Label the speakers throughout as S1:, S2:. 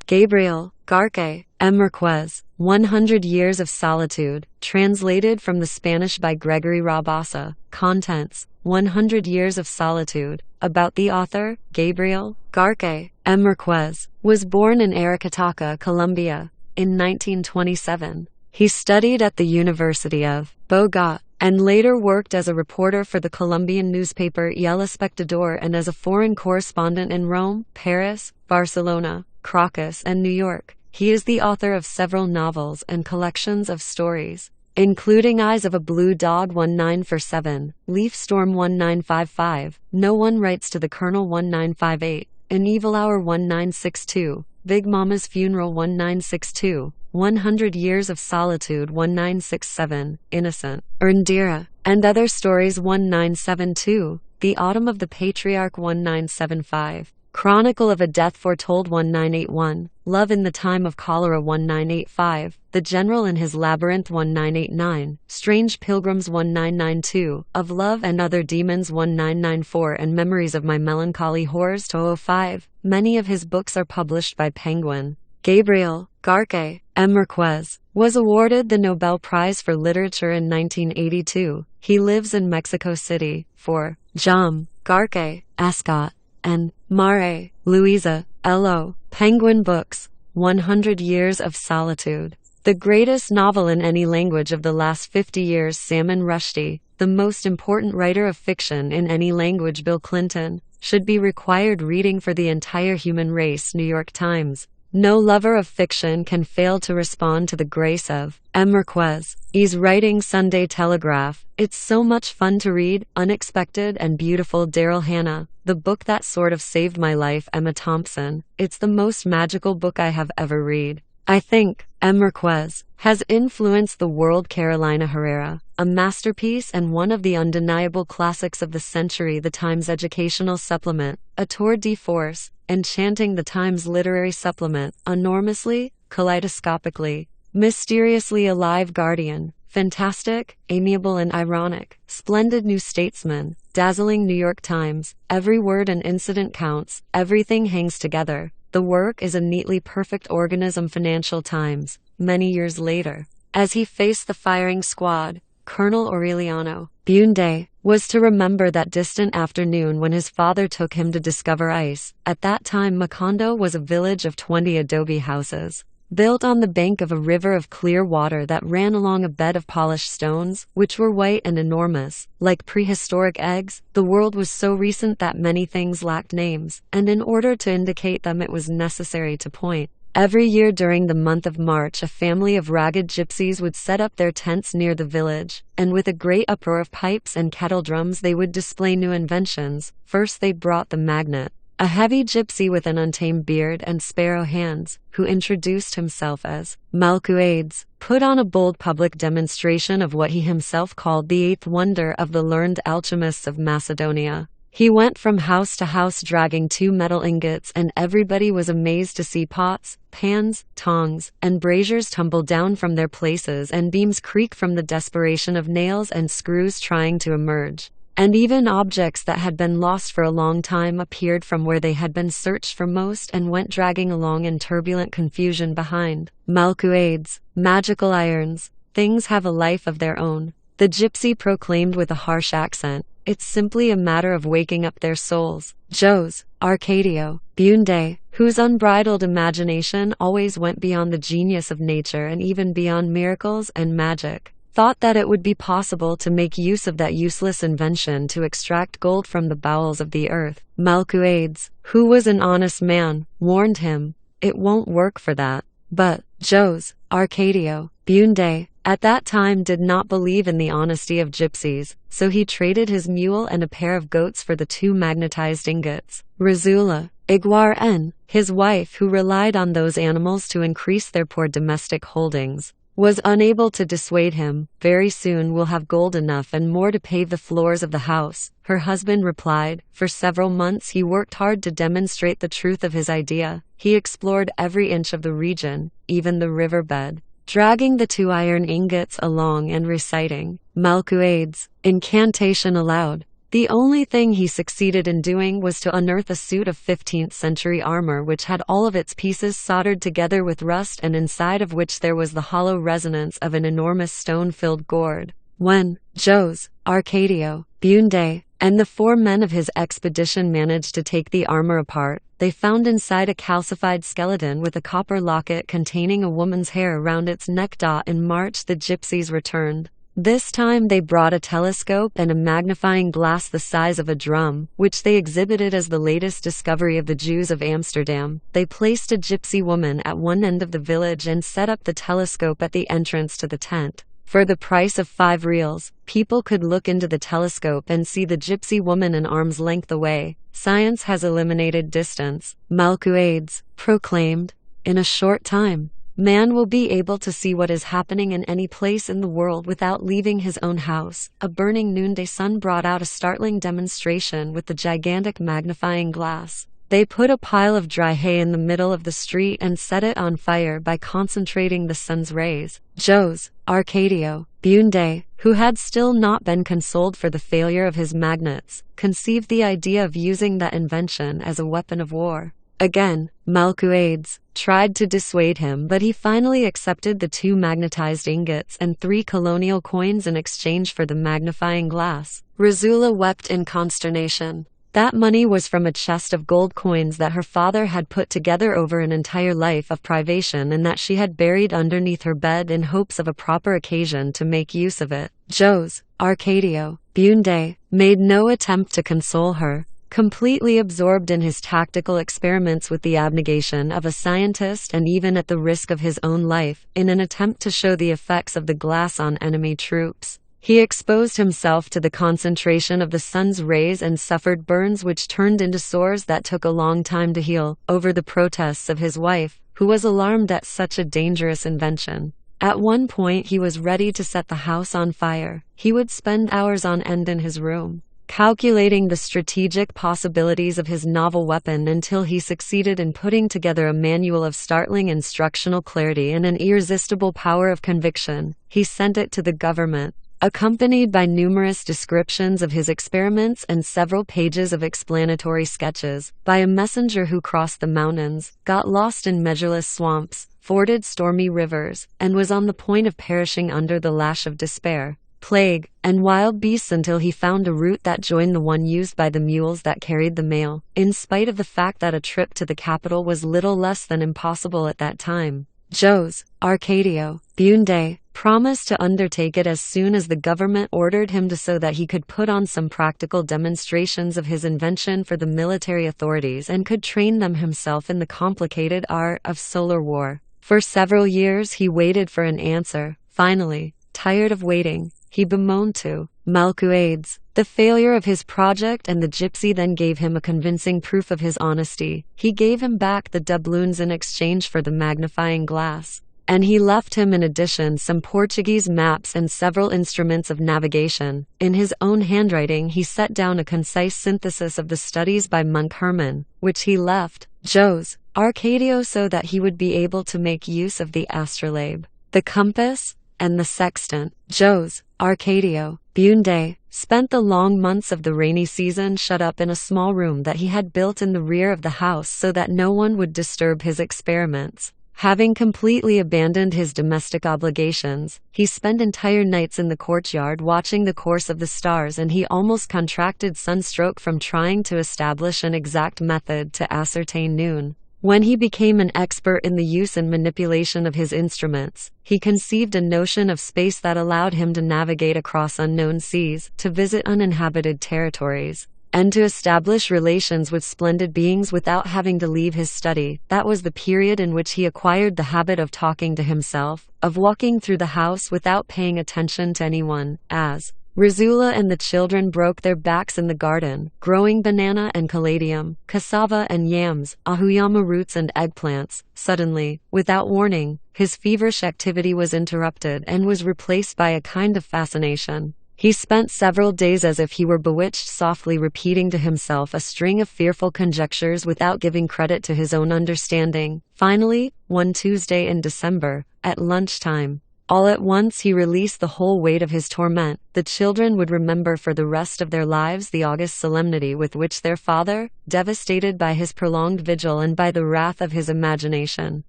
S1: Gabriel Garque Marquez, 100 Years of Solitude, translated from the Spanish by Gregory Rabasa. Contents: 100 Years of Solitude. About the author, Gabriel Garque Marquez was born in Aracataca, Colombia, in 1927. He studied at the University of Bogotá and later worked as a reporter for the Colombian newspaper El Espectador and as a foreign correspondent in Rome, Paris, Barcelona, Caracas, and New York. He is the author of several novels and collections of stories, including Eyes of a Blue Dog 1947, Leaf Storm 1955, No One Writes to the Colonel 1958, An Evil Hour 1962, Big Mama's Funeral 1962, 100 Years of Solitude 1967, Innocent, Erndira, and Other Stories 1972, The Autumn of the Patriarch 1975, Chronicle of a Death Foretold 1981, Love in the Time of Cholera 1985, The General and His Labyrinth 1989, Strange Pilgrims 1992, Of Love and Other Demons 1994, and Memories of My Melancholy Horrors 2005. Many of his books are published by Penguin. Gabriel Garque Marquez was awarded the Nobel Prize for Literature in 1982. He lives in Mexico City. For Jam Garque Ascot and Mare Luisa L.O. Penguin Books, 100 Years of Solitude. The greatest novel in any language of the last 50 years. Salman Rushdie, the most important writer of fiction in any language. Bill Clinton should be required reading for the entire human race. New York Times. No lover of fiction can fail to respond to the grace of Marquez. He's writing. Sunday Telegraph. It's so much fun to read, unexpected and beautiful. Daryl Hannah. The book that sort of saved my life. Emma Thompson. It's the most magical book I have ever read. I think Marquez has influenced the world. Carolina Herrera. A masterpiece and one of the undeniable classics of the century. The Times Educational Supplement. A tour de force, enchanting the Times Literary Supplement. Enormously, kaleidoscopically, mysteriously alive. Guardian. Fantastic, amiable and ironic. Splendid New Statesman. Dazzling New York Times. Every word and incident counts. Everything hangs together. The work is a neatly perfect organism. Financial Times. Many years later, as he faced the firing squad, Colonel Aureliano Buendia was to remember that distant afternoon when his father took him to discover ice. At that time, Macondo was a village of 20 adobe houses, built on the bank of a river of clear water that ran along a bed of polished stones, which were white and enormous, like prehistoric eggs. The world was so recent that many things lacked names, and in order to indicate them it was necessary to point. Every year during the month of March, a family of ragged gypsies would set up their tents near the village, and with a great uproar of pipes and kettle drums they would display new inventions. First they brought the magnet, a heavy gypsy with an untamed beard and sparrow hands, who introduced himself as Malcuades, put on a bold public demonstration of what he himself called the eighth wonder of the learned alchemists of Macedonia. He went from house to house dragging 2 metal ingots, and everybody was amazed to see pots, pans, tongs, and braziers tumble down from their places and beams creak from the desperation of nails and screws trying to emerge. And even objects that had been lost for a long time appeared from where they had been searched for most and went dragging along in turbulent confusion behind. Malcuades, magical irons, things have a life of their own, the gypsy proclaimed with a harsh accent. It's simply a matter of waking up their souls. Jose Arcadio Buendia, whose unbridled imagination always went beyond the genius of nature and even beyond miracles and magic, thought that it would be possible to make use of that useless invention to extract gold from the bowels of the earth. Malcuades, who was an honest man, warned him, it won't work for that. But Jose Arcadio Buendia at that time did not believe in the honesty of gypsies, so he traded his mule and a pair of goats for the 2 magnetized ingots. Razula Iguarén, his wife, who relied on those animals to increase their poor domestic holdings, was unable to dissuade him. Very soon we'll have gold enough and more to pave the floors of the house, her husband replied. For several months he worked hard to demonstrate the truth of his idea. He explored every inch of the region, even the riverbed, dragging the 2 iron ingots along and reciting Malcuades' incantation aloud. The only thing he succeeded in doing was to unearth a suit of 15th century armor which had all of its pieces soldered together with rust and inside of which there was the hollow resonance of an enormous stone-filled gourd. When Jose, Arcadio, Bunde, and the 4 men of his expedition managed to take the armor apart, they found inside a calcified skeleton with a copper locket containing a woman's hair around its neck. In March, the gypsies returned. This time they brought a telescope and a magnifying glass the size of a drum, which they exhibited as the latest discovery of the Jews of Amsterdam. They placed a gypsy woman at one end of the village and set up the telescope at the entrance to the tent. For the price of 5 reals, people could look into the telescope and see the gypsy woman an arm's length away. Science has eliminated distance, Malcuades proclaimed. In a short time, man will be able to see what is happening in any place in the world without leaving his own house. A burning noonday sun brought out a startling demonstration with the gigantic magnifying glass. They put a pile of dry hay in the middle of the street and set it on fire by concentrating the sun's rays. Jose, Arcadio, Bunde, who had still not been consoled for the failure of his magnets, conceived the idea of using that invention as a weapon of war. Again, Malcuades tried to dissuade him, but he finally accepted the 2 magnetized ingots and 3 colonial coins in exchange for the magnifying glass. Rosula wept in consternation. That money was from a chest of gold coins that her father had put together over an entire life of privation and that she had buried underneath her bed in hopes of a proper occasion to make use of it. Jose, Arcadio, Bunde, made no attempt to console her. Completely absorbed in his tactical experiments with the abnegation of a scientist and even at the risk of his own life, in an attempt to show the effects of the glass on enemy troops, he exposed himself to the concentration of the sun's rays and suffered burns which turned into sores that took a long time to heal, over the protests of his wife, who was alarmed at such a dangerous invention. At one point he was ready to set the house on fire. He would spend hours on end in his room, calculating the strategic possibilities of his novel weapon until he succeeded in putting together a manual of startling instructional clarity and an irresistible power of conviction. He sent it to the government, accompanied by numerous descriptions of his experiments and several pages of explanatory sketches, by a messenger who crossed the mountains, got lost in measureless swamps, forded stormy rivers, and was on the point of perishing under the lash of despair, plague, and wild beasts until he found a route that joined the one used by the mules that carried the mail, in spite of the fact that a trip to the capital was little less than impossible at that time. Jose, Arcadio, Bunde, promised to undertake it as soon as the government ordered him to, so that he could put on some practical demonstrations of his invention for the military authorities and could train them himself in the complicated art of solar war. For several years he waited for an answer. Finally, tired of waiting, he bemoaned to Malcuades the failure of his project, and the gypsy then gave him a convincing proof of his honesty. He gave him back the doubloons in exchange for the magnifying glass, and he left him in addition some Portuguese maps and several instruments of navigation. In his own handwriting he set down a concise synthesis of the studies by monk Herman, which he left Jose, Arcadio so that he would be able to make use of the astrolabe, the compass, and the sextant. Jose, Arcadio, Bunde, spent the long months of the rainy season shut up in a small room that he had built in the rear of the house so that no one would disturb his experiments. Having completely abandoned his domestic obligations, he spent entire nights in the courtyard watching the course of the stars, and he almost contracted sunstroke from trying to establish an exact method to ascertain noon. When he became an expert in the use and manipulation of his instruments, he conceived a notion of space that allowed him to navigate across unknown seas, to visit uninhabited territories, and to establish relations with splendid beings without having to leave his study. That was the period in which he acquired the habit of talking to himself, of walking through the house without paying attention to anyone, as Rosula and the children broke their backs in the garden, growing banana and caladium, cassava and yams, ahuyama roots and eggplants. Suddenly, without warning, his feverish activity was interrupted and was replaced by a kind of fascination. He spent several days as if he were bewitched, softly repeating to himself a string of fearful conjectures without giving credit to his own understanding. Finally, one Tuesday in December, at lunchtime, All at once he released the whole weight of his torment. The children would remember for the rest of their lives the august solemnity with which their father, devastated by his prolonged vigil and by the wrath of his imagination,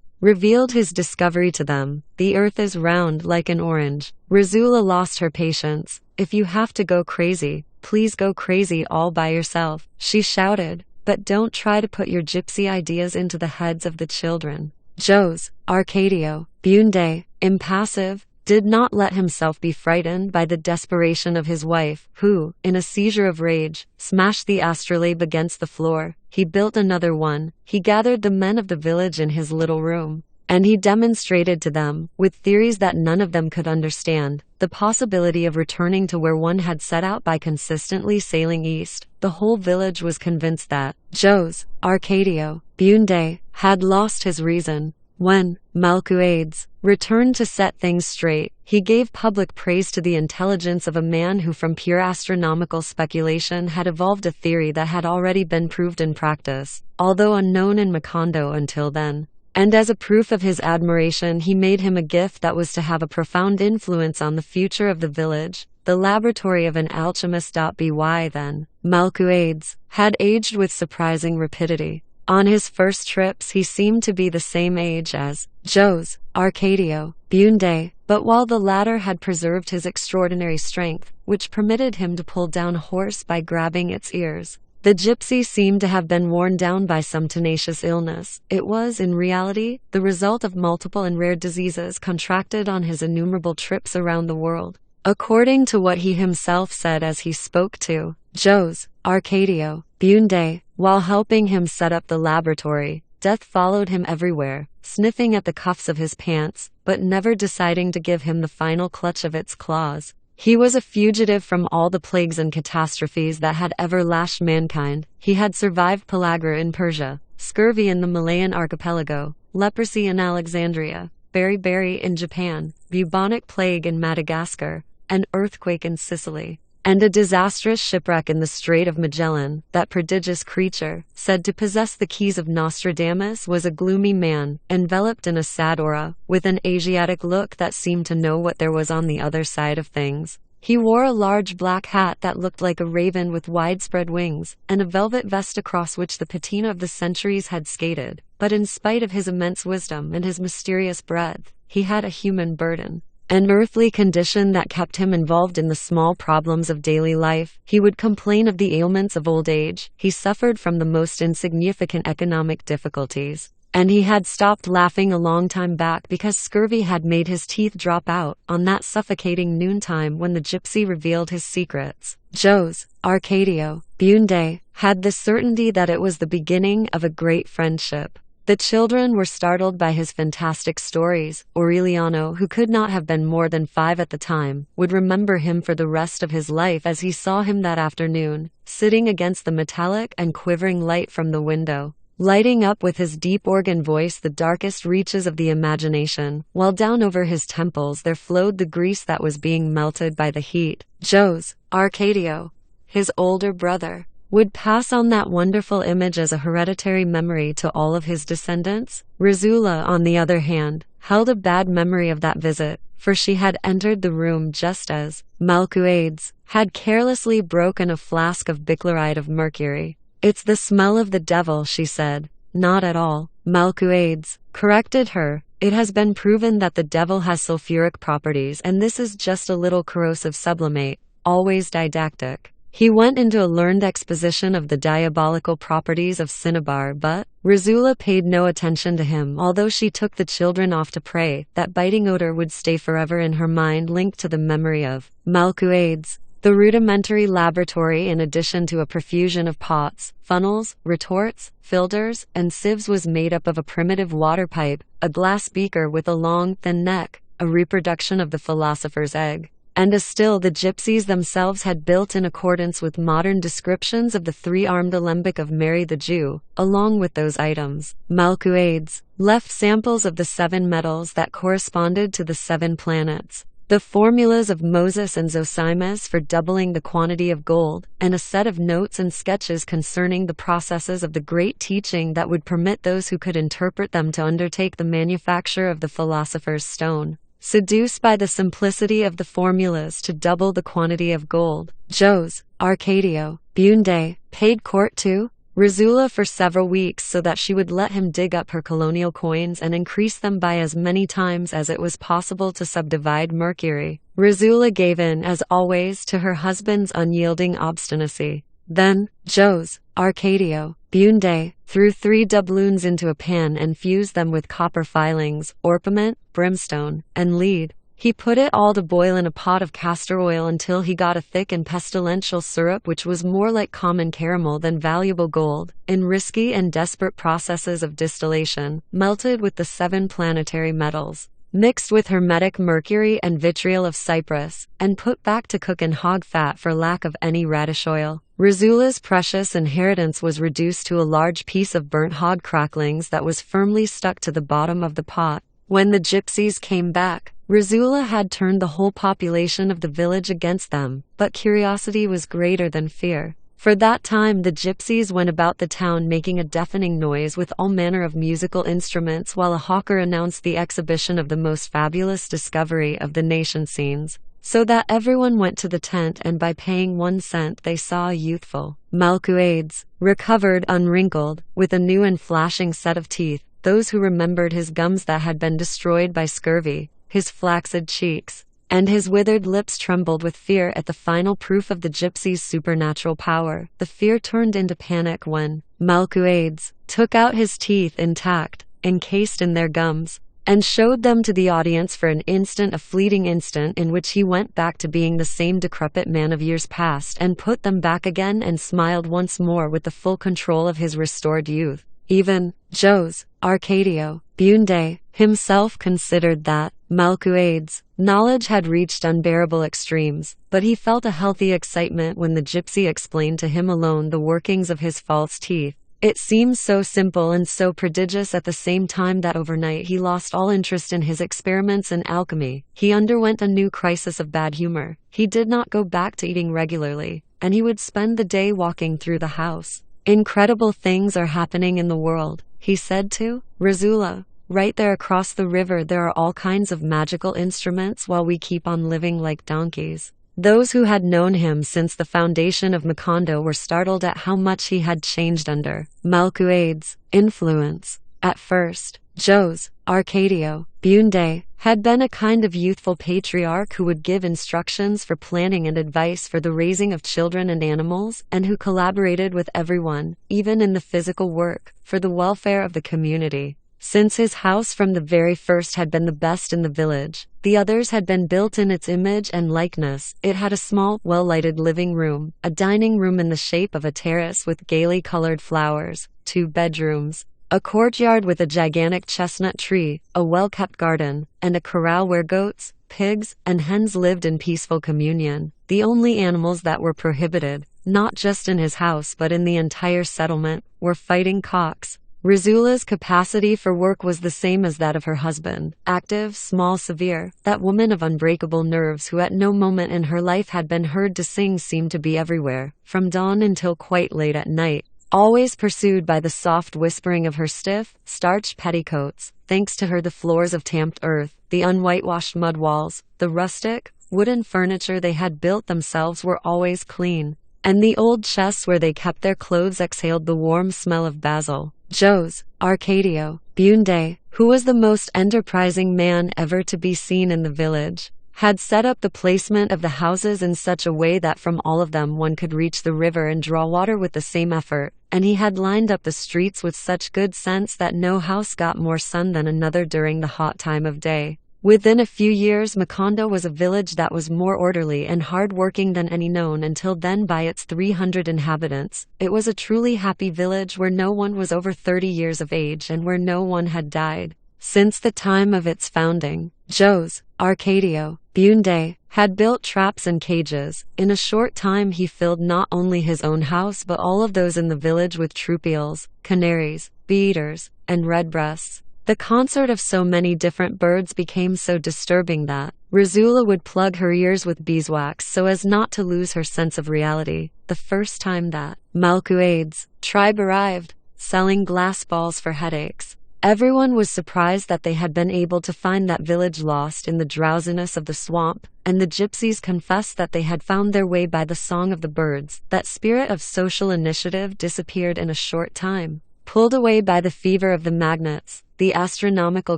S1: revealed his discovery to them. The earth is round like an orange. Razula lost her patience. If you have to go crazy, please go crazy all by yourself, she shouted. But don't try to put your gypsy ideas into the heads of the children. Jose Arcadio Bunde, impassive, did not let himself be frightened by the desperation of his wife, who, in a seizure of rage, smashed the astrolabe against the floor. He built another one. He gathered the men of the village in his little room, and he demonstrated to them, with theories that none of them could understand, the possibility of returning to where one had set out by consistently sailing east. The whole village was convinced that Jose Arcadio Bunde had lost his reason. When Malcuades returned to set things straight, he gave public praise to the intelligence of a man who from pure astronomical speculation had evolved a theory that had already been proved in practice, although unknown in Macondo until then. And as a proof of his admiration he made him a gift that was to have a profound influence on the future of the village, the laboratory of an alchemist. By then, Malcuades had aged with surprising rapidity. On his first trips he seemed to be the same age as Jose Arcadio Bunde, but while the latter had preserved his extraordinary strength, which permitted him to pull down a horse by grabbing its ears, the gypsy seemed to have been worn down by some tenacious illness. It was, in reality, the result of multiple and rare diseases contracted on his innumerable trips around the world. According to what he himself said as he spoke to Jose Arcadio Bunde, while helping him set up the laboratory, death followed him everywhere, sniffing at the cuffs of his pants, but never deciding to give him the final clutch of its claws. He was a fugitive from all the plagues and catastrophes that had ever lashed mankind. He had survived pellagra in Persia, scurvy in the Malayan archipelago, leprosy in Alexandria, beriberi in Japan, bubonic plague in Madagascar, an earthquake in Sicily, and a disastrous shipwreck in the Strait of Magellan. That prodigious creature, said to possess the keys of Nostradamus, was a gloomy man, enveloped in a sad aura, with an Asiatic look that seemed to know what there was on the other side of things. He wore a large black hat that looked like a raven with widespread wings, and a velvet vest across which the patina of the centuries had skated. But in spite of his immense wisdom and his mysterious breadth, he had a human burden, an earthly condition that kept him involved in the small problems of daily life. He would complain of the ailments of old age. He suffered from the most insignificant economic difficulties, and he had stopped laughing a long time back because scurvy had made his teeth drop out on that suffocating noontime when the gypsy revealed his secrets. Jose Arcadio Bunde had the certainty that it was the beginning of a great friendship. The children were startled by his fantastic stories. Aureliano, who could not have been more than 5 at the time, would remember him for the rest of his life as he saw him that afternoon, sitting against the metallic and quivering light from the window, lighting up with his deep organ voice the darkest reaches of the imagination, while down over his temples there flowed the grease that was being melted by the heat. Jose Arcadio, his older brother, would pass on that wonderful image as a hereditary memory to all of his descendants. Razula, on the other hand, held a bad memory of that visit, for she had entered the room just as Malcuades had carelessly broken a flask of bichloride of mercury. "It's the smell of the devil," she said. "Not at all," Malcuades corrected her. "It has been proven that the devil has sulfuric properties, and this is just a little corrosive sublimate," always didactic. He went into a learned exposition of the diabolical properties of cinnabar, but Razula paid no attention to him, although she took the children off to pray. That biting odor would stay forever in her mind, linked to the memory of Malcuades. The rudimentary laboratory, in addition to a profusion of pots, funnels, retorts, filters, and sieves, was made up of a primitive water pipe, a glass beaker with a long, thin neck, a reproduction of the philosopher's egg, and a still the gypsies themselves had built in accordance with modern descriptions of the 3-armed alembic of Mary the Jew. Along with those items, Malcuades left samples of the 7 metals that corresponded to the 7 planets, the formulas of Moses and Zosimus for doubling the quantity of gold, and a set of notes and sketches concerning the processes of the great teaching that would permit those who could interpret them to undertake the manufacture of the philosopher's stone. seduced by the simplicity of the formulas to double the quantity of gold. Jose Arcadio Bunde paid court to Rizula for several weeks so that she would let him dig up her colonial coins and increase them by as many times as it was possible to subdivide Mercury. Rizula gave in, as always, to her husband's unyielding obstinacy. Then, Jose Arcadio Bunde threw 3 doubloons into a pan and fused them with copper filings, orpiment, brimstone, and lead. He put it all to boil in a pot of castor oil until he got a thick and pestilential syrup which was more like common caramel than valuable gold. In risky and desperate processes of distillation, melted with the 7 planetary metals, mixed with hermetic mercury and vitriol of Cyprus, and put back to cook in hog fat for lack of any radish oil. Rizula's precious inheritance was reduced to a large piece of burnt hog cracklings that was firmly stuck to the bottom of the pot. When the gypsies came back, Rizula had turned the whole population of the village against them, but curiosity was greater than fear. For that time the gypsies went about the town making a deafening noise with all manner of musical instruments while a hawker announced the exhibition of the most fabulous discovery of the nation scenes, so that everyone went to the tent and by paying 1 cent they saw a youthful Malcuades, recovered unwrinkled, with a new and flashing set of teeth, those who remembered his gums that had been destroyed by scurvy, his flaccid cheeks, and his withered lips trembled with fear at the final proof of the gypsy's supernatural power. The fear turned into panic when Malcuades took out his teeth intact, encased in their gums, and showed them to the audience for an instant, a fleeting instant in which he went back to being the same decrepit man of years past and put them back again and smiled once more with the full control of his restored youth. Even Jose Arcadio Bunde himself considered that Malcuades' knowledge had reached unbearable extremes, but he felt a healthy excitement when the gypsy explained to him alone the workings of his false teeth. It seemed so simple and so prodigious at the same time that overnight he lost all interest in his experiments in alchemy. He underwent a new crisis of bad humor. He did not go back to eating regularly, and he would spend the day walking through the house. Incredible things are happening in the world, he said to Rizula. Right there across the river there are all kinds of magical instruments while we keep on living like donkeys. Those who had known him since the foundation of Macondo were startled at how much he had changed under Malcuades' influence. At first, Jose Arcadio Bunde had been a kind of youthful patriarch who would give instructions for planning and advice for the raising of children and animals, and who collaborated with everyone, even in the physical work, for the welfare of the community. Since his house from the very first had been the best in the village, the others had been built in its image and likeness. It had a small, well-lighted living room, a dining room in the shape of a terrace with gaily colored flowers, 2 bedrooms, a courtyard with a gigantic chestnut tree, a well-kept garden, and a corral where goats, pigs, and hens lived in peaceful communion. The only animals that were prohibited, not just in his house but in the entire settlement, were fighting cocks. Rizula's capacity for work was the same as that of her husband, active, small, severe. That woman of unbreakable nerves who at no moment in her life had been heard to sing seemed to be everywhere, from dawn until quite late at night, always pursued by the soft whispering of her stiff, starched petticoats. Thanks to her the floors of tamped earth, the unwhitewashed mud walls, the rustic, wooden furniture they had built themselves were always clean, and the old chests where they kept their clothes exhaled the warm smell of basil. Jose Arcadio Bunde, who was the most enterprising man ever to be seen in the village, had set up the placement of the houses in such a way that from all of them one could reach the river and draw water with the same effort, and he had lined up the streets with such good sense that no house got more sun than another during the hot time of day. Within a few years Macondo was a village that was more orderly and hard-working than any known until then by its 300 inhabitants. It was a truly happy village where no one was over 30 years of age and where no one had died. Since the time of its founding, Jose Arcadio Bunde had built traps and cages. In a short time he filled not only his own house but all of those in the village with troupials, canaries, bee-eaters, and redbreasts. The concert of so many different birds became so disturbing that Rizula would plug her ears with beeswax so as not to lose her sense of reality. The first time that Malcuades' tribe arrived, selling glass balls for headaches, Everyone was surprised that they had been able to find that village lost in the drowsiness of the swamp, and the gypsies confessed that they had found their way by the song of the birds. That spirit of social initiative disappeared in a short time. Pulled away by the fever of the magnates, the astronomical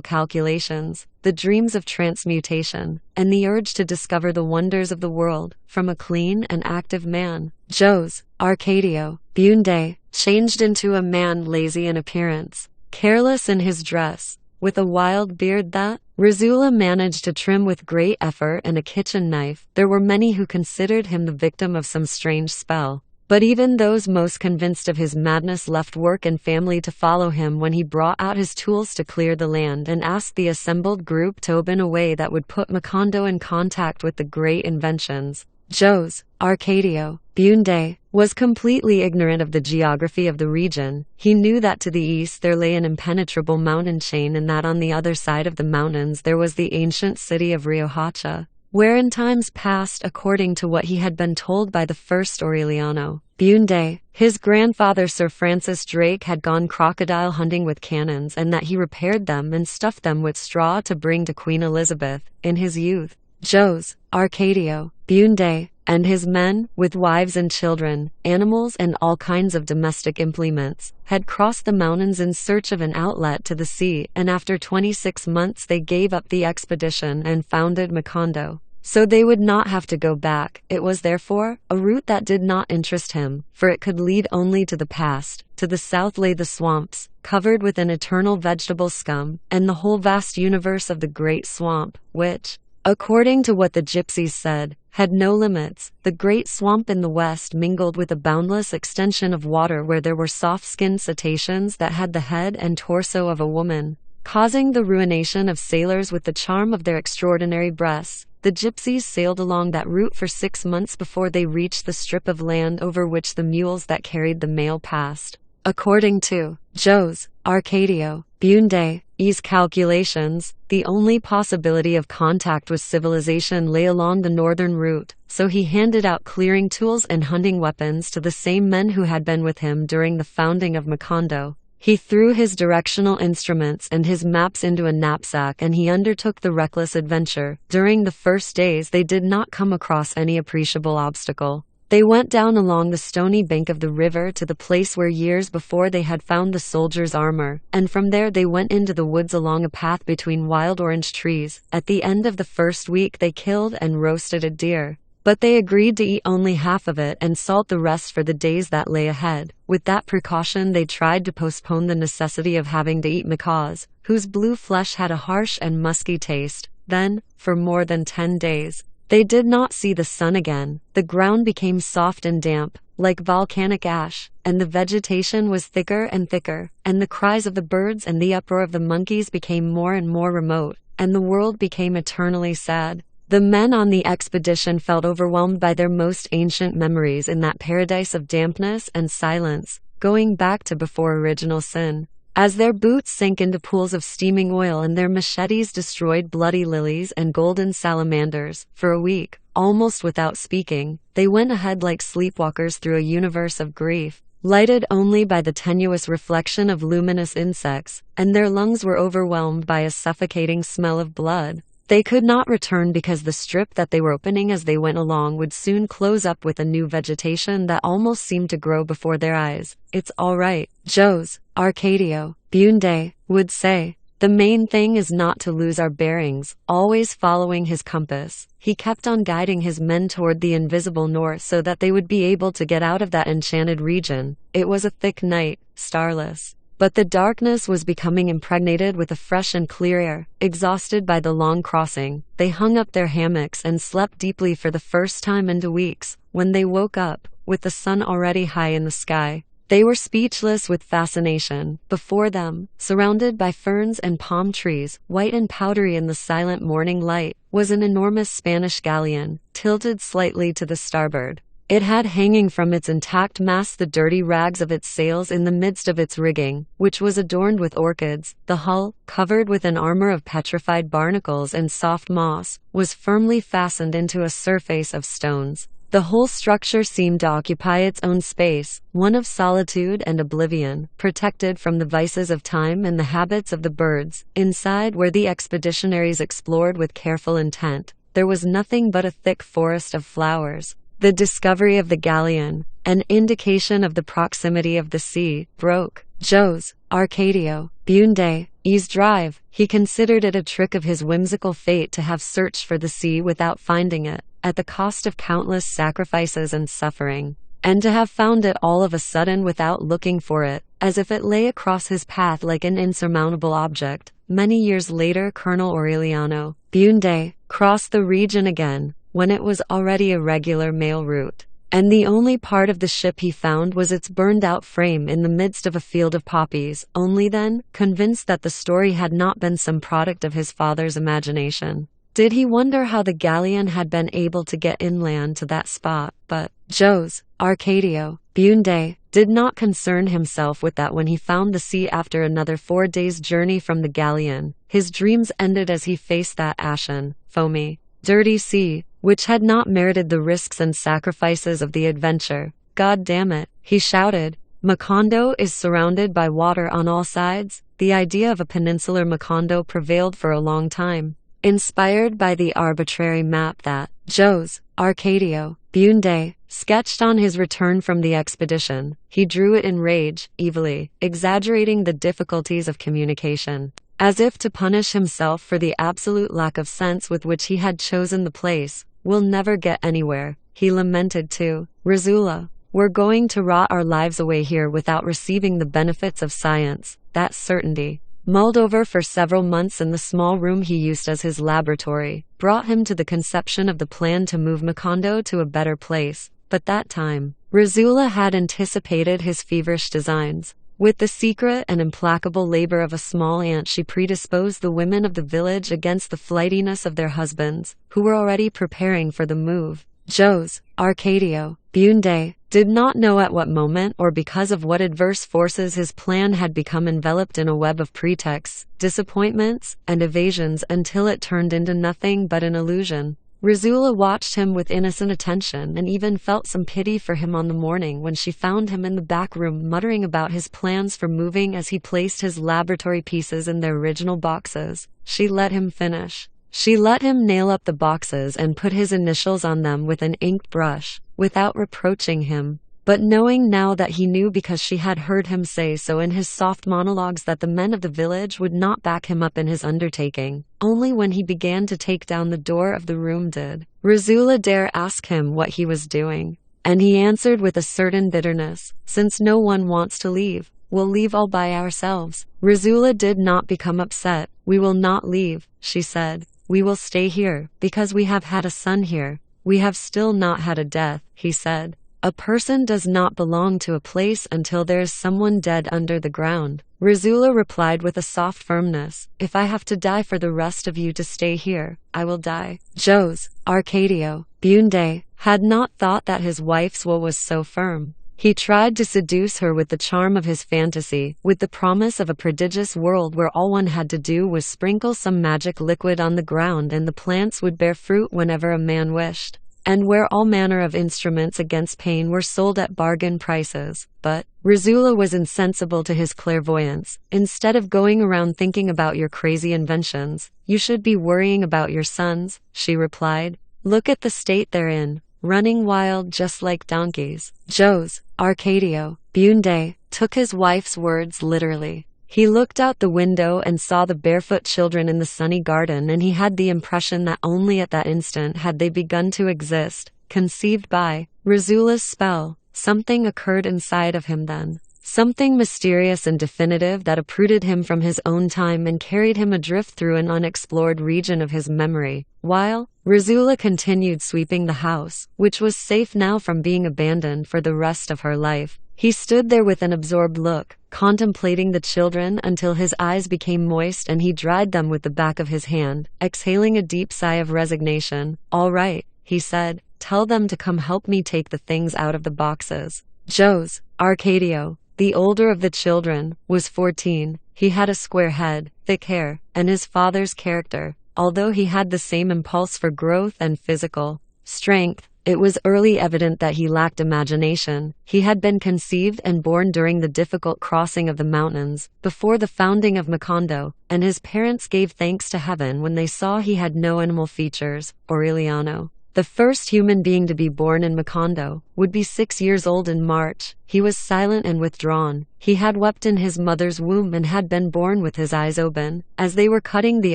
S1: calculations, the dreams of transmutation, and the urge to discover the wonders of the world, from a clean and active man, Jose Arcadio Bunde, changed into a man lazy in appearance, careless in his dress, with a wild beard that Rizula managed to trim with great effort and a kitchen knife. There were many who considered him the victim of some strange spell. But even those most convinced of his madness left work and family to follow him when he brought out his tools to clear the land and asked the assembled group to open a way that would put Macondo in contact with the great inventions. Jose Arcadio Bunde was completely ignorant of the geography of the region. He knew that to the east there lay an impenetrable mountain chain and that on the other side of the mountains there was the ancient city of Riohacha, where in times past, according to what he had been told by the first Aureliano Bunde, his grandfather Sir Francis Drake had gone crocodile hunting with cannons and that he repaired them and stuffed them with straw to bring to Queen Elizabeth in his youth. Jose Arcadio Bunde and his men, with wives and children, animals and all kinds of domestic implements, had crossed the mountains in search of an outlet to the sea, and after 26 months they gave up the expedition and founded Macondo. So they would not have to go back. It was therefore a route that did not interest him, for it could lead only to the past. To the south lay the swamps, covered with an eternal vegetable scum, and the whole vast universe of the great swamp, which, according to what the gypsies said, had no limits. The great swamp in the west mingled with a boundless extension of water where there were soft-skinned cetaceans that had the head and torso of a woman, causing the ruination of sailors with the charm of their extraordinary breasts. The gypsies sailed along that route for 6 months before they reached the strip of land over which the mules that carried the mail passed. According to Jose Arcadio Bunde's calculations, the only possibility of contact with civilization lay along the northern route, so he handed out clearing tools and hunting weapons to the same men who had been with him during the founding of Macondo. He threw his directional instruments and his maps into a knapsack and he undertook the reckless adventure. During the first days they did not come across any appreciable obstacle. They went down along the stony bank of the river to the place where years before they had found the soldier's armor, and from there they went into the woods along a path between wild orange trees. At the end of the first week they killed and roasted a deer, but they agreed to eat only half of it and salt the rest for the days that lay ahead. With that precaution they tried to postpone the necessity of having to eat macaws, whose blue flesh had a harsh and musky taste. Then, for more than 10 days, they did not see the sun again. The ground became soft and damp, like volcanic ash, and the vegetation was thicker and thicker, and the cries of the birds and the uproar of the monkeys became more and more remote, and the world became eternally sad. The men on the expedition felt overwhelmed by their most ancient memories in that paradise of dampness and silence, going back to before original sin. As their boots sank into pools of steaming oil and their machetes destroyed bloody lilies and golden salamanders, for a week, almost without speaking, they went ahead like sleepwalkers through a universe of grief, lighted only by the tenuous reflection of luminous insects, and their lungs were overwhelmed by a suffocating smell of blood. They could not return because the strip that they were opening as they went along would soon close up with a new vegetation that almost seemed to grow before their eyes. It's all right, Jose Arcadio Bunde would say. The main thing is not to lose our bearings, always following his compass. He kept on guiding his men toward the invisible north so that they would be able to get out of that enchanted region. It was a thick night, starless. But the darkness was becoming impregnated with a fresh and clear air. Exhausted by the long crossing, they hung up their hammocks and slept deeply for the first time in weeks. When they woke up, with the sun already high in the sky, they were speechless with fascination. Before them, surrounded by ferns and palm trees, white and powdery in the silent morning light, was an enormous Spanish galleon, tilted slightly to the starboard. It had hanging from its intact mast the dirty rags of its sails in the midst of its rigging, which was adorned with orchids. The hull, covered with an armor of petrified barnacles and soft moss, was firmly fastened into a surface of stones. The whole structure seemed to occupy its own space, one of solitude and oblivion, protected from the vices of time and the habits of the birds. Inside, where the expeditionaries explored with careful intent, there was nothing but a thick forest of flowers. The discovery of the galleon, an indication of the proximity of the sea, broke Joe's, Arcadio, Bunde's drive. He considered it a trick of his whimsical fate to have searched for the sea without finding it, at the cost of countless sacrifices and suffering, and to have found it all of a sudden without looking for it, as if it lay across his path like an insurmountable object. Many years later, Colonel Aureliano Bunde crossed the region again, when it was already a regular mail route, and the only part of the ship he found was its burned-out frame in the midst of a field of poppies. Only then, convinced that the story had not been some product of his father's imagination, did he wonder how the galleon had been able to get inland to that spot. But Joe's, Arcadio, Bunde, did not concern himself with that when he found the sea after another 4 days' journey from the galleon. His dreams ended as he faced that ashen, foamy, dirty sea, which had not merited the risks and sacrifices of the adventure. "God damn it," he shouted. Macondo is surrounded by water on all sides. The idea of a peninsular Macondo prevailed for a long time. Inspired by the arbitrary map that Joe's, Arcadio, Bunde, sketched on his return from the expedition, he drew it in rage, evilly, exaggerating the difficulties of communication. As if to punish himself for the absolute lack of sense with which he had chosen the place. "We'll never get anywhere," he lamented to Rizula. "We're going to rot our lives away here without receiving the benefits of science." That certainty, mulled over for several months in the small room he used as his laboratory, brought him to the conception of the plan to move Macondo to a better place. But that time, Rizula had anticipated his feverish designs. With the secret and implacable labor of a small ant, she predisposed the women of the village against the flightiness of their husbands, who were already preparing for the move. Joe's, Arcadio, Bunde, did not know at what moment or because of what adverse forces his plan had become enveloped in a web of pretexts, disappointments, and evasions until it turned into nothing but an illusion. Rizula watched him with innocent attention and even felt some pity for him on the morning when she found him in the back room muttering about his plans for moving as he placed his laboratory pieces in their original boxes. She let him finish. She let him nail up the boxes and put his initials on them with an inked brush, without reproaching him, but knowing now that he knew because she had heard him say so in his soft monologues that the men of the village would not back him up in his undertaking. Only when he began to take down the door of the room did Rizula dare ask him what he was doing, and he answered with a certain bitterness, "Since no one wants to leave, we'll leave all by ourselves." Rizula did not become upset. "We will not leave," she said. "We will stay here, because we have had a son here. We have still not had a death," he said. "A person does not belong to a place until there is someone dead under the ground." Rizula replied with a soft firmness, "If I have to die for the rest of you to stay here, I will die." Joe's, Arcadio, Bunde, had not thought that his wife's will was so firm. He tried to seduce her with the charm of his fantasy, with the promise of a prodigious world where all one had to do was sprinkle some magic liquid on the ground and the plants would bear fruit whenever a man wished, and where all manner of instruments against pain were sold at bargain prices. But Rizula was insensible to his clairvoyance. "Instead of going around thinking about your crazy inventions, you should be worrying about your sons," she replied. "Look at the state they're in, running wild just like donkeys." Joe's, Arcadio, Bunde, took his wife's words literally. He looked out the window and saw the barefoot children in the sunny garden, and he had the impression that only at that instant had they begun to exist, conceived by Rizula's spell. Something occurred inside of him then. Something mysterious and definitive that uprooted him from his own time and carried him adrift through an unexplored region of his memory, while Rizula continued sweeping the house, which was safe now from being abandoned for the rest of her life. He stood there with an absorbed look, contemplating the children until his eyes became moist and he dried them with the back of his hand, exhaling a deep sigh of resignation. "All right," he said, "tell them to come help me take the things out of the boxes." Joe's, Arcadio, the older of the children, was 14. He had a square head, thick hair, and his father's character, although he had the same impulse for growth and physical strength. It was early evident that he lacked imagination. He had been conceived and born during the difficult crossing of the mountains, before the founding of Macondo, and his parents gave thanks to heaven when they saw he had no animal features. Aureliano, the first human being to be born in Macondo, would be 6 years old in March. He was silent and withdrawn. He had wept in his mother's womb and had been born with his eyes open. As they were cutting the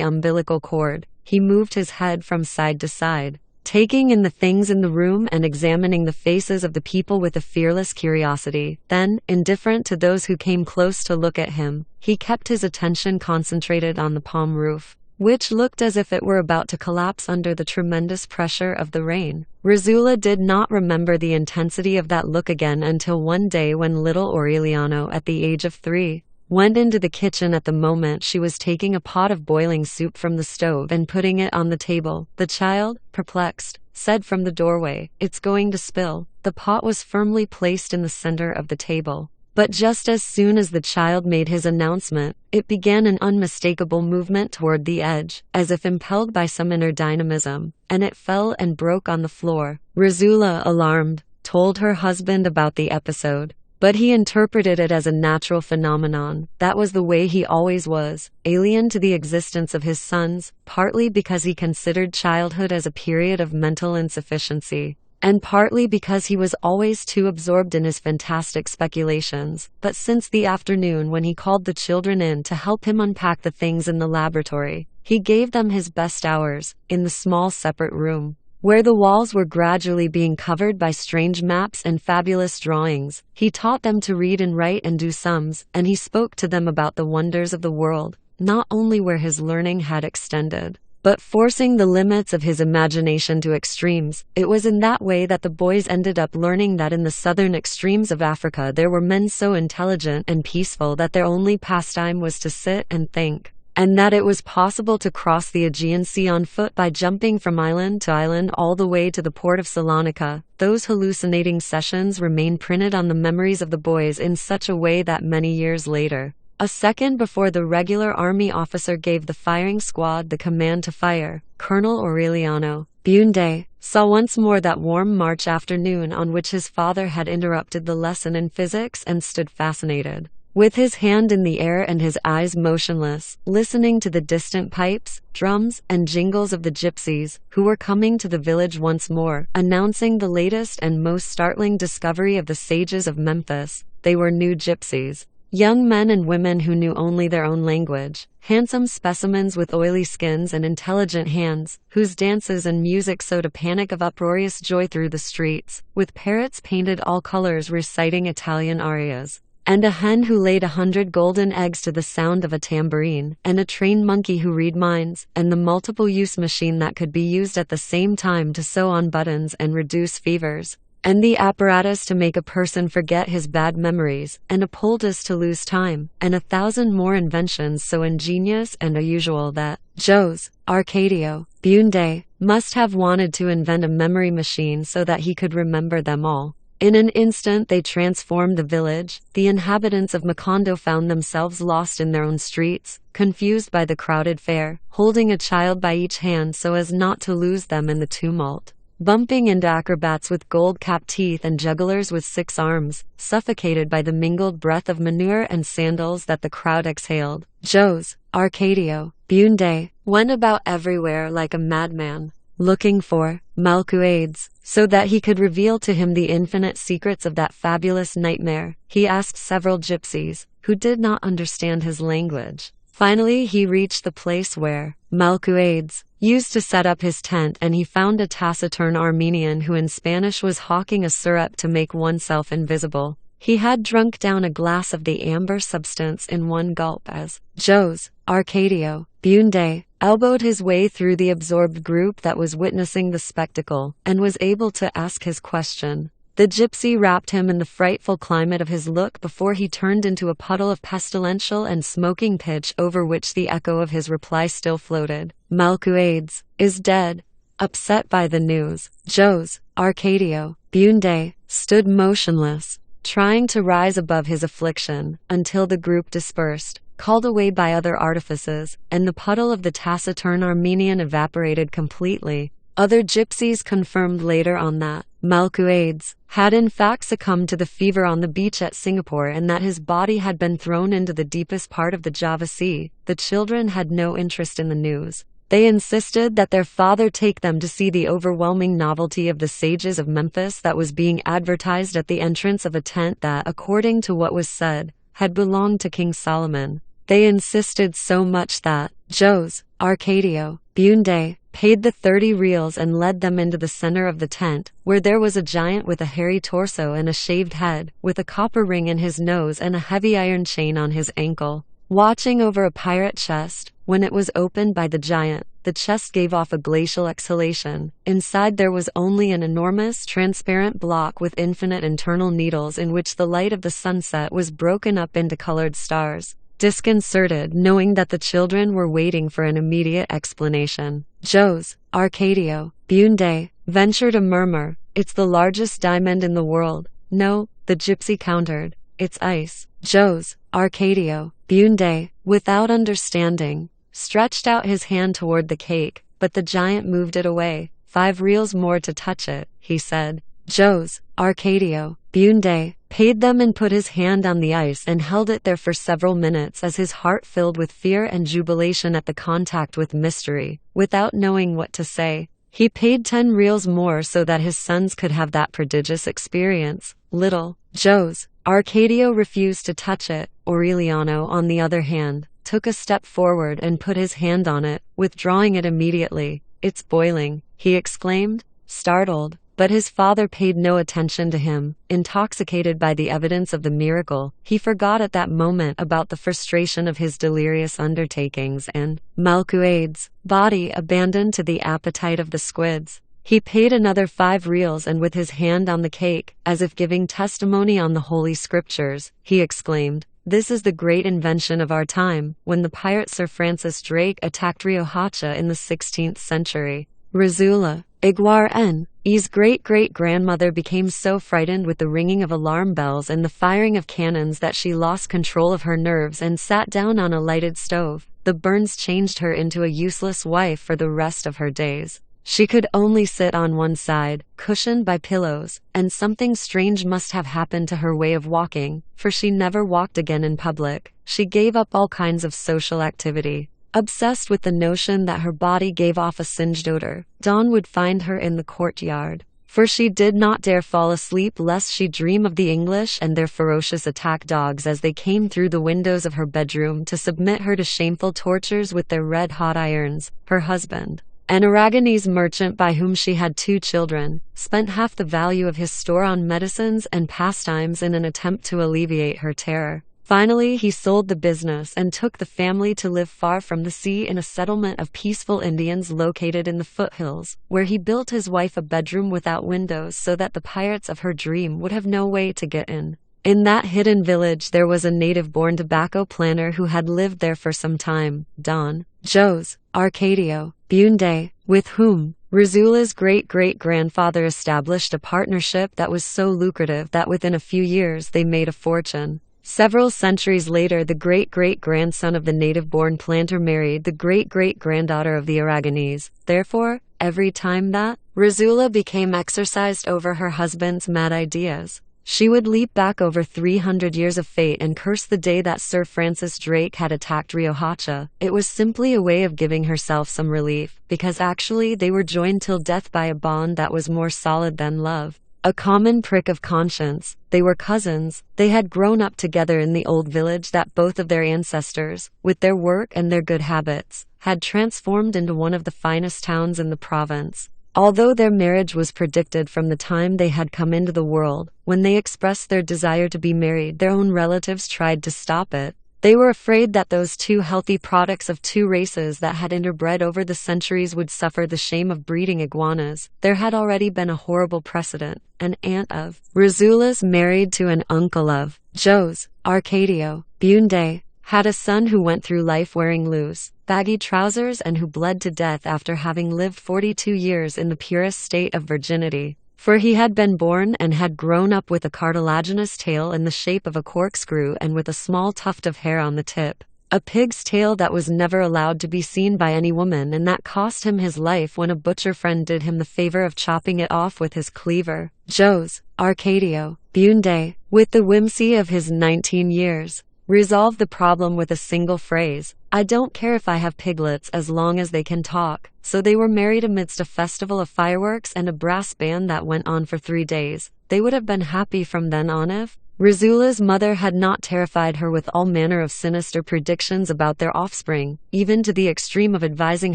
S1: umbilical cord, he moved his head from side to side, taking in the things in the room and examining the faces of the people with a fearless curiosity. Then, indifferent to those who came close to look at him, he kept his attention concentrated on the palm roof, which looked as if it were about to collapse under the tremendous pressure of the rain. Rizzula did not remember the intensity of that look again until one day when little Aureliano, at the age of 3, went into the kitchen at the moment she was taking a pot of boiling soup from the stove and putting it on the table. The child, perplexed, said from the doorway, "It's going to spill." The pot was firmly placed in the center of the table. But just as soon as the child made his announcement, it began an unmistakable movement toward the edge, as if impelled by some inner dynamism, and it fell and broke on the floor. Rizzula, alarmed, told her husband about the episode, but he interpreted it as a natural phenomenon. That was the way he always was, alien to the existence of his sons, partly because he considered childhood as a period of mental insufficiency, and partly because he was always too absorbed in his fantastic speculations. But since the afternoon when he called the children in to help him unpack the things in the laboratory, he gave them his best hours, in the small separate room, where the walls were gradually being covered by strange maps and fabulous drawings. He taught them to read and write and do sums, and he spoke to them about the wonders of the world, not only where his learning had extended, but forcing the limits of his imagination to extremes. It was in that way that the boys ended up learning that in the southern extremes of Africa there were men so intelligent and peaceful that their only pastime was to sit and think, and that it was possible to cross the Aegean Sea on foot by jumping from island to island all the way to the port of Salonika. Those hallucinating sessions remained printed on the memories of the boys in such a way that many years later, a second before the regular army officer gave the firing squad the command to fire, Colonel Aureliano Bunde saw once more that warm March afternoon on which his father had interrupted the lesson in physics and stood fascinated, with his hand in the air and his eyes motionless, listening to the distant pipes, drums, and jingles of the gypsies, who were coming to the village once more, announcing the latest and most startling discovery of the sages of Memphis. They were new gypsies, young men and women who knew only their own language, handsome specimens with oily skins and intelligent hands, whose dances and music sowed a panic of uproarious joy through the streets, with parrots painted all colors reciting Italian arias, and a hen who laid 100 golden eggs to the sound of a tambourine, and a trained monkey who read minds, and the multiple-use machine that could be used at the same time to sew on buttons and reduce fevers, and the apparatus to make a person forget his bad memories, and a poultice to lose time, and 1,000 more inventions so ingenious and unusual that Jose Arcadio Bunde must have wanted to invent a memory machine so that he could remember them all. In an instant they transformed the village. The inhabitants of Macondo found themselves lost in their own streets, confused by the crowded fair, holding a child by each hand so as not to lose them in the tumult, bumping into acrobats with gold-capped teeth and jugglers with 6 arms, suffocated by the mingled breath of manure and sandals that the crowd exhaled. Jose Arcadio Bunde went about everywhere like a madman, looking for Malcuades, so that he could reveal to him the infinite secrets of that fabulous nightmare. He asked several gypsies, who did not understand his language. Finally he reached the place where Malcuades used to set up his tent, and he found a taciturn Armenian who in Spanish was hawking a syrup to make oneself invisible. He had drunk down a glass of the amber substance in one gulp as Jose Arcadio Bunde elbowed his way through the absorbed group that was witnessing the spectacle, and was able to ask his question. The gypsy wrapped him in the frightful climate of his look before he turned into a puddle of pestilential and smoking pitch over which the echo of his reply still floated. Malcuades is dead. Upset by the news, Jose Arcadio Bunde stood motionless, trying to rise above his affliction, until the group dispersed, called away by other artifices, and the puddle of the taciturn Armenian evaporated completely. Other gypsies confirmed later on that Malkuades had in fact succumbed to the fever on the beach at Singapore and that his body had been thrown into the deepest part of the Java Sea. The children had no interest in the news. They insisted that their father take them to see the overwhelming novelty of the sages of Memphis that was being advertised at the entrance of a tent that, according to what was said, had belonged to King Solomon. They insisted so much that Jose Arcadio Bunde paid the 30 reals and led them into the center of the tent, where there was a giant with a hairy torso and a shaved head, with a copper ring in his nose and a heavy iron chain on his ankle, watching over a pirate chest. When it was opened by the giant, the chest gave off a glacial exhalation. Inside there was only an enormous, transparent block with infinite internal needles in which the light of the sunset was broken up into colored stars. Disconcerted, knowing that the children were waiting for an immediate explanation, Jose Arcadio Bunde ventured a murmur. "It's the largest diamond in the world." "No," the gypsy countered. "It's ice." Jose Arcadio Bunde, without understanding, stretched out his hand toward the cake, but the giant moved it away. 5 reals more to touch it, he said. Jose Arcadio Bunde paid them and put his hand on the ice and held it there for several minutes as his heart filled with fear and jubilation at the contact with mystery. Without knowing what to say, he paid 10 reals more so that his sons could have that prodigious experience. Little Jose Arcadio refused to touch it. Aureliano, on the other hand, took a step forward and put his hand on it, withdrawing it immediately. "It's boiling," he exclaimed, startled. But his father paid no attention to him. Intoxicated by the evidence of the miracle, he forgot at that moment about the frustration of his delirious undertakings and Malkuades' body abandoned to the appetite of the squids. He paid another 5 reals and with his hand on the cake, as if giving testimony on the Holy Scriptures, he exclaimed, "This is the great invention of our time," when the pirate Sir Francis Drake attacked Riohacha in the 16th century. Rizula Iguar N.'s great-great-grandmother became so frightened with the ringing of alarm bells and the firing of cannons that she lost control of her nerves and sat down on a lighted stove. The burns changed her into a useless wife for the rest of her days. She could only sit on one side, cushioned by pillows, and something strange must have happened to her way of walking, for she never walked again in public. She gave up all kinds of social activity. Obsessed with the notion that her body gave off a singed odor, dawn would find her in the courtyard. For she did not dare fall asleep lest she dream of the English and their ferocious attack dogs as they came through the windows of her bedroom to submit her to shameful tortures with their red-hot irons. Her husband, an Aragonese merchant by whom she had 2 children, spent half the value of his store on medicines and pastimes in an attempt to alleviate her terror. Finally, he sold the business and took the family to live far from the sea in a settlement of peaceful Indians located in the foothills, where he built his wife a bedroom without windows so that the pirates of her dream would have no way to get in. In that hidden village there was a native-born tobacco planter who had lived there for some time, Don Jose Arcadio Bunde, with whom Rizula's great-great-grandfather established a partnership that was so lucrative that within a few years they made a fortune. Several centuries later, the great-great-grandson of the native-born planter married the great-great-granddaughter of the Aragonese. Therefore, every time that Rizula became exercised over her husband's mad ideas, she would leap back over 300 years of fate and curse the day that Sir Francis Drake had attacked Riohacha. It was simply a way of giving herself some relief, because actually they were joined till death by a bond that was more solid than love. A common prick of conscience. They were cousins. They had grown up together in the old village that both of their ancestors, with their work and their good habits, had transformed into one of the finest towns in the province. Although their marriage was predicted from the time they had come into the world, when they expressed their desire to be married, their own relatives tried to stop it. They were afraid that those 2 healthy products of 2 races that had interbred over the centuries would suffer the shame of breeding iguanas. There had already been a horrible precedent. An aunt of Rizula's, married to an uncle of Jose Arcadio Bunde, had a son who went through life wearing loose, baggy trousers and who bled to death after having lived 42 years in the purest state of virginity. For he had been born and had grown up with a cartilaginous tail in the shape of a corkscrew and with a small tuft of hair on the tip. A pig's tail that was never allowed to be seen by any woman, and that cost him his life when a butcher friend did him the favor of chopping it off with his cleaver. Jose Arcadio Bunde, with the whimsy of his 19 years, resolved the problem with a single phrase: "I don't care if I have piglets as long as they can talk." So they were married amidst a festival of fireworks and a brass band that went on for 3 days. They would have been happy from then on if Rizula's mother had not terrified her with all manner of sinister predictions about their offspring, even to the extreme of advising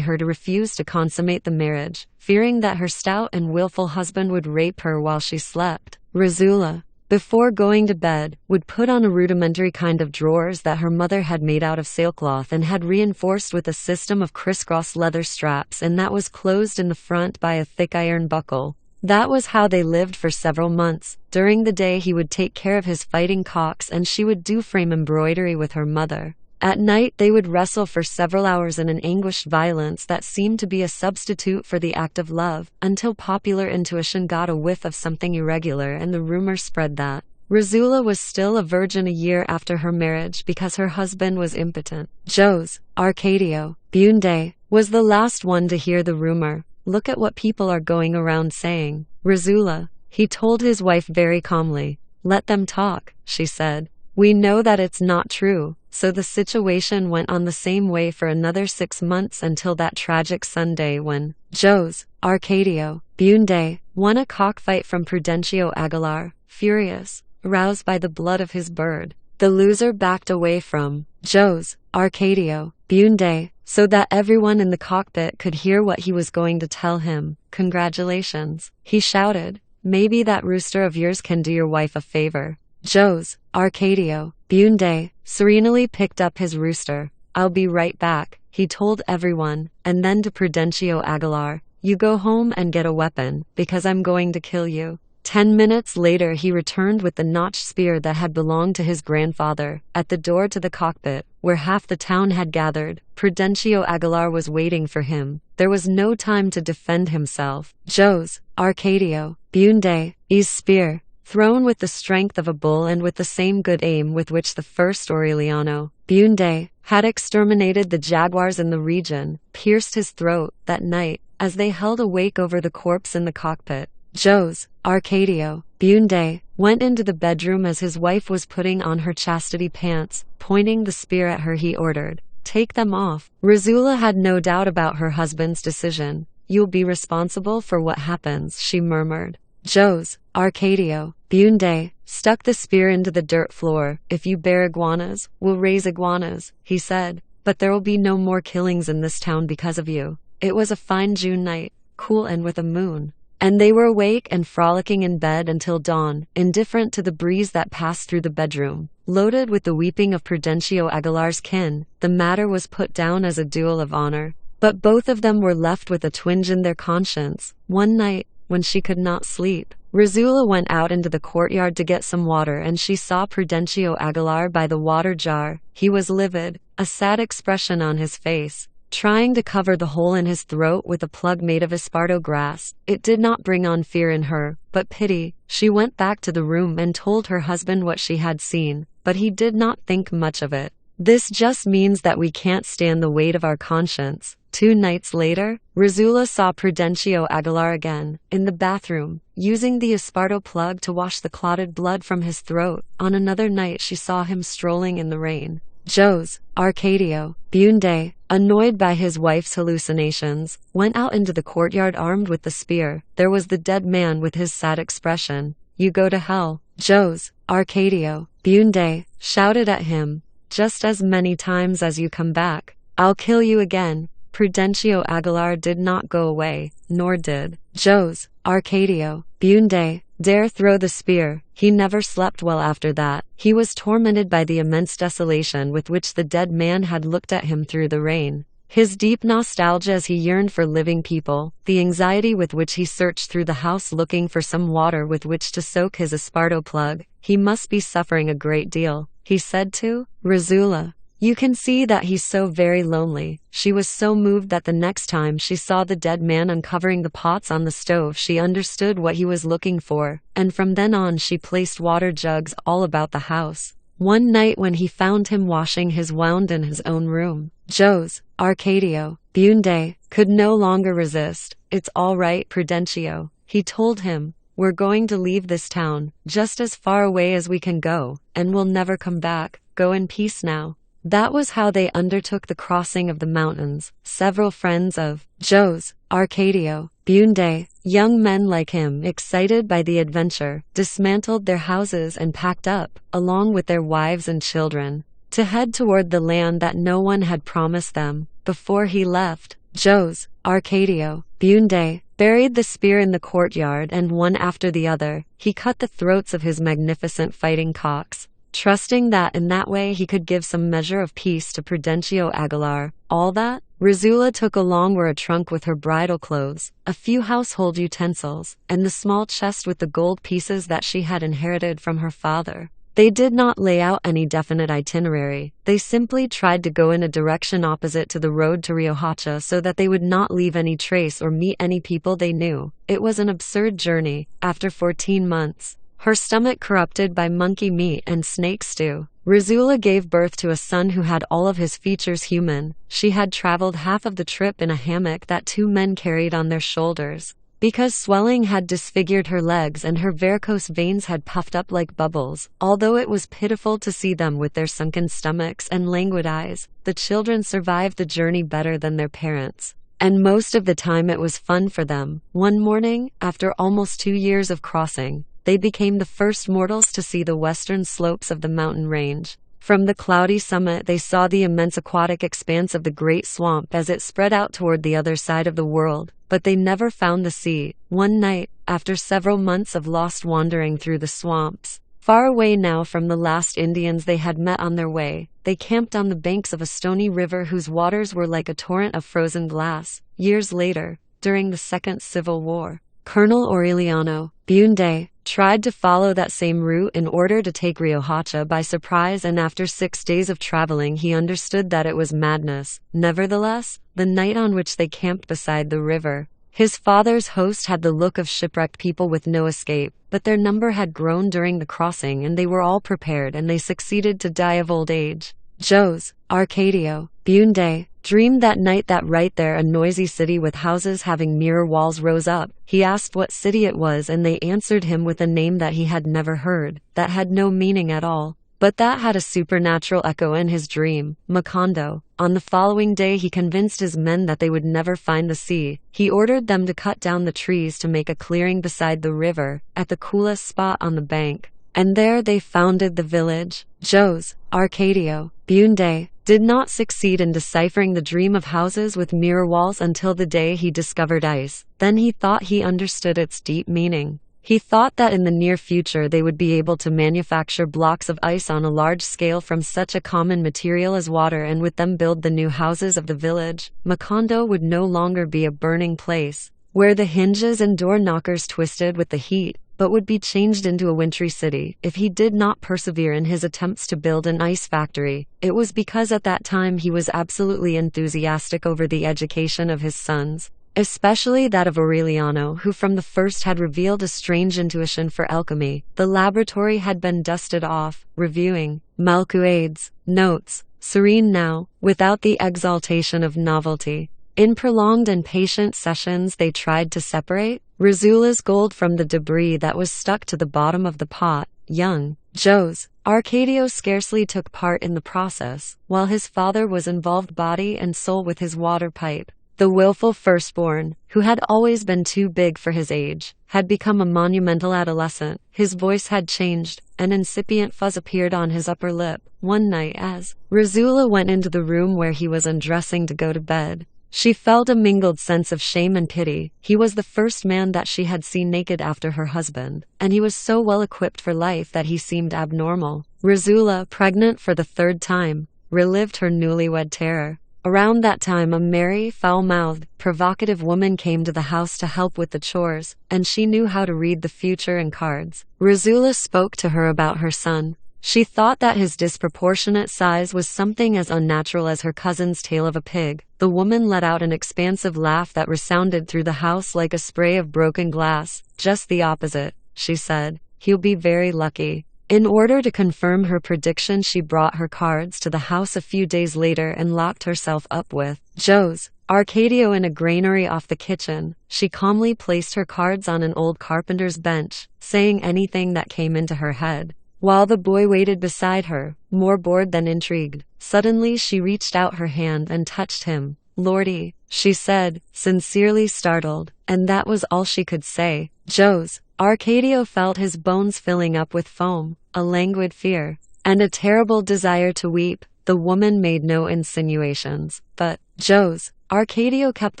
S1: her to refuse to consummate the marriage, fearing that her stout and willful husband would rape her while she slept. Rizula, before going to bed, would put on a rudimentary kind of drawers that her mother had made out of sailcloth and had reinforced with a system of crisscross leather straps, and that was closed in the front by a thick iron buckle. That was how they lived for several months. During the day he would take care of his fighting cocks and she would do frame embroidery with her mother. At night they would wrestle for several hours in an anguished violence that seemed to be a substitute for the act of love, until popular intuition got a whiff of something irregular and the rumor spread that Rizula was still a virgin a year after her marriage because her husband was impotent. Jose Arcadio Bunde was the last one to hear the rumor. "Look at what people are going around saying, Rizula," he told his wife very calmly. "Let them talk," she said. "We know that it's not true." So the situation went on the same way for another 6 months until that tragic Sunday when Jose Arcadio Bunde won a cockfight from Prudencio Aguilar. Furious, aroused by the blood of his bird, the loser backed away from Jose Arcadio Bunde so that everyone in the cockpit could hear what he was going to tell him. "Congratulations," he shouted. "Maybe that rooster of yours can do your wife a favor." Jose Arcadio Bunde serenely picked up his rooster. "I'll be right back," he told everyone, and then to Prudencio Aguilar, "You go home and get a weapon, because I'm going to kill you." 10 minutes later he returned with the notched spear that had belonged to his grandfather. At the door to the cockpit, where half the town had gathered, Prudencio Aguilar was waiting for him. There was no time to defend himself. Jose Arcadio Bunde's spear, thrown with the strength of a bull and with the same good aim with which the first Aureliano Bunde had exterminated the jaguars in the region, pierced his throat. That night, as they held awake over the corpse in the cockpit, Jose Arcadio Bunde went into the bedroom as his wife was putting on her chastity pants. Pointing the spear at her, he ordered, "Take them off." Rizula had no doubt about her husband's decision. "You'll be responsible for what happens," she murmured. Jose Arcadio Bunde stuck the spear into the dirt floor. "If you bear iguanas, we'll raise iguanas," he said. "But there will be no more killings in this town because of you." It was a fine June night, cool and with a moon, and they were awake and frolicking in bed until dawn, indifferent to the breeze that passed through the bedroom. Loaded with the weeping of Prudencio Aguilar's kin, the matter was put down as a duel of honor. But both of them were left with a twinge in their conscience. One night, when she could not sleep, Rizula went out into the courtyard to get some water, and she saw Prudencio Aguilar by the water jar. He was livid, a sad expression on his face, trying to cover the hole in his throat with a plug made of esparto grass. It did not bring on fear in her, but pity. She went back to the room and told her husband what she had seen, but he did not think much of it. "This just means that we can't stand the weight of our conscience." 2 nights later, Rizula saw Prudencio Aguilar again, in the bathroom, using the esparto plug to wash the clotted blood from his throat. On another night she saw him strolling in the rain. Jose Arcadio Bunde, annoyed by his wife's hallucinations, went out into the courtyard armed with the spear. There was the dead man with his sad expression. "You go to hell." Jose Arcadio Bunde shouted at him, "Just as many times as you come back, I'll kill you again." Prudencio Aguilar did not go away, nor did Jose Arcadio Bunde dare throw the spear. He never slept well after that. He was tormented by the immense desolation with which the dead man had looked at him through the rain. His deep nostalgia as he yearned for living people, the anxiety with which he searched through the house looking for some water with which to soak his esparto plug. "He must be suffering a great deal," he said to Rizula. "You can see that he's so very lonely." She was so moved that the next time she saw the dead man uncovering the pots on the stove she understood what he was looking for, and from then on she placed water jugs all about the house. one night when he found him washing his wound in his own room. Jose Arcadio Bunde could no longer resist. "It's all right, Prudencio," he told him. "We're going to leave this town, just as far away as we can go, and we'll never come back. Go in peace now." That was how they undertook the crossing of the mountains. Several friends of Jose Arcadio Bunde, young men like him excited by the adventure, dismantled their houses and packed up, along with their wives and children, to head toward the land that no one had promised them. Before he left, Jose Arcadio Bunde buried the spear in the courtyard, and one after the other, he cut the throats of his magnificent fighting cocks, trusting that in that way he could give some measure of peace to Prudencio Aguilar. All that Rizula took along were a trunk with her bridal clothes, a few household utensils, and the small chest with the gold pieces that she had inherited from her father. They did not lay out any definite itinerary. They simply tried to go in a direction opposite to the road to Riohacha so that they would not leave any trace or meet any people they knew. It was an absurd journey. After 14 months, her stomach corrupted by monkey meat and snake stew, Rizula gave birth to a son who had all of his features human. She had traveled half of the trip in a hammock that 2 men carried on their shoulders, because swelling had disfigured her legs and her varicose veins had puffed up like bubbles. Although it was pitiful to see them with their sunken stomachs and languid eyes, the children survived the journey better than their parents. And most of the time it was fun for them. One morning, after almost 2 years of crossing, they became the first mortals to see the western slopes of the mountain range. From the cloudy summit they saw the immense aquatic expanse of the great swamp as it spread out toward the other side of the world, but they never found the sea. One night, after several months of lost wandering through the swamps, far away now from the last Indians they had met on their way, they camped on the banks of a stony river whose waters were like a torrent of frozen glass. Years later, during the Second Civil War, Colonel Aureliano Bunde tried to follow that same route in order to take Riohacha by surprise, and after 6 days of traveling he understood that it was madness. Nevertheless, the night on which they camped beside the river, his father's host had the look of shipwrecked people with no escape, but their number had grown during the crossing and they were all prepared, and they succeeded to die of old age. Jose Arcadio Bunde dreamed that night that right there a noisy city with houses having mirror walls rose up. He asked what city it was, and they answered him with a name that he had never heard, that had no meaning at all, but that had a supernatural echo in his dream: Macondo. On the following day he convinced his men that they would never find the sea. He ordered them to cut down the trees to make a clearing beside the river, at the coolest spot on the bank, and there they founded the village. Jose Arcadio Bunde did not succeed in deciphering the dream of houses with mirror walls until the day he discovered ice. Then he thought he understood its deep meaning. He thought that in the near future they would be able to manufacture blocks of ice on a large scale from such a common material as water, and with them build the new houses of the village. Macondo would no longer be a burning place, where the hinges and door knockers twisted with the heat, but would be changed into a wintry city. If he did not persevere in his attempts to build an ice factory, it was because at that time he was absolutely enthusiastic over the education of his sons, especially that of Aureliano, who from the first had revealed a strange intuition for alchemy. The laboratory had been dusted off, reviewing Malcuade's notes, serene now, without the exaltation of novelty. In prolonged and patient sessions they tried to separate Rizula's gold from the debris that was stuck to the bottom of the pot. Young Jose Arcadio scarcely took part in the process, while his father was involved body and soul with his water pipe. The willful firstborn, who had always been too big for his age, had become a monumental adolescent. His voice had changed. An incipient fuzz appeared on his upper lip. One night as Rizula went into the room where he was undressing to go to bed, she felt a mingled sense of shame and pity. He was the first man that she had seen naked after her husband, and he was so well equipped for life that he seemed abnormal. Rizula, pregnant for the 3rd time, relived her newlywed terror. Around that time a merry, foul-mouthed, provocative woman came to the house to help with the chores, and she knew how to read the future in cards. Rizula spoke to her about her son. She thought that his disproportionate size was something as unnatural as her cousin's tail of a pig. The woman let out an expansive laugh that resounded through the house like a spray of broken glass. Just the opposite, she said. He'll be very lucky. In order to confirm her prediction, she brought her cards to the house a few days later and locked herself up with Joe's Arcadio in a granary off the kitchen. She calmly placed her cards on an old carpenter's bench, saying anything that came into her head. While the boy waited beside her, more bored than intrigued, suddenly she reached out her hand and touched him. "Lordy," she said, sincerely startled, and that was all she could say. Joe's Arcadio felt his bones filling up with foam, a languid fear, and a terrible desire to weep. The woman made no insinuations, but Joe's Arcadio kept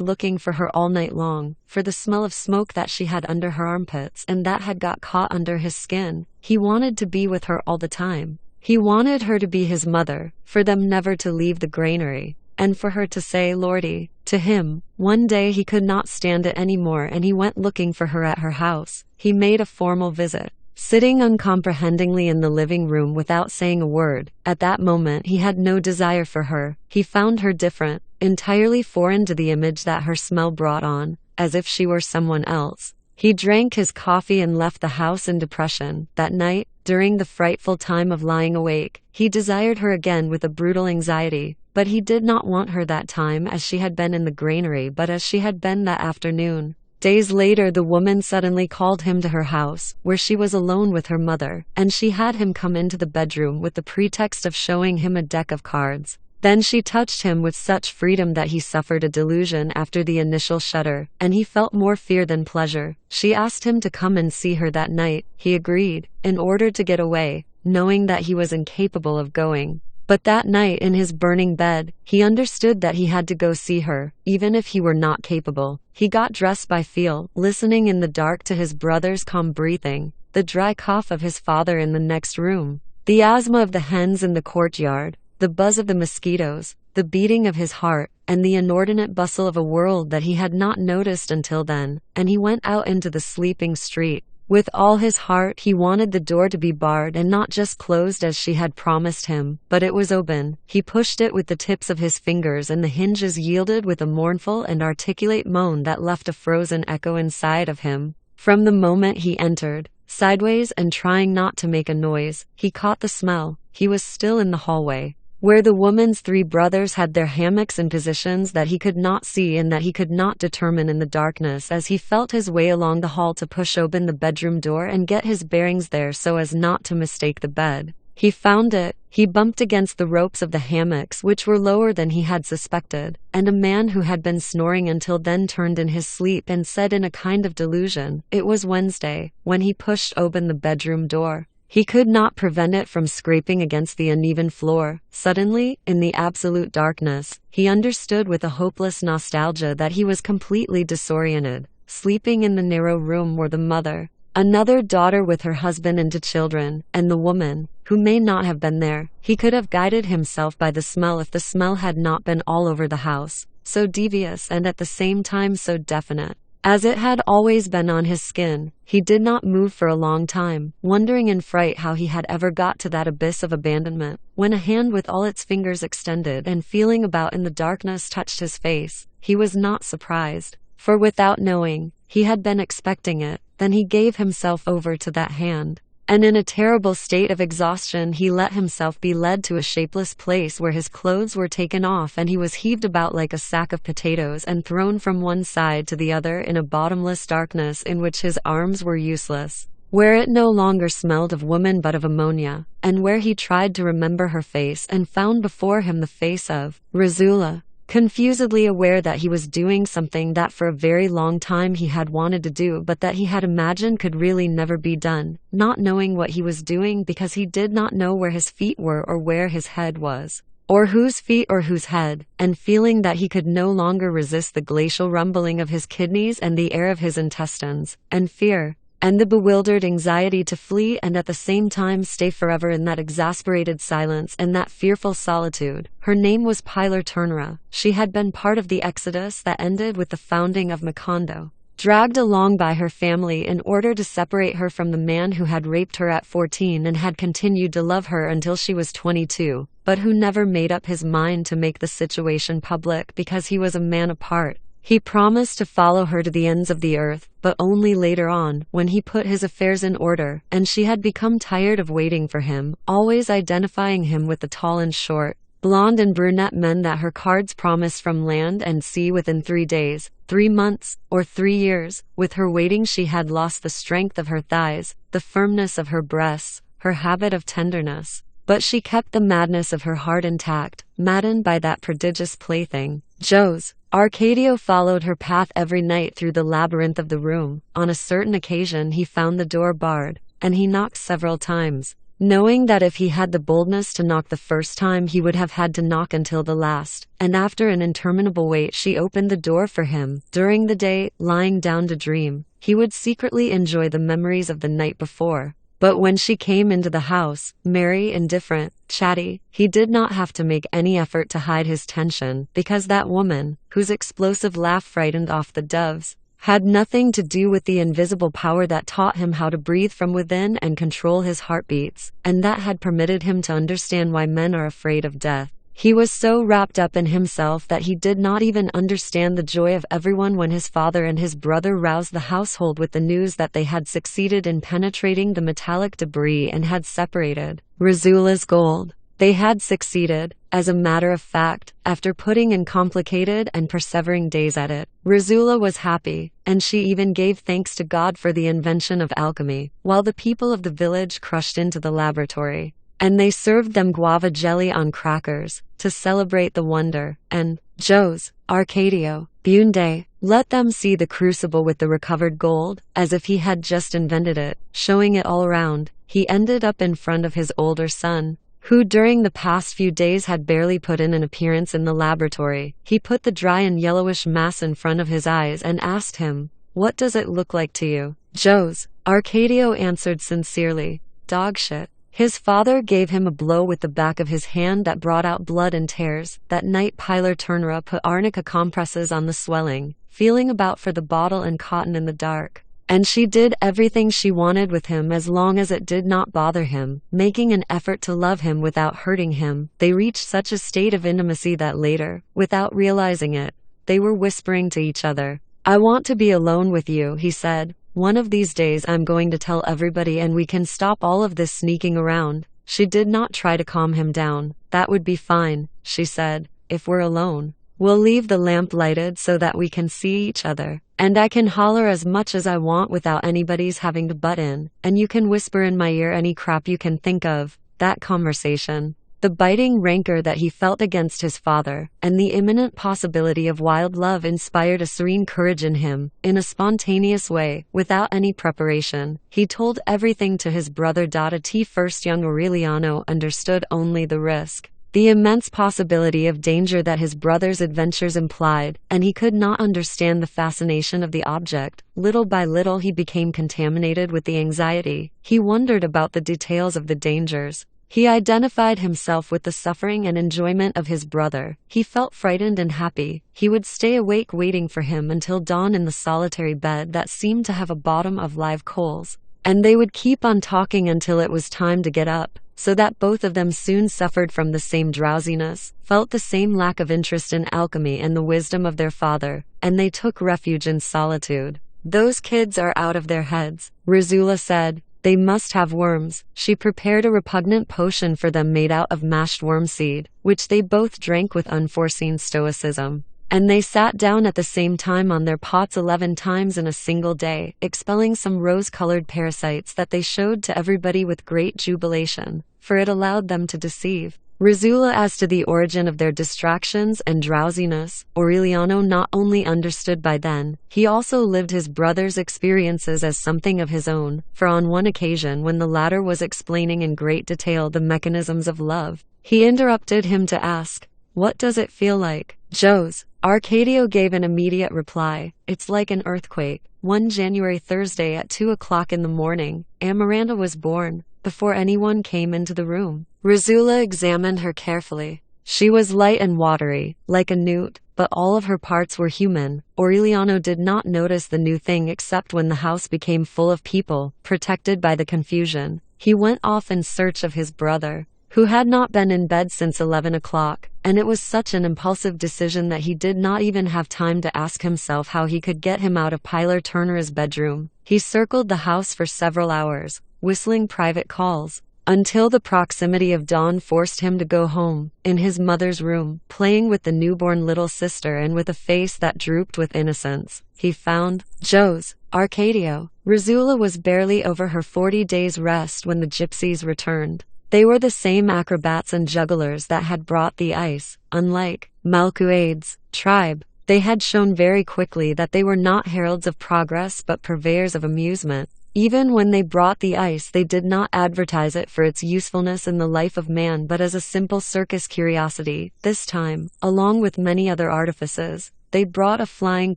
S1: looking for her all night long, for the smell of smoke that she had under her armpits and that had got caught under his skin. He wanted to be with her all the time. He wanted her to be his mother, for them never to leave the granary, and for her to say "Lordy" to him. One day he could not stand it anymore and he went looking for her at her house. He made a formal visit, sitting uncomprehendingly in the living room without saying a word. At that moment he had no desire for her. He found her different, entirely foreign to the image that her smell brought on, as if she were someone else. He drank his coffee and left the house in depression. That night, during the frightful time of lying awake, he desired her again with a brutal anxiety, but he did not want her that time as she had been in the granary but as she had been that afternoon. Days later the woman suddenly called him to her house, where she was alone with her mother, and she had him come into the bedroom with the pretext of showing him a deck of cards. Then she touched him with such freedom that he suffered a delusion after the initial shudder, and he felt more fear than pleasure. She asked him to come and see her that night. He agreed, in order to get away, knowing that he was incapable of going. But that night in his burning bed, he understood that he had to go see her, even if he were not capable. He got dressed by feel, listening in the dark to his brother's calm breathing, the dry cough of his father in the next room, the asthma of the hens in the courtyard, the buzz of the mosquitoes, the beating of his heart, and the inordinate bustle of a world that he had not noticed until then, and he went out into the sleeping street. With all his heart he wanted the door to be barred and not just closed as she had promised him, but it was open. He pushed it with the tips of his fingers and the hinges yielded with a mournful and articulate moan that left a frozen echo inside of him. From the moment he entered, sideways and trying not to make a noise, he caught the smell. He was still in the hallway, where the woman's three brothers had their hammocks in positions that he could not see and that he could not determine in the darkness. As he felt his way along the hall to push open the bedroom door and get his bearings there so as not to mistake the bed, he found it. He bumped against the ropes of the hammocks, which were lower than he had suspected, and a man who had been snoring until then turned in his sleep and said in a kind of delusion, "It was Wednesday," when he pushed open the bedroom door. He could not prevent it from scraping against the uneven floor. Suddenly, in the absolute darkness, he understood with a hopeless nostalgia that he was completely disoriented. Sleeping in the narrow room were the mother, another daughter with her husband and two children, and the woman, who may not have been there. He could have guided himself by the smell if the smell had not been all over the house, so devious and at the same time so definite, as it had always been on his skin. He did not move for a long time, wondering in fright how he had ever got to that abyss of abandonment, when a hand with all its fingers extended and feeling about in the darkness touched his face. He was not surprised, for without knowing, he had been expecting it. Then he gave himself over to that hand, and in a terrible state of exhaustion he let himself be led to a shapeless place where his clothes were taken off and he was heaved about like a sack of potatoes and thrown from one side to the other in a bottomless darkness in which his arms were useless, where it no longer smelled of woman but of ammonia, and where he tried to remember her face and found before him the face of Razula. Confusedly aware that he was doing something that for a very long time he had wanted to do but that he had imagined could really never be done, not knowing what he was doing because he did not know where his feet were or where his head was, or whose feet or whose head, and feeling that he could no longer resist the glacial rumbling of his kidneys and the air of his intestines, and fear, and the bewildered anxiety to flee and at the same time stay forever in that exasperated silence and that fearful solitude. Her name was Pilar Turnera. She had been part of the exodus that ended with the founding of Macondo, dragged along by her family in order to separate her from the man who had raped her at 14 and had continued to love her until she was 22, but who never made up his mind to make the situation public because he was a man apart. He promised to follow her to the ends of the earth, but only later on, when he put his affairs in order, and she had become tired of waiting for him, always identifying him with the tall and short, blonde and brunette men that her cards promised from land and sea within 3 days, 3 months, or 3 years. With her waiting, she had lost the strength of her thighs, the firmness of her breasts, her habit of tenderness. But she kept the madness of her heart intact, maddened by that prodigious plaything. Joe's. Arcadio followed her path every night through the labyrinth of the room. On a certain occasion he found the door barred, and he knocked several times, knowing that if he had the boldness to knock the first time he would have had to knock until the last, and after an interminable wait she opened the door for him. During the day, lying down to dream, he would secretly enjoy the memories of the night before. But when she came into the house, merry, indifferent, chatty, he did not have to make any effort to hide his tension, because that woman, whose explosive laugh frightened off the doves, had nothing to do with the invisible power that taught him how to breathe from within and control his heartbeats, and that had permitted him to understand why men are afraid of death. He was so wrapped up in himself that he did not even understand the joy of everyone when his father and his brother roused the household with the news that they had succeeded in penetrating the metallic debris and had separated Rizula's gold. They had succeeded, as a matter of fact, after putting in complicated and persevering days at it. Rizula was happy, and she even gave thanks to God for the invention of alchemy, while the people of the village crushed into the laboratory. And they served them guava jelly on crackers, to celebrate the wonder, and Joe's, Arcadio, Bunde, let them see the crucible with the recovered gold, as if he had just invented it, showing it all around. He ended up in front of his older son, who during the past few days had barely put in an appearance in the laboratory. He put the dry and yellowish mass in front of his eyes and asked him, "What does it look like to you?" Joe's, Arcadio answered sincerely, "Dog shit." His father gave him a blow with the back of his hand that brought out blood and tears. That night Pilar Turnera put arnica compresses on the swelling, feeling about for the bottle and cotton in the dark. And she did everything she wanted with him as long as it did not bother him, making an effort to love him without hurting him. They reached such a state of intimacy that later, without realizing it, they were whispering to each other. "I want to be alone with you," he said. "One of these days I'm going to tell everybody and we can stop all of this sneaking around." She did not try to calm him down. "That would be fine," she said, "if we're alone. We'll leave the lamp lighted so that we can see each other. And I can holler as much as I want without anybody's having to butt in. And you can whisper in my ear any crap you can think of." That conversation, the biting rancor that he felt against his father, and the imminent possibility of wild love inspired a serene courage in him. In a spontaneous way, without any preparation, he told everything to his brother. At first young Aureliano understood only the risk, the immense possibility of danger that his brother's adventures implied, and he could not understand the fascination of the object. Little by little he became contaminated with the anxiety. He wondered about the details of the dangers. He identified himself with the suffering and enjoyment of his brother. He felt frightened and happy. He would stay awake waiting for him until dawn in the solitary bed that seemed to have a bottom of live coals. And they would keep on talking until it was time to get up, so that both of them soon suffered from the same drowsiness, felt the same lack of interest in alchemy and the wisdom of their father, and they took refuge in solitude. "Those kids are out of their heads," Rizula said. "They must have worms." She prepared a repugnant potion for them made out of mashed worm seed, which they both drank with unforeseen stoicism. And they sat down at the same time on their pots 11 times in a single day, expelling some rose-colored parasites that they showed to everybody with great jubilation, for it allowed them to deceive Rizula as to the origin of their distractions and drowsiness. Aureliano not only understood by then, he also lived his brother's experiences as something of his own, for on one occasion when the latter was explaining in great detail the mechanisms of love, he interrupted him to ask, "What does it feel like?" Joe's, Arcadio gave an immediate reply, "It's like an earthquake." One January Thursday at 2 o'clock in the morning, Amaranda was born, before anyone came into the room. Rizula examined her carefully. She was light and watery, like a newt, but all of her parts were human. Aureliano did not notice the new thing except when the house became full of people, protected by the confusion. He went off in search of his brother, who had not been in bed since 11 o'clock, and it was such an impulsive decision that he did not even have time to ask himself how he could get him out of Pilar Turner's bedroom. He circled the house for several hours, whistling private calls, until the proximity of dawn forced him to go home. In his mother's room, playing with the newborn little sister and with a face that drooped with innocence, he found Joe's Arcadio. Rizula was barely over her 40 days rest when the gypsies returned. They were the same acrobats and jugglers that had brought the ice. Unlike Malcuade's tribe, they had shown very quickly that they were not heralds of progress but purveyors of amusement. Even when they brought the ice, they did not advertise it for its usefulness in the life of man but as a simple circus curiosity. This time, along with many other artifices, they brought a flying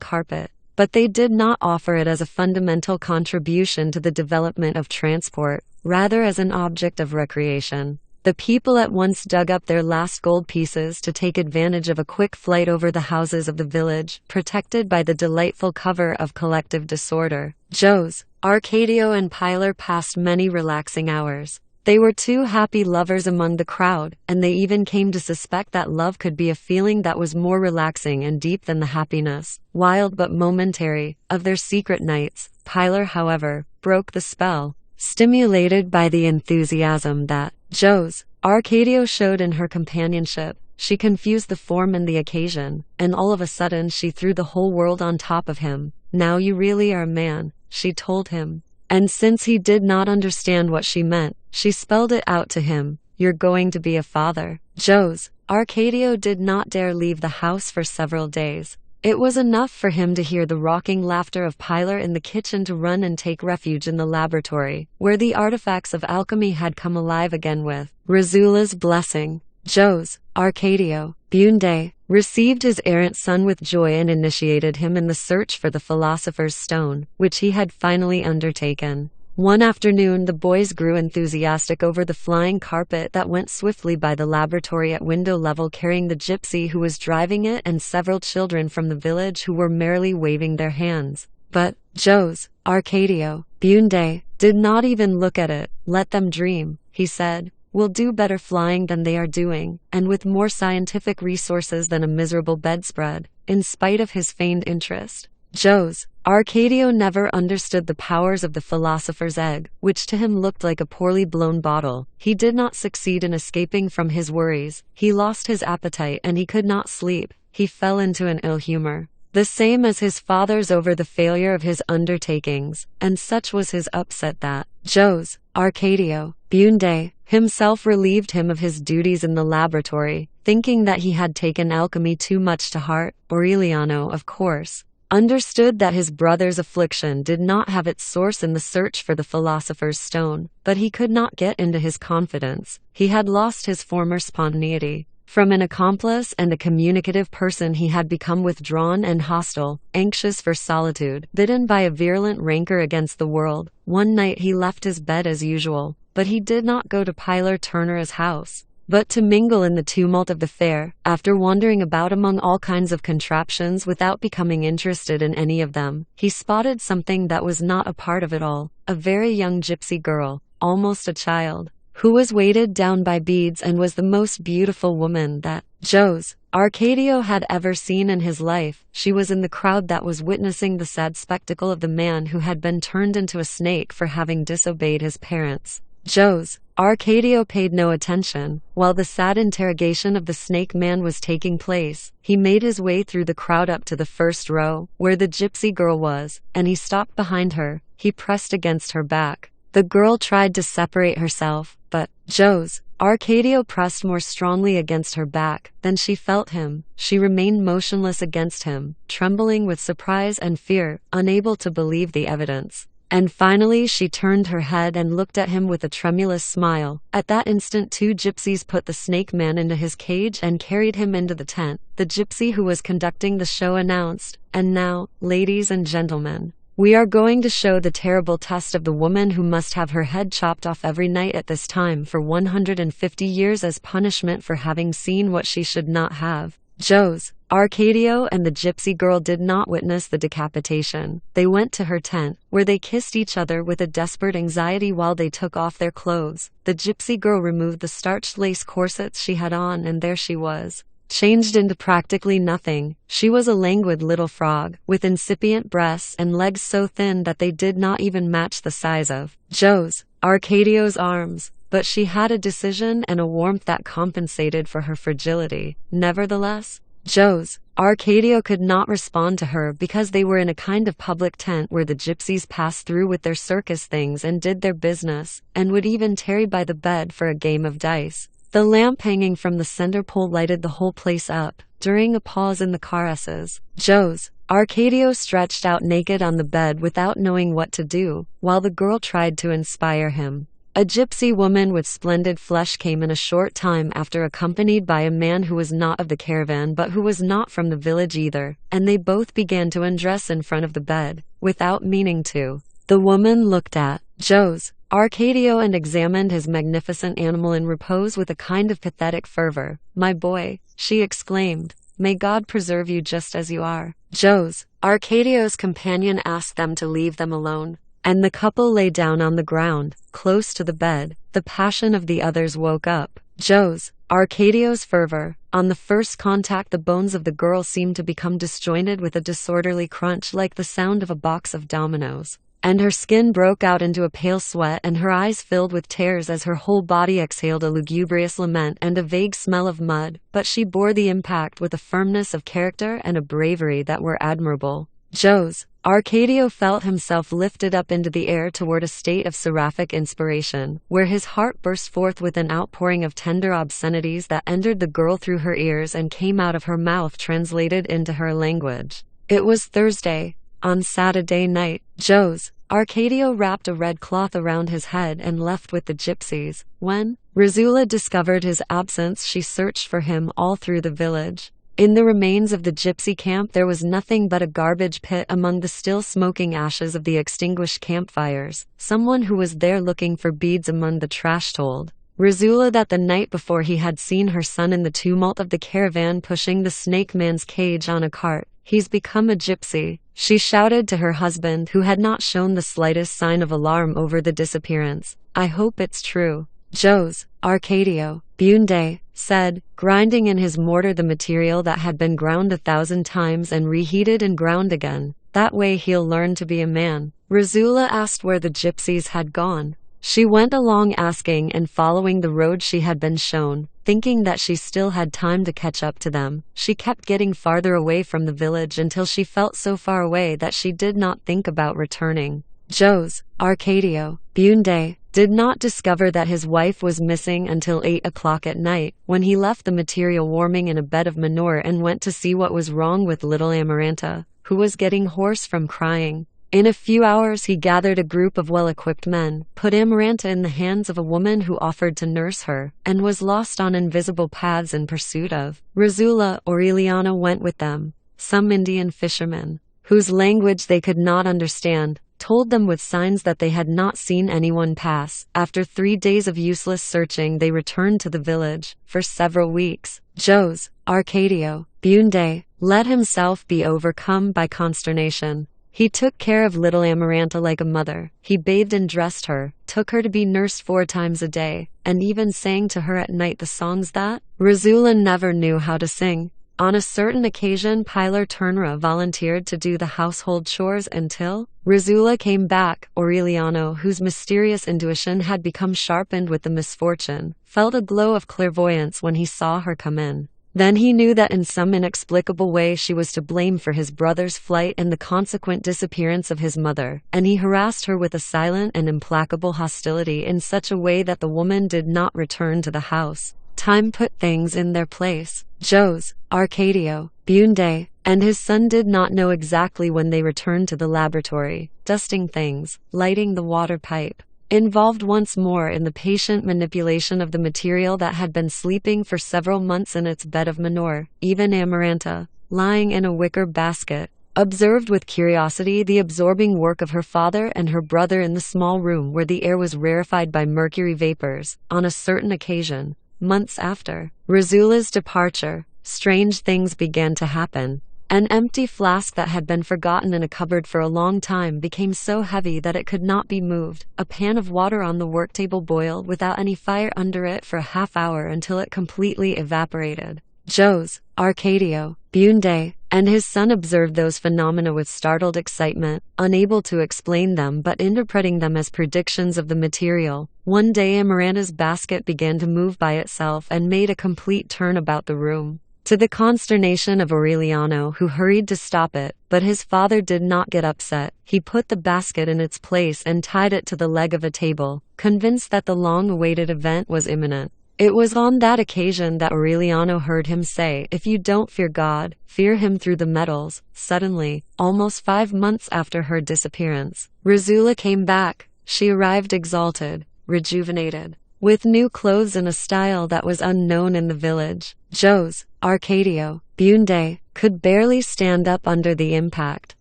S1: carpet. But they did not offer it as a fundamental contribution to the development of transport, rather as an object of recreation. The people at once dug up their last gold pieces to take advantage of a quick flight over the houses of the village, protected by the delightful cover of collective disorder. Joe's Arcadio and Pilar passed many relaxing hours. They were two happy lovers among the crowd, and they even came to suspect that love could be a feeling that was more relaxing and deep than the happiness, wild but momentary, of their secret nights. Pilar, however, broke the spell, stimulated by the enthusiasm that Joe's Arcadio showed in her companionship. She confused the form and the occasion, and all of a sudden she threw the whole world on top of him. "Now you really are a man," she told him. And since he did not understand what she meant, she spelled it out to him. "You're going to be a father." Joe's Arcadio did not dare leave the house for several days. It was enough for him to hear the rocking laughter of Pilar in the kitchen to run and take refuge in the laboratory, where the artifacts of alchemy had come alive again with Rizula's blessing. Joe's Arcadio Bunde received his errant son with joy and initiated him in the search for the Philosopher's Stone, which he had finally undertaken. One afternoon the boys grew enthusiastic over the flying carpet that went swiftly by the laboratory at window level, carrying the gypsy who was driving it and several children from the village who were merrily waving their hands. But Joe's Arcadio Bunde did not even look at it. "Let them dream," he said. "Will do better flying than they are doing, and with more scientific resources than a miserable bedspread." In spite of his feigned interest, Joe's Arcadio never understood the powers of the philosopher's egg, which to him looked like a poorly blown bottle. He did not succeed in escaping from his worries. He lost his appetite and he could not sleep. He fell into an ill humor, the same as his father's over the failure of his undertakings, and such was his upset that Joe's Arcadio Bunde himself relieved him of his duties in the laboratory, thinking that he had taken alchemy too much to heart. Aureliano, of course, understood that his brother's affliction did not have its source in the search for the Philosopher's Stone, but he could not get into his confidence. He had lost his former spontaneity. From an accomplice and a communicative person he had become withdrawn and hostile, anxious for solitude, bitten by a virulent rancor against the world. One night he left his bed as usual, but he did not go to Pilar Turner's house, but to mingle in the tumult of the fair. After wandering about among all kinds of contraptions without becoming interested in any of them, he spotted something that was not a part of it all: a very young gypsy girl, almost a child, who was weighted down by beads and was the most beautiful woman that Joe's Arcadio had ever seen in his life. She was in the crowd that was witnessing the sad spectacle of the man who had been turned into a snake for having disobeyed his parents. Joe's Arcadio paid no attention. While the sad interrogation of the snake man was taking place, he made his way through the crowd up to the first row, where the gypsy girl was, and he stopped behind her. He pressed against her back. The girl tried to separate herself, but Joe's Arcadio pressed more strongly against her back. Then she felt him. She remained motionless against him, trembling with surprise and fear, unable to believe the evidence. And finally she turned her head and looked at him with a tremulous smile. At that instant 2 gypsies put the snake man into his cage and carried him into the tent. The gypsy who was conducting the show announced, "And now, ladies and gentlemen, we are going to show the terrible test of the woman who must have her head chopped off every night at this time for 150 years as punishment for having seen what she should not have." Joe's Arcadio and the gypsy girl did not witness the decapitation. They went to her tent, where they kissed each other with a desperate anxiety while they took off their clothes. The gypsy girl removed the starched lace corsets she had on, and there she was, changed into practically nothing. She was a languid little frog, with incipient breasts and legs so thin that they did not even match the size of Joe's, Arcadio's arms. But she had a decision and a warmth that compensated for her fragility. Nevertheless, Joe's, Arcadio could not respond to her because they were in a kind of public tent where the gypsies passed through with their circus things and did their business, and would even tarry by the bed for a game of dice. The lamp hanging from the center pole lighted the whole place up. During a pause in the caresses, Joe's, Arcadio stretched out naked on the bed without knowing what to do, while the girl tried to inspire him. A gypsy woman with splendid flesh came in a short time after, accompanied by a man who was not of the caravan but who was not from the village either, and they both began to undress in front of the bed, without meaning to. The woman looked at Joe's, Arcadio, and examined his magnificent animal in repose with a kind of pathetic fervor. "My boy," she exclaimed, "may God preserve you just as you are." Joe's, Arcadio's companion asked them to leave them alone, and the couple lay down on the ground, close to the bed. The passion of the others woke up Joe's, Arcadio's fervor. On the first contact, the bones of the girl seemed to become disjointed with a disorderly crunch like the sound of a box of dominoes, and her skin broke out into a pale sweat and her eyes filled with tears as her whole body exhaled a lugubrious lament and a vague smell of mud. But she bore the impact with a firmness of character and a bravery that were admirable. Joe's, Arcadio felt himself lifted up into the air toward a state of seraphic inspiration, where his heart burst forth with an outpouring of tender obscenities that entered the girl through her ears and came out of her mouth translated into her language. It was Thursday. On Saturday night, Joe's, Arcadio wrapped a red cloth around his head and left with the gypsies. When Rizula discovered his absence, she searched for him all through the village. In the remains of the gypsy camp there was nothing but a garbage pit among the still smoking ashes of the extinguished campfires. Someone who was there looking for beads among the trash told Rizula that the night before he had seen her son in the tumult of the caravan pushing the snake man's cage on a cart. "He's become a gypsy," she shouted to her husband, who had not shown the slightest sign of alarm over the disappearance. "I hope it's true." Joe's, Arcadio, Bunde, said, grinding in his mortar the material that had been ground 1,000 times and reheated and ground again. "That way he'll learn to be a man." Rizula asked where the gypsies had gone. She went along asking and following the road she had been shown, thinking that she still had time to catch up to them. She kept getting farther away from the village until she felt so far away that she did not think about returning. Joe's, Arcadio, Bunde, did not discover that his wife was missing until 8 o'clock at night, when he left the material warming in a bed of manure and went to see what was wrong with little Amaranta, who was getting hoarse from crying. In a few hours he gathered a group of well-equipped men, put Amaranta in the hands of a woman who offered to nurse her, and was lost on invisible paths in pursuit of Rizula. Aureliano went with them. Some Indian fishermen, whose language they could not understand, told them with signs that they had not seen anyone pass. After 3 days of useless searching they returned to the village. For several weeks, Joe's, Arcadio, Bunde, let himself be overcome by consternation. He took care of little Amaranta like a mother. He bathed and dressed her, took her to be nursed 4 times a day, and even sang to her at night the songs that Rizula never knew how to sing. On a certain occasion Pilar Turnra volunteered to do the household chores until Rizula came back. Aureliano, whose mysterious intuition had become sharpened with the misfortune, felt a glow of clairvoyance when he saw her come in. Then he knew that in some inexplicable way she was to blame for his brother's flight and the consequent disappearance of his mother, and he harassed her with a silent and implacable hostility in such a way that the woman did not return to the house. Time put things in their place. Joe's, Arcadio, Bunde, and his son did not know exactly when they returned to the laboratory. Dusting things, lighting the water pipe, involved once more in the patient manipulation of the material that had been sleeping for several months in its bed of manure. Even Amaranta, lying in a wicker basket, observed with curiosity the absorbing work of her father and her brother in the small room where the air was rarefied by mercury vapors. On a certain occasion, months after Rizula's departure, strange things began to happen. An empty flask that had been forgotten in a cupboard for a long time became so heavy that it could not be moved. A pan of water on the worktable boiled without any fire under it for a half-hour until it completely evaporated. Jose, Arcadio, Bunde, and his son observed those phenomena with startled excitement, unable to explain them but interpreting them as predictions of the material. One day Amaranta's basket began to move by itself and made a complete turn about the room. To the consternation of Aureliano, who hurried to stop it, but his father did not get upset. He put the basket in its place and tied it to the leg of a table, convinced that the long-awaited event was imminent. It was on that occasion that Aureliano heard him say, "If you don't fear God, fear him through the metals." Suddenly, almost 5 months after her disappearance, Rizula came back. She arrived exalted, rejuvenated, with new clothes and a style that was unknown in the village. Jose, Arcadio, Bunde, could barely stand up under the impact.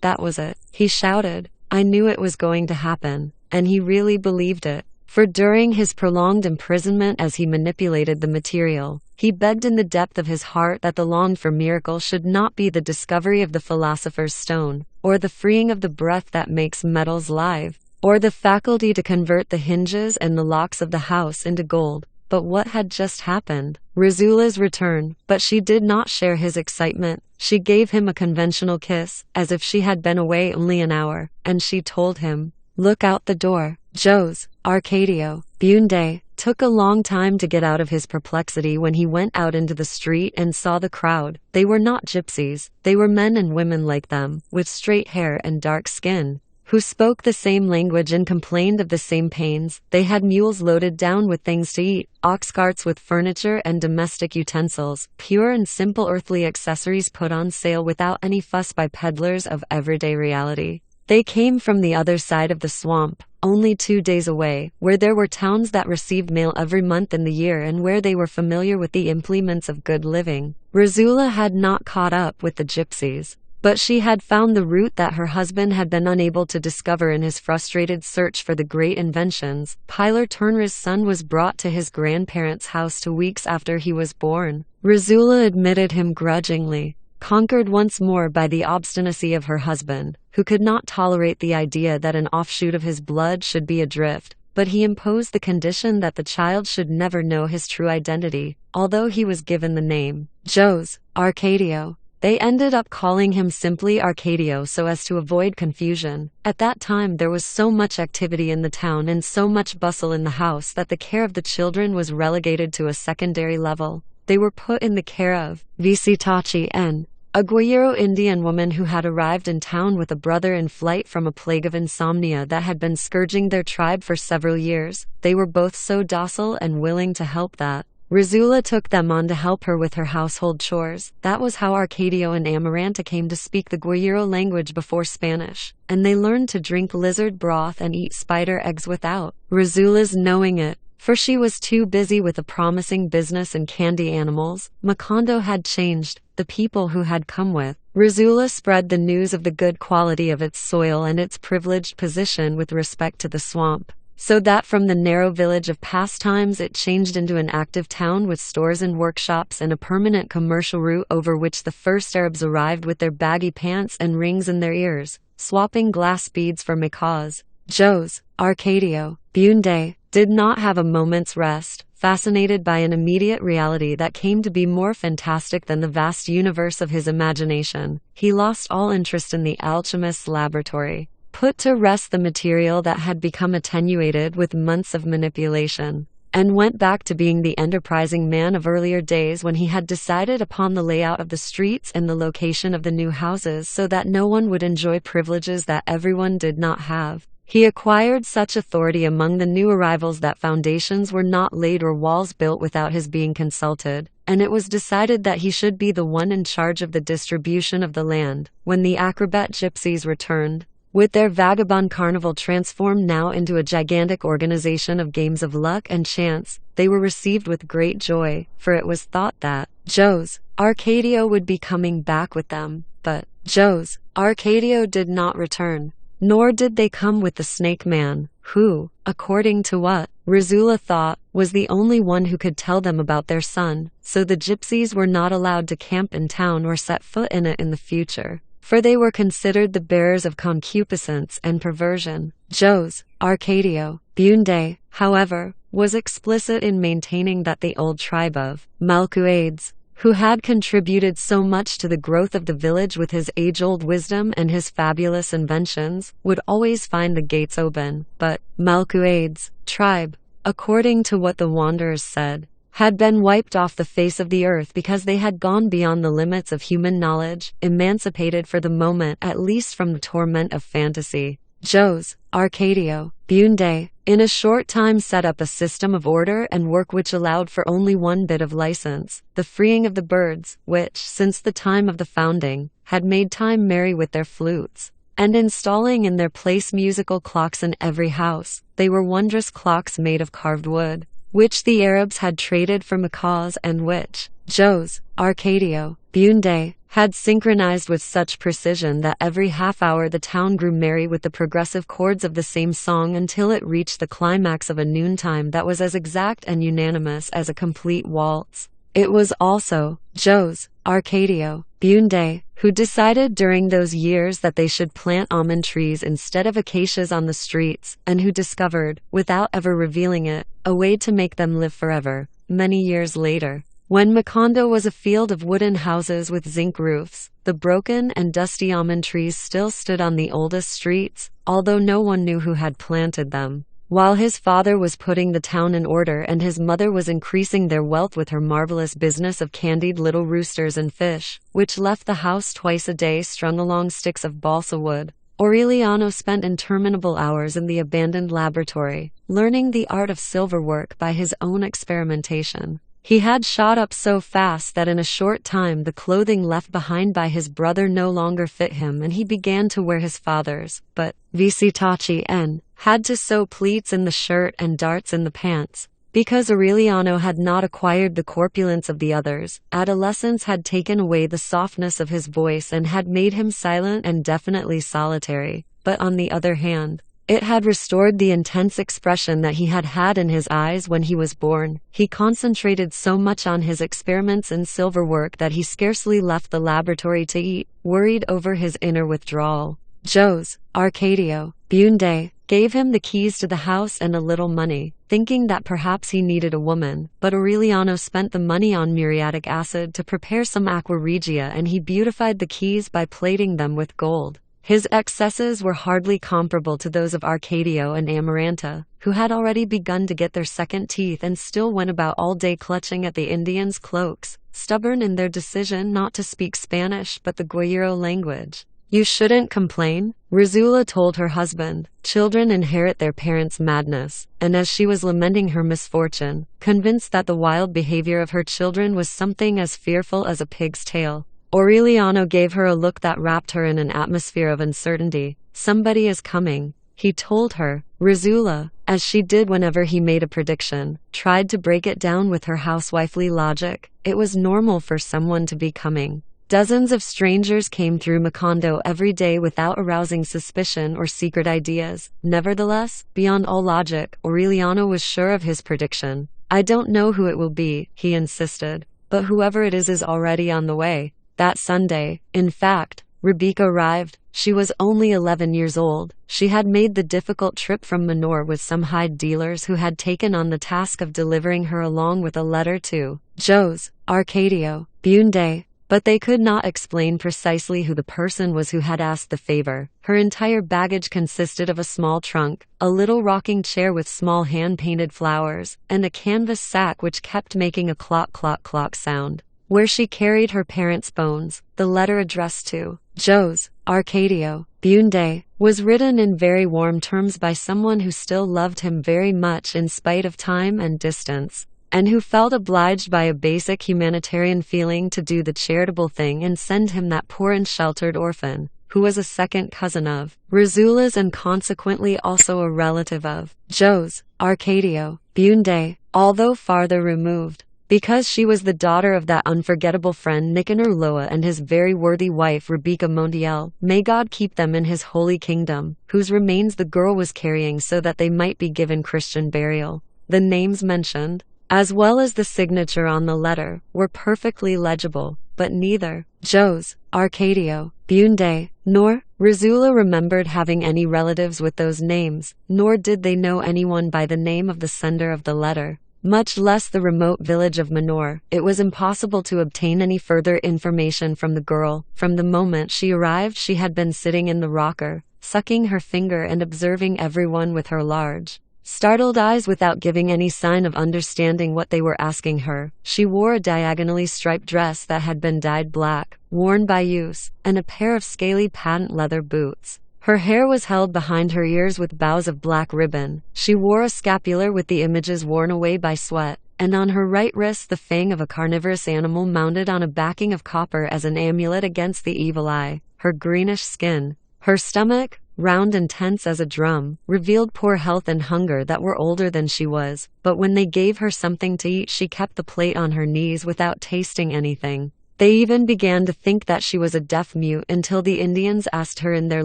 S1: That was it, he shouted. I knew it was going to happen, and he really believed it. For during his prolonged imprisonment as he manipulated the material, he begged in the depth of his heart that the longed-for miracle should not be the discovery of the philosopher's stone, or the freeing of the breath that makes metals live, or the faculty to convert the hinges and the locks of the house into gold. But what had just happened? Rizula's return, but she did not share his excitement. She gave him a conventional kiss, as if she had been away only an hour, and she told him, "Look out the door." Jose, Arcadio, Bunde, took a long time to get out of his perplexity when he went out into the street and saw the crowd. They were not gypsies, they were men and women like them, with straight hair and dark skin, who spoke the same language and complained of the same pains. They had mules loaded down with things to eat, ox carts with furniture and domestic utensils, pure and simple earthly accessories put on sale without any fuss by peddlers of everyday reality. They came from the other side of the swamp, only 2 days away, where there were towns that received mail every month in the year and where they were familiar with the implements of good living. Rizula had not caught up with the gypsies, but she had found the route that her husband had been unable to discover in his frustrated search for the great inventions. Pilar Turner's son was brought to his grandparents' house 2 weeks after he was born. Rizula admitted him grudgingly, conquered once more by the obstinacy of her husband, who could not tolerate the idea that an offshoot of his blood should be adrift, but he imposed the condition that the child should never know his true identity, although he was given the name Jose, Arcadio. They ended up calling him simply Arcadio so as to avoid confusion. At that time there was so much activity in the town and so much bustle in the house that the care of the children was relegated to a secondary level. They were put in the care of Visitachi N, a Guayero Indian woman who had arrived in town with a brother in flight from a plague of insomnia that had been scourging their tribe for several years. They were both so docile and willing to help that Rizula took them on to help her with her household chores. That was how Arcadio and Amaranta came to speak the Guayero language before Spanish, and they learned to drink lizard broth and eat spider eggs without Rizula's knowing it, for she was too busy with a promising business in candy animals. Macondo had changed. The people who had come with Rizula spread the news of the good quality of its soil and its privileged position with respect to the swamp, so that from the narrow village of pastimes it changed into an active town with stores and workshops and a permanent commercial route over which the first Arabs arrived with their baggy pants and rings in their ears, swapping glass beads for macaws. Jose, Arcadio, Bunde, did not have a moment's rest, fascinated by an immediate reality that came to be more fantastic than the vast universe of his imagination. He lost all interest in the alchemist's laboratory, put to rest the material that had become attenuated with months of manipulation, and went back to being the enterprising man of earlier days when he had decided upon the layout of the streets and the location of the new houses so that no one would enjoy privileges that everyone did not have. He acquired such authority among the new arrivals that foundations were not laid or walls built without his being consulted, and it was decided that he should be the one in charge of the distribution of the land. When the acrobat gypsies returned, with their vagabond carnival transformed now into a gigantic organization of games of luck and chance, they were received with great joy, for it was thought that Jose, Arcadio would be coming back with them. But Jose, Arcadio did not return. Nor did they come with the snake man, who, according to what Rizula thought, was the only one who could tell them about their son, so the gypsies were not allowed to camp in town or set foot in it in the future, for they were considered the bearers of concupiscence and perversion. Jose Arcadio Bunde, however, was explicit in maintaining that the old tribe of Malcuades, who had contributed so much to the growth of the village with his age-old wisdom and his fabulous inventions, would always find the gates open. But Malcuades' tribe, according to what the wanderers said, had been wiped off the face of the earth because they had gone beyond the limits of human knowledge, emancipated for the moment at least from the torment of fantasy. Jose Arcadio Bunde, in a short time set up a system of order and work which allowed for only one bit of license, the freeing of the birds, which, since the time of the founding, had made time merry with their flutes, and installing in their place musical clocks in every house. They were wondrous clocks made of carved wood, which the Arabs had traded for macaws and which Jose Arcadio Bunde had synchronized with such precision that every half hour the town grew merry with the progressive chords of the same song until it reached the climax of a noontime that was as exact and unanimous as a complete waltz. It was also Jose Arcadio Bunde who decided during those years that they should plant almond trees instead of acacias on the streets, and who discovered, without ever revealing it, a way to make them live forever, many years later. When Macondo was a field of wooden houses with zinc roofs, the broken and dusty almond trees still stood on the oldest streets, although no one knew who had planted them. While his father was putting the town in order and his mother was increasing their wealth with her marvelous business of candied little roosters and fish, which left the house twice a day strung along sticks of balsa wood, Aureliano spent interminable hours in the abandoned laboratory, learning the art of silverwork by his own experimentation. He had shot up so fast that in a short time the clothing left behind by his brother no longer fit him and he began to wear his father's, but Visitaci N had to sew pleats in the shirt and darts in the pants. Because Aureliano had not acquired the corpulence of the others, adolescence had taken away the softness of his voice and had made him silent and definitely solitary, but on the other hand, it had restored the intense expression that he had had in his eyes when he was born. He concentrated so much on his experiments in silverwork that he scarcely left the laboratory to eat, worried over his inner withdrawal. Jose Arcadio Bunde gave him the keys to the house and a little money, thinking that perhaps he needed a woman, but Aureliano spent the money on muriatic acid to prepare some aqua regia and he beautified the keys by plating them with gold. His excesses were hardly comparable to those of Arcadio and Amaranta, who had already begun to get their second teeth and still went about all day clutching at the Indians' cloaks, stubborn in their decision not to speak Spanish but the Guayero language. "You shouldn't complain," Rizula told her husband. "Children inherit their parents' madness," and as she was lamenting her misfortune, convinced that the wild behavior of her children was something as fearful as a pig's tail, Aureliano gave her a look that wrapped her in an atmosphere of uncertainty. "Somebody is coming," he told her. Rizula, as she did whenever he made a prediction, tried to break it down with her housewifely logic. It was normal for someone to be coming. Dozens of strangers came through Macondo every day without arousing suspicion or secret ideas. Nevertheless, beyond all logic, Aureliano was sure of his prediction. "I don't know who it will be," he insisted, "but whoever it is already on the way." That Sunday, in fact, Rebecca arrived. She was only 11 years old. She had made the difficult trip from Manor with some hide dealers who had taken on the task of delivering her along with a letter to Jose Arcadio Bunde, but they could not explain precisely who the person was who had asked the favor. Her entire baggage consisted of a small trunk, a little rocking chair with small hand-painted flowers, and a canvas sack which kept making a clock sound. Where she carried her parents' bones, the letter addressed to Jose Arcadio Bunde was written in very warm terms by someone who still loved him very much in spite of time and distance, and who felt obliged by a basic humanitarian feeling to do the charitable thing and send him that poor and sheltered orphan, who was a second cousin of Rizula's and consequently also a relative of Jose Arcadio Bunde, although farther removed. Because she was the daughter of that unforgettable friend Nicanor Loa and his very worthy wife Rebecca Montiel, may God keep them in his holy kingdom, whose remains the girl was carrying so that they might be given Christian burial. The names mentioned, as well as the signature on the letter, were perfectly legible, but neither Joe's, Arcadio, Bunde, nor Rizula remembered having any relatives with those names, nor did they know anyone by the name of the sender of the letter, much less the remote village of Manor. It was impossible to obtain any further information from the girl. From the moment she arrived, she had been sitting in the rocker, sucking her finger and observing everyone with her large, startled eyes without giving any sign of understanding what they were asking her. She wore a diagonally striped dress that had been dyed black, worn by use, and a pair of scaly patent leather boots. Her hair was held behind her ears with bows of black ribbon. She wore a scapular with the images worn away by sweat, and on her right wrist the fang of a carnivorous animal mounted on a backing of copper as an amulet against the evil eye. Her greenish skin, her stomach, round and tense as a drum, revealed poor health and hunger that were older than she was, but when they gave her something to eat she kept the plate on her knees without tasting anything. They even began to think that she was a deaf mute until the Indians asked her in their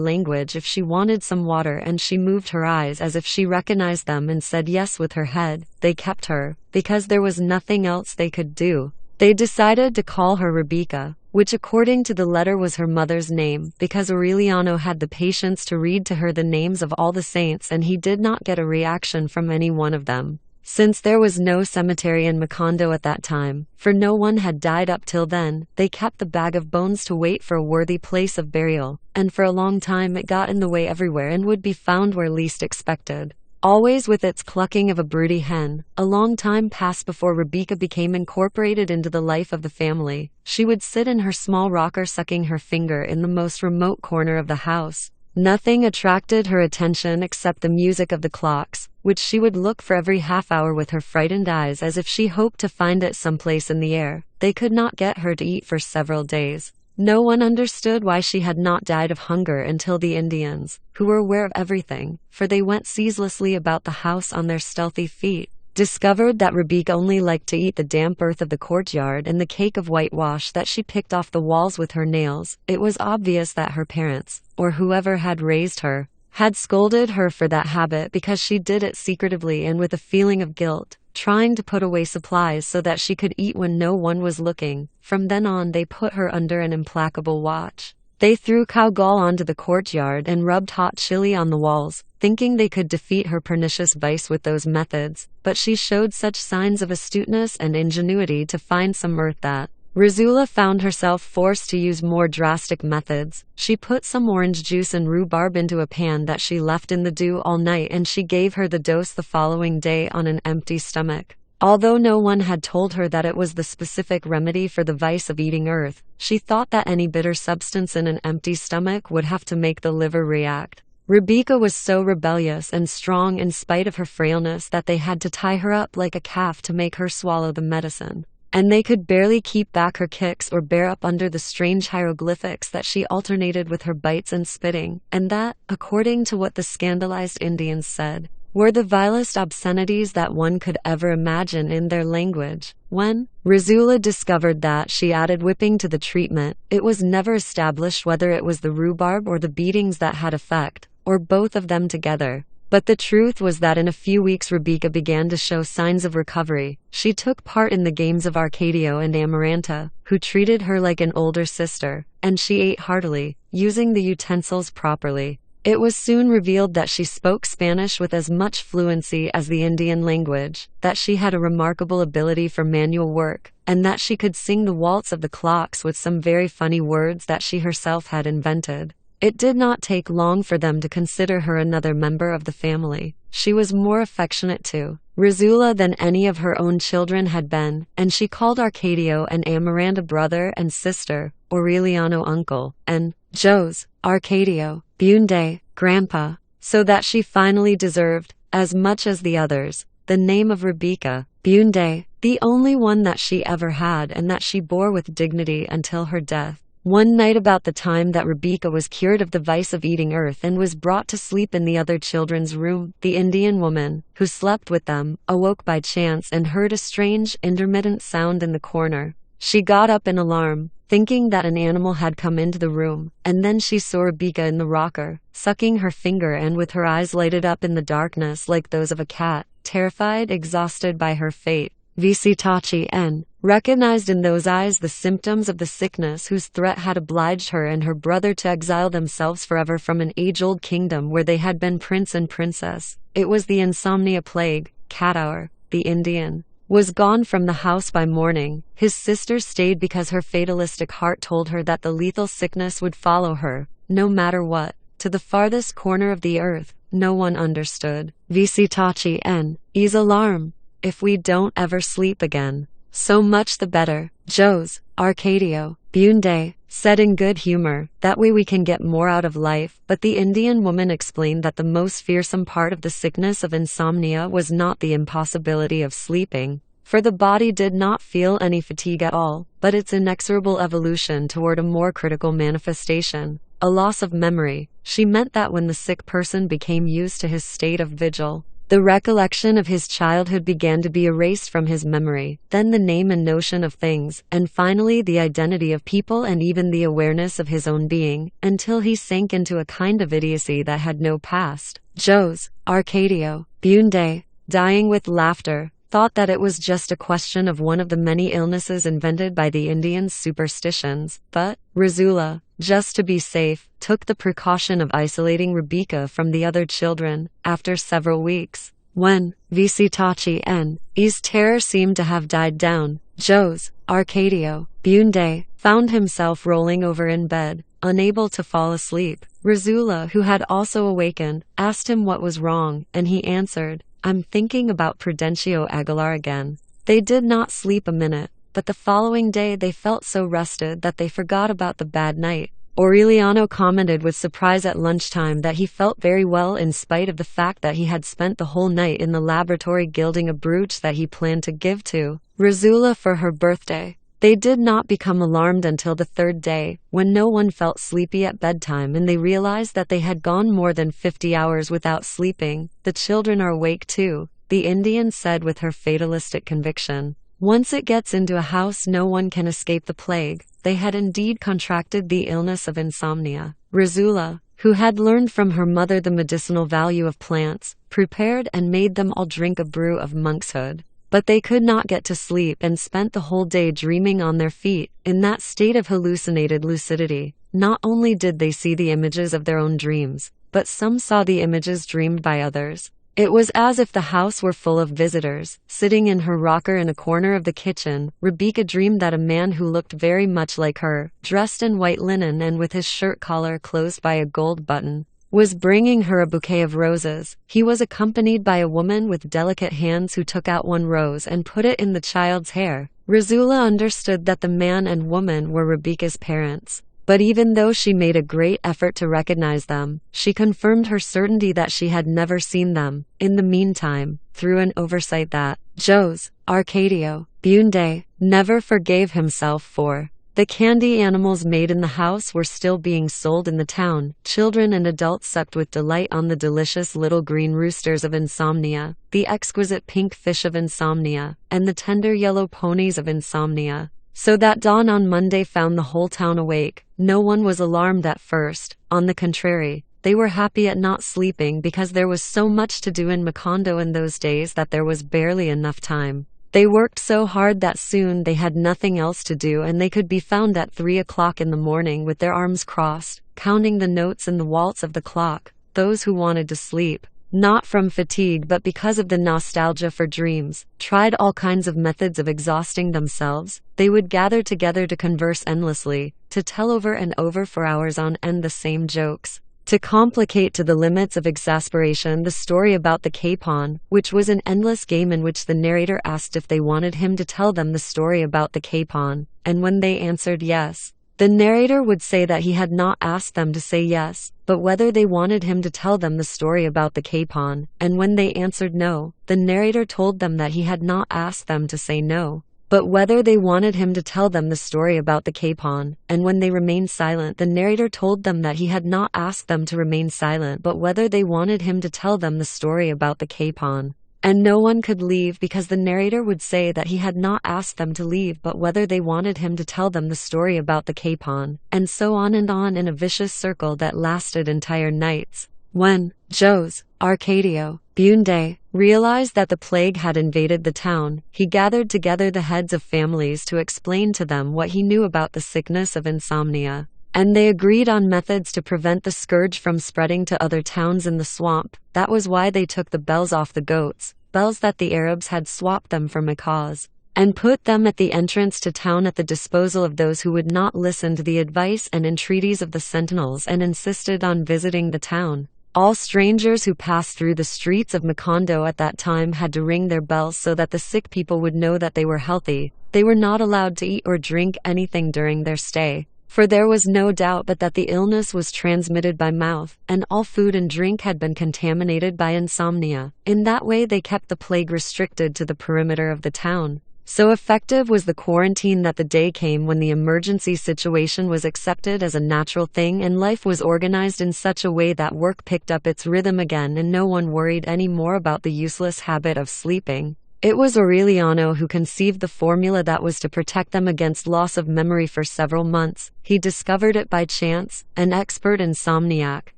S1: language if she wanted some water, and she moved her eyes as if she recognized them and said yes with her head. They kept her, because there was nothing else they could do. They decided to call her Rebecca, which according to the letter was her mother's name, because Aureliano had the patience to read to her the names of all the saints and he did not get a reaction from any one of them. Since there was no cemetery in Macondo at that time, for no one had died up till then, they kept the bag of bones to wait for a worthy place of burial, and for a long time it got in the way everywhere and would be found where least expected. Always with its clucking of a broody hen. A long time passed before Rebecca became incorporated into the life of the family. She would sit in her small rocker sucking her finger in the most remote corner of the house. Nothing attracted her attention except the music of the clocks, which she would look for every half hour with her frightened eyes as if she hoped to find it someplace in the air. They could not get her to eat for several days. No one understood why she had not died of hunger until the Indians, who were aware of everything, for they went ceaselessly about the house on their stealthy feet, discovered that Rebecca only liked to eat the damp earth of the courtyard and the cake of whitewash that she picked off the walls with her nails. It was obvious that her parents, or whoever had raised her, had scolded her for that habit because she did it secretively and with a feeling of guilt, trying to put away supplies so that she could eat when no one was looking. From then on they put her under an implacable watch. They threw cow gall onto the courtyard and rubbed hot chili on the walls, thinking they could defeat her pernicious vice with those methods, but she showed such signs of astuteness and ingenuity to find some mirth that Rizula found herself forced to use more drastic methods. She put some orange juice and rhubarb into a pan that she left in the dew all night, and she gave her the dose the following day on an empty stomach. Although no one had told her that it was the specific remedy for the vice of eating earth, she thought that any bitter substance in an empty stomach would have to make the liver react. Rebecca was so rebellious and strong in spite of her frailness that they had to tie her up like a calf to make her swallow the medicine. And they could barely keep back her kicks or bear up under the strange hieroglyphics that she alternated with her bites and spitting, and that, according to what the scandalized Indians said, were the vilest obscenities that one could ever imagine in their language. When Rizula discovered that she added whipping to the treatment, it was never established whether it was the rhubarb or the beatings that had effect, or both of them together. But the truth was that in a few weeks Rebecca began to show signs of recovery. She took part in the games of Arcadio and Amaranta, who treated her like an older sister, and she ate heartily, using the utensils properly. It was soon revealed that she spoke Spanish with as much fluency as the Indian language, that she had a remarkable ability for manual work, and that she could sing the waltz of the clocks with some very funny words that she herself had invented. It did not take long for them to consider her another member of the family. She was more affectionate to Rizula than any of her own children had been, and she called Arcadio and Amaranta brother and sister, Aureliano uncle, and Joe's, Arcadio, Bunde, grandpa, so that she finally deserved, as much as the others, the name of Rebecca, Bunde, the only one that she ever had and that she bore with dignity until her death. One night about the time that Rebecca was cured of the vice of eating earth and was brought to sleep in the other children's room, the Indian woman, who slept with them, awoke by chance and heard a strange, intermittent sound in the corner. She got up in alarm, thinking that an animal had come into the room, and then she saw Rebecca in the rocker, sucking her finger and with her eyes lighted up in the darkness like those of a cat. terrified, exhausted by her fate. Visitachi N recognized in those eyes the symptoms of the sickness whose threat had obliged her and her brother to exile themselves forever from an age-old kingdom where they had been prince and princess. It was the insomnia plague. Kadaur, the Indian, was gone from the house by morning. His sister stayed because her fatalistic heart told her that the lethal sickness would follow her, no matter what, to the farthest corner of the earth. No one understood Visitachi N's alarm. If we don't ever sleep again, so much the better, Jose, Arcadio, Bunde, said in good humor. That way we can get more out of life. But the Indian woman explained that the most fearsome part of the sickness of insomnia was not the impossibility of sleeping, for the body did not feel any fatigue at all, but its inexorable evolution toward a more critical manifestation, a loss of memory. She meant that when the sick person became used to his state of vigil, the recollection of his childhood began to be erased from his memory, then the name and notion of things, and finally the identity of people and even the awareness of his own being, until he sank into a kind of idiocy that had no past. Jose, Arcadio, Bunde, dying with laughter, thought that it was just a question of one of the many illnesses invented by the Indians' superstitions, but Rizula, just to be safe, took the precaution of isolating Rebecca from the other children. After several weeks, when Visitachi N's terror seemed to have died down, Jose, Arcadio, Bunde, found himself rolling over in bed, unable to fall asleep. Rizula, who had also awakened, asked him what was wrong, and he answered, "I'm thinking about Prudencio Aguilar again." They did not sleep a minute, but the following day they felt so rested that they forgot about the bad night. Aureliano commented with surprise at lunchtime that he felt very well in spite of the fact that he had spent the whole night in the laboratory gilding a brooch that he planned to give to Rizula for her birthday. They did not become alarmed until the third day, when no one felt sleepy at bedtime and they realized that they had gone more than 50 hours without sleeping. "The children are awake too," the Indian said with her fatalistic conviction. "Once it gets into a house, no one can escape the plague." They had indeed contracted the illness of insomnia. Rizula, who had learned from her mother the medicinal value of plants, prepared and made them all drink a brew of monkshood. But they could not get to sleep and spent the whole day dreaming on their feet, in that state of hallucinated lucidity. Not only did they see the images of their own dreams, but some saw the images dreamed by others. It was as if the house were full of visitors. Sitting in her rocker in a corner of the kitchen, Rebecca dreamed that a man who looked very much like her, dressed in white linen and with his shirt collar closed by a gold button, was bringing her a bouquet of roses. He was accompanied by a woman with delicate hands who took out one rose and put it in the child's hair. Rizula understood that the man and woman were Rebecca's parents. But even though she made a great effort to recognize them, she confirmed her certainty that she had never seen them. In the meantime, through an oversight that Jose, Arcadio, Bunde, never forgave himself for, the candy animals made in the house were still being sold in the town. Children and adults sucked with delight on the delicious little green roosters of insomnia, the exquisite pink fish of insomnia, and the tender yellow ponies of insomnia. So that dawn on Monday found the whole town awake. No one was alarmed at first. On the contrary, they were happy at not sleeping because there was so much to do in Macondo in those days that there was barely enough time. They worked so hard that soon they had nothing else to do, and they could be found at 3 o'clock in the morning with their arms crossed, counting the notes in the waltz of the clock. Those who wanted to sleep, not from fatigue but because of the nostalgia for dreams, tried all kinds of methods of exhausting themselves. They would gather together to converse endlessly, to tell over and over for hours on end the same jokes, to complicate to the limits of exasperation the story about the capon, which was an endless game in which the narrator asked if they wanted him to tell them the story about the capon, and when they answered yes, the narrator would say that he had not asked them to say yes, but whether they wanted him to tell them the story about the capon, and when they answered no, the narrator told them that he had not asked them to say no, but whether they wanted him to tell them the story about the capon, and when they remained silent, the narrator told them that he had not asked them to remain silent, but whether they wanted him to tell them the story about the capon. And no one could leave because the narrator would say that he had not asked them to leave, but whether they wanted him to tell them the story about the capon, and so on in a vicious circle that lasted entire nights. When Jose, Arcadio, Bunde, realized that the plague had invaded the town, he gathered together the heads of families to explain to them what he knew about the sickness of insomnia. And they agreed on methods to prevent the scourge from spreading to other towns in the swamp. That was why they took the bells off the goats, bells that the Arabs had swapped them for macaws, and put them at the entrance to town at the disposal of those who would not listen to the advice and entreaties of the sentinels and insisted on visiting the town. All strangers who passed through the streets of Macondo at that time had to ring their bells so that the sick people would know that they were healthy. They were not allowed to eat or drink anything during their stay, for there was no doubt but that the illness was transmitted by mouth, and all food and drink had been contaminated by insomnia. In that way they kept the plague restricted to the perimeter of the town. So effective was the quarantine that the day came when the emergency situation was accepted as a natural thing and life was organized in such a way that work picked up its rhythm again and no one worried any more about the useless habit of sleeping. It was Aureliano who conceived the formula that was to protect them against loss of memory for several months. He discovered it by chance, an expert insomniac,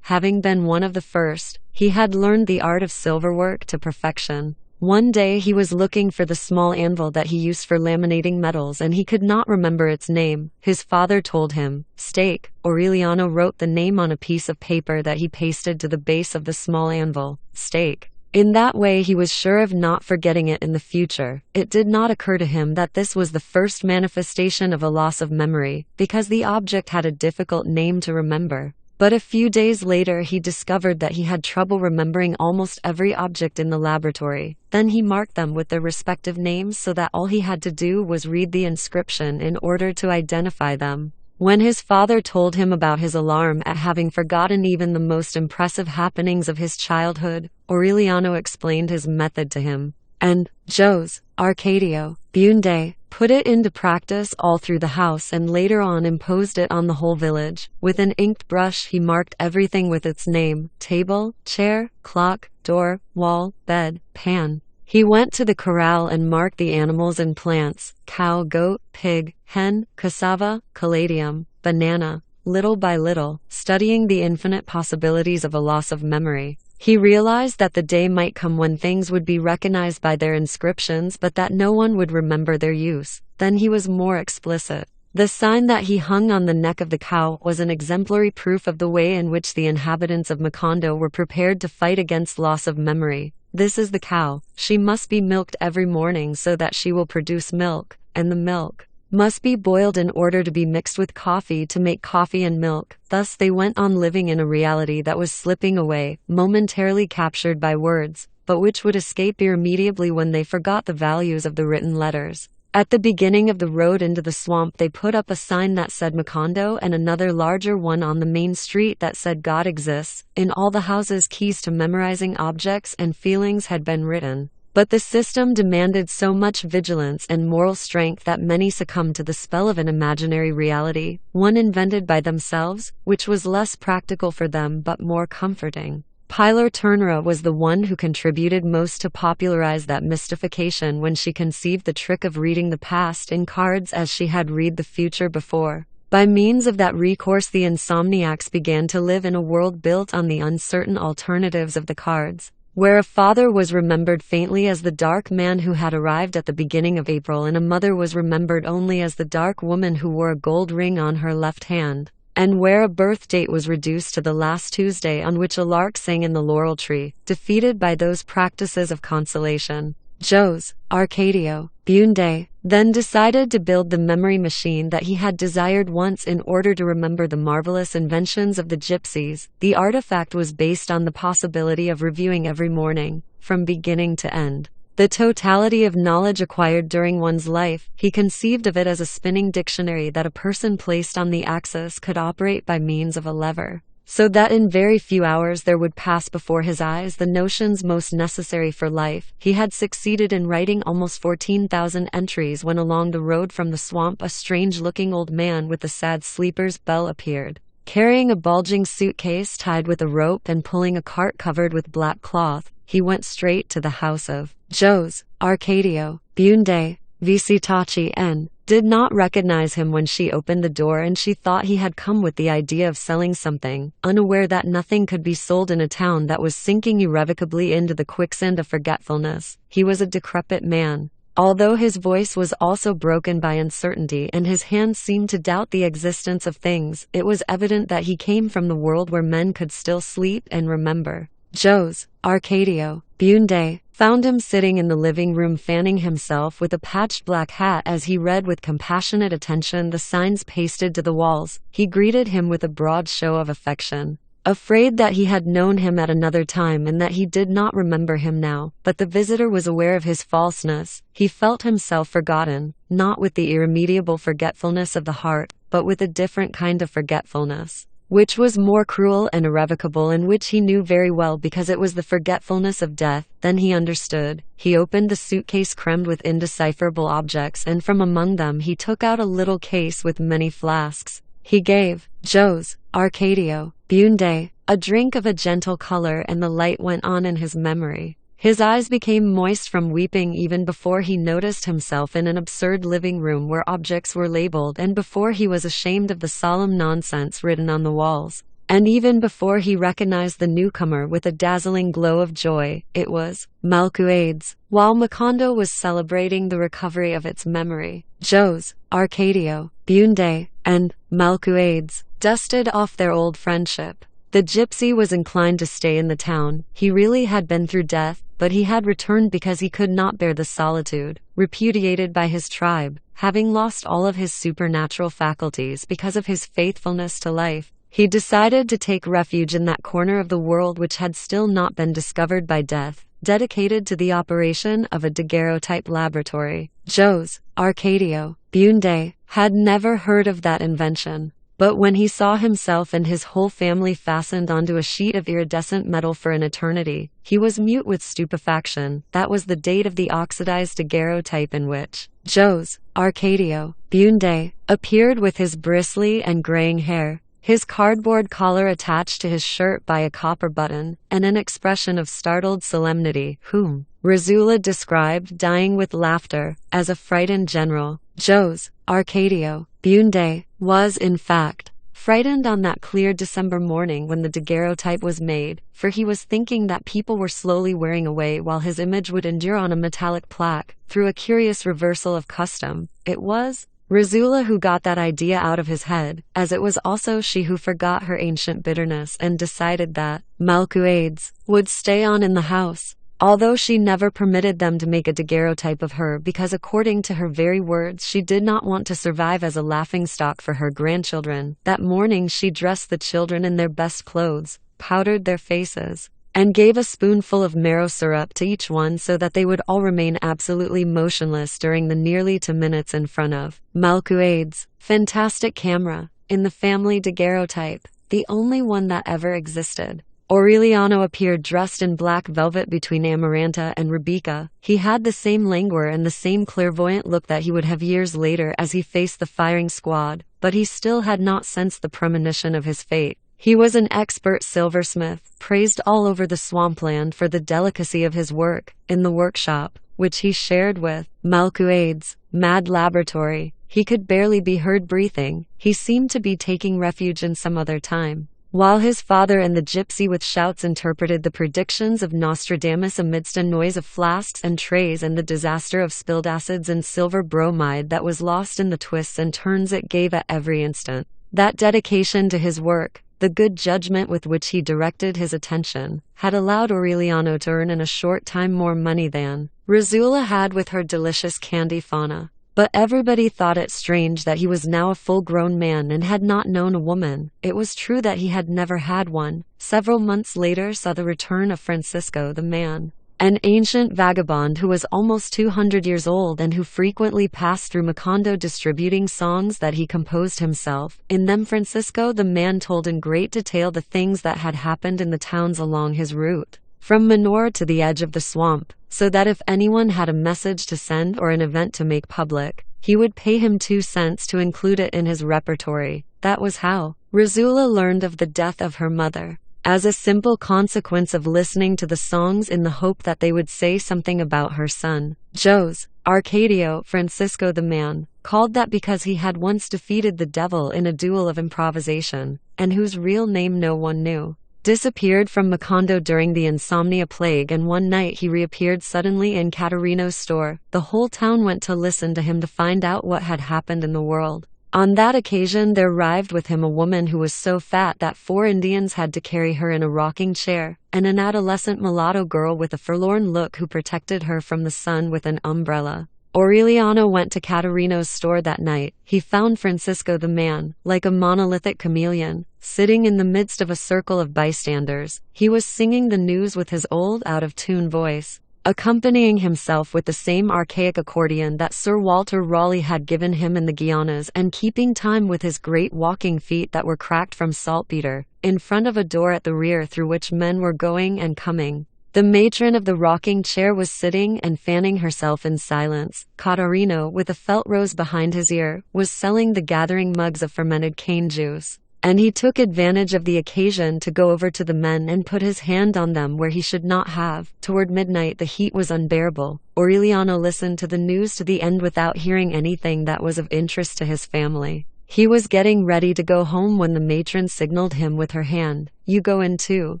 S1: having been one of the first. He had learned the art of silverwork to perfection. One day he was looking for the small anvil that he used for laminating metals and he could not remember its name. His father told him, "Steak." Aureliano wrote the name on a piece of paper that he pasted to the base of the small anvil, "Steak." In that way he was sure of not forgetting it in the future. It did not occur to him that this was the first manifestation of a loss of memory, because the object had a difficult name to remember. But a few days later he discovered that he had trouble remembering almost every object in the laboratory. Then he marked them with their respective names so that all he had to do was read the inscription in order to identify them. When his father told him about his alarm at having forgotten even the most impressive happenings of his childhood, Aureliano explained his method to him. And Jose, Arcadio, Bunde, put it into practice all through the house and later on imposed it on the whole village. With an inked brush he marked everything with its name: table, chair, clock, door, wall, bed, pan. He went to the corral and marked the animals and plants: cow, goat, pig, hen, cassava, caladium, banana. Little by little, studying the infinite possibilities of a loss of memory, he realized that the day might come when things would be recognized by their inscriptions but that no one would remember their use. Then he was more explicit. The sign that he hung on the neck of the cow was an exemplary proof of the way in which the inhabitants of Macondo were prepared to fight against loss of memory. "This is the cow. She must be milked every morning so that she will produce milk, and the milk must be boiled in order to be mixed with coffee to make coffee and milk." Thus they went on living in a reality that was slipping away, momentarily captured by words, but which would escape irremediably when they forgot the values of the written letters. At the beginning of the road into the swamp they put up a sign that said Macondo and another larger one on the main street that said God exists. In all the houses keys to memorizing objects and feelings had been written. But the system demanded so much vigilance and moral strength that many succumbed to the spell of an imaginary reality, one invented by themselves, which was less practical for them but more comforting. Pilar Ternera was the one who contributed most to popularize that mystification when she conceived the trick of reading the past in cards as she had read the future before. By means of that recourse the insomniacs began to live in a world built on the uncertain alternatives of the cards, where a father was remembered faintly as the dark man who had arrived at the beginning of April and a mother was remembered only as the dark woman who wore a gold ring on her left hand, and where a birth date was reduced to the last Tuesday on which a lark sang in the laurel tree. Defeated by those practices of consolation, Jose, Arcadio, Bunde, then decided to build the memory machine that he had desired once in order to remember the marvelous inventions of the gypsies. The artifact was based on the possibility of reviewing every morning, from beginning to end, the totality of knowledge acquired during one's life. He conceived of it as a spinning dictionary that a person placed on the axis could operate by means of a lever, so that in very few hours there would pass before his eyes the notions most necessary for life. He had succeeded in writing almost 14,000 entries when along the road from the swamp a strange-looking old man with the sad sleeper's bell appeared, carrying a bulging suitcase tied with a rope and pulling a cart covered with black cloth. He went straight to the house of Jose, Arcadio, Bunde, Visitaci and did not recognize him when she opened the door, and she thought he had come with the idea of selling something, unaware that nothing could be sold in a town that was sinking irrevocably into the quicksand of forgetfulness. He was a decrepit man. Although his voice was also broken by uncertainty and his hands seemed to doubt the existence of things, it was evident that he came from the world where men could still sleep and remember. Jose Arcadio Bunde found him sitting in the living room fanning himself with a patched black hat as he read with compassionate attention the signs pasted to the walls. He greeted him with a broad show of affection, afraid that he had known him at another time and that he did not remember him now. But the visitor was aware of his falseness. He felt himself forgotten, not with the irremediable forgetfulness of the heart, but with a different kind of forgetfulness, which was more cruel and irrevocable, and which he knew very well because it was the forgetfulness of death. Then he understood. He opened the suitcase crammed with indecipherable objects, and from among them he took out a little case with many flasks. He gave Jose Arcadio Bunde a drink of a gentle color, and the light went on in his memory. His eyes became moist from weeping even before he noticed himself in an absurd living room where objects were labeled, and before he was ashamed of the solemn nonsense written on the walls. And even before he recognized the newcomer with a dazzling glow of joy, it was Malcuades. While Macondo was celebrating the recovery of its memory, Jose Arcadio Bunde and Malcuades dusted off their old friendship. The gypsy was inclined to stay in the town. He really had been through death, but he had returned because he could not bear the solitude, repudiated by his tribe, having lost all of his supernatural faculties because of his faithfulness to life. He decided to take refuge in that corner of the world which had still not been discovered by death, dedicated to the operation of a daguerreotype laboratory. Jose Arcadio Bunde had never heard of that invention. But when he saw himself and his whole family fastened onto a sheet of iridescent metal for an eternity, he was mute with stupefaction. That was the date of the oxidized daguerreotype in which Jose Arcadio Bunde appeared with his bristly and graying hair, his cardboard collar attached to his shirt by a copper button, and an expression of startled solemnity, whom Rizula described, dying with laughter, as a frightened general. Jose Arcadio Bunde was, in fact, frightened on that clear December morning when the daguerreotype was made, for he was thinking that people were slowly wearing away while his image would endure on a metallic plaque. Through a curious reversal of custom, it was Rizula who got that idea out of his head, as it was also she who forgot her ancient bitterness and decided that Malcuades would stay on in the house, although she never permitted them to make a daguerreotype of her because, according to her very words, she did not want to survive as a laughingstock for her grandchildren. That morning she dressed the children in their best clothes, powdered their faces, and gave a spoonful of marrow syrup to each one so that they would all remain absolutely motionless during the nearly 2 minutes in front of Malcuades' fantastic camera in the family daguerreotype, the only one that ever existed. Aureliano appeared dressed in black velvet between Amaranta and Rebecca. He had the same languor and the same clairvoyant look that he would have years later as he faced the firing squad, but he still had not sensed the premonition of his fate. He was an expert silversmith, praised all over the swampland for the delicacy of his work. In the workshop, which he shared with Malcuades' mad laboratory, he could barely be heard breathing. He seemed to be taking refuge in some other time. While his father and the gypsy with shouts interpreted the predictions of Nostradamus amidst a noise of flasks and trays and the disaster of spilled acids and silver bromide that was lost in the twists and turns it gave at every instant. That dedication to his work, the good judgment with which he directed his attention, had allowed Aureliano to earn in a short time more money than Rizula had with her delicious candy fauna. But everybody thought it strange that he was now a full-grown man and had not known a woman. It was true that he had never had one. Several months later saw the return of Francisco the man, an ancient vagabond who was almost 200 years old and who frequently passed through Macondo distributing songs that he composed himself. In them Francisco the man told in great detail the things that had happened in the towns along his route, from Menor to the edge of the swamp, so that if anyone had a message to send or an event to make public, he would pay him 2 cents to include it in his repertory. That was how Rizula learned of the death of her mother, as a simple consequence of listening to the songs in the hope that they would say something about her son. Jose Arcadio Francisco the man called that because he had once defeated the devil in a duel of improvisation, and whose real name no one knew, disappeared from Macondo during the insomnia plague, and one night he reappeared suddenly in Caterino's store. The whole town went to listen to him to find out what had happened in the world. On that occasion there arrived with him a woman who was so fat that 4 Indians had to carry her in a rocking chair, and an adolescent mulatto girl with a forlorn look who protected her from the sun with an umbrella. Aureliano went to Caterino's store that night. He found Francisco the man, like a monolithic chameleon, sitting in the midst of a circle of bystanders. He was singing the news with his old out-of-tune voice, accompanying himself with the same archaic accordion that Sir Walter Raleigh had given him in the Guianas, and keeping time with his great walking feet that were cracked from saltpeter, in front of a door at the rear through which men were going and coming. The matron of the rocking chair was sitting and fanning herself in silence. Caterino, with a felt rose behind his ear, was selling the gathering mugs of fermented cane juice, and he took advantage of the occasion to go over to the men and put his hand on them where he should not have. Toward midnight the heat was unbearable. Aureliano listened to the news to the end without hearing anything that was of interest to his family. He was getting ready to go home when the matron signaled him with her hand. "You go in too,"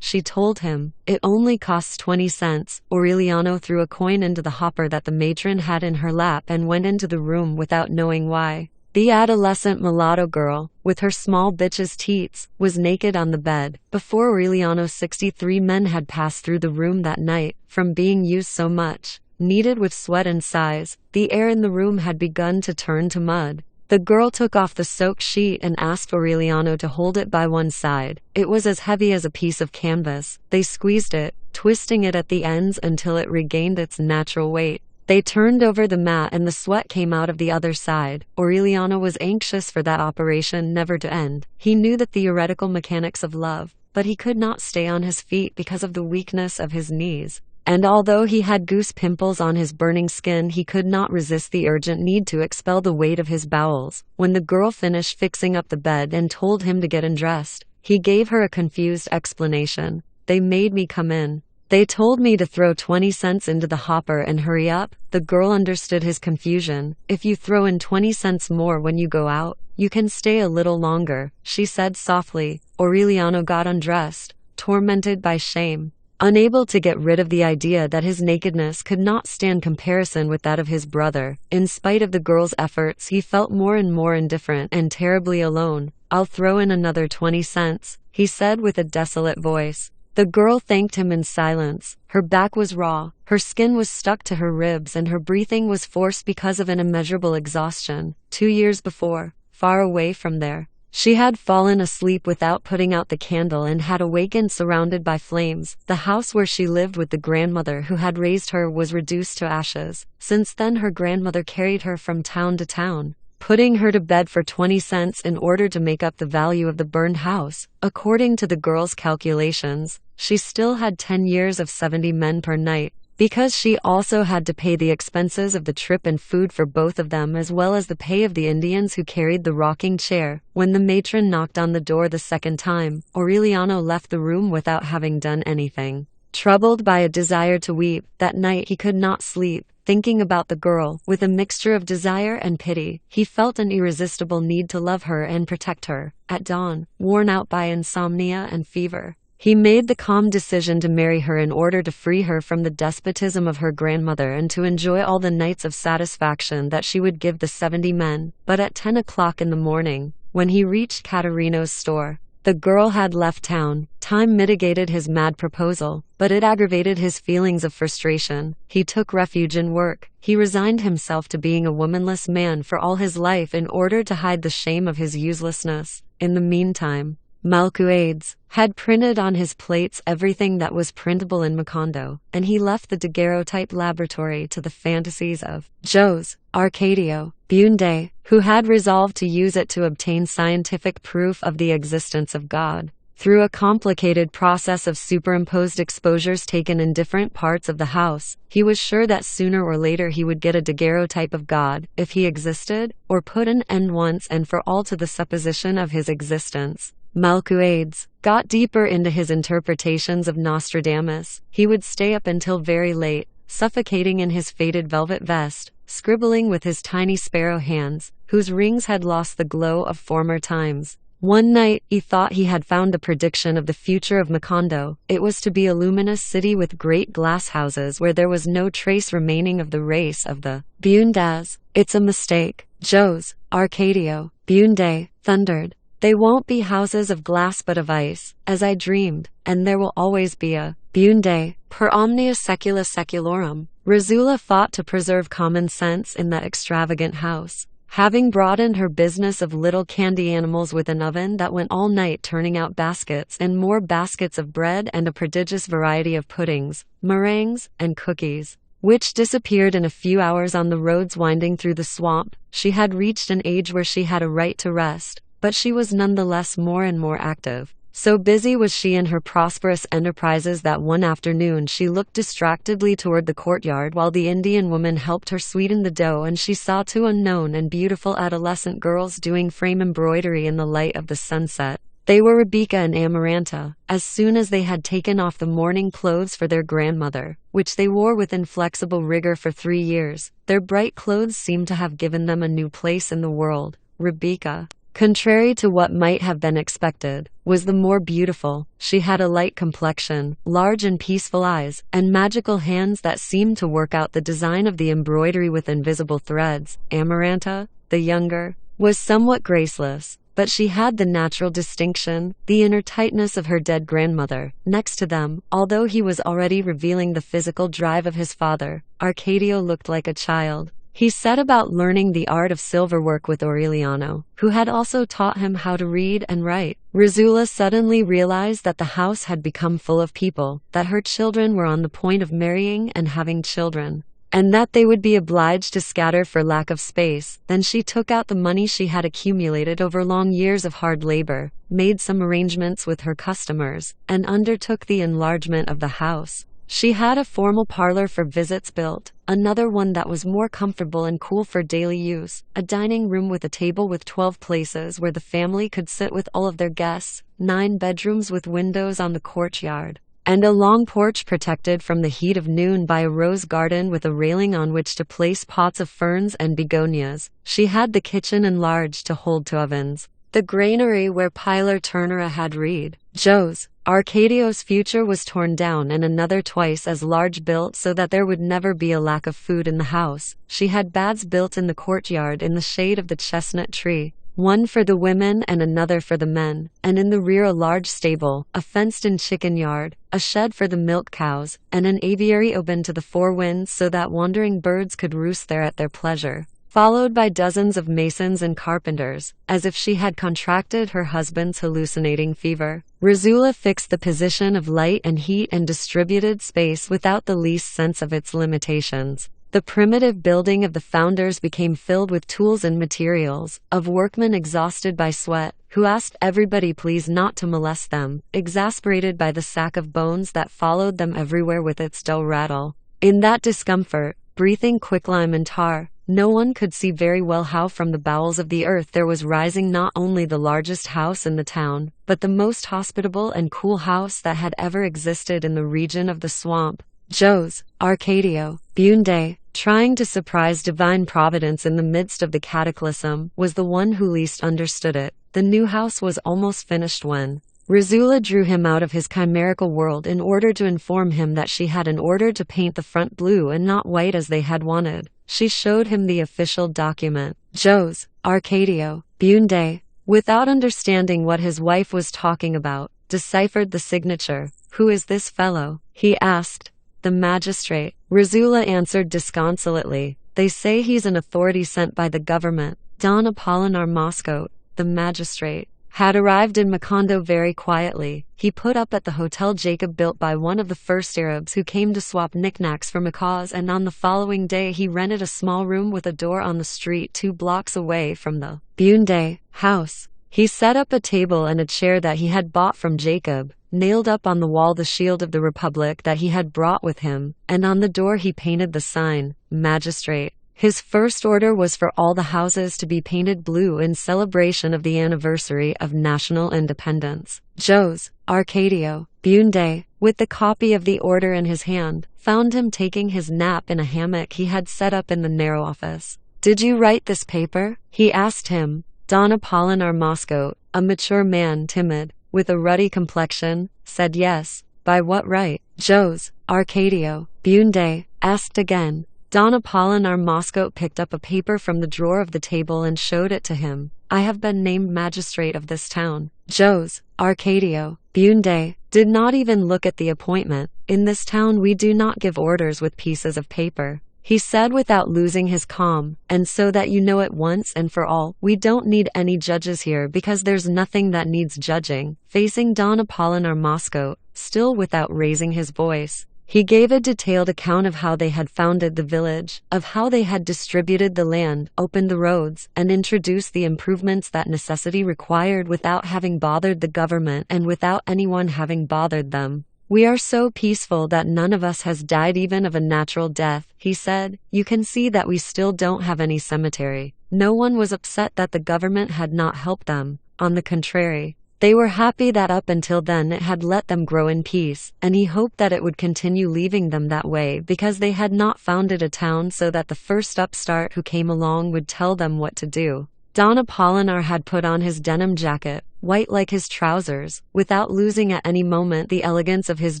S1: she told him. "It only costs 20 cents. Aureliano threw a coin into the hopper that the matron had in her lap and went into the room without knowing why. The adolescent mulatto girl, with her small bitch's teats, was naked on the bed. Before Aureliano 63 men had passed through the room that night, from being used so much, kneaded with sweat and sighs. The air in the room had begun to turn to mud. The girl took off the soak sheet and asked Aureliano to hold it by one side. It was as heavy as a piece of canvas. They squeezed it, twisting it at the ends until it regained its natural weight. They turned over the mat and the sweat came out of the other side. Aureliano was anxious for that operation never to end. He knew the theoretical mechanics of love, but he could not stay on his feet because of the weakness of his knees. And although he had goose pimples on his burning skin, he could not resist the urgent need to expel the weight of his bowels. When the girl finished fixing up the bed and told him to get undressed, he gave her a confused explanation. "They made me come in. They told me to throw 20 cents into the hopper and hurry up." The girl understood his confusion. "If you throw in 20 cents more when you go out, you can stay a little longer," she said softly. Aureliano got undressed, tormented by shame, unable to get rid of the idea that his nakedness could not stand comparison with that of his brother. In spite of the girl's efforts, he felt more and more indifferent and terribly alone. "I'll throw in another 20 cents, he said with a desolate voice. The girl thanked him in silence. Her back was raw, her skin was stuck to her ribs, and her breathing was forced because of an immeasurable exhaustion. 2 years before, far away from there, she had fallen asleep without putting out the candle and had awakened surrounded by flames. The house where she lived with the grandmother who had raised her was reduced to ashes. Since then her grandmother carried her from town to town, putting her to bed for 20 cents in order to make up the value of the burned house. According to the girl's calculations, she still had 10 years of 70 men per night, because she also had to pay the expenses of the trip and food for both of them, as well as the pay of the Indians who carried the rocking chair. When the matron knocked on the door the second time, Aureliano left the room without having done anything. Troubled by a desire to weep, that night he could not sleep, thinking about the girl. With a mixture of desire and pity, he felt an irresistible need to love her and protect her. At dawn, worn out by insomnia and fever, he made the calm decision to marry her in order to free her from the despotism of her grandmother and to enjoy all the nights of satisfaction that she would give the 70 men. But at 10 o'clock in the morning, when he reached Caterino's store, the girl had left town. Time mitigated his mad proposal, but it aggravated his feelings of frustration. He took refuge in work. He resigned himself to being a womanless man for all his life in order to hide the shame of his uselessness. In the meantime, Malcuades had printed on his plates everything that was printable in Macondo, and he left the daguerreotype laboratory to the fantasies of Jose Arcadio Bunde, who had resolved to use it to obtain scientific proof of the existence of God. Through a complicated process of superimposed exposures taken in different parts of the house, he was sure that sooner or later he would get a daguerreotype of God, if he existed, or put an end once and for all to the supposition of his existence. Malcuades got deeper into his interpretations of Nostradamus. He would stay up until very late, suffocating in his faded velvet vest, scribbling with his tiny sparrow hands, whose rings had lost the glow of former times. One night, he thought he had found the prediction of the future of Macondo. It was to be a luminous city with great glass houses where there was no trace remaining of the race of the Bundas. It's a mistake, Jose, Arcadio, Bunde, thundered. They won't be houses of glass but of ice, as I dreamed, and there will always be a Bunde, per omnia secula seculorum. Rosula fought to preserve common sense in that extravagant house. Having broadened her business of little candy animals with an oven that went all night turning out baskets and more baskets of bread and a prodigious variety of puddings, meringues, and cookies, which disappeared in a few hours on the roads winding through the swamp, she had reached an age where she had a right to rest, but she was nonetheless more and more active. So busy was she in her prosperous enterprises that one afternoon she looked distractedly toward the courtyard while the Indian woman helped her sweeten the dough, and she saw two unknown and beautiful adolescent girls doing frame embroidery in the light of the sunset. They were Rebecca and Amaranta. As soon as they had taken off the mourning clothes for their grandmother, which they wore with inflexible rigor for 3 years, their bright clothes seemed to have given them a new place in the world. Rebecca, contrary to what might have been expected, was the more beautiful. She had a light complexion, large and peaceful eyes, and magical hands that seemed to work out the design of the embroidery with invisible threads. Amaranta, the younger, was somewhat graceless, but she had the natural distinction, the inner tightness of her dead grandmother. Next to them, although he was already revealing the physical drive of his father, Arcadio looked like a child. He set about learning the art of silverwork with Aureliano, who had also taught him how to read and write. Rosula suddenly realized that the house had become full of people, that her children were on the point of marrying and having children, and that they would be obliged to scatter for lack of space. Then she took out the money she had accumulated over long years of hard labor, made some arrangements with her customers, and undertook the enlargement of the house. She had a formal parlor for visits built, another one that was more comfortable and cool for daily use, a dining room with a table with 12 places where the family could sit with all of their guests, 9 bedrooms with windows on the courtyard, and a long porch protected from the heat of noon by a rose garden with a railing on which to place pots of ferns and begonias. She had the kitchen enlarged to hold 2 ovens, the granary where Pilar Turnera had read. Jose, Arcadio's future was torn down and another twice as large built so that there would never be a lack of food in the house. She had baths built in the courtyard in the shade of the chestnut tree, one for the women and another for the men, and in the rear a large stable, a fenced-in chicken yard, a shed for the milk cows, and an aviary open to the 4 winds so that wandering birds could roost there at their pleasure, followed by dozens of masons and carpenters, as if she had contracted her husband's hallucinating fever. Rosula fixed the position of light and heat and distributed space without the least sense of its limitations. The primitive building of the founders became filled with tools and materials, of workmen exhausted by sweat, who asked everybody please not to molest them, exasperated by the sack of bones that followed them everywhere with its dull rattle. In that discomfort, breathing quicklime and tar, no one could see very well how from the bowels of the earth there was rising not only the largest house in the town, but the most hospitable and cool house that had ever existed in the region of the swamp. Jose, Arcadio, Bunde, trying to surprise divine providence in the midst of the cataclysm, was the one who least understood it. The new house was almost finished when Rosula drew him out of his chimerical world in order to inform him that she had an order to paint the front blue and not white as they had wanted. She showed him the official document. Jose, Arcadio, Bunde, without understanding what his wife was talking about, deciphered the signature. "Who is this fellow?" he asked. "The magistrate," Rosula answered disconsolately. "They say he's an authority sent by the government." Don Apolinar Moscow, the magistrate, had arrived in Macondo very quietly. He put up at the Hotel Jacob built by one of the first Arabs who came to swap knickknacks for macaws, and on the following day he rented a small room with a door on the street 2 blocks away from the Bunde house. He set up a table and a chair that he had bought from Jacob, nailed up on the wall the shield of the Republic that he had brought with him, and on the door he painted the sign, Magistrate. His first order was for all the houses to be painted blue in celebration of the anniversary of national independence. Jose, Arcadio, Bunde, with the copy of the order in his hand, found him taking his nap in a hammock he had set up in the narrow office. "Did you write this paper?" he asked him. Don Apolinar Moscow, a mature man, timid, with a ruddy complexion, said yes. "By what right?" Jose Arcadio Bunde asked again. Don Apolinar Moscow picked up a paper from the drawer of the table and showed it to him. "I have been named magistrate of this town." Jose Arcadio Bunde did not even look at the appointment. "In this town we do not give orders with pieces of paper," he said without losing his calm, "and so that you know it once and for all, we don't need any judges here because there's nothing that needs judging." Facing Don Apolinar Moscow, still without raising his voice, he gave a detailed account of how they had founded the village, of how they had distributed the land, opened the roads, and introduced the improvements that necessity required without having bothered the government and without anyone having bothered them. "We are so peaceful that none of us has died even of a natural death," he said. "You can see that we still don't have any cemetery." No one was upset that the government had not helped them. On the contrary, they were happy that up until then it had let them grow in peace, and he hoped that it would continue leaving them that way because they had not founded a town so that the first upstart who came along would tell them what to do. Don Apolinar had put on his denim jacket, white like his trousers, without losing at any moment the elegance of his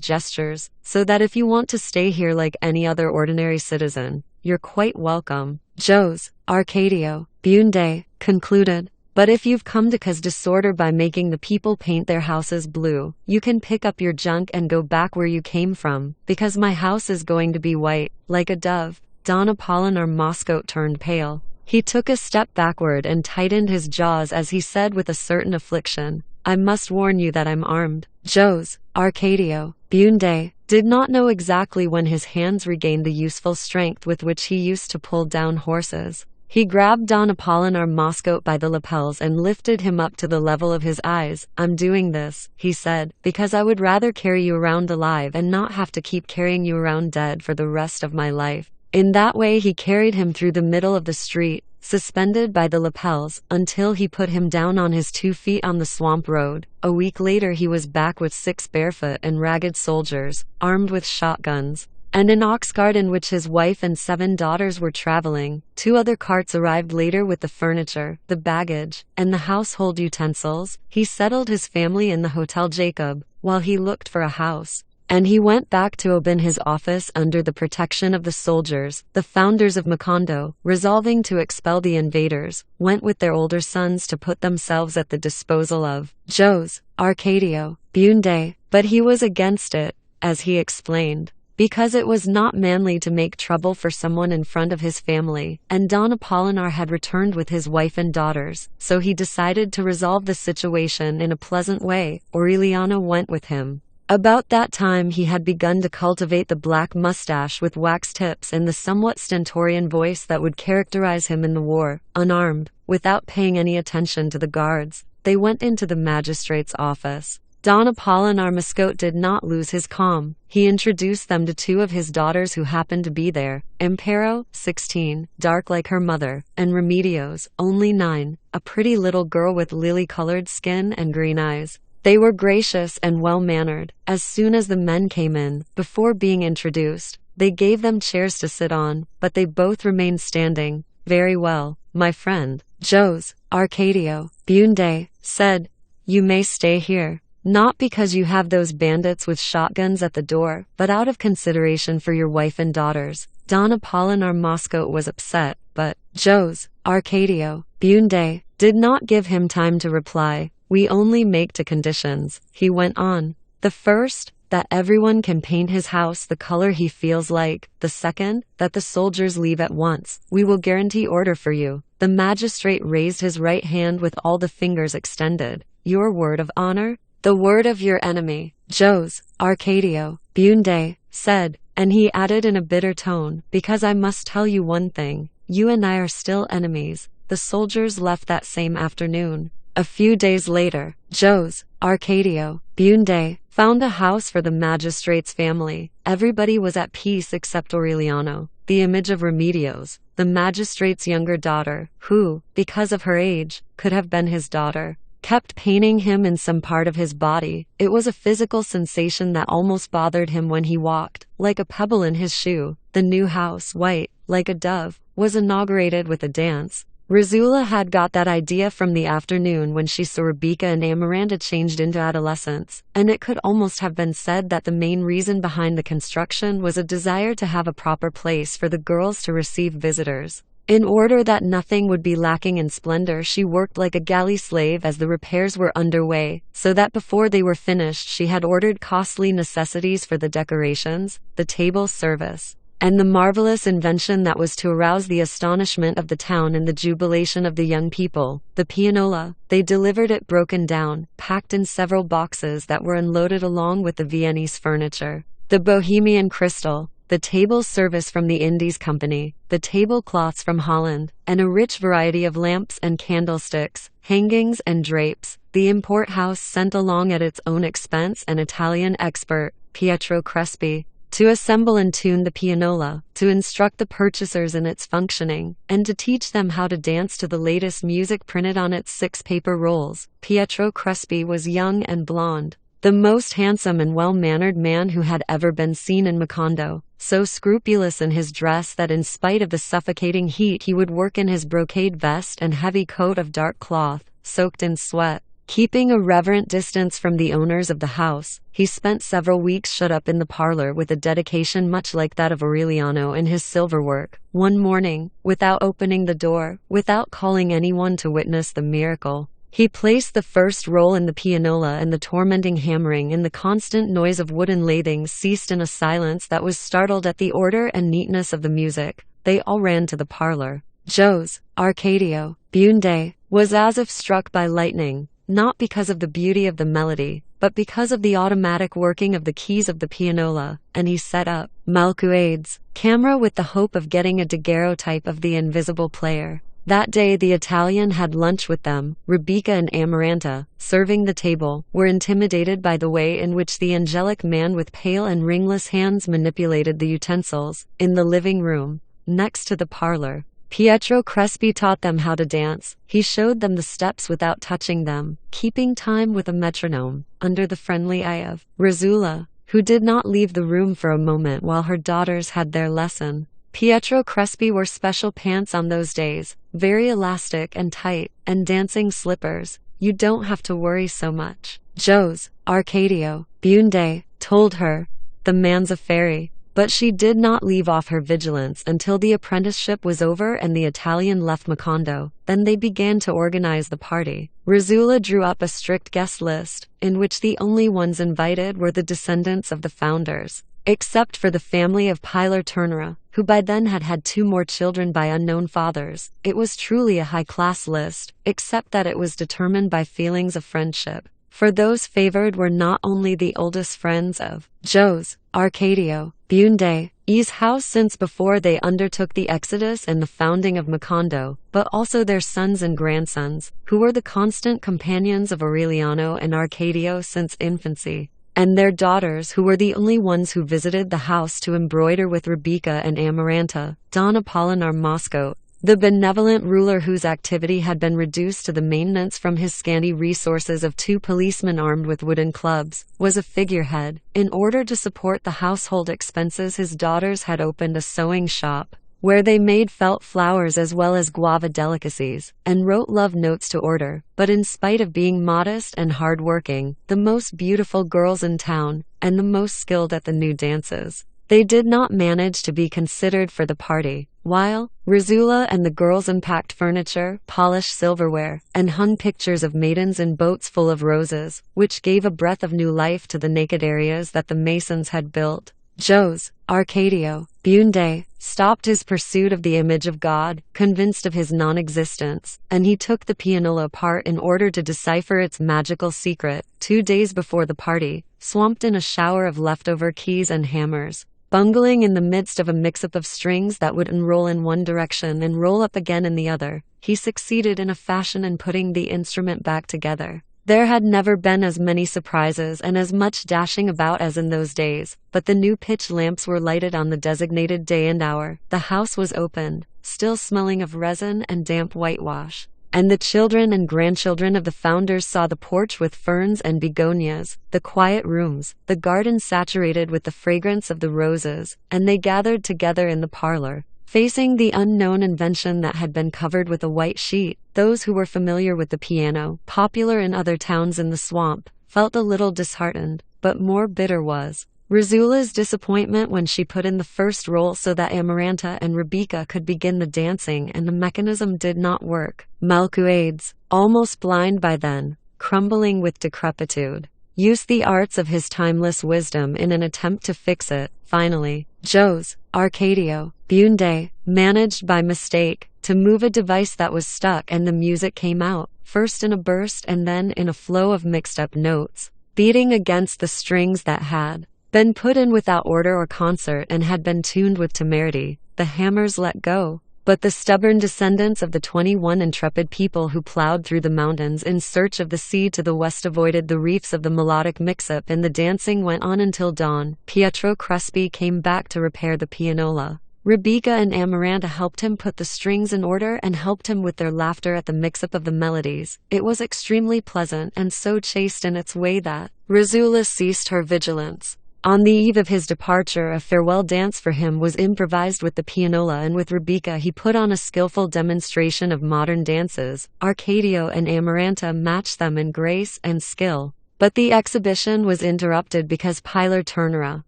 S1: gestures, so that if you want to stay here like any other ordinary citizen, you're quite welcome. Jose Arcadio Bunde concluded. "But if you've come to cause disorder by making the people paint their houses blue, you can pick up your junk and go back where you came from, because my house is going to be white, like a dove." Don Apolinar Moscow turned pale. He took a step backward and tightened his jaws as he said with a certain affliction, "I must warn you that I'm armed." Jose Arcadio Bunde did not know exactly when his hands regained the useful strength with which he used to pull down horses. He grabbed Don Apolinar Moscow by the lapels and lifted him up to the level of his eyes. "I'm doing this," he said, "because I would rather carry you around alive and not have to keep carrying you around dead for the rest of my life." In that way he carried him through the middle of the street, suspended by the lapels, until he put him down on his 2 feet on the swamp road. A week later he was back with 6 barefoot and ragged soldiers, armed with shotguns, and an ox cart in which his wife and 7 daughters were traveling. 2 other carts arrived later with the furniture, the baggage, and the household utensils. He settled his family in the Hotel Jacob, while he looked for a house. And he went back to open his office under the protection of the soldiers. The founders of Macondo, resolving to expel the invaders, went with their older sons to put themselves at the disposal of Jose Arcadio Bunde, but he was against it, as he explained, because it was not manly to make trouble for someone in front of his family, and Don Apolinar had returned with his wife and daughters, so he decided to resolve the situation in a pleasant way. Aureliano went with him. About that time he had begun to cultivate the black mustache with wax tips and the somewhat stentorian voice that would characterize him in the war. Unarmed, without paying any attention to the guards, they went into the magistrate's office. Don Apolinar Moscow did not lose his calm. He introduced them to 2 of his daughters who happened to be there, Amparo, 16, dark like her mother, and Remedios, only 9, a pretty little girl with lily-colored skin and green eyes. They were gracious and well-mannered. As soon as the men came in, before being introduced, they gave them chairs to sit on, but they both remained standing. "Very well, my friend," Jose Arcadio Bunde said. "You may stay here. Not because you have those bandits with shotguns at the door, but out of consideration for your wife and daughters." Don Apolinar Moscow was upset, but Jose Arcadio Bunde did not give him time to reply. "We only make 2 conditions," he went on. "The first, that everyone can paint his house the color he feels like. The second, that the soldiers leave at once. We will guarantee order for you." The magistrate raised his right hand with all the fingers extended. "Your word of honor?" "The word of your enemy," Jose Arcadio Bunde said, and he added in a bitter tone, "because I must tell you one thing. You and I are still enemies." The soldiers left that same afternoon. A few days later, Jose Arcadio Bunde found a house for the magistrate's family. Everybody was at peace except Aureliano, the image of Remedios, the magistrate's younger daughter, who, because of her age, could have been his daughter. kept paining him in some part of his body. It was a physical sensation that almost bothered him when he walked, like a pebble in his shoe. The new house, white, like a dove, was inaugurated with a dance. Rizula had got that idea from the afternoon when she saw Rebecca and Amaranta changed into adolescents, and it could almost have been said that the main reason behind the construction was a desire to have a proper place for the girls to receive visitors. In order that nothing would be lacking in splendor, she worked like a galley slave as the repairs were underway, so that before they were finished she had ordered costly necessities for the decorations, the table service, and the marvelous invention that was to arouse the astonishment of the town and the jubilation of the young people, the pianola. They delivered it broken down, packed in several boxes that were unloaded along with the Viennese furniture, the Bohemian crystal, the table service from the Indies Company, the tablecloths from Holland, and a rich variety of lamps and candlesticks, hangings and drapes. The import house sent along at its own expense an Italian expert, Pietro Crespi, to assemble and tune the pianola, to instruct the purchasers in its functioning, and to teach them how to dance to the latest music printed on its 6 paper rolls. Pietro Crespi was young and blond, the most handsome and well-mannered man who had ever been seen in Macondo, so scrupulous in his dress that in spite of the suffocating heat he would work in his brocade vest and heavy coat of dark cloth, soaked in sweat. Keeping a reverent distance from the owners of the house, he spent several weeks shut up in the parlor with a dedication much like that of Aureliano in his silverwork. One morning, without opening the door, without calling anyone to witness the miracle, he placed the first roll in the pianola, and the tormenting hammering and the constant noise of wooden lathings ceased in a silence that was startled at the order and neatness of the music. They all ran to the parlor. Jose, Arcadio, Bunde, was as if struck by lightning, not because of the beauty of the melody, but because of the automatic working of the keys of the pianola, and he set up Malcuade's camera with the hope of getting a daguerreotype of the invisible player. That day the Italian had lunch with them. Rebecca and Amaranta, serving the table, were intimidated by the way in which the angelic man with pale and ringless hands manipulated the utensils. In the living room, next to the parlor, Pietro Crespi taught them how to dance. He showed them the steps without touching them, keeping time with a metronome, under the friendly eye of Rizula, who did not leave the room for a moment while her daughters had their lesson. Pietro Crespi wore special pants on those days, very elastic and tight, and dancing slippers. You don't have to worry so much, Jose, Arcadio, Bunde, told her. The man's a fairy. But she did not leave off her vigilance until the apprenticeship was over and the Italian left Macondo. Then they began to organize the party. Rizula drew up a strict guest list, in which the only ones invited were the descendants of the founders, except for the family of Pilar Ternera, who by then had had 2 more children by unknown fathers. It was truly a high-class list, except that it was determined by feelings of friendship. For those favored were not only the oldest friends of Jose, Arcadio, Bunde's house since before they undertook the exodus and the founding of Macondo, but also their sons and grandsons, who were the constant companions of Aureliano and Arcadio since infancy, and their daughters, who were the only ones who visited the house to embroider with Rebecca and Amaranta. Don Apolinar Moscow, the benevolent ruler whose activity had been reduced to the maintenance from his scanty resources of 2 policemen armed with wooden clubs, was a figurehead. In order to support the household expenses, his daughters had opened a sewing shop, where they made felt flowers as well as guava delicacies, and wrote love notes to order. But in spite of being modest and hard-working, the most beautiful girls in town, and the most skilled at the new dances, they did not manage to be considered for the party. While Rizula and the girls unpacked furniture, polished silverware, and hung pictures of maidens in boats full of roses, which gave a breath of new life to the naked areas that the masons had built, Jose, Arcadio, Bunde, stopped his pursuit of the image of God, convinced of his non-existence, and he took the pianola apart in order to decipher its magical secret. 2 days before the party, swamped in a shower of leftover keys and hammers, bungling in the midst of a mix-up of strings that would unroll in one direction and roll up again in the other, he succeeded in a fashion in putting the instrument back together. There had never been as many surprises and as much dashing about as in those days, but the new pitch lamps were lighted on the designated day and hour. The house was opened, still smelling of resin and damp whitewash. And the children and grandchildren of the founders saw the porch with ferns and begonias, the quiet rooms, the garden saturated with the fragrance of the roses, and they gathered together in the parlor, facing the unknown invention that had been covered with a white sheet. Those who were familiar with the piano, popular in other towns in the swamp, felt a little disheartened, but more bitter was Rizula's disappointment when she put in the first roll so that Amaranta and Rebecca could begin the dancing and the mechanism did not work. Malcuades, almost blind by then, crumbling with decrepitude, used the arts of his timeless wisdom in an attempt to fix it. Finally, Joe's, Arcadio, Bunde, managed by mistake to move a device that was stuck and the music came out, first in a burst and then in a flow of mixed-up notes, beating against the strings that had been put in without order or concert and had been tuned with temerity. The hammers let go, but the stubborn descendants of the 21 intrepid people who plowed through the mountains in search of the sea to the west avoided the reefs of the melodic mix-up, and the dancing went on until dawn. Pietro Crespi came back to repair the pianola. Rebecca and Amaranta helped him put the strings in order and helped him with their laughter at the mix-up of the melodies. It was extremely pleasant and so chaste in its way that Rizula ceased her vigilance. On the eve of his departure, a farewell dance for him was improvised with the pianola, and with Rebecca he put on a skillful demonstration of modern dances. Arcadio and Amaranta matched them in grace and skill. But the exhibition was interrupted because Pilar Ternera,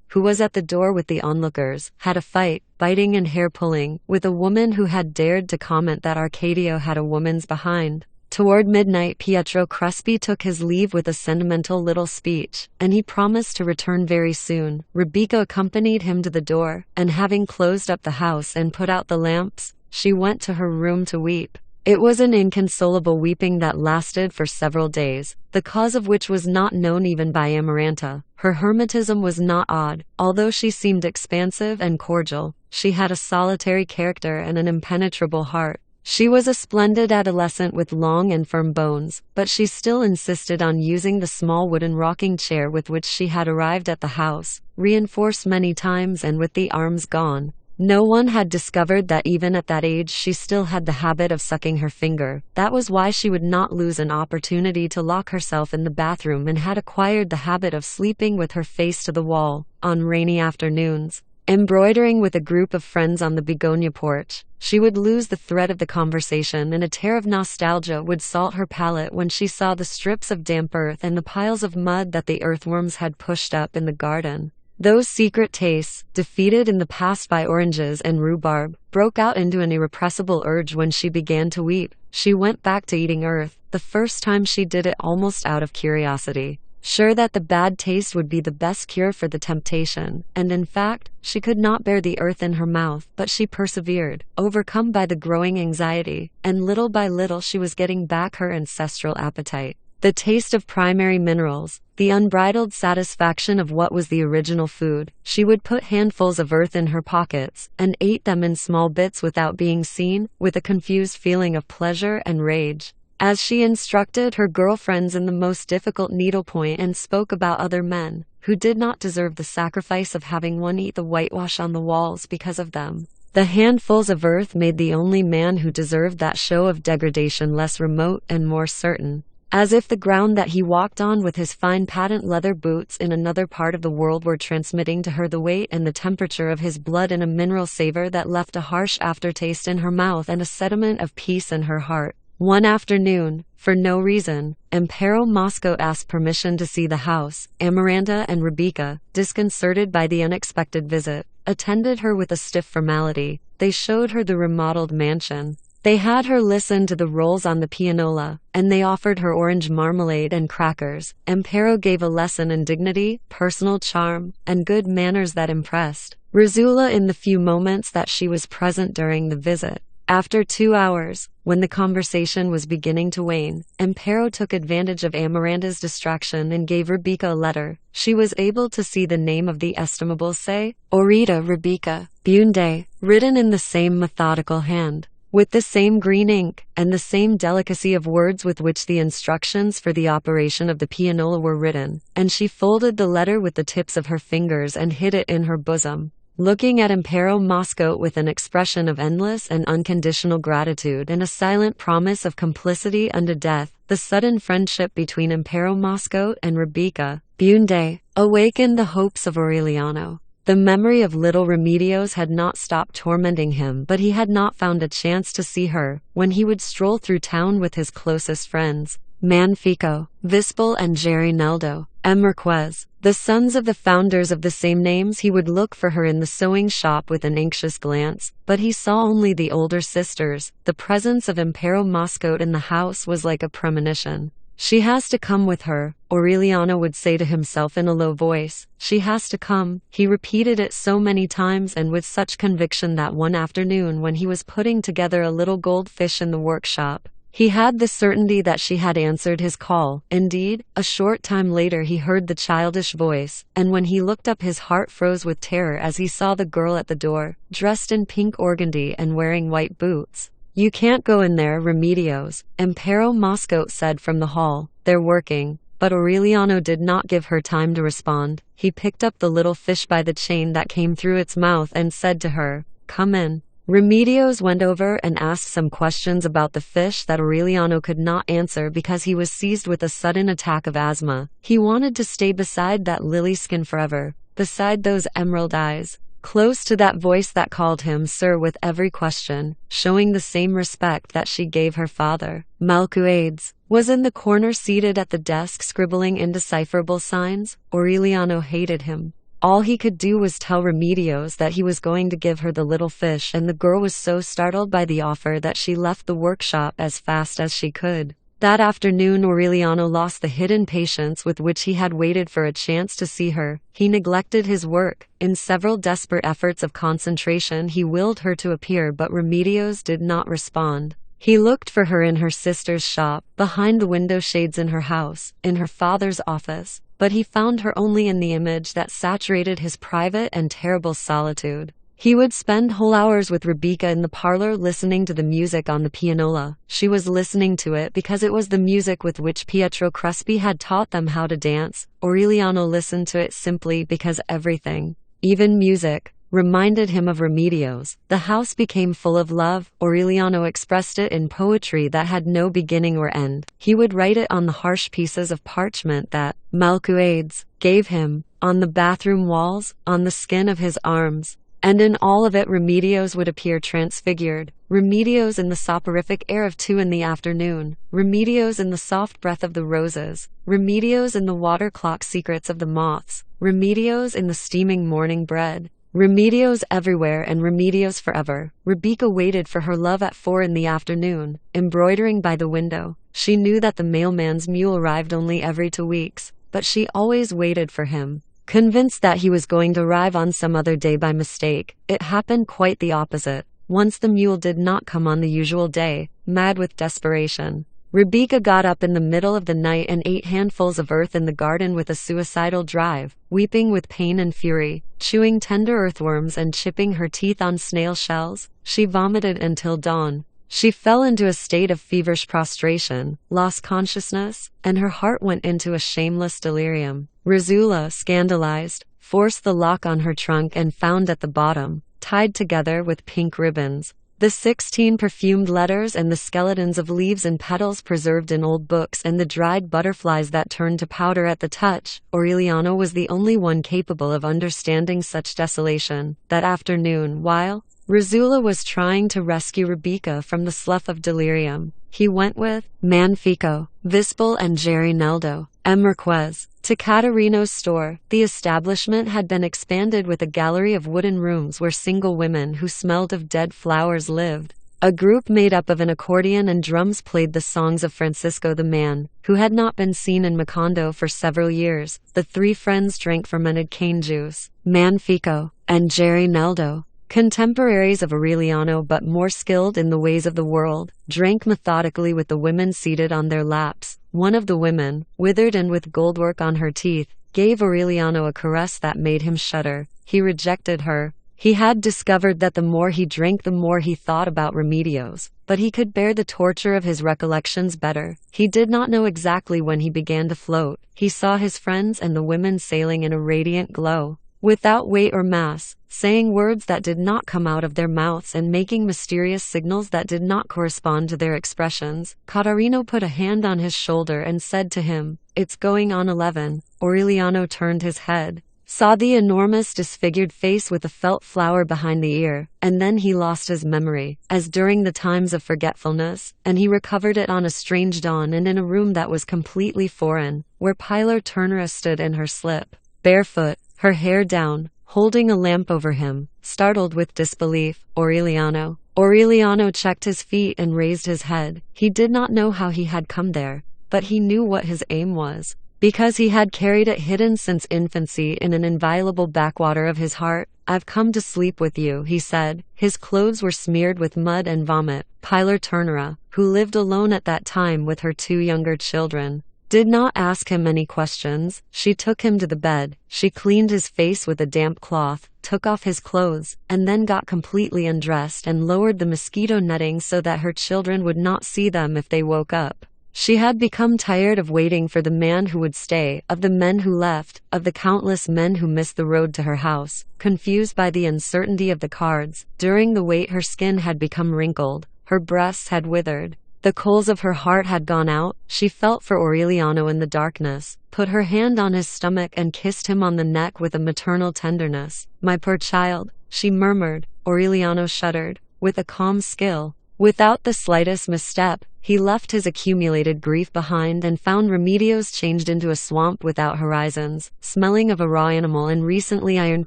S1: who was at the door with the onlookers, had a fight, biting and hair-pulling, with a woman who had dared to comment that Arcadio had a woman's behind. Toward midnight, Pietro Crespi took his leave with a sentimental little speech, and he promised to return very soon. Rebecca accompanied him to the door, and having closed up the house and put out the lamps, she went to her room to weep. It was an inconsolable weeping that lasted for several days, the cause of which was not known even by Amaranta. Her hermetism was not odd, although she seemed expansive and cordial. She had a solitary character and an impenetrable heart. She was a splendid adolescent with long and firm bones, but she still insisted on using the small wooden rocking chair with which she had arrived at the house, reinforced many times and with the arms gone. No one had discovered that even at that age she still had the habit of sucking her finger. That was why she would not lose an opportunity to lock herself in the bathroom and had acquired the habit of sleeping with her face to the wall, on rainy afternoons, embroidering with a group of friends on the begonia porch. She would lose the thread of the conversation, and a tear of nostalgia would salt her palate when she saw the strips of damp earth and the piles of mud that the earthworms had pushed up in the garden. Those secret tastes, defeated in the past by oranges and rhubarb, broke out into an irrepressible urge when she began to weep. She went back to eating earth, the first time she did it almost out of curiosity, sure that the bad taste would be the best cure for the temptation, and in fact, she could not bear the earth in her mouth, but she persevered, overcome by the growing anxiety, and little by little she was getting back her ancestral appetite. The taste of primary minerals, the unbridled satisfaction of what was the original food. She would put handfuls of earth in her pockets, and ate them in small bits without being seen, with a confused feeling of pleasure and rage. As she instructed her girlfriends in the most difficult needlepoint and spoke about other men, who did not deserve the sacrifice of having one eat the whitewash on the walls because of them. The handfuls of earth made the only man who deserved that show of degradation less remote and more certain. As if the ground that he walked on with his fine patent leather boots in another part of the world were transmitting to her the weight and the temperature of his blood in a mineral savor that left a harsh aftertaste in her mouth and a sediment of peace in her heart. One afternoon, for no reason, Amparo Mosco asked permission to see the house. Amaranta and Rebecca, disconcerted by the unexpected visit, attended her with a stiff formality. They showed her the remodeled mansion. They had her listen to the rolls on the pianola, and they offered her orange marmalade and crackers. Amparo gave a lesson in dignity, personal charm, and good manners that impressed Rizula in the few moments that she was present during the visit. After 2 hours, when the conversation was beginning to wane, Amparo took advantage of Amaranta's distraction and gave Rebecca a letter. She was able to see the name of the estimable Se, Orita Rebecca, Bunde, written in the same methodical hand, with the same green ink, and the same delicacy of words with which the instructions for the operation of the pianola were written, and she folded the letter with the tips of her fingers and hid it in her bosom. looking at Impero Moscow with an expression of endless and unconditional gratitude and a silent promise of complicity unto death. The sudden friendship between Impero Moscow and Rebecca Bunde awakened the hopes of Aureliano. The memory of little Remedios had not stopped tormenting him, but he had not found a chance to see her when he would stroll through town with his closest friends, Manfico, Vispal and Jerry Neldo, M. Marquez, the sons of the founders of the same names. He would look for her in the sewing shop with an anxious glance, but he saw only the older sisters. The presence of Impero Moscow in the house was like a premonition. She has to come with her, Aureliano would say to himself in a low voice. She has to come. He repeated it so many times and with such conviction that one afternoon when he was putting together a little goldfish in the workshop, he had the certainty that she had answered his call. Indeed, a short time later he heard the childish voice, and when he looked up his heart froze with terror as he saw the girl at the door, dressed in pink organdy and wearing white boots. "You can't go in there, Remedios," Impero Moscow said from the hall. "They're working." But Aureliano did not give her time to respond. He picked up the little fish by the chain that came through its mouth and said to her, "Come in." Remedios went over and asked some questions about the fish that Aureliano could not answer because he was seized with a sudden attack of asthma. He wanted to stay beside that lily skin forever, beside those emerald eyes, close to that voice that called him sir with every question, showing the same respect that she gave her father. Malcuades was in the corner seated at the desk scribbling indecipherable signs. Aureliano hated him. All he could do was tell Remedios that he was going to give her the little fish, and the girl was so startled by the offer that she left the workshop as fast as she could. That afternoon Aureliano lost the hidden patience with which he had waited for a chance to see her. He neglected his work. In several desperate efforts of concentration he willed her to appear, but Remedios did not respond. He looked for her in her sister's shop, behind the window shades in her house, in her father's office, but he found her only in the image that saturated his private and terrible solitude. He would spend whole hours with Rebecca in the parlor listening to the music on the pianola. She was listening to it because it was the music with which Pietro Crespi had taught them how to dance. Aureliano listened to it simply because everything, even music, reminded him of Remedios. The house became full of love. Aureliano expressed it in poetry that had no beginning or end. He would write it on the harsh pieces of parchment that Malcuades gave him, on the bathroom walls, on the skin of his arms. And in all of it Remedios would appear transfigured. Remedios in the soporific air of 2 in the afternoon. Remedios in the soft breath of the roses. Remedios in the water clock secrets of the moths. Remedios in the steaming morning bread. Remedios everywhere and Remedios forever. Rebecca waited for her love at 4 in the afternoon, embroidering by the window. She knew that the mailman's mule arrived only every 2 weeks, but she always waited for him. Convinced that he was going to arrive on some other day by mistake, it happened quite the opposite. Once the mule did not come on the usual day, mad with desperation, Rebecca got up in the middle of the night and ate handfuls of earth in the garden with a suicidal drive, weeping with pain and fury, chewing tender earthworms and chipping her teeth on snail shells. She vomited until dawn. She fell into a state of feverish prostration, lost consciousness, and her heart went into a shameless delirium. Rizula, scandalized, forced the lock on her trunk and found at the bottom, tied together with pink ribbons, the 16 perfumed letters and the skeletons of leaves and petals preserved in old books and the dried butterflies that turned to powder at the touch. Aureliano was the only one capable of understanding such desolation. That afternoon, while Rizula was trying to rescue Rebecca from the slough of delirium, he went with Manfico, Vispal and Jerry Neldo, M. Marquez, to Caterino's store. The establishment had been expanded with a gallery of wooden rooms where single women who smelled of dead flowers lived. A group made up of an accordion and drums played the songs of Francisco the man, who had not been seen in Macondo for several years. The 3 friends drank fermented cane juice. Manfico and Jerry Neldo, contemporaries of Aureliano but more skilled in the ways of the world, drank methodically with the women seated on their laps. One of the women, withered and with goldwork on her teeth, gave Aureliano a caress that made him shudder. He rejected her. He had discovered that the more he drank the more he thought about Remedios, but he could bear the torture of his recollections better. He did not know exactly when he began to float. He saw his friends and the women sailing in a radiant glow. without weight or mass, saying words that did not come out of their mouths and making mysterious signals that did not correspond to their expressions. Catarino put a hand on his shoulder and said to him, "It's going on 11. Aureliano turned his head, saw the enormous disfigured face with a felt flower behind the ear, and then he lost his memory, as during the times of forgetfulness, and he recovered it on a strange dawn and in a room that was completely foreign, where Pilar Turnera stood in her slip, barefoot, her hair down, holding a lamp over him, startled with disbelief. Aureliano checked his feet and raised his head. He did not know how he had come there, but he knew what his aim was, because he had carried it hidden since infancy in an inviolable backwater of his heart. "I've come to sleep with you," he said. His clothes were smeared with mud and vomit. Pilar Turnera, who lived alone at that time with her 2 younger children, did not ask him any questions. She took him to the bed, she cleaned his face with a damp cloth, took off his clothes, and then got completely undressed and lowered the mosquito netting so that her children would not see them if they woke up. She had become tired of waiting for the man who would stay, of the men who left, of the countless men who missed the road to her house. Confused by the uncertainty of the cards, during the wait her skin had become wrinkled, her breasts had withered, the coals of her heart had gone out. She felt for Aureliano in the darkness, put her hand on his stomach and kissed him on the neck with a maternal tenderness. "My poor child," she murmured. Aureliano shuddered, with a calm skill. Without the slightest misstep, he left his accumulated grief behind and found Remedios changed into a swamp without horizons, smelling of a raw animal and recently ironed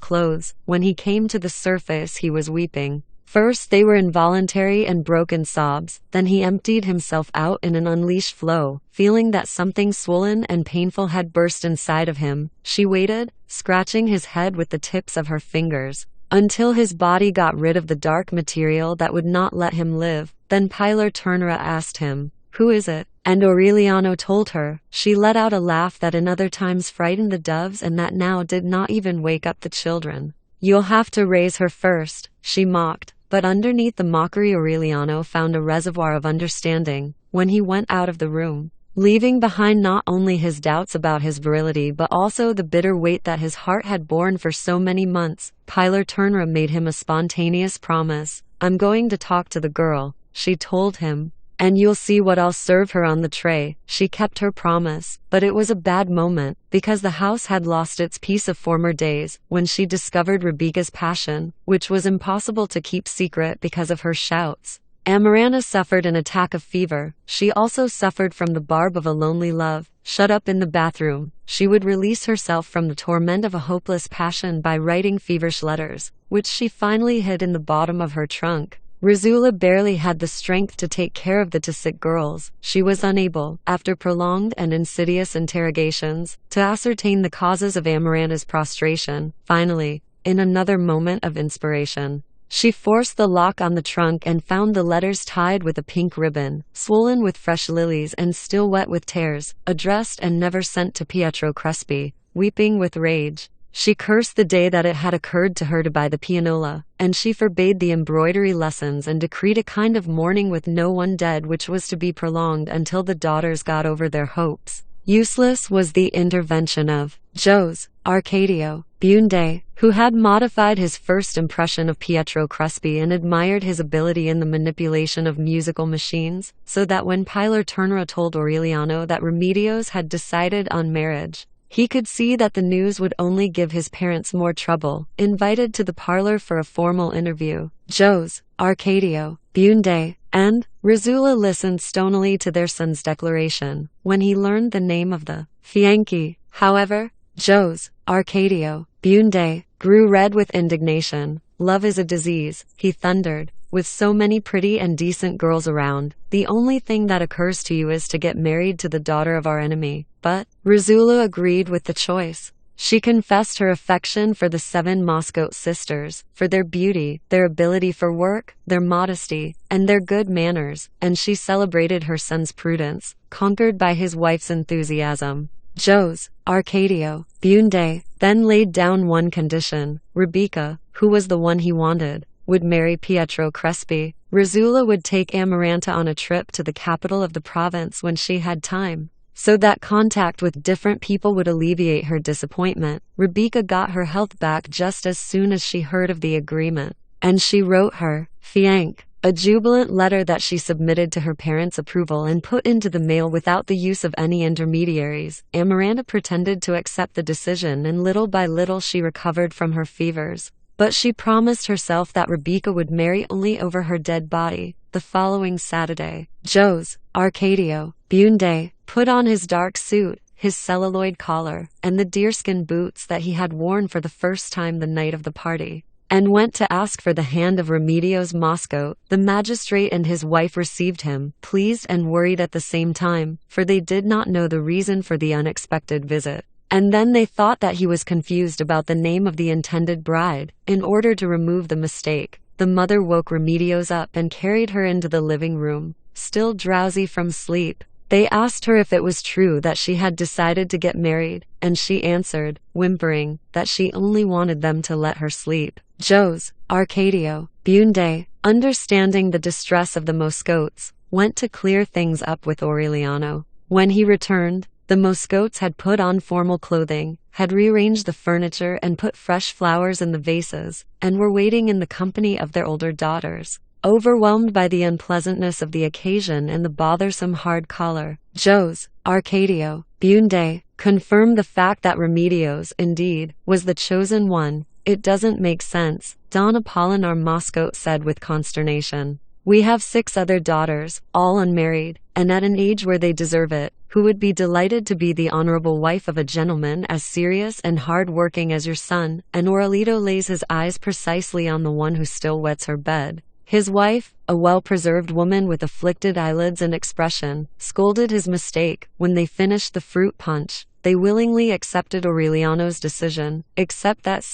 S1: clothes. When he came to the surface, he was weeping. First they were involuntary and broken sobs, then he emptied himself out in an unleashed flow, feeling that something swollen and painful had burst inside of him. She waited, scratching his head with the tips of her fingers, until his body got rid of the dark material that would not let him live. Then Pilar Turnera asked him, "Who is it?" And Aureliano told her. She let out a laugh that in other times frightened the doves and that now did not even wake up the children. "You'll have to raise her first," she mocked. But underneath the mockery Aureliano found a reservoir of understanding. When he went out of the room, leaving behind not only his doubts about his virility but also the bitter weight that his heart had borne for so many months, Pilar Turnera made him a spontaneous promise. "I'm going to talk to the girl," she told him, "and you'll see what I'll serve her on the tray." She kept her promise, but it was a bad moment, because the house had lost its peace of former days, when she discovered Rebecca's passion, which was impossible to keep secret because of her shouts. Amaranta suffered an attack of fever. She also suffered from the barb of a lonely love. Shut up in the bathroom, she would release herself from the torment of a hopeless passion by writing feverish letters, which she finally hid in the bottom of her trunk. Rizula barely had the strength to take care of the 2 sick girls. She was unable, after prolonged and insidious interrogations, to ascertain the causes of Amaranta's prostration. Finally, in another moment of inspiration, she forced the lock on the trunk and found the letters tied with a pink ribbon, swollen with fresh lilies and still wet with tears, addressed and never sent to Pietro Crespi. Weeping with rage, she cursed the day that it had occurred to her to buy the pianola, and she forbade the embroidery lessons and decreed a kind of mourning with no one dead which was to be prolonged until the daughters got over their hopes. Useless was the intervention of Jose Arcadio Bunde, who had modified his first impression of Pietro Crespi and admired his ability in the manipulation of musical machines, so that when Pilar Turnera told Aureliano that Remedios had decided on marriage, he could see that the news would only give his parents more trouble. Invited to the parlor for a formal interview, Jose Arcadio Bunde and Rizula listened stonily to their son's declaration. When he learned the name of the fiancé, however, Jose Arcadio Bunde grew red with indignation. "Love is a disease," he thundered. "With so many pretty and decent girls around, the only thing that occurs to you is to get married to the daughter of our enemy." But Rizula agreed with the choice. She confessed her affection for the 7 Moscow sisters, for their beauty, their ability for work, their modesty, and their good manners, and she celebrated her son's prudence, conquered by his wife's enthusiasm. Jose Arcadio Bunde then laid down one condition. Rebecca, who was the one he wanted, would marry Pietro Crespi. Rizula would take Amaranta on a trip to the capital of the province when she had time. so that contact with different people would alleviate her disappointment. Rebecca got her health back just as soon as she heard of the agreement, and she wrote her fiancé a jubilant letter that she submitted to her parents' approval and put into the mail without the use of any intermediaries. Amaranta pretended to accept the decision, and little by little she recovered from her fevers. But she promised herself that Rebecca would marry only over her dead body. The following Saturday, Jose Arcadio Bunde put on his dark suit, his celluloid collar, and the deerskin boots that he had worn for the first time the night of the party, and went to ask for the hand of Remedios Moscow. The magistrate and his wife received him, pleased and worried at the same time, for they did not know the reason for the unexpected visit. And then they thought that he was confused about the name of the intended bride. In order to remove the mistake, the mother woke Remedios up and carried her into the living room. Still drowsy from sleep, they asked her if it was true that she had decided to get married, and she answered, whimpering, that she only wanted them to let her sleep. Jose Arcadio Bunde, understanding the distress of the Moscotes, went to clear things up with Aureliano. When he returned, the Moscotes had put on formal clothing, had rearranged the furniture and put fresh flowers in the vases, and were waiting in the company of their older daughters. Overwhelmed by the unpleasantness of the occasion and the bothersome hard collar, Jose Arcadio Bunde confirmed the fact that Remedios, indeed, was the chosen one. "It doesn't make sense," Don Apolinar Moscote said with consternation. "We have 6 other daughters, all unmarried, and at an age where they deserve it, who would be delighted to be the honorable wife of a gentleman as serious and hard-working as your son." And Aurelito lays his eyes precisely on the one who still wets her bed. His wife, a well-preserved woman with afflicted eyelids and expression, scolded his mistake. When they finished the fruit punch, they willingly accepted Aureliano's decision, except that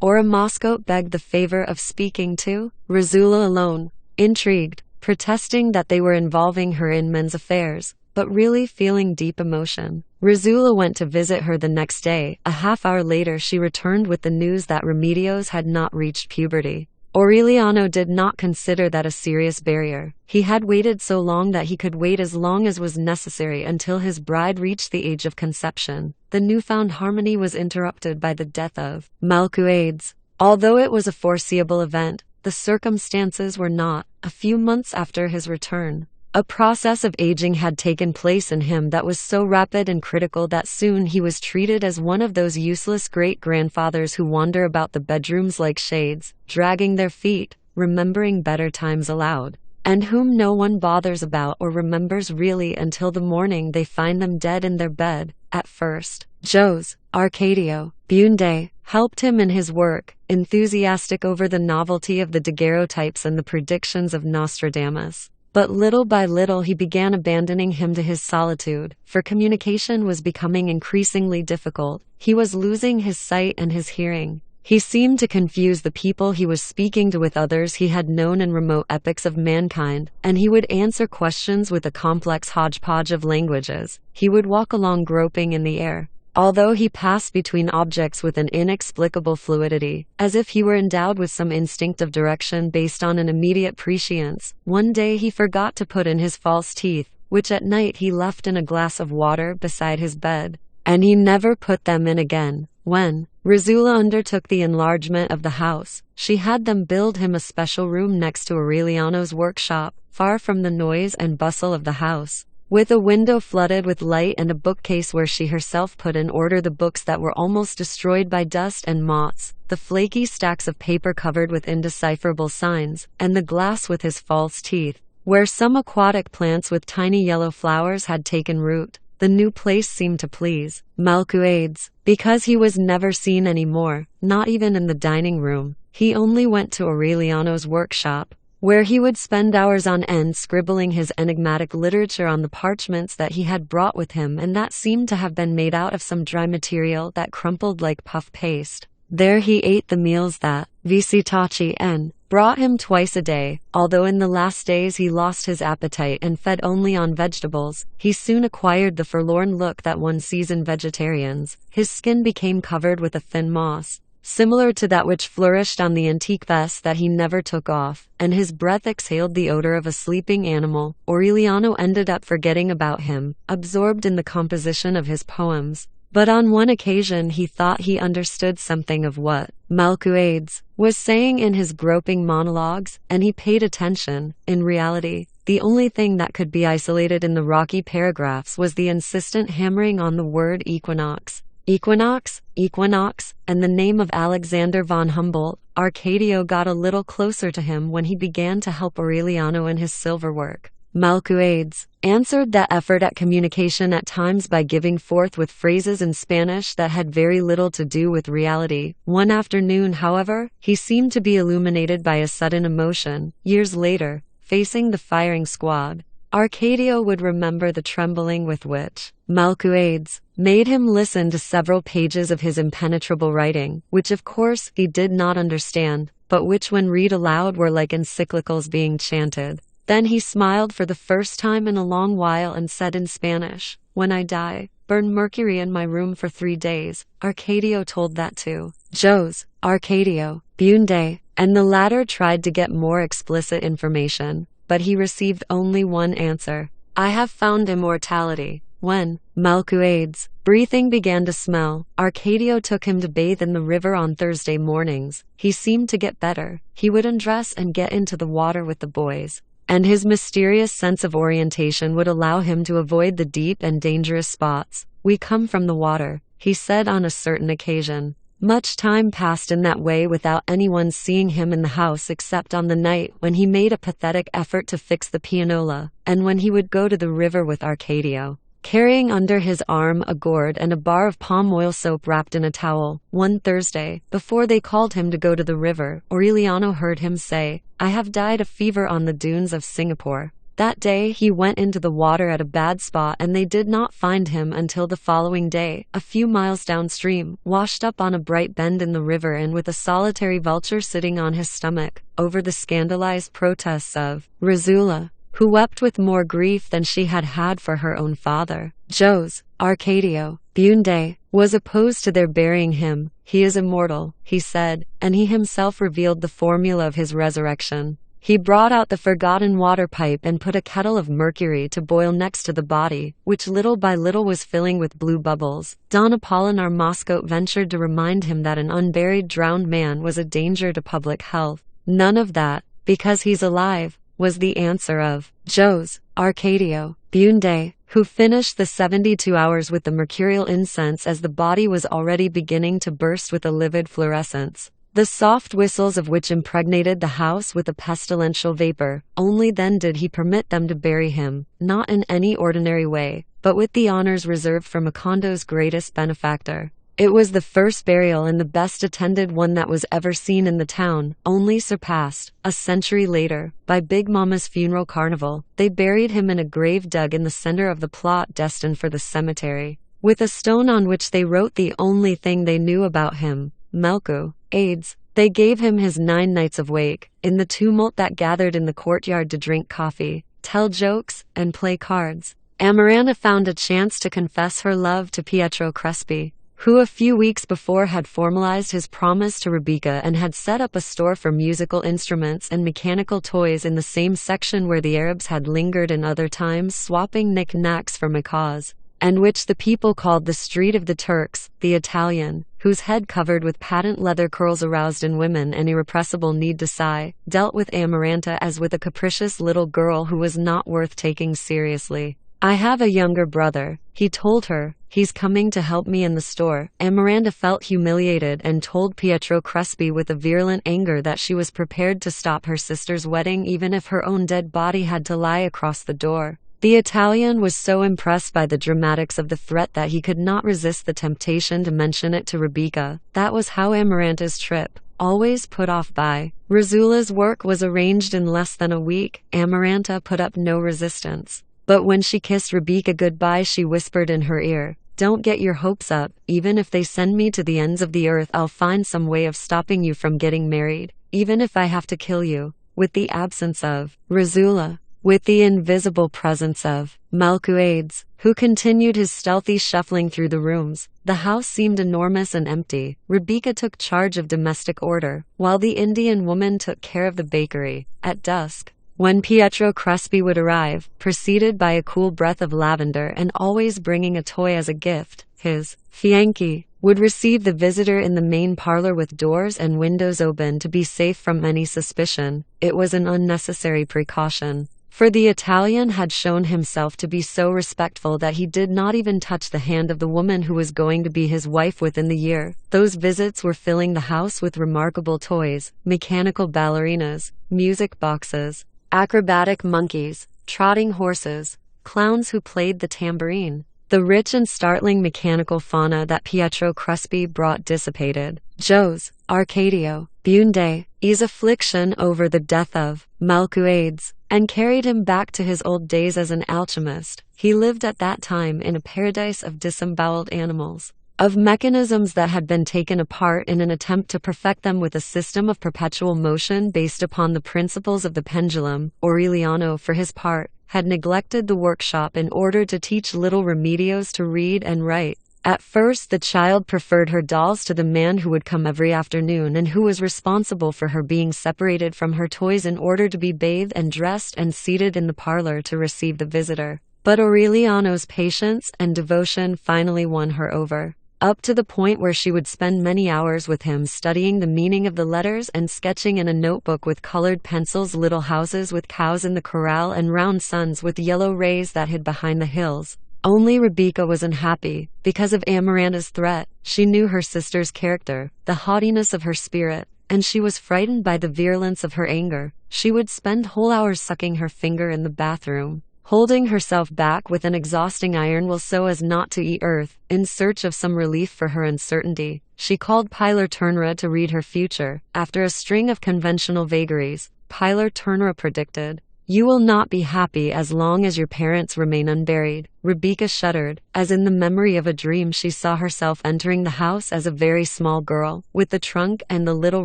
S1: Aura Moscote begged the favor of speaking to Rizula alone, intrigued, protesting that they were involving her in men's affairs, but really feeling deep emotion. Rizula went to visit her the next day. A half-hour later she returned with the news that Remedios had not reached puberty. Aureliano did not consider that a serious barrier. He had waited so long that he could wait as long as was necessary until his bride reached the age of conception. The newfound harmony was interrupted by the death of Melquiades. Although it was a foreseeable event, the circumstances were not. A few months after his return, a process of aging had taken place in him that was so rapid and critical that soon he was treated as one of those useless great-grandfathers who wander about the bedrooms like shades, dragging their feet, remembering better times aloud, and whom no one bothers about or remembers really until the morning they find them dead in their bed. At first, Jose Arcadio Bunde helped him in his work, enthusiastic over the novelty of the daguerreotypes and the predictions of Nostradamus. But little by little he began abandoning him to his solitude, for communication was becoming increasingly difficult. He was losing his sight and his hearing. He seemed to confuse the people he was speaking to with others he had known in remote epochs of mankind, and he would answer questions with a complex hodgepodge of languages. He would walk along groping in the air, although he passed between objects with an inexplicable fluidity, as if he were endowed with some instinct of direction based on an immediate prescience. One day he forgot to put in his false teeth, which at night he left in a glass of water beside his bed, and he never put them in again. When Rizula undertook the enlargement of the house, she had them build him a special room next to Aureliano's workshop, far from the noise and bustle of the house, with a window flooded with light and a bookcase where she herself put in order the books that were almost destroyed by dust and moths, the flaky stacks of paper covered with indecipherable signs, and the glass with his false teeth, where some aquatic plants with tiny yellow flowers had taken root. The new place seemed to please Melquiades, because he was never seen any more, not even in the dining room. He only went to Aureliano's workshop, where he would spend hours on end scribbling his enigmatic literature on the parchments that he had brought with him and that seemed to have been made out of some dry material that crumpled like puff paste. There he ate the meals that Visitaci N brought him twice a day. Although in the last days he lost his appetite and fed only on vegetables, he soon acquired the forlorn look that one sees in vegetarians. His skin became covered with a thin moss, similar to that which flourished on the antique vest that he never took off, and his breath exhaled the odor of a sleeping animal. Aureliano ended up forgetting about him, absorbed in the composition of his poems. But on one occasion he thought he understood something of what Malcuades was saying in his groping monologues, and he paid attention. In reality, the only thing that could be isolated in the rocky paragraphs was the insistent hammering on the word equinox. Equinox, equinox, and the name of Alexander von Humboldt. Arcadio got a little closer to him when he began to help Aureliano in his silver work. Malcuades answered that effort at communication at times by giving forth with phrases in Spanish that had very little to do with reality. One afternoon, however, he seemed to be illuminated by a sudden emotion. Years later, facing the firing squad, Arcadio would remember the trembling with which Malcuades made him listen to several pages of his impenetrable writing, which of course he did not understand, but which when read aloud were like encyclicals being chanted. Then he smiled for the first time in a long while and said in Spanish, "When I die, burn mercury in my room for 3 days." Arcadio told that to Jose, Arcadio, Bunde, and the latter tried to get more explicit information, but he received only one answer: "I have found immortality." When Malcuades' breathing began to smell, Arcadio took him to bathe in the river on Thursday mornings. He seemed to get better. He would undress and get into the water with the boys, and his mysterious sense of orientation would allow him to avoid the deep and dangerous spots. "We come from the water," he said on a certain occasion. Much time passed in that way without anyone seeing him in the house except on the night when he made a pathetic effort to fix the pianola, and when he would go to the river with Arcadio, carrying under his arm a gourd and a bar of palm oil soap wrapped in a towel. One Thursday, before they called him to go to the river, Aureliano heard him say, "I have died of fever on the dunes of Singapore." That day he went into the water at a bad spot and they did not find him until the following day, a few miles downstream, washed up on a bright bend in the river and with a solitary vulture sitting on his stomach, over the scandalized protests of Rosula, who wept with more grief than she had had for her own father. Jose, Arcadio, Bunde, was opposed to their burying him. "He is immortal," he said, and he himself revealed the formula of his resurrection. He brought out the forgotten water pipe and put a kettle of mercury to boil next to the body, which little by little was filling with blue bubbles. Don Apolinar Moscow ventured to remind him that an unburied drowned man was a danger to public health. "None of that, because he's alive," was the answer of Jose, Arcadio, Bunde, who finished the 72 hours with the mercurial incense as the body was already beginning to burst with a livid fluorescence, the soft whistles of which impregnated the house with a pestilential vapor. Only then did he permit them to bury him, not in any ordinary way, but with the honors reserved for Macondo's greatest benefactor. It was the first burial and the best attended one that was ever seen in the town, only surpassed, a century later, by Big Mama's funeral carnival. They buried him in a grave dug in the center of the plot destined for the cemetery, with a stone on which they wrote the only thing they knew about him, Melku, AIDS. They gave him his 9 nights of wake, in the tumult that gathered in the courtyard to drink coffee, tell jokes, and play cards. Amaranta found a chance to confess her love to Pietro Crespi, who a few weeks before had formalized his promise to Rebecca and had set up a store for musical instruments and mechanical toys in the same section where the Arabs had lingered in other times, swapping knick-knacks for macaws, and which the people called the Street of the Turks. The Italian, whose head covered with patent leather curls aroused in women an irrepressible need to sigh, dealt with Amaranta as with a capricious little girl who was not worth taking seriously. "I have a younger brother," he told her. "He's coming to help me in the store." Amaranta felt humiliated and told Pietro Crespi with a virulent anger that she was prepared to stop her sister's wedding even if her own dead body had to lie across the door. The Italian was so impressed by the dramatics of the threat that he could not resist the temptation to mention it to Rebecca. That was how Amaranta's trip, always put off by Rosula's work, was arranged in less than a week. Amaranta put up no resistance. But when she kissed Rebecca goodbye, she whispered in her ear, "Don't get your hopes up. Even if they send me to the ends of the earth, I'll find some way of stopping you from getting married, even if I have to kill you." With the absence of Rosula, with the invisible presence of Malcuades, who continued his stealthy shuffling through the rooms. The house seemed enormous and empty. Rebecca took charge of domestic order, while the Indian woman took care of the bakery. At dusk, when Pietro Crespi would arrive, preceded by a cool breath of lavender and always bringing a toy as a gift, his fiancée would receive the visitor in the main parlor with doors and windows open to be safe from any suspicion. It was an unnecessary precaution, for the Italian had shown himself to be so respectful that he did not even touch the hand of the woman who was going to be his wife within the year. Those visits were filling the house with remarkable toys, mechanical ballerinas, music boxes, acrobatic monkeys, trotting horses, clowns who played the tambourine. The rich and startling mechanical fauna that Pietro Crespi brought dissipated Joe's, Arcadio, Bunde's affliction over the death of Malcuades, and carried him back to his old days as an alchemist. He lived at that time in a paradise of disemboweled animals, of mechanisms that had been taken apart in an attempt to perfect them with a system of perpetual motion based upon the principles of the pendulum. Aureliano, for his part, had neglected the workshop in order to teach little Remedios to read and write. At first, the child preferred her dolls to the man who would come every afternoon and who was responsible for her being separated from her toys in order to be bathed and dressed and seated in the parlor to receive the visitor. But Aureliano's patience and devotion finally won her over, up to the point where she would spend many hours with him studying the meaning of the letters and sketching in a notebook with colored pencils little houses with cows in the corral and round suns with yellow rays that hid behind the hills. Only Rebecca was unhappy, because of Amaranta's threat. She knew her sister's character, the haughtiness of her spirit, and she was frightened by the virulence of her anger. She would spend whole hours sucking her finger in the bathroom, holding herself back with an exhausting iron will so as not to eat earth, in search of some relief for her uncertainty. She called Pilar Turnera to read her future. After a string of conventional vagaries, Pilar Turnera predicted, "You will not be happy as long as your parents remain unburied." Rebecca shuddered, as in the memory of a dream she saw herself entering the house as a very small girl, with the trunk and the little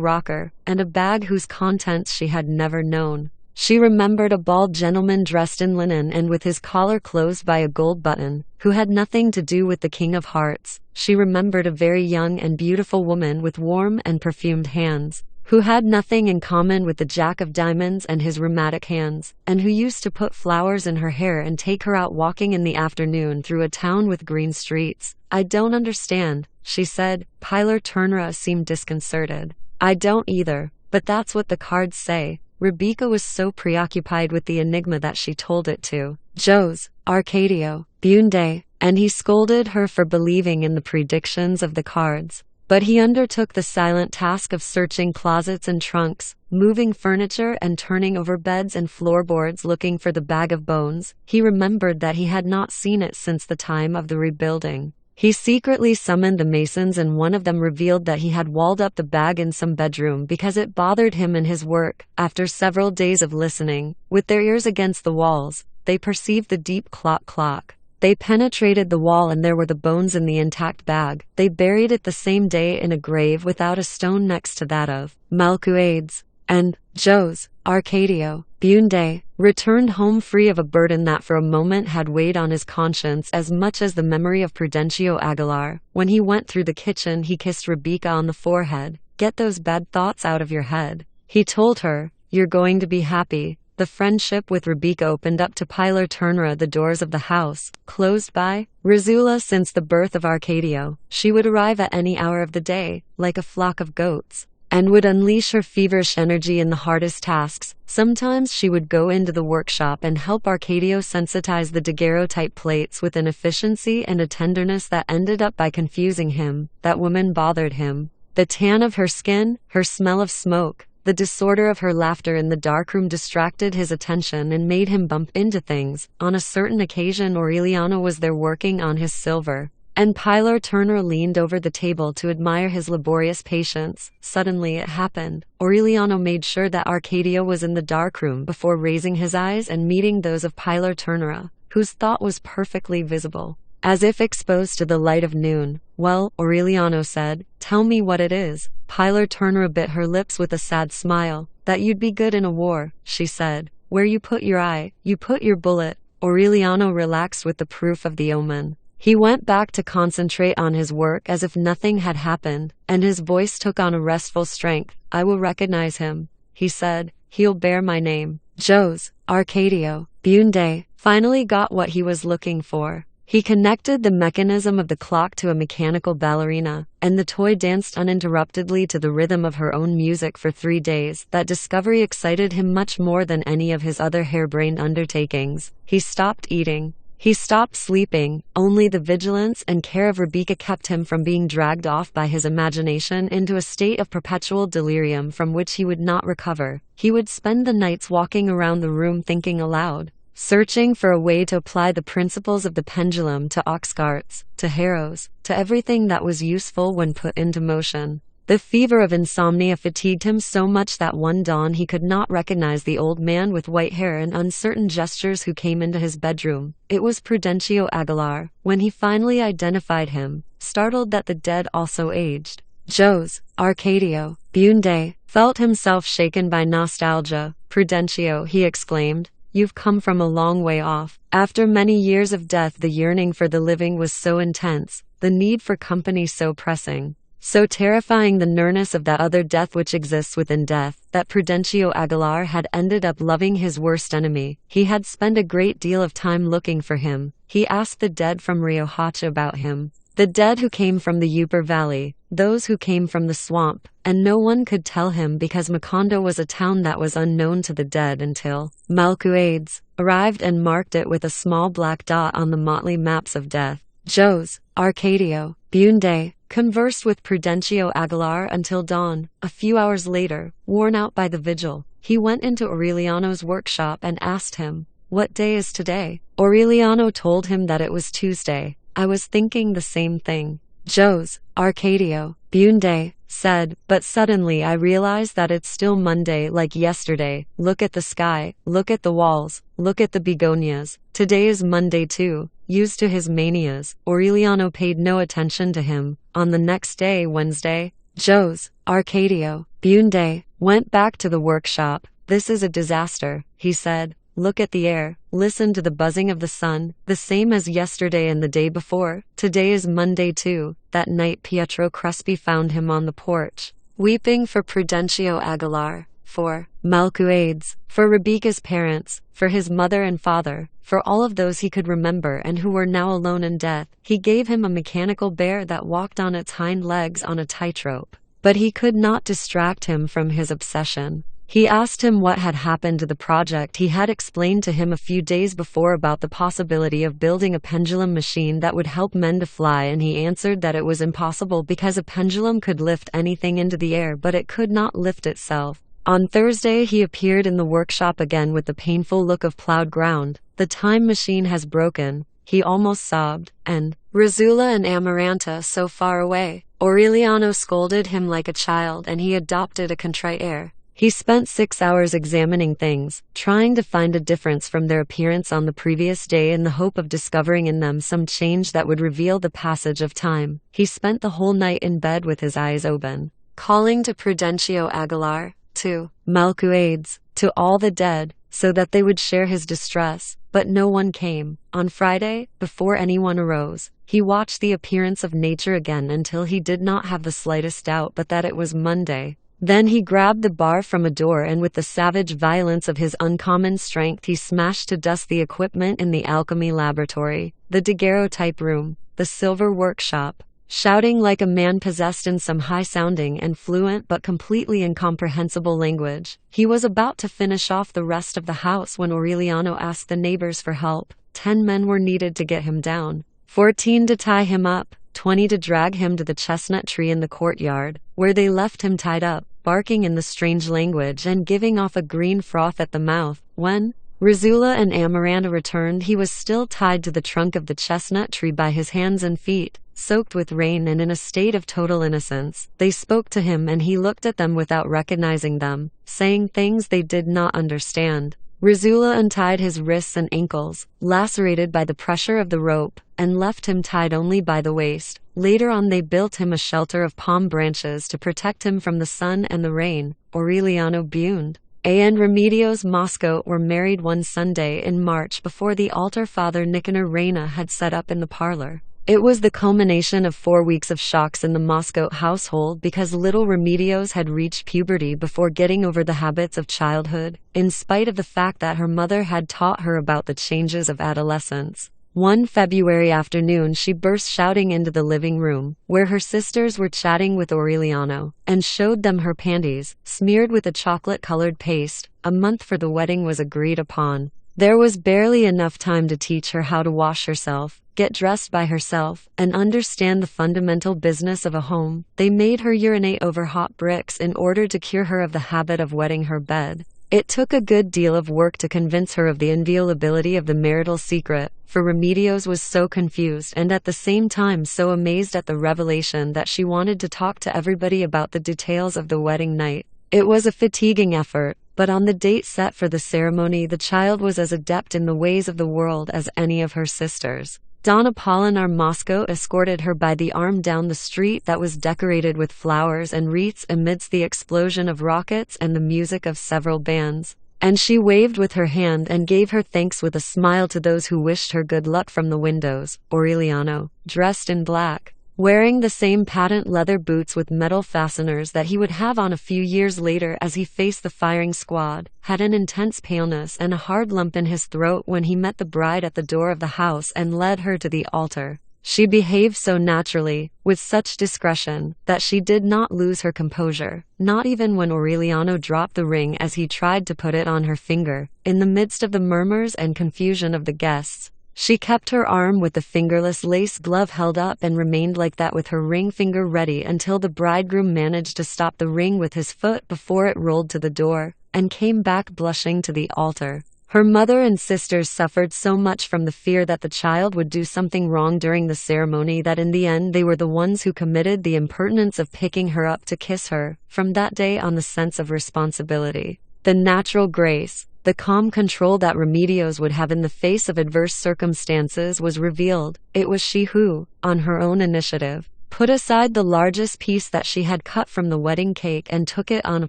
S1: rocker, and a bag whose contents she had never known. She remembered a bald gentleman dressed in linen and with his collar closed by a gold button, who had nothing to do with the King of Hearts. She remembered a very young and beautiful woman with warm and perfumed hands, who had nothing in common with the Jack of Diamonds and his rheumatic hands, and who used to put flowers in her hair and take her out walking in the afternoon through a town with green streets. "I don't understand," she said. Pilar Turnera seemed disconcerted. "I don't either, but that's what the cards say." Rebecca was so preoccupied with the enigma that she told it to Joe's, Arcadio, Bunde, and he scolded her for believing in the predictions of the cards. But he undertook the silent task of searching closets and trunks, moving furniture and turning over beds and floorboards looking for the bag of bones. He remembered that he had not seen it since the time of the rebuilding. He secretly summoned the masons and one of them revealed that he had walled up the bag in some bedroom because it bothered him in his work. After several days of listening, with their ears against the walls, they perceived the deep clock. They penetrated the wall and there were the bones in the intact bag. They buried it the same day in a grave without a stone next to that of Malcuades, and Joe's, Arcadio, Bunde, returned home free of a burden that for a moment had weighed on his conscience as much as the memory of Prudencio Aguilar. When he went through the kitchen he kissed Rebecca on the forehead. "Get those bad thoughts out of your head," he told her. "You're going to be happy." The friendship with Rebecca opened up to Pilar Turnera the doors of the house, closed by Rizzula since the birth of Arcadio. She would arrive at any hour of the day, like a flock of goats, and would unleash her feverish energy in the hardest tasks. Sometimes she would go into the workshop and help Arcadio sensitize the daguerreotype plates with an efficiency and a tenderness that ended up by confusing him. That woman bothered him. The tan of her skin, her smell of smoke, the disorder of her laughter in the darkroom distracted his attention and made him bump into things. On a certain occasion Aureliano was there working on his silver, and Pilar Turnera leaned over the table to admire his laborious patience. Suddenly it happened. Aureliano made sure that Arcadio was in the darkroom before raising his eyes and meeting those of Pilar Turnera, whose thought was perfectly visible, as if exposed to the light of noon. "Well," Aureliano said, "tell me what it is." Pilar Turnera bit her lips with a sad smile. "That you'd be good in a war," she said. "Where you put your eye, you put your bullet." Aureliano relaxed with the proof of the omen. He went back to concentrate on his work as if nothing had happened, and his voice took on a restful strength. I will recognize him, he said. He'll bear my name. Jose Arcadio Bunde finally got what he was looking for. He connected the mechanism of the clock to a mechanical ballerina, and the toy danced uninterruptedly to the rhythm of her own music for 3 days. That discovery excited him much more than any of his other harebrained undertakings. He stopped eating. He stopped sleeping. Only the vigilance and care of Rebecca kept him from being dragged off by his imagination into a state of perpetual delirium from which he would not recover. He would spend the nights walking around the room thinking aloud, searching for a way to apply the principles of the pendulum to ox carts, to harrows, to everything that was useful when put into motion. The fever of insomnia fatigued him so much that one dawn he could not recognize the old man with white hair and uncertain gestures who came into his bedroom. It was Prudencio Aguilar. When he finally identified him, startled that the dead also aged, Jose Arcadio Bunde felt himself shaken by nostalgia. Prudencio, he exclaimed, you've come from a long way off. After many years of death, the yearning for the living was so intense, the need for company so pressing, so terrifying the nearness of that other death which exists within death, that Prudencio Aguilar had ended up loving his worst enemy. He had spent a great deal of time looking for him. He asked the dead from Riohacha about him, the dead who came from the Upper Valley, those who came from the swamp, and no one could tell him because Macondo was a town that was unknown to the dead until Malcuades arrived and marked it with a small black dot on the motley maps of death. Jose Arcadio Bunde conversed with Prudencio Aguilar until dawn. A few hours later, worn out by the vigil, he went into Aureliano's workshop and asked him, "What day is today?" Aureliano told him that it was Tuesday. "I was thinking the same thing," Jose Arcadio Bunde said, "but suddenly I realized that it's still Monday like yesterday. Look at the sky, look at the walls, look at the begonias. Today is Monday too." Used to his manias, Aureliano paid no attention to him. On the next day, Wednesday, Jose Arcadio Bunde went back to the workshop. "This is a disaster," he said. "Look at the air, listen to the buzzing of the sun, the same as yesterday and the day before. Today is Monday too." That night Pietro Crespi found him on the porch, weeping for Prudencio Aguilar, for Malcuades, for Rebecca's parents, for his mother and father, for all of those he could remember and who were now alone in death. He gave him a mechanical bear that walked on its hind legs on a tightrope. But he could not distract him from his obsession. He asked him what had happened to the project he had explained to him a few days before about the possibility of building a pendulum machine that would help men to fly, and he answered that it was impossible because a pendulum could lift anything into the air but it could not lift itself. On Thursday he appeared in the workshop again with the painful look of plowed ground. "The time machine has broken," he almost sobbed, "and Rizula and Amaranta so far away." Aureliano scolded him like a child and he adopted a contrite air. He spent 6 hours examining things, trying to find a difference from their appearance on the previous day in the hope of discovering in them some change that would reveal the passage of time. He spent the whole night in bed with his eyes open, calling to Prudencio Aguilar, to Malcuades, to all the dead, so that they would share his distress, but no one came. On Friday, before anyone arose, he watched the appearance of nature again until he did not have the slightest doubt but that it was Monday. Then he grabbed the bar from a door and with the savage violence of his uncommon strength he smashed to dust the equipment in the alchemy laboratory, the daguerreotype room, the silver workshop, shouting like a man possessed in some high-sounding and fluent but completely incomprehensible language. He was about to finish off the rest of the house when Aureliano asked the neighbors for help. 10 men were needed to get him down, 14 to tie him up, 20 to drag him to the chestnut tree in the courtyard, where they left him tied up, barking in the strange language and giving off a green froth at the mouth. When Rizula and Amaranta returned, he was still tied to the trunk of the chestnut tree by his hands and feet, soaked with rain and in a state of total innocence. They spoke to him and he looked at them without recognizing them, saying things they did not understand. Rizula untied his wrists and ankles, lacerated by the pressure of the rope, and left him tied only by the waist. Later on they built him a shelter of palm branches to protect him from the sun and the rain. Aureliano Bunde A and Remedios Moscow were married one Sunday in March before the altar Father Nicanor Reina had set up in the parlor. It was the culmination of 4 weeks of shocks in the Moscow household because little Remedios had reached puberty before getting over the habits of childhood, in spite of the fact that her mother had taught her about the changes of adolescence. One February afternoon she burst shouting into the living room, where her sisters were chatting with Aureliano, and showed them her panties, smeared with a chocolate-colored paste. A month for the wedding was agreed upon. There was barely enough time to teach her how to wash herself, get dressed by herself, and understand the fundamental business of a home. They made her urinate over hot bricks in order to cure her of the habit of wetting her bed. It took a good deal of work to convince her of the inviolability of the marital secret, for Remedios was so confused and at the same time so amazed at the revelation that she wanted to talk to everybody about the details of the wedding night. It was a fatiguing effort, but on the date set for the ceremony the child was as adept in the ways of the world as any of her sisters. Don Apolinar Moscow escorted her by the arm down the street that was decorated with flowers and wreaths amidst the explosion of rockets and the music of several bands, and she waved with her hand and gave her thanks with a smile to those who wished her good luck from the windows. Aureliano, dressed in black, wearing the same patent leather boots with metal fasteners that he would have on a few years later as he faced the firing squad, had an intense paleness and a hard lump in his throat when he met the bride at the door of the house and led her to the altar. She behaved so naturally, with such discretion, that she did not lose her composure, not even when Aureliano dropped the ring as he tried to put it on her finger. In the midst of the murmurs and confusion of the guests, she kept her arm with the fingerless lace glove held up and remained like that with her ring finger ready until the bridegroom managed to stop the ring with his foot before it rolled to the door, and came back blushing to the altar. Her mother and sisters suffered so much from the fear that the child would do something wrong during the ceremony that in the end they were the ones who committed the impertinence of picking her up to kiss her. From that day on, the sense of responsibility, the natural grace, the calm control that Remedios would have in the face of adverse circumstances was revealed. It was she who, on her own initiative, put aside the largest piece that she had cut from the wedding cake and took it on a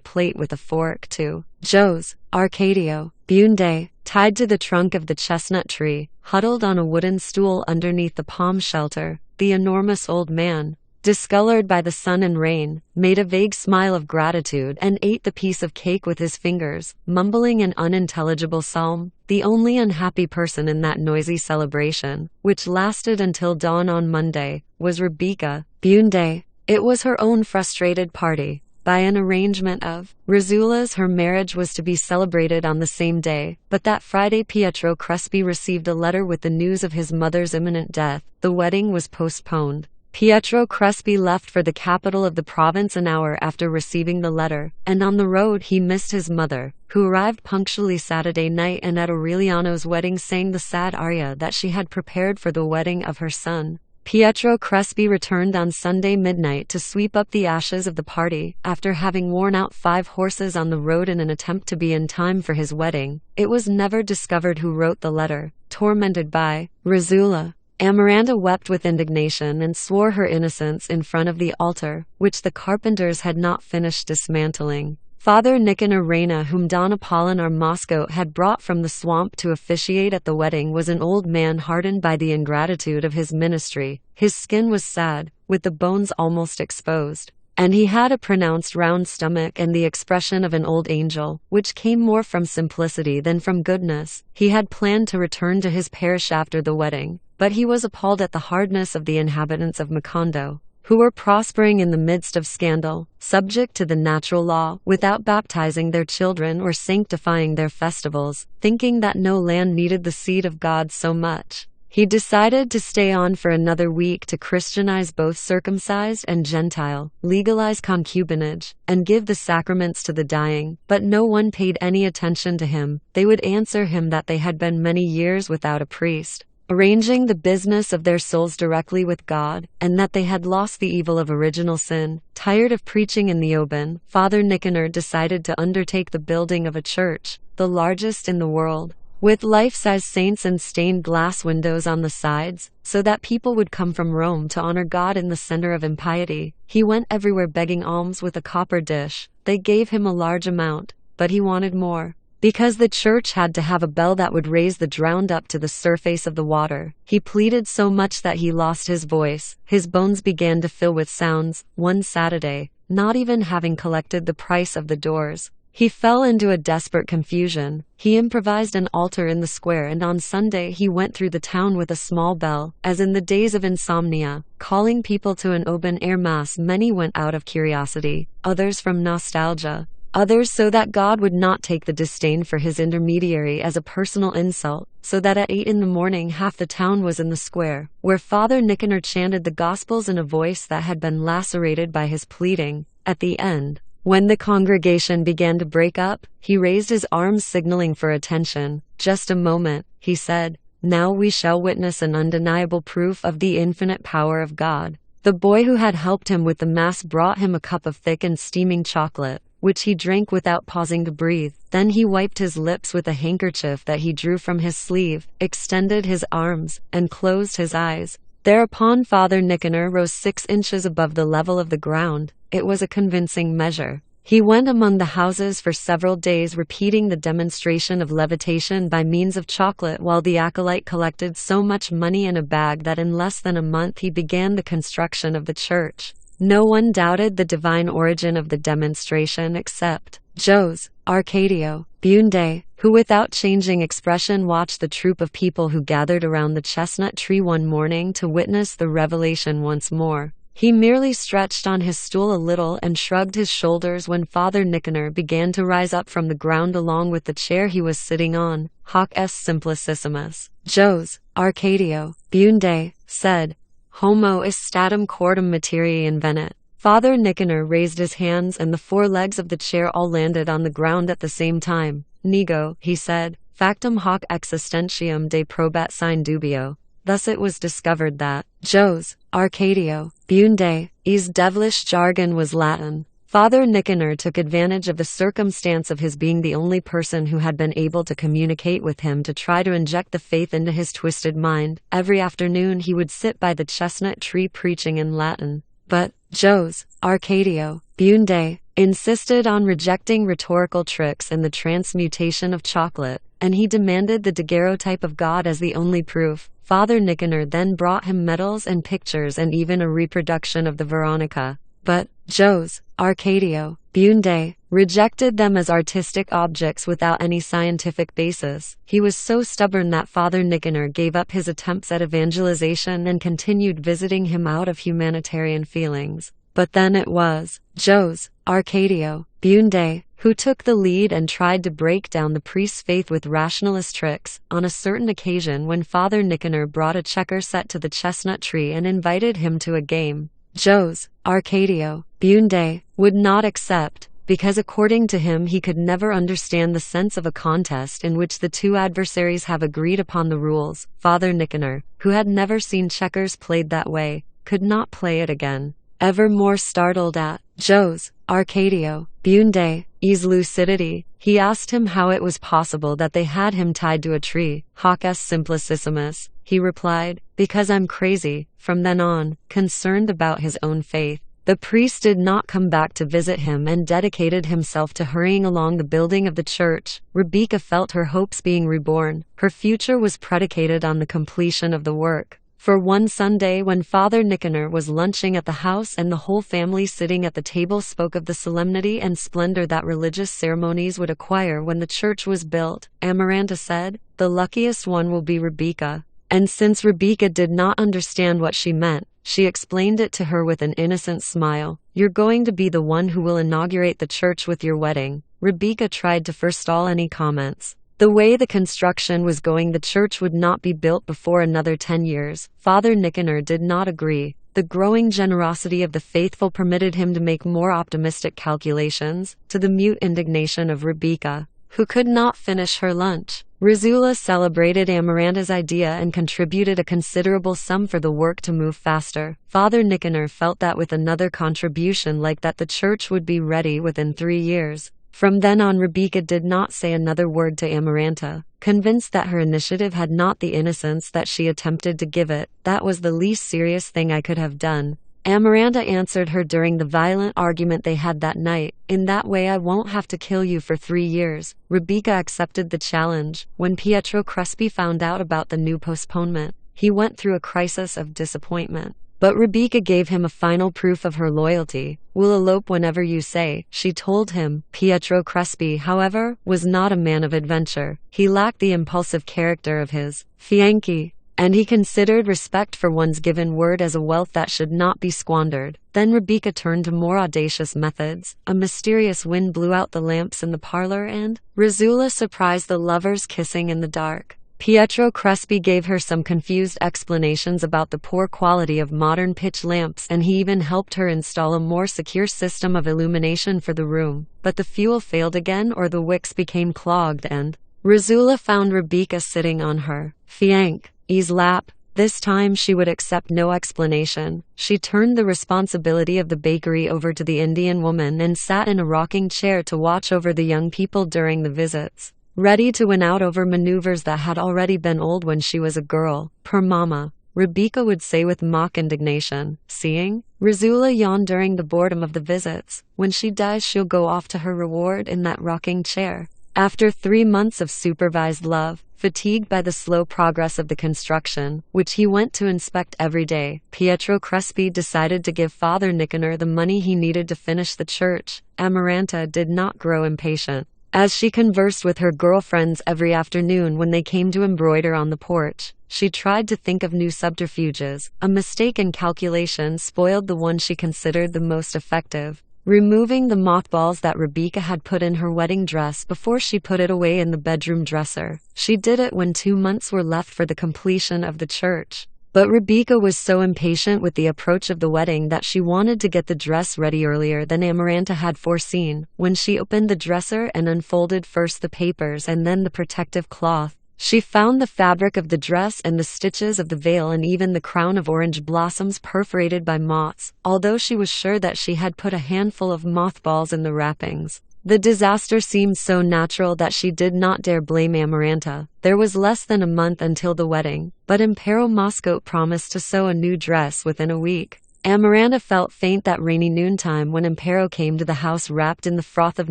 S1: plate with a fork to Joe's, Arcadio, Bunde, tied to the trunk of the chestnut tree, huddled on a wooden stool underneath the palm shelter. The enormous old man, discolored by the sun and rain, made a vague smile of gratitude and ate the piece of cake with his fingers, mumbling an unintelligible psalm. The only unhappy person in that noisy celebration, which lasted until dawn on Monday, was Rebecca Bunde. It was her own frustrated party. By an arrangement of Rizula's, her marriage was to be celebrated on the same day, but that Friday Pietro Crespi received a letter with the news of his mother's imminent death. The wedding was postponed. Pietro Crespi left for the capital of the province an hour after receiving the letter, and on the road he missed his mother, who arrived punctually Saturday night and at Aureliano's wedding sang the sad aria that she had prepared for the wedding of her son. Pietro Crespi returned on Sunday midnight to sweep up the ashes of the party, after having worn out 5 horses on the road in an attempt to be in time for his wedding. It was never discovered who wrote the letter. Tormented by Rizula, Amaranta wept with indignation and swore her innocence in front of the altar, which the carpenters had not finished dismantling. Father Nicanor Reina, whom Don Apolinar Moscow had brought from the swamp to officiate at the wedding, was an old man hardened by the ingratitude of his ministry. His skin was sad, with the bones almost exposed, and he had a pronounced round stomach and the expression of an old angel, which came more from simplicity than from goodness. He had planned to return to his parish after the wedding, but he was appalled at the hardness of the inhabitants of Macondo, who were prospering in the midst of scandal, subject to the natural law, without baptizing their children or sanctifying their festivals, thinking that no land needed the seed of God so much. He decided to stay on for another week to Christianize both circumcised and Gentile, legalize concubinage, and give the sacraments to the dying, but no one paid any attention to him. They would answer him that they had been many years without a priest, arranging the business of their souls directly with God, and that they had lost the evil of original sin. Tired of preaching in the open, Father Nicanor decided to undertake the building of a church, the largest in the world, with life-size saints and stained glass windows on the sides, so that people would come from Rome to honor God in the center of impiety. He went everywhere begging alms with a copper dish. They gave him a large amount, but he wanted more. Because the church had to have a bell that would raise the drowned up to the surface of the water, he pleaded so much that he lost his voice. His bones began to fill with sounds. One Saturday, not even having collected the price of the doors, he fell into a desperate confusion. He improvised an altar in the square, and on Sunday he went through the town with a small bell, as in the days of insomnia, calling people to an open-air mass. Many went out of curiosity, others from nostalgia, others so that God would not take the disdain for his intermediary as a personal insult, so that at 8 in the morning half the town was in the square, where Father Nicanor chanted the Gospels in a voice that had been lacerated by his pleading. At the end, when the congregation began to break up, he raised his arms signaling for attention. "Just a moment," he said. "Now we shall witness an undeniable proof of the infinite power of God." The boy who had helped him with the mass brought him a cup of thick and steaming chocolate, which he drank without pausing to breathe. Then he wiped his lips with a handkerchief that he drew from his sleeve, extended his arms, and closed his eyes. Thereupon Father Nicanor rose 6 inches above the level of the ground. It was a convincing measure. He went among the houses for several days repeating the demonstration of levitation by means of chocolate, while the acolyte collected so much money in a bag that in less than a month he began the construction of the church. No one doubted the divine origin of the demonstration except Jose Arcadio Bunde, who without changing expression watched the troop of people who gathered around the chestnut tree one morning to witness the revelation once more. He merely stretched on his stool a little and shrugged his shoulders when Father Nicanor began to rise up from the ground along with the chair he was sitting on. Hoc est simplicissimus. Jose Arcadio Bunde said, "Homo est statum cordum materiae invenit." Father Nicanor raised his hands and the 4 legs of the chair all landed on the ground at the same time. "Nego," he said, "factum hoc existentiam de probat sine dubio." Thus it was discovered that Jose Arcadio Bunde's devilish jargon was Latin. Father Nicanor took advantage of the circumstance of his being the only person who had been able to communicate with him to try to inject the faith into his twisted mind. Every afternoon he would sit by the chestnut tree preaching in Latin. But Jose Arcadio Bunde insisted on rejecting rhetorical tricks and the transmutation of chocolate, and he demanded the daguerreotype of God as the only proof. Father Nicanor then brought him medals and pictures and even a reproduction of the Veronica. But Jose Arcadio Bunde rejected them as artistic objects without any scientific basis. He was so stubborn that Father Nicanor gave up his attempts at evangelization and continued visiting him out of humanitarian feelings. But then it was Jose Arcadio Bunde who took the lead and tried to break down the priest's faith with rationalist tricks. On a certain occasion when Father Nicanor brought a checker set to the chestnut tree and invited him to a game, Jose Arcadio Bunde would not accept, because according to him he could never understand the sense of a contest in which the 2 adversaries have agreed upon the rules. Father Nicanor, who had never seen checkers played that way, could not play it again. Ever more startled at Jose Arcadio Bunde's lucidity, he asked him how it was possible that they had him tied to a tree. "Hoc est simplicissimus," he replied, "because I'm crazy." From then on, concerned about his own faith, the priest did not come back to visit him and dedicated himself to hurrying along the building of the church. Rebecca felt her hopes being reborn. Her future was predicated on the completion of the work. For one Sunday when Father Nicanor was lunching at the house and the whole family sitting at the table spoke of the solemnity and splendor that religious ceremonies would acquire when the church was built, Amaranta said, "The luckiest one will be Rebecca." And since Rebecca did not understand what she meant, she explained it to her with an innocent smile. "You're going to be the one who will inaugurate the church with your wedding." Rebecca tried to forestall any comments. The way the construction was going, the church would not be built before another 10 years. Father Nicanor did not agree. The growing generosity of the faithful permitted him to make more optimistic calculations, to the mute indignation of Rebecca, who could not finish her lunch. Rizula celebrated Amaranta's idea and contributed a considerable sum for the work to move faster. Father Nicanor felt that with another contribution like that the church would be ready within 3 years. From then on Rebecca did not say another word to Amaranta, convinced that her initiative had not the innocence that she attempted to give it. "That was the least serious thing I could have done," Amaranta answered her during the violent argument they had that night. In that way I won't have to kill you for 3 years. Rebecca accepted the challenge. When Pietro Crespi found out about the new postponement, he went through a crisis of disappointment. But Rebecca gave him a final proof of her loyalty. We'll elope whenever you say, she told him. Pietro Crespi, however, was not a man of adventure. He lacked the impulsive character of his fiancé, and he considered respect for one's given word as a wealth that should not be squandered. Then Rebecca turned to more audacious methods. A mysterious wind blew out the lamps in the parlor and Rizzula surprised the lovers kissing in the dark. Pietro Crespi gave her some confused explanations about the poor quality of modern pitch lamps, and he even helped her install a more secure system of illumination for the room. But the fuel failed again, or the wicks became clogged, and Rizzula found Rebecca sitting on her fiancé's lap. This time she would accept no explanation. She turned the responsibility of the bakery over to the Indian woman and sat in a rocking chair to watch over the young people during the visits, ready to win out over maneuvers that had already been old when she was a girl. Per mama, Rebecca would say with mock indignation. Seeing Rizzula yawn during the boredom of the visits, when she dies she'll go off to her reward in that rocking chair. After 3 months of supervised love, fatigued by the slow progress of the construction, which he went to inspect every day, Pietro Crespi decided to give Father Nicanor the money he needed to finish the church. Amaranta did not grow impatient. As she conversed with her girlfriends every afternoon when they came to embroider on the porch, she tried to think of new subterfuges. A mistaken calculation spoiled the one she considered the most effective. Removing the mothballs that Rebecca had put in her wedding dress before she put it away in the bedroom dresser. She did it when 2 months were left for the completion of the church. But Rebecca was so impatient with the approach of the wedding that she wanted to get the dress ready earlier than Amaranta had foreseen. When she opened the dresser and unfolded first the papers and then the protective cloth, she found the fabric of the dress and the stitches of the veil and even the crown of orange blossoms perforated by moths, although she was sure that she had put a handful of mothballs in the wrappings. The disaster seemed so natural that she did not dare blame Amaranta. There was less than a month until the wedding, but Impero Moscow promised to sew a new dress within a week. Amaranta felt faint that rainy noontime when Impero came to the house wrapped in the froth of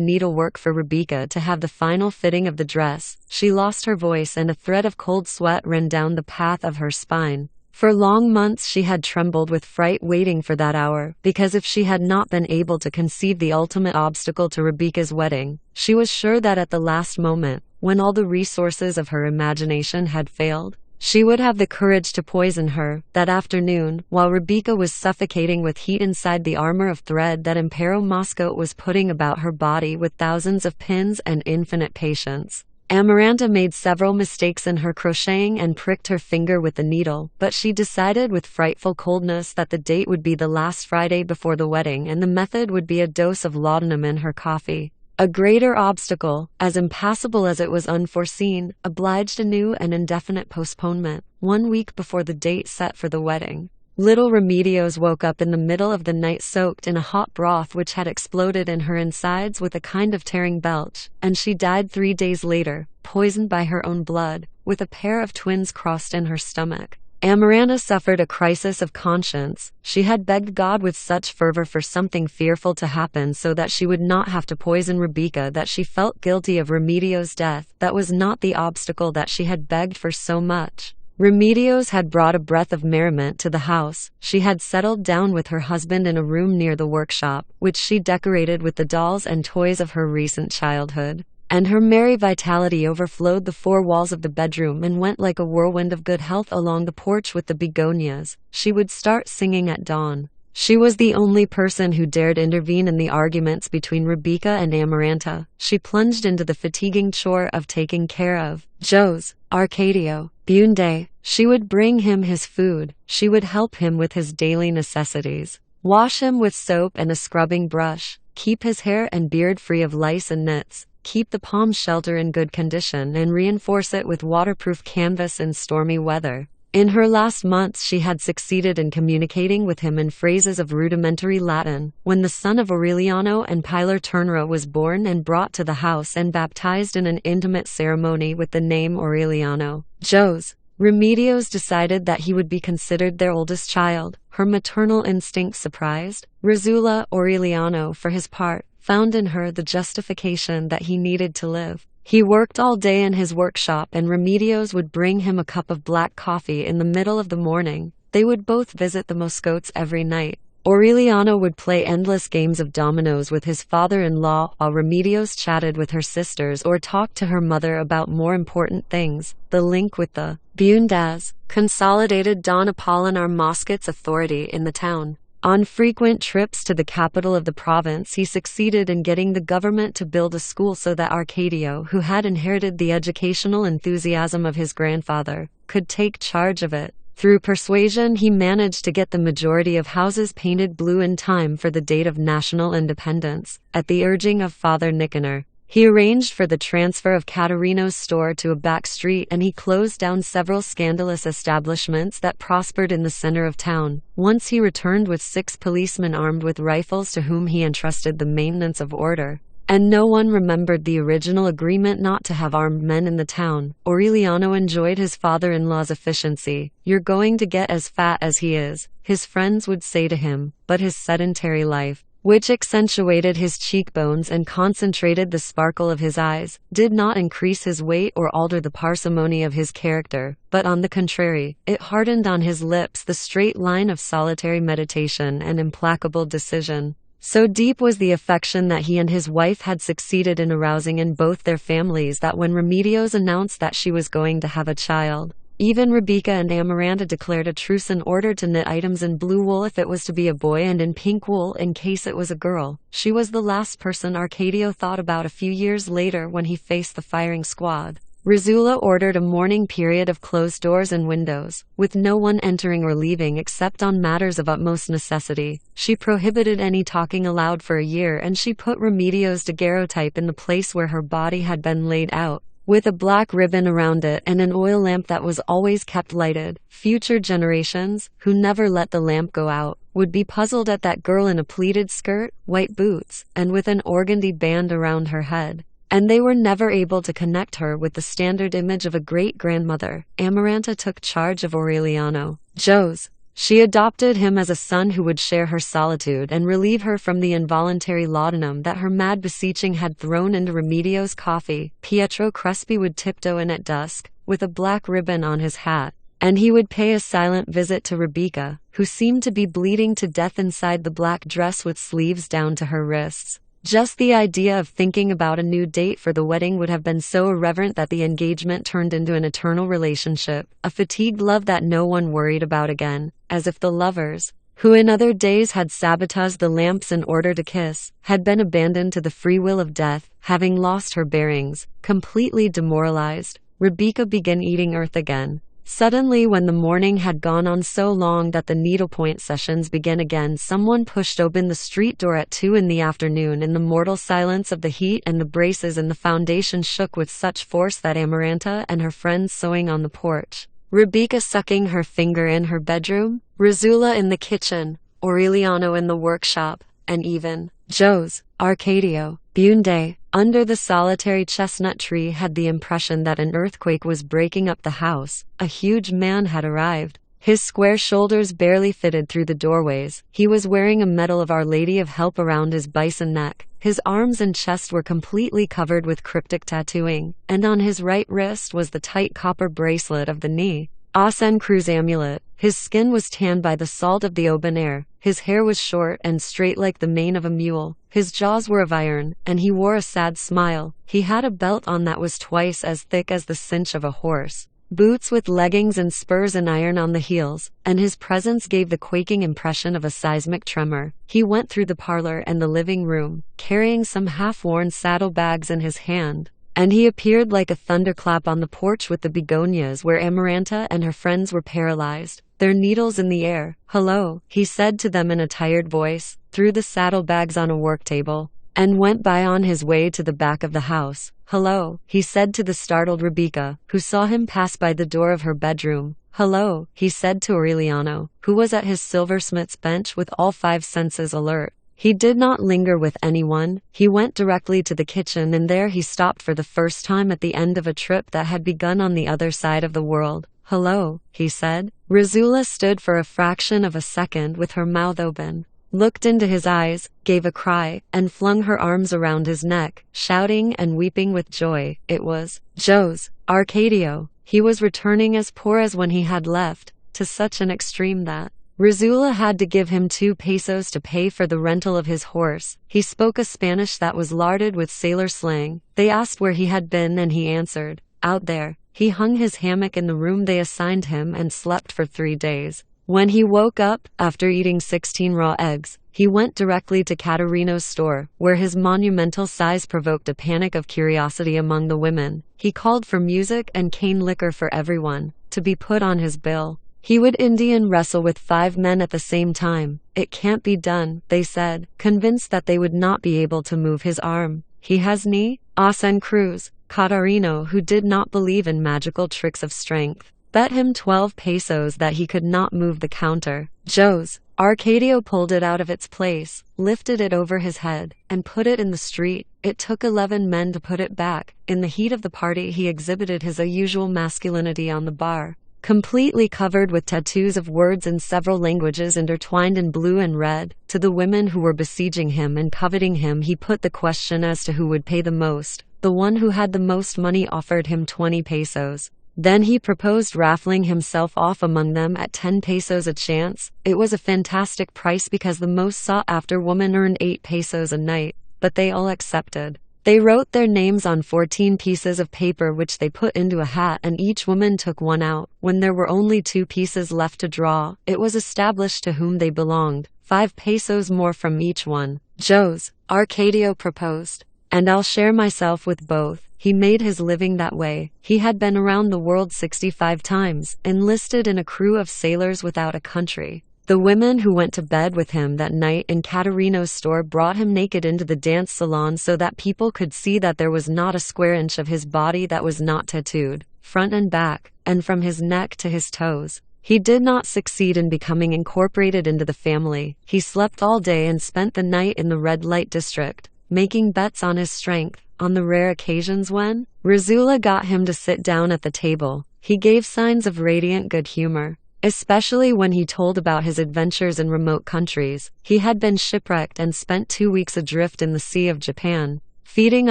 S1: needlework for Rebecca to have the final fitting of the dress. She lost her voice and a thread of cold sweat ran down the path of her spine. For long months she had trembled with fright waiting for that hour, because if she had not been able to conceive the ultimate obstacle to Rebecca's wedding, she was sure that at the last moment, when all the resources of her imagination had failed, she would have the courage to poison her. That afternoon, while Rebecca was suffocating with heat inside the armor of thread that Impero Moscow was putting about her body with thousands of pins and infinite patience, Amaranta made several mistakes in her crocheting and pricked her finger with the needle, but she decided with frightful coldness that the date would be the last Friday before the wedding and the method would be a dose of laudanum in her coffee. A greater obstacle, as impassable as it was unforeseen, obliged a new and indefinite postponement. 1 week before the date set for the wedding, little Remedios woke up in the middle of the night soaked in a hot broth which had exploded in her insides with a kind of tearing belch, and she died 3 days later, poisoned by her own blood, with a pair of twins crossed in her stomach. Amaranta suffered a crisis of conscience. She had begged God with such fervor for something fearful to happen so that she would not have to poison Rebecca that she felt guilty of Remedios' death. That was not the obstacle that she had begged for so much. Remedios had brought a breath of merriment to the house. She had settled down with her husband in a room near the workshop, which she decorated with the dolls and toys of her recent childhood. And her merry vitality overflowed the 4 walls of the bedroom and went like a whirlwind of good health along the porch with the begonias. She would start singing at dawn. She was the only person who dared intervene in the arguments between Rebecca and Amaranta. She plunged into the fatiguing chore of taking care of Joe's Arcadio Bunde. She would bring him his food. She would help him with his daily necessities, wash him with soap and a scrubbing brush, keep his hair and beard free of lice and nits, keep the palm shelter in good condition and reinforce it with waterproof canvas in stormy weather. In her last months she had succeeded in communicating with him in phrases of rudimentary Latin. When the son of Aureliano and Pilar Turnera was born and brought to the house and baptized in an intimate ceremony with the name Aureliano, Joe's Remedios decided that he would be considered their oldest child, her maternal instincts surprised. Rizula Aureliano, for his part, found in her the justification that he needed to live. He worked all day in his workshop, and Remedios would bring him a cup of black coffee in the middle of the morning. They would both visit the Moscotes every night. Aureliano would play endless games of dominoes with his father-in-law while Remedios chatted with her sisters or talked to her mother about more important things. The link with the Bundes consolidated Don Apolinar Moscot's authority in the town. On frequent trips to the capital of the province, he succeeded in getting the government to build a school so that Arcadio, who had inherited the educational enthusiasm of his grandfather, could take charge of it. Through persuasion, he managed to get the majority of houses painted blue in time for the date of national independence. At the urging of Father Nicanor, he arranged for the transfer of Caterino's store to a back street, and he closed down several scandalous establishments that prospered in the center of town. Once he returned with 6 policemen armed with rifles to whom he entrusted the maintenance of order. And no one remembered the original agreement not to have armed men in the town. Aureliano enjoyed his father-in-law's efficiency. "You're going to get as fat as he is," his friends would say to him, but his sedentary life, which accentuated his cheekbones and concentrated the sparkle of his eyes, did not increase his weight or alter the parsimony of his character, but on the contrary, it hardened on his lips the straight line of solitary meditation and implacable decision. So deep was the affection that he and his wife had succeeded in arousing in both their families that when Remedios announced that she was going to have a child, even Rebecca and Amaranta declared a truce in order to knit items in blue wool if it was to be a boy and in pink wool in case it was a girl. She was the last person Arcadio thought about a few years later when he faced the firing squad. Rizula ordered a mourning period of closed doors and windows, with no one entering or leaving except on matters of utmost necessity. She prohibited any talking aloud for a year, and she put Remedios' daguerreotype in the place where her body had been laid out, with a black ribbon around it and an oil lamp that was always kept lighted. Future generations, who never let the lamp go out, would be puzzled at that girl in a pleated skirt, white boots, and with an organdy band around her head. And they were never able to connect her with the standard image of a great-grandmother. Amaranta took charge of Aureliano. Jose. She adopted him as a son who would share her solitude and relieve her from the involuntary laudanum that her mad beseeching had thrown into Remedios' coffee. Pietro Crespi would tiptoe in at dusk, with a black ribbon on his hat, and he would pay a silent visit to Rebecca, who seemed to be bleeding to death inside the black dress with sleeves down to her wrists. Just the idea of thinking about a new date for the wedding would have been so irreverent that the engagement turned into an eternal relationship, a fatigued love that no one worried about again, as if the lovers, who in other days had sabotaged the lamps in order to kiss, had been abandoned to the free will of death. Having lost her bearings, completely demoralized, Rebecca began eating earth again. Suddenly, when the morning had gone on so long that the needlepoint sessions began again, someone pushed open the street door at 2 in the afternoon in the mortal silence of the heat, and the braces in the foundation shook with such force that Amaranta and her friends sewing on the porch, Rebecca sucking her finger in her bedroom, Rizula in the kitchen, Aureliano in the workshop, and even Jose, Arcadio, Bunde, under the solitary chestnut tree had the impression that an earthquake was breaking up the house. A huge man had arrived. His square shoulders barely fitted through the doorways. He was wearing a medal of Our Lady of Help around his bison neck. His arms and chest were completely covered with cryptic tattooing, and on his right wrist was the tight copper bracelet of the knee. Asen Cruz amulet. His skin was tanned by the salt of the open air. His hair was short and straight like the mane of a mule. His jaws were of iron, and he wore a sad smile. He had a belt on that was twice as thick as the cinch of a horse, boots with leggings and spurs and iron on the heels, and his presence gave the quaking impression of a seismic tremor. He went through the parlor and the living room, carrying some half-worn saddlebags in his hand, and he appeared like a thunderclap on the porch with the begonias where Amaranta and her friends were paralyzed, their needles in the air. "Hello," he said to them in a tired voice, threw the saddlebags on a work table, and went by on his way to the back of the house. "Hello," he said to the startled Rebecca, who saw him pass by the door of her bedroom. "Hello," he said to Aureliano, who was at his silversmith's bench with all 5 senses alert. He did not linger with anyone. He went directly to the kitchen, and there he stopped for the first time at the end of a trip that had begun on the other side of the world. "Hello," he said. Razula stood for a fraction of a second with her mouth open, looked into his eyes, gave a cry, and flung her arms around his neck, shouting and weeping with joy. It was Joe's Arcadio. He was returning as poor as when he had left, to such an extreme that Razula had to give him 2 pesos to pay for the rental of his horse. He spoke a Spanish that was larded with sailor slang. They asked where he had been and he answered, "Out there." He hung his hammock in the room they assigned him and slept for 3 days. When he woke up, after eating 16 raw eggs, he went directly to Caterino's store, where his monumental size provoked a panic of curiosity among the women. He called for music and cane liquor for everyone, to be put on his bill. He would Indian wrestle with 5 men at the same time. "It can't be done," they said, convinced that they would not be able to move his arm. "He has ni Asen Cruz." Catarino, who did not believe in magical tricks of strength, bet him 12 pesos that he could not move the counter. Joe's Arcadio pulled it out of its place, lifted it over his head, and put it in the street. It took 11 men to put it back. In the heat of the party, he exhibited his unusual masculinity on the bar, completely covered with tattoos of words in several languages intertwined in blue and red. To the women who were besieging him and coveting him, he put the question as to who would pay the most. The one who had the most money offered him 20 pesos. Then he proposed raffling himself off among them at 10 pesos a chance. It was a fantastic price because the most sought-after woman earned 8 pesos a night, but they all accepted. They wrote their names on 14 pieces of paper which they put into a hat, and each woman took one out. When there were only 2 pieces left to draw, it was established to whom they belonged, 5 pesos more from each one. Joe's Arcadio proposed, "And I'll share myself with both." He made his living that way. He had been around the world 65 times, enlisted in a crew of sailors without a country. The women who went to bed with him that night in Caterino's store brought him naked into the dance salon so that people could see that there was not a square inch of his body that was not tattooed, front and back, and from his neck to his toes. He did not succeed in becoming incorporated into the family. He slept all day and spent the night in the red light district, making bets on his strength. On the rare occasions when Razula got him to sit down at the table, he gave signs of radiant good humor, especially when he told about his adventures in remote countries. He had been shipwrecked and spent 2 weeks adrift in the Sea of Japan, feeding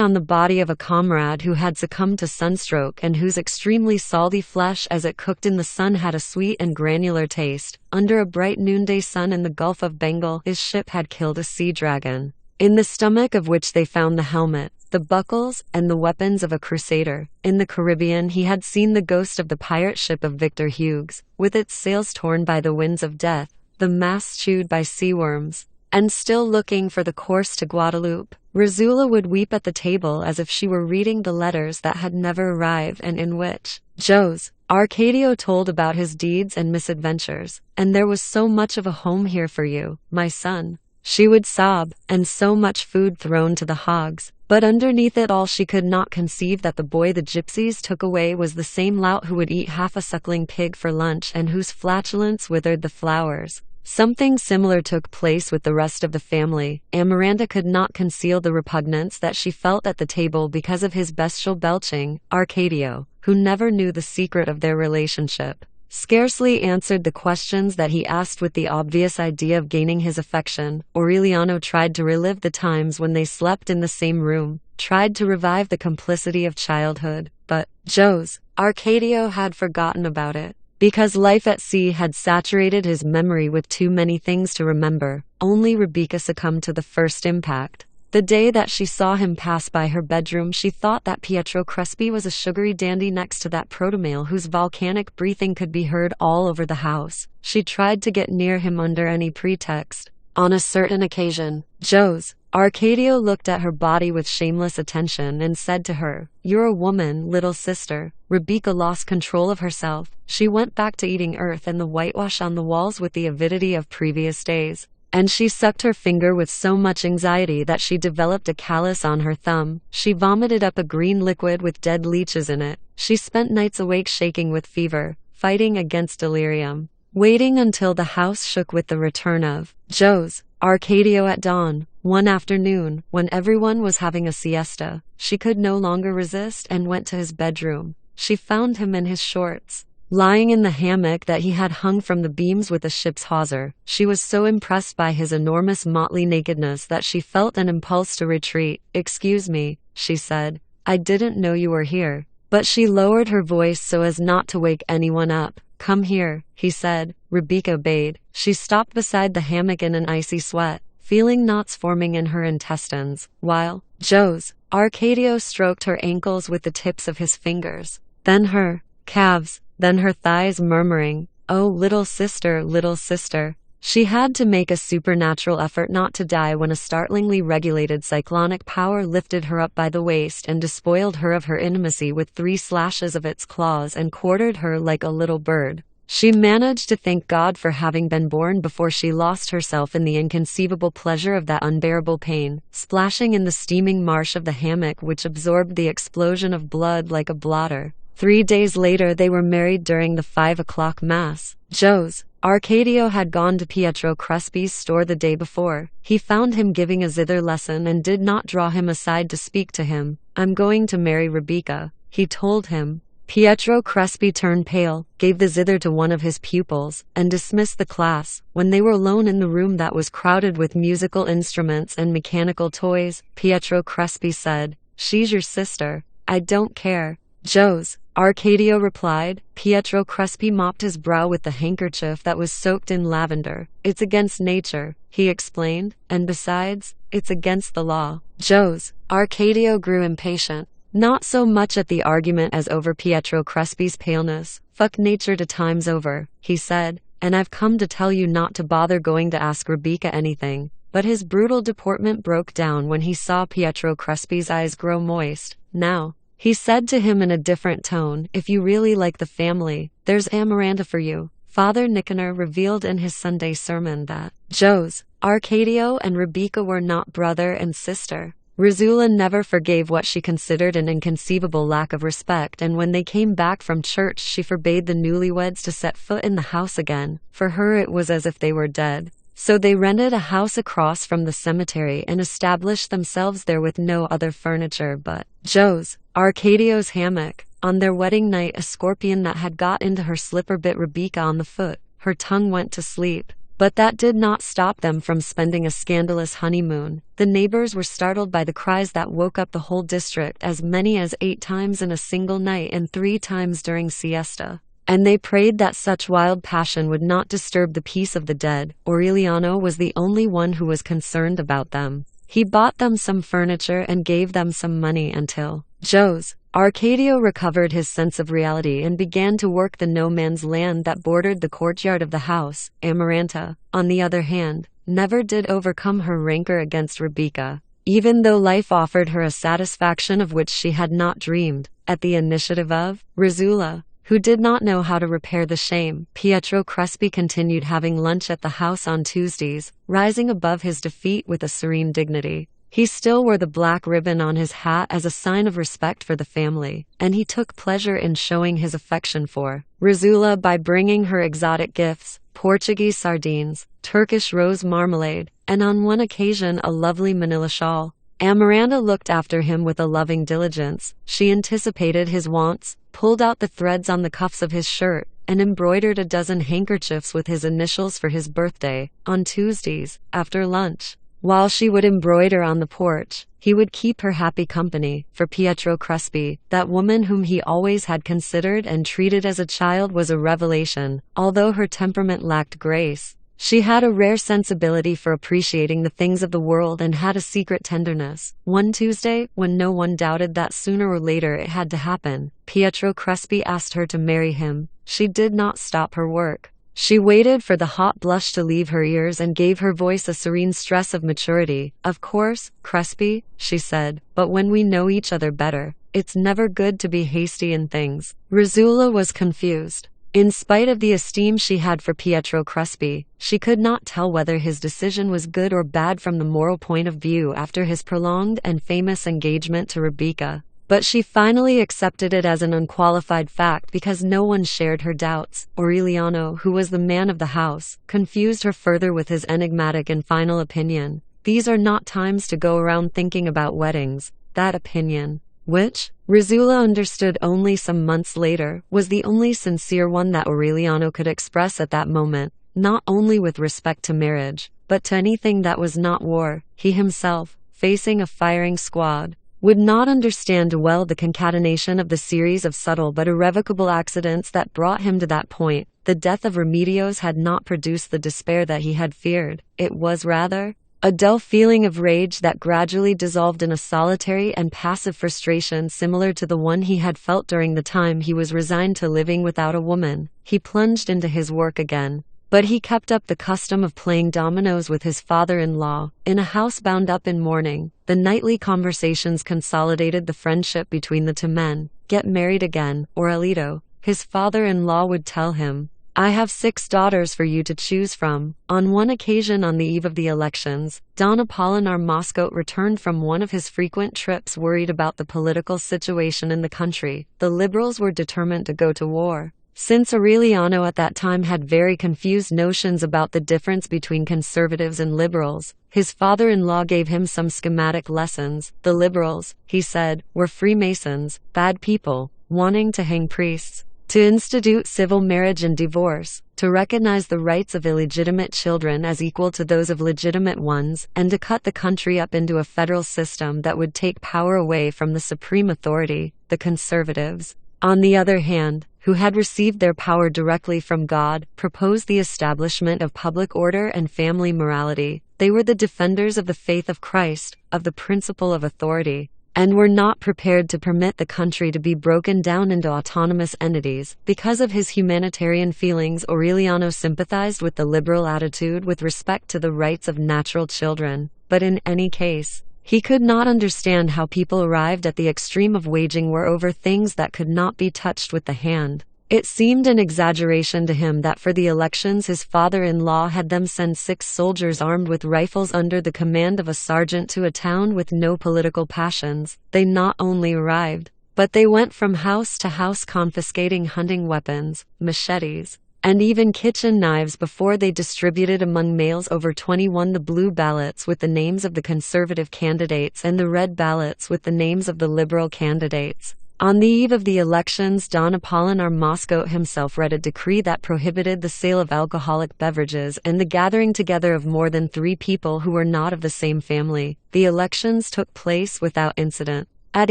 S1: on the body of a comrade who had succumbed to sunstroke and whose extremely salty flesh as it cooked in the sun had a sweet and granular taste. Under a bright noonday sun in the Gulf of Bengal, his ship had killed a sea dragon, in the stomach of which they found the helmet, the buckles, and the weapons of a crusader. In the Caribbean, he had seen the ghost of the pirate ship of Victor Hughes, with its sails torn by the winds of death, the masts chewed by sea worms, and still looking for the course to Guadeloupe. Razula would weep at the table as if she were reading the letters that had never arrived and in which Joe's Arcadio told about his deeds and misadventures. "And there was so much of a home here for you, my son," she would sob, "and so much food thrown to the hogs." But underneath it all, she could not conceive that the boy the gypsies took away was the same lout who would eat half a suckling pig for lunch and whose flatulence withered the flowers. Something similar took place with the rest of the family. Amaranta could not conceal the repugnance that she felt at the table because of his bestial belching. Arcadio, who never knew the secret of their relationship, scarcely answered the questions that he asked with the obvious idea of gaining his affection. Aureliano tried to relive the times when they slept in the same room, tried to revive the complicity of childhood, but Joe's Arcadio had forgotten about it, because life at sea had saturated his memory with too many things to remember. Only Rebecca succumbed to the first impact. The day that she saw him pass by her bedroom, she thought that Pietro Crespi was a sugary dandy next to that protomale whose volcanic breathing could be heard all over the house. She tried to get near him under any pretext. On a certain occasion, Joe's Arcadio looked at her body with shameless attention and said to her, "You're a woman, little sister." Rebecca lost control of herself. She went back to eating earth and the whitewash on the walls with the avidity of previous days, and she sucked her finger with so much anxiety that she developed a callus on her thumb. She vomited up a green liquid with dead leeches in it. She spent nights awake shaking with fever, fighting against delirium, waiting until the house shook with the return of Joe's Arcadio at dawn. One afternoon, when everyone was having a siesta, she could no longer resist and went to his bedroom. She found him in his shorts, lying in the hammock that he had hung from the beams with a ship's hawser. She was so impressed by his enormous motley nakedness that she felt an impulse to retreat. "Excuse me," she said. "I didn't know you were here." But she lowered her voice so as not to wake anyone up. "Come here," he said. Rebecca obeyed. She stopped beside the hammock in an icy sweat, feeling knots forming in her intestines, while Joe's Arcadio stroked her ankles with the tips of his fingers, then her calves, then her thighs, murmuring, "Oh, little sister, little sister." She had to make a supernatural effort not to die when a startlingly regulated cyclonic power lifted her up by the waist and despoiled her of her intimacy with 3 slashes of its claws and quartered her like a little bird. She managed to thank God for having been born before she lost herself in the inconceivable pleasure of that unbearable pain, splashing in the steaming marsh of the hammock which absorbed the explosion of blood like a blotter. 3 days later they were married during the 5 o'clock mass. Joe's Arcadio had gone to Pietro Crespi's store the day before. He found him giving a zither lesson and did not draw him aside to speak to him. "I'm going to marry Rebecca," he told him. Pietro Crespi turned pale, gave the zither to one of his pupils, and dismissed the class. When they were alone in the room that was crowded with musical instruments and mechanical toys, Pietro Crespi said, "She's your sister." "I don't care." Joe's Arcadio replied. Pietro Crespi mopped his brow with the handkerchief that was soaked in lavender. "It's against nature," he explained, "and besides, it's against the law." Joe's Arcadio grew impatient, not so much at the argument as over Pietro Crespi's paleness. "Fuck nature 2 times over," he said, "and I've come to tell you not to bother going to ask Rebecca anything." But his brutal deportment broke down when he saw Pietro Crespi's eyes grow moist. "Now," he said to him in a different tone, "if you really like the family, there's Amaranta for you." Father Nicanor revealed in his Sunday sermon that Joe's Arcadio and Rebecca were not brother and sister. Rizula never forgave what she considered an inconceivable lack of respect, and when they came back from church she forbade the newlyweds to set foot in the house again. For her it was as if they were dead. So they rented a house across from the cemetery and established themselves there with no other furniture but Joe's Arcadio's hammock. On their wedding night, a scorpion that had got into her slipper bit Rebecca on the foot. Her tongue went to sleep. But that did not stop them from spending a scandalous honeymoon. The neighbors were startled by the cries that woke up the whole district, as many as 8 times in a single night and 3 times during siesta. And they prayed that such wild passion would not disturb the peace of the dead. Aureliano was the only one who was concerned about them. He bought them some furniture and gave them some money until Joe's Arcadio recovered his sense of reality and began to work the no-man's land that bordered the courtyard of the house. Amaranta, on the other hand, never did overcome her rancor against Rebecca, even though life offered her a satisfaction of which she had not dreamed. At the initiative of Rizula, who did not know how to repair the shame, Pietro Crespi continued having lunch at the house on Tuesdays, rising above his defeat with a serene dignity. He still wore the black ribbon on his hat as a sign of respect for the family, and he took pleasure in showing his affection for Rizula by bringing her exotic gifts, Portuguese sardines, Turkish rose marmalade, and on one occasion a lovely manila shawl. Amaranta looked after him with a loving diligence. She anticipated his wants, pulled out the threads on the cuffs of his shirt, and embroidered a dozen handkerchiefs with his initials for his birthday. On Tuesdays, after lunch, while she would embroider on the porch, he would keep her happy company. For Pietro Crespi, that woman whom he always had considered and treated as a child was a revelation. Although her temperament lacked grace, she had a rare sensibility for appreciating the things of the world and had a secret tenderness. One Tuesday, when no one doubted that sooner or later it had to happen, Pietro Crespi asked her to marry him. She did not stop her work. She waited for the hot blush to leave her ears and gave her voice a serene stress of maturity. "Of course, Crespi," she said, "but when we know each other better, it's never good to be hasty in things." Rizula was confused. In spite of the esteem she had for Pietro Crespi, she could not tell whether his decision was good or bad from the moral point of view after his prolonged and famous engagement to Rebecca. But she finally accepted it as an unqualified fact because no one shared her doubts. Aureliano, who was the man of the house, confused her further with his enigmatic and final opinion. "These are not times to go around thinking about weddings." That opinion which, Rizzula understood only some months later, was the only sincere one that Aureliano could express at that moment, not only with respect to marriage, but to anything that was not war. He himself, facing a firing squad, would not understand well the concatenation of the series of subtle but irrevocable accidents that brought him to that point. The death of Remedios had not produced the despair that he had feared. It was rather a dull feeling of rage that gradually dissolved in a solitary and passive frustration similar to the one he had felt during the time he was resigned to living without a woman. He plunged into his work again, but he kept up the custom of playing dominoes with his father-in-law, in a house bound up in mourning. The nightly conversations consolidated the friendship between the two men. "Get married again, Aurelito," his father-in-law would tell him. "I have 6 daughters for you to choose from." On one occasion on the eve of the elections, Don Apolinar Moscote returned from one of his frequent trips worried about the political situation in the country. The liberals were determined to go to war. Since Aureliano at that time had very confused notions about the difference between conservatives and liberals, his father-in-law gave him some schematic lessons. The liberals, he said, were Freemasons, bad people, wanting to hang priests, to institute civil marriage and divorce, to recognize the rights of illegitimate children as equal to those of legitimate ones, and to cut the country up into a federal system that would take power away from the supreme authority. The conservatives, on the other hand, who had received their power directly from God, proposed the establishment of public order and family morality. They were the defenders of the faith of Christ, of the principle of authority, and were not prepared to permit the country to be broken down into autonomous entities. Because of his humanitarian feelings, Aureliano sympathized with the liberal attitude with respect to the rights of natural children, but in any case, he could not understand how people arrived at the extreme of waging war over things that could not be touched with the hand. It seemed an exaggeration to him that for the elections his father-in-law had them send 6 soldiers armed with rifles under the command of a sergeant to a town with no political passions. They not only arrived, but they went from house to house confiscating hunting weapons, machetes, and even kitchen knives before they distributed among males over 21 the blue ballots with the names of the conservative candidates and the red ballots with the names of the liberal candidates. On the eve of the elections, Don Apolinar Moscote himself read a decree that prohibited the sale of alcoholic beverages and the gathering together of more than 3 people who were not of the same family. The elections took place without incident. At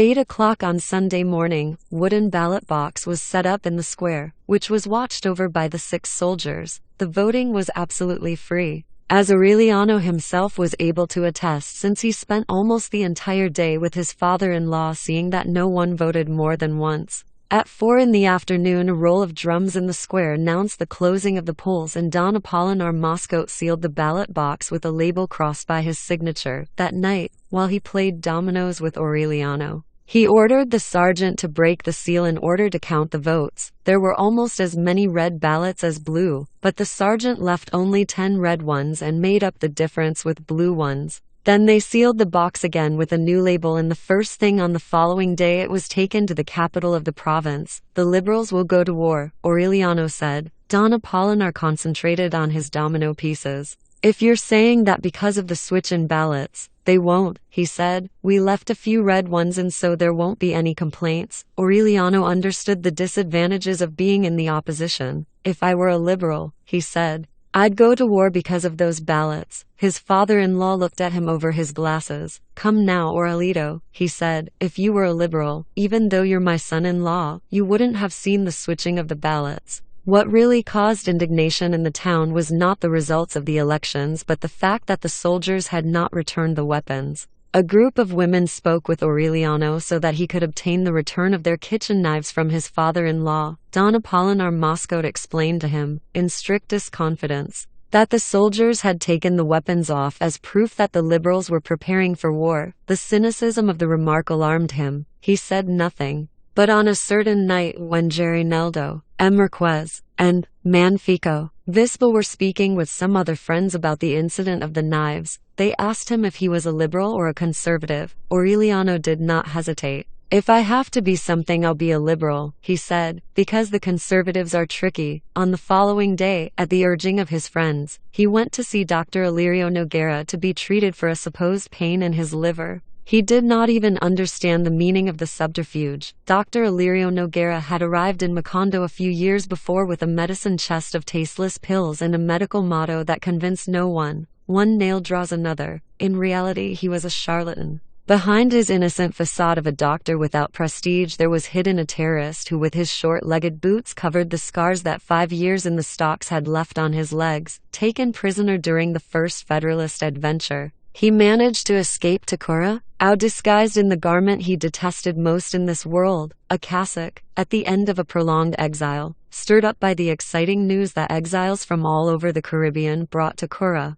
S1: 8 o'clock on Sunday morning, wooden ballot box was set up in the square, which was watched over by the 6 soldiers. The voting was absolutely free, as Aureliano himself was able to attest since he spent almost the entire day with his father-in-law seeing that no one voted more than once. At 4 in the afternoon a roll of drums in the square announced the closing of the polls and Don Apolinar Moscote sealed the ballot box with a label crossed by his signature. That night, while he played dominoes with Aureliano, he ordered the sergeant to break the seal in order to count the votes. There were almost as many red ballots as blue, but the sergeant left only 10 red ones and made up the difference with blue ones. Then they sealed the box again with a new label and the first thing on the following day it was taken to the capital of the province. "The liberals will go to war," Aureliano said. Don Apolinar concentrated on his domino pieces. "If you're saying that because of the switch in ballots, they won't," he said. "We left a few red ones and so there won't be any complaints." Aureliano understood the disadvantages of being in the opposition. "If I were a liberal," he said, "I'd go to war because of those ballots." His father-in-law looked at him over his glasses. "Come now, Aurelito," he said, "if you were a liberal, even though you're my son-in-law, you wouldn't have seen the switching of the ballots." What really caused indignation in the town was not the results of the elections but the fact that the soldiers had not returned the weapons. A group of women spoke with Aureliano so that he could obtain the return of their kitchen knives from his father-in-law. Don Apolinar Moscote explained to him, in strictest confidence, that the soldiers had taken the weapons off as proof that the liberals were preparing for war. The cynicism of the remark alarmed him. He said nothing. But on a certain night when Gerineldo, Marquez, and Manfico Vispa were speaking with some other friends about the incident of the knives, they asked him if he was a liberal or a conservative. Aureliano did not hesitate. "If I have to be something, I'll be a liberal," he said, "because the conservatives are tricky." On the following day, at the urging of his friends, he went to see Dr. Illyrio Noguera to be treated for a supposed pain in his liver. He did not even understand the meaning of the subterfuge. Dr. Illyrio Noguera had arrived in Macondo a few years before with a medicine chest of tasteless pills and a medical motto that convinced no one. One nail draws another. In reality, he was a charlatan. Behind his innocent facade of a doctor without prestige, there was hidden a terrorist who, with his short-legged boots, covered the scars that 5 years in the stocks had left on his legs. Taken prisoner during the first Federalist adventure, he managed to escape to Cura, disguised in the garment he detested most in this world, a cassock. At the end of a prolonged exile, stirred up by the exciting news that exiles from all over the Caribbean brought to Cura,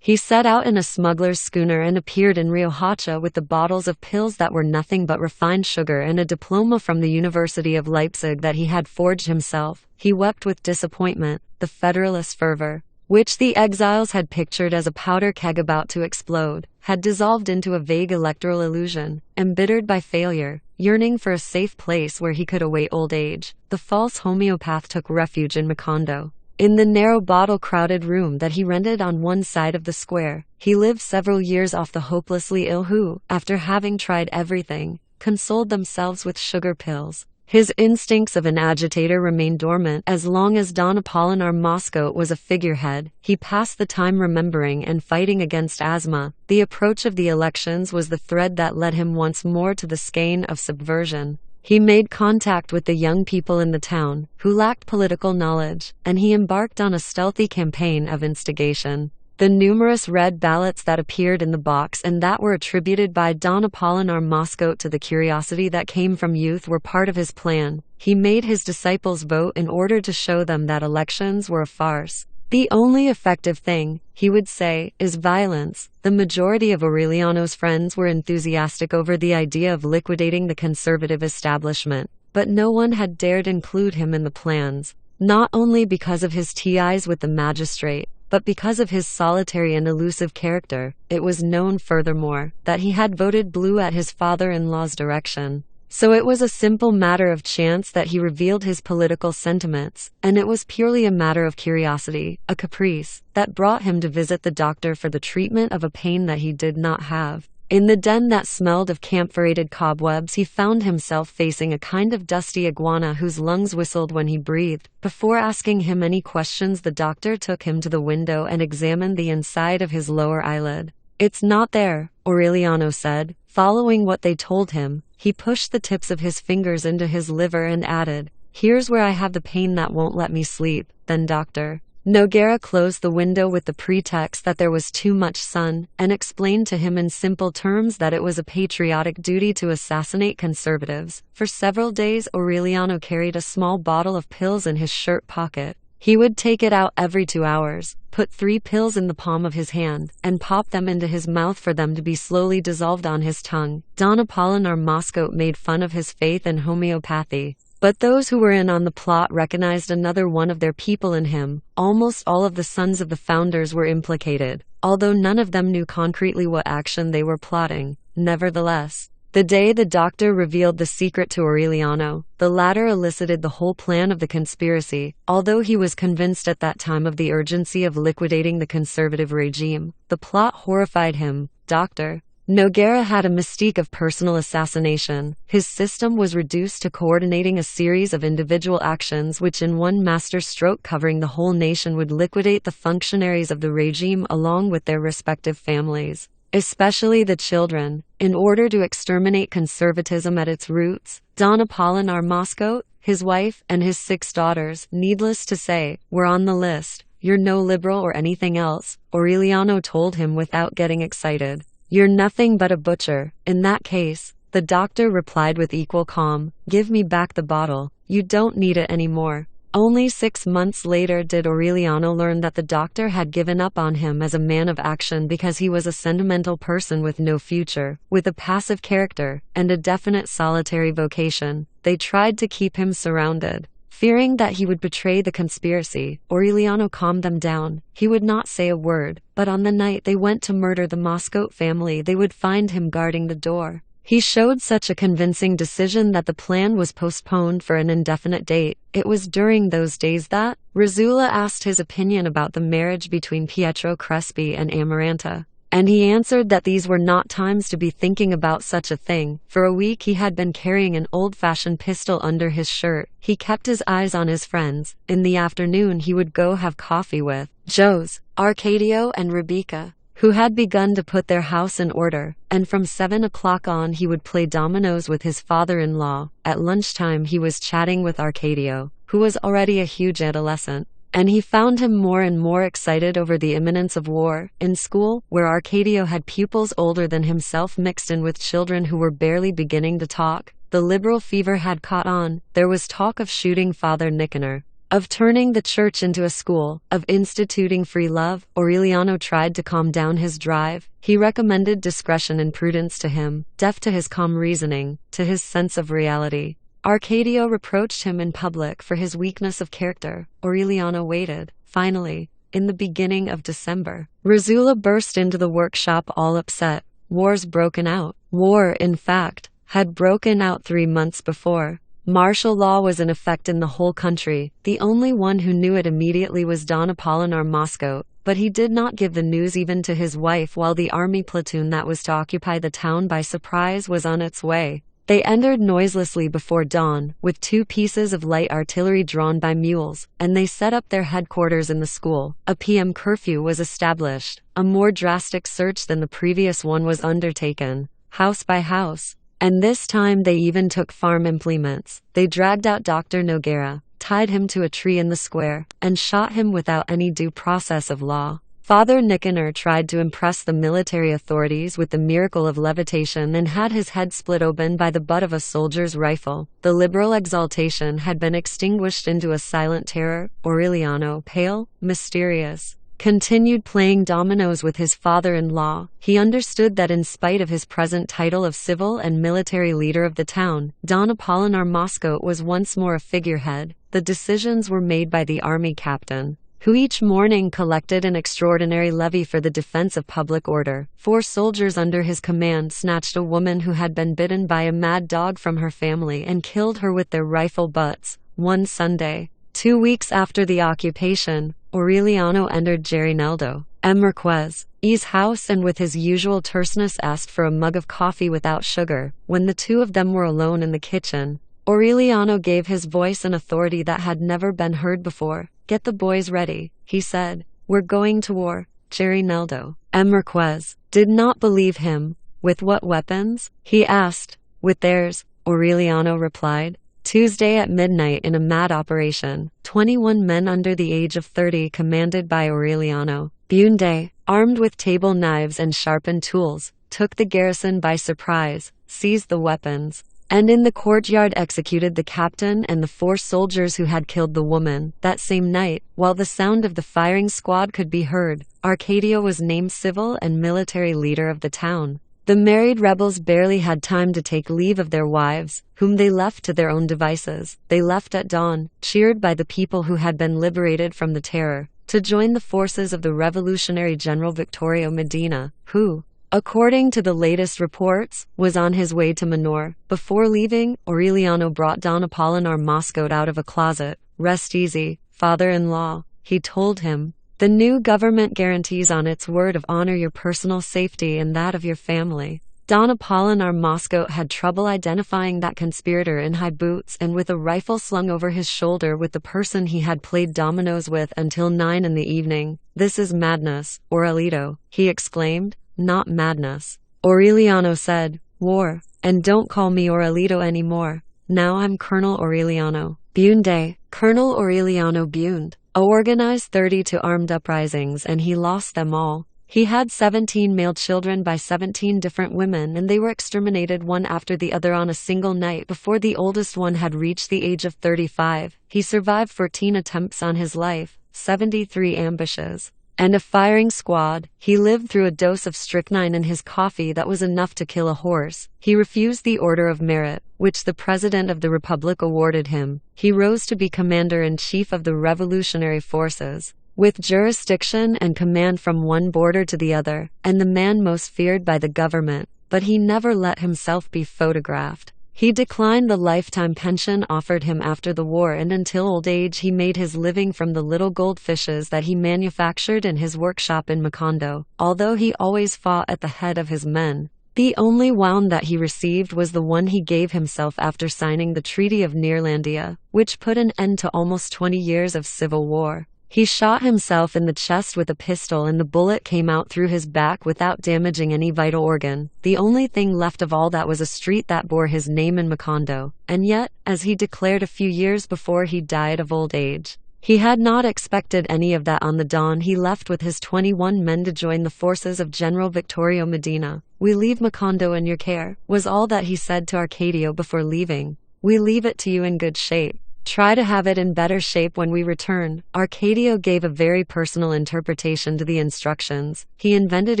S1: he set out in a smuggler's schooner and appeared in Riohacha with the bottles of pills that were nothing but refined sugar and a diploma from the University of Leipzig that he had forged himself. He wept with disappointment. The Federalist fervor, which the exiles had pictured as a powder keg about to explode, had dissolved into a vague electoral illusion. Embittered by failure, yearning for a safe place where he could await old age, the false homeopath took refuge in Macondo. In the narrow bottle-crowded room that he rented on one side of the square, he lived several years off the hopelessly ill who, after having tried everything, consoled themselves with sugar pills. His instincts of an agitator remained dormant as long as Don Apolinar Moscow was a figurehead. He passed the time remembering and fighting against asthma. The approach of the elections was the thread that led him once more to the skein of subversion. He made contact with the young people in the town, who lacked political knowledge, and he embarked on a stealthy campaign of instigation. The numerous red ballots that appeared in the box and that were attributed by Don Apolinar Moscow to the curiosity that came from youth were part of his plan. He made his disciples vote in order to show them that elections were a farce. The only effective thing, he would say, is violence. The majority of Aureliano's friends were enthusiastic over the idea of liquidating the conservative establishment, but no one had dared include him in the plans, not only because of his ties with the magistrate, but because of his solitary and elusive character. It was known, furthermore, that he had voted blue at his father-in-law's direction. So it was a simple matter of chance that he revealed his political sentiments, and it was purely a matter of curiosity, a caprice, that brought him to visit the doctor for the treatment of a pain that he did not have. In the den that smelled of camphorated cobwebs, he found himself facing a kind of dusty iguana whose lungs whistled when he breathed. Before asking him any questions, the doctor took him to the window and examined the inside of his lower eyelid. "It's not there," Aureliano said. Following what they told him, he pushed the tips of his fingers into his liver and added, "Here's where I have the pain that won't let me sleep." Then Dr. Noguera closed the window with the pretext that there was too much sun, and explained to him in simple terms that it was a patriotic duty to assassinate conservatives. For several days, Aureliano carried a small bottle of pills in his shirt pocket. He would take it out every 2 hours, put 3 pills in the palm of his hand, and pop them into his mouth for them to be slowly dissolved on his tongue. Don Apolinar Moscow made fun of his faith in homeopathy, but those who were in on the plot recognized another one of their people in him. Almost all of the sons of the founders were implicated, although none of them knew concretely what action they were plotting. Nevertheless, the day the doctor revealed the secret to Aureliano, the latter elicited the whole plan of the conspiracy. Although he was convinced at that time of the urgency of liquidating the conservative regime, the plot horrified him. Dr. Noguera had a mystique of personal assassination. His system was reduced to coordinating a series of individual actions which in one master stroke covering the whole nation would liquidate the functionaries of the regime along with their respective families, especially the children. In order to exterminate conservatism at its roots, Don Apolinar Moscow, his wife, and his 6 daughters, needless to say, were on the list. "You're no liberal or anything else," Aureliano told him without getting excited. "You're nothing but a butcher." "In that case," the doctor replied with equal calm, "give me back the bottle. You don't need it anymore." Only 6 months later did Aureliano learn that the doctor had given up on him as a man of action because he was a sentimental person with no future, with a passive character, and a definite solitary vocation. They tried to keep him surrounded. Fearing that he would betray the conspiracy, Aureliano calmed them down. He would not say a word, but on the night they went to murder the Moscow family, they would find him guarding the door. He showed such a convincing decision that the plan was postponed for an indefinite date. It was during those days that Rizzula asked his opinion about the marriage between Pietro Crespi and Amaranta. And he answered that these were not times to be thinking about such a thing. For a week he had been carrying an old-fashioned pistol under his shirt. He kept his eyes on his friends. In the afternoon he would go have coffee with Joes, Arcadio and Rebecca, who had begun to put their house in order, and from 7 o'clock on he would play dominoes with his father-in-law. At lunchtime he was chatting with Arcadio, who was already a huge adolescent, and he found him more and more excited over the imminence of war. In school, where Arcadio had pupils older than himself mixed in with children who were barely beginning to talk, the liberal fever had caught on. There was talk of shooting Father Nicanor, of turning the church into a school, of instituting free love. Aureliano tried to calm down his drive. He recommended discretion and prudence to him, deaf to his calm reasoning, to his sense of reality. Arcadio reproached him in public for his weakness of character. Aureliano waited. Finally, in the beginning of December, Rizzula burst into the workshop all upset. War's broken out. War, in fact, had broken out 3 months before. Martial law was in effect in the whole country. The only one who knew it immediately was Don Apolinar Moscow, but he did not give the news even to his wife while the army platoon that was to occupy the town by surprise was on its way. They entered noiselessly before dawn, with 2 pieces of light artillery drawn by mules, and they set up their headquarters in the school. A PM curfew was established. A more drastic search than the previous one was undertaken, house by house. And this time they even took farm implements. They dragged out Dr. Noguera, tied him to a tree in the square, and shot him without any due process of law. Father Nicanor tried to impress the military authorities with the miracle of levitation and had his head split open by the butt of a soldier's rifle. The liberal exaltation had been extinguished into a silent terror. Aureliano, pale, mysterious, continued playing dominoes with his father-in-law. He understood that in spite of his present title of civil and military leader of the town, Don Apolinar Moscow was once more a figurehead. The decisions were made by the army captain, who each morning collected an extraordinary levy for the defense of public order. 4 soldiers under his command snatched a woman who had been bitten by a mad dog from her family and killed her with their rifle butts. One Sunday, 2 weeks after the occupation, Aureliano entered Gerineldo Marquez's house and with his usual terseness asked for a mug of coffee without sugar. When the 2 of them were alone in the kitchen, Aureliano gave his voice an authority that had never been heard before. "Get the boys ready," he said. "We're going to war." Gerineldo Marquez did not believe him. "With what weapons?" he asked. "With theirs," Aureliano replied. Tuesday at midnight, in a mad operation, 21 men under the age of 30, commanded by Aureliano Bunde, armed with table knives and sharpened tools, took the garrison by surprise, seized the weapons, and in the courtyard executed the captain and the 4 soldiers who had killed the woman. That same night, while the sound of the firing squad could be heard, Arcadio was named civil and military leader of the town. The married rebels barely had time to take leave of their wives, whom they left to their own devices. They left at dawn, cheered by the people who had been liberated from the terror, to join the forces of the revolutionary General Victorio Medina, who, according to the latest reports, was on his way to Manor. Before leaving, Aureliano brought Don Apolinar Moscow out of a closet. "Rest easy, father-in-law," he told him. "The new government guarantees on its word of honor your personal safety and that of your family." Don Apolinar Moscow had trouble identifying that conspirator in high boots and with a rifle slung over his shoulder with the person he had played dominoes with until 9 in the evening. "This is madness, Aurelito," he exclaimed. "Not madness," Aureliano said. "War. And don't call me Aurelito anymore. Now I'm Colonel Aureliano Bunde." Colonel Aureliano Bunde organized 32 armed uprisings and he lost them all. He had 17 male children by 17 different women, and they were exterminated one after the other on a single night before the oldest one had reached the age of 35. He survived 14 attempts on his life, 73 ambushes, and a firing squad. He lived through a dose of strychnine in his coffee that was enough to kill a horse. He refused the Order of Merit, which the President of the Republic awarded him. He rose to be Commander-in-Chief of the Revolutionary Forces, with jurisdiction and command from one border to the other, and the man most feared by the government. But he never let himself be photographed. He declined the lifetime pension offered him after the war, and until old age he made his living from the little goldfishes that he manufactured in his workshop in Macondo. Although he always fought at the head of his men, the only wound that he received was the one he gave himself after signing the Treaty of Neerlandia, which put an end to almost 20 years of civil war. He shot himself in the chest with a pistol, and the bullet came out through his back without damaging any vital organ. The only thing left of all that was a street that bore his name in Macondo. And yet, as he declared a few years before he died of old age, he had not expected any of that. On the dawn he left with his 21 men to join the forces of General Victorio Medina. "We leave Macondo in your care," was all that he said to Arcadio before leaving. "We leave it to you in good shape. Try to have it in better shape when we return." Arcadio gave a very personal interpretation to the instructions. He invented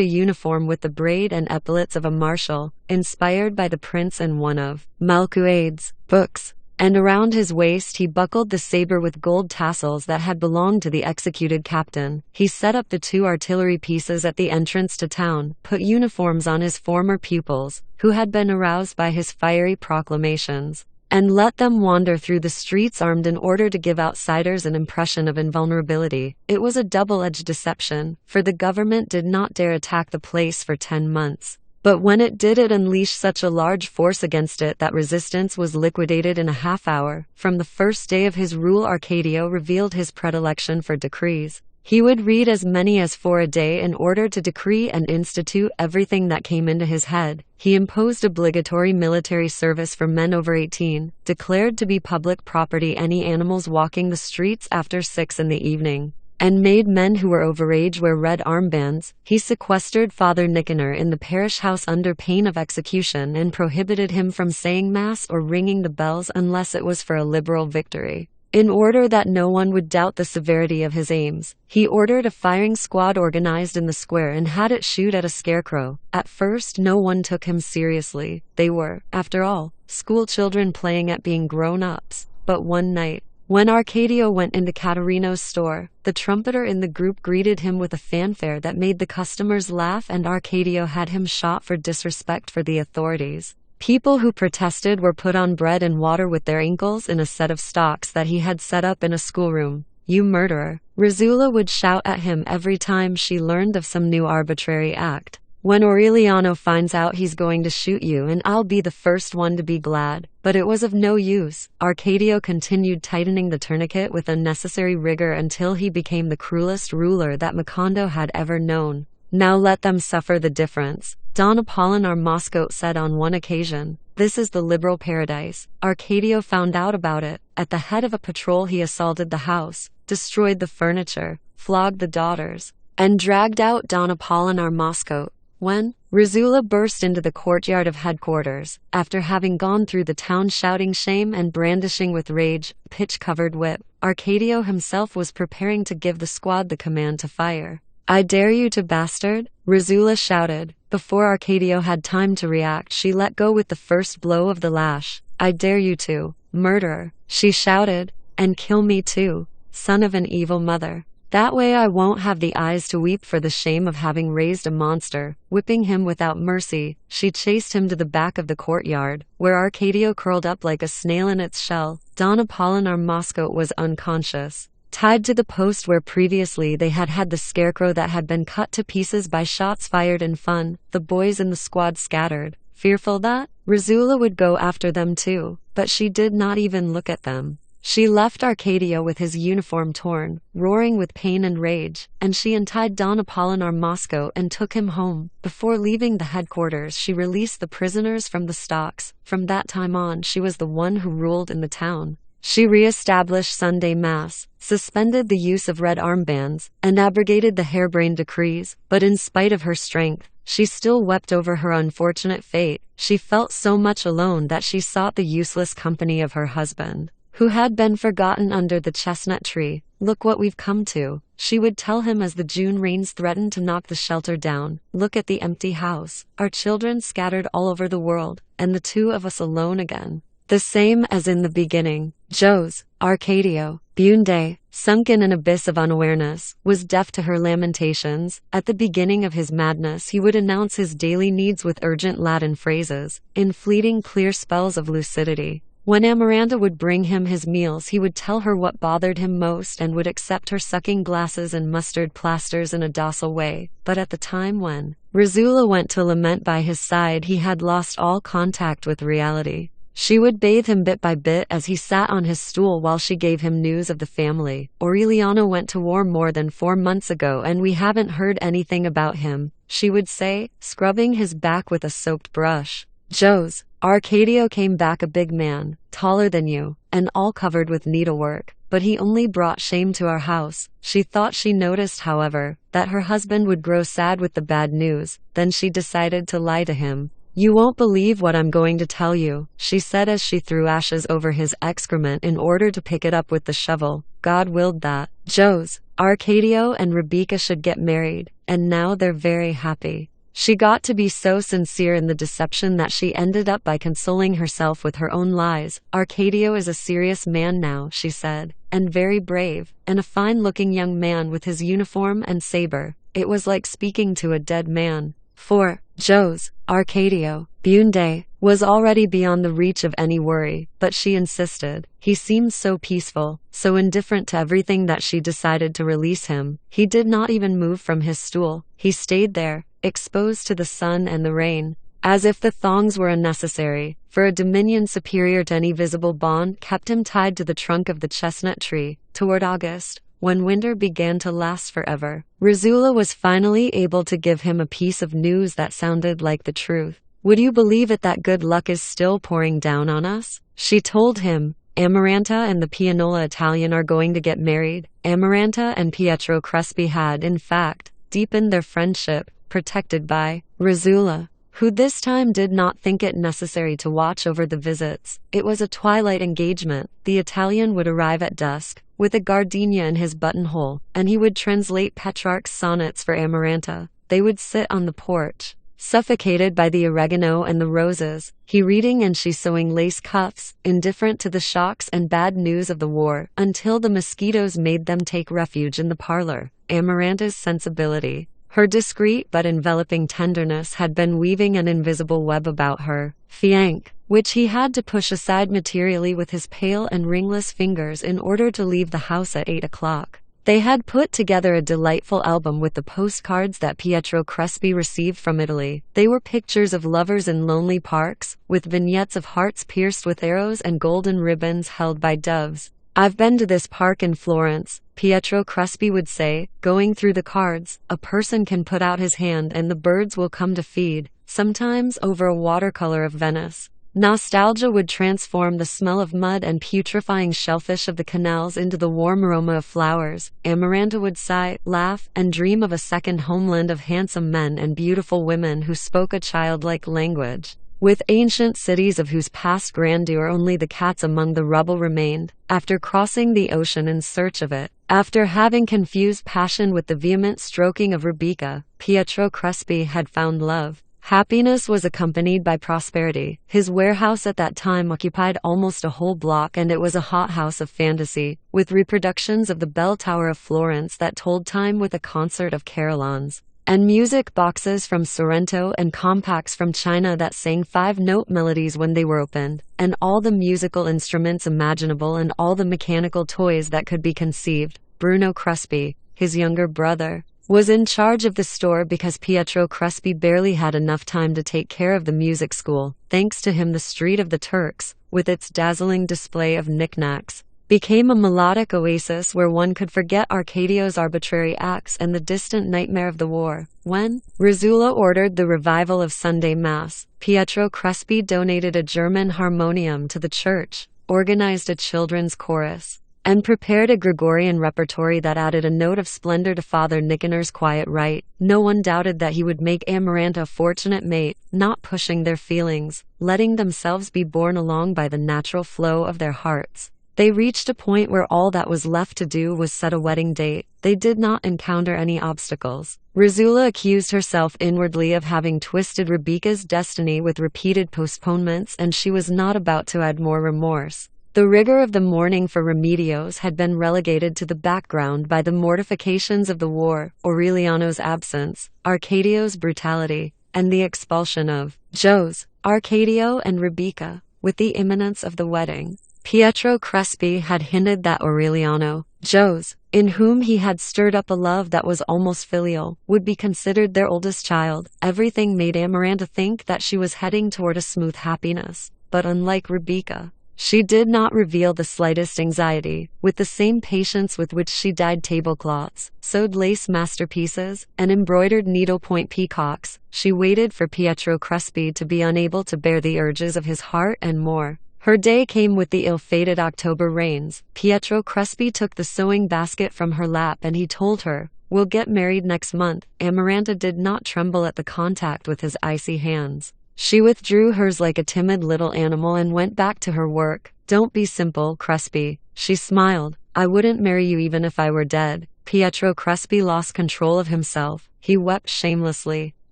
S1: a uniform with the braid and epaulets of a marshal, inspired by the prince in one of Malcuade's books, and around his waist he buckled the saber with gold tassels that had belonged to the executed captain. He set up the 2 artillery pieces at the entrance to town, put uniforms on his former pupils, who had been aroused by his fiery proclamations, and let them wander through the streets armed in order to give outsiders an impression of invulnerability. It was a double-edged deception, for the government did not dare attack the place for 10 months. But when it did, it unleashed such a large force against it that resistance was liquidated in a half-hour. From the first day of his rule, Arcadio revealed his predilection for decrees. He would read as many as 4 a day in order to decree and institute everything that came into his head. He imposed obligatory military service for men over 18, declared to be public property any animals walking the streets after 6 in the evening, and made men who were overage wear red armbands. He sequestered Father Nicanor in the parish house under pain of execution and prohibited him from saying Mass or ringing the bells unless it was for a liberal victory. In order that no one would doubt the severity of his aims, he ordered a firing squad organized in the square and had it shoot at a scarecrow. At first no one took him seriously. They were, after all, school children playing at being grown-ups. But one night, when Arcadio went into Caterino's store, the trumpeter in the group greeted him with a fanfare that made the customers laugh, and Arcadio had him shot for disrespect for the authorities. People who protested were put on bread and water with their ankles in a set of stocks that he had set up in a schoolroom. "You murderer," Rizula would shout at him every time she learned of some new arbitrary act. "When Aureliano finds out, he's going to shoot you, and I'll be the first one to be glad." But it was of no use. Arcadio continued tightening the tourniquet with unnecessary rigor until he became the cruelest ruler that Macondo had ever known. "Now let them suffer the difference," Don Apolinar Moscote said on one occasion. "This is the liberal paradise." Arcadio found out about it. At the head of a patrol he assaulted the house, destroyed the furniture, flogged the daughters, and dragged out Don Apolinar Moscote. When Rizula burst into the courtyard of headquarters, after having gone through the town shouting shame and brandishing with rage a pitch-covered whip, Arcadio himself was preparing to give the squad the command to fire. "I dare you to, bastard," Rizula shouted. Before Arcadio had time to react, she let go with the first blow of the lash. "I dare you to, murderer," she shouted, "and kill me too, son of an evil mother. That way I won't have the eyes to weep for the shame of having raised a monster." Whipping him without mercy, she chased him to the back of the courtyard, where Arcadio curled up like a snail in its shell. Don Apolinar Moscote was unconscious, tied to the post where previously they had had the scarecrow that had been cut to pieces by shots fired in fun. The boys in the squad scattered, fearful that Rizula would go after them too, but she did not even look at them. She left Arcadio with his uniform torn, roaring with pain and rage, and she untied Don Apolinar Moscote and took him home. Before leaving the headquarters, she released the prisoners from the stocks. From that time on, she was the one who ruled in the town. She re-established Sunday Mass, suspended the use of red armbands, and abrogated the harebrained decrees. But in spite of her strength, she still wept over her unfortunate fate. She felt so much alone that she sought the useless company of her husband, who had been forgotten under the chestnut tree. "Look what we've come to," she would tell him as the June rains threatened to knock the shelter down. "Look at the empty house, our children scattered all over the world, and the 2 of us alone again. The same as in the beginning. Jose, Arcadio, Bunde, sunk in an abyss of unawareness, was deaf to her lamentations. At the beginning of his madness, he would announce his daily needs with urgent Latin phrases, in fleeting clear spells of lucidity. When Amaranta would bring him his meals, he would tell her what bothered him most and would accept her sucking glasses and mustard plasters in a docile way. But at the time when Rizula went to lament by his side, he had lost all contact with reality. She would bathe him bit by bit as he sat on his stool while she gave him news of the family. Aureliano went to war more than 4 months ago and we haven't heard anything about him, she would say, scrubbing his back with a soaked brush. Jose, Arcadio came back a big man, taller than you, and all covered with needlework, but he only brought shame to our house. She thought she noticed, however, that her husband would grow sad with the bad news, then she decided to lie to him. You won't believe what I'm going to tell you, she said as she threw ashes over his excrement in order to pick it up with the shovel. God willed that Jose, Arcadio and Rebecca should get married, and now they're very happy. She got to be so sincere in the deception that she ended up by consoling herself with her own lies. Arcadio is a serious man now, she said, and very brave, and a fine-looking young man with his uniform and saber. It was like speaking to a dead man. For Jose, Arcadio, Bunde, was already beyond the reach of any worry, but she insisted. He seemed so peaceful, so indifferent to everything that she decided to release him. He did not even move from his stool. He stayed there, exposed to the sun and the rain, as if the thongs were unnecessary, for a dominion superior to any visible bond kept him tied to the trunk of the chestnut tree. Toward August, when winter began to last forever, Rizula was finally able to give him a piece of news that sounded like the truth. Would you believe it that good luck is still pouring down on us? She told him. Amaranta and the pianola Italian are going to get married. Amaranta and Pietro Crespi had, in fact, deepened their friendship, protected by Rizula, who this time did not think it necessary to watch over the visits. It was a twilight engagement. The Italian would arrive at dusk, with a gardenia in his buttonhole, and he would translate Petrarch's sonnets for Amaranta. They would sit on the porch, suffocated by the oregano and the roses, he reading and she sewing lace cuffs, indifferent to the shocks and bad news of the war, until the mosquitoes made them take refuge in the parlor. Amaranta's sensibility, her discreet but enveloping tenderness, had been weaving an invisible web about her fiancé, which he had to push aside materially with his pale and ringless fingers in order to leave the house at 8 o'clock. They had put together a delightful album with the postcards that Pietro Crespi received from Italy. They were pictures of lovers in lonely parks, with vignettes of hearts pierced with arrows and golden ribbons held by doves. I've been to this park in Florence, Pietro Crespi would say, going through the cards. A person can put out his hand and the birds will come to feed, sometimes over a watercolor of Venice. Nostalgia would transform the smell of mud and putrefying shellfish of the canals into the warm aroma of flowers. Amaranta would sigh, laugh, and dream of a second homeland of handsome men and beautiful women who spoke a childlike language, with ancient cities of whose past grandeur only the cats among the rubble remained. After crossing the ocean in search of it, after having confused passion with the vehement stroking of Rebecca, Pietro Crespi had found love. Happiness was accompanied by prosperity. His warehouse at that time occupied almost a whole block, and it was a hothouse of fantasy, with reproductions of the bell tower of Florence that told time with a concert of carillons, and music boxes from Sorrento and compacts from China that sang 5-note melodies when they were opened, and all the musical instruments imaginable and all the mechanical toys that could be conceived. Bruno Crespi, his younger brother, was in charge of the store because Pietro Crespi barely had enough time to take care of the music school. Thanks to him, the Street of the Turks, with its dazzling display of knickknacks, became a melodic oasis where one could forget Arcadio's arbitrary acts and the distant nightmare of the war. When Rizula ordered the revival of Sunday Mass, Pietro Crespi donated a German harmonium to the church, organized a children's chorus, and prepared a Gregorian repertory that added a note of splendor to Father Nicanor's quiet rite. No one doubted that he would make Amaranta a fortunate mate, not pushing their feelings, letting themselves be borne along by the natural flow of their hearts. They reached a point where all that was left to do was set a wedding date. They did not encounter any obstacles. Rizula accused herself inwardly of having twisted Rebecca's destiny with repeated postponements, and she was not about to add more remorse. The rigor of the mourning for Remedios had been relegated to the background by the mortifications of the war, Aureliano's absence, Arcadio's brutality, and the expulsion of Jose, Arcadio and Rebecca. With the imminence of the wedding, Pietro Crespi had hinted that Aureliano, Jose, in whom he had stirred up a love that was almost filial, would be considered their oldest child. Everything made Amaranta think that she was heading toward a smooth happiness, but unlike Rebecca, she did not reveal the slightest anxiety. With the same patience with which she dyed tablecloths, sewed lace masterpieces, and embroidered needlepoint peacocks, she waited for Pietro Crespi to be unable to bear the urges of his heart and more. Her day came with the ill-fated October rains. Pietro Crespi took the sewing basket from her lap and he told her, "We'll get married next month." Amaranta did not tremble at the contact with his icy hands. She withdrew hers like a timid little animal and went back to her work. "Don't be simple, Crespi," she smiled. "I wouldn't marry you even if I were dead." Pietro Crespi lost control of himself. He wept shamelessly,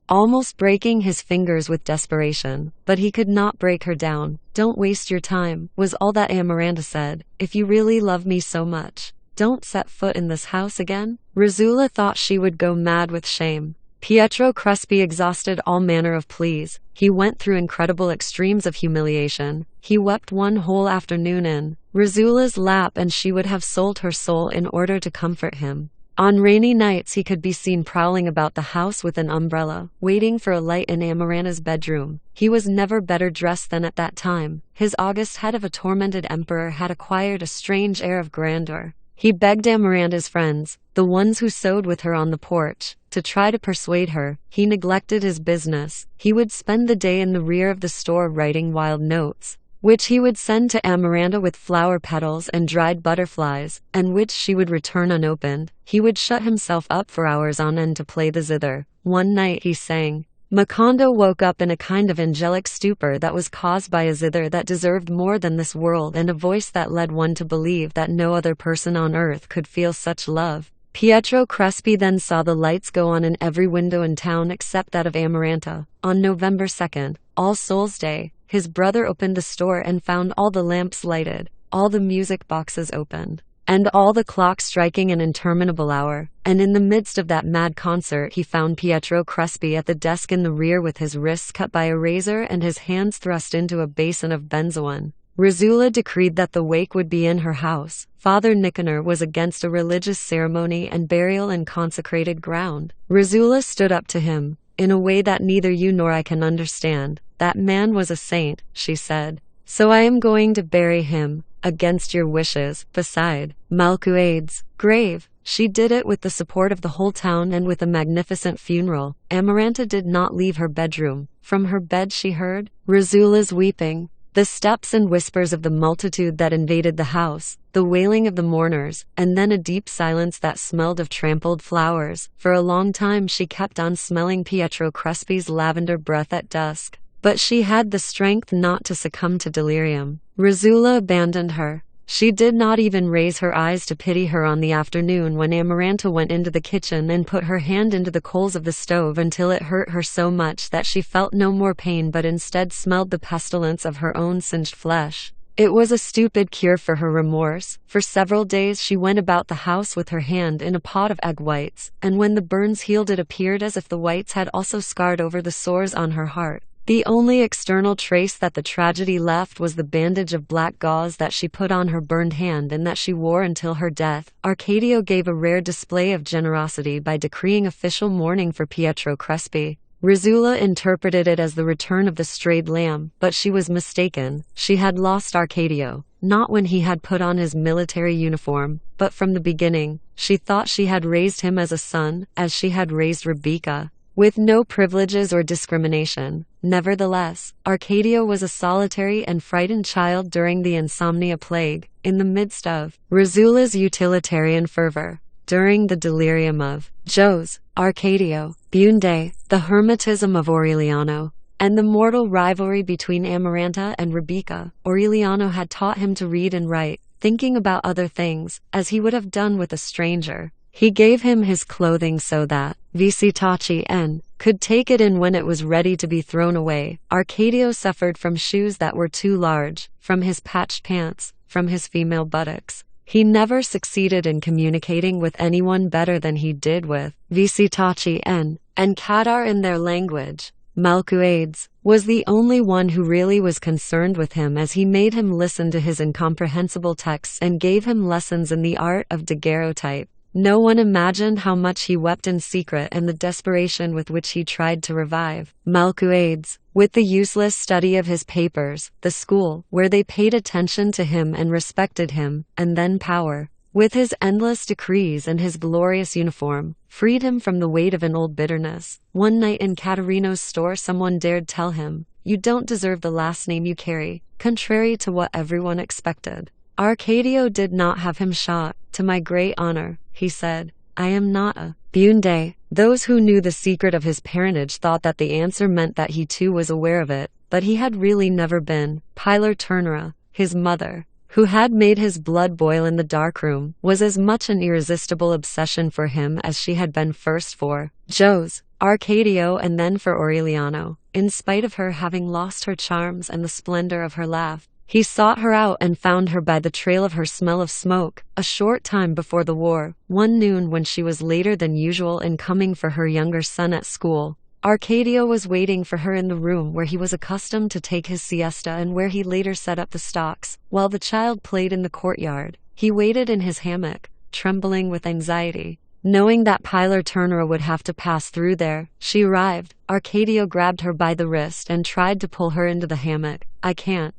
S1: almost breaking his fingers with desperation, but he could not break her down. "Don't waste your time," was all that Amaranta said. "If you really love me so much, don't set foot in this house again." Rizzula thought she would go mad with shame. Pietro Crespi exhausted all manner of pleas. He went through incredible extremes of humiliation. He wept one whole afternoon in Rizzula's lap and she would have sold her soul in order to comfort him. On rainy nights he could be seen prowling about the house with an umbrella, waiting for a light in Amaranta's bedroom. He was never better dressed than at that time. His august head of a tormented emperor had acquired a strange air of grandeur. He begged Amaranta's friends, the ones who sewed with her on the porch, to try to persuade her. He neglected his business. He would spend the day in the rear of the store writing wild notes, which he would send to Amaranta with flower petals and dried butterflies, and which she would return unopened. He would shut himself up for hours on end to play the zither. One night he sang. Macondo woke up in a kind of angelic stupor that was caused by a zither that deserved more than this world and a voice that led one to believe that no other person on earth could feel such love. Pietro Crespi then saw the lights go on in every window in town except that of Amaranta. On November 2nd, All Souls' Day, his brother opened the store and found all the lamps lighted, all the music boxes opened, and all the clocks striking an interminable hour. And in the midst of that mad concert he found Pietro Crespi at the desk in the rear with his wrists cut by a razor and his hands thrust into a basin of benzoin. Rizzula decreed that the wake would be in her house. Father Nicanor was against a religious ceremony and burial in consecrated ground. Rizzula stood up to him, in a way that neither you nor I can understand. "That man was a saint," she said. "So I am going to bury him, against your wishes, beside Malcuade's grave." She did it with the support of the whole town and with a magnificent funeral. Amaranta did not leave her bedroom. From her bed she heard Rizzula's weeping, the steps and whispers of the multitude that invaded the house, the wailing of the mourners, and then a deep silence that smelled of trampled flowers. For a long time she kept on smelling Pietro Crespi's lavender breath at dusk, but she had the strength not to succumb to delirium. Rizzula abandoned her. She did not even raise her eyes to pity her on the afternoon when Amaranta went into the kitchen and put her hand into the coals of the stove until it hurt her so much that she felt no more pain but instead smelled the pestilence of her own singed flesh. It was a stupid cure for her remorse. For several days she went about the house with her hand in a pot of egg whites, and when the burns healed it appeared as if the whites had also scarred over the sores on her heart. The only external trace that the tragedy left was the bandage of black gauze that she put on her burned hand and that she wore until her death. Arcadio gave a rare display of generosity by decreeing official mourning for Pietro Crespi. Rizzula interpreted it as the return of the strayed lamb, but she was mistaken. She had lost Arcadio, not when he had put on his military uniform, but from the beginning. She thought she had raised him as a son, as she had raised Rebecca, with no privileges or discrimination. Nevertheless, Arcadio was a solitary and frightened child during the insomnia plague, in the midst of Rizzula's utilitarian fervor, during the delirium of Jose, Arcadio, Bunde, the hermetism of Aureliano, and the mortal rivalry between Amaranta and Rebecca. Aureliano had taught him to read and write, thinking about other things, as he would have done with a stranger. He gave him his clothing so that Visitaci N could take it in when it was ready to be thrown away. Arcadio suffered from shoes that were too large, from his patched pants, from his female buttocks. He never succeeded in communicating with anyone better than he did with Visitachi and Kadar in their language. Malkuades was the only one who really was concerned with him, as he made him listen to his incomprehensible texts and gave him lessons in the art of daguerreotype. No one imagined how much he wept in secret and the desperation with which he tried to revive Malkuades. With the useless study of his papers, the school, where they paid attention to him and respected him, and then power, with his endless decrees and his glorious uniform, freed him from the weight of an old bitterness. One night in Caterino's store, someone dared tell him, "You don't deserve the last name you carry," contrary to what everyone expected. Arcadio did not have him shot. "To my great honor," he said, "I am not a Bunde." Those who knew the secret of his parentage thought that the answer meant that he too was aware of it, but he had really never been. Pilar Turnera, his mother, who had made his blood boil in the darkroom, was as much an irresistible obsession for him as she had been first for Jose, Arcadio, and then for Aureliano. In spite of her having lost her charms and the splendor of her laugh, he sought her out and found her by the trail of her smell of smoke. A short time before the war, one noon when she was later than usual in coming for her younger son at school, Arcadio was waiting for her in the room where he was accustomed to take his siesta and where he later set up the stocks, while the child played in the courtyard. He waited in his hammock, trembling with anxiety, knowing that Pilar Turnera would have to pass through there. She arrived. Arcadio grabbed her by the wrist and tried to pull her into the hammock. I can't,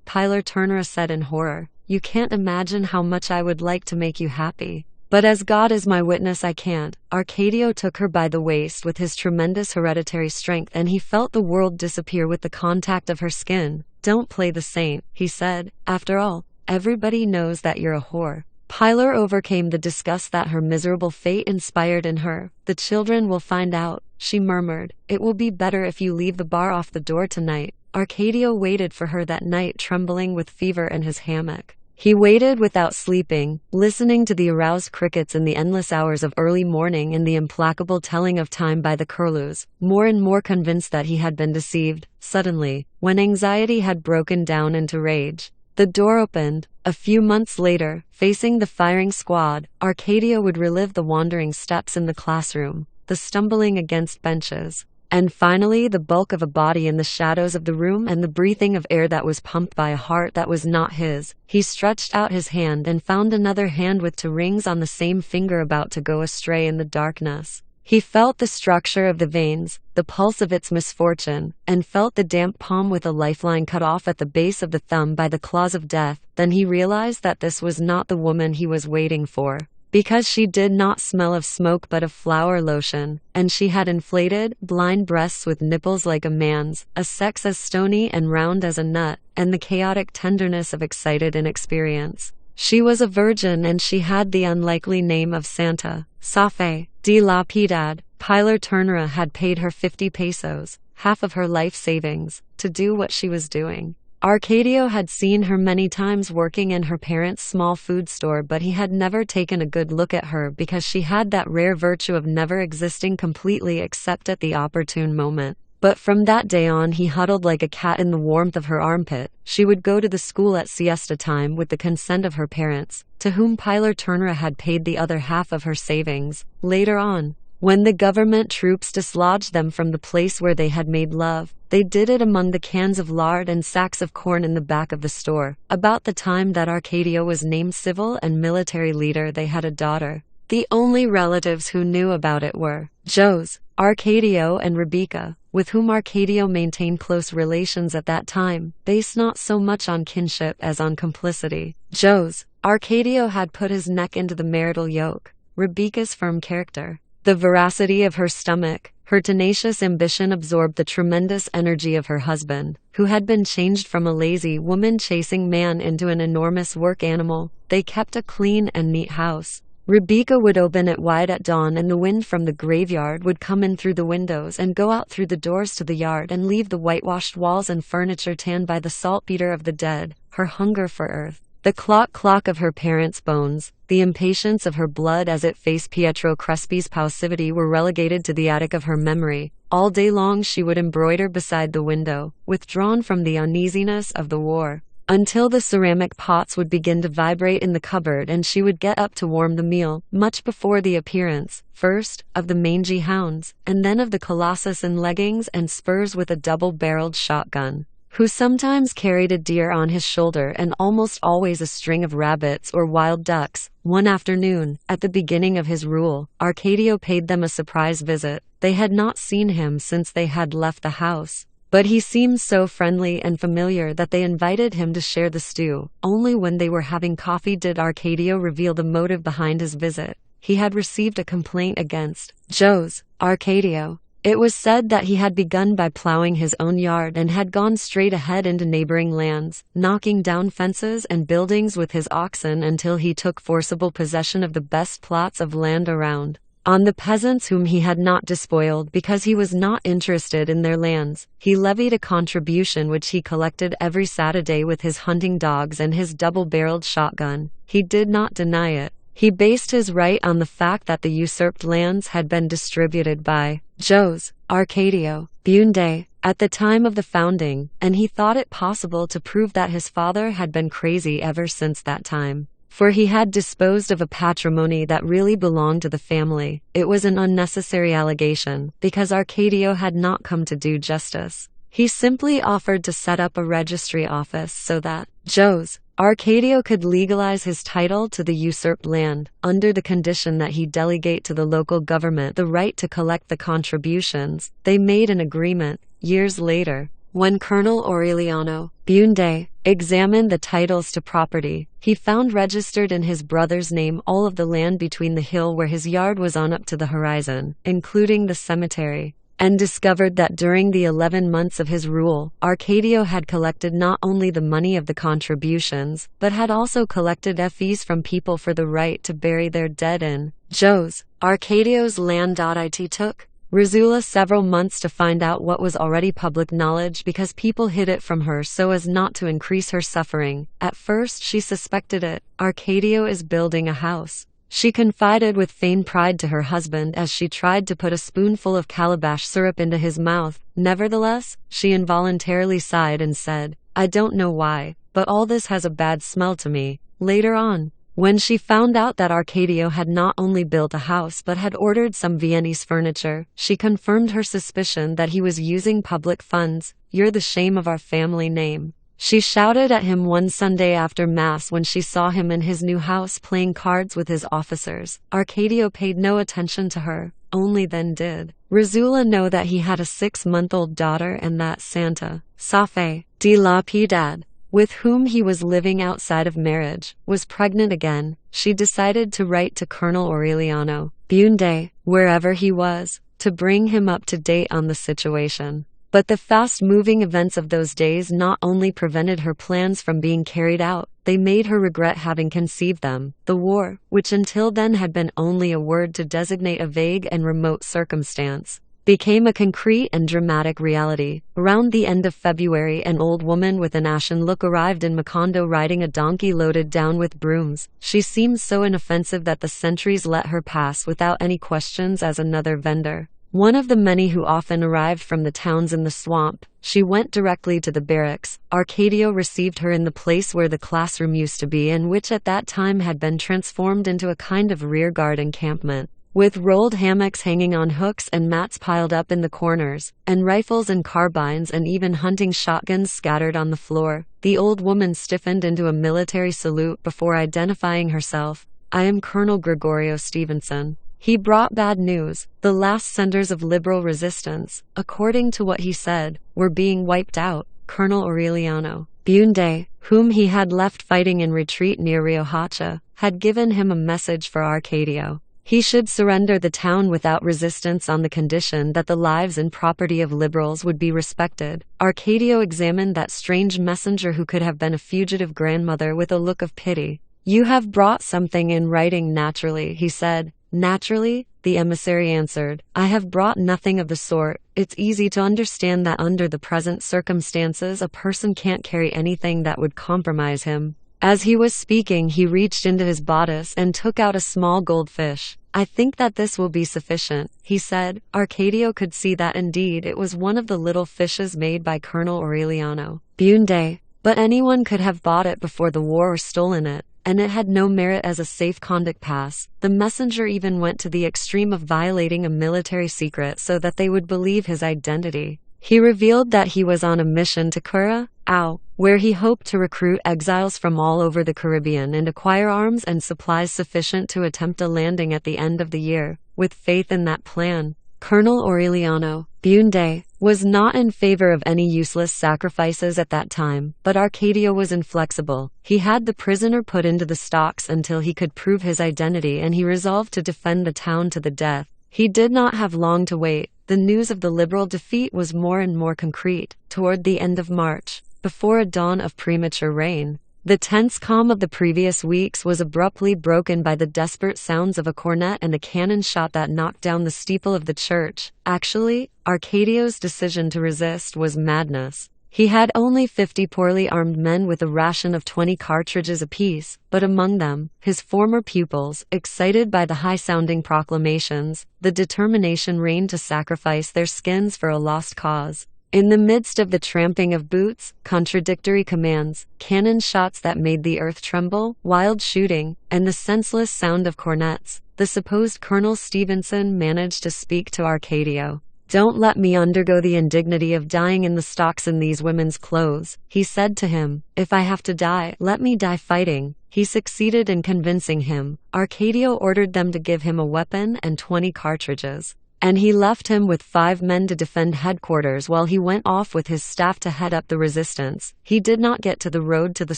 S1: Pilar Turnera said in horror. "You can't imagine how much I would like to make you happy. But as God is my witness, I can't." Arcadio took her by the waist with his tremendous hereditary strength, and he felt the world disappear with the contact of her skin. "Don't play the saint," he said. "After all, everybody knows that you're a whore." Pilar overcame the disgust that her miserable fate inspired in her. "The children will find out," she murmured. "It will be better if you leave the bar off the door tonight." Arcadio waited for her that night, trembling with fever in his hammock. He waited without sleeping, listening to the aroused crickets in the endless hours of early morning and the implacable telling of time by the curlews, more and more convinced that he had been deceived. Suddenly, when anxiety had broken down into rage, the door opened. A few months later, facing the firing squad, Arcadio would relive the wandering steps in the classroom, the stumbling against benches, and finally the bulk of a body in the shadows of the room and the breathing of air that was pumped by a heart that was not his. He stretched out his hand and found another hand with two rings on the same finger about to go astray in the darkness. He felt the structure of the veins, the pulse of its misfortune, and felt the damp palm with a lifeline cut off at the base of the thumb by the claws of death. Then he realized that this was not the woman he was waiting for, because she did not smell of smoke but of flower lotion, and she had inflated, blind breasts with nipples like a man's, a sex as stony and round as a nut, and the chaotic tenderness of excited inexperience. She was a virgin, and she had the unlikely name of Santa Safe de la Piedad. Pilar Turnera had paid her 50 pesos, half of her life savings, to do what she was doing. Arcadio had seen her many times working in her parents' small food store, but he had never taken a good look at her because she had that rare virtue of never existing completely except at the opportune moment. But from that day on, he huddled like a cat in the warmth of her armpit. She would go to the school at siesta time with the consent of her parents, to whom Pilar Turnera had paid the other half of her savings. Later on, when the government troops dislodged them from the place where they had made love, they did it among the cans of lard and sacks of corn in the back of the store. About the time that Arcadio was named civil and military leader, they had a daughter. The only relatives who knew about it were Jose, Arcadio, and Rebecca, with whom Arcadio maintained close relations at that time, based not so much on kinship as on complicity. Jose, Arcadio had put his neck into the marital yoke. Rebecca's firm character, the veracity of her stomach, her tenacious ambition absorbed the tremendous energy of her husband, who had been changed from a lazy woman-chasing man into an enormous work animal. They kept a clean and neat house. Rebecca would open it wide at dawn, and the wind from the graveyard would come in through the windows and go out through the doors to the yard and leave the whitewashed walls and furniture tanned by the saltpeter of the dead. Her hunger for earth, the clock of her parents' bones, the impatience of her blood as it faced Pietro Crespi's passivity were relegated to the attic of her memory. All day long she would embroider beside the window, withdrawn from the uneasiness of the war. until the ceramic pots would begin to vibrate in the cupboard and she would get up to warm the meal, much before the appearance, first, of the mangy hounds, and then of the colossus in leggings and spurs with a double-barreled shotgun, who sometimes carried a deer on his shoulder and almost always a string of rabbits or wild ducks. One afternoon, at the beginning of his rule, Arcadio paid them a surprise visit. They had not seen him since they had left the house, but he seemed so friendly and familiar that they invited him to share the stew. Only when they were having coffee did Arcadio reveal the motive behind his visit. He had received a complaint against Joe's Arcadio. It was said that he had begun by plowing his own yard and had gone straight ahead into neighboring lands, knocking down fences and buildings with his oxen until he took forcible possession of the best plots of land around. On the peasants whom he had not despoiled because he was not interested in their lands, he levied a contribution which he collected every Saturday with his hunting dogs and his double-barreled shotgun. He did not deny it. He based his right on the fact that the usurped lands had been distributed by Joe's Arcadio Bunde at the time of the founding, and he thought it possible to prove that his father had been crazy ever since that time. For he had disposed of a patrimony that really belonged to the family. It was an unnecessary allegation, because Arcadio had not come to do justice. He simply offered to set up a registry office so that Joe's Arcadio could legalize his title to the usurped land, under the condition that he delegate to the local government the right to collect the contributions. They made an agreement. Years later, when Colonel Aureliano Bunde examined the titles to property, he found registered in his brother's name all of the land between the hill where his yard was on up to the horizon, including the cemetery, and discovered that during the 11 months of his rule, Arcadio had collected not only the money of the contributions, but had also collected fees from people for the right to bury their dead in Joe's Arcadio's land. It took Rizula several months to find out what was already public knowledge because people hid it from her so as not to increase her suffering. At first she suspected it. Arcadio is building a house, she confided with feigned pride to her husband as she tried to put a spoonful of calabash syrup into his mouth. Nevertheless, she involuntarily sighed and said, "I don't know why, but all this has a bad smell to me." Later on, when she found out that Arcadio had not only built a house but had ordered some Viennese furniture, she confirmed her suspicion that he was using public funds. "You're the shame of our family name," she shouted at him one Sunday after Mass when she saw him in his new house playing cards with his officers. Arcadio paid no attention to her, only then did Rizula know that he had a 6-month-old daughter and that Santa Safe de la Piedad, with whom he was living outside of marriage, was pregnant again. She decided to write to Colonel Aureliano Bunde, wherever he was, to bring him up to date on the situation. But the fast-moving events of those days not only prevented her plans from being carried out, they made her regret having conceived them. The war, which until then had been only a word to designate a vague and remote circumstance, became a concrete and dramatic reality. Around the end of February, an old woman with an ashen look arrived in Macondo riding a donkey loaded down with brooms. She seemed so inoffensive that the sentries let her pass without any questions as another vendor, one of the many who often arrived from the towns in the swamp. She went directly to the barracks. Arcadio received her in the place where the classroom used to be and which at that time had been transformed into a kind of rearguard encampment, with rolled hammocks hanging on hooks and mats piled up in the corners, and rifles and carbines and even hunting shotguns scattered on the floor. The old woman stiffened into a military salute before identifying herself. "I am Colonel Gregorio Stevenson." He brought bad news. The last centers of liberal resistance, according to what he said, were being wiped out. Colonel Aureliano Bunde, whom he had left fighting in retreat near Riohacha, had given him a message for Arcadio. He should surrender the town without resistance on the condition that the lives and property of liberals would be respected. Arcadio examined that strange messenger who could have been a fugitive grandmother with a look of pity. "You have brought something in writing naturally," he said. "Naturally," the emissary answered. "I have brought nothing of the sort. It's easy to understand that under the present circumstances a person can't carry anything that would compromise him." As he was speaking, he reached into his bodice and took out a small goldfish. "I think that this will be sufficient," he said. Arcadio could see that indeed it was one of the little fishes made by Colonel Aureliano Bunde. But anyone could have bought it before the war or stolen it, and it had no merit as a safe conduct pass. The messenger even went to the extreme of violating a military secret so that they would believe his identity. He revealed that he was on a mission to Curaçao, where he hoped to recruit exiles from all over the Caribbean and acquire arms and supplies sufficient to attempt a landing at the end of the year. With faith in that plan, Colonel Aureliano Bunde was not in favor of any useless sacrifices at that time, but Arcadio was inflexible. He had the prisoner put into the stocks until he could prove his identity, and he resolved to defend the town to the death. He did not have long to wait. The news of the liberal defeat was more and more concrete. Toward the end of March, before a dawn of premature rain, the tense calm of the previous weeks was abruptly broken by the desperate sounds of a cornet and a cannon shot that knocked down the steeple of the church. Actually, Arcadio's decision to resist was madness. He had only 50 poorly armed men with a ration of 20 cartridges apiece, but among them, his former pupils, excited by the high-sounding proclamations, the determination reigned to sacrifice their skins for a lost cause. In the midst of the tramping of boots, contradictory commands, cannon shots that made the earth tremble, wild shooting, and the senseless sound of cornets, the supposed Colonel Stevenson managed to speak to Arcadio. "Don't let me undergo the indignity of dying in the stocks in these women's clothes," he said to him. "If I have to die, let me die fighting." He succeeded in convincing him. Arcadio ordered them to give him a weapon and 20 cartridges, and he left him with 5 men to defend headquarters while he went off with his staff to head up the resistance. He did not get to the road to the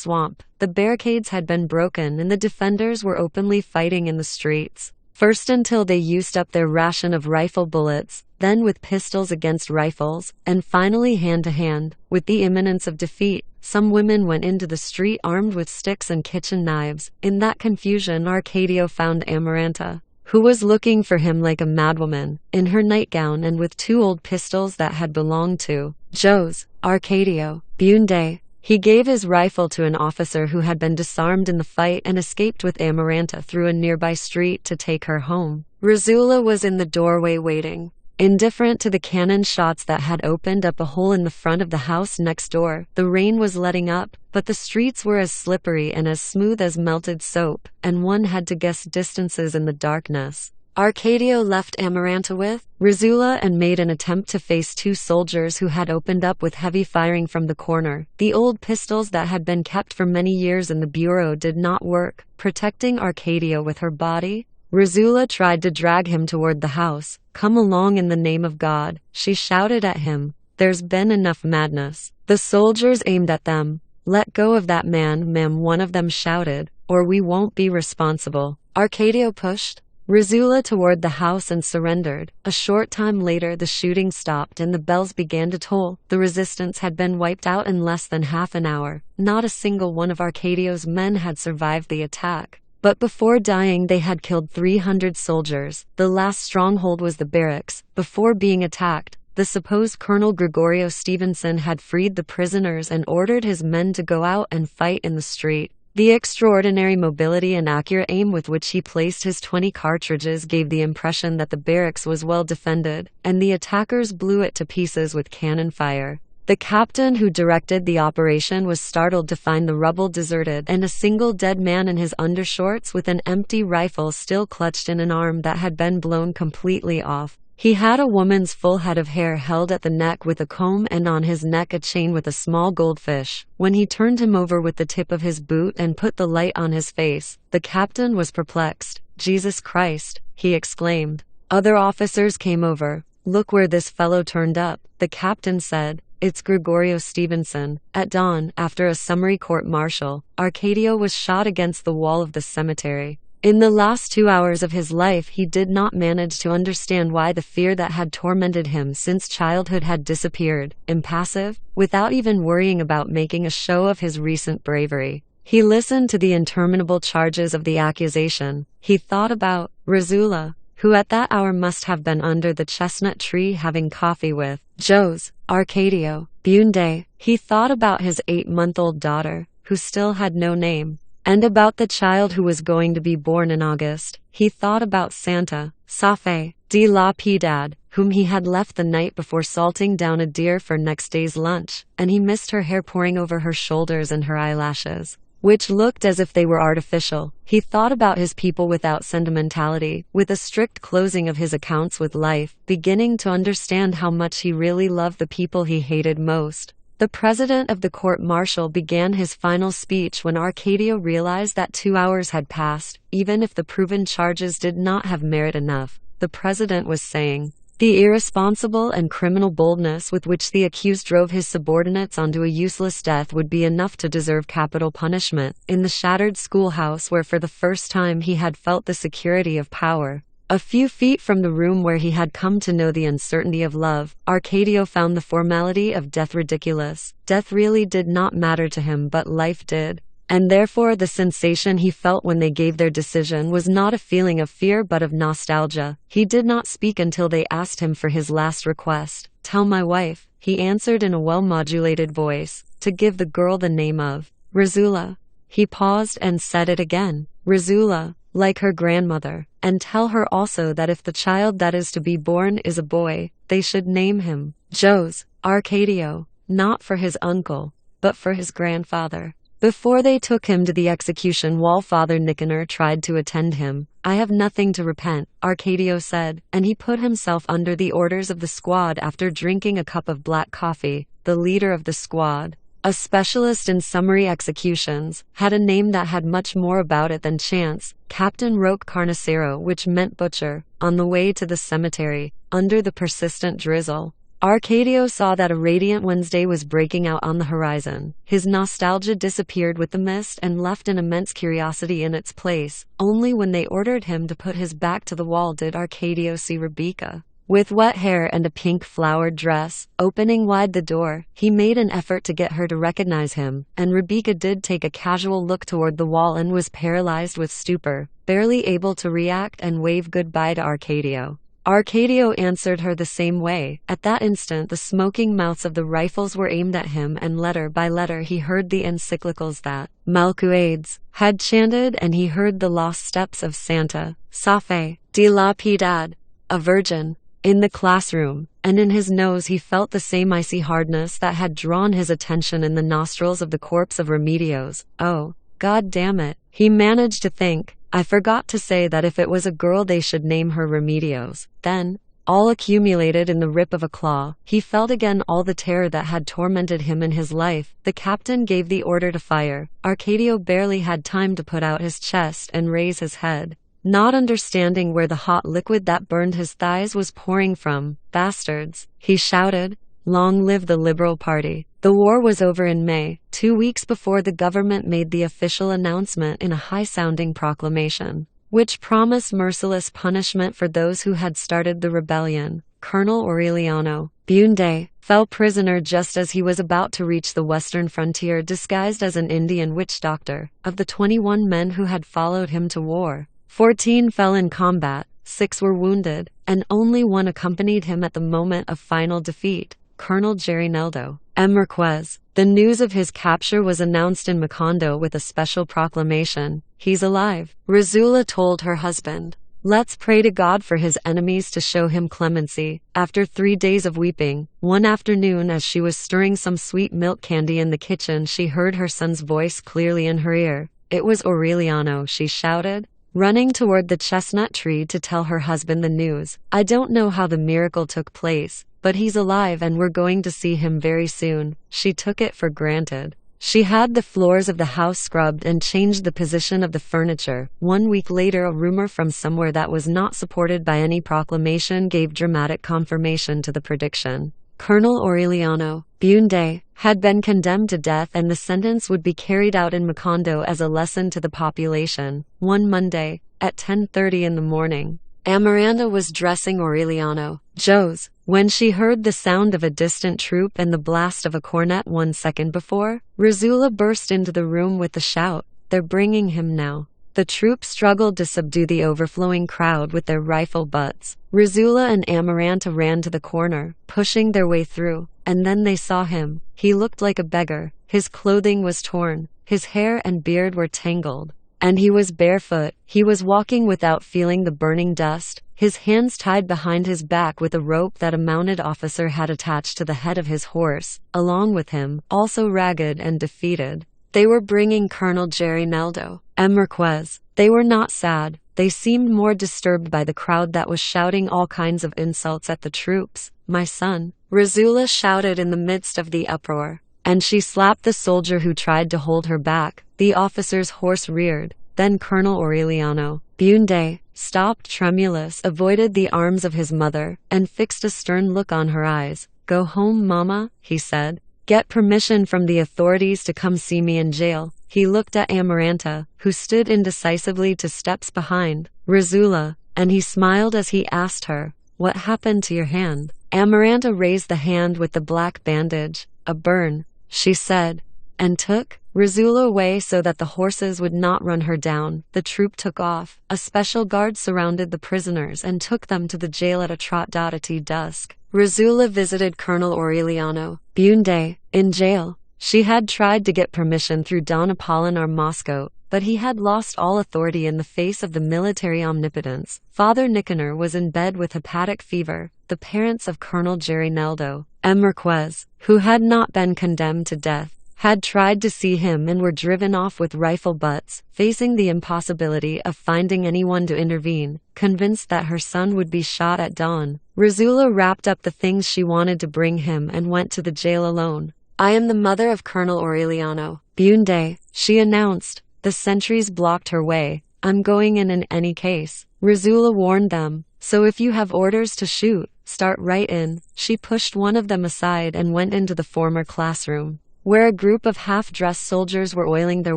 S1: swamp. The barricades had been broken and the defenders were openly fighting in the streets. First until they used up their ration of rifle bullets, then with pistols against rifles, and finally hand to hand. With the imminence of defeat, some women went into the street armed with sticks and kitchen knives. In that confusion, Arcadio found Amaranta, who was looking for him like a madwoman, in her nightgown and with 2 old pistols that had belonged to Jose Arcadio Bunde. He gave his rifle to an officer who had been disarmed in the fight and escaped with Amaranta through a nearby street to take her home. Rizula was in the doorway waiting, indifferent to the cannon shots that had opened up a hole in the front of the house next door. The rain was letting up, but the streets were as slippery and as smooth as melted soap, and one had to guess distances in the darkness. Arcadio left Amaranta with Rizula and made an attempt to face 2 soldiers who had opened up with heavy firing from the corner. The old pistols that had been kept for many years in the bureau did not work, protecting Arcadio with her body. Rizula tried to drag him toward the house. "Come along in the name of God," she shouted at him. "There's been enough madness." The soldiers aimed at them. "Let go of that man, ma'am," one of them shouted, "or we won't be responsible." Arcadio pushed Rizula toward the house and surrendered. A short time later the shooting stopped and the bells began to toll. The resistance had been wiped out in less than half an hour. Not a single one of Arcadio's men had survived the attack. But before dying they had killed 300 soldiers. The last stronghold was the barracks. Before being attacked, the supposed Colonel Gregorio Stevenson had freed the prisoners and ordered his men to go out and fight in the street. The extraordinary mobility and accurate aim with which he placed his 20 cartridges gave the impression that the barracks was well defended, and the attackers blew it to pieces with cannon fire. The captain who directed the operation was startled to find the rubble deserted and a single dead man in his undershorts with an empty rifle still clutched in an arm that had been blown completely off. He had a woman's full head of hair held at the neck with a comb and on his neck a chain with a small goldfish. When he turned him over with the tip of his boot and put the light on his face, the captain was perplexed. "Jesus Christ," he exclaimed. Other officers came over. "Look where this fellow turned up," the captain said. "It's Gregorio Stevenson." At dawn, after a summary court-martial, Arcadio was shot against the wall of the cemetery. In the last 2 hours of his life he did not manage to understand why the fear that had tormented him since childhood had disappeared. Impassive, without even worrying about making a show of his recent bravery, he listened to the interminable charges of the accusation. He thought about Rizula, who at that hour must have been under the chestnut tree having coffee with Jose Arcadio Bunde. He thought about his 8-month-old daughter, who still had no name, and about the child who was going to be born in August. He thought about Santa Fe, de la Piedad, whom he had left the night before salting down a deer for next day's lunch, and he missed her hair pouring over her shoulders and her eyelashes, which looked as if they were artificial. He thought about his people without sentimentality, with a strict closing of his accounts with life, beginning to understand how much he really loved the people he hated most. The president of the court-martial began his final speech when Arcadio realized that 2 hours had passed, even if the proven charges did not have merit enough. The president was saying, "The irresponsible and criminal boldness with which the accused drove his subordinates onto a useless death would be enough to deserve capital punishment." In the shattered schoolhouse where for the first time he had felt the security of power, a few feet from the room where he had come to know the uncertainty of love, Arcadio found the formality of death ridiculous. Death really did not matter to him, but life did. And therefore the sensation he felt when they gave their decision was not a feeling of fear but of nostalgia. He did not speak until they asked him for his last request. "Tell my wife," he answered in a well-modulated voice, "to give the girl the name of Rizula." He paused and said it again, "Rizula, like her grandmother, and tell her also that if the child that is to be born is a boy, they should name him Jose Arcadio, not for his uncle, but for his grandfather." Before they took him to the execution wall, Father Nicanor tried to attend him. "I have nothing to repent," Arcadio said, and he put himself under the orders of the squad after drinking a cup of black coffee. The leader of the squad, a specialist in summary executions, had a name that had much more about it than chance, Captain Roque Carnicero, which meant butcher. On the way to the cemetery, under the persistent drizzle, Arcadio saw that a radiant Wednesday was breaking out on the horizon. His nostalgia disappeared with the mist and left an immense curiosity in its place. Only when they ordered him to put his back to the wall did Arcadio see Rebecca, with wet hair and a pink flowered dress, opening wide the door. He made an effort to get her to recognize him, and Rebecca did take a casual look toward the wall and was paralyzed with stupor, barely able to react and wave goodbye to Arcadio. Arcadio answered her the same way. At that instant the smoking mouths of the rifles were aimed at him, and letter by letter he heard the encyclicals that Malcuades had chanted, and he heard the lost steps of Santa Safe de la Piedad, a virgin, in the classroom, and in his nose he felt the same icy hardness that had drawn his attention in the nostrils of the corpse of Remedios. "Oh, God damn it," he managed to think. "I forgot to say that if it was a girl they should name her Remedios." Then, all accumulated in the rip of a claw, he felt again all the terror that had tormented him in his life. The captain gave the order to fire. Arcadio barely had time to put out his chest and raise his head, not understanding where the hot liquid that burned his thighs was pouring from. "Bastards," he shouted. "Long live the Liberal Party." The war was over in May, 2 weeks before the government made the official announcement in a high-sounding proclamation, which promised merciless punishment for those who had started the rebellion. Colonel Aureliano Bunde fell prisoner just as he was about to reach the western frontier disguised as an Indian witch doctor. Of the 21 men who had followed him to war, 14 fell in combat, 6 were wounded, and only 1 accompanied him at the moment of final defeat. Colonel Gerineldo Marquez. The news of his capture was announced in Macondo with a special proclamation. "He's alive," Rizula told her husband. "Let's pray to God for his enemies to show him clemency." After 3 days of weeping, one afternoon as she was stirring some sweet milk candy in the kitchen, she heard her son's voice clearly in her ear. It was Aureliano, she shouted, running toward the chestnut tree to tell her husband the news. "I don't know how the miracle took place, but he's alive and we're going to see him very soon." She took it for granted. She had the floors of the house scrubbed and changed the position of the furniture. 1 week later, a rumor from somewhere that was not supported by any proclamation gave dramatic confirmation to the prediction. Colonel Aureliano Bunde had been condemned to death, and the sentence would be carried out in Macondo as a lesson to the population. One Monday, at 10:30 in the morning, Amaranda was dressing Aureliano Jose when she heard the sound of a distant troop and the blast of a cornet 1 second before. Rizula burst into the room with the shout, "They're bringing him now." The troop struggled to subdue the overflowing crowd with their rifle butts. Rizula and Amaranta ran to the corner, pushing their way through, and then they saw him. He looked like a beggar. His clothing was torn, his hair and beard were tangled, and he was barefoot. He was walking without feeling the burning dust. his hands tied behind his back with a rope that a mounted officer had attached to the head of his horse, along with him, also ragged and defeated. They were bringing Colonel Jerry Neldo, M. Marquez. They were not sad. They seemed more disturbed by the crowd that was shouting all kinds of insults at the troops. "My son," Rizula shouted in the midst of the uproar. And she slapped the soldier who tried to hold her back. The officer's horse reared. Then Colonel Aureliano Bunde stopped, tremulous, avoided the arms of his mother, and fixed a stern look on her eyes. "Go home, Mama," he said. "Get permission from the authorities to come see me in jail." He looked at Amaranta, who stood indecisively 2 steps behind Rizula, and he smiled as he asked her, "What happened to your hand?" Amaranta raised the hand with the black bandage. "A burn," she said, and took Rizula away so that the horses would not run her down. The troop took off. A special guard surrounded the prisoners and took them to the jail at a trot. At dusk, Rizula visited Colonel Aureliano Bunde in jail. She had tried to get permission through Don Apolinar Moscow, but he had lost all authority in the face of the military omnipotence. Father Nicanor was in bed with hepatic fever. The parents of Colonel Jerry Neldo, M. Marquez, who had not been condemned to death, had tried to see him and were driven off with rifle butts, facing the impossibility of finding anyone to intervene. Convinced that her son would be shot at dawn, Rizula wrapped up the things she wanted to bring him and went to the jail alone. "I am the mother of Colonel Aureliano Bunde," she announced. The sentries blocked her way. "I'm going in any case," Rizula warned them. "So if you have orders to shoot, start right in." She pushed one of them aside and went into the former classroom, where a group of half-dressed soldiers were oiling their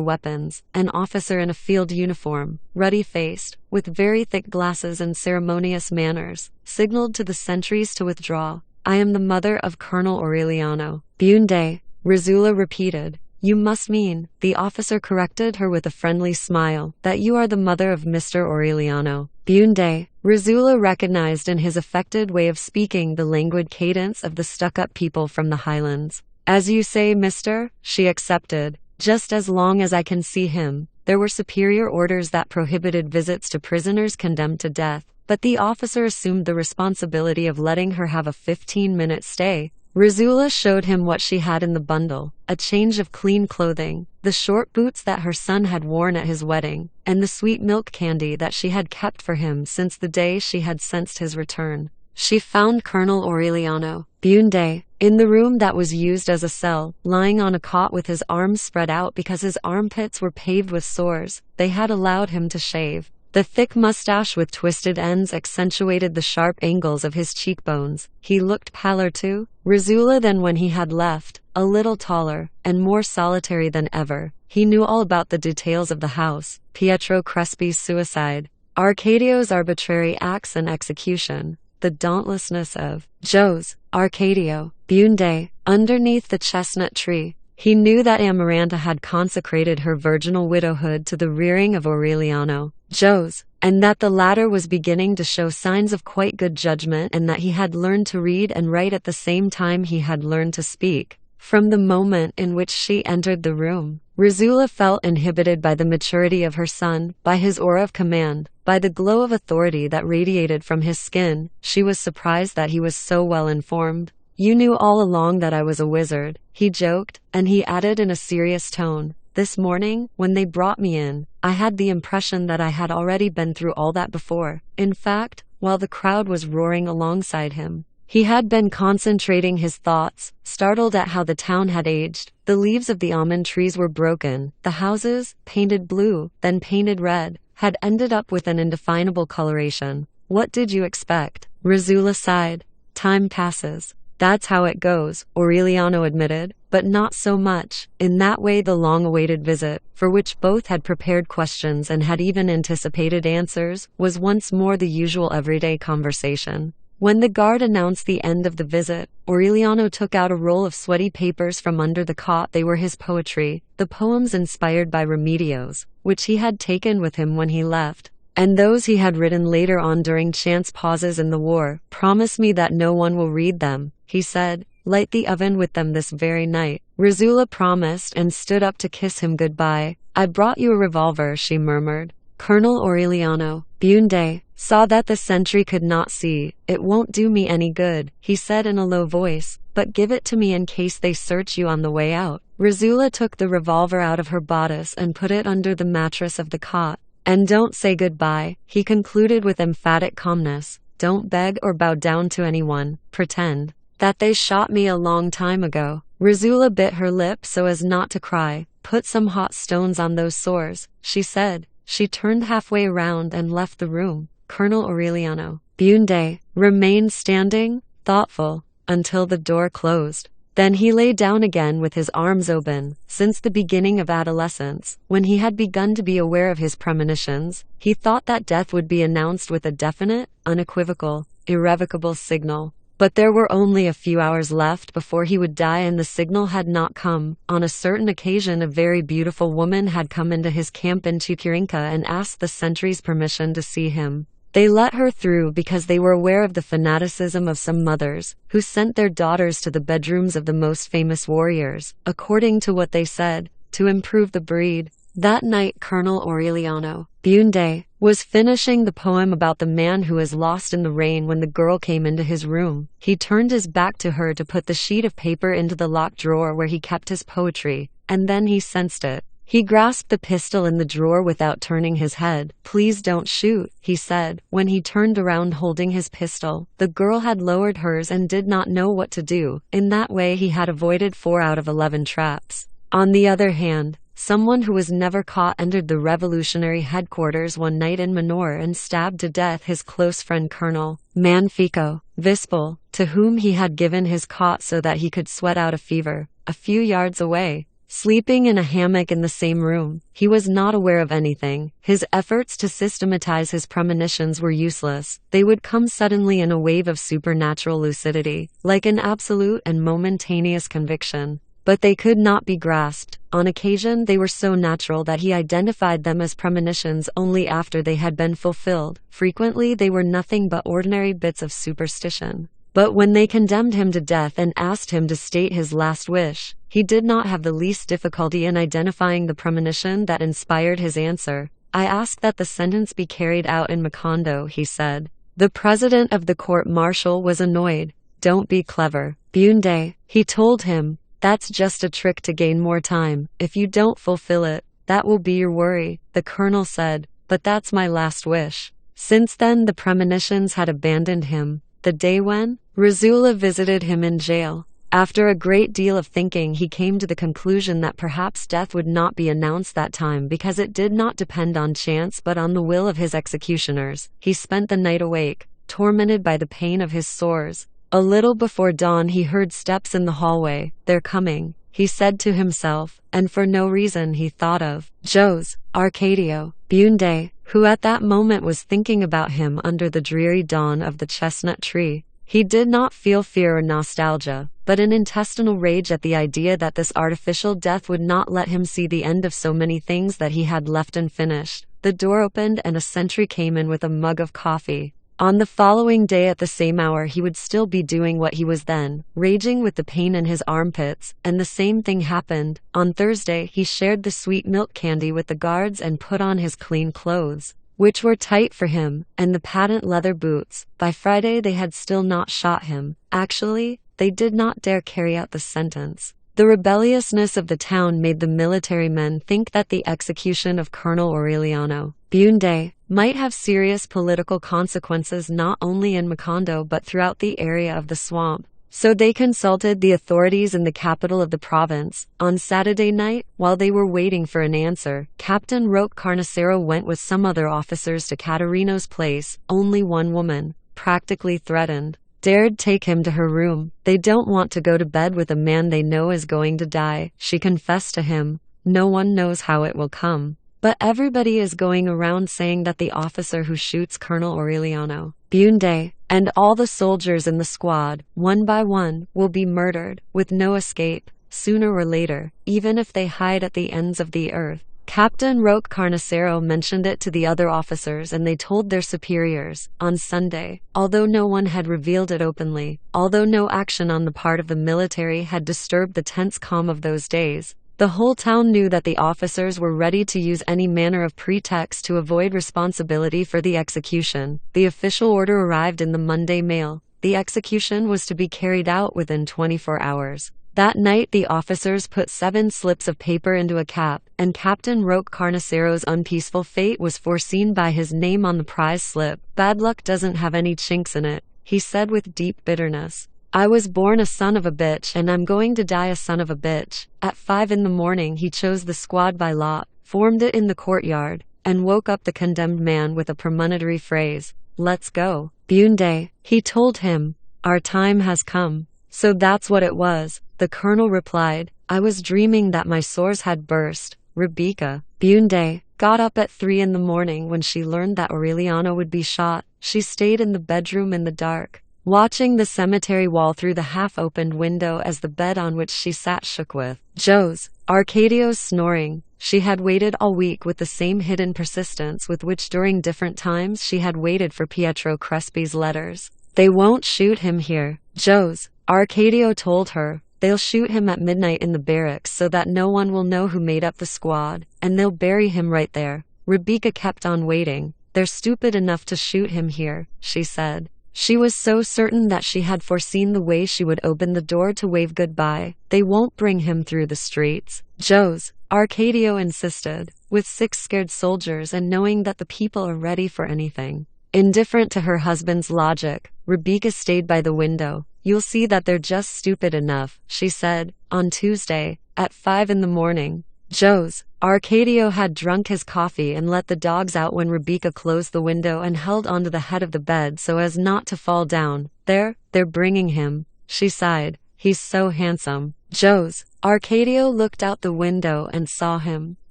S1: weapons. An officer in a field uniform, ruddy-faced, with very thick glasses and ceremonious manners, signaled to the sentries to withdraw. "I am the mother of Colonel Aureliano Bunde," Rizula repeated. "You must mean," the officer corrected her with a friendly smile, "that you are the mother of Mr. Aureliano Bunde." Rizula recognized in his affected way of speaking the languid cadence of the stuck-up people from the highlands. "As you say, mister," she accepted, "just as long as I can see him." There were superior orders that prohibited visits to prisoners condemned to death, but the officer assumed the responsibility of letting her have a 15-minute stay. Rizula showed him what she had in the bundle: a change of clean clothing, the short boots that her son had worn at his wedding, and the sweet milk candy that she had kept for him since the day she had sensed his return. She found Colonel Aureliano Bunde in the room that was used as a cell, lying on a cot with his arms spread out because his armpits were paved with sores. They had allowed him to shave. The thick mustache with twisted ends accentuated the sharp angles of his cheekbones. He looked paler too, Rizula, than when he had left, a little taller, and more solitary than ever. He knew all about the details of the house, Pietro Crespi's suicide, Arcadio's arbitrary acts and execution, the dauntlessness of Jose Arcadio Bunde underneath the chestnut tree. He knew that Amaranta had consecrated her virginal widowhood to the rearing of Aureliano Jose, and that the latter was beginning to show signs of quite good judgment, and that he had learned to read and write at the same time he had learned to speak. From the moment in which she entered the room, Rizula felt inhibited by the maturity of her son, by his aura of command, by the glow of authority that radiated from his skin. She was surprised that he was so well informed. "You knew all along that I was a wizard," he joked, and he added in a serious tone, "This morning, when they brought me in, I had the impression that I had already been through all that before." In fact, while the crowd was roaring alongside him, he had been concentrating his thoughts, startled at how the town had aged. The leaves of the almond trees were broken. The houses, painted blue, then painted red, had ended up with an indefinable coloration. "What did you expect?" Rizula sighed. "Time passes. That's how it goes," Aureliano admitted, "but not so much." In that way the long-awaited visit, for which both had prepared questions and had even anticipated answers, was once more the usual everyday conversation. When the guard announced the end of the visit, Aureliano took out a roll of sweaty papers from under the cot. They were his poetry, the poems inspired by Remedios, which he had taken with him when he left, and those he had written later on during chance pauses in the war. "Promise me that no one will read them," he said. "Light the oven with them this very night." Rizula promised and stood up to kiss him goodbye. "I brought you a revolver," she murmured. Colonel Aureliano Bunde saw that the sentry could not see. "It won't do me any good," he said in a low voice, "but give it to me in case they search you on the way out." Razula took the revolver out of her bodice and put it under the mattress of the cot. "And don't say goodbye," he concluded with emphatic calmness. "Don't beg or bow down to anyone. Pretend that they shot me a long time ago." Razula bit her lip so as not to cry. "Put some hot stones on those sores," she said. She turned halfway around and left the room. Colonel Aureliano Bunde remained standing, thoughtful, until the door closed. Then he lay down again with his arms open. Since the beginning of adolescence, when he had begun to be aware of his premonitions, he thought that death would be announced with a definite, unequivocal, irrevocable signal. But there were only a few hours left before he would die, and the signal had not come. On a certain occasion, a very beautiful woman had come into his camp in Chuquirinca and asked the sentries permission to see him. They let her through because they were aware of the fanaticism of some mothers, who sent their daughters to the bedrooms of the most famous warriors, according to what they said, to improve the breed. That night, Colonel Aureliano Bunde was finishing the poem about the man who was lost in the rain when the girl came into his room. He turned his back to her to put the sheet of paper into the locked drawer where he kept his poetry, and then he sensed it. He grasped the pistol in the drawer without turning his head. "Please don't shoot," he said. When he turned around holding his pistol, the girl had lowered hers and did not know what to do. In that way he had avoided 4 out of 11 traps. On the other hand, someone who was never caught entered the revolutionary headquarters one night in Manor and stabbed to death his close friend Colonel Manfico Vispal, to whom he had given his cot so that he could sweat out a fever. A few yards away, sleeping in a hammock in the same room, he was not aware of anything. His efforts to systematize his premonitions were useless. They would come suddenly in a wave of supernatural lucidity, like an absolute and momentaneous conviction. But they could not be grasped. On occasion they were so natural that he identified them as premonitions only after they had been fulfilled. Frequently they were nothing but ordinary bits of superstition. But when they condemned him to death and asked him to state his last wish, he did not have the least difficulty in identifying the premonition that inspired his answer. "I ask that the sentence be carried out in Macondo," he said. The president of the court-martial was annoyed. "Don't be clever, Bunde," he told him. "That's just a trick to gain more time. If you don't fulfill it, that will be your worry." The colonel said, "But that's my last wish." Since then the premonitions had abandoned him. The day when Razula visited him in jail. After a great deal of thinking he came to the conclusion that perhaps death would not be announced that time because it did not depend on chance but on the will of his executioners. He spent the night awake, tormented by the pain of his sores. A little before dawn he heard steps in the hallway. "They're coming," he said to himself, and for no reason he thought of Jose Arcadio Bunde, who at that moment was thinking about him under the dreary dawn of the chestnut tree. He did not feel fear or nostalgia, but an intestinal rage at the idea that this artificial death would not let him see the end of so many things that he had left unfinished. The door opened and a sentry came in with a mug of coffee. On the following day at the same hour he would still be doing what he was then, raging with the pain in his armpits, and the same thing happened. On Thursday he shared the sweet milk candy with the guards and put on his clean clothes, which were tight for him, and the patent leather boots. By Friday they had still not shot him. Actually, they did not dare carry out the sentence. The rebelliousness of the town made the military men think that the execution of Colonel Aureliano Bunde might have serious political consequences not only in Macondo but throughout the area of the swamp. So they consulted the authorities in the capital of the province. On Saturday night, while they were waiting for an answer, Captain Roque Carnicero went with some other officers to Catarino's place. Only one woman, practically threatened, dared take him to her room. "They don't want to go to bed with a man they know is going to die," she confessed to him. "No one knows how it will come. But everybody is going around saying that the officer who shoots Colonel Aureliano Bunde and all the soldiers in the squad, one by one, will be murdered, with no escape, sooner or later, even if they hide at the ends of the earth." Captain Roque Carnicero mentioned it to the other officers and they told their superiors. On Sunday, although no one had revealed it openly, although no action on the part of the military had disturbed the tense calm of those days, The whole town knew that the officers were ready to use any manner of pretext to avoid responsibility for the execution. The official order arrived in the Monday mail. The execution was to be carried out within 24 hours. That night the officers put 7 slips of paper into a cap, and Captain Roque Carnicero's unpeaceful fate was foreseen by his name on the prize slip. "Bad luck doesn't have any chinks in it," he said with deep bitterness. "I was born a son of a bitch and I'm going to die a son of a bitch." At 5 in the morning he chose the squad by lot, formed it in the courtyard, and woke up the condemned man with a premonitory phrase. "Let's go, Bunde," he told him. "Our time has come." "So that's what it was," the colonel replied. "I was dreaming that my sores had burst." Rebecca Bunde got up at 3 in the morning when she learned that Aureliano would be shot. She stayed in the bedroom in the dark, watching the cemetery wall through the half-opened window as the bed on which she sat shook with Joe's, Arcadio's snoring. She had waited all week with the same hidden persistence with which during different times she had waited for Pietro Crespi's letters. "They won't shoot him here, Joe's," Arcadio told her. "They'll shoot him at midnight in the barracks so that no one will know who made up the squad, and they'll bury him right there." Rebecca kept on waiting. "They're stupid enough to shoot him here," she said. She was so certain that she had foreseen the way she would open the door to wave goodbye. "They won't bring him through the streets, Joe's," Arcadio insisted, with 6 scared soldiers and knowing that the people are ready for anything. Indifferent to her husband's logic, Rebecca stayed by the window. "You'll see that they're just stupid enough," she said. On Tuesday, at 5 in the morning, Joe's, Arcadio had drunk his coffee and let the dogs out when Rebecca closed the window and held onto the head of the bed so as not to fall down. They're bringing him," she sighed. "He's so handsome." Joe's, Arcadio looked out the window and saw him,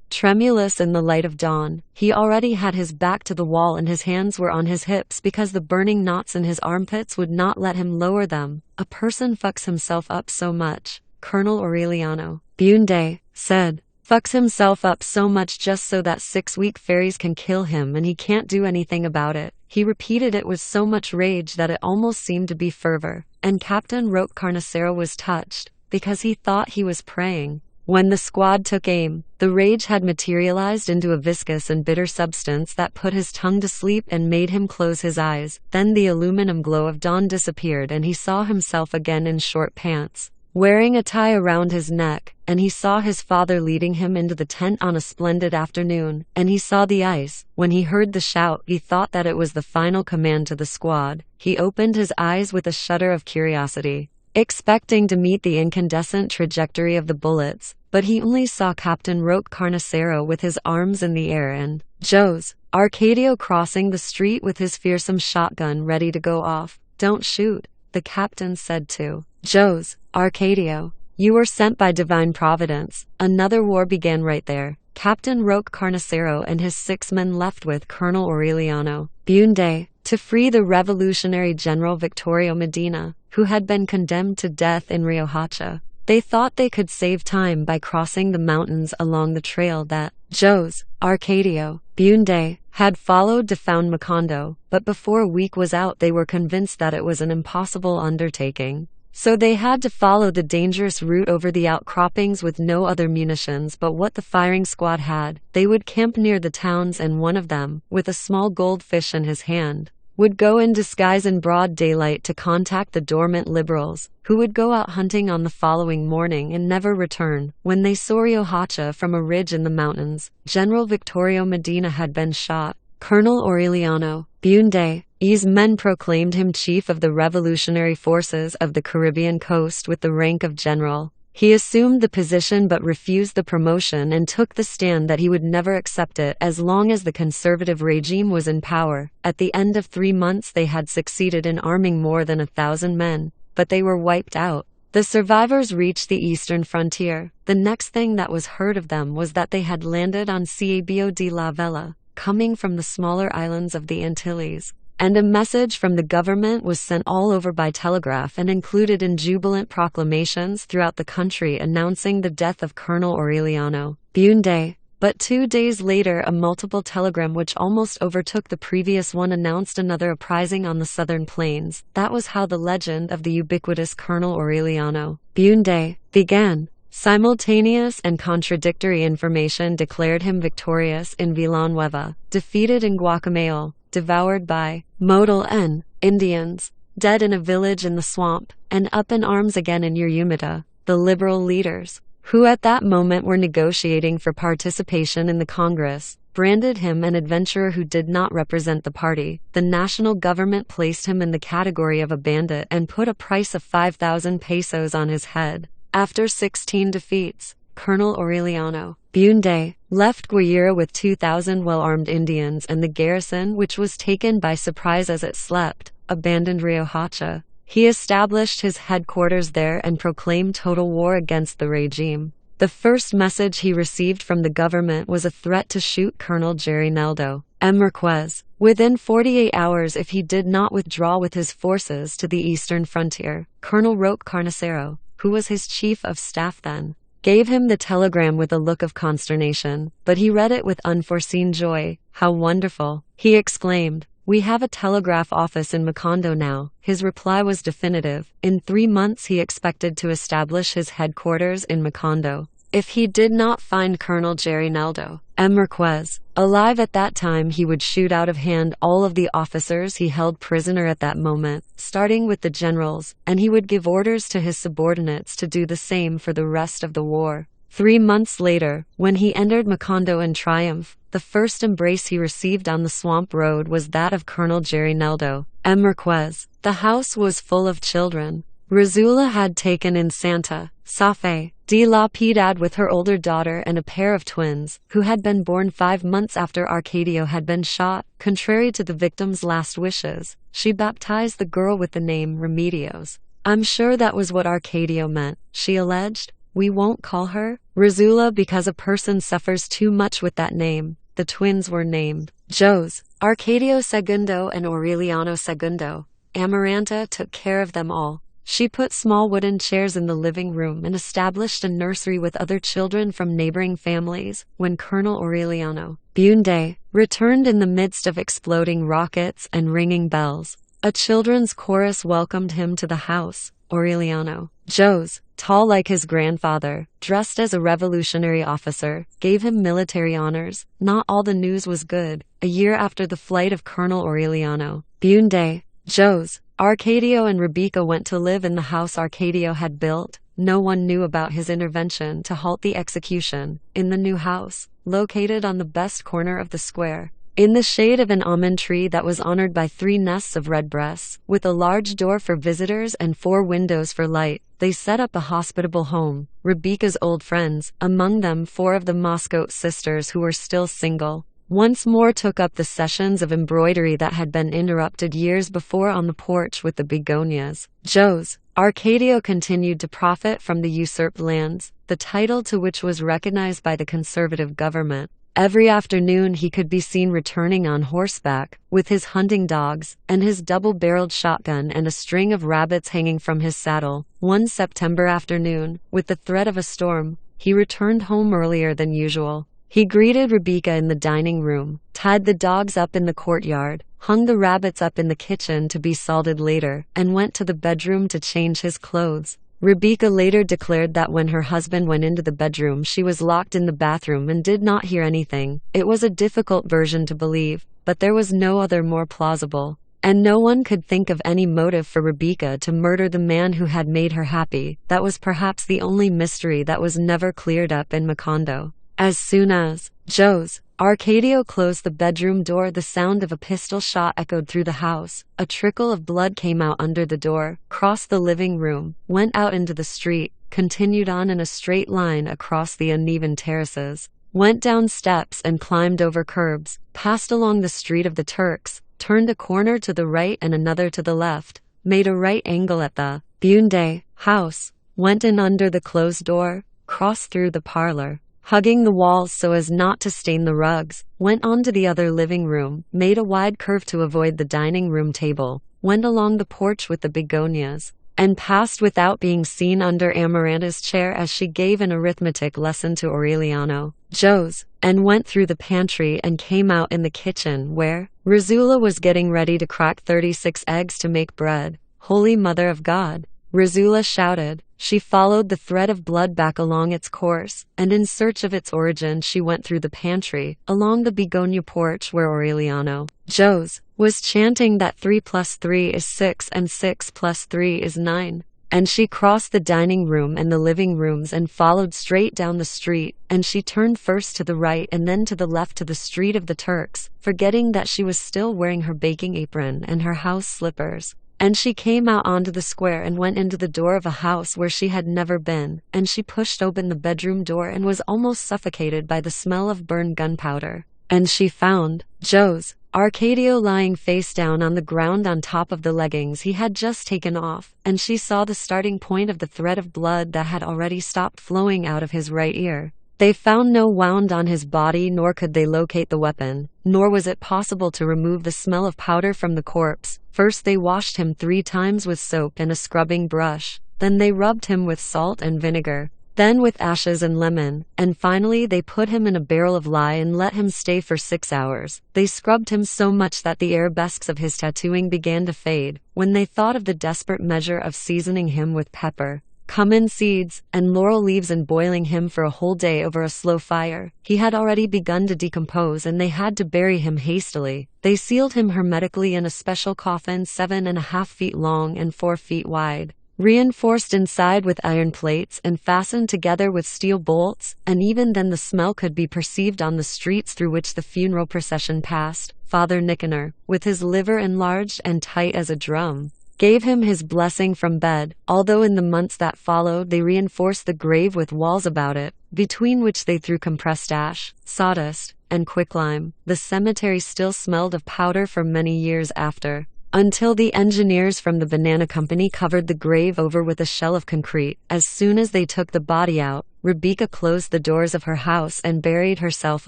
S1: tremulous in the light of dawn. He already had his back to the wall and his hands were on his hips because the burning knots in his armpits would not let him lower them. "A person fucks himself up so much," Colonel Aureliano Bunde said. "Fucks himself up so much just so that 6-week fairies can kill him and he can't do anything about it." He repeated it with so much rage that it almost seemed to be fervor, and Captain Roque Carnicero was touched, because he thought he was praying. When the squad took aim, the rage had materialized into a viscous and bitter substance that put his tongue to sleep and made him close his eyes. Then the aluminum glow of dawn disappeared and he saw himself again in short pants, wearing a tie around his neck, and he saw his father leading him into the tent on a splendid afternoon, and he saw the ice. When he heard the shout, he thought that it was the final command to the squad. He opened his eyes with a shudder of curiosity, expecting to meet the incandescent trajectory of the bullets, but he only saw Captain Roque Carnicero with his arms in the air and Joe's, Arcadio crossing the street with his fearsome shotgun ready to go off. "Don't shoot," the captain said to Joe's, Arcadio. "You were sent by divine providence." Another war began right there. Captain Roque Carnicero and his 6 men left with Colonel Aureliano Bunde to free the revolutionary General Victorio Medina, who had been condemned to death in Riohacha. They thought they could save time by crossing the mountains along the trail that Joe's, Arcadio Bunde had followed to found Macondo, but before a week was out they were convinced that it was an impossible undertaking. So they had to follow the dangerous route over the outcroppings with no other munitions but what the firing squad had. They would camp near the towns and one of them, with a small goldfish in his hand, would go in disguise in broad daylight to contact the dormant liberals, who would go out hunting on the following morning and never return. When they saw Riohacha from a ridge in the mountains, General Victorio Medina had been shot. Colonel Aureliano Bunde's men proclaimed him chief of the revolutionary forces of the Caribbean coast with the rank of general. He assumed the position but refused the promotion and took the stand that he would never accept it as long as the conservative regime was in power. At the end of 3 months they had succeeded in arming more than 1,000 men, but they were wiped out. The survivors reached the eastern frontier. The next thing that was heard of them was that they had landed on Cabo de la Vela, coming from the smaller islands of the Antilles, and a message from the government was sent all over by telegraph and included in jubilant proclamations throughout the country announcing the death of Colonel Aureliano Bunde. But 2 days later a multiple telegram which almost overtook the previous one announced another uprising on the southern plains. That was how the legend of the ubiquitous Colonel Aureliano Bunde began. Simultaneous and contradictory information declared him victorious in Villanueva, defeated in Guacamole, devoured by Modal N Indians, dead in a village in the swamp, and up in arms again in Yurumita. The liberal leaders, who at that moment were negotiating for participation in the Congress, branded him an adventurer who did not represent the party. The national government placed him in the category of a bandit and put a price of 5,000 pesos on his head. After 16 defeats, Colonel Aureliano Bunde left Guajira with 2,000 well-armed Indians, and the garrison, which was taken by surprise as it slept, abandoned Riohacha. He established his headquarters there and proclaimed total war against the regime. The first message he received from the government was a threat to shoot Colonel Gerineldo M. Marquez within 48 hours if he did not withdraw with his forces to the eastern frontier. Colonel Roque Carnicero, who was his chief of staff then, gave him the telegram with a look of consternation, but he read it with unforeseen joy. "How wonderful!" he exclaimed. "We have a telegraph office in Macondo now." His reply was definitive. In 3 months he expected to establish his headquarters in Macondo. If he did not find Colonel Gerineldo M. Marquez alive at that time, he would shoot out of hand all of the officers he held prisoner at that moment, starting with the generals, and he would give orders to his subordinates to do the same for the rest of the war. 3 months later, when he entered Macondo in triumph, the first embrace he received on the swamp road was that of Colonel Gerineldo M. Marquez. The house was full of children. Razula had taken in Santa Safe de la Piedad with her older daughter and a pair of twins, who had been born 5 months after Arcadio had been shot. Contrary to the victim's last wishes, she baptized the girl with the name Remedios. "I'm sure that was what Arcadio meant," she alleged. "We won't call her Razula because a person suffers too much with that name." The twins were named Jose, Arcadio Segundo and Aureliano Segundo. Amaranta took care of them all. She put small wooden chairs in the living room and established a nursery with other children from neighboring families. When Colonel Aureliano Bunde returned in the midst of exploding rockets and ringing bells, a children's chorus welcomed him to the house. Aureliano Jose, tall like his grandfather, dressed as a revolutionary officer, gave him military honors. Not all the news was good. A year after the flight of Colonel Aureliano Bunde, Jose, Arcadio and Rebecca went to live in the house Arcadio had built. No one knew about his intervention to halt the execution. In the new house, located on the best corner of the square, in the shade of an almond tree that was honored by 3 nests of redbreasts, with a large door for visitors and 4 windows for light, they set up a hospitable home. Rebecca's old friends, among them 4 of the Moscow sisters who were still single, once more took up the sessions of embroidery that had been interrupted years before on the porch with the begonias. Jose, Arcadio continued to profit from the usurped lands, the title to which was recognized by the conservative government. Every afternoon he could be seen returning on horseback, with his hunting dogs, and his double-barreled shotgun and a string of rabbits hanging from his saddle. One September afternoon, with the threat of a storm, he returned home earlier than usual. He greeted Rebecca in the dining room, tied the dogs up in the courtyard, hung the rabbits up in the kitchen to be salted later, and went to the bedroom to change his clothes. Rebecca later declared that when her husband went into the bedroom, she was locked in the bathroom and did not hear anything. It was a difficult version to believe, but there was no other more plausible, and no one could think of any motive for Rebecca to murder the man who had made her happy. That was perhaps the only mystery that was never cleared up in Macondo. As soon as Jose, Arcadio closed the bedroom door, the sound of a pistol shot echoed through the house. A trickle of blood came out under the door, crossed the living room, went out into the street, continued on in a straight line across the uneven terraces, went down steps and climbed over curbs, passed along the street of the Turks, turned a corner to the right and another to the left, made a right angle at the Bunde house, went in under the closed door, crossed through the parlor, hugging the walls so as not to stain the rugs, went on to the other living room, made a wide curve to avoid the dining room table, went along the porch with the begonias, and passed without being seen under Amaranta's chair as she gave an arithmetic lesson to Aureliano Jose, and went through the pantry and came out in the kitchen where Razula was getting ready to crack 36 eggs to make bread. Holy Mother of God! Razula shouted. She followed the thread of blood back along its course, and in search of its origin she went through the pantry, along the begonia porch where Aureliano, Joe's, was chanting that 3 + 3 is 6 and 6 + 3 is 9. And she crossed the dining room and the living rooms and followed straight down the street, and she turned first to the right and then to the left to the Street of the Turks, forgetting that she was still wearing her baking apron and her house slippers. And she came out onto the square and went into the door of a house where she had never been, and she pushed open the bedroom door and was almost suffocated by the smell of burned gunpowder. And she found Joe's, Arcadio, lying face down on the ground on top of the leggings he had just taken off, and she saw the starting point of the thread of blood that had already stopped flowing out of his right ear. They found no wound on his body, nor could they locate the weapon, nor was it possible to remove the smell of powder from the corpse. First they washed him 3 times with soap and a scrubbing brush, then they rubbed him with salt and vinegar, then with ashes and lemon, and finally they put him in a barrel of lye and let him stay for 6 hours. They scrubbed him so much that the arabesques of his tattooing began to fade. When they thought of the desperate measure of seasoning him with pepper, cumin seeds, and laurel leaves and boiling him for a whole day over a slow fire, he had already begun to decompose and they had to bury him hastily. They sealed him hermetically in a special coffin 7.5 feet long and 4 feet wide, reinforced inside with iron plates and fastened together with steel bolts, and even then the smell could be perceived on the streets through which the funeral procession passed. Father Nicanor, with his liver enlarged and tight as a drum, gave him his blessing from bed, although in the months that followed they reinforced the grave with walls about it, between which they threw compressed ash, sawdust, and quicklime. The cemetery still smelled of powder for many years after, until the engineers from the banana company covered the grave over with a shell of concrete. As soon as they took the body out, Rebecca closed the doors of her house and buried herself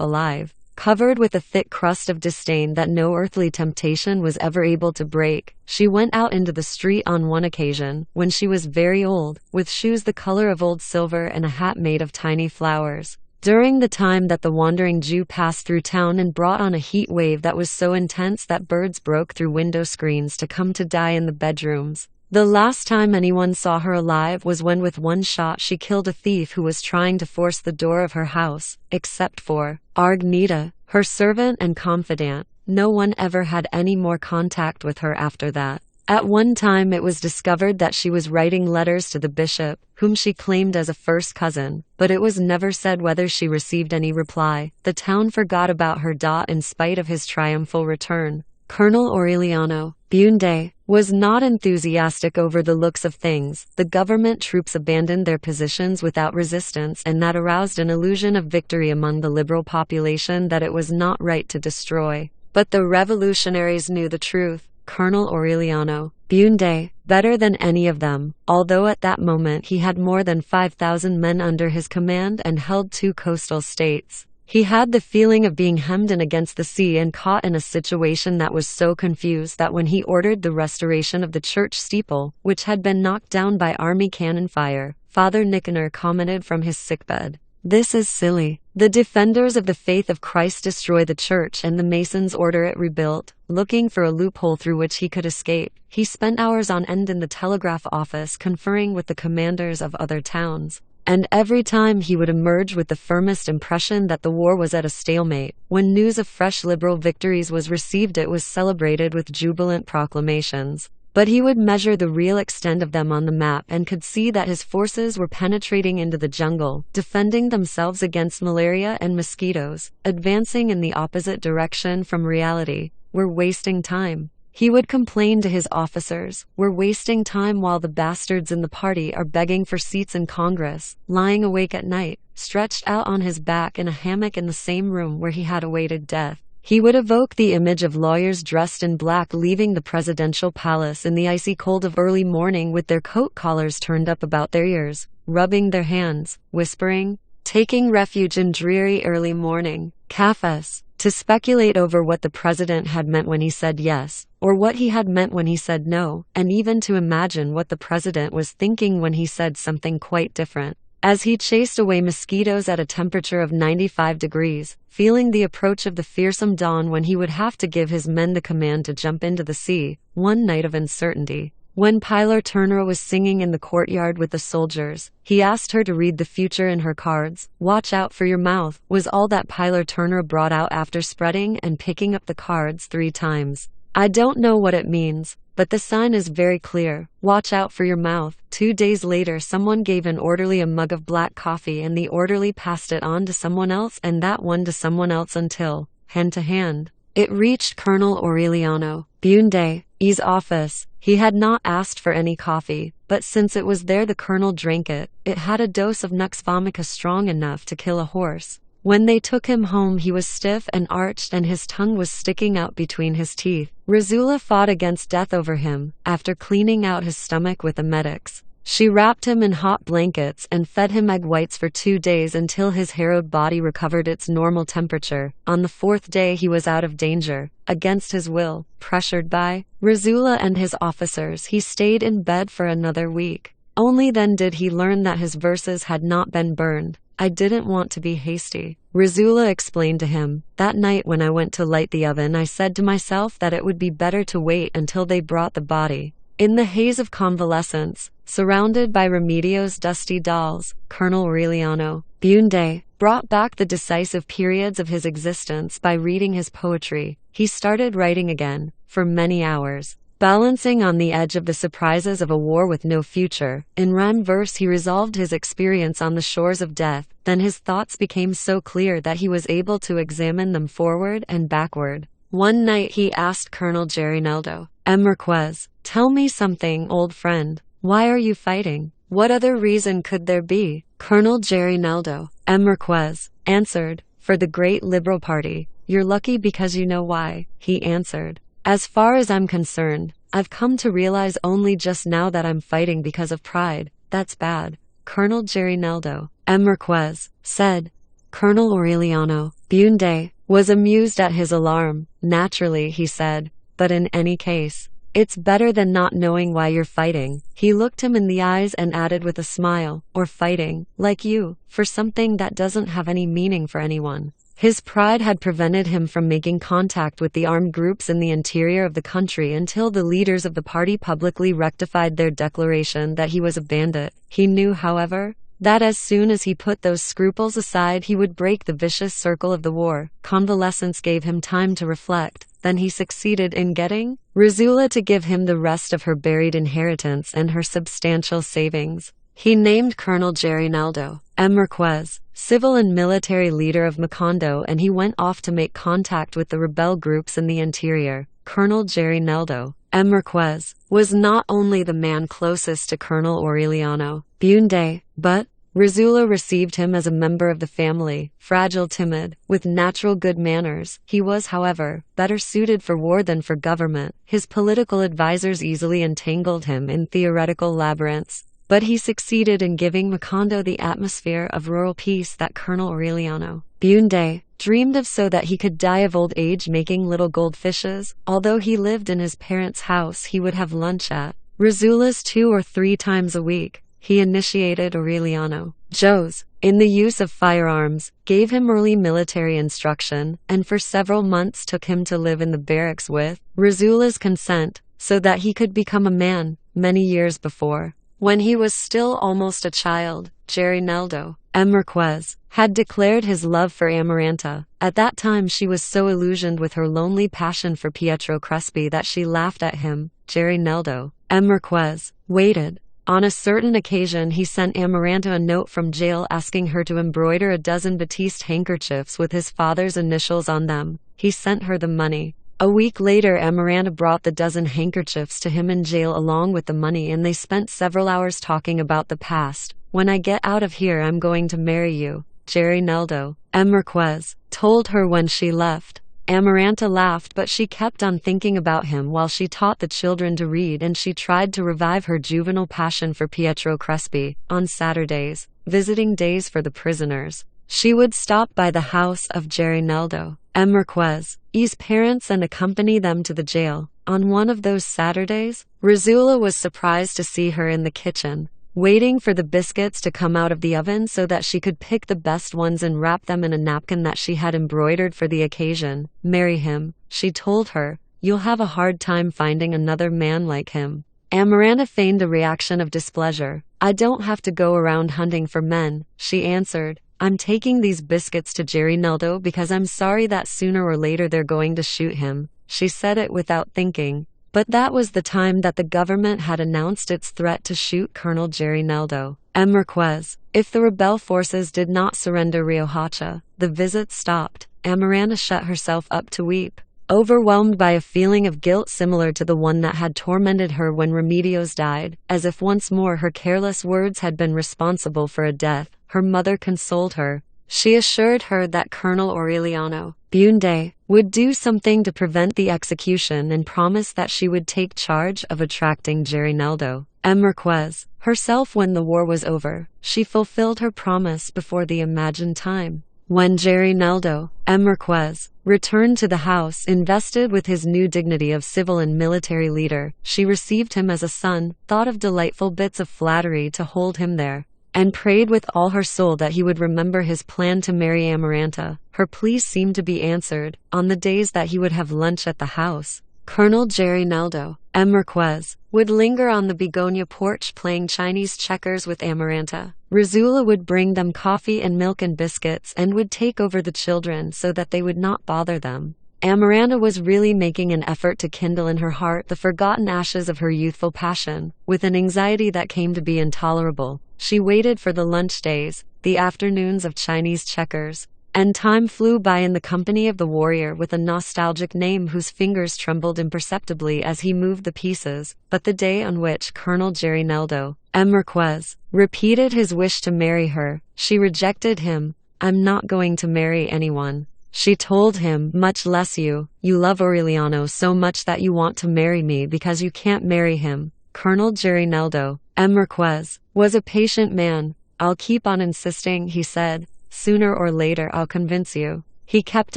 S1: alive, covered with a thick crust of disdain that no earthly temptation was ever able to break. She went out into the street on one occasion, when she was very old, with shoes the color of old silver and a hat made of tiny flowers. During the time that the wandering Jew passed through town and brought on a heat wave that was so intense that birds broke through window screens to come to die in the bedrooms. The last time anyone saw her alive was when with one shot she killed a thief who was trying to force the door of her house. Except for Argnita, her servant and confidant, no one ever had any more contact with her after that. At one time it was discovered that she was writing letters to the bishop, whom she claimed as a first cousin, but it was never said whether she received any reply. The town forgot about her. In spite of his triumphal return, Colonel Aureliano Bunde was not enthusiastic over the looks of things. The government troops abandoned their positions without resistance, and that aroused an illusion of victory among the liberal population that it was not right to destroy. But the revolutionaries knew the truth. Colonel Aureliano Bunde, better than any of them, although at that moment he had more than 5,000 men under his command and held 2 coastal states. He had the feeling of being hemmed in against the sea and caught in a situation that was so confused that when he ordered the restoration of the church steeple, which had been knocked down by army cannon fire, Father Nicanor commented from his sickbed, "This is silly. The defenders of the faith of Christ destroy the church and the Masons order it rebuilt." Looking for a loophole through which he could escape, he spent hours on end in the telegraph office conferring with the commanders of other towns. And every time he would emerge with the firmest impression that the war was at a stalemate. When news of fresh liberal victories was received, it was celebrated with jubilant proclamations. But he would measure the real extent of them on the map and could see that his forces were penetrating into the jungle, defending themselves against malaria and mosquitoes, advancing in the opposite direction from reality. "We're wasting time," he would complain to his officers. "We're wasting time while the bastards in the party are begging for seats in Congress, lying awake at night, stretched out on his back in a hammock in the same room where he had awaited death." He would evoke the image of lawyers dressed in black leaving the presidential palace in the icy cold of early morning with their coat collars turned up about their ears, rubbing their hands, whispering, taking refuge in dreary early morning cafes, to speculate over what the president had meant when he said yes, or what he had meant when he said no, and even to imagine what the president was thinking when he said something quite different. As he chased away mosquitoes at a temperature of 95 degrees, feeling the approach of the fearsome dawn when he would have to give his men the command to jump into the sea, one night of uncertainty, When Pilar Turner was singing in the courtyard with the soldiers, he asked her to read the future in her cards. "Watch out for your mouth," was all that Pilar Turner brought out after spreading and picking up the cards 3 times. "I don't know what it means, but the sign is very clear. Watch out for your mouth." 2 days later, someone gave an orderly a mug of black coffee and the orderly passed it on to someone else and that one to someone else until, hand to hand, it reached Colonel Aureliano Bunde's office. He had not asked for any coffee, but since it was there the colonel drank it. It had a dose of nux vomica strong enough to kill a horse. When they took him home he was stiff and arched and his tongue was sticking out between his teeth. Rizula fought against death over him, after cleaning out his stomach with the medics. She wrapped him in hot blankets and fed him egg whites for 2 days until his harrowed body recovered its normal temperature. On the 4th day he was out of danger. Against his will, pressured by Rizula and his officers, he stayed in bed for another week. Only then did he learn that his verses had not been burned. "I didn't want to be hasty," Rizula explained to him. "That night when I went to light the oven I said to myself that it would be better to wait until they brought the body." In the haze of convalescence, surrounded by Remedio's dusty dolls, Colonel Aureliano Bunde brought back the decisive periods of his existence by reading his poetry. He started writing again, for many hours, balancing on the edge of the surprises of a war with no future. In rhyme verse he resolved his experience on the shores of death, then his thoughts became so clear that he was able to examine them forward and backward. One night he asked Colonel Gerinaldo Marquez, "Tell me something, old friend. Why are you fighting? What other reason could there be?" Colonel Gerinaldo Marquez answered, "For the great Liberal Party." "You're lucky because you know why," he answered. "As far as I'm concerned, I've come to realize only just now that I'm fighting because of pride. That's bad," Colonel Gerinaldo Marquez said. Colonel Aureliano Bunde was amused at his alarm. "Naturally," he said, "but in any case, it's better than not knowing why you're fighting." He looked him in the eyes and added with a smile, "Or fighting, like you, for something that doesn't have any meaning for anyone." His pride had prevented him from making contact with the armed groups in the interior of the country until the leaders of the party publicly rectified their declaration that he was a bandit. He knew, however, that as soon as he put those scruples aside he would break the vicious circle of the war. Convalescence gave him time to reflect. Then he succeeded in getting Rizula to give him the rest of her buried inheritance and her substantial savings. He named Colonel Gerinaldo Marquez civil and military leader of Macondo, and he went off to make contact with the rebel groups in the interior. Colonel Gerinaldo Marquez was not only the man closest to Colonel Aureliano Bunde, but Rizula received him as a member of the family. Fragile, timid, with natural good manners, he was, however, better suited for war than for government. His political advisors easily entangled him in theoretical labyrinths, but he succeeded in giving Macondo the atmosphere of rural peace that Colonel Aureliano Bunde dreamed of, so that he could die of old age making little goldfishes. Although he lived in his parents' house, he would have lunch at Rizula's 2 or 3 times a week. He initiated Aureliano Joes in the use of firearms, gave him early military instruction, and for several months took him to live in the barracks with Rizula's consent, so that he could become a man. Many years before, when he was still almost a child, Gerinaldo Marquez had declared his love for Amaranta. At that time she was so illusioned with her lonely passion for Pietro Crespi that she laughed at him. Gerinaldo Marquez waited. On a certain occasion he sent Amaranta a note from jail asking her to embroider a dozen batiste handkerchiefs with his father's initials on them. He sent her the money. A week later Amaranta brought the dozen handkerchiefs to him in jail along with the money, and they spent several hours talking about the past. "When I get out of here I'm going to marry you," Gerinaldo Marquez told her when she left. Amaranta laughed, but she kept on thinking about him while she taught the children to read, and she tried to revive her juvenile passion for Pietro Crespi. On Saturdays, visiting days for the prisoners, she would stop by the house of Gerinaldo Marquez's parents and accompany them to the jail. On one of those Saturdays, Rizula was surprised to see her in the kitchen, waiting for the biscuits to come out of the oven so that she could pick the best ones and wrap them in a napkin that she had embroidered for the occasion. "Marry him," she told her. "You'll have a hard time finding another man like him." Amaranta feigned a reaction of displeasure. I don't have to go around hunting for men, she answered. I'm taking these biscuits to Jerry Neldo because I'm sorry that sooner or later they're going to shoot him. She said it without thinking. But that was the time that the government had announced its threat to shoot Colonel Jerry Neldo. M. Marquez. If the rebel forces did not surrender Riohacha, the visit stopped. Amaranta shut herself up to weep, overwhelmed by a feeling of guilt similar to the one that had tormented her when Remedios died, as if once more her careless words had been responsible for a death. Her mother consoled her. She assured her that Colonel Aureliano Bunde would do something to prevent the execution and promised that she would take charge of attracting Jerry Neldo. M. Marquez. Herself when the war was over, she fulfilled her promise before the imagined time. When Jerry Neldo, M. Marquez, returned to the house invested with his new dignity of civil and military leader, she received him as a son, thought of delightful bits of flattery to hold him there, and prayed with all her soul that he would remember his plan to marry Amaranta. Her pleas seemed to be answered. On the days that he would have lunch at the house, Colonel Jerry Neldo, M. Marquez, would linger on the begonia porch playing Chinese checkers with Amaranta. Rizula would bring them coffee and milk and biscuits and would take over the children so that they would not bother them. Amaranta was really making an effort to kindle in her heart the forgotten ashes of her youthful passion. With an anxiety that came to be intolerable, she waited for the lunch days, the afternoons of Chinese checkers, and time flew by in the company of the warrior with a nostalgic name whose fingers trembled imperceptibly as he moved the pieces. But the day on which Colonel Jerry Neldo, M. Marquez, repeated his wish to marry her, she rejected him. I'm not going to marry anyone, she told him, much less you. You love Aureliano so much that you want to marry me because you can't marry him. Colonel Jerry Neldo, M. Marquez, was a patient man. I'll keep on insisting, he said. Sooner or later I'll convince you. He kept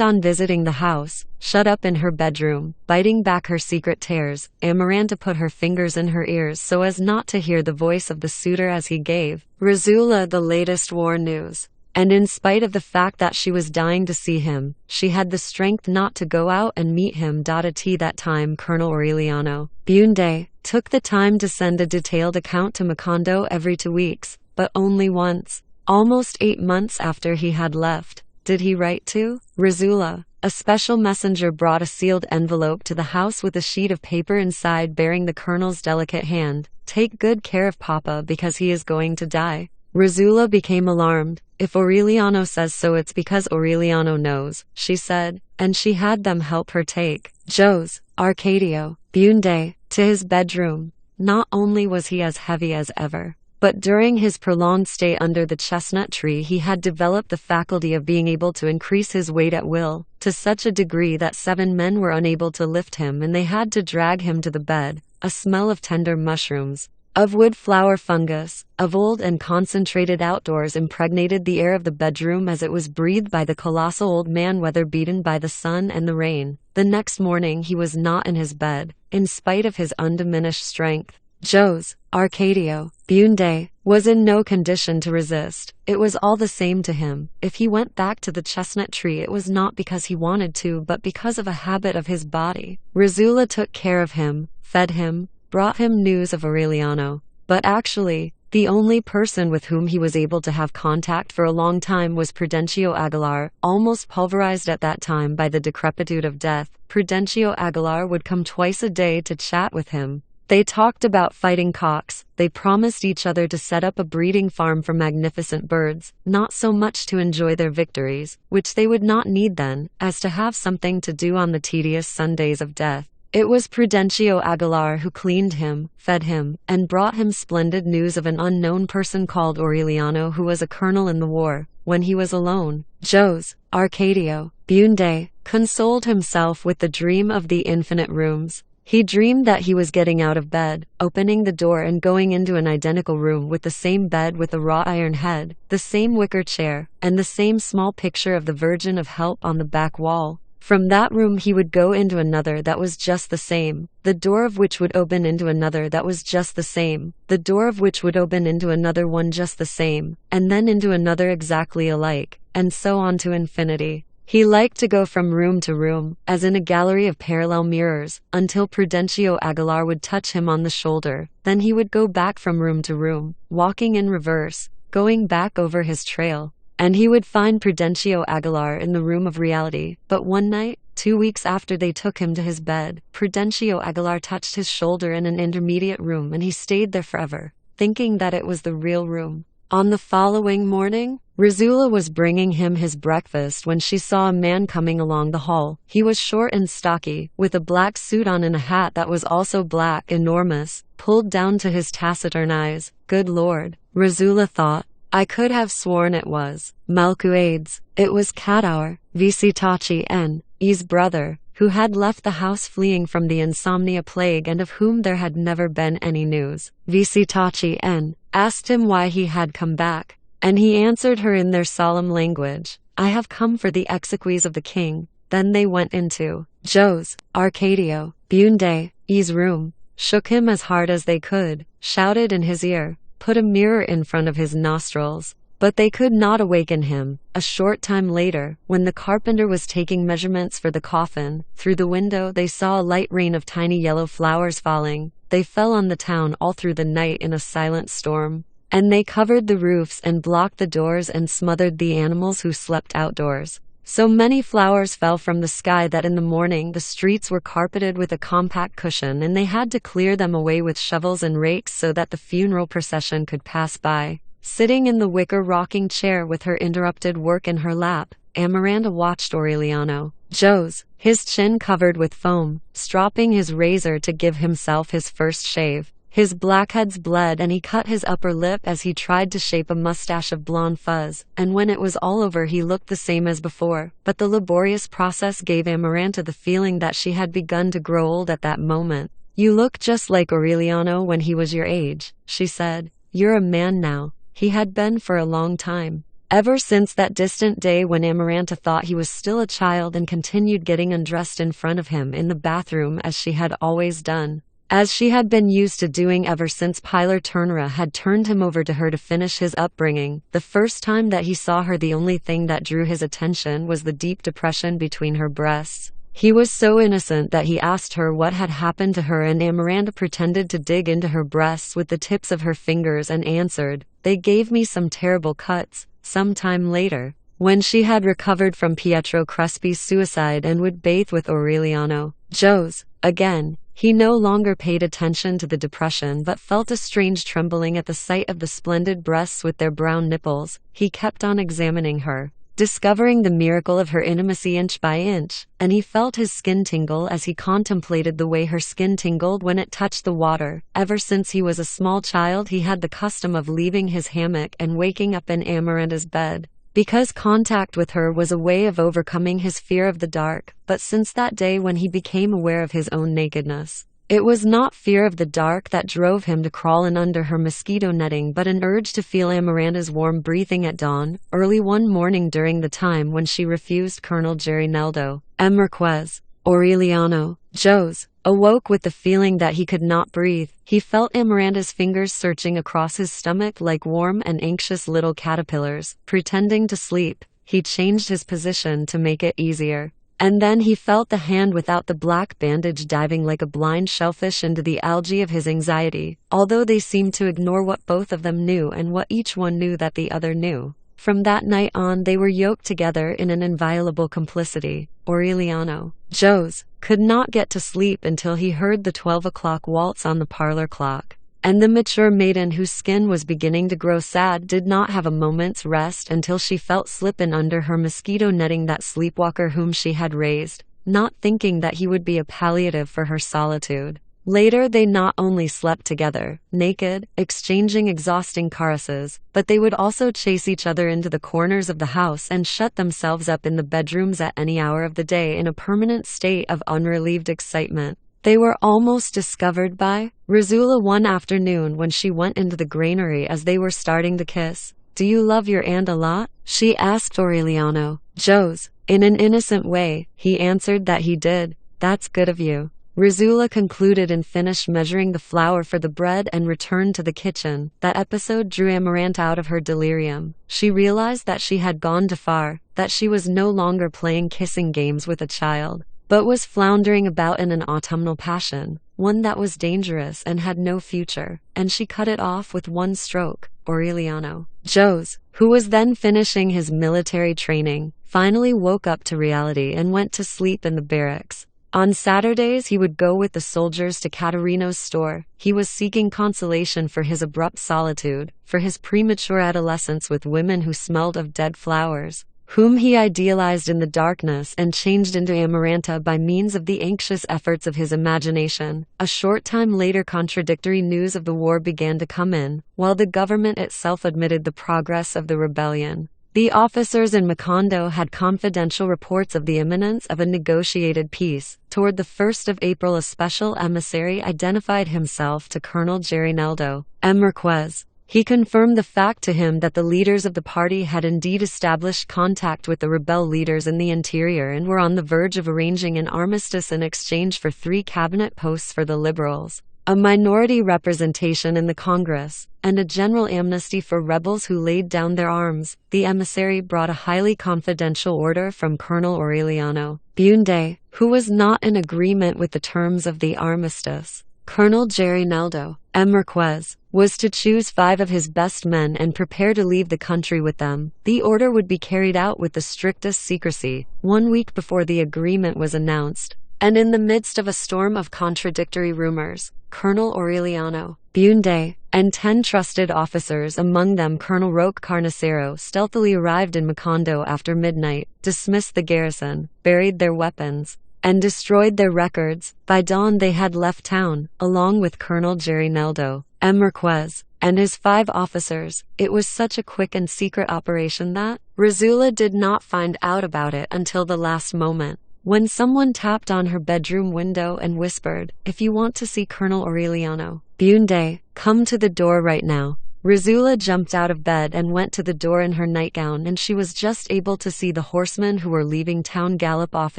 S1: on visiting the house, shut up in her bedroom, biting back her secret tears. Amaranta put her fingers in her ears so as not to hear the voice of the suitor as he gave Rizula the latest war news. And in spite of the fact that she was dying to see him, she had the strength not to go out and meet him. At that time Colonel Aureliano Bunde took the time to send a detailed account to Macondo every 2 weeks, but only once. Almost 8 months after he had left, did he write to Rizula. A special messenger brought a sealed envelope to the house with a sheet of paper inside bearing the colonel's delicate hand. Take good care of Papa because he is going to die. Rizula became alarmed. If Aureliano says so, it's because Aureliano knows, she said, and she had them help her take Jose Arcadio Bunde to his bedroom. Not only was he as heavy as ever, but during his prolonged stay under the chestnut tree he had developed the faculty of being able to increase his weight at will, to such a degree that 7 men were unable to lift him and they had to drag him to the bed. A smell of tender mushrooms, of wood flower fungus, of old and concentrated outdoors impregnated the air of the bedroom as it was breathed by the colossal old man, weather-beaten by the sun and the rain. The next morning he was not in his bed, in spite of his undiminished strength. Jose Arcadio Bunde was in no condition to resist. It was all the same to him. If he went back to the chestnut tree, it was not because he wanted to, but because of a habit of his body. Rizula took care of him, fed him, brought him news of Aureliano. But actually, the only person with whom he was able to have contact for a long time was Prudencio Aguilar, almost pulverized at that time by the decrepitude of death. Prudencio Aguilar would come twice a day to chat with him. They talked about fighting cocks. They promised each other to set up a breeding farm for magnificent birds, not so much to enjoy their victories, which they would not need then, as to have something to do on the tedious Sundays of death. It was Prudencio Aguilar who cleaned him, fed him, and brought him splendid news of an unknown person called Aureliano who was a colonel in the war. When he was alone, Jose Arcadio Bunde consoled himself with the dream of the infinite rooms. He dreamed that he was getting out of bed, opening the door and going into an identical room with the same bed with a wrought iron head, the same wicker chair, and the same small picture of the Virgin of Help on the back wall. From that room he would go into another that was just the same, the door of which would open into another that was just the same, the door of which would open into another one just the same, and then into another exactly alike, and so on to infinity. He liked to go from room to room, as in a gallery of parallel mirrors, until Prudencio Aguilar would touch him on the shoulder. Then he would go back from room to room, walking in reverse, going back over his trail. And he would find Prudencio Aguilar in the room of reality. But one night, 2 weeks after they took him to his bed, Prudencio Aguilar touched his shoulder in an intermediate room and he stayed there forever, thinking that it was the real room. On the following morning, Rizula was bringing him his breakfast when she saw a man coming along the hall. He was short and stocky, with a black suit on and a hat that was also black, enormous, pulled down to his taciturn eyes. Good Lord, Rizula thought. I could have sworn it was Melquiades. It was Cadaur, Visitachi N.'s brother, who had left the house fleeing from the insomnia plague and of whom there had never been any news. Visitachi N. asked him why he had come back, and he answered her in their solemn language, I have come for the exequies of the king. Then they went into Jose Arcadio Bunde's room, shook him as hard as they could, shouted in his ear, put a mirror in front of his nostrils, but they could not awaken him. A short time later, when the carpenter was taking measurements for the coffin, through the window they saw a light rain of tiny yellow flowers falling. They fell on the town all through the night in a silent storm, and they covered the roofs and blocked the doors and smothered the animals who slept outdoors. So many flowers fell from the sky that in the morning the streets were carpeted with a compact cushion and they had to clear them away with shovels and rakes so that the funeral procession could pass by. Sitting in the wicker rocking chair with her interrupted work in her lap, Amaranta watched Aureliano Jose, his chin covered with foam, stropping his razor to give himself his first shave. His blackheads bled and he cut his upper lip as he tried to shape a mustache of blonde fuzz, and when it was all over he looked the same as before, but the laborious process gave Amaranta the feeling that she had begun to grow old at that moment. You look just like Aureliano when he was your age, she said. You're a man now. He had been for a long time. Ever since that distant day when Amaranta thought he was still a child and continued getting undressed in front of him in the bathroom as she had always done. As she had been used to doing ever since Pilar Ternera had turned him over to her to finish his upbringing. The first time that he saw her, the only thing that drew his attention was the deep depression between her breasts. He was so innocent that he asked her what had happened to her, and Amaranta pretended to dig into her breasts with the tips of her fingers and answered, They gave me some terrible cuts. Some time later, when she had recovered from Pietro Crespi's suicide and would bathe with Aureliano Jose again, he no longer paid attention to the depression but felt a strange trembling at the sight of the splendid breasts with their brown nipples. He kept on examining her, discovering the miracle of her intimacy inch by inch, and he felt his skin tingle as he contemplated the way her skin tingled when it touched the water. Ever since he was a small child he had the custom of leaving his hammock and waking up in Amaranta's bed, because contact with her was a way of overcoming his fear of the dark. But since that day when he became aware of his own nakedness, it was not fear of the dark that drove him to crawl in under her mosquito netting but an urge to feel Amaranta's warm breathing at dawn. Early one morning during the time when she refused Colonel Gerineldo M. Marquez, Aureliano Jose awoke with the feeling that he could not breathe. He felt Amaranta's fingers searching across his stomach like warm and anxious little caterpillars. Pretending to sleep, he changed his position to make it easier. And then he felt the hand without the black bandage diving like a blind shellfish into the algae of his anxiety, although they seemed to ignore what both of them knew and what each one knew that the other knew. From that night on they were yoked together in an inviolable complicity. Aureliano Jose could not get to sleep until he heard the 12 o'clock waltz on the parlor clock. And the mature maiden whose skin was beginning to grow sad did not have a moment's rest until she felt slip in under her mosquito netting that sleepwalker whom she had raised, not thinking that he would be a palliative for her solitude. Later they not only slept together, naked, exchanging exhausting caresses, but they would also chase each other into the corners of the house and shut themselves up in the bedrooms at any hour of the day in a permanent state of unrelieved excitement. They were almost discovered by Rizula one afternoon when she went into the granary as they were starting to kiss. Do you love your aunt a lot? She asked Aureliano Jose. In an innocent way, he answered that he did. That's good of you. Rizula concluded and finished measuring the flour for the bread and returned to the kitchen. That episode drew Amaranta out of her delirium. She realized that she had gone too far, that she was no longer playing kissing games with a child, but was floundering about in an autumnal passion, one that was dangerous and had no future, and she cut it off with one stroke. Aureliano Jose, who was then finishing his military training, finally woke up to reality and went to sleep in the barracks. On Saturdays he would go with the soldiers to Caterino's store. He was seeking consolation for his abrupt solitude, for his premature adolescence with women who smelled of dead flowers, whom he idealized in the darkness and changed into Amaranta by means of the anxious efforts of his imagination. A short time later, contradictory news of the war began to come in, while the government itself admitted the progress of the rebellion. The officers in Macondo had confidential reports of the imminence of a negotiated peace. Toward the 1st of April, a special emissary identified himself to Colonel Gerinaldo M. Marquez. He confirmed the fact to him that the leaders of the party had indeed established contact with the rebel leaders in the interior and were on the verge of arranging an armistice in exchange for 3 cabinet posts for the liberals, a minority representation in the Congress, and a general amnesty for rebels who laid down their arms. The emissary brought a highly confidential order from Colonel Aureliano Bunde, who was not in agreement with the terms of the armistice. Colonel Gerinaldo M. Marquez was to choose 5 of his best men and prepare to leave the country with them. The order would be carried out with the strictest secrecy. 1 week before the agreement was announced, and in the midst of a storm of contradictory rumors, Colonel Aureliano Bunde and 10 trusted officers, among them Colonel Roque Carnicero, stealthily arrived in Macondo after midnight, dismissed the garrison, buried their weapons, and destroyed their records. By dawn they had left town, along with Colonel Gerinaldo M. Marquez and his 5 officers. It was such a quick and secret operation that Rizula did not find out about it until the last moment, when someone tapped on her bedroom window and whispered, "If you want to see Colonel Aureliano Bunde, come to the door right now." Rizula jumped out of bed and went to the door in her nightgown, and she was just able to see the horsemen who were leaving town gallop off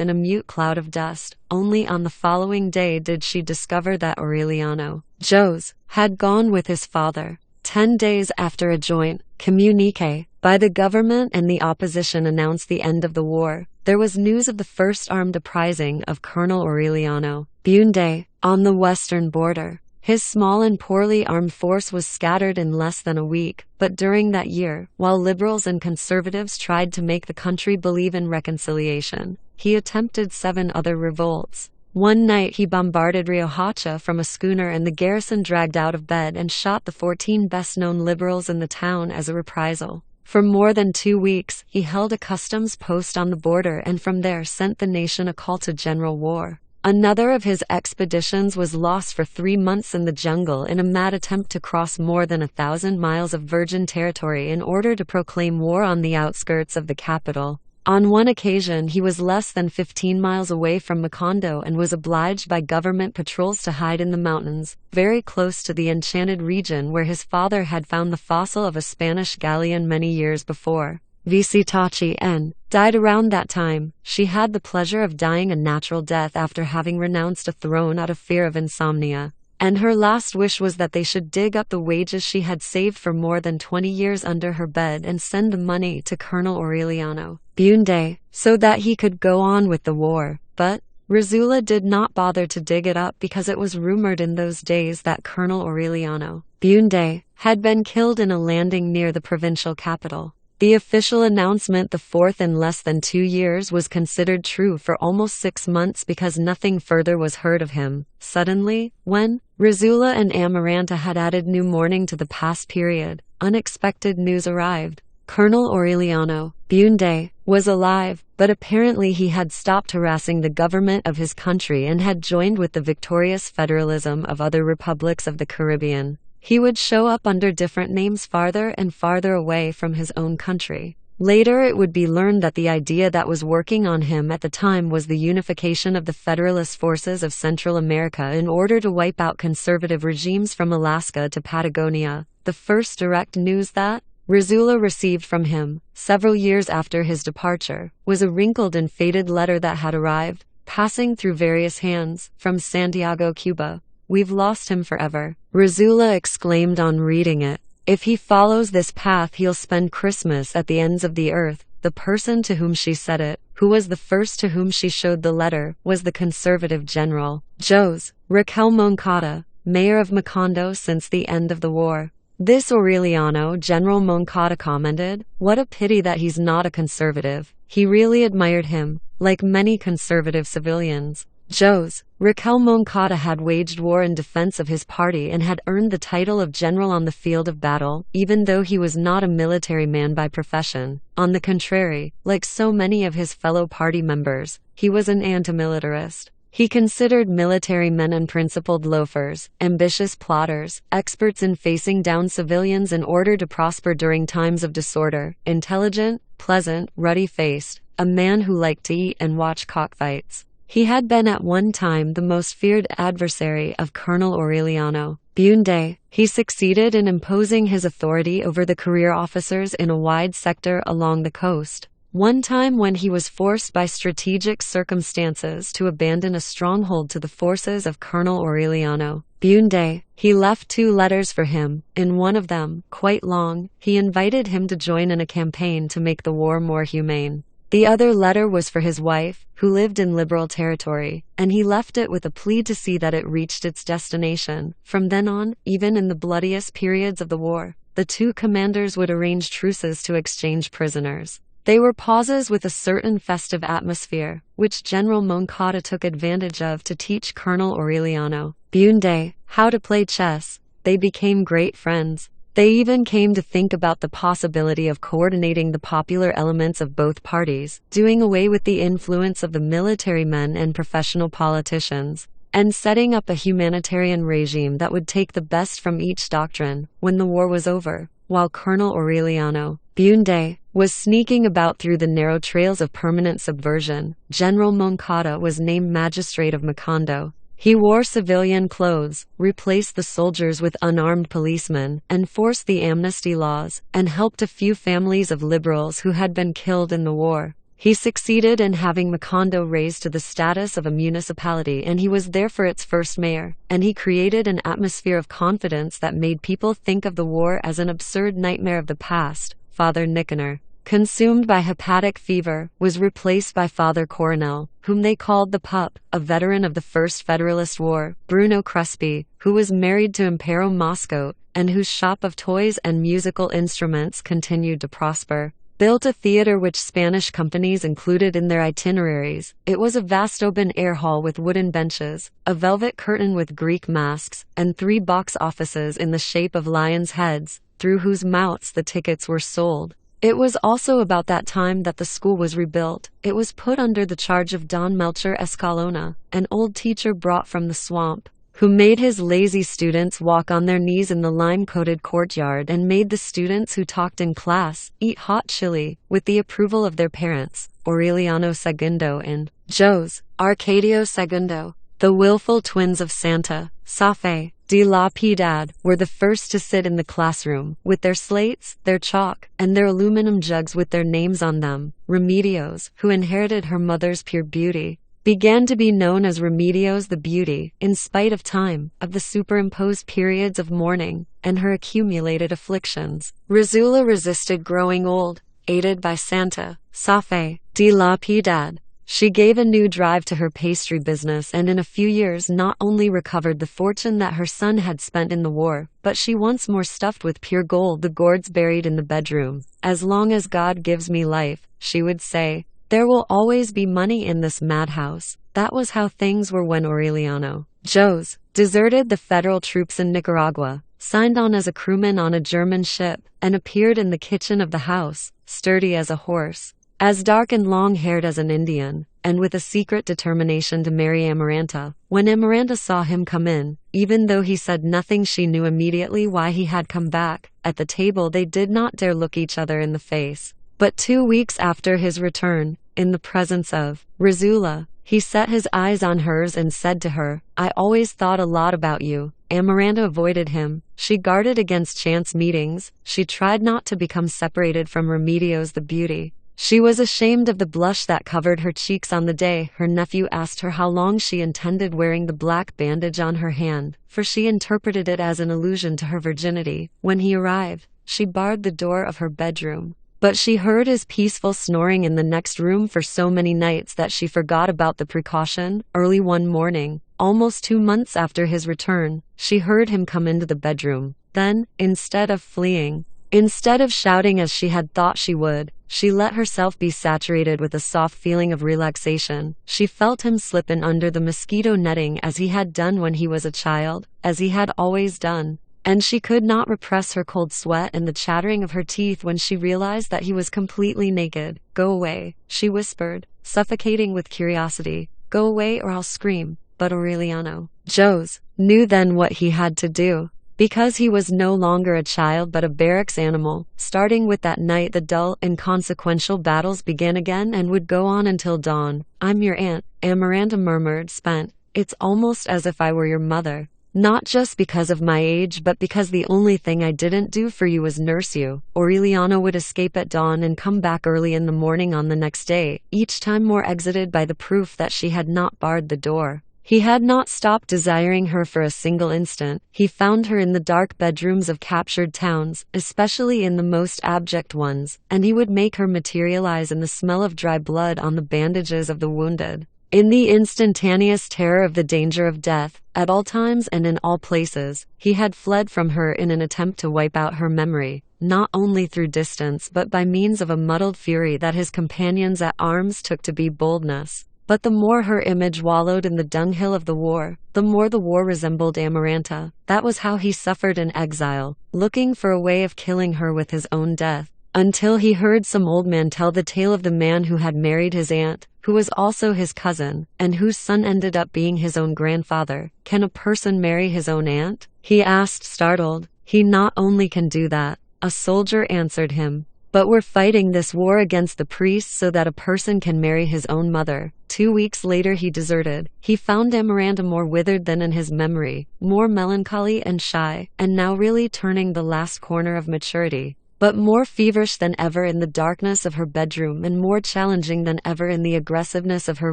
S1: in a mute cloud of dust. Only on the following day did she discover that Aureliano Jose had gone with his father. 10 days after a joint communique by the government and the opposition announced the end of the war, there was news of the first armed uprising of Colonel Aureliano Bunde on the western border. His small and poorly armed force was scattered in less than a week, but during that year, while liberals and conservatives tried to make the country believe in reconciliation, he attempted 7 other revolts. One night he bombarded Riohacha from a schooner, and the garrison dragged out of bed and shot the 14 best-known liberals in the town as a reprisal. For more than 2 weeks, he held a customs post on the border and from there sent the nation a call to general war. Another of his expeditions was lost for 3 months in the jungle in a mad attempt to cross more than 1,000 miles of virgin territory in order to proclaim war on the outskirts of the capital. On one occasion he was less than 15 miles away from Macondo and was obliged by government patrols to hide in the mountains, very close to the enchanted region where his father had found the fossil of a Spanish galleon many years before. Visitachi N. died around that time. She had the pleasure of dying a natural death after having renounced a throne out of fear of insomnia, and her last wish was that they should dig up the wages she had saved for more than 20 years under her bed and send the money to Colonel Aureliano Bunde, so that he could go on with the war. But Rizula did not bother to dig it up because it was rumored in those days that Colonel Aureliano Bunde had been killed in a landing near the provincial capital. The official announcement, the 4th in less than 2 years, was considered true for almost 6 months because nothing further was heard of him. Suddenly, when Rizula and Amaranta had added new mourning to the past period, unexpected news arrived. Colonel Aureliano Bunde was alive, but apparently he had stopped harassing the government of his country and had joined with the victorious federalism of other republics of the Caribbean. He would show up under different names farther and farther away from his own country. Later it would be learned that the idea that was working on him at the time was the unification of the Federalist forces of Central America in order to wipe out conservative regimes from Alaska to Patagonia. The first direct news that Rizula received from him, several years after his departure, was a wrinkled and faded letter that had arrived passing through various hands, from Santiago, Cuba. We've lost him forever, Razula exclaimed on reading it. If he follows this path, he'll spend Christmas at the ends of the earth. The person to whom she said it, who was the first to whom she showed the letter, was the conservative General Jose Raquel Moncada, mayor of Macondo since the end of the war. This Aureliano, General Moncada commented, what a pity that he's not a conservative. He really admired him, like many conservative civilians. Jose Raquel Moncada had waged war in defense of his party and had earned the title of general on the field of battle, even though he was not a military man by profession. On the contrary, like so many of his fellow party members, he was an anti-militarist. He considered military men unprincipled loafers, ambitious plotters, experts in facing down civilians in order to prosper during times of disorder, intelligent, pleasant, ruddy-faced, a man who liked to eat and watch cockfights. He had been at one time the most feared adversary of Colonel Aureliano Buende. He succeeded in imposing his authority over the career officers in a wide sector along the coast. One time when he was forced by strategic circumstances to abandon a stronghold to the forces of Colonel Aureliano Buende, he left 2 letters for him. In one of them, quite long, he invited him to join in a campaign to make the war more humane. The other letter was for his wife, who lived in liberal territory, and he left it with a plea to see that it reached its destination. From then on, even in the bloodiest periods of the war, the 2 commanders would arrange truces to exchange prisoners. They were pauses with a certain festive atmosphere, which General Moncada took advantage of to teach Colonel Aureliano Buende how to play chess. They became great friends. They even came to think about the possibility of coordinating the popular elements of both parties, doing away with the influence of the military men and professional politicians, and setting up a humanitarian regime that would take the best from each doctrine. When the war was over, while Colonel Aureliano Buende was sneaking about through the narrow trails of permanent subversion, General Moncada was named Magistrate of Macondo. He wore civilian clothes, replaced the soldiers with unarmed policemen, enforced the amnesty laws, and helped a few families of liberals who had been killed in the war. He succeeded in having Macondo raised to the status of a municipality, and he was therefore its first mayor, and he created an atmosphere of confidence that made people think of the war as an absurd nightmare of the past. Father Nicanor, consumed by hepatic fever, was replaced by Father Coronel, whom they called the Pup, a veteran of the First Federalist War, Bruno Crespi, who was married to Impero Moscow, and whose shop of toys and musical instruments continued to prosper. Built a theater which Spanish companies included in their itineraries. It was a vast open-air hall with wooden benches, a velvet curtain with Greek masks, and 3 box offices in the shape of lions' heads, through whose mouths the tickets were sold. It was also about that time that the school was rebuilt. It was put under the charge of Don Melchor Escalona, an old teacher brought from the swamp, who made his lazy students walk on their knees in the lime-coated courtyard and made the students who talked in class eat hot chili, with the approval of their parents, Aureliano Segundo and Jose Arcadio Segundo. The willful twins of Santa Fe de la Piedad were the first to sit in the classroom, with their slates, their chalk, and their aluminum jugs with their names on them. Remedios, who inherited her mother's pure beauty, began to be known as Remedios the Beauty, in spite of time, of the superimposed periods of mourning, and her accumulated afflictions. Razula resisted growing old, aided by Santa Fe de la Piedad. She gave a new drive to her pastry business and in a few years not only recovered the fortune that her son had spent in the war, but she once more stuffed with pure gold the gourds buried in the bedroom. As long as God gives me life, she would say, there will always be money in this madhouse. That was how things were when Aureliano Jose deserted the federal troops in Nicaragua, signed on as a crewman on a German ship, and appeared in the kitchen of the house, sturdy as a horse, as dark and long-haired as an Indian, and with a secret determination to marry Amaranta. When Amaranta saw him come in, even though he said nothing, she knew immediately why he had come back. At the table they did not dare look each other in the face. But 2 weeks after his return, in the presence of Razula, he set his eyes on hers and said to her, I always thought a lot about you. Amaranta avoided him. She guarded against chance meetings. She tried not to become separated from Remedios the Beauty. She was ashamed of the blush that covered her cheeks on the day her nephew asked her how long she intended wearing the black bandage on her hand, for she interpreted it as an allusion to her virginity. When he arrived, she barred the door of her bedroom. But she heard his peaceful snoring in the next room for so many nights that she forgot about the precaution. Early one morning, almost 2 months after his return, she heard him come into the bedroom. Then, instead of fleeing, instead of shouting as she had thought she would, she let herself be saturated with a soft feeling of relaxation. She felt him slip in under the mosquito netting as he had done when he was a child, as he had always done. And she could not repress her cold sweat and the chattering of her teeth when she realized that he was completely naked. "Go away," she whispered, suffocating with curiosity. "Go away or I'll scream." But Aureliano Jose knew then what he had to do. Because he was no longer a child but a barracks animal. Starting with that night, the dull, inconsequential battles began again and would go on until dawn. "I'm your aunt," Amaranta murmured, spent. "It's almost as if I were your mother. Not just because of my age, but because the only thing I didn't do for you was nurse you." Aureliano would escape at dawn and come back early in the morning on the next day, each time more exited by the proof that she had not barred the door. He had not stopped desiring her for a single instant. He found her in the dark bedrooms of captured towns, especially in the most abject ones, and he would make her materialize in the smell of dry blood on the bandages of the wounded. In the instantaneous terror of the danger of death, at all times and in all places, he had fled from her in an attempt to wipe out her memory, not only through distance but by means of a muddled fury that his companions at arms took to be boldness. But the more her image wallowed in the dunghill of the war, the more the war resembled Amaranta. That was how he suffered in exile, looking for a way of killing her with his own death. Until he heard some old man tell the tale of the man who had married his aunt, who was also his cousin, and whose son ended up being his own grandfather. "Can a person marry his own aunt?" he asked, startled. "He not only can do that," a soldier answered him, "but we're fighting this war against the priests so that a person can marry his own mother." 2 weeks later he deserted. He found Amaranta more withered than in his memory, more melancholy and shy, and now really turning the last corner of maturity, but more feverish than ever in the darkness of her bedroom and more challenging than ever in the aggressiveness of her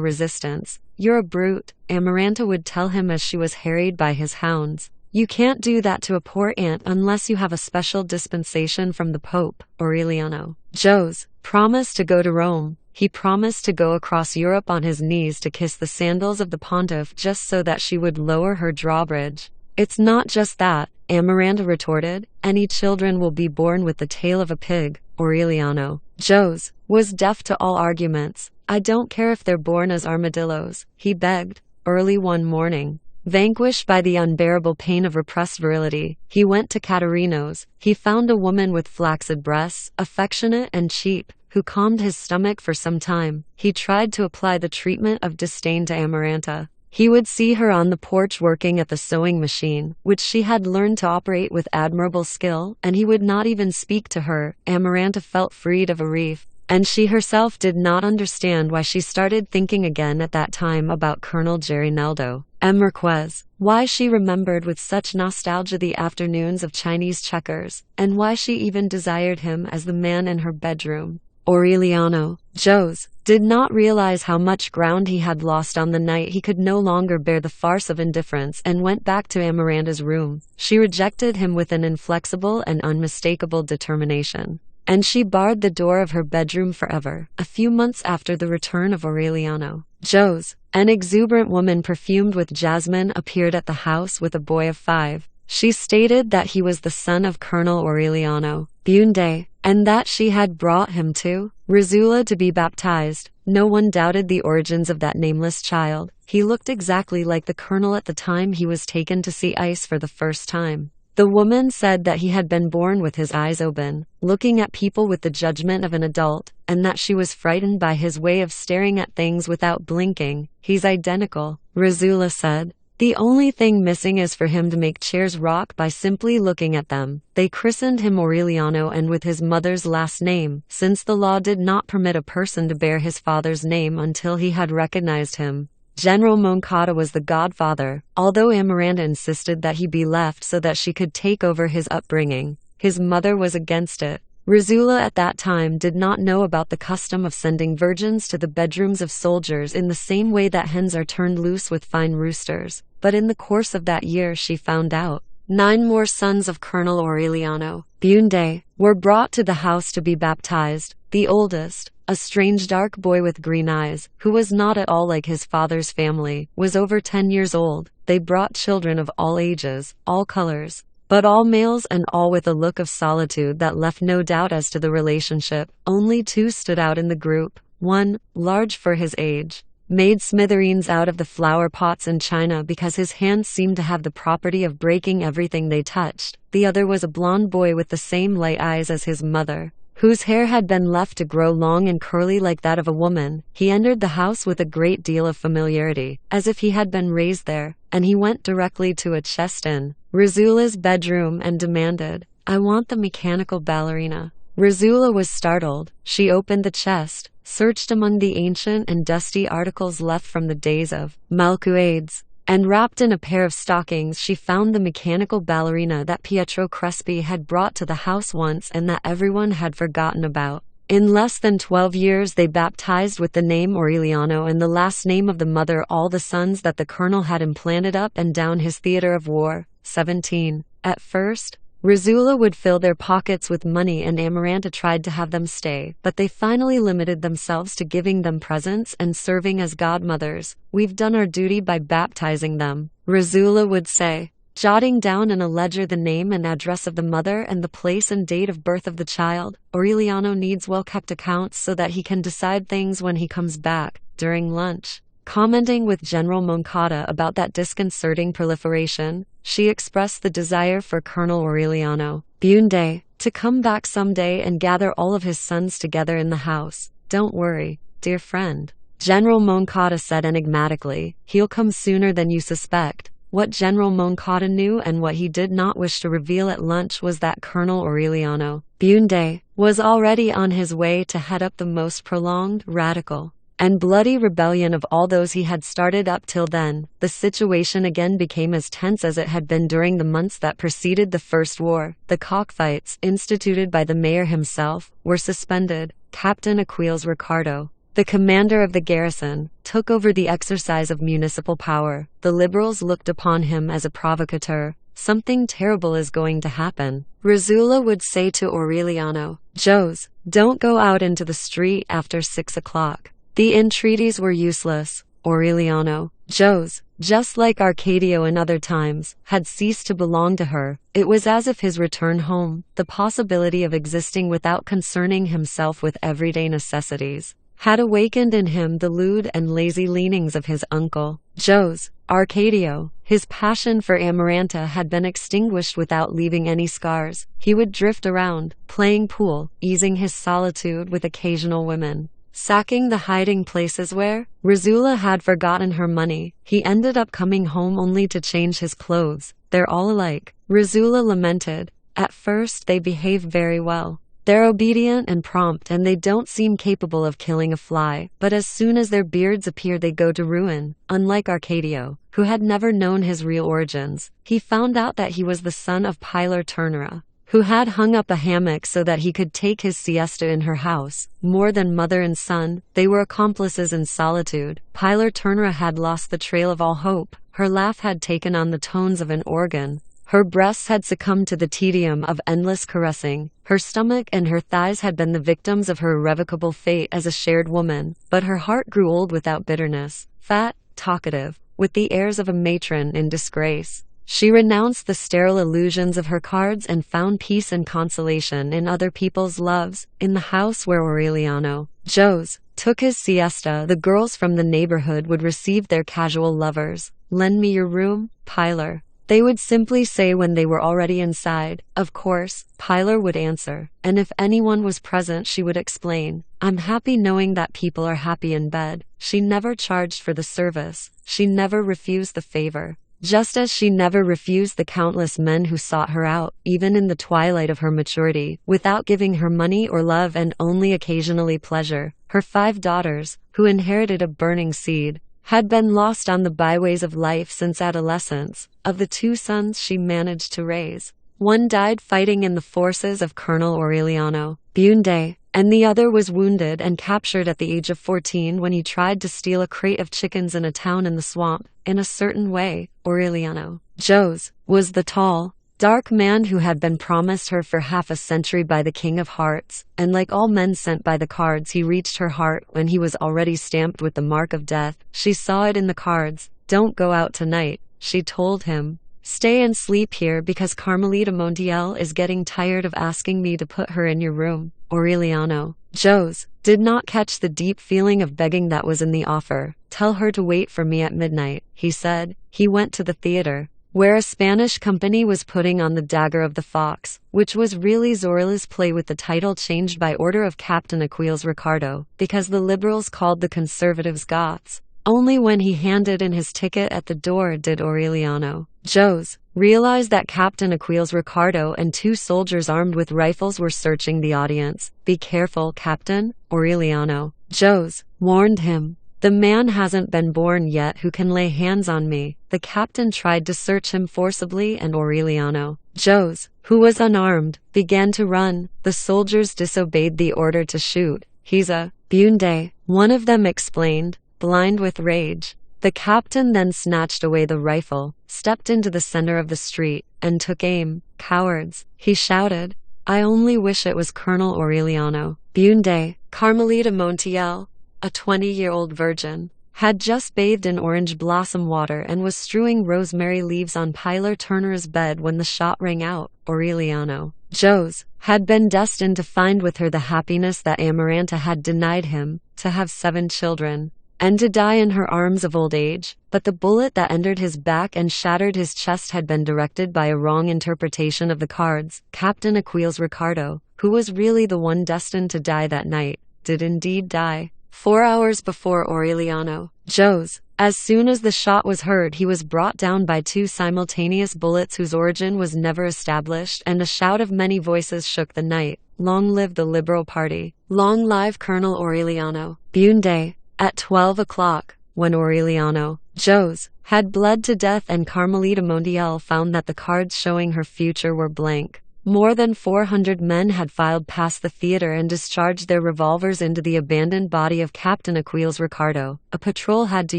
S1: resistance. "You're a brute," Amaranta would tell him as she was harried by his hounds. "You can't do that to a poor aunt unless you have a special dispensation from the Pope." Aureliano Jose promised to go to Rome. He promised to go across Europe on his knees to kiss the sandals of the pontiff just so that she would lower her drawbridge. "It's not just that," Amaranta retorted. "Any children will be born with the tail of a pig." Aureliano Jose was deaf to all arguments. "I don't care if they're born as armadillos," he begged. Early one morning, vanquished by the unbearable pain of repressed virility, he went to Caterino's. He found a woman with flaccid breasts, affectionate and cheap, who calmed his stomach for some time. He tried to apply the treatment of disdain to Amaranta. He would see her on the porch working at the sewing machine, which she had learned to operate with admirable skill, and he would not even speak to her. Amaranta felt freed of a reef, and she herself did not understand why she started thinking again at that time about Colonel Gerinaldo M. Marquez, why she remembered with such nostalgia the afternoons of Chinese checkers, and why she even desired him as the man in her bedroom. Aureliano Jose did not realize how much ground he had lost on the night he could no longer bear the farce of indifference and went back to Amaranta's room. She rejected him with an inflexible and unmistakable determination, and she barred the door of her bedroom forever. A few months after the return of Aureliano Jose, an exuberant woman perfumed with jasmine appeared at the house with a boy of 5. She stated that he was the son of Colonel Aureliano Bunde, and that she had brought him to Rizula to be baptized. No one doubted the origins of that nameless child. He looked exactly like the colonel at the time he was taken to see ice for the first time. The woman said that he had been born with his eyes open, looking at people with the judgment of an adult, and that she was frightened by his way of staring at things without blinking. "He's identical," Rizula said. "The only thing missing is for him to make chairs rock by simply looking at them." They christened him Aureliano and with his mother's last name, since the law did not permit a person to bear his father's name until he had recognized him. General Moncada was the godfather, although Amaranta insisted that he be left so that she could take over his upbringing. His mother was against it. Rizula at that time did not know about the custom of sending virgins to the bedrooms of soldiers in the same way that hens are turned loose with fine roosters, but in the course of that year she found out. 9 more sons of Colonel Aureliano Bunde were brought to the house to be baptized. The oldest, a strange dark boy with green eyes, who was not at all like his father's family, was over 10 years old. They brought children of all ages, all colors, but all males and all with a look of solitude that left no doubt as to the relationship. Only 2 stood out in the group. One, large for his age, made smithereens out of the flower pots and china because his hands seemed to have the property of breaking everything they touched. The other was a blond boy with the same light eyes as his mother, whose hair had been left to grow long and curly like that of a woman. He entered the house with a great deal of familiarity, as if he had been raised there, and he went directly to a chest in Rizula's bedroom and demanded, "I want the mechanical ballerina." Rizula was startled. She opened the chest, searched among the ancient and dusty articles left from the days of Malcuades, and wrapped in a pair of stockings she found the mechanical ballerina that Pietro Crespi had brought to the house once and that everyone had forgotten about. In less than 12 years they baptized with the name Aureliano and the last name of the mother all the sons that the colonel had implanted up and down his theater of war. 17. At first, Rizula would fill their pockets with money and Amaranta tried to have them stay, but they finally limited themselves to giving them presents and serving as godmothers. "We've done our duty by baptizing them," Rizula would say, jotting down in a ledger the name and address of the mother and the place and date of birth of the child. "Aureliano needs well-kept accounts so that he can decide things when he comes back." During lunch, commenting with General Moncada about that disconcerting proliferation, she expressed the desire for Colonel Aureliano Bunde to come back someday and gather all of his sons together in the house. "Don't worry, dear friend," General Moncada said enigmatically. "He'll come sooner than you suspect." What General Moncada knew and what he did not wish to reveal at lunch was that Colonel Aureliano Bunde was already on his way to head up the most prolonged, radical, and bloody rebellion of all those he had started up till then. The situation again became as tense as it had been during the months that preceded the First War. The cockfights, instituted by the mayor himself, were suspended. Captain Aquiles Ricardo, the commander of the garrison, took over the exercise of municipal power. The liberals looked upon him as a provocateur. "Something terrible is going to happen," Rizula would say to Aureliano. "Jose, don't go out into the street after 6 o'clock." The entreaties were useless. Aureliano, Jose, just like Arcadio in other times, had ceased to belong to her. It was as if his return home, the possibility of existing without concerning himself with everyday necessities, had awakened in him the lewd and lazy leanings of his uncle. Jose, Arcadio, his passion for Amaranta had been extinguished without leaving any scars. He would drift around, playing pool, easing his solitude with occasional women, sacking the hiding places where Rizula had forgotten her money. He ended up coming home only to change his clothes. "They're all alike," Rizula lamented. "At first they behave very well. They're obedient and prompt and they don't seem capable of killing a fly, but as soon as their beards appear they go to ruin." Unlike Arcadio, who had never known his real origins, he found out that he was the son of Pilar Ternera, who had hung up a hammock so that he could take his siesta in her house. More than mother and son, they were accomplices in solitude. Pilar Ternera had lost the trail of all hope. Her laugh had taken on the tones of an organ. Her breasts had succumbed to the tedium of endless caressing. Her stomach and her thighs had been the victims of her irrevocable fate as a shared woman. But her heart grew old without bitterness, fat, talkative, with the airs of a matron in disgrace. She renounced the sterile illusions of her cards and found peace and consolation in other people's loves. In the house where Aureliano, Jose, took his siesta, the girls from the neighborhood would receive their casual lovers. "Lend me your room, Pilar," they would simply say when they were already inside. Of course, Pilar would answer, and if anyone was present she would explain, "I'm happy knowing that people are happy in bed." She never charged for the service. She never refused the favor. Just as she never refused the countless men who sought her out, even in the twilight of her maturity, without giving her money or love and only occasionally pleasure. Her 5 daughters, who inherited a burning seed, had been lost on the byways of life since adolescence. Of the 2 sons she managed to raise, One died fighting in the forces of Colonel Aureliano Bunde, and the other was wounded and captured at the age of 14 when he tried to steal a crate of chickens in a town in the swamp. In a certain way, Aureliano Jose was the tall, dark man who had been promised her for half a century by the King of Hearts, and like all men sent by the cards, he reached her heart when he was already stamped with the mark of death. She saw it in the cards. "Don't go out tonight," she told him. "Stay and sleep here because Carmelita Montiel is getting tired of asking me to put her in your room." Aureliano Jose did not catch the deep feeling of begging that was in the offer. "Tell her to wait for me at midnight," he said. He went to the theater, where a Spanish company was putting on The Dagger of the Fox, which was really Zorla's play with the title changed by order of Captain Aquiles Ricardo, because the liberals called the conservatives Goths. Only when he handed in his ticket at the door did Aureliano Jose realize that Captain Aquiles Ricardo and two soldiers armed with rifles were searching the audience. "Be careful, Captain," Aureliano Jose warned him. "The man hasn't been born yet who can lay hands on me." The captain tried to search him forcibly and Aureliano Jose, who was unarmed, began to run. The soldiers disobeyed the order to shoot. "He's a Bunde," one of them explained, blind with rage. The captain then snatched away the rifle, stepped into the center of the street, and took aim. "Cowards," he shouted. "I only wish it was Colonel Aureliano Bunde." Carmelita Montiel, a 20-year-old virgin, had just bathed in orange blossom water and was strewing rosemary leaves on Pilar Turner's bed when the shot rang out. Aureliano Jose had been destined to find with her the happiness that Amaranta had denied him, to have 7 children, and to die in her arms of old age, but the bullet that entered his back and shattered his chest had been directed by a wrong interpretation of the cards. Captain Aquiles Ricardo, who was really the one destined to die that night, did indeed die. 4 hours before Aureliano Jose, as soon as the shot was heard, he was brought down by 2 simultaneous bullets whose origin was never established, and a shout of many voices shook the night. "Long live the Liberal Party! Long live Colonel Aureliano Bunde!" At 12 o'clock, when Aureliano Jose had bled to death and Carmelita Montiel found that the cards showing her future were blank, more than 400 men had filed past the theater and discharged their revolvers into the abandoned body of Captain Aquiles Ricardo. A patrol had to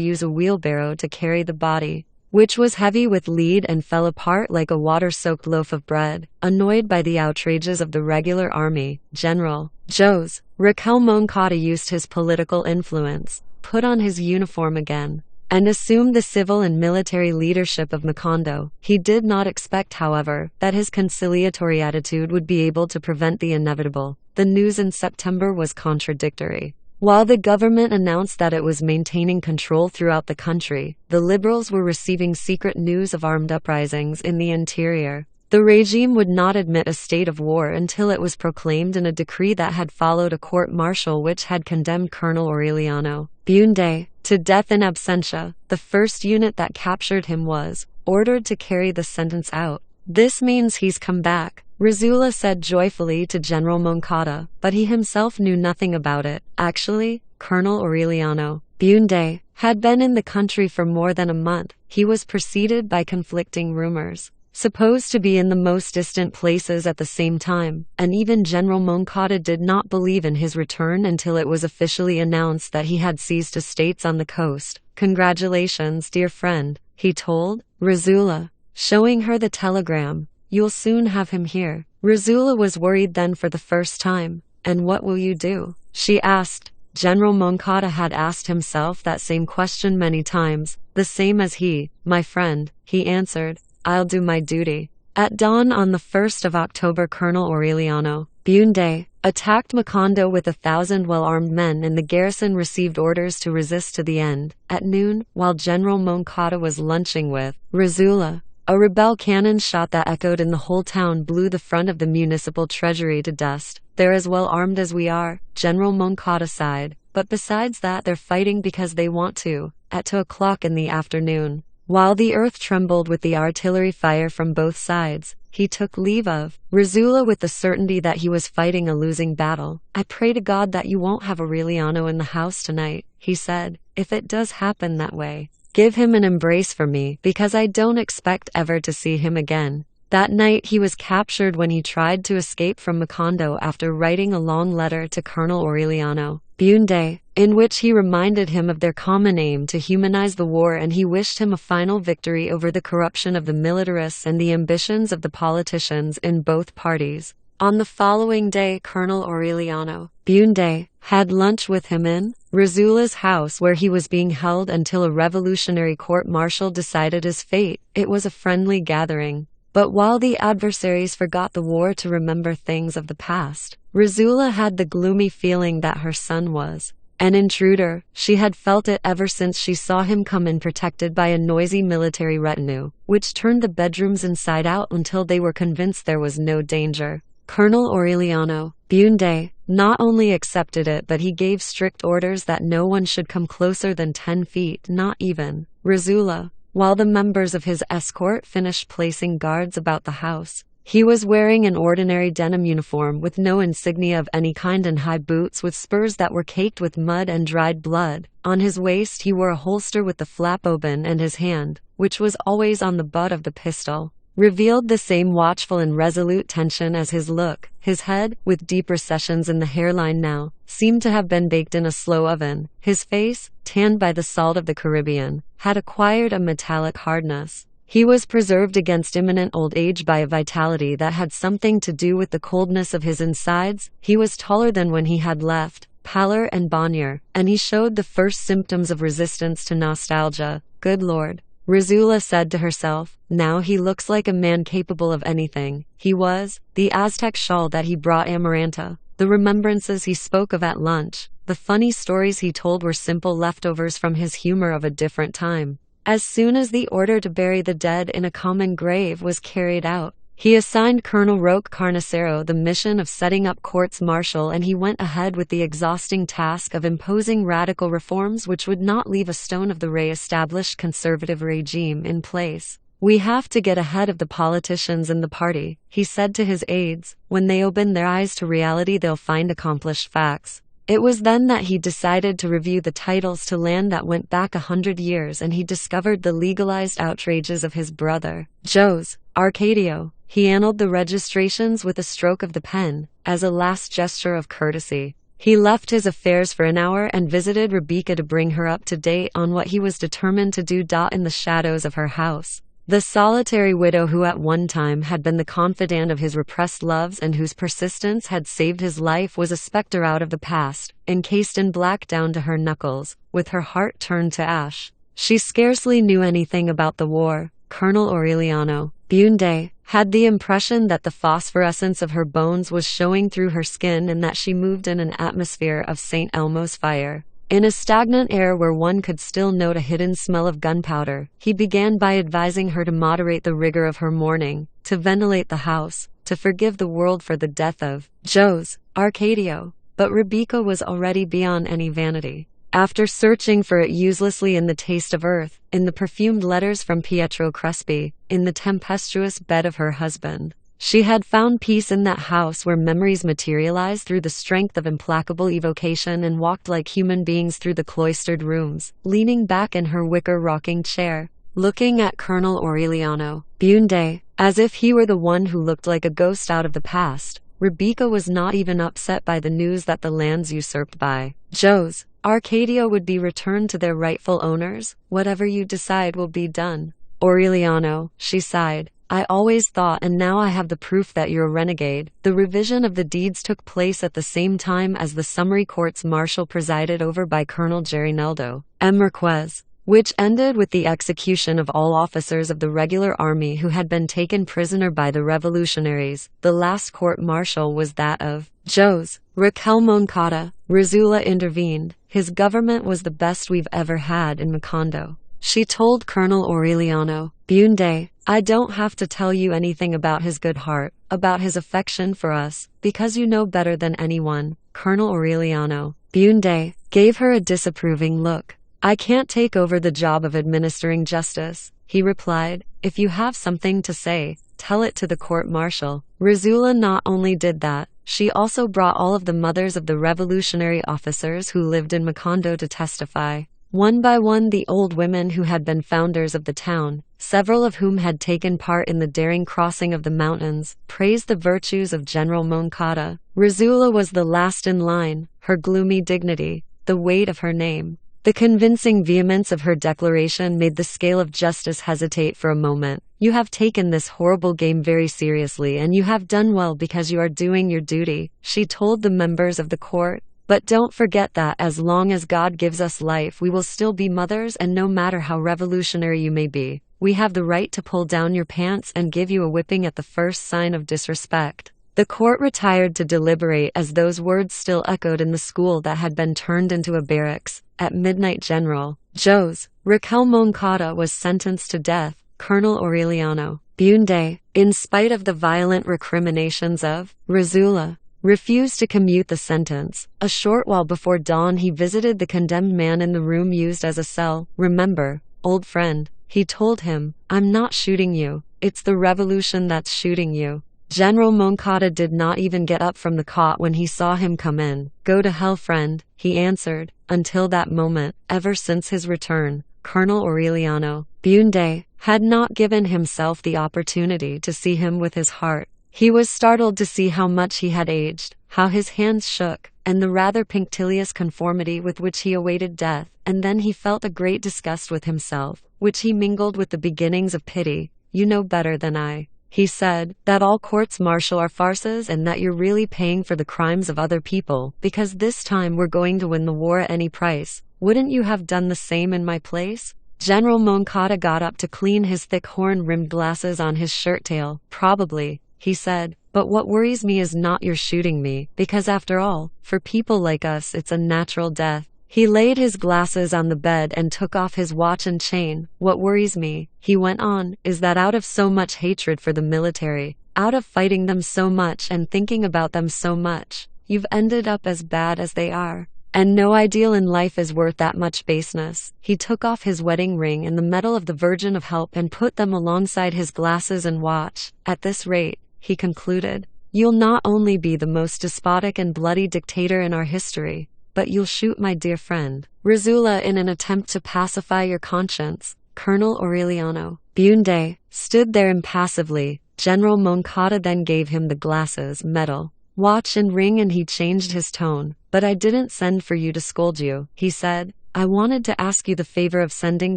S1: use a wheelbarrow to carry the body, which was heavy with lead and fell apart like a water-soaked loaf of bread. Annoyed by the outrages of the regular army, General Jose Raquel Moncada used his political influence, put on his uniform again, and assumed the civil and military leadership of Macondo. He did not expect, however, that his conciliatory attitude would be able to prevent the inevitable. The news in September was contradictory. While the government announced that it was maintaining control throughout the country, the liberals were receiving secret news of armed uprisings in the interior. The regime would not admit a state of war until it was proclaimed in a decree that had followed a court-martial which had condemned Colonel Aureliano Bunde to death in absentia. The first unit that captured him was ordered to carry the sentence out. "This means he's come back," Rizula said joyfully to General Moncada, but he himself knew nothing about it. Actually, Colonel Aureliano Bunde had been in the country for more than a month. He was preceded by conflicting rumors, supposed to be in the most distant places at the same time, and even General Moncada did not believe in his return until it was officially announced that he had seized estates on the coast. "Congratulations, dear friend," he told Rizula, showing her the telegram. "You'll soon have him here." Rizula was worried then for the first time. "And what will you do?" she asked. General Moncada had asked himself that same question many times. "The same as he, my friend," he answered. "I'll do my duty." At dawn on the 1st of October, Colonel Aureliano Bunde attacked Macondo with 1,000 well-armed men, and the garrison received orders to resist to the end. At noon, while General Moncada was lunching with Rizula, a rebel cannon shot that echoed in the whole town blew the front of the municipal treasury to dust. "They're as well armed as we are," General Moncada sighed. "But besides that, they're fighting because they want to." At 2 o'clock in the afternoon, while the earth trembled with the artillery fire from both sides, he took leave of Rizula with the certainty that he was fighting a losing battle. "I pray to God that you won't have Aureliano in the house tonight," he said. "If it does happen that way, give him an embrace for me, because I don't expect ever to see him again." That night he was captured when he tried to escape from Macondo after writing a long letter to Colonel Aureliano Bunde, in which he reminded him of their common aim to humanize the war, and he wished him a final victory over the corruption of the militarists and the ambitions of the politicians in both parties. On the following day, Colonel Aureliano Bunde had lunch with him in Rizula's house, where he was being held until a revolutionary court-martial decided his fate. It was a friendly gathering. But while the adversaries forgot the war to remember things of the past, Rizula had the gloomy feeling that her son was an intruder. She had felt it ever since she saw him come in protected by a noisy military retinue, which turned the bedrooms inside out until they were convinced there was no danger. Colonel Aureliano Bunde not only accepted it, but he gave strict orders that no one should come closer than 10 feet, not even Rizula. While the members of his escort finished placing guards about the house, he was wearing an ordinary denim uniform with no insignia of any kind and high boots with spurs that were caked with mud and dried blood. On his waist he wore a holster with the flap open, and his hand, which was always on the butt of the pistol, revealed the same watchful and resolute tension as his look. His head, with deep recessions in the hairline now, seemed to have been baked in a slow oven. His face, tanned by the salt of the Caribbean, had acquired a metallic hardness. He was preserved against imminent old age by a vitality that had something to do with the coldness of his insides. He was taller than when he had left, paler and bonier, and he showed the first symptoms of resistance to nostalgia. Good Lord, Rizula said to herself, now he looks like a man capable of anything. He was. The Aztec shawl that he brought Amaranta, the remembrances he spoke of at lunch, the funny stories he told were simple leftovers from his humor of a different time. As soon as the order to bury the dead in a common grave was carried out, he assigned Colonel Roque Carnicero the mission of setting up courts-martial, and he went ahead with the exhausting task of imposing radical reforms which would not leave a stone of the re-established conservative regime in place. We have to get ahead of the politicians in the party, he said to his aides. When they open their eyes to reality, they'll find accomplished facts. It was then that he decided to review the titles to land that went back 100 years, and he discovered the legalized outrages of his brother, Jose Arcadio. He annulled the registrations with a stroke of the pen, as a last gesture of courtesy. He left his affairs for an hour and visited Rebecca to bring her up to date on what he was determined to do. In the shadows of her house, the solitary widow who at one time had been the confidant of his repressed loves and whose persistence had saved his life was a specter out of the past, encased in black down to her knuckles, with her heart turned to ash. She scarcely knew anything about the war. Colonel Aureliano Bunde had the impression that the phosphorescence of her bones was showing through her skin, and that she moved in an atmosphere of St. Elmo's fire. In a stagnant air where one could still note a hidden smell of gunpowder, he began by advising her to moderate the rigor of her mourning, to ventilate the house, to forgive the world for the death of Jose Arcadio. But Rebecca was already beyond any vanity. After searching for it uselessly in the taste of earth, in the perfumed letters from Pietro Crespi, in the tempestuous bed of her husband, she had found peace in that house where memories materialized through the strength of implacable evocation and walked like human beings through the cloistered rooms. Leaning back in her wicker rocking chair, looking at Colonel Aureliano Bunde, as if he were the one who looked like a ghost out of the past, Rebecca was not even upset by the news that the lands usurped by Jose Arcadio would be returned to their rightful owners. Whatever you decide will be done. Aureliano, she sighed. I always thought, and now I have the proof, that you're a renegade. The revision of the deeds took place at the same time as the summary courts-martial presided over by Colonel Gerinaldo M. Marquez, which ended with the execution of all officers of the regular army who had been taken prisoner by the revolutionaries. The last court-martial was that of Jose Raquel Moncada. Rizula intervened. His government was the best we've ever had in Macondo, she told Colonel Aureliano Bunde. I don't have to tell you anything about his good heart, about his affection for us, because you know better than anyone. Colonel Aureliano Bunde gave her a disapproving look. I can't take over the job of administering justice, he replied. If you have something to say, tell it to the court-martial. Rizula not only did that, she also brought all of the mothers of the revolutionary officers who lived in Macondo to testify. One by one, the old women who had been founders of the town, several of whom had taken part in the daring crossing of the mountains, praised the virtues of General Moncada. Rizula was the last in line, her gloomy dignity, the weight of her name. The convincing vehemence of her declaration made the scale of justice hesitate for a moment. You have taken this horrible game very seriously, and you have done well because you are doing your duty, she told the members of the court. But don't forget that as long as God gives us life, we will still be mothers, and no matter how revolutionary you may be, we have the right to pull down your pants and give you a whipping at the first sign of disrespect. The court retired to deliberate as those words still echoed in the school that had been turned into a barracks. At midnight, General Jose Raquel Moncada was sentenced to death. Colonel Aureliano Bunde, in spite of the violent recriminations of Rizula, refused to commute the sentence. A short while before dawn, he visited the condemned man in the room used as a cell. Remember, old friend, he told him, I'm not shooting you. It's the revolution that's shooting you. General Moncada did not even get up from the cot when he saw him come in. Go to hell, friend, he answered. Until that moment, ever since his return, Colonel Aureliano Bunde had not given himself the opportunity to see him with his heart. He was startled to see how much he had aged, how his hands shook, and the rather punctilious conformity with which he awaited death, and then he felt a great disgust with himself, which he mingled with the beginnings of pity. You know better than I, he said, that all courts martial are farces and that you're really paying for the crimes of other people, because this time we're going to win the war at any price. Wouldn't you have done the same in my place? General Moncada got up to clean his thick horn-rimmed glasses on his shirt-tail. Probably, he said, but what worries me is not your shooting me, because after all, for people like us it's a natural death. He laid his glasses on the bed and took off his watch and chain. What worries me, he went on, is that out of so much hatred for the military, out of fighting them so much and thinking about them so much, you've ended up as bad as they are. And no ideal in life is worth that much baseness. He took off his wedding ring and the medal of the Virgin of Help and put them alongside his glasses and watch. At this rate, he concluded, you'll not only be the most despotic and bloody dictator in our history, but you'll shoot my dear friend Rizula in an attempt to pacify your conscience. Colonel Aureliano Bunde stood there impassively. General Moncada then gave him the glasses, medal, watch and ring, and he changed his tone. But I didn't send for you to scold you, he said. I wanted to ask you the favor of sending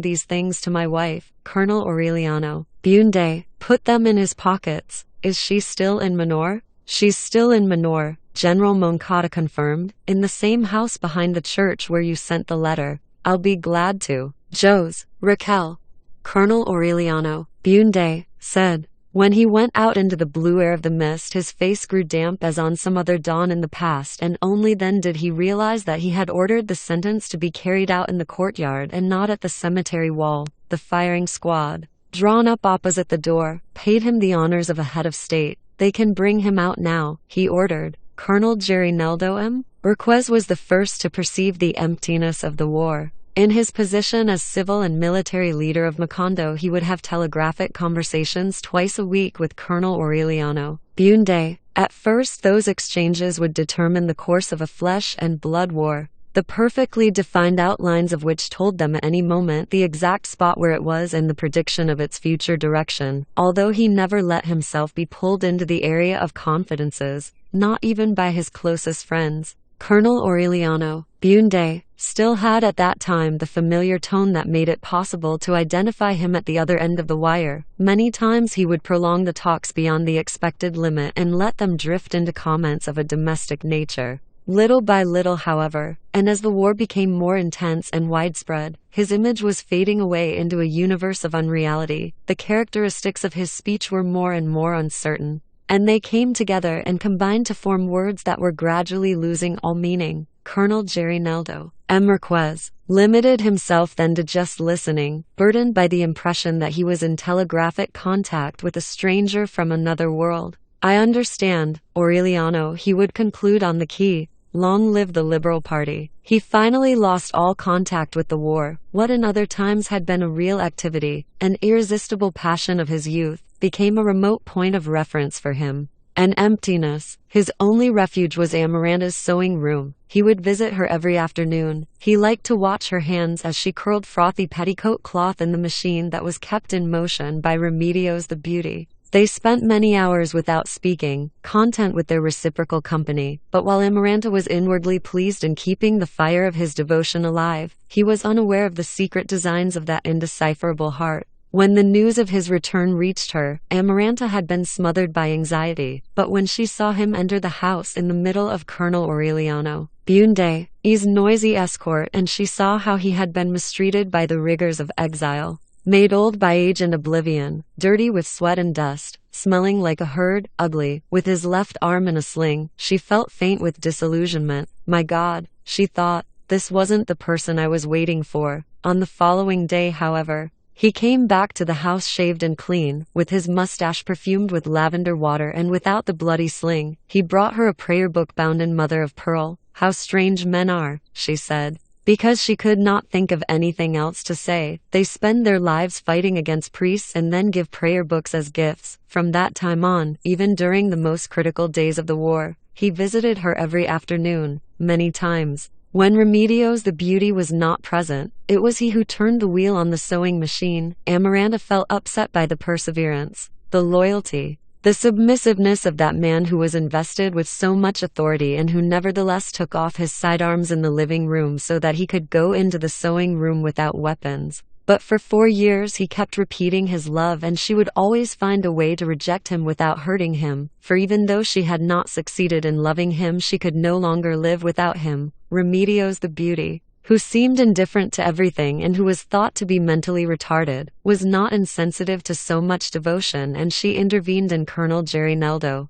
S1: these things to my wife. Colonel Aureliano Bunde put them in his pockets. Is she still in Manor? She's still in Manor, General Moncada confirmed, in the same house behind the church where you sent the letter. I'll be glad to. Jose Raquel, Colonel Aureliano Bunde said. When he went out into the blue air of the mist, his face grew damp as on some other dawn in the past, and only then did he realize that he had ordered the sentence to be carried out in the courtyard and not at the cemetery wall. The firing squad, drawn up opposite the door, paid him the honors of a head of state. They can bring him out now, he ordered. Colonel Gerineldo M. Urquez was the first to perceive the emptiness of the war. In his position as civil and military leader of Macondo, he would have telegraphic conversations twice a week with Colonel Aureliano Bunde. At first, those exchanges would determine the course of a flesh and blood war, the perfectly defined outlines of which told them at any moment the exact spot where it was and the prediction of its future direction. Although he never let himself be pulled into the area of confidences, not even by his closest friends, Colonel Aureliano Bunde still had at that time the familiar tone that made it possible to identify him at the other end of the wire. Many times he would prolong the talks beyond the expected limit and let them drift into comments of a domestic nature. Little by little, however, and as the war became more intense and widespread, his image was fading away into a universe of unreality. The characteristics of his speech were more and more uncertain, and they came together and combined to form words that were gradually losing all meaning. Colonel Gerineldo M. Urquez limited himself then to just listening, burdened by the impression that he was in telegraphic contact with a stranger from another world. I understand, Aureliano, he would conclude on the key. Long live the Liberal Party. He finally lost all contact with the war. What in other times had been a real activity, an irresistible passion of his youth, became a remote point of reference for him. and emptiness. His only refuge was Amaranta's sewing room. He would visit her every afternoon. He liked to watch her hands as she curled frothy petticoat cloth in the machine that was kept in motion by Remedios the Beauty. They spent many hours without speaking, content with their reciprocal company, but while Amaranta was inwardly pleased in keeping the fire of his devotion alive, he was unaware of the secret designs of that indecipherable heart. When the news of his return reached her, Amaranta had been smothered by anxiety, but when she saw him enter the house in the middle of Colonel Aureliano Bunde's noisy escort, and she saw how he had been mistreated by the rigors of exile, made old by age and oblivion, dirty with sweat and dust, smelling like a herd, ugly, with his left arm in a sling, she felt faint with disillusionment. My God, she thought, this wasn't the person I was waiting for. On the following day, however, he came back to the house shaved and clean, with his mustache perfumed with lavender water and without the bloody sling. He brought her a prayer book bound in mother of pearl. How strange men are, she said. Because she could not think of anything else to say. They spend their lives fighting against priests and then give prayer books as gifts. From that time on, even during the most critical days of the war, he visited her every afternoon, many times. When Remedios the Beauty was not present, it was he who turned the wheel on the sewing machine. Amaranta felt upset by the perseverance, the loyalty, the submissiveness of that man who was invested with so much authority and who nevertheless took off his sidearms in the living room so that he could go into the sewing room without weapons. But for 4 years he kept repeating his love, and she would always find a way to reject him without hurting him, for even though she had not succeeded in loving him, she could no longer live without him. Remedios the Beauty, who seemed indifferent to everything and who was thought to be mentally retarded, was not insensitive to so much devotion, and she intervened in Colonel Gerineldo's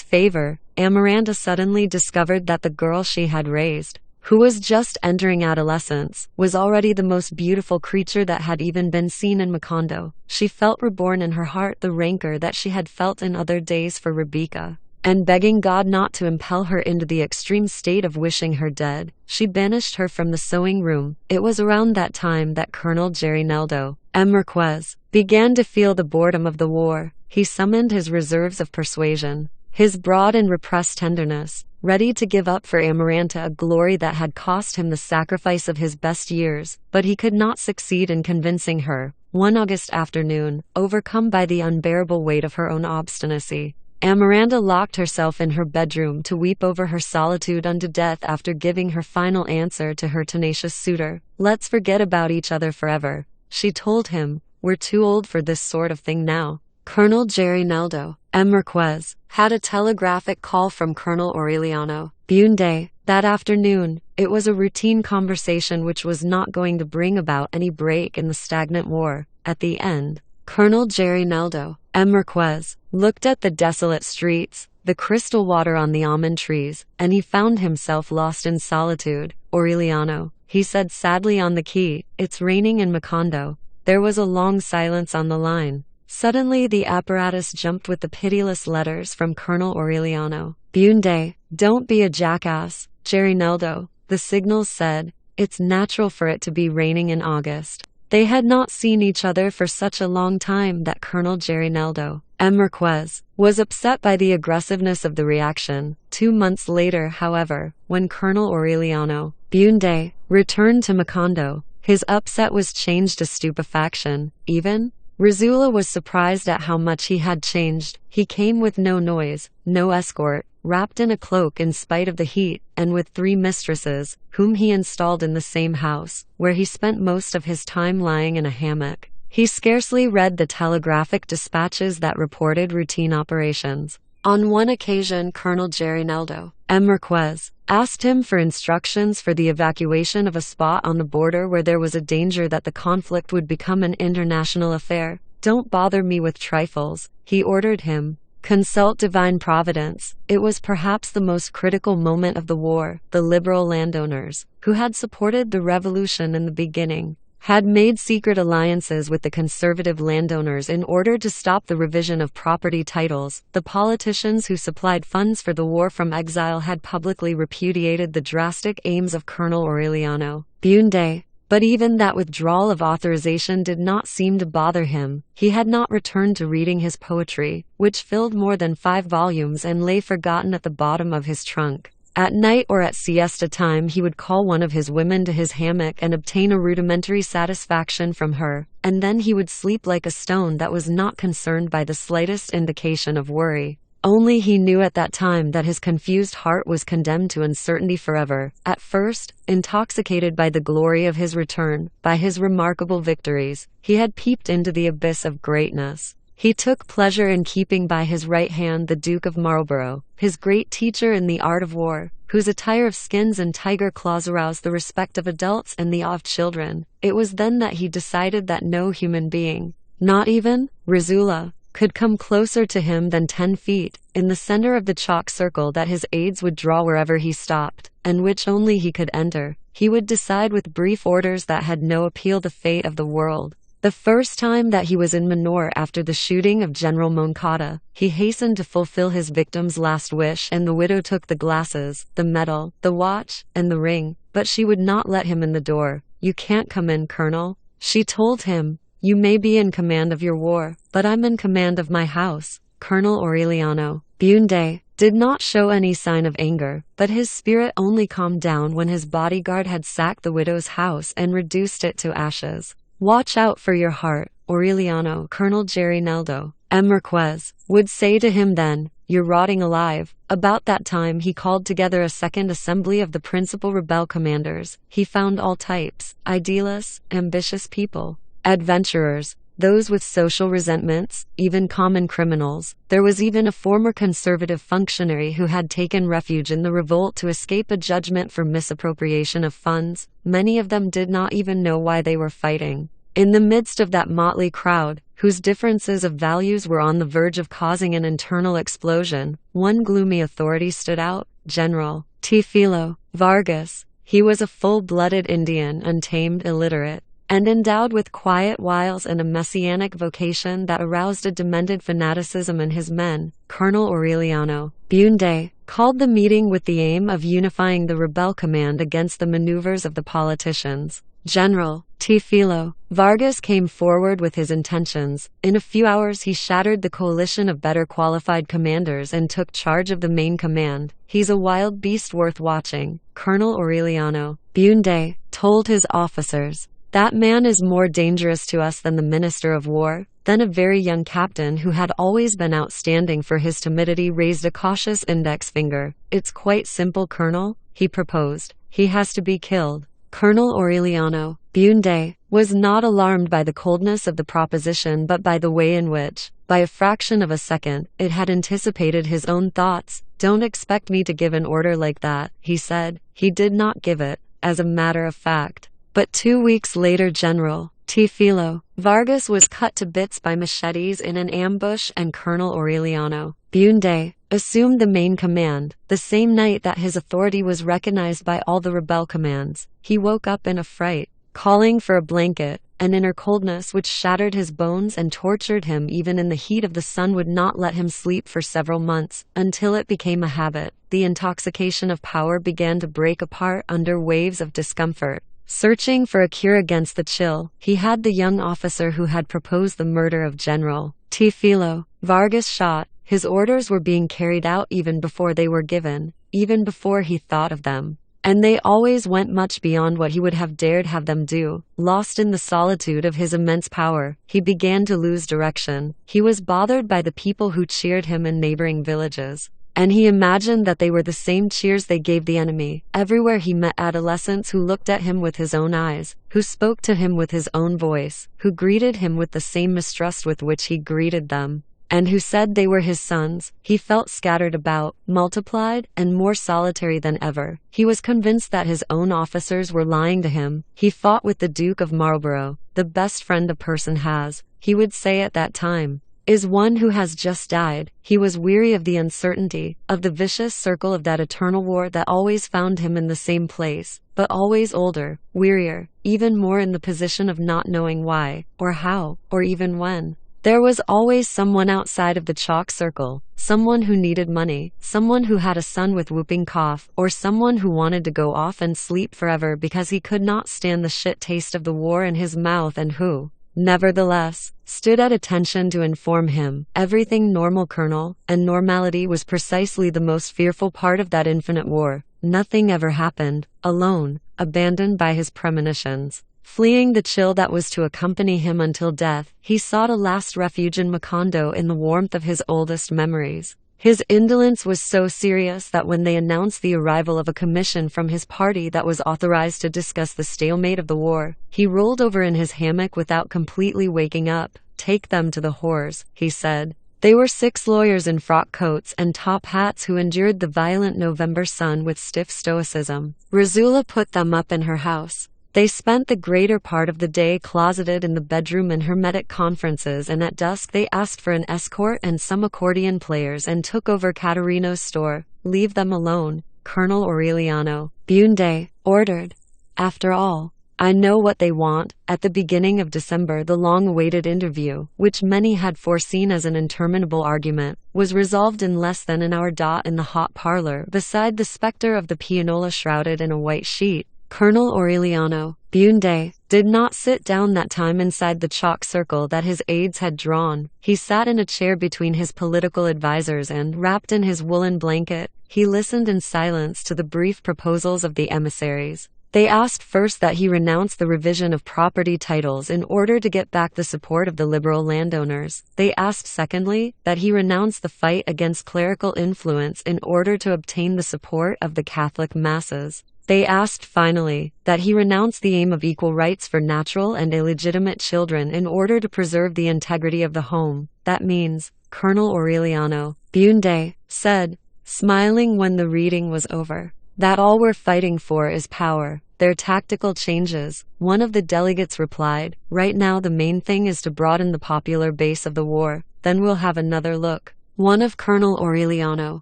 S1: favor. Amaranta suddenly discovered that the girl she had raised, who was just entering adolescence, was already the most beautiful creature that had even been seen in Macondo. She felt reborn in her heart the rancor that she had felt in other days for Rebecca, and begging God not to impel her into the extreme state of wishing her dead, she banished her from the sewing room. It was around that time that Colonel Gerineldo's began to feel the boredom of the war. He summoned his reserves of persuasion, his broad and repressed tenderness, ready to give up for Amaranta a glory that had cost him the sacrifice of his best years, but he could not succeed in convincing her. One August afternoon, overcome by the unbearable weight of her own obstinacy, Amaranta locked herself in her bedroom to weep over her solitude unto death after giving her final answer to her tenacious suitor. Let's forget about each other forever, she told him. We're too old for this sort of thing now. Colonel Gerineldo's had a telegraphic call from Colonel Aureliano Bunde that afternoon. It was a routine conversation which was not going to bring about any break in the stagnant war. At the end, Colonel Gerineldo's looked at the desolate streets, the crystal water on the almond trees, and he found himself lost in solitude. Aureliano, he said sadly on the key, it's raining in Macondo. There was a long silence on the line. Suddenly the apparatus jumped with the pitiless letters from Colonel Aureliano Bunde. Don't be a jackass, Gerineldo, the signals said. It's natural for it to be raining in August. They had not seen each other for such a long time that Colonel Gerineldo's was upset by the aggressiveness of the reaction. 2 months later, however, when Colonel Aureliano Bunde returned to Macondo, his upset was changed to stupefaction. Even Rizula was surprised at how much he had changed. He came with no noise, no escort, wrapped in a cloak in spite of the heat, and with 3 mistresses, whom he installed in the same house, where he spent most of his time lying in a hammock. He scarcely read the telegraphic dispatches that reported routine operations. On one occasion, Colonel Gerineldo's asked him for instructions for the evacuation of a spot on the border where there was a danger that the conflict would become an international affair. Don't bother me with trifles, he ordered him. Consult divine providence. It was perhaps the most critical moment of the war. The liberal landowners, who had supported the revolution in the beginning, had made secret alliances with the conservative landowners in order to stop the revision of property titles. The politicians who supplied funds for the war from exile had publicly repudiated the drastic aims of Colonel Aureliano Bunde. But even that withdrawal of authorization did not seem to bother him. He had not returned to reading his poetry, which filled more than 5 volumes and lay forgotten at the bottom of his trunk. At night or at siesta time he would call one of his women to his hammock and obtain a rudimentary satisfaction from her, and then he would sleep like a stone that was not concerned by the slightest indication of worry. Only he knew at that time that his confused heart was condemned to uncertainty forever. At first, intoxicated by the glory of his return, by his remarkable victories, he had peeped into the abyss of greatness. He took pleasure in keeping by his right hand the Duke of Marlborough, his great teacher in the art of war, whose attire of skins and tiger claws aroused the respect of adults and the awe of children. It was then that he decided that no human being, not even Rizula, could come closer to him than 10 feet, in the center of the chalk circle that his aides would draw wherever he stopped, and which only he could enter. He would decide with brief orders that had no appeal the fate of the world. The first time that he was in Manor after the shooting of General Moncada, he hastened to fulfill his victim's last wish, and the widow took the glasses, the medal, the watch, and the ring, but she would not let him in the door. "You can't come in, Colonel," she told him. "You may be in command of your war, but I'm in command of my house." Colonel Aureliano Bunde did not show any sign of anger, but his spirit only calmed down when his bodyguard had sacked the widow's house and reduced it to ashes. "Watch out for your heart, Aureliano," Colonel Gerineldo M. Marquez would say to him then. "You're rotting alive." About that time he called together a second assembly of the principal rebel commanders. He found all types: idealists, ambitious people, adventurers, those with social resentments, even common criminals. There was even a former conservative functionary who had taken refuge in the revolt to escape a judgment for misappropriation of funds. Many of them did not even know why they were fighting. In the midst of that motley crowd, whose differences of values were on the verge of causing an internal explosion, one gloomy authority stood out: General Teófilo Vargas. He was a full-blooded Indian, untamed, illiterate, and endowed with quiet wiles and a messianic vocation that aroused a demented fanaticism in his men. Colonel Aureliano Bunde called the meeting with the aim of unifying the rebel command against the maneuvers of the politicians. General Teófilo Vargas came forward with his intentions. In a few hours he shattered the coalition of better qualified commanders and took charge of the main command. "He's a wild beast worth watching," Colonel Aureliano Bunde told his officers. "That man is more dangerous to us than the Minister of War." Then a very young captain who had always been outstanding for his timidity raised a cautious index finger. "It's quite simple, Colonel," he proposed. "He has to be killed." Colonel Aureliano Bunde was not alarmed by the coldness of the proposition but by the way in which, by a fraction of a second, it had anticipated his own thoughts. "Don't expect me to give an order like that," he said. He did not give it, as a matter of fact. But 2 weeks later General Teófilo Vargas was cut to bits by machetes in an ambush, and Colonel Aureliano Bunde assumed the main command. The same night that his authority was recognized by all the rebel commands, he woke up in a fright, calling for a blanket. An inner coldness which shattered his bones and tortured him even in the heat of the sun would not let him sleep for several months, until it became a habit. The intoxication of power began to break apart under waves of discomfort. Searching for a cure against the chill, he had the young officer who had proposed the murder of General Teófilo Vargas shot. His orders were being carried out even before they were given, even before he thought of them. And they always went much beyond what he would have dared have them do. Lost in the solitude of his immense power, he began to lose direction. He was bothered by the people who cheered him in neighboring villages, and he imagined that they were the same cheers they gave the enemy. Everywhere he met adolescents who looked at him with his own eyes, who spoke to him with his own voice, who greeted him with the same mistrust with which he greeted them, and who said they were his sons. He felt scattered about, multiplied, and more solitary than ever. He was convinced that his own officers were lying to him. He fought with the Duke of Marlborough. "The best friend a person has," he would say at that time, "is one who has just died." He was weary of the uncertainty, of the vicious circle of that eternal war that always found him in the same place, but always older, wearier, even more in the position of not knowing why, or how, or even when. There was always someone outside of the chalk circle, someone who needed money, someone who had a son with whooping cough, or someone who wanted to go off and sleep forever because he could not stand the shit taste of the war in his mouth and who, nevertheless, stood at attention to inform him, everything normal, Colonel, and normality was precisely the most fearful part of that infinite war. Nothing ever happened, alone, abandoned by his premonitions. Fleeing the chill that was to accompany him until death, he sought a last refuge in Macondo in the warmth of his oldest memories. His indolence was so serious that when they announced the arrival of a commission from his party that was authorized to discuss the stalemate of the war, he rolled over in his hammock without completely waking up. "Take them to the whores," he said. They were 6 lawyers in frock coats and top hats who endured the violent November sun with stiff stoicism. Razula put them up in her house. They spent the greater part of the day closeted in the bedroom in hermetic conferences, and at dusk they asked for an escort and some accordion players and took over Caterino's store. "Leave them alone," Colonel Aureliano Bunde ordered. "After all, I know what they want." At the beginning of December, the long-awaited interview, which many had foreseen as an interminable argument, was resolved in less than an hour. In the hot parlor, beside the specter of the pianola shrouded in a white sheet, Colonel Aureliano Bunde did not sit down that time inside the chalk circle that his aides had drawn. He sat in a chair between his political advisers and, wrapped in his woolen blanket, he listened in silence to the brief proposals of the emissaries. They asked first that he renounce the revision of property titles in order to get back the support of the liberal landowners. They asked secondly that he renounce the fight against clerical influence in order to obtain the support of the Catholic masses. They asked finally that he renounce the aim of equal rights for natural and illegitimate children in order to preserve the integrity of the home. "That means," Colonel Aureliano Bunde said, smiling when the reading was over, "that all we're fighting for is power." "Their tactical changes," one of the delegates replied. "Right now the main thing is to broaden the popular base of the war, then we'll have another look." One of Colonel Aureliano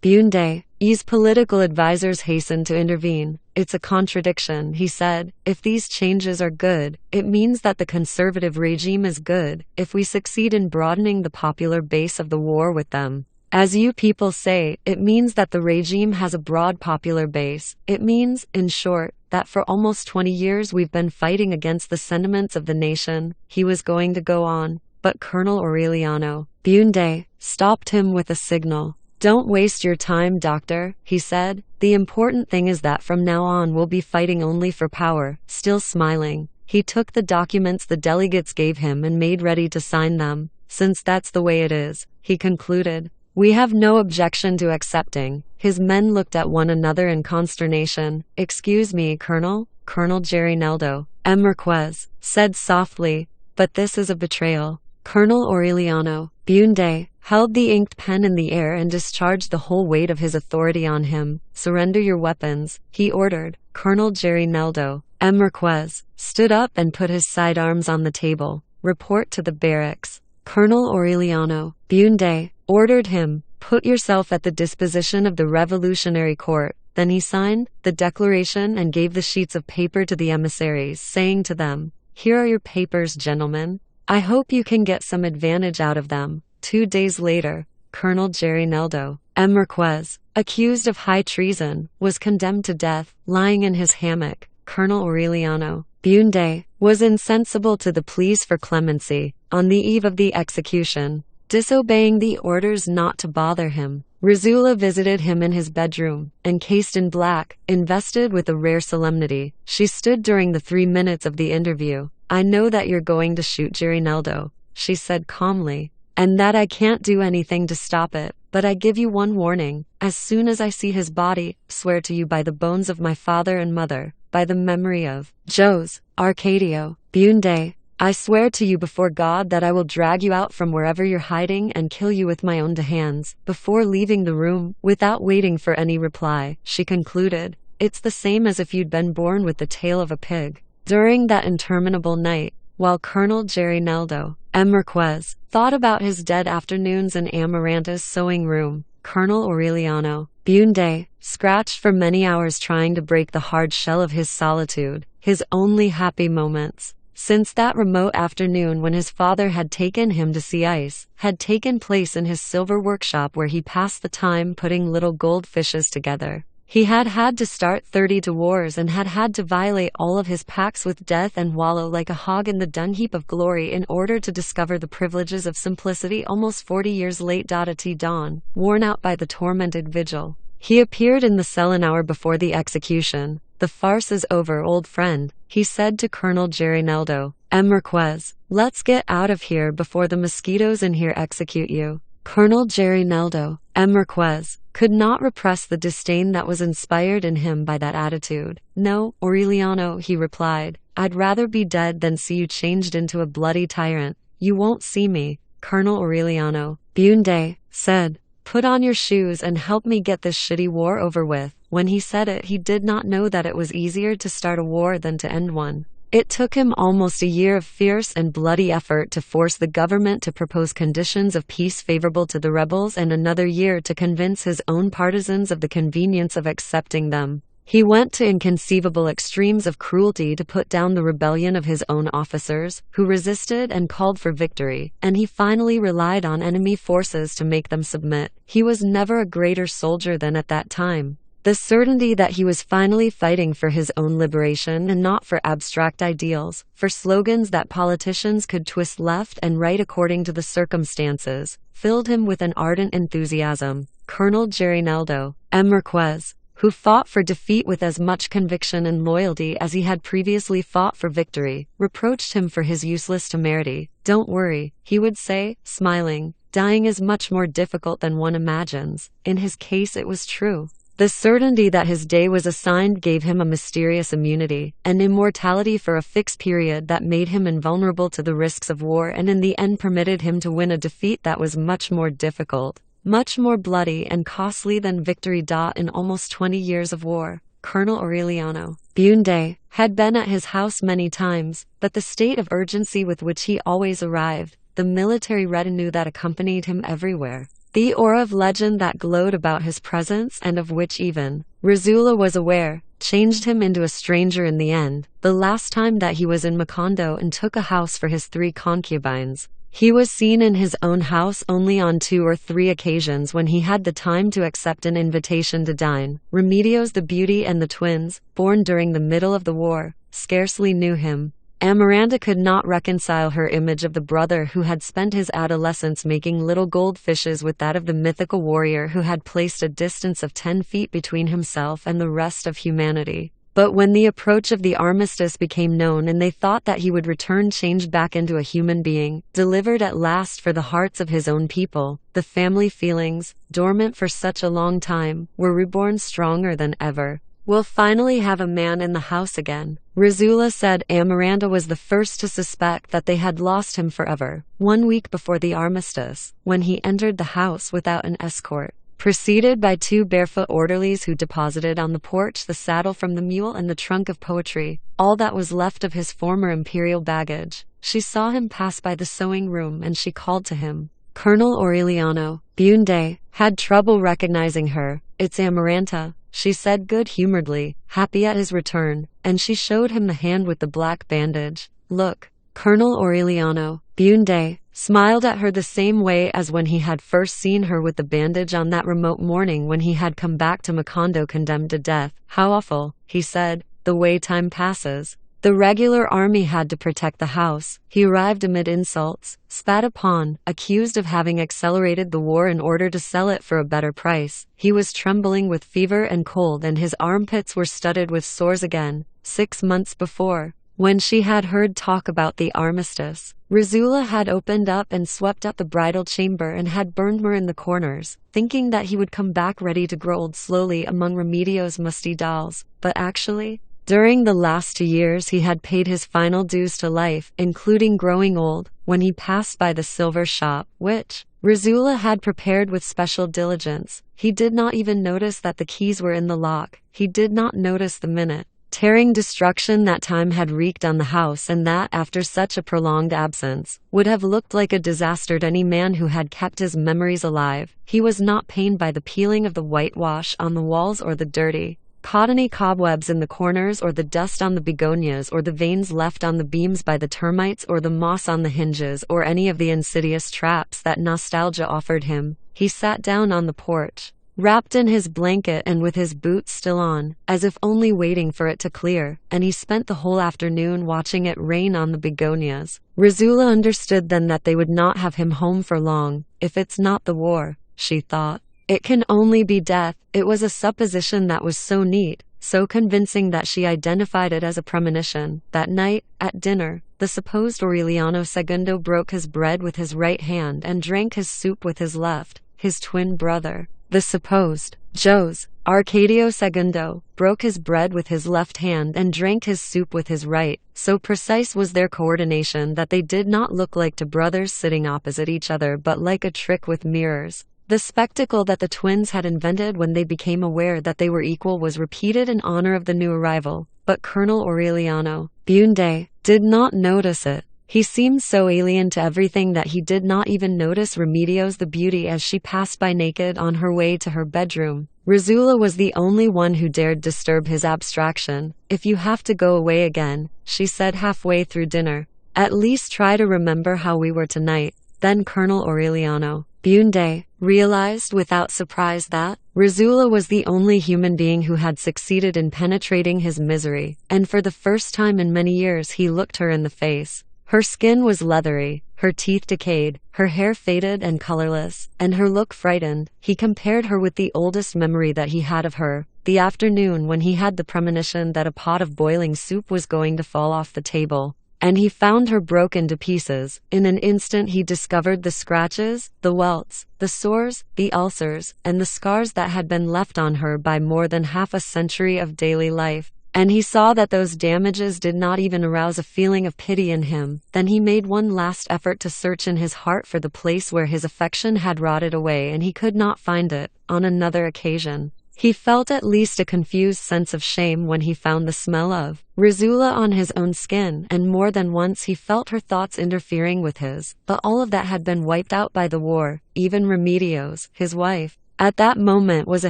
S1: Bunde's political advisers hastened to intervene. "It's a contradiction," he said. "If these changes are good, it means that the conservative regime is good. If we succeed in broadening the popular base of the war with them, as you people say, it means that the regime has a broad popular base. It means, in short, that for almost 20 years we've been fighting against the sentiments of the nation." He was going to go on, but Colonel Aureliano Bunde stopped him with a signal. "Don't waste your time, doctor," he said. "The important thing is that from now on we'll be fighting only for power." Still smiling, he took the documents the delegates gave him and made ready to sign them. "Since that's the way it is," he concluded, "we have no objection to accepting." His men looked at one another in consternation. "Excuse me, Colonel," Colonel Gerineldo Marquez said softly, "but this is a betrayal." Colonel Aureliano Bunde held the inked pen in the air and discharged the whole weight of his authority on him. "Surrender your weapons," he ordered. Colonel Gerineldo Marquez stood up and put his sidearms on the table. "Report to the barracks." Colonel Aureliano Bunde ordered him, "Put yourself at the disposition of the Revolutionary Court." Then he signed the declaration and gave the sheets of paper to the emissaries, saying to them, "Here are your papers, gentlemen. I hope you can get some advantage out of them." 2 days later, Colonel Gerineldo Marquez, accused of high treason, was condemned to death, lying in his hammock. Colonel Aureliano Bunde was insensible to the pleas for clemency. On the eve of the execution, disobeying the orders not to bother him, Razula visited him in his bedroom, encased in black, invested with a rare solemnity. She stood during the 3 minutes of the interview. "I know that you're going to shoot Gerineldo," she said calmly, "and that I can't do anything to stop it, but I give you one warning. As soon as I see his body, swear to you by the bones of my father and mother, by the memory of Jose Arcadio Bunde, I swear to you before God that I will drag you out from wherever you're hiding and kill you with my own hands." Before leaving the room, without waiting for any reply, she concluded, "It's the same as if you'd been born with the tail of a pig." During that interminable night, while Colonel Gerineldo Marquez thought about his dead afternoons in Amaranta's sewing room, Colonel Aureliano Bunde scratched for many hours trying to break the hard shell of his solitude, his only happy moments. since that remote afternoon when his father had taken him to see ice, had taken place in his silver workshop where he passed the time putting little gold fishes together. He had had to start 30 to wars and had had to violate all of his pacts with death and wallow like a hog in the dung heap of glory in order to discover the privileges of simplicity almost 40 years late. At dawn, worn out by the tormented vigil, he appeared in the cell an hour before the execution. "The farce is over, old friend," he said to Colonel Gerineldo M. Marquez. "Let's get out of here before the mosquitoes in here execute you." Colonel Gerineldo M. Marquez could not repress the disdain that was inspired in him by that attitude. "No, Aureliano," he replied, "I'd rather be dead than see you changed into a bloody tyrant." "You won't see me," Colonel Aureliano Bunde said. "Put on your shoes and help me get this shitty war over with." When he said it, he did not know that it was easier to start a war than to end one. It took him almost a year of fierce and bloody effort to force the government to propose conditions of peace favorable to the rebels and another year to convince his own partisans of the convenience of accepting them. He went to inconceivable extremes of cruelty to put down the rebellion of his own officers, who resisted and called for victory, and he finally relied on enemy forces to make them submit. He was never a greater soldier than at that time. The certainty that he was finally fighting for his own liberation and not for abstract ideals, for slogans that politicians could twist left and right according to the circumstances, filled him with an ardent enthusiasm. Colonel Gerineldo M. Marquez, who fought for defeat with as much conviction and loyalty as he had previously fought for victory, reproached him for his useless temerity. "Don't worry," he would say, smiling. "Dying is much more difficult than one imagines." In his case it was true. The certainty that his day was assigned gave him a mysterious immunity, an immortality for a fixed period that made him invulnerable to the risks of war and in the end permitted him to win a defeat that was much more difficult, much more bloody and costly than victory. In almost 20 years of war, Colonel Aureliano Bunde had been at his house many times, but the state of urgency with which he always arrived, the military retinue that accompanied him everywhere, the aura of legend that glowed about his presence and of which even Rizula was aware, changed him into a stranger in the end. The last time that he was in Macondo and took a house for his 3 concubines, he was seen in his own house only on 2 or 3 occasions when he had the time to accept an invitation to dine. Remedios the Beauty and the twins, born during the middle of the war, scarcely knew him. Amaranta could not reconcile her image of the brother who had spent his adolescence making little gold fishes with that of the mythical warrior who had placed a distance of 10 feet between himself and the rest of humanity. But when the approach of the armistice became known and they thought that he would return changed back into a human being, delivered at last for the hearts of his own people, the family feelings, dormant for such a long time, were reborn stronger than ever. "We'll finally have a man in the house again," Rizula said. Amaranta was the first to suspect that they had lost him forever. 1 week before the armistice, when he entered the house without an escort, preceded by 2 barefoot orderlies who deposited on the porch the saddle from the mule and the trunk of poetry, all that was left of his former imperial baggage, she saw him pass by the sewing room and she called to him. Colonel Aureliano Bunde had trouble recognizing her. "It's Amaranta," she said good-humoredly, happy at his return, and she showed him the hand with the black bandage. "Look." Colonel Aureliano Bunde smiled at her the same way as when he had first seen her with the bandage on that remote morning when he had come back to Macondo condemned to death. "How awful," he said, "the way time passes." The regular army had to protect the house. He arrived amid insults, spat upon, accused of having accelerated the war in order to sell it for a better price. He was trembling with fever and cold and his armpits were studded with sores again. 6 months before, when she had heard talk about the armistice, Rizula had opened up and swept up the bridal chamber and had burned her in the corners, thinking that he would come back ready to grow old slowly among Remedio's musty dolls. But actually, during the last 2 years he had paid his final dues to life, including growing old, when he passed by the silver shop, which Rizula had prepared with special diligence. He did not even notice that the keys were in the lock. He did not notice the minute tearing destruction that time had wreaked on the house and that, after such a prolonged absence, would have looked like a disaster to any man who had kept his memories alive. He was not pained by the peeling of the whitewash on the walls or the dirty, caught any cobwebs in the corners, or the dust on the begonias, or the veins left on the beams by the termites, or the moss on the hinges, or any of the insidious traps that nostalgia offered him. He sat down on the porch, wrapped in his blanket and with his boots still on, as if only waiting for it to clear, and he spent the whole afternoon watching it rain on the begonias. Rizula understood then that they would not have him home for long. If it's not the war, she thought, it can only be death. It was a supposition that was so neat, so convincing that she identified it as a premonition. That night, at dinner, the supposed Aureliano II broke his bread with his right hand and drank his soup with his left. His twin brother, the supposed Jose Arcadio II, broke his bread with his left hand and drank his soup with his right. So precise was their coordination that they did not look like two brothers sitting opposite each other, but like a trick with mirrors. The spectacle that the twins had invented when they became aware that they were equal was repeated in honor of the new arrival, but Colonel Aureliano Bunde did not notice it. He seemed so alien to everything that he did not even notice Remedios the beauty as she passed by naked on her way to her bedroom. Rizula was the only one who dared disturb his abstraction. If you have to go away again, she said halfway through dinner, at least try to remember how we were tonight. Then Colonel Aureliano Bunde realized without surprise that Rizula was the only human being who had succeeded in penetrating his misery, and for the first time in many years he looked her in the face. Her skin was leathery, her teeth decayed, her hair faded and colorless, and her look frightened. He compared her with the oldest memory that he had of her, the afternoon when he had the premonition that a pot of boiling soup was going to fall off the table, and he found her broken to pieces. In an instant he discovered the scratches, the welts, the sores, the ulcers, and the scars that had been left on her by more than half a century of daily life. And he saw that those damages did not even arouse a feeling of pity in him. Then he made one last effort to search in his heart for the place where his affection had rotted away, and he could not find it. On another occasion, he felt at least a confused sense of shame when he found the smell of Rizula on his own skin, and more than once he felt her thoughts interfering with his. But all of that had been wiped out by the war. Even Remedios, his wife, at that moment was a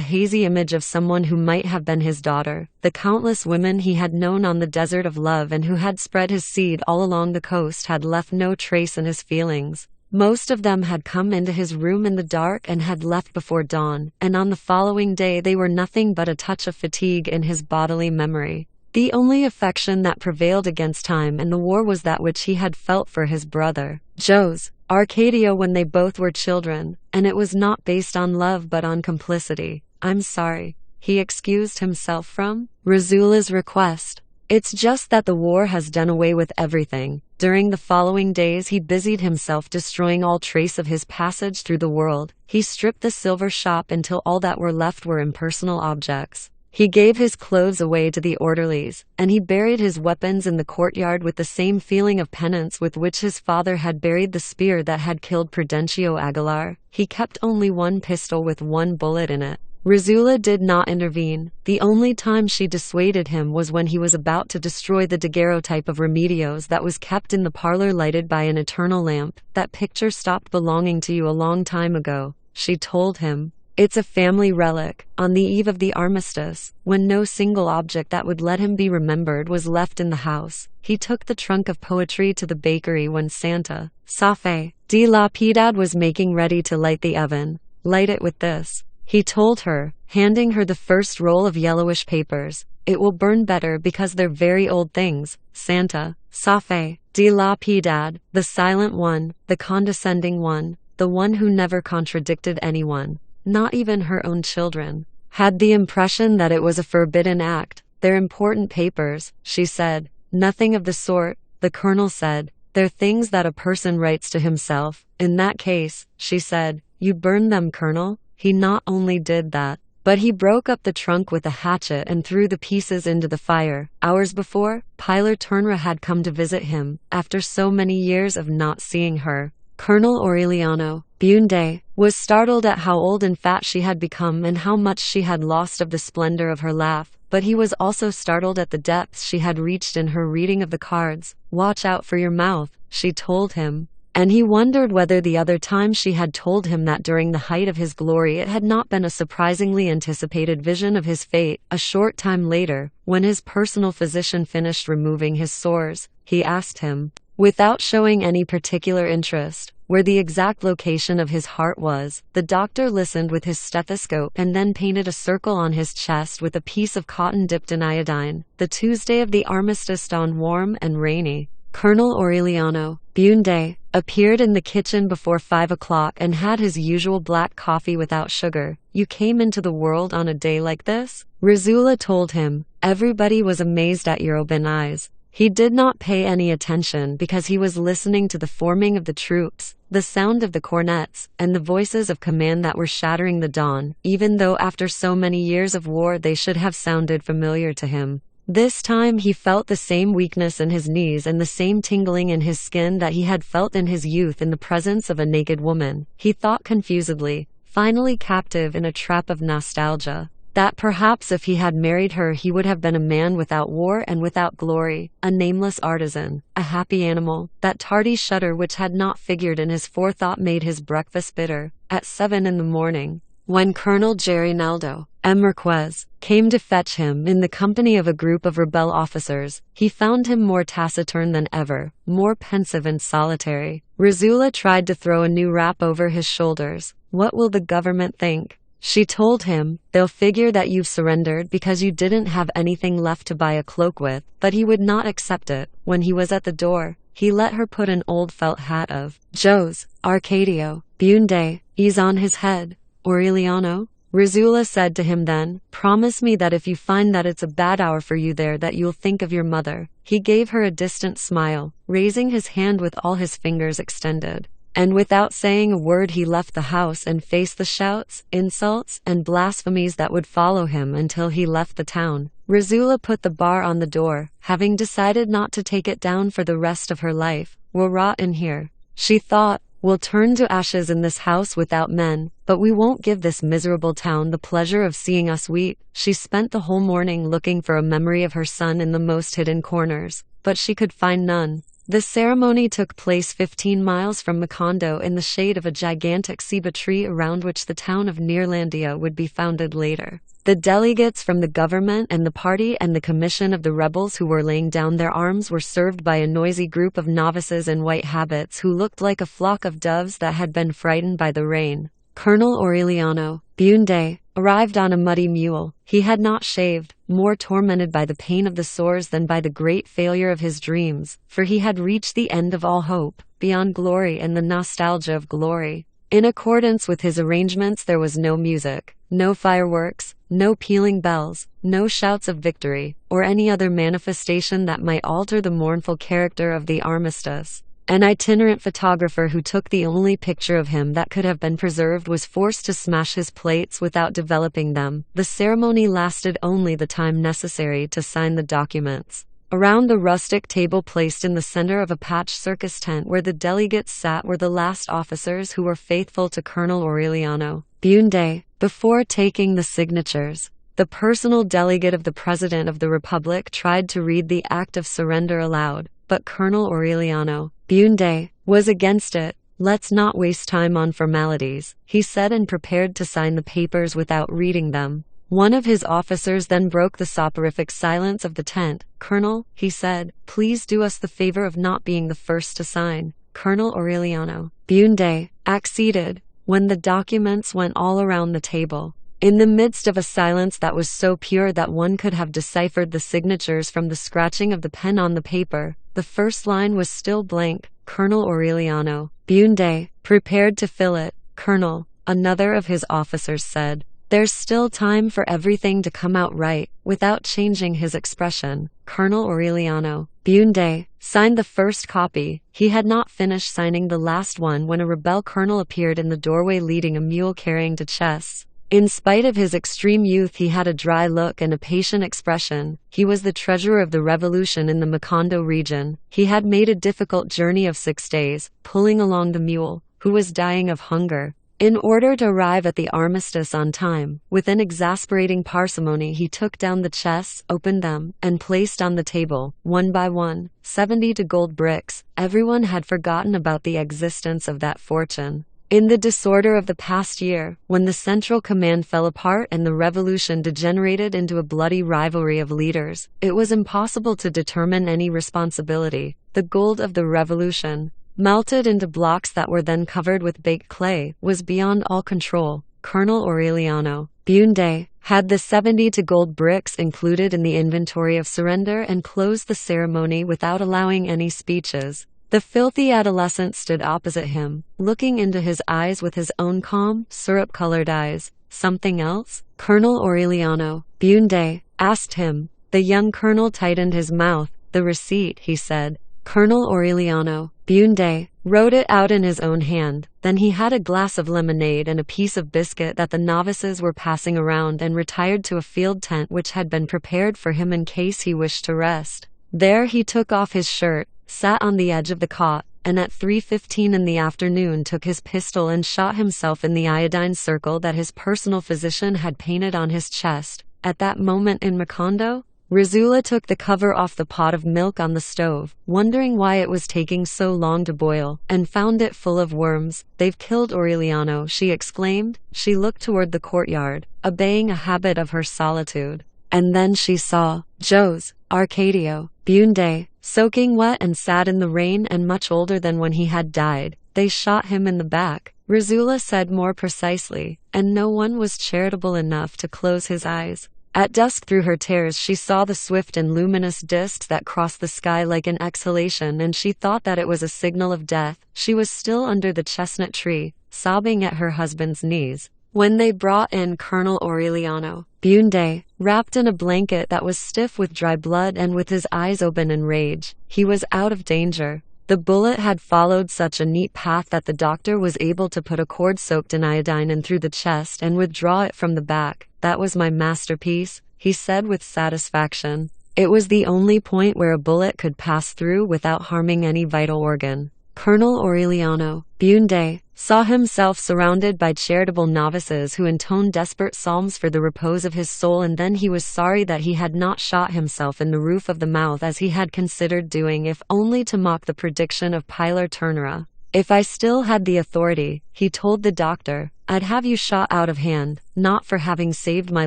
S1: hazy image of someone who might have been his daughter. The countless women he had known on the desert of love and who had spread his seed all along the coast had left no trace in his feelings. Most of them had come into his room in the dark and had left before dawn, and on the following day they were nothing but a touch of fatigue in his bodily memory. The only affection that prevailed against time and the war was that which he had felt for his brother, Jose Arcadio, when they both were children, and it was not based on love but on complicity. I'm sorry, he excused himself from Rizula's request. It's just that the war has done away with everything. During the following days he busied himself destroying all trace of his passage through the world. He stripped the silver shop until all that were left were impersonal objects. He gave his clothes away to the orderlies, and he buried his weapons in the courtyard with the same feeling of penance with which his father had buried the spear that had killed Prudencio Aguilar. He kept only one pistol with one bullet in it. Rizula did not intervene. The only time she dissuaded him was when he was about to destroy the daguerreotype of Remedios that was kept in the parlor lighted by an eternal lamp. That picture stopped belonging to you a long time ago, she told him. It's a family relic. On the eve of the armistice, when no single object that would let him be remembered was left in the house, he took the trunk of poetry to the bakery when Santa Fe de la Piedad was making ready to light the oven. Light it with this, he told her, handing her the first roll of yellowish papers. It will burn better because they're very old things. Santa Fe de la Piedad, the silent one, the condescending one, the one who never contradicted anyone, not even her own children, had the impression that it was a forbidden act. They're important papers, she said. Nothing of the sort, the colonel said. They're things that a person writes to himself. In that case, she said, you burned them, Colonel. He not only did that, but he broke up the trunk with a hatchet and threw the pieces into the fire. Hours before, Pilar Turnra had come to visit him, after so many years of not seeing her. Colonel Aureliano Bunde was startled at how old and fat she had become and how much she had lost of the splendor of her laugh, but he was also startled at the depths she had reached in her reading of the cards. Watch out for your mouth, she told him. And he wondered whether the other time she had told him that during the height of his glory it had not been a surprisingly anticipated vision of his fate. A short time later, when his personal physician finished removing his sores, he asked him, without showing any particular interest, where the exact location of his heart was. The doctor listened with his stethoscope and then painted a circle on his chest with a piece of cotton dipped in iodine. The Tuesday of the armistice dawned warm and rainy. Colonel Aureliano Bunde appeared in the kitchen before 5 o'clock and had his usual black coffee without sugar. You came into the world on a day like this? Rizula told him. Everybody was amazed at your open eyes. He did not pay any attention because he was listening to the forming of the troops, the sound of the cornets, and the voices of command that were shattering the dawn, even though after so many years of war they should have sounded familiar to him. This time he felt the same weakness in his knees and the same tingling in his skin that he had felt in his youth in the presence of a naked woman. He thought confusedly, finally captive in a trap of nostalgia, that perhaps if he had married her he would have been a man without war and without glory, a nameless artisan, a happy animal. That tardy shudder which had not figured in his forethought made his breakfast bitter. At 7 in the morning, when Colonel Gerinaldo M. Marquez came to fetch him in the company of a group of rebel officers, he found him more taciturn than ever, more pensive and solitary. Rizula tried to throw a new wrap over his shoulders. What will the government think? She told him, they'll figure that you've surrendered because you didn't have anything left to buy a cloak with, but he would not accept it. When he was at the door, he let her put an old felt hat of Joe's Arcadio Bunde ease on his head. Aureliano, Rizula said to him then, promise me that if you find that it's a bad hour for you there that you'll think of your mother. He gave her a distant smile, raising his hand with all his fingers extended. And without saying a word he left the house and faced the shouts, insults, and blasphemies that would follow him until he left the town. Rizula put the bar on the door, having decided not to take it down for the rest of her life. We'll rot in here, she thought. We'll turn to ashes in this house without men, but we won't give this miserable town the pleasure of seeing us weep. She spent the whole morning looking for a memory of her son in the most hidden corners, but she could find none. The ceremony took place 15 miles from Macondo in the shade of a gigantic ceiba tree around which the town of Neerlandia would be founded later. The delegates from the government and the party and the commission of the rebels who were laying down their arms were served by a noisy group of novices in white habits who looked like a flock of doves that had been frightened by the rain. Colonel Aureliano Bunde arrived on a muddy mule. He had not shaved, more tormented by the pain of the sores than by the great failure of his dreams, for he had reached the end of all hope, beyond glory and the nostalgia of glory. In accordance with his arrangements there was no music, no fireworks, no pealing bells, no shouts of victory, or any other manifestation that might alter the mournful character of the armistice. An itinerant photographer who took the only picture of him that could have been preserved was forced to smash his plates without developing them. The ceremony lasted only the time necessary to sign the documents. Around the rustic table placed in the center of a patched circus tent where the delegates sat were the last officers who were faithful to Colonel Aureliano Bunde. Before taking the signatures, the personal delegate of the President of the Republic tried to read the act of surrender aloud, but Colonel Aureliano Bunde was against it. Let's not waste time on formalities, he said, and prepared to sign the papers without reading them. One of his officers then broke the soporific silence of the tent. Colonel, he said, please do us the favor of not being the first to sign. Colonel Aureliano Bunde acceded. When the documents went all around the table, in the midst of a silence that was so pure that one could have deciphered the signatures from the scratching of the pen on the paper, the first line was still blank. Colonel Aureliano Bunde prepared to fill it. Colonel, another of his officers said, there's still time for everything to come out right. Without changing his expression, Colonel Aureliano Bunde signed the first copy. He had not finished signing the last one when a rebel colonel appeared in the doorway leading a mule carrying two chests. In spite of his extreme youth, he had a dry look and a patient expression. He was the treasurer of the revolution in the Macondo region. He had made a difficult journey of 6 days, pulling along the mule, who was dying of hunger. In order to arrive at the armistice on time, with an exasperating parsimony he took down the chests, opened them, and placed on the table, one by one, 70 gold bricks. Everyone had forgotten about the existence of that fortune. In the disorder of the past year, when the Central Command fell apart and the revolution degenerated into a bloody rivalry of leaders, it was impossible to determine any responsibility. The gold of the revolution, melted into blocks that were then covered with baked clay, was beyond all control. Colonel Aureliano Bunde had the 70 gold bricks included in the inventory of surrender and closed the ceremony without allowing any speeches. The filthy adolescent stood opposite him, looking into his eyes with his own calm, syrup-colored eyes. Something else? Colonel Aureliano Bunde asked him. The young colonel tightened his mouth. The receipt, he said. Colonel Aureliano Bunde wrote it out in his own hand. Then he had a glass of lemonade and a piece of biscuit that the novices were passing around and retired to a field tent which had been prepared for him in case he wished to rest. There he took off his shirt, sat on the edge of the cot, and at 3:15 in the afternoon took his pistol and shot himself in the iodine circle that his personal physician had painted on his chest. At that moment in Macondo, Rizula took the cover off the pot of milk on the stove, wondering why it was taking so long to boil, and found it full of worms. "They've killed Aureliano," she exclaimed. She looked toward the courtyard, obeying a habit of her solitude. And then she saw Jose Arcadio Bunde, soaking wet and sad in the rain and much older than when he had died. "They shot him in the back," Rizula said more precisely, and no one was charitable enough to close his eyes. At dusk through her tears she saw the swift and luminous discs that crossed the sky like an exhalation, and she thought that it was a signal of death. She was still under the chestnut tree, sobbing at her husband's knees, when they brought in Colonel Aureliano Bunde, wrapped in a blanket that was stiff with dry blood and with his eyes open in rage. He was out of danger. The bullet had followed such a neat path that the doctor was able to put a cord soaked in iodine in through the chest and withdraw it from the back. "That was my masterpiece," he said with satisfaction. It was the only point where a bullet could pass through without harming any vital organ. Colonel Aureliano Bunde saw himself surrounded by charitable novices who intoned desperate psalms for the repose of his soul, and then he was sorry that he had not shot himself in the roof of the mouth as he had considered doing, if only to mock the prediction of Pilar Turnera. "If I still had the authority," he told the doctor, "I'd have you shot out of hand, not for having saved my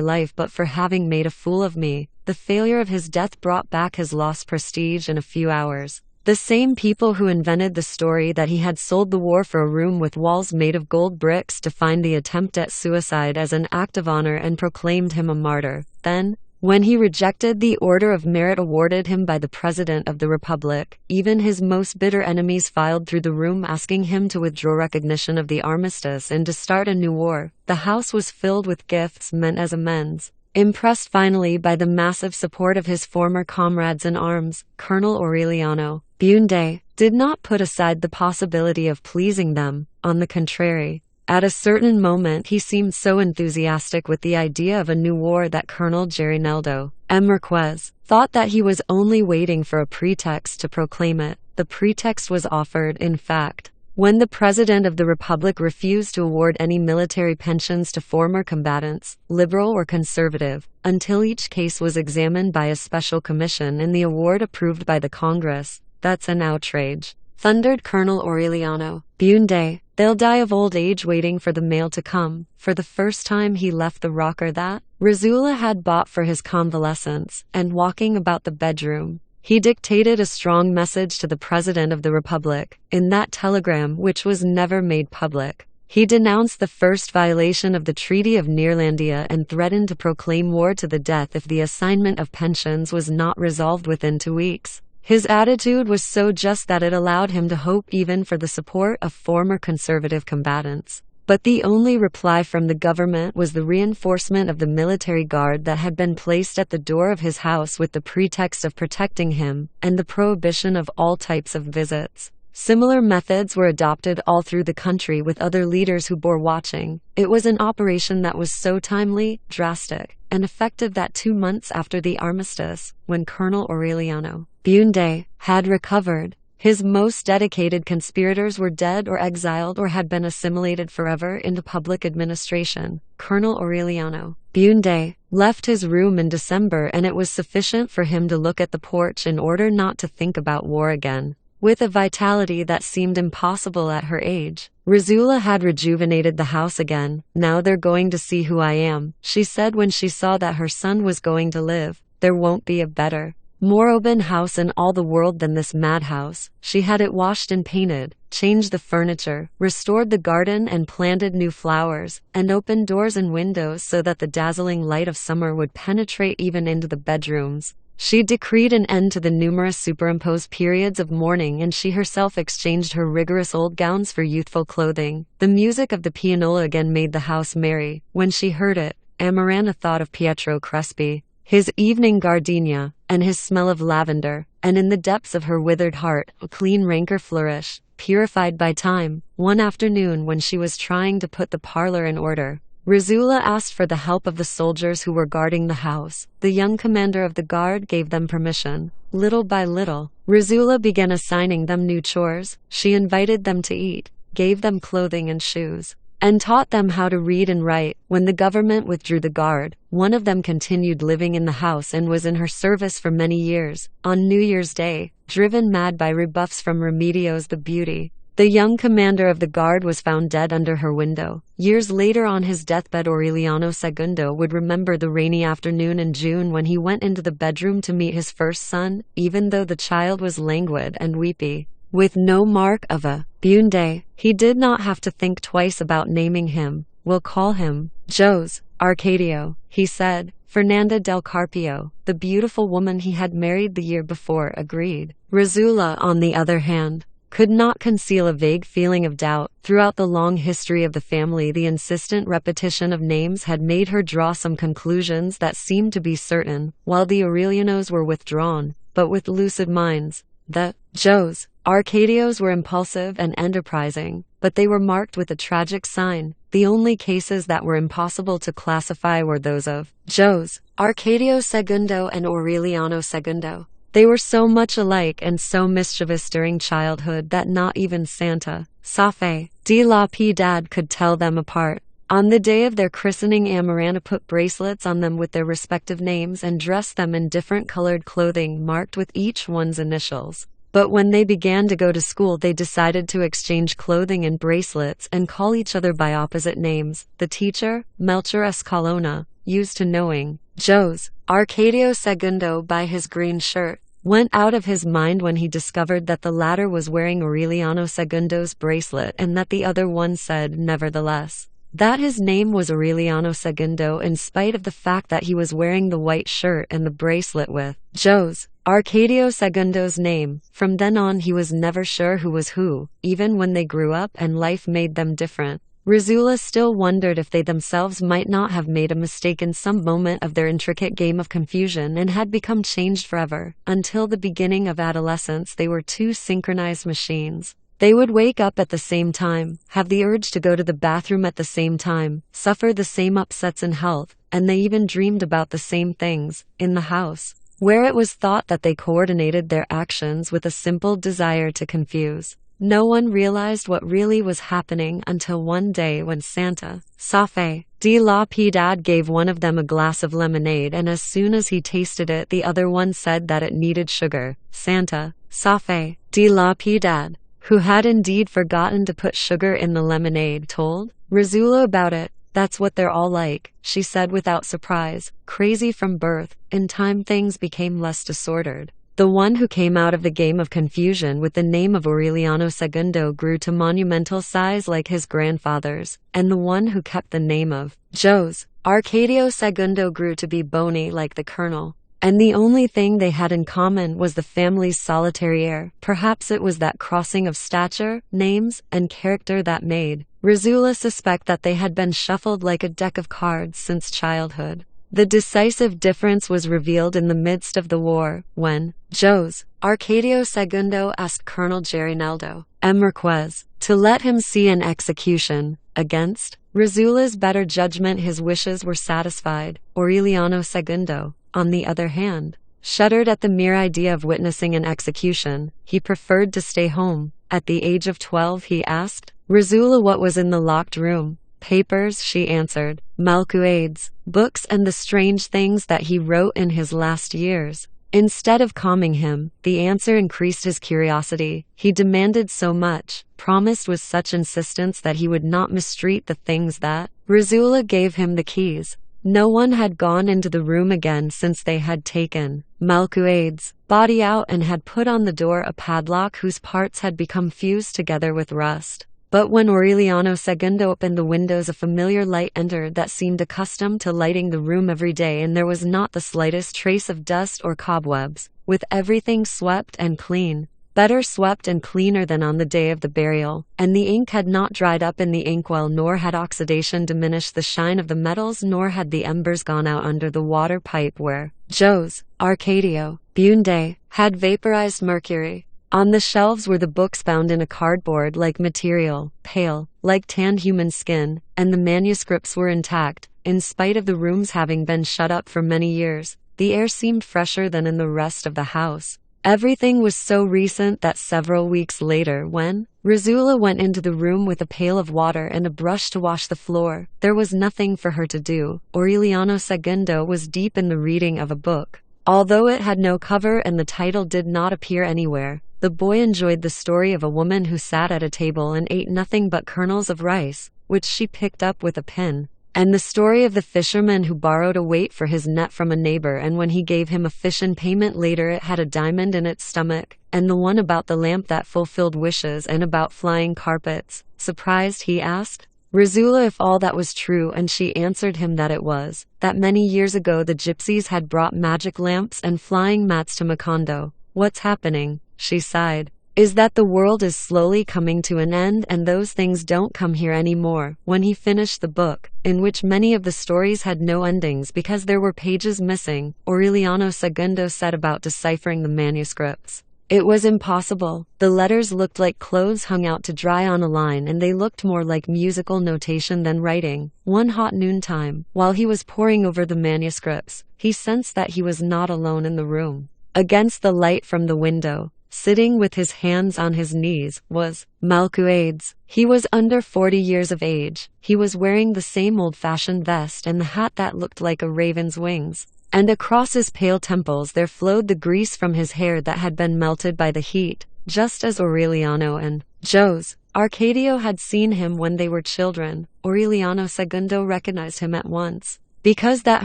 S1: life but for having made a fool of me." The failure of his death brought back his lost prestige in a few hours. The same people who invented the story that he had sold the war for a room with walls made of gold bricks defined the attempt at suicide as an act of honor and proclaimed him a martyr. Then, when he rejected the Order of Merit awarded him by the President of the Republic, even his most bitter enemies filed through the room asking him to withdraw recognition of the armistice and to start a new war. The house was filled with gifts meant as amends. Impressed finally by the massive support of his former comrades in arms, Colonel Aureliano Bunde did not put aside the possibility of pleasing them. On the contrary, at a certain moment he seemed so enthusiastic with the idea of a new war that Colonel Gerineldo Marquez thought that he was only waiting for a pretext to proclaim it. The pretext was offered, in fact, when the President of the Republic refused to award any military pensions to former combatants, liberal or conservative, until each case was examined by a special commission and the award approved by the Congress. "That's an outrage," thundered Colonel Aureliano Bunde. "They'll die of old age waiting for the mail to come." For the first time he left the rocker that Rizula had bought for his convalescence, and walking about the bedroom, he dictated a strong message to the President of the Republic. In that telegram, which was never made public, he denounced the first violation of the Treaty of Neerlandia and threatened to proclaim war to the death if the assignment of pensions was not resolved within 2 weeks. His attitude was so just that it allowed him to hope even for the support of former conservative combatants. But the only reply from the government was the reinforcement of the military guard that had been placed at the door of his house with the pretext of protecting him, and the prohibition of all types of visits. Similar methods were adopted all through the country with other leaders who bore watching. It was an operation that was so timely, drastic, and effective that 2 months after the armistice, when Colonel Aureliano Bunde had recovered, His most dedicated conspirators were dead or exiled or had been assimilated forever into public administration. Colonel Aureliano Bunde left his room in December, and it was sufficient for him to look at the porch in order not to think about war again. With a vitality that seemed impossible at her age, Rizula had rejuvenated the house again. "Now they're going to see who I am," she said when she saw that her son was going to live. "There won't be a better, more open house in all the world than this madhouse." She had it washed and painted, changed the furniture, restored the garden and planted new flowers, and opened doors and windows so that the dazzling light of summer would penetrate even into the bedrooms. She decreed an end to the numerous superimposed periods of mourning, and she herself exchanged her rigorous old gowns for youthful clothing. The music of the pianola again made the house merry. When she heard it, Amaranta thought of Pietro Crespi, his evening gardenia, and his smell of lavender, and in the depths of her withered heart, a clean rancor flourished, purified by time. One afternoon, when she was trying to put the parlor in order, Rizula asked for the help of the soldiers who were guarding the house. The young commander of the guard gave them permission. Little by little, Rizula began assigning them new chores. She invited them to eat, gave them clothing and shoes, and taught them how to read and write. When the government withdrew the guard, one of them continued living in the house and was in her service for many years. On New Year's Day, driven mad by rebuffs from Remedios the Beauty, the young commander of the guard was found dead under her window. Years later, on his deathbed, Aureliano II would remember the rainy afternoon in June when he went into the bedroom to meet his first son, even though the child was languid and weepy, with no mark of a Bunde. He did not have to think twice about naming him. "We'll call him Jose Arcadio," he said. Fernanda del Carpio, the beautiful woman he had married the year before, agreed. Rizula, on the other hand, could not conceal a vague feeling of doubt. Throughout the long history of the family, the insistent repetition of names had made her draw some conclusions that seemed to be certain. While the Aurelianos were withdrawn, but with lucid minds, the Jose Arcadios were impulsive and enterprising, but they were marked with a tragic sign. The only cases that were impossible to classify were those of Jose Arcadio II and Aureliano II. They were so much alike and so mischievous during childhood that not even Santa Fe de la Piedad could tell them apart. On the day of their christening, Amaranta put bracelets on them with their respective names and dressed them in different colored clothing marked with each one's initials. But when they began to go to school, they decided to exchange clothing and bracelets and call each other by opposite names. The teacher, Melchor Escalona, used to knowing Jose Arcadio II by his green shirt, went out of his mind when he discovered that the latter was wearing Aureliano II's bracelet and that the other one said, nevertheless, that his name was Aureliano II in spite of the fact that he was wearing the white shirt and the bracelet with Jose Arcadio II's name. From then on, he was never sure who was who, even when they grew up and life made them different. Rizula still wondered if they themselves might not have made a mistake in some moment of their intricate game of confusion and had become changed forever. Until the beginning of adolescence, they were two synchronized machines. They would wake up at the same time, have the urge to go to the bathroom at the same time, suffer the same upsets in health, and they even dreamed about the same things. In the house, where it was thought that they coordinated their actions with a simple desire to confuse, no one realized what really was happening until one day when Santa Fe de la Piedad gave one of them a glass of lemonade, and as soon as he tasted it, the other one said that it needed sugar. Santa Fe de la Piedad, who had indeed forgotten to put sugar in the lemonade, told Rizula about it. "That's what they're all like," she said without surprise. "Crazy from birth. In time things became less disordered. The one who came out of the game of confusion with the name of Aureliano II grew to monumental size like his grandfather's, and the one who kept the name of Jose Arcadio II grew to be bony like the colonel. And the only thing they had in common was the family's solitary air. Perhaps it was that crossing of stature, names, and character that made Rizula suspect that they had been shuffled like a deck of cards since childhood. The decisive difference was revealed in the midst of the war, when Jose Arcadio II asked Colonel Gerinaldo Marquez to let him see an execution. Against Rizula's better judgment, his wishes were satisfied. Aureliano II, on the other hand, shuddered at the mere idea of witnessing an execution. He preferred to stay home. At the age of 12, he asked Razula what was in the locked room. Papers, she answered, Malkuades, books, and the strange things that he wrote in his last years. Instead of calming him, the answer increased his curiosity. He demanded so much, promised with such insistence that he would not mistreat the things that Razula gave him the keys. No one had gone into the room again since they had taken Malkuades' body out and had put on the door a padlock whose parts had become fused together with rust. But when Aureliano II opened the windows, a familiar light entered that seemed accustomed to lighting the room every day, and there was not the slightest trace of dust or cobwebs, with everything swept and clean. Better swept and cleaner than on the day of the burial, and the ink had not dried up in the inkwell, nor had oxidation diminished the shine of the metals, nor had the embers gone out under the water pipe where Jose, Arcadio, Bunde had vaporized mercury. On the shelves were the books bound in a cardboard-like material, pale, like tanned human skin, and the manuscripts were intact, in spite of the rooms having been shut up for many years. The air seemed fresher than in the rest of the house. Everything was so recent that several weeks later, when Razula went into the room with a pail of water and a brush to wash the floor, there was nothing for her to do. Aureliano II was deep in the reading of a book. Although it had no cover and the title did not appear anywhere, the boy enjoyed the story of a woman who sat at a table and ate nothing but kernels of rice, which she picked up with a pin, and the story of the fisherman who borrowed a weight for his net from a neighbor, and when he gave him a fish in payment later it had a diamond in its stomach, and the one about the lamp that fulfilled wishes and about flying carpets. Surprised, he asked Razula if all that was true, and she answered him that it was, that many years ago the gypsies had brought magic lamps and flying mats to Macondo. What's happening, she sighed, is that the world is slowly coming to an end, and those things don't come here anymore. When he finished the book, in which many of the stories had no endings because there were pages missing, Aureliano II set about deciphering the manuscripts. It was impossible. The letters looked like clothes hung out to dry on a line, and they looked more like musical notation than writing. One hot noontime, while he was poring over the manuscripts, he sensed that he was not alone in the room. Against the light from the window, sitting with his hands on his knees, was Malkuades. He was under 40 years of age. He was wearing the same old-fashioned vest and the hat that looked like a raven's wings, and across his pale temples there flowed the grease from his hair that had been melted by the heat, just as Aureliano and Jose Arcadio had seen him when they were children. Aureliano II recognized him at once, because that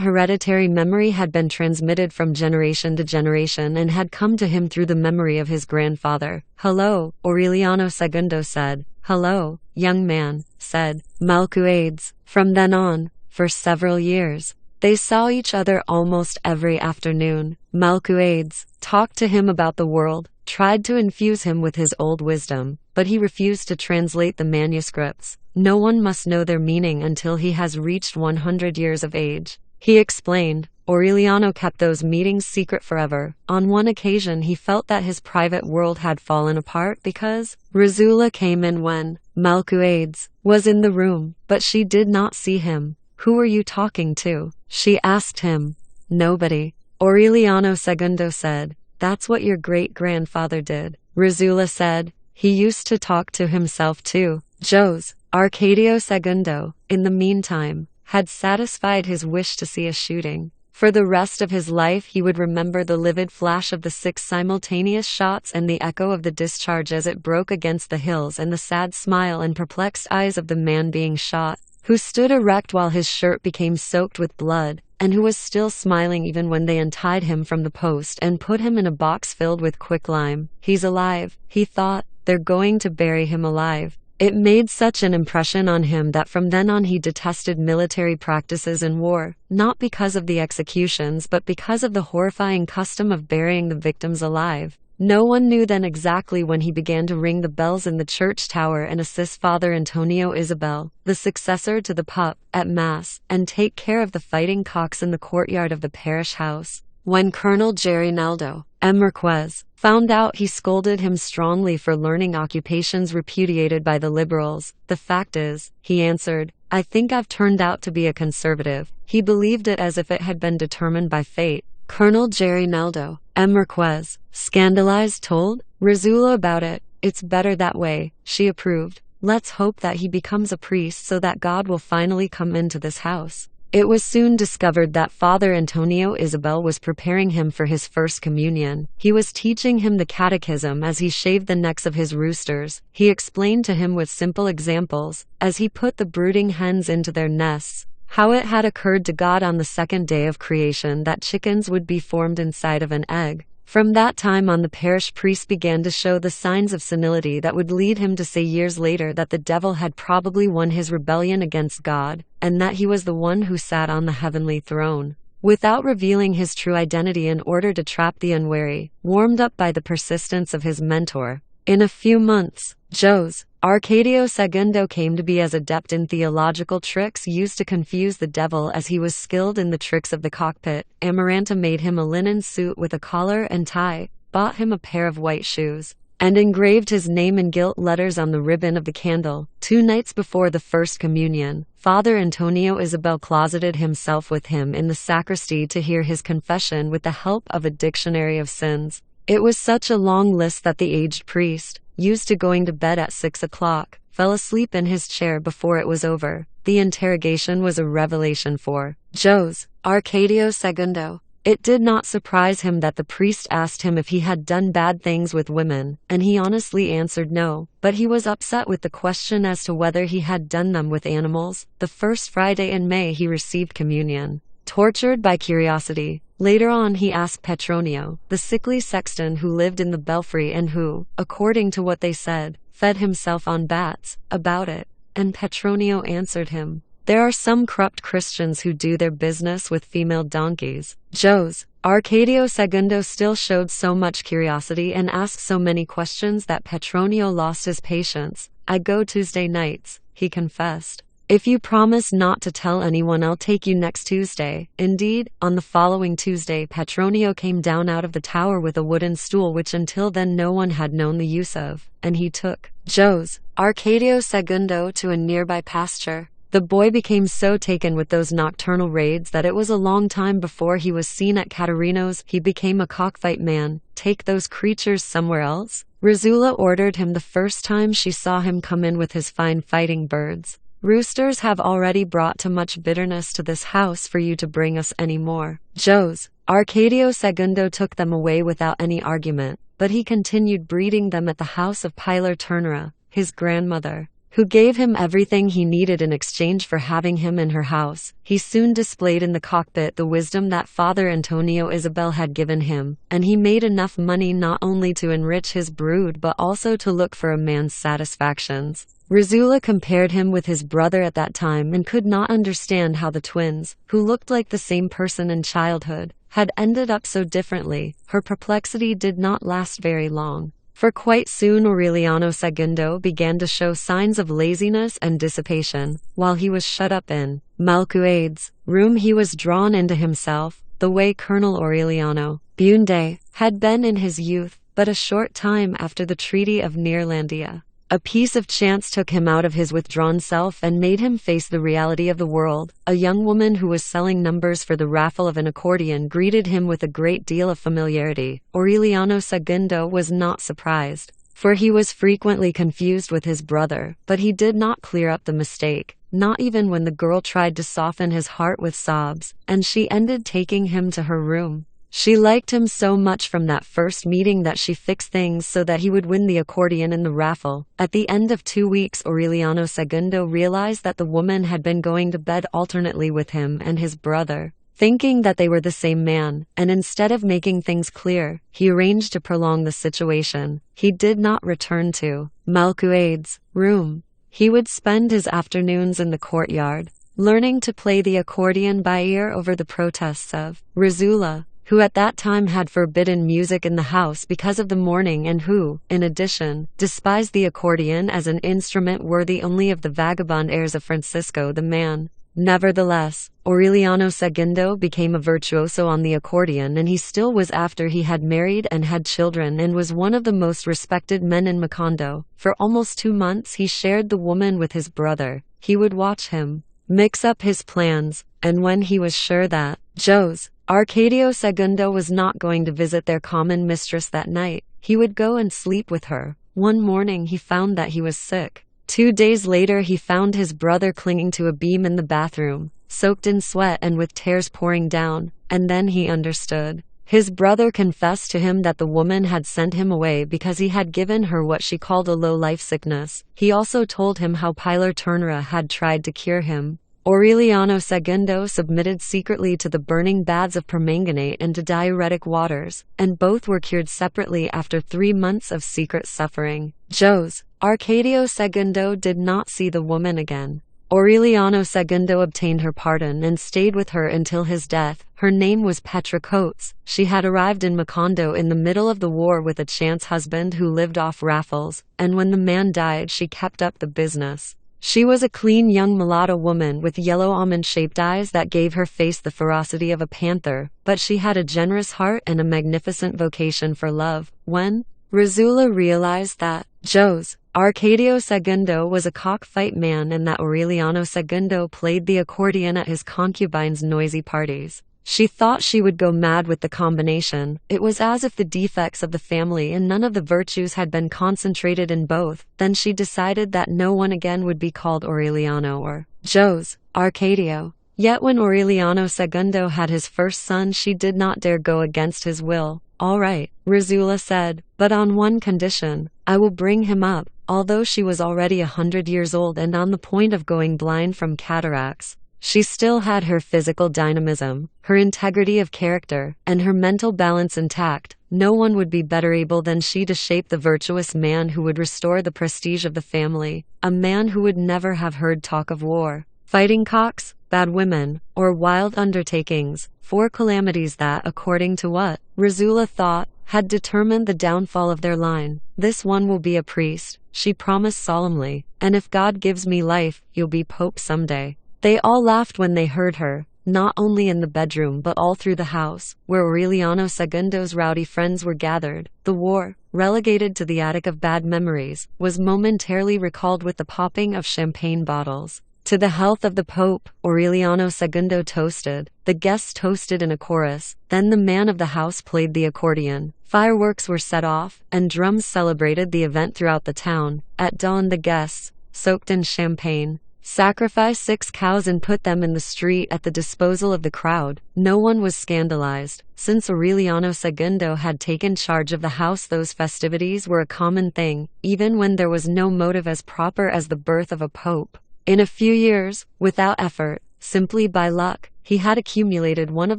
S1: hereditary memory had been transmitted from generation to generation and had come to him through the memory of his grandfather. Hello, Aureliano II said. Hello, young man, said Malkuades. From then on, for several years, they saw each other almost every afternoon. Malkuades talked to him about the world, tried to infuse him with his old wisdom, but he refused to translate the manuscripts. No one must know their meaning until he has reached 100 years of age, he explained. Aureliano kept those meetings secret forever. On one occasion he felt that his private world had fallen apart because Razula came in when Malkuades was in the room, but she did not see him. Who are you talking to? She asked him. Nobody. Aureliano II said. That's what your great-grandfather did. Razula said. He used to talk to himself too. Jose Arcadio II, in the meantime, had satisfied his wish to see a shooting. For the rest of his life he would remember the livid flash of the 6 simultaneous shots and the echo of the discharge as it broke against the hills, and the sad smile and perplexed eyes of the man being shot, who stood erect while his shirt became soaked with blood, and who was still smiling even when they untied him from the post and put him in a box filled with quicklime. He's alive, he thought. They're going to bury him alive. It made such an impression on him that from then on he detested military practices in war, not because of the executions but because of the horrifying custom of burying the victims alive. No one knew then exactly when he began to ring the bells in the church tower and assist Father Antonio Isabel, the successor to the Pope, at Mass, and take care of the fighting cocks in the courtyard of the parish house. When Colonel Gerinaldo M. Marquez found out, he scolded him strongly for learning occupations repudiated by the liberals. The fact is, he answered, I think I've turned out to be a conservative. He believed it as if it had been determined by fate. Colonel Jerry Neldo, M. Marquez, scandalized, told Rizula about it. It's better that way, she approved. Let's hope that he becomes a priest so that God will finally come into this house. It was soon discovered that Father Antonio Isabel was preparing him for his first communion. He was teaching him the catechism as he shaved the necks of his roosters. He explained to him with simple examples, as he put the brooding hens into their nests, how it had occurred to God on the second day of creation that chickens would be formed inside of an egg. From that time on, the parish priest began to show the signs of senility that would lead him to say years later that the devil had probably won his rebellion against God, and that he was the one who sat on the heavenly throne. Without revealing his true identity in order to trap the unwary, warmed up by the persistence of his mentor. In a few months, Jose Arcadio Segundo came to be as adept in theological tricks used to confuse the devil as he was skilled in the tricks of the cockpit. Amaranta made him a linen suit with a collar and tie, bought him a pair of white shoes, and engraved his name in gilt letters on the ribbon of the candle. 2 nights before the first communion, Father Antonio Isabel closeted himself with him in the sacristy to hear his confession with the help of a dictionary of sins. It was such a long list that the aged priest, used to going to bed at 6 o'clock, fell asleep in his chair before it was over. The interrogation was a revelation for Jose Arcadio Segundo. It did not surprise him that the priest asked him if he had done bad things with women, and he honestly answered no, but he was upset with the question as to whether he had done them with animals. The first Friday in May he received communion. Tortured by curiosity, later on he asked Petronio, the sickly sexton who lived in the belfry and who, according to what they said, fed himself on bats, about it, and Petronio answered him, "There are some corrupt Christians who do their business with female donkeys." Jose Arcadio Segundo still showed so much curiosity and asked so many questions that Petronio lost his patience. "I go Tuesday nights," he confessed. "If you promise not to tell anyone, I'll take you next Tuesday." Indeed, on the following Tuesday Petronio came down out of the tower with a wooden stool which until then no one had known the use of, and he took Jose Arcadio Segundo to a nearby pasture. The boy became so taken with those nocturnal raids that it was a long time before he was seen at Catarino's. He became a cockfight man. Take those creatures somewhere else, Rizula ordered him the first time she saw him come in with his fine fighting birds. "Roosters have already brought too much bitterness to this house for you to bring us any more." Jose Arcadio Segundo took them away without any argument, but he continued breeding them at the house of Pilar Ternera, his grandmother, who gave him everything he needed in exchange for having him in her house. He soon displayed in the cockpit the wisdom that Father Antonio Isabel had given him, and he made enough money not only to enrich his brood but also to look for a man's satisfactions. Rizula compared him with his brother at that time and could not understand how the twins, who looked like the same person in childhood, had ended up so differently. Her perplexity did not last very long, for quite soon Aureliano Segundo began to show signs of laziness and dissipation. While he was shut up in Malcuade's room, he was drawn into himself, the way Colonel Aureliano Bunde had been in his youth. But a short time after the Treaty of Neerlandia, a piece of chance took him out of his withdrawn self and made him face the reality of the world. A young woman who was selling numbers for the raffle of an accordion greeted him with a great deal of familiarity. Aureliano Segundo was not surprised, for he was frequently confused with his brother, but he did not clear up the mistake, not even when the girl tried to soften his heart with sobs, and she ended taking him to her room. She liked him so much from that first meeting that she fixed things so that he would win the accordion in the raffle. At the end of 2 weeks, Aureliano Segundo realized that the woman had been going to bed alternately with him and his brother, thinking that they were the same man, and instead of making things clear, he arranged to prolong the situation. He did not return to Malcuade's room. He would spend his afternoons in the courtyard, learning to play the accordion by ear over the protests of Rizula, who at that time had forbidden music in the house because of the mourning and who, in addition, despised the accordion as an instrument worthy only of the vagabond heirs of Francisco the man. Nevertheless, Aureliano Segundo became a virtuoso on the accordion, and he still was after he had married and had children, and was one of the most respected men in Macondo. For almost 2 months he shared the woman with his brother. He would watch him mix up his plans, and when he was sure that Jose Arcadio Segundo was not going to visit their common mistress that night. He would go and sleep with her. One morning he found that he was sick. 2 days later he found his brother clinging to a beam in the bathroom, soaked in sweat and with tears pouring down, and then he understood. His brother confessed to him that the woman had sent him away because he had given her what she called a low-life sickness. He also told him how Pilar Ternera had tried to cure him. Aureliano Segundo submitted secretly to the burning baths of permanganate and to diuretic waters, and both were cured separately after 3 months of secret suffering. Jose Arcadio Segundo did not see the woman again. Aureliano Segundo obtained her pardon and stayed with her until his death. Her name was Petra Coates. She had arrived in Macondo in the middle of the war with a chance husband who lived off raffles, and when the man died she kept up the business. She was a clean young mulatto woman with yellow almond-shaped eyes that gave her face the ferocity of a panther, but she had a generous heart and a magnificent vocation for love. When Rizula realized that Jose Arcadio Segundo was a cockfight man and that Aureliano Segundo played the accordion at his concubine's noisy parties, she thought she would go mad with the combination. It was as if the defects of the family and none of the virtues had been concentrated in both. Then she decided that no one again would be called Aureliano or Jose Arcadio. Yet when Aureliano Segundo had his first son, she did not dare go against his will. "All right," Rizula said, "but on one condition. I will bring him up." Although she was already 100 years old and on the point of going blind from cataracts, she still had her physical dynamism, her integrity of character, and her mental balance intact. No one would be better able than she to shape the virtuous man who would restore the prestige of the family, a man who would never have heard talk of war, fighting cocks, bad women, or wild undertakings, 4 calamities that, according to what Rizula thought, had determined the downfall of their line. "This one will be a priest," she promised solemnly, "and if God gives me life, you'll be pope someday." They all laughed when they heard her, not only in the bedroom but all through the house, where Aureliano Segundo's rowdy friends were gathered. The war, relegated to the attic of bad memories, was momentarily recalled with the popping of champagne bottles. To the health of the Pope, Aureliano Segundo toasted. The guests toasted in a chorus. Then the man of the house played the accordion. Fireworks were set off, and drums celebrated the event throughout the town. At dawn the guests, soaked in champagne, sacrificed 6 cows and put them in the street at the disposal of the crowd. No one was scandalized. Since Aureliano Segundo had taken charge of the house, those festivities were a common thing, even when there was no motive as proper as the birth of a pope. In a few years, without effort, simply by luck, he had accumulated one of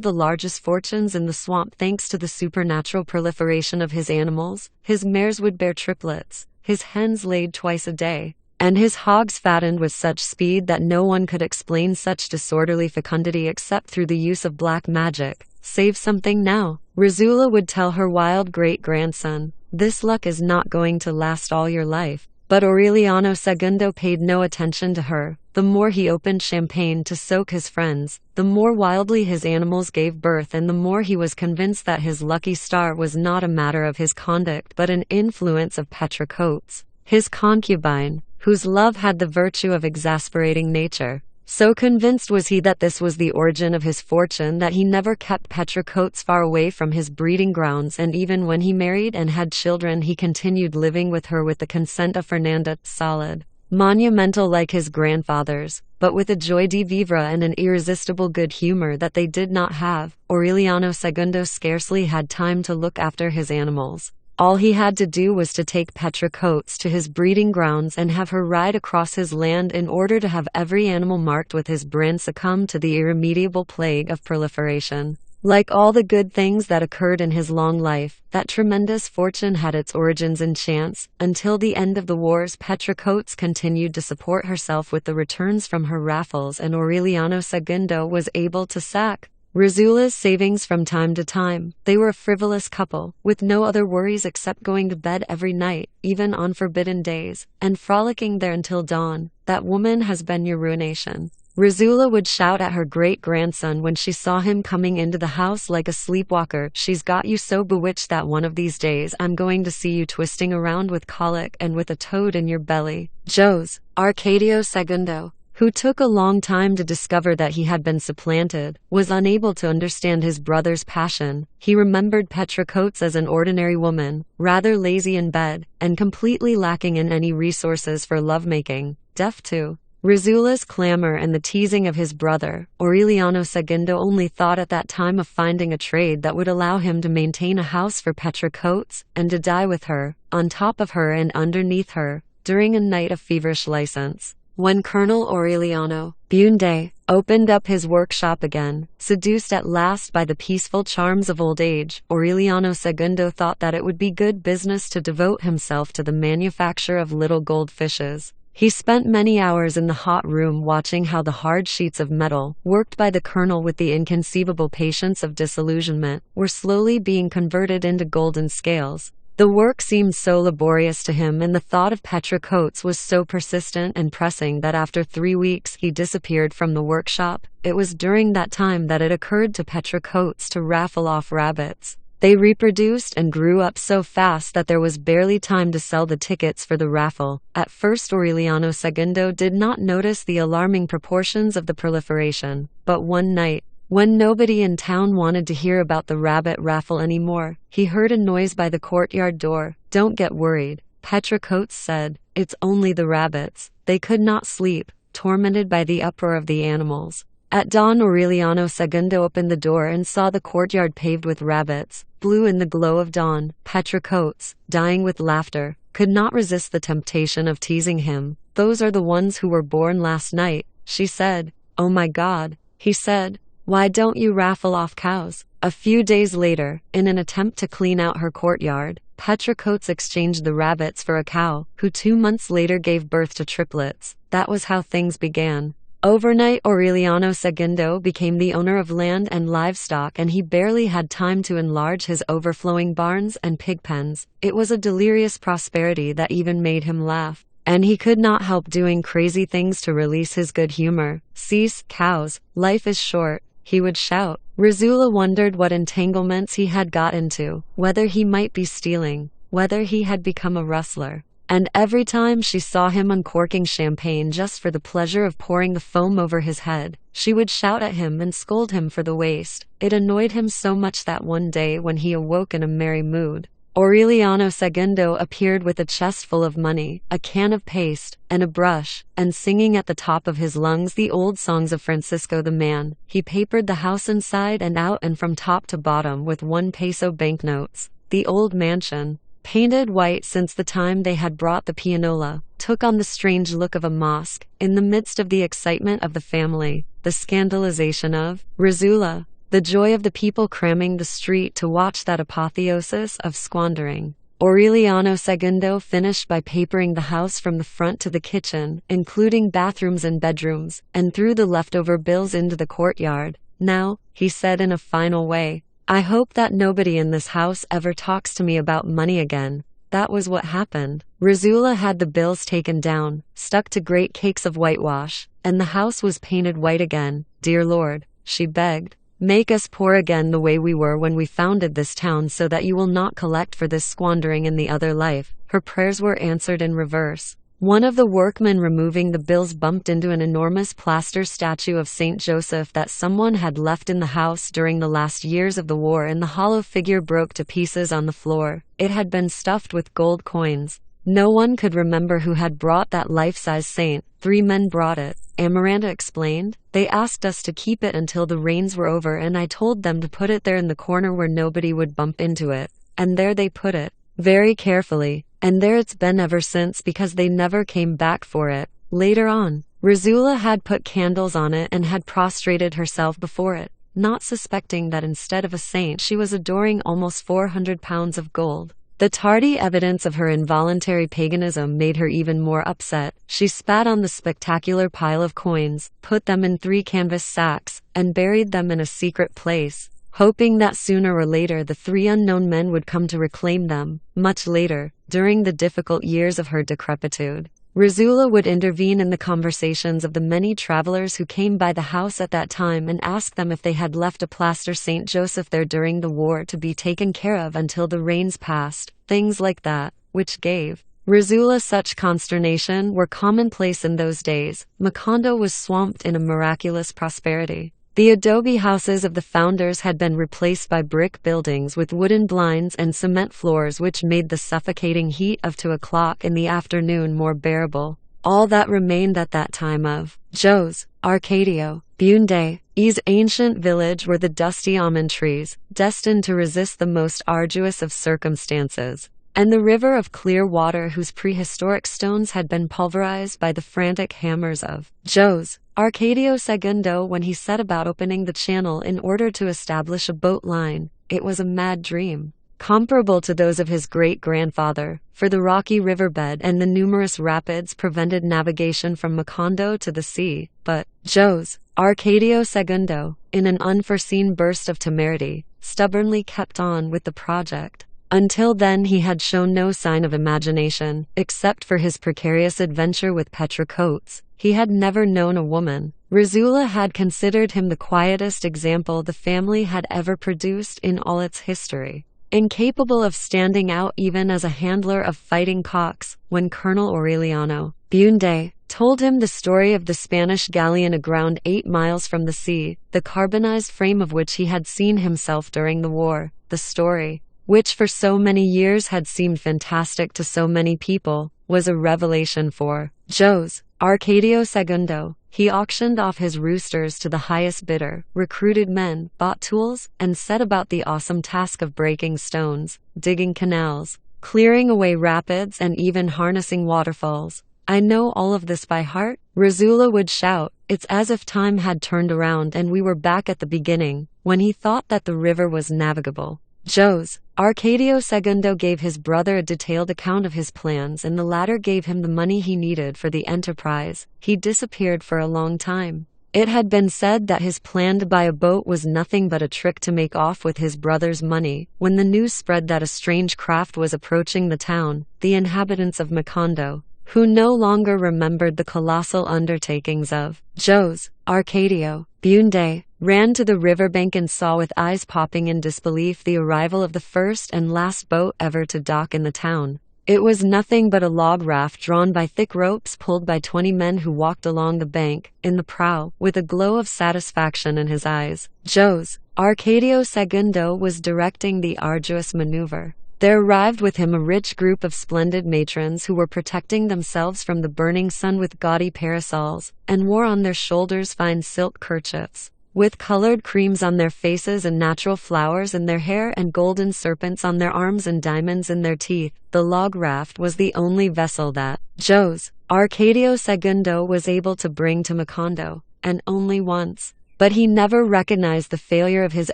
S1: the largest fortunes in the swamp thanks to the supernatural proliferation of his animals. His mares would bear triplets, his hens laid twice a day, and his hogs fattened with such speed that no one could explain such disorderly fecundity except through the use of black magic. "Save something now," Rizula would tell her wild great-grandson. "This luck is not going to last all your life." But Aureliano Segundo paid no attention to her. The more he opened champagne to soak his friends, the more wildly his animals gave birth, and the more he was convinced that his lucky star was not a matter of his conduct but an influence of Petra Coates, his concubine, whose love had the virtue of exasperating nature. So convinced was he that this was the origin of his fortune that he never kept Petra Coates far away from his breeding grounds, and even when he married and had children he continued living with her with the consent of Fernanda, solid, monumental like his grandfather's, but with a joie de vivre and an irresistible good humor that they did not have. Aureliano Segundo scarcely had time to look after his animals. All he had to do was to take Petra Coates to his breeding grounds and have her ride across his land in order to have every animal marked with his brand succumb to the irremediable plague of proliferation. Like all the good things that occurred in his long life, that tremendous fortune had its origins in chance. Until the end of the wars, Petra Coates continued to support herself with the returns from her raffles, and Aureliano Segundo was able to sack Rizula's savings from time to time. They were a frivolous couple, with no other worries except going to bed every night, even on forbidden days, and frolicking there until dawn. "That woman has been your ruination," Rizula would shout at her great-grandson when she saw him coming into the house like a sleepwalker. "She's got you so bewitched that one of these days I'm going to see you twisting around with colic and with a toad in your belly." Jose Arcadio Segundo, who took a long time to discover that he had been supplanted, was unable to understand his brother's passion. He remembered Petra Coates as an ordinary woman, rather lazy in bed, and completely lacking in any resources for lovemaking, deaf to Rizula's clamor and the teasing of his brother. Aureliano Segundo only thought at that time of finding a trade that would allow him to maintain a house for Petra Coates, and to die with her, on top of her and underneath her, during a night of feverish license. When Colonel Aureliano Bunde opened up his workshop again, seduced at last by the peaceful charms of old age, Aureliano Segundo thought that it would be good business to devote himself to the manufacture of little gold fishes. He spent many hours in the hot room watching how the hard sheets of metal, worked by the colonel with the inconceivable patience of disillusionment, were slowly being converted into golden scales. The work seemed so laborious to him, and the thought of Petra Coates was so persistent and pressing that after 3 weeks he disappeared from the workshop. It was during that time that it occurred to Petra Coates to raffle off rabbits. They reproduced and grew up so fast that there was barely time to sell the tickets for the raffle. At first Aureliano Segundo did not notice the alarming proportions of the proliferation, but one night, when nobody in town wanted to hear about the rabbit raffle anymore, he heard a noise by the courtyard door. "Don't get worried," Petra Coates said. "It's only the rabbits." They could not sleep, tormented by the uproar of the animals. At dawn Aureliano Segundo opened the door and saw the courtyard paved with rabbits, blue in the glow of dawn. Petra Coates, dying with laughter, could not resist the temptation of teasing him. "Those are the ones who were born last night," she said. "Oh my God," he said. "Why don't you raffle off cows?" A few days later, in an attempt to clean out her courtyard, Petra Coates exchanged the rabbits for a cow, who 2 months later gave birth to triplets. That was how things began. Overnight Aureliano Segundo became the owner of land and livestock, and he barely had time to enlarge his overflowing barns and pig pens. It was a delirious prosperity that even made him laugh. And he could not help doing crazy things to release his good humor. "Cease, cows, life is short," he would shout. Rizula wondered what entanglements he had got into, whether he might be stealing, whether he had become a rustler. And every time she saw him uncorking champagne just for the pleasure of pouring the foam over his head, she would shout at him and scold him for the waste. It annoyed him so much that one day when he awoke in a merry mood, Aureliano Segundo appeared with a chest full of money, a can of paste, and a brush, and singing at the top of his lungs the old songs of Francisco the Man. He papered the house inside and out and from top to bottom with 1 peso banknotes. The old mansion, painted white since the time they had brought the pianola, took on the strange look of a mosque. In the midst of the excitement of the family, the scandalization of Rizula, the joy of the people cramming the street to watch that apotheosis of squandering, Aureliano Segundo finished by papering the house from the front to the kitchen, including bathrooms and bedrooms, and threw the leftover bills into the courtyard. "Now," he said in a final way, "I hope that nobody in this house ever talks to me about money again." That was what happened. Rizula had the bills taken down, stuck to great cakes of whitewash, and the house was painted white again. "Dear Lord," she begged, "make us poor again the way we were when we founded this town, so that you will not collect for this squandering in the other life." Her prayers were answered in reverse. One of the workmen removing the bills bumped into an enormous plaster statue of Saint Joseph that someone had left in the house during the last years of the war, and the hollow figure broke to pieces on the floor. It had been stuffed with gold coins. No one could remember who had brought that life-size saint. 3 men brought it, Amaranta explained. "They asked us to keep it until the rains were over, and I told them to put it there in the corner where nobody would bump into it. And there they put it, very carefully. And there it's been ever since, because they never came back for it." Later on, Rizula had put candles on it and had prostrated herself before it, not suspecting that instead of a saint she was adoring almost 400 pounds of gold. The tardy evidence of her involuntary paganism made her even more upset. She spat on the spectacular pile of coins, put them in 3 canvas sacks, and buried them in a secret place, hoping that sooner or later the 3 unknown men would come to reclaim them. Much later, during the difficult years of her decrepitude, Rizula would intervene in the conversations of the many travelers who came by the house at that time and ask them if they had left a plaster Saint Joseph there during the war to be taken care of until the rains passed, things like that, which gave Rizula. Such consternation were commonplace in those days. Macondo was swamped in a miraculous prosperity. The adobe houses of the founders had been replaced by brick buildings with wooden blinds and cement floors, which made the suffocating heat of 2 o'clock in the afternoon more bearable. All that remained at that time of Joe's, Arcadio, Bunde's ancient village were the dusty almond trees, destined to resist the most arduous of circumstances, and the river of clear water whose prehistoric stones had been pulverized by the frantic hammers of Joe's, Arcadio II. When he set about opening the channel in order to establish a boat line, it was a mad dream, comparable to those of his great-grandfather, for the rocky riverbed and the numerous rapids prevented navigation from Macondo to the sea. But Joe's, Arcadio II., in an unforeseen burst of temerity, stubbornly kept on with the project. Until then he had shown no sign of imagination, except for his precarious adventure with Petra Coates. He had never known a woman. Rizula had considered him the quietest example the family had ever produced in all its history, incapable of standing out even as a handler of fighting cocks. When Colonel Aureliano Bunde told him the story of the Spanish galleon aground 8 miles from the sea, the carbonized frame of which he had seen himself during the war, the story, which for so many years had seemed fantastic to so many people, was a revelation for Joe's, Arcadio II. He auctioned off his roosters to the highest bidder, recruited men, bought tools, and set about the awesome task of breaking stones, digging canals, clearing away rapids, and even harnessing waterfalls. "I know all of this by heart," Rizula would shout. "It's as if time had turned around and we were back at the beginning, when he thought that the river was navigable." Joe's, Arcadio II. gave his brother a detailed account of his plans, and the latter gave him the money he needed for the enterprise. He disappeared for a long time. It had been said that his plan to buy a boat was nothing but a trick to make off with his brother's money. When the news spread that a strange craft was approaching the town, the inhabitants of Macondo, who no longer remembered the colossal undertakings of Joe's, Arcadio, Bunde, ran to the riverbank and saw with eyes popping in disbelief the arrival of the first and last boat ever to dock in the town. It was nothing but a log raft drawn by thick ropes pulled by 20 men who walked along the bank, in the prow, with a glow of satisfaction in his eyes. Joe's, Arcadio II. was directing the arduous maneuver. There arrived with him a rich group of splendid matrons who were protecting themselves from the burning sun with gaudy parasols, and wore on their shoulders fine silk kerchiefs, with colored creams on their faces and natural flowers in their hair and golden serpents on their arms and diamonds in their teeth. The log raft was the only vessel that Joe's, Arcadio II. was able to bring to Macondo, and only once. But he never recognized the failure of his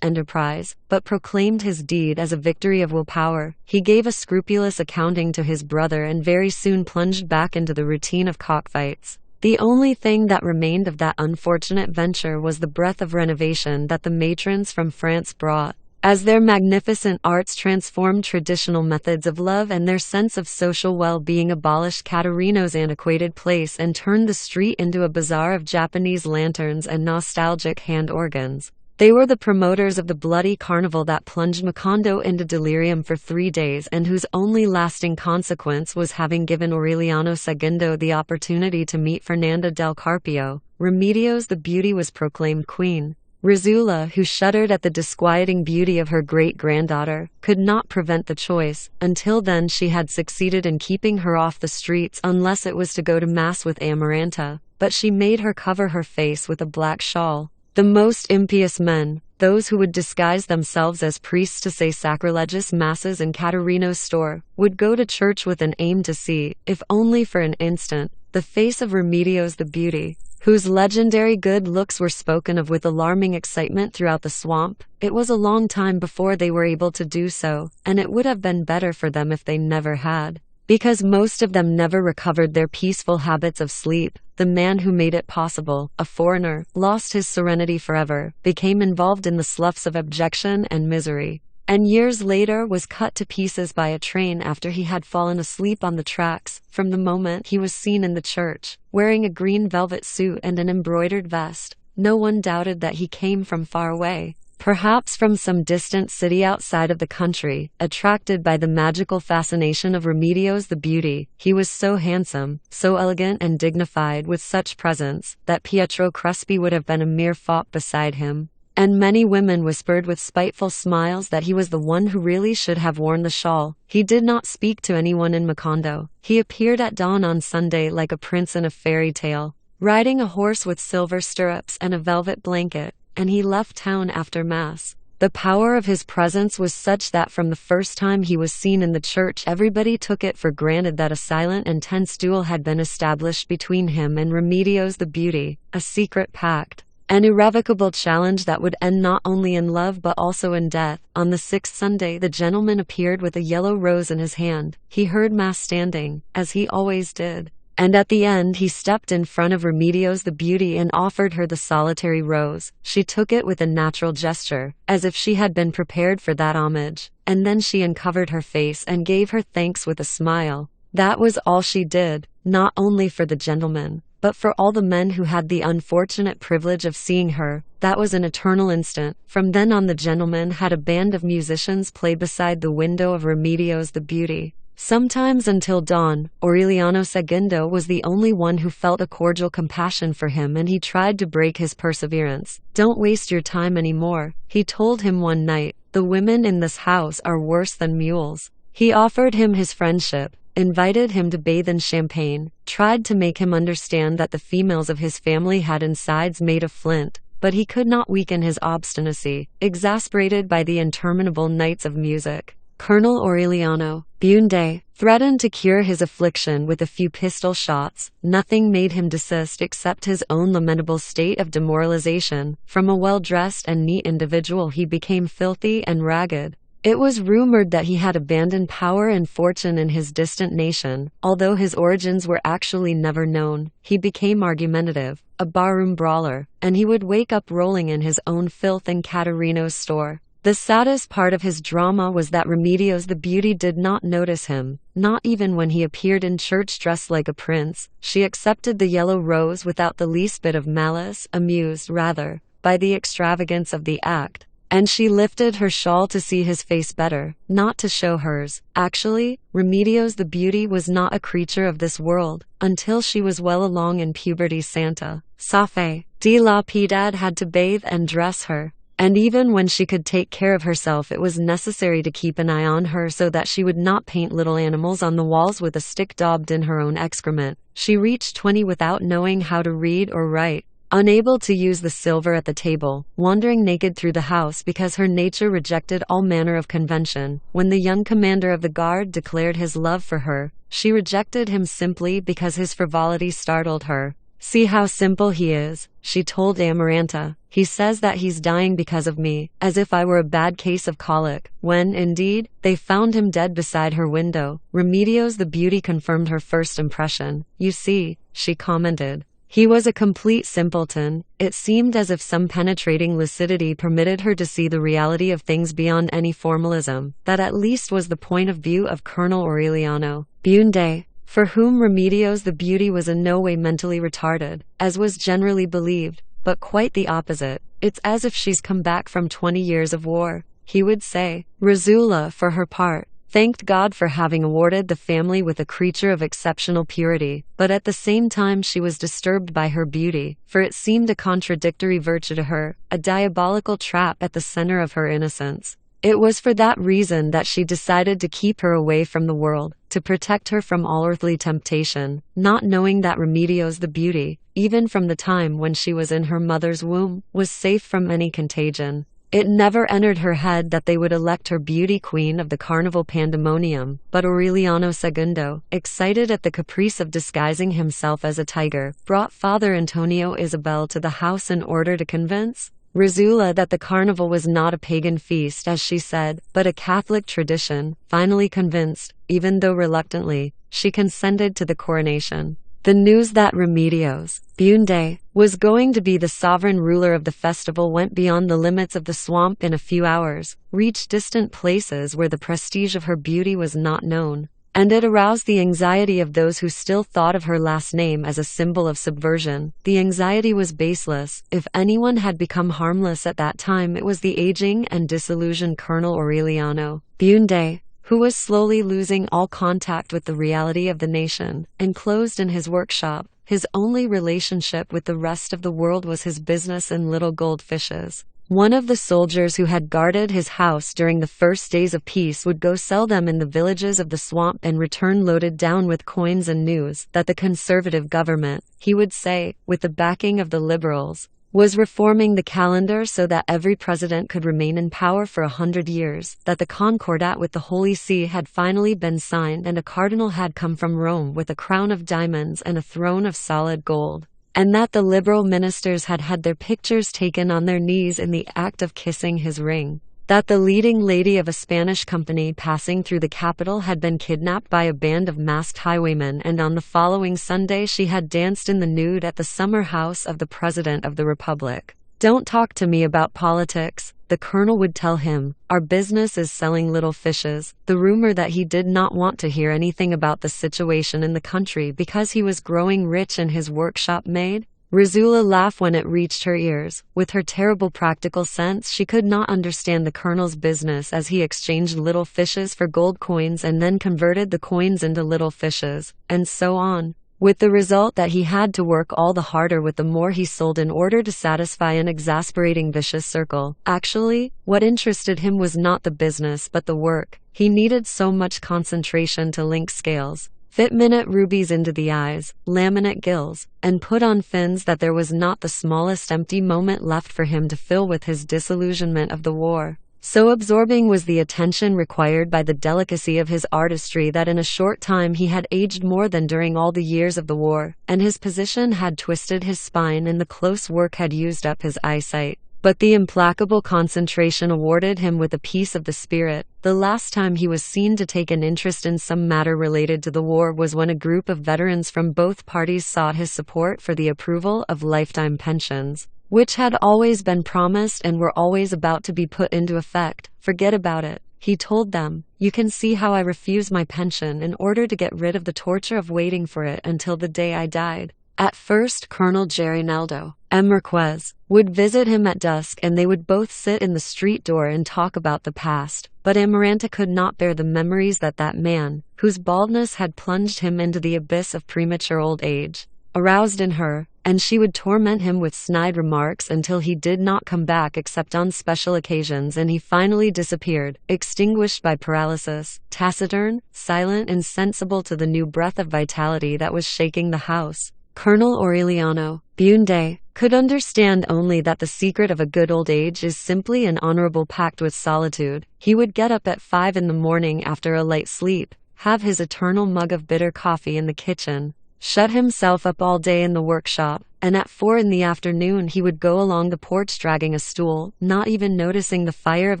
S1: enterprise, but proclaimed his deed as a victory of willpower. He gave a scrupulous accounting to his brother and very soon plunged back into the routine of cockfights. The only thing that remained of that unfortunate venture was the breath of renovation that the matrons from France brought. As their magnificent arts transformed traditional methods of love and their sense of social well-being abolished Caterino's antiquated place and turned the street into a bazaar of Japanese lanterns and nostalgic hand organs, they were the promoters of the bloody carnival that plunged Macondo into delirium for 3 days and whose only lasting consequence was having given Aureliano II the opportunity to meet Fernanda del Carpio. Remedios the Beauty was proclaimed queen. Rizula, who shuddered at the disquieting beauty of her great-granddaughter, could not prevent the choice. Until then she had succeeded in keeping her off the streets unless it was to go to mass with Amaranta, but she made her cover her face with a black shawl. The most impious men, those who would disguise themselves as priests to say sacrilegious masses in Caterino's store, would go to church with an aim to see, if only for an instant, the face of Remedios the Beauty, whose legendary good looks were spoken of with alarming excitement throughout the swamp. It was a long time before they were able to do so, and it would have been better for them if they never had, because most of them never recovered their peaceful habits of sleep. The man who made it possible, a foreigner, lost his serenity forever, became involved in the sloughs of abjection and misery, and years later was cut to pieces by a train after he had fallen asleep on the tracks. From the moment he was seen in the church, wearing a green velvet suit and an embroidered vest, no one doubted that he came from far away. perhaps from some distant city outside of the country, attracted by the magical fascination of Remedios the Beauty. He was so handsome, so elegant and dignified, with such presence, that Pietro Crespi would have been a mere fop beside him. And many women whispered with spiteful smiles that he was the one who really should have worn the shawl. He did not speak to anyone in Macondo. He appeared at dawn on Sunday like a prince in a fairy tale, riding a horse with silver stirrups and a velvet blanket, and he left town after Mass. The power of his presence was such that from the first time he was seen in the church, everybody took it for granted that a silent and tense duel had been established between him and Remedios the Beauty, a secret pact, an irrevocable challenge that would end not only in love but also in death. On the sixth Sunday the gentleman appeared with a yellow rose in his hand. He heard Mass standing, as he always did, and at the end he stepped in front of Remedios the Beauty and offered her the solitary rose. She took it with a natural gesture, as if she had been prepared for that homage, and then she uncovered her face and gave her thanks with a smile. That was all she did, not only for the gentleman, but for all the men who had the unfortunate privilege of seeing her. That was an eternal instant. From then on the gentleman had a band of musicians play beside the window of Remedios the Beauty. Sometimes until dawn. Aureliano Segundo was the only one who felt a cordial compassion for him, and he tried to break his perseverance. "Don't waste your time anymore," he told him one night. "The women in this house are worse than mules." He offered him his friendship, invited him to bathe in champagne, tried to make him understand that the females of his family had insides made of flint, but he could not weaken his obstinacy, exasperated by the interminable nights of music. Colonel Aureliano Bunde threatened to cure his affliction with a few pistol shots. Nothing made him desist except his own lamentable state of demoralization. From a well-dressed and neat individual he became filthy and ragged. It was rumored that he had abandoned power and fortune in his distant nation. Although his origins were actually never known, he became argumentative, a barroom brawler, and he would wake up rolling in his own filth in Caterino's store. The saddest part of his drama was that Remedios the Beauty did not notice him, not even when he appeared in church dressed like a prince. She accepted the yellow rose without the least bit of malice, amused, rather, by the extravagance of the act. And she lifted her shawl to see his face better, not to show hers. Actually, Remedios the Beauty was not a creature of this world, until she was well along in puberty. Santa Fe de la Piedad had to bathe and dress her. And even when she could take care of herself, it was necessary to keep an eye on her so that she would not paint little animals on the walls with a stick daubed in her own excrement. She reached 20 without knowing how to read or write, unable to use the silver at the table, wandering naked through the house because her nature rejected all manner of convention. When the young commander of the guard declared his love for her, she rejected him simply because his frivolity startled her. "See how simple he is," she told Amaranta. "He says that he's dying because of me, as if I were a bad case of colic," when, indeed, they found him dead beside her window. Remedios the Beauty confirmed her first impression. "You see," she commented, "he was a complete simpleton." It seemed as if some penetrating lucidity permitted her to see the reality of things beyond any formalism. That at least was the point of view of Colonel Aureliano Bunde, for whom Remedios the Beauty was in no way mentally retarded, as was generally believed, but quite the opposite. "It's as if she's come back from 20 years of war," he would say. Rosula, for her part, thanked God for having awarded the family with a creature of exceptional purity, but at the same time she was disturbed by her beauty, for it seemed a contradictory virtue to her, a diabolical trap at the center of her innocence. It was for that reason that she decided to keep her away from the world, to protect her from all earthly temptation, not knowing that Remedios the Beauty, even from the time when she was in her mother's womb, was safe from any contagion. It never entered her head that they would elect her beauty queen of the carnival pandemonium, but Aureliano Segundo, excited at the caprice of disguising himself as a tiger, brought Father Antonio Isabel to the house in order to convince Rosula that the carnival was not a pagan feast, as she said, but a Catholic tradition. Finally convinced, even though reluctantly, she consented to the coronation. The news that Remedios Bunde was going to be the sovereign ruler of the festival went beyond the limits of the swamp in a few hours, reached distant places where the prestige of her beauty was not known. and it aroused the anxiety of those who still thought of her last name as a symbol of subversion. The anxiety was baseless. If anyone had become harmless at that time, it was the aging and disillusioned Colonel Aureliano Bunde, who was slowly losing all contact with the reality of the nation. Enclosed in his workshop, his only relationship with the rest of the world was his business in little goldfishes. One of the soldiers who had guarded his house during the first days of peace would go sell them in the villages of the swamp and return loaded down with coins and news that the conservative government, he would say, with the backing of the liberals, was reforming the calendar so that every president could remain in power for 100 years, that the Concordat with the Holy See had finally been signed and a cardinal had come from Rome with a crown of diamonds and a throne of solid gold, and that the liberal ministers had had their pictures taken on their knees in the act of kissing his ring, that the leading lady of a Spanish company passing through the capital had been kidnapped by a band of masked highwaymen, and on the following Sunday she had danced in the nude at the summer house of the President of the Republic. "Don't talk to me about politics," the colonel would tell him. "Our business is selling little fishes." The rumor that he did not want to hear anything about the situation in the country because he was growing rich and his workshop made Rizula laugh when it reached her ears. With her terrible practical sense, she could not understand the colonel's business as he exchanged little fishes for gold coins and then converted the coins into little fishes, and so on, with the result that he had to work all the harder with the more he sold in order to satisfy an exasperating vicious circle. Actually, what interested him was not the business but the work. He needed so much concentration to link scales, fit minute rubies into the eyes, laminate gills, and put on fins that there was not the smallest empty moment left for him to fill with his disillusionment of the war. So absorbing was the attention required by the delicacy of his artistry that in a short time he had aged more than during all the years of the war, and his position had twisted his spine and the close work had used up his eyesight. But the implacable concentration awarded him with a piece of the spirit. The last time he was seen to take an interest in some matter related to the war was when a group of veterans from both parties sought his support for the approval of lifetime pensions, which had always been promised and were always about to be put into effect. "Forget about it," he told them. "You can see how I refused my pension in order to get rid of the torture of waiting for it until the day I died." At first, Colonel Gerinaldo Marquez would visit him at dusk and they would both sit in the street door and talk about the past, but Amaranta could not bear the memories that man, whose baldness had plunged him into the abyss of premature old age, aroused in her, and she would torment him with snide remarks until he did not come back except on special occasions, and he finally disappeared, extinguished by paralysis, taciturn, silent, insensible to the new breath of vitality that was shaking the house. Colonel Aureliano Bunde could understand only that the secret of a good old age is simply an honorable pact with solitude. He would get up at 5 in the morning after a light sleep, have his eternal mug of bitter coffee in the kitchen, shut himself up all day in the workshop, and at 4 in the afternoon he would go along the porch dragging a stool, not even noticing the fire of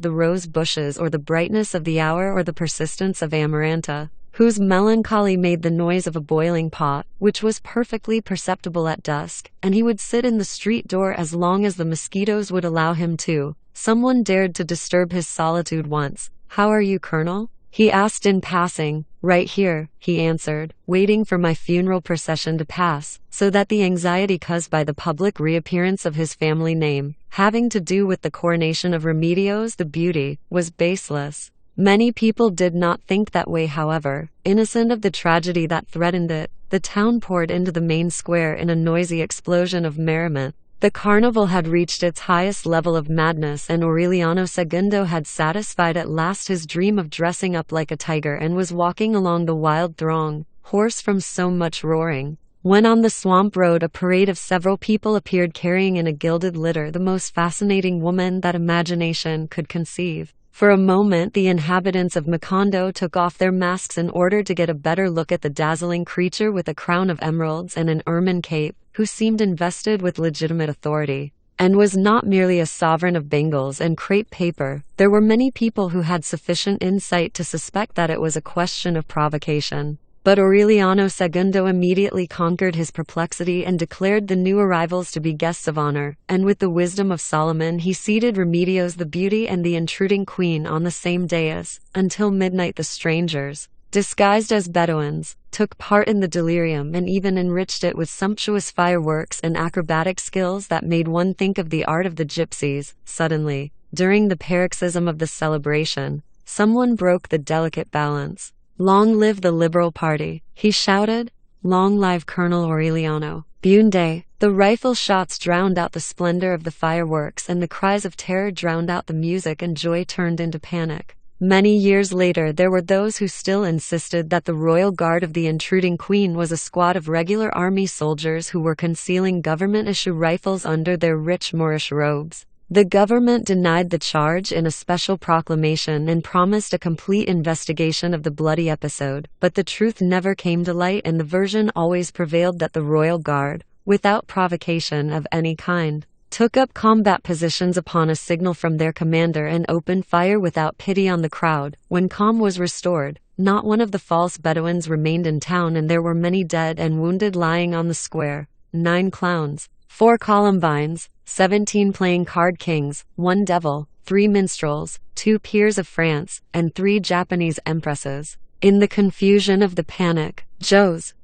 S1: the rose bushes or the brightness of the hour or the persistence of Amaranta, whose melancholy made the noise of a boiling pot, which was perfectly perceptible at dusk, and he would sit in the street door as long as the mosquitoes would allow him to. Someone dared to disturb his solitude once. "How are you, Colonel?" he asked in passing. "Right here," he answered, "waiting for my funeral procession to pass," so that the anxiety caused by the public reappearance of his family name, having to do with the coronation of Remedios the Beauty, was baseless. Many people did not think that way, however. Innocent of the tragedy that threatened it, the town poured into the main square in a noisy explosion of merriment. The carnival had reached its highest level of madness, and Aureliano II had satisfied at last his dream of dressing up like a tiger and was walking along the wild throng, hoarse from so much roaring, when on the swamp road a parade of several people appeared carrying in a gilded litter the most fascinating woman that imagination could conceive. For a moment the inhabitants of Macondo took off their masks in order to get a better look at the dazzling creature with a crown of emeralds and an ermine cape, who seemed invested with legitimate authority, and was not merely a sovereign of bangles and crepe paper. There were many people who had sufficient insight to suspect that it was a question of provocation. But Aureliano II immediately conquered his perplexity and declared the new arrivals to be guests of honor, and with the wisdom of Solomon he seated Remedios the Beauty and the intruding queen on the same dais. Until midnight the strangers, disguised as Bedouins, took part in the delirium and even enriched it with sumptuous fireworks and acrobatic skills that made one think of the art of the gypsies. Suddenly, during the paroxysm of the celebration, someone broke the delicate balance. "Long live the Liberal Party," he shouted. "Long live Colonel Aureliano Buende." The rifle shots drowned out the splendor of the fireworks, and the cries of terror drowned out the music, and joy turned into panic. Many years later, there were those who still insisted that the royal guard of the intruding queen was a squad of regular army soldiers who were concealing government-issue rifles under their rich Moorish robes. The government denied the charge in a special proclamation and promised a complete investigation of the bloody episode, but the truth never came to light, and the version always prevailed that the royal guard, without provocation of any kind, took up combat positions upon a signal from their commander and opened fire without pity on the crowd. When calm was restored, not one of the false Bedouins remained in town, and there were many dead and wounded lying on the square. 9 clowns, 4 columbines, 17 playing card kings, 1 devil, 3 minstrels, 2 peers of France, and 3 Japanese empresses. In the confusion of the panic,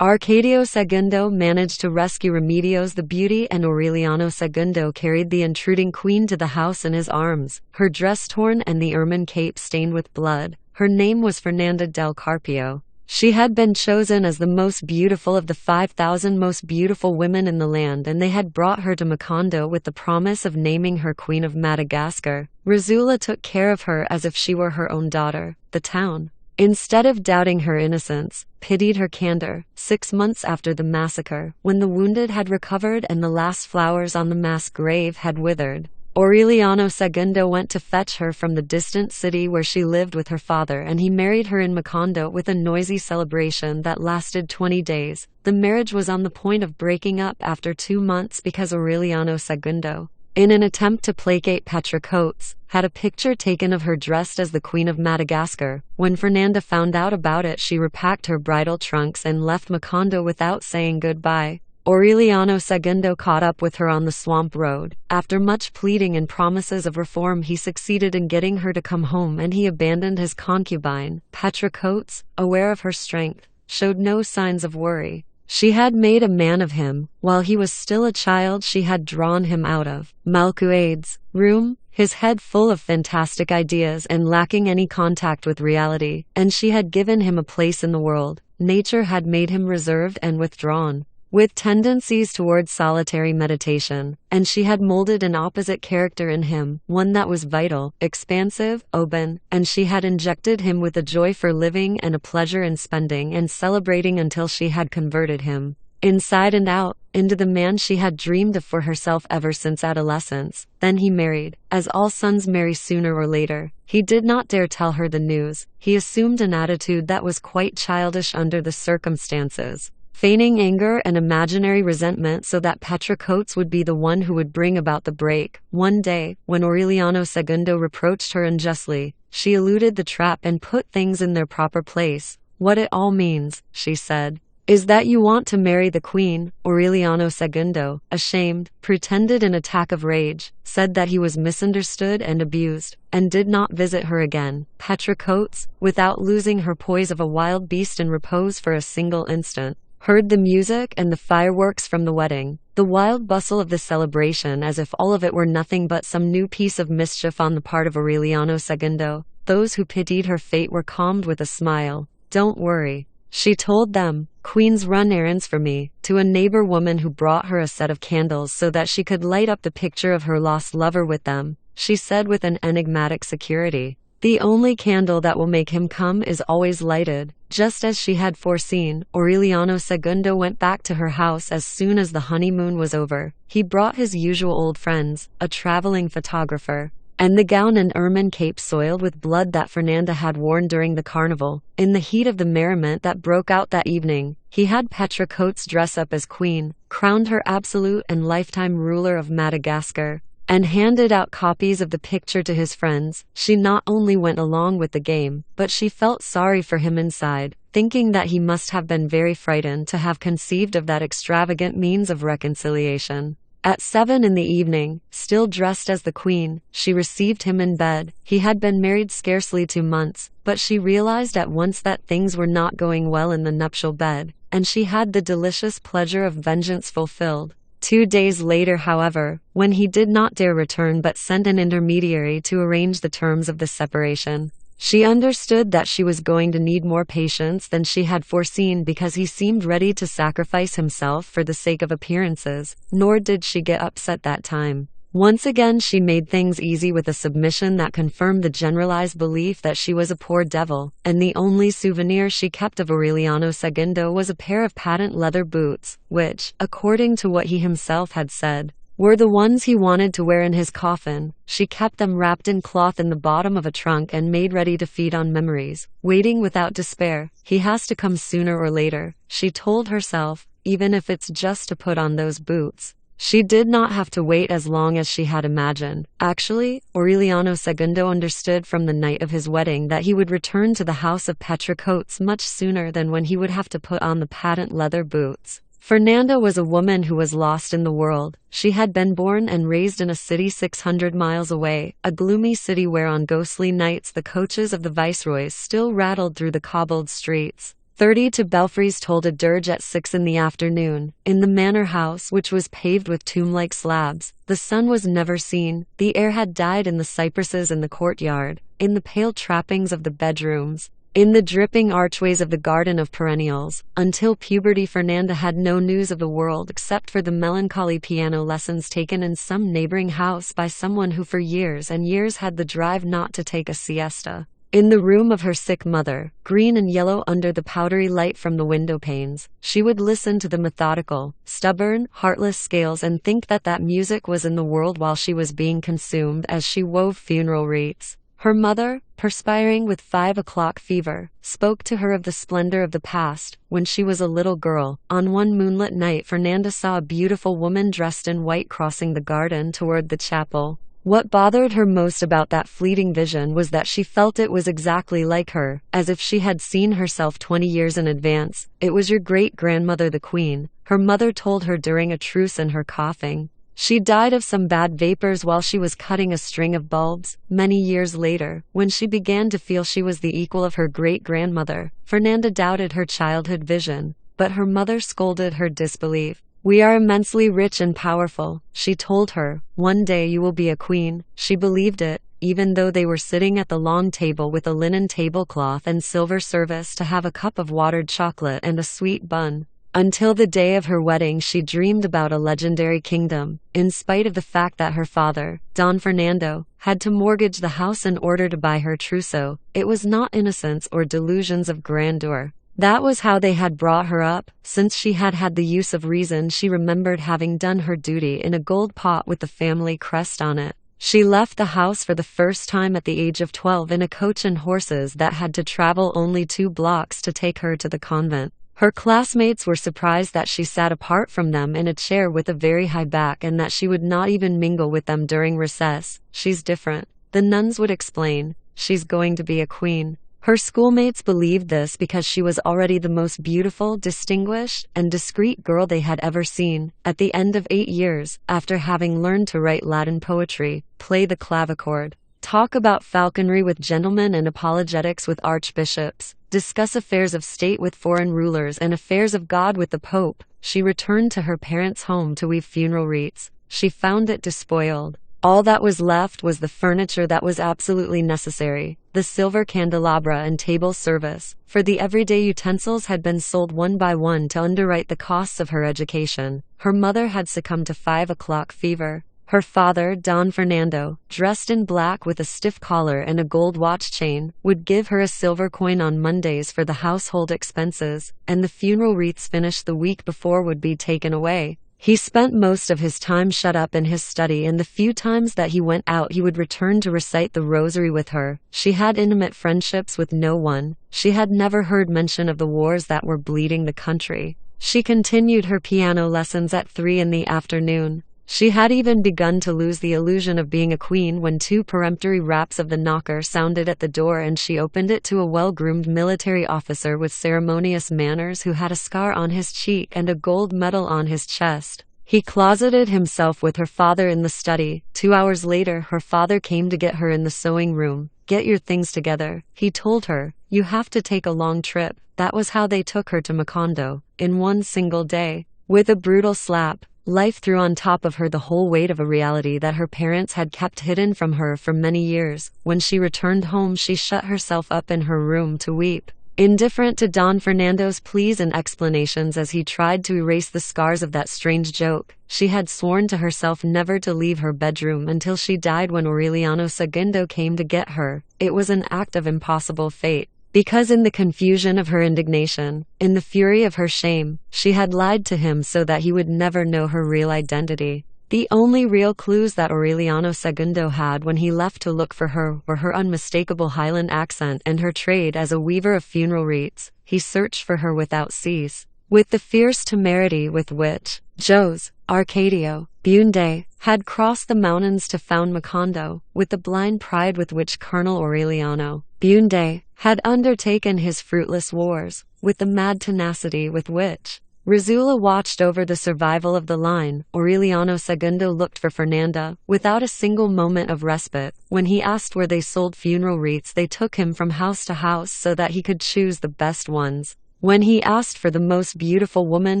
S1: Arcadio Segundo managed to rescue Remedios the Beauty, and Aureliano Segundo carried the intruding queen to the house in his arms, her dress torn and the ermine cape stained with blood. Her name was Fernanda del Carpio. She had been chosen as the most beautiful of the 5,000 most beautiful women in the land, and they had brought her to Macondo with the promise of naming her Queen of Madagascar. Razula took care of her as if she were her own daughter. The town, instead of doubting her innocence, pitied her candor. 6 months after the massacre, when the wounded had recovered and the last flowers on the mass grave had withered, Aureliano Segundo went to fetch her from the distant city where she lived with her father, and he married her in Macondo with a noisy celebration that lasted 20 days. The marriage was on the point of breaking up after 2 months because Aureliano Segundo, in an attempt to placate Petra Coates, had a picture taken of her dressed as the Queen of Madagascar. When Fernanda found out about it, she repacked her bridal trunks and left Macondo without saying goodbye. Aureliano Segundo caught up with her on the swamp road. After much pleading and promises of reform, he succeeded in getting her to come home, and he abandoned his concubine. Petra Coates, aware of her strength, showed no signs of worry. She had made a man of him. While he was still a child, she had drawn him out of Malcuade's room, his head full of fantastic ideas and lacking any contact with reality, and she had given him a place in the world. Nature had made him reserved and withdrawn, with tendencies towards solitary meditation, and she had molded an opposite character in him, one that was vital, expansive, open, and she had injected him with a joy for living and a pleasure in spending and celebrating until she had converted him, inside and out, into the man she had dreamed of for herself ever since adolescence. Then he married, as all sons marry sooner or later. He did not dare tell her the news. He assumed an attitude that was quite childish under the circumstances, feigning anger and imaginary resentment so that Petra Coates would be the one who would bring about the break. One day, when Aureliano Segundo reproached her unjustly, she eluded the trap and put things in their proper place. "What it all means," she said, "is that you want to marry the queen." Aureliano Segundo, ashamed, pretended an attack of rage, said that he was misunderstood and abused, and did not visit her again. Petra Coates, without losing her poise of a wild beast in repose for a single instant, heard the music and the fireworks from the wedding, the wild bustle of the celebration, as if all of it were nothing but some new piece of mischief on the part of Aureliano Segundo. Those who pitied her fate were calmed with a smile. "Don't worry," she told them. "Queens run errands for me," to a neighbor woman who brought her a set of candles so that she could light up the picture of her lost lover with them. She said with an enigmatic security, "The only candle that will make him come is always lighted." Just as she had foreseen, Aureliano Segundo went back to her house as soon as the honeymoon was over. He brought his usual old friends, a traveling photographer, and the gown and ermine cape soiled with blood that Fernanda had worn during the carnival. In the heat of the merriment that broke out that evening, he had Petra Coates dress up as queen, crowned her absolute and lifetime ruler of Madagascar, and handed out copies of the picture to his friends. She not only went along with the game, but she felt sorry for him inside, thinking that he must have been very frightened to have conceived of that extravagant means of reconciliation. At 7 in the evening, still dressed as the queen, she received him in bed. He had been married scarcely 2 months, but she realized at once that things were not going well in the nuptial bed, and she had the delicious pleasure of vengeance fulfilled. 2 days later, however, when he did not dare return but sent an intermediary to arrange the terms of the separation, she understood that she was going to need more patience than she had foreseen because he seemed ready to sacrifice himself for the sake of appearances, nor did she get upset that time. Once again she made things easy with a submission that confirmed the generalized belief that she was a poor devil, and the only souvenir she kept of Aureliano II was a pair of patent leather boots, which, according to what he himself had said, were the ones he wanted to wear in his coffin. She kept them wrapped in cloth in the bottom of a trunk and made ready to feed on memories, waiting without despair. He has to come sooner or later, she told herself, even if it's just to put on those boots. She did not have to wait as long as she had imagined. Actually, Aureliano II understood from the night of his wedding that he would return to the house of Petricotes much sooner than when he would have to put on the patent leather boots. Fernanda was a woman who was lost in the world. She had been born and raised in a city 600 miles away, a gloomy city where on ghostly nights the coaches of the viceroys still rattled through the cobbled streets. 32 belfries tolled a dirge at 6 in the afternoon. In the manor house, which was paved with tomb-like slabs, the sun was never seen. The air had died in the cypresses in the courtyard, in the pale trappings of the bedrooms, in the dripping archways of the garden of perennials. Until puberty, Fernanda had no news of the world except for the melancholy piano lessons taken in some neighboring house by someone who for years and years had the drive not to take a siesta. In the room of her sick mother, green and yellow under the powdery light from the window panes, she would listen to the methodical, stubborn, heartless scales and think that music was in the world while she was being consumed as she wove funeral wreaths. Her mother, perspiring with 5 o'clock fever, spoke to her of the splendor of the past. When she was a little girl, on one moonlit night, Fernanda saw a beautiful woman dressed in white crossing the garden toward the chapel. What bothered her most about that fleeting vision was that she felt it was exactly like her, as if she had seen herself 20 years in advance. "It was your great-grandmother the Queen," her mother told her during a truce in her coughing. "She died of some bad vapors while she was cutting a string of bulbs." Many years later, when she began to feel she was the equal of her great-grandmother, Fernanda doubted her childhood vision, but her mother scolded her disbelief. "We are immensely rich and powerful," she told her. "One day you will be a queen." She believed it, even though they were sitting at the long table with a linen tablecloth and silver service to have a cup of watered chocolate and a sweet bun. Until the day of her wedding she dreamed about a legendary kingdom, in spite of the fact that her father, Don Fernando, had to mortgage the house in order to buy her trousseau. It was not innocence or delusions of grandeur. That was how they had brought her up. Since she had had the use of reason, she remembered having done her duty in a gold pot with the family crest on it. She left the house for the first time at the age of 12 in a coach and horses that had to travel only 2 blocks to take her to the convent. Her classmates were surprised that she sat apart from them in a chair with a very high back and that she would not even mingle with them during recess. "She's different," the nuns would explain. "She's going to be a queen." Her schoolmates believed this because she was already the most beautiful, distinguished, and discreet girl they had ever seen. At the end of 8 years, after having learned to write Latin poetry, play the clavichord, talk about falconry with gentlemen and apologetics with archbishops, discuss affairs of state with foreign rulers and affairs of God with the Pope, she returned to her parents' home to weave funeral wreaths. She found it despoiled. All that was left was the furniture that was absolutely necessary, the silver candelabra and table service, for the everyday utensils had been sold one by one to underwrite the costs of her education. Her mother had succumbed to 5 o'clock fever. Her father, Don Fernando, dressed in black with a stiff collar and a gold watch chain, would give her a silver coin on Mondays for the household expenses, and the funeral wreaths finished the week before would be taken away. He spent most of his time shut up in his study, and the few times that he went out he would return to recite the rosary with her. She had intimate friendships with no one. She had never heard mention of the wars that were bleeding the country. She continued her piano lessons at 3 in the afternoon. She had even begun to lose the illusion of being a queen when 2 peremptory raps of the knocker sounded at the door and she opened it to a well-groomed military officer with ceremonious manners who had a scar on his cheek and a gold medal on his chest. He closeted himself with her father in the study. 2 hours later, her father came to get her in the sewing room. "Get your things together," he told her. "You have to take a long trip." That was how they took her to Macondo, in one single day. With a brutal slap, life threw on top of her the whole weight of a reality that her parents had kept hidden from her for many years. When she returned home, she shut herself up in her room to weep. Indifferent to Don Fernando's pleas and explanations as he tried to erase the scars of that strange joke, she had sworn to herself never to leave her bedroom until she died. When Aureliano Segundo came to get her, it was an act of impossible fate. Because in the confusion of her indignation, in the fury of her shame, she had lied to him so that he would never know her real identity. The only real clues that Aureliano Segundo had when he left to look for her were her unmistakable Highland accent and her trade as a weaver of funeral wreaths. He searched for her without cease. With the fierce temerity with which Jose Arcadio Bunde had crossed the mountains to found Macondo, with the blind pride with which Colonel Aureliano Bunde had undertaken his fruitless wars, with the mad tenacity with which Rizula watched over the survival of the line, Aureliano Segundo looked for Fernanda, without a single moment of respite. When he asked where they sold funeral wreaths, they took him from house to house so that he could choose the best ones. When he asked for the most beautiful woman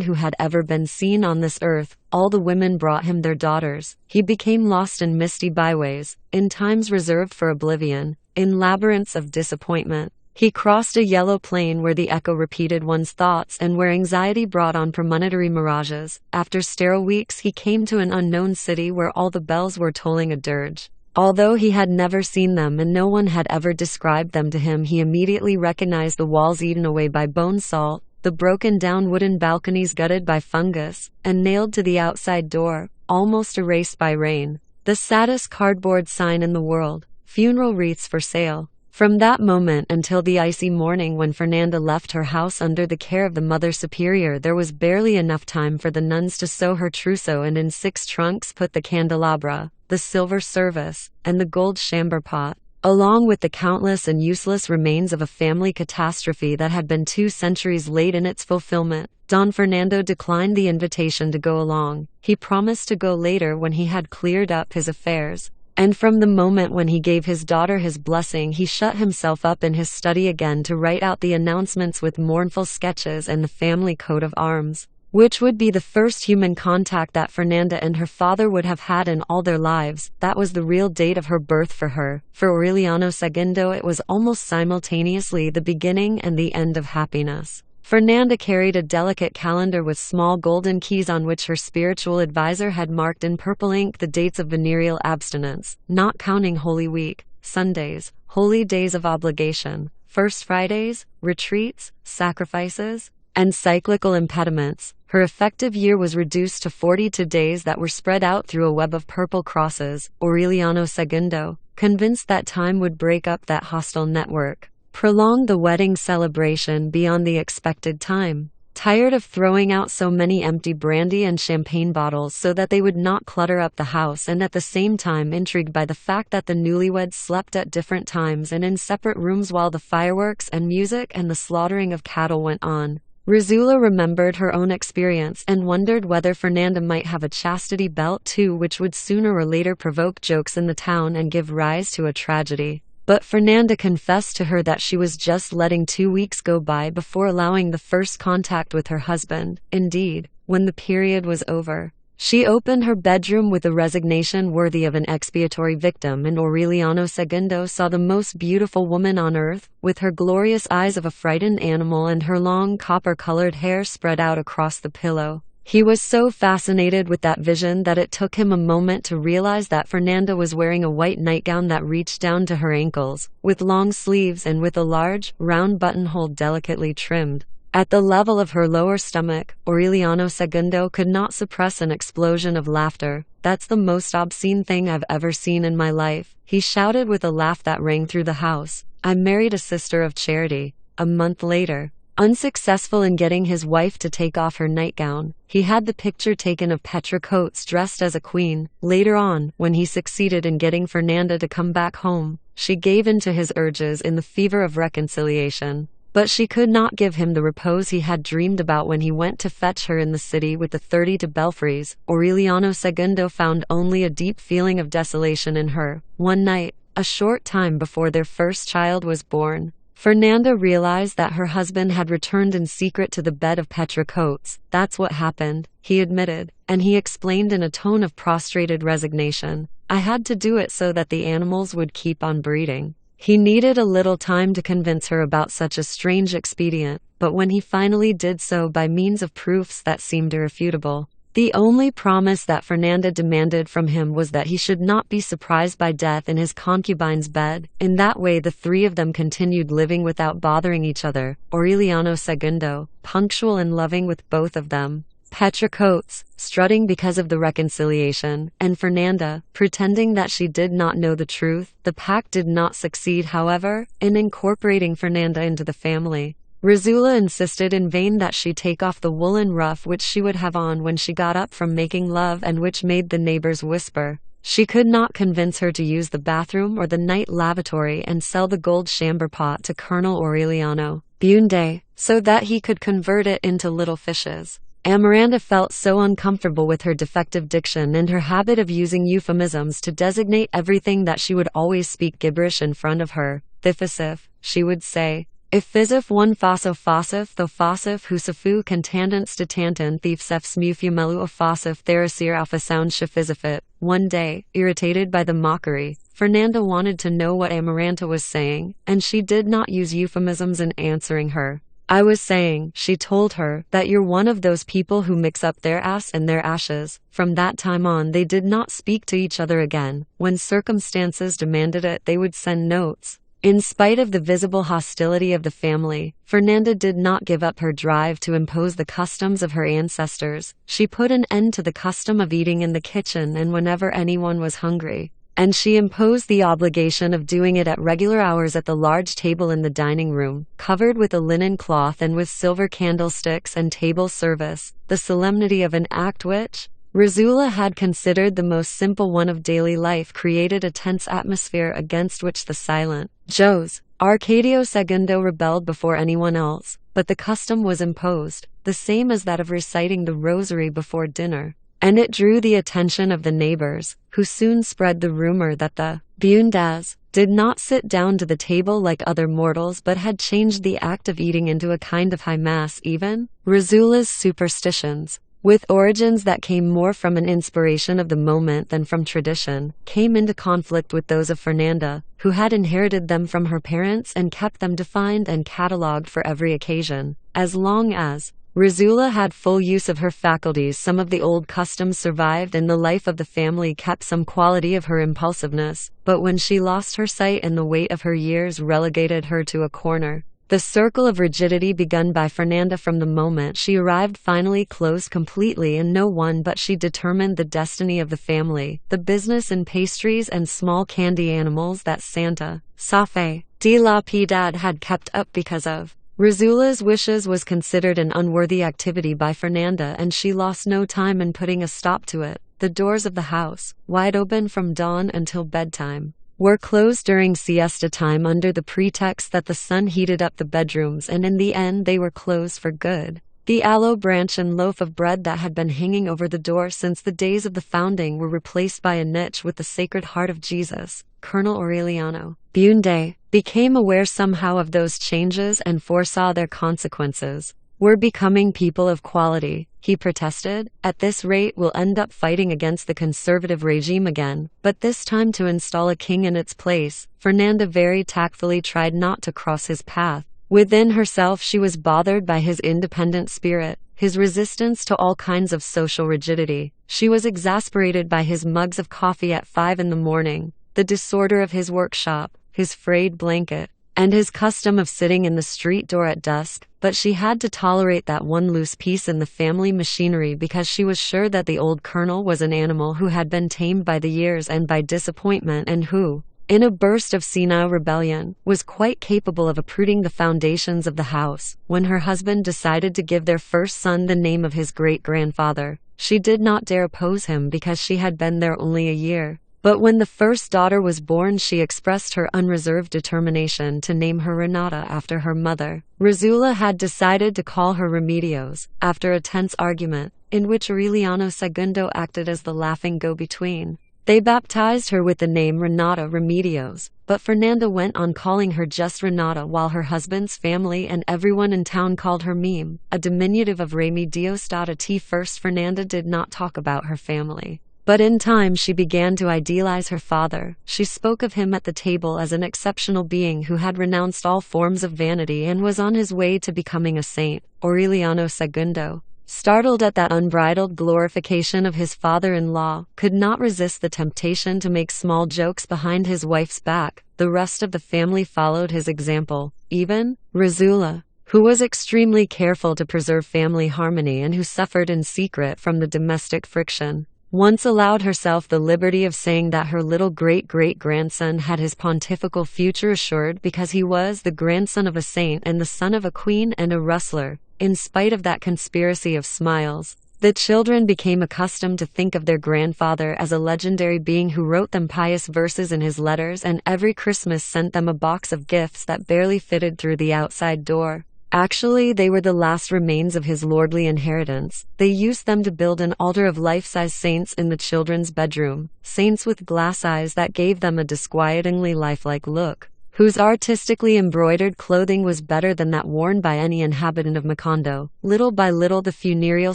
S1: who had ever been seen on this earth, all the women brought him their daughters. He became lost in misty byways, in times reserved for oblivion, in labyrinths of disappointment. He crossed a yellow plain where the echo repeated one's thoughts and where anxiety brought on premonitory mirages. After sterile weeks, he came to an unknown city where all the bells were tolling a dirge. Although he had never seen them and no one had ever described them to him, he immediately recognized the walls eaten away by bone salt, the broken-down wooden balconies gutted by fungus, and nailed to the outside door, almost erased by rain. The saddest cardboard sign in the world: funeral wreaths for sale. From that moment until the icy morning when Fernanda left her house under the care of the Mother Superior, there was barely enough time for the nuns to sew her trousseau and in 6 trunks put the candelabra, the silver service, and the gold chamber pot, along with the countless and useless remains of a family catastrophe that had been 2 centuries late in its fulfillment. Don Fernando declined the invitation to go along. He promised to go later when he had cleared up his affairs. And from the moment when he gave his daughter his blessing, he shut himself up in his study again to write out the announcements with mournful sketches and the family coat of arms, which would be the first human contact that Fernanda and her father would have had in all their lives. That was the real date of her birth for her. For Aureliano Segundo, it was almost simultaneously the beginning and the end of happiness. Fernanda carried a delicate calendar with small golden keys on which her spiritual advisor had marked in purple ink the dates of venereal abstinence, not counting Holy Week, Sundays, holy days of obligation, First Fridays, retreats, sacrifices, and cyclical impediments. Her effective year was reduced to 42 days that were spread out through a web of purple crosses. Aureliano Segundo, convinced that time would break up that hostile network, prolonged the wedding celebration beyond the expected time. Tired of throwing out so many empty brandy and champagne bottles so that they would not clutter up the house, and at the same time intrigued by the fact that the newlyweds slept at different times and in separate rooms while the fireworks and music and the slaughtering of cattle went on, Rizula remembered her own experience and wondered whether Fernanda might have a chastity belt too, which would sooner or later provoke jokes in the town and give rise to a tragedy. But Fernanda confessed to her that she was just letting 2 weeks go by before allowing the first contact with her husband. Indeed, when the period was over, she opened her bedroom with a resignation worthy of an expiatory victim, and Aureliano Segundo saw the most beautiful woman on earth, with her glorious eyes of a frightened animal and her long copper-colored hair spread out across the pillow. He was so fascinated with that vision that it took him a moment to realize that Fernanda was wearing a white nightgown that reached down to her ankles, with long sleeves and with a large, round buttonhole delicately trimmed. At the level of her lower stomach, Aureliano Segundo could not suppress an explosion of laughter. "That's the most obscene thing I've ever seen in my life," he shouted with a laugh that rang through the house. "I married a sister of charity." A month later, unsuccessful in getting his wife to take off her nightgown, he had the picture taken of Petra Coates dressed as a queen. Later on, when he succeeded in getting Fernanda to come back home, she gave in to his urges in the fever of reconciliation. but she could not give him the repose he had dreamed about when he went to fetch her in the city with the 32 belfries. Aureliano II found only a deep feeling of desolation in her. One night, a short time before their first child was born, Fernanda realized that her husband had returned in secret to the bed of Petra Coates. "That's what happened," he admitted, and he explained in a tone of prostrated resignation. "I had to do it so that the animals would keep on breeding." He needed a little time to convince her about such a strange expedient, but when he finally did so by means of proofs that seemed irrefutable, the only promise that Fernanda demanded from him was that he should not be surprised by death in his concubine's bed. In that way the three of them continued living without bothering each other. Aureliano II, punctual and loving with both of them, Petra Coates, strutting because of the reconciliation, and Fernanda, pretending that she did not know the truth. The pact did not succeed, however, in incorporating Fernanda into the family. Rizula insisted in vain that she take off the woolen ruff which she would have on when she got up from making love and which made the neighbors whisper. She could not convince her to use the bathroom or the night lavatory and sell the gold chamber pot to Colonel Aureliano Bunde, so that he could convert it into little fishes. Amaranda felt so uncomfortable with her defective diction and her habit of using euphemisms to designate everything that she would always speak gibberish in front of her. "Thifisif," she would say. "Ifisif one fosif tho fosif husafu cantandant statantan thiefsef smufumelu ofosif therasir alpha sound shafizifit." One day, irritated by the mockery, Fernanda wanted to know what Amaranta was saying, and she did not use euphemisms in answering her. "I was saying," she told her, "that you're one of those people who mix up their ass and their ashes." From that time on they did not speak to each other again. When circumstances demanded it, they would send notes. In spite of the visible hostility of the family, Fernanda did not give up her drive to impose the customs of her ancestors. She put an end to the custom of eating in the kitchen and whenever anyone was hungry, and she imposed the obligation of doing it at regular hours at the large table in the dining room, covered with a linen cloth and with silver candlesticks and table service, the solemnity of an act which, Rizula had considered the most simple one of daily life, created a tense atmosphere against which the silent Joes. Arcadio II rebelled before anyone else, but the custom was imposed, the same as that of reciting the rosary before dinner, and it drew the attention of the neighbors, who soon spread the rumor that the Bundas did not sit down to the table like other mortals but had changed the act of eating into a kind of high mass. Even Rizula's superstitions, with origins that came more from an inspiration of the moment than from tradition, came into conflict with those of Fernanda, who had inherited them from her parents and kept them defined and catalogued for every occasion. As long as Rizula had full use of her faculties, some of the old customs survived and the life of the family kept some quality of her impulsiveness, but when she lost her sight and the weight of her years relegated her to a corner, the circle of rigidity begun by Fernanda from the moment she arrived finally closed completely, and no one but she determined the destiny of the family, the business in pastries and small candy animals that Santa Safe de la Piedad had kept up because of Rizula's wishes was considered an unworthy activity by Fernanda, and she lost no time in putting a stop to it. The doors of the house, wide open from dawn until bedtime, were closed during siesta time under the pretext that the sun heated up the bedrooms, and in the end they were closed for good. The aloe branch and loaf of bread that had been hanging over the door since the days of the founding were replaced by a niche with the Sacred Heart of Jesus. Colonel Aureliano Bunde became aware somehow of those changes and foresaw their consequences. "We're becoming people of quality," he protested. "At this rate we'll end up fighting against the conservative regime again, but this time to install a king in its place." Fernanda very tactfully tried not to cross his path. Within herself she was bothered by his independent spirit, his resistance to all kinds of social rigidity. She was exasperated by his mugs of coffee at 5 in the morning, the disorder of his workshop, his frayed blanket, and his custom of sitting in the street door at dusk, but she had to tolerate that one loose piece in the family machinery because she was sure that the old colonel was an animal who had been tamed by the years and by disappointment, and who, in a burst of senile rebellion, was quite capable of uprooting the foundations of the house. When her husband decided to give their first son the name of his great-grandfather, she did not dare oppose him because she had been there only a year. But when the first daughter was born, she expressed her unreserved determination to name her Renata after her mother. Rizula had decided to call her Remedios, after a tense argument, in which Aureliano II acted as the laughing go-between. They baptized her with the name Renata Remedios, but Fernanda went on calling her just Renata, while her husband's family and everyone in town called her Meme, a diminutive of Remedios. At first Fernanda did not talk about her family. But in time she began to idealize her father. She spoke of him at the table as an exceptional being who had renounced all forms of vanity and was on his way to becoming a saint. Aureliano II, startled at that unbridled glorification of his father-in-law, could not resist the temptation to make small jokes behind his wife's back. The rest of the family followed his example. Even Rizula, who was extremely careful to preserve family harmony and who suffered in secret from the domestic friction, once allowed herself the liberty of saying that her little great-great-grandson had his pontifical future assured because he was the grandson of a saint and the son of a queen and a rustler. In spite of that conspiracy of smiles, the children became accustomed to think of their grandfather as a legendary being who wrote them pious verses in his letters and every Christmas sent them a box of gifts that barely fitted through the outside door. Actually, they were the last remains of his lordly inheritance. They used them to build an altar of life-size saints in the children's bedroom, saints with glass eyes that gave them a disquietingly lifelike look, whose artistically embroidered clothing was better than that worn by any inhabitant of Macondo. Little by little the funereal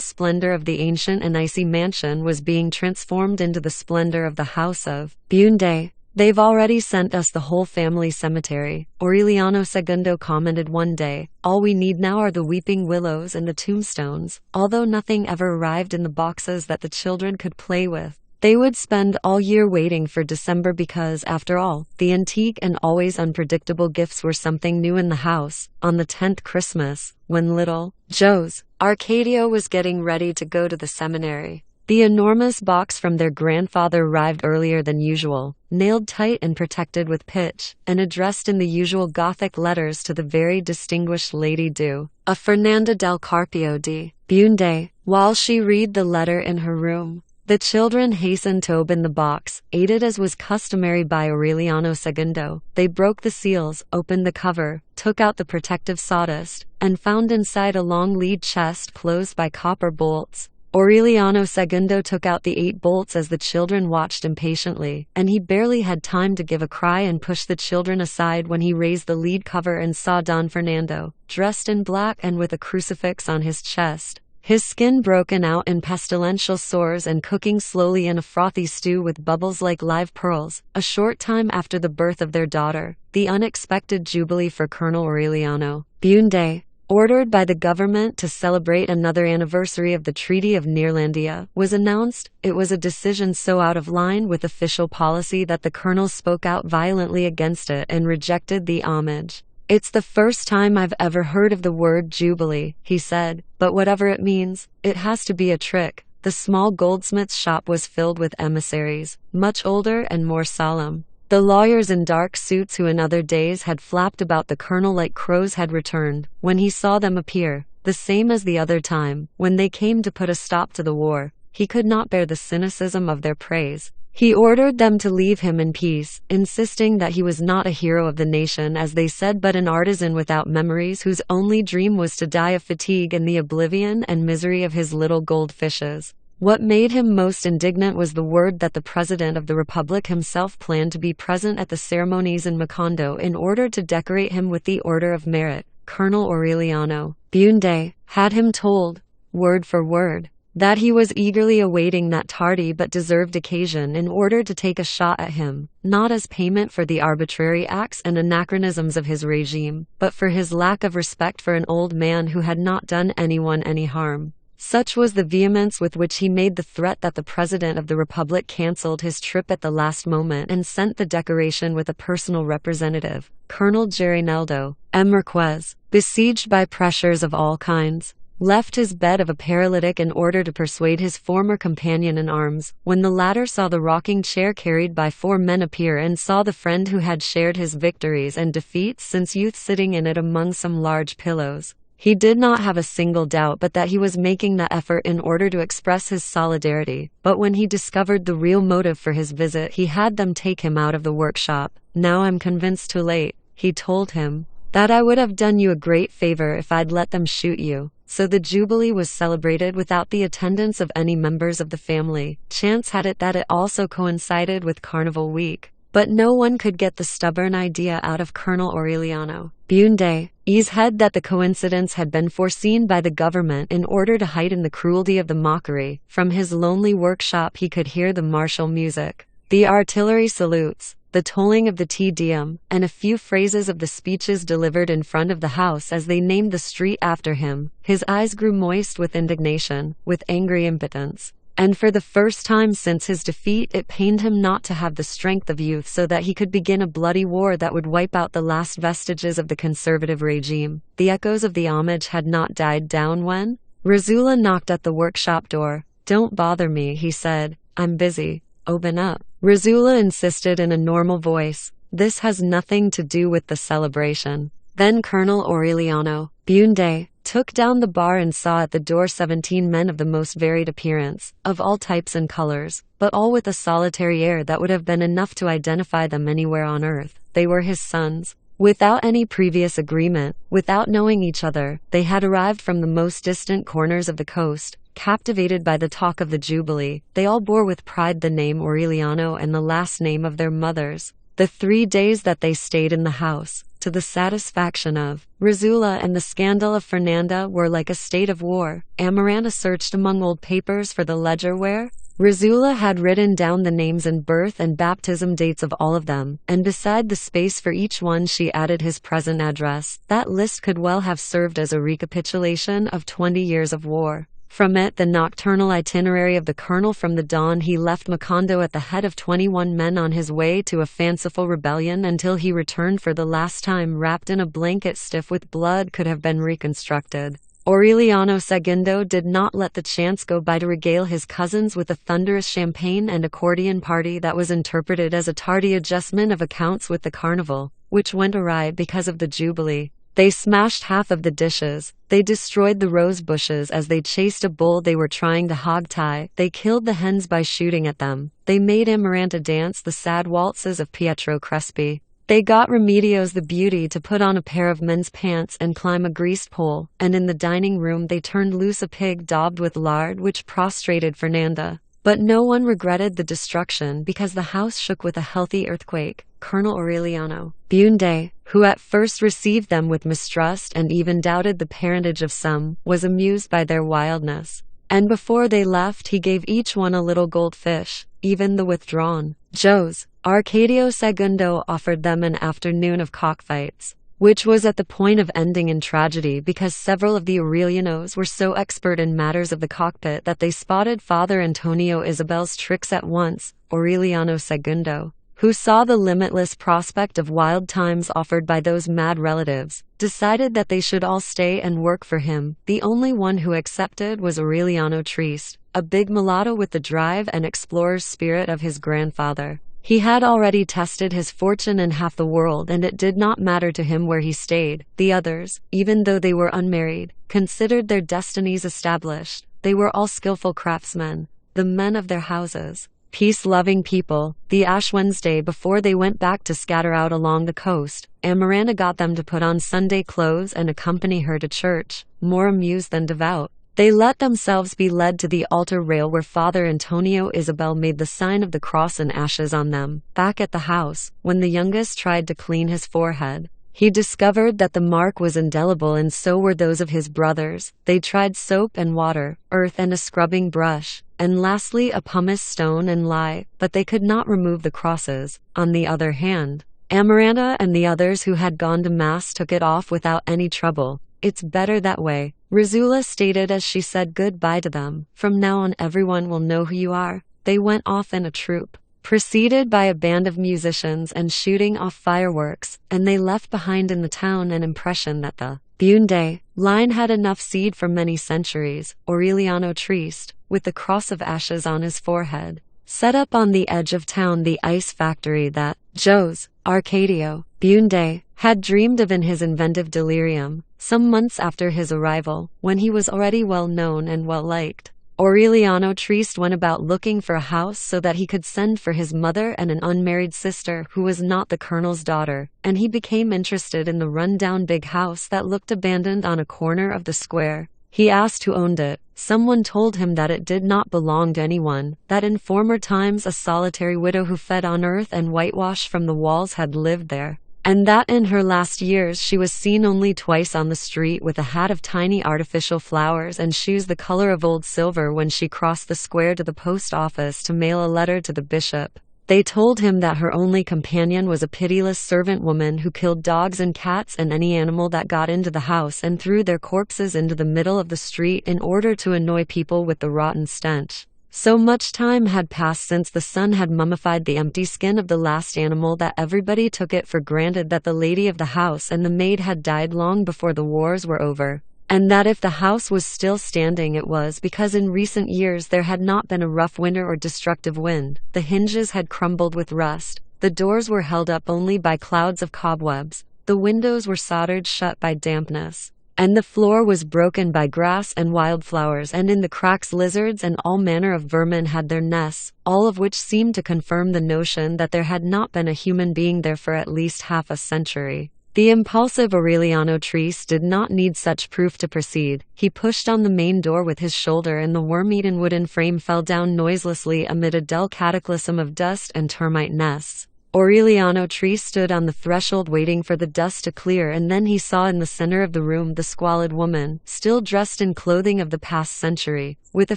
S1: splendor of the ancient and icy mansion was being transformed into the splendor of the house of Bunde. "They've already sent us the whole family cemetery," Aureliano II commented one day. "All we need now are the weeping willows and the tombstones." Although nothing ever arrived in the boxes that the children could play with, they would spend all year waiting for December because, after all, the antique and always unpredictable gifts were something new in the house. On the 10th Christmas, when little Joe's Arcadio was getting ready to go to the seminary, the enormous box from their grandfather arrived earlier than usual, nailed tight and protected with pitch, and addressed in the usual Gothic letters to the very distinguished Lady Du, a Fernanda del Carpio di Bunde. While she read the letter in her room, the children hastened to open the box, aided as was customary by Aureliano II. They broke the seals, opened the cover, took out the protective sawdust, and found inside a long lead chest closed by copper bolts. Aureliano II took out the 8 bolts as the children watched impatiently, and he barely had time to give a cry and push the children aside when he raised the lead cover and saw Don Fernando, dressed in black and with a crucifix on his chest, his skin broken out in pestilential sores and cooking slowly in a frothy stew with bubbles like live pearls. A short time after the birth of their daughter, the unexpected jubilee for Colonel Aureliano Bunde, ordered by the government to celebrate another anniversary of the Treaty of Neerlandia, was announced. It was a decision so out of line with official policy that the colonel spoke out violently against it and rejected the homage. "It's the first time I've ever heard of the word jubilee," he said, "but whatever it means, it has to be a trick." The small goldsmith's shop was filled with emissaries, much older and more solemn. The lawyers in dark suits who in other days had flapped about the colonel like crows had returned. When he saw them appear, the same as the other time, when they came to put a stop to the war, he could not bear the cynicism of their praise. He ordered them to leave him in peace, insisting that he was not a hero of the nation as they said but an artisan without memories whose only dream was to die of fatigue in the oblivion and misery of his little goldfishes. What made him most indignant was the word that the President of the Republic himself planned to be present at the ceremonies in Macondo in order to decorate him with the Order of Merit. Colonel Aureliano Bunde had him told, word for word, that he was eagerly awaiting that tardy but deserved occasion in order to take a shot at him, not as payment for the arbitrary acts and anachronisms of his regime, but for his lack of respect for an old man who had not done anyone any harm. Such was the vehemence with which he made the threat that the President of the Republic cancelled his trip at the last moment and sent the decoration with a personal representative, Colonel Gerinaldo M. Marquez, besieged by pressures of all kinds, left his bed of a paralytic in order to persuade his former companion in arms. When the latter saw the rocking chair carried by 4 men appear and saw the friend who had shared his victories and defeats since youth sitting in it among some large pillows, He did not have a single doubt but that he was making that effort in order to express his solidarity, but when he discovered the real motive for his visit, he had them take him out of the workshop. "Now I'm convinced too late," he told him, "that I would have done you a great favor if I'd let them shoot you." So the Jubilee was celebrated without the attendance of any members of the family. Chance had it that it also coincided with Carnival Week. But no one could get the stubborn idea out of Colonel Aureliano Bunde's head that the coincidence had been foreseen by the government in order to heighten the cruelty of the mockery. From his lonely workshop he could hear the martial music, the artillery salutes, the tolling of the Te Deum, and a few phrases of the speeches delivered in front of the house as they named the street after him. His eyes grew moist with indignation, with angry impotence. And for the first time since his defeat, it pained him not to have the strength of youth so that he could begin a bloody war that would wipe out the last vestiges of the conservative regime. The echoes of the homage had not died down when Razula knocked at the workshop door. "Don't bother me," he said. "I'm busy. Open up." Razula insisted in a normal voice. "This has nothing to do with the celebration." Then Colonel Aureliano Bunde took down the bar and saw at the door 17 men of the most varied appearance, of all types and colors, but all with a solitary air that would have been enough to identify them anywhere on earth. They were his sons. Without any previous agreement, without knowing each other, they had arrived from the most distant corners of the coast. Captivated by the talk of the Jubilee, they all bore with pride the name Aureliano and the last name of their mothers. The 3 days that they stayed in the house, to the satisfaction of Razula and the scandal of Fernanda, were like a state of war. Amaranta searched among old papers for the ledger where Razula had written down the names and birth and baptism dates of all of them, and beside the space for each one she added his present address. That list could well have served as a recapitulation of 20 years of war. From it, the nocturnal itinerary of the colonel. From the dawn he left Macondo at the head of 21 men on his way to a fanciful rebellion until he returned for the last time wrapped in a blanket stiff with blood could have been reconstructed. Aureliano Segundo did not let the chance go by to regale his cousins with a thunderous champagne and accordion party that was interpreted as a tardy adjustment of accounts with the carnival, which went awry because of the Jubilee. They smashed half of the dishes. They destroyed the rose bushes as they chased a bull they were trying to hog-tie. They killed the hens by shooting at them. They made Amaranta dance the sad waltzes of Pietro Crespi. They got Remedios the beauty to put on a pair of men's pants and climb a greased pole, and in the dining room they turned loose a pig daubed with lard which prostrated Fernanda. But no one regretted the destruction because the house shook with a healthy earthquake. Colonel Aureliano Bunde, who at first received them with mistrust and even doubted the parentage of some, was amused by their wildness. And before they left he gave each one a little goldfish, even the withdrawn Joes. Arcadio Segundo offered them an afternoon of cockfights, which was at the point of ending in tragedy because several of the Aurelianos were so expert in matters of the cockpit that they spotted Father Antonio Isabel's tricks at once. Aureliano Segundo, who saw the limitless prospect of wild times offered by those mad relatives, decided that they should all stay and work for him. The only one who accepted was Aureliano Triste, a big mulatto with the drive and explorer's spirit of his grandfather. He had already tested his fortune in half the world, and it did not matter to him where he stayed. The others, even though they were unmarried, considered their destinies established. They were all skillful craftsmen, the men of their houses. Peace-loving people. The Ash Wednesday before they went back to scatter out along the coast, Amaranta got them to put on Sunday clothes and accompany her to church, more amused than devout. They let themselves be led to the altar rail where Father Antonio Isabel made the sign of the cross and ashes on them. Back at the house, when the youngest tried to clean his forehead, he discovered that the mark was indelible, and so were those of his brothers. They tried soap and water, earth and a scrubbing brush, and lastly a pumice stone and lye, but they could not remove the crosses. On the other hand, Amaranta and the others who had gone to Mass took it off without any trouble. "It's better that way," Razula stated as she said goodbye to them. "From now on everyone will know who you are." They went off in a troop, preceded by a band of musicians and shooting off fireworks, and they left behind in the town an impression that the Bunde line had enough seed for many centuries. Aureliano Triste, with the cross of ashes on his forehead, set up on the edge of town the ice factory that Joes Arcadio Bunde had dreamed of in his inventive delirium. some months after his arrival, when he was already well known and well liked. Aureliano Trieste went about looking for a house so that he could send for his mother and an unmarried sister who was not the colonel's daughter, and he became interested in the run-down big house that looked abandoned on a corner of the square. He asked who owned it. Someone told him that it did not belong to anyone, that in former times a solitary widow who fed on earth and whitewash from the walls had lived there, and that in her last years she was seen only twice on the street with a hat of tiny artificial flowers and shoes the color of old silver when she crossed the square to the post office to mail a letter to the bishop. They told him that her only companion was a pitiless servant woman who killed dogs and cats and any animal that got into the house and threw their corpses into the middle of the street in order to annoy people with the rotten stench. So much time had passed since the sun had mummified the empty skin of the last animal that everybody took it for granted that the lady of the house and the maid had died long before the wars were over, and that if the house was still standing it was because in recent years there had not been a rough winter or destructive wind. The hinges had crumbled with rust, the doors were held up only by clouds of cobwebs, the windows were soldered shut by dampness, and the floor was broken by grass and wildflowers, and in the cracks lizards and all manner of vermin had their nests, all of which seemed to confirm the notion that there had not been a human being there for at least half a century. The impulsive Aureliano Trieste did not need such proof to proceed. He pushed on the main door with his shoulder and the worm-eaten wooden frame fell down noiselessly amid a dull cataclysm of dust and termite nests. Aureliano Trieste stood on the threshold waiting for the dust to clear, and then he saw in the center of the room the squalid woman, still dressed in clothing of the past century, with a